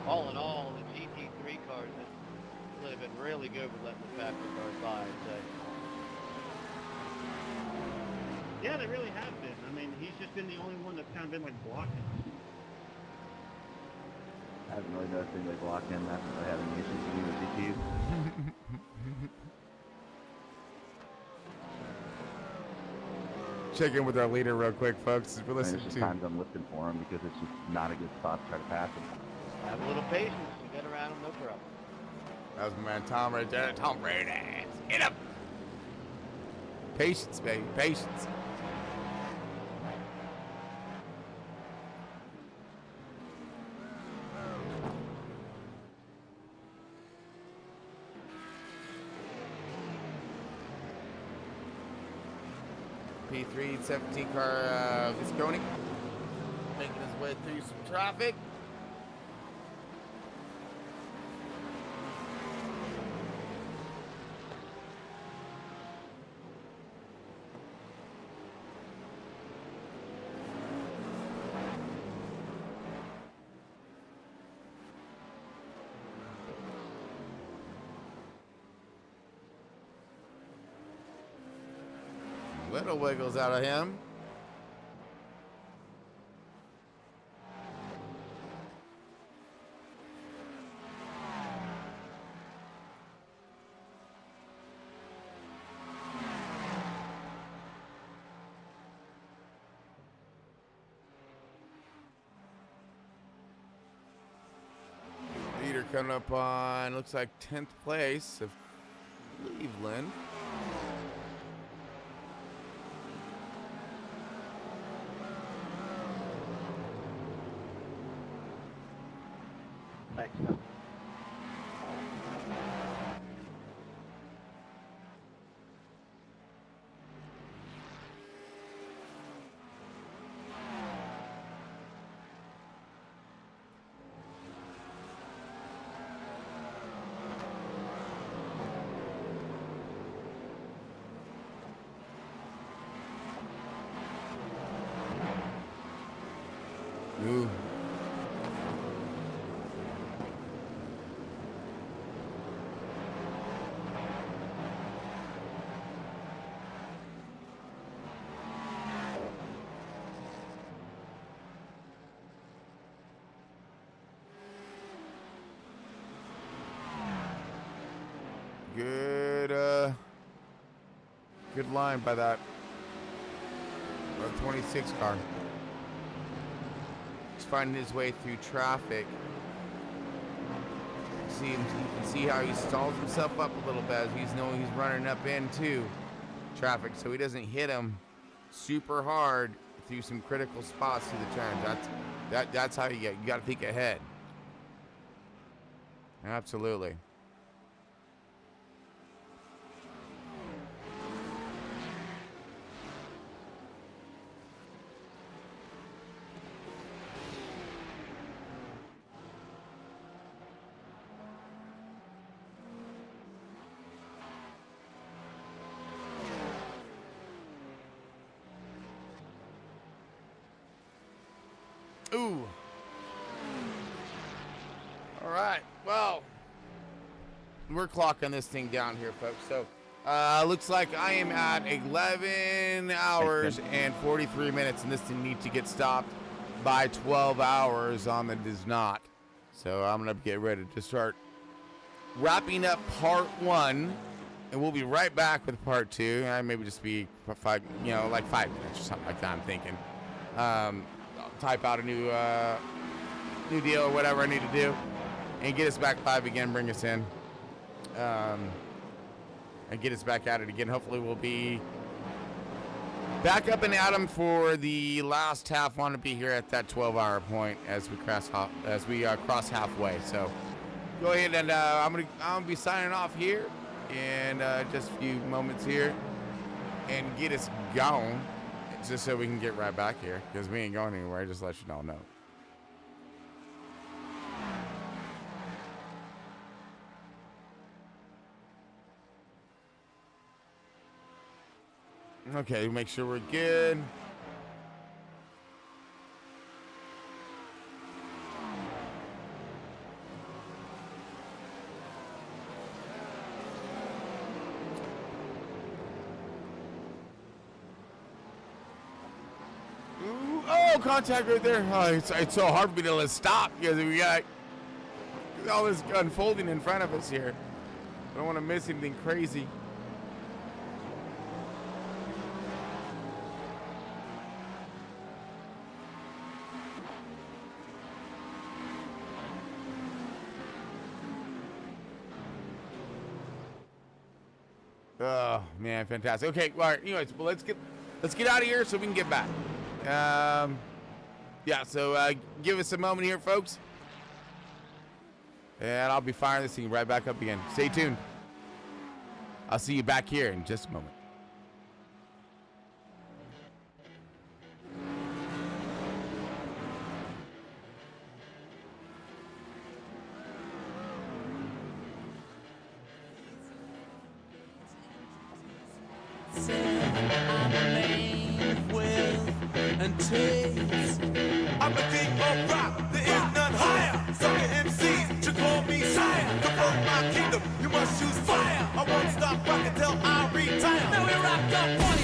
All in all, the GT3 cars have been really good with letting the factory cars by. I'd say. Yeah, they really have been. I mean, he's just been the only one that's kind of been like blocking. I haven't really noticed anybody blocking him. Not really having issues with GPs. Check in with our leader real quick, folks. We're listening There's to. times I'm lifting for him because it's just not a good spot to try to pass him. Have a little patience and get around them, no problem. That was my man Tom right there. Tom Brady. Get up. Patience, baby. Patience. P3 17 car Visconti making his way through some traffic. Little wiggles out of him. Leader coming up on, looks like 10th place of Cleveland. Thanks. Ooh. Good line by that 26 car. He's finding his way through traffic. You can see how he stalls himself up a little bit as he's knowing he's running up into traffic, so he doesn't hit him super hard through some critical spots through the turns. That's how you got to think ahead. Absolutely. Ooh. All right. Well, we're clocking this thing down here, folks. So, looks like I am at 11 hours and 43 minutes, and this thing needs to get stopped by 12 hours on the does not. So I'm gonna get ready to start wrapping up part 1, and we'll be right back with part 2. Maybe just be 5, like 5 minutes or something like that. I'm thinking. Type out a new deal or whatever I need to do and get us back live again, bring us in and get us back at it again. Hopefully we'll be back up and at 'em for the last half. Want to be here at that 12-hour point as we cross halfway. So go ahead and I'm gonna be signing off here in just a few moments here and get us going. Just so we can get right back here, because we ain't going anywhere. Just let you all know. Okay, make sure we're good. Oh, contact right there. Oh, it's so hard for me to let stop because we got all this unfolding in front of us here. I don't want to miss anything crazy. Oh man, fantastic. Okay, all right. Anyways, well, let's get out of here so we can get back. Yeah. So give us a moment here, folks, and I'll be firing this thing right back up again. Stay tuned. I'll see you back here in just a moment. I'm a king of rap, there is none higher. Sucker MCs should call me sire. To run my kingdom, you must choose fire. I won't stop rocking till I retire. Now we rock up.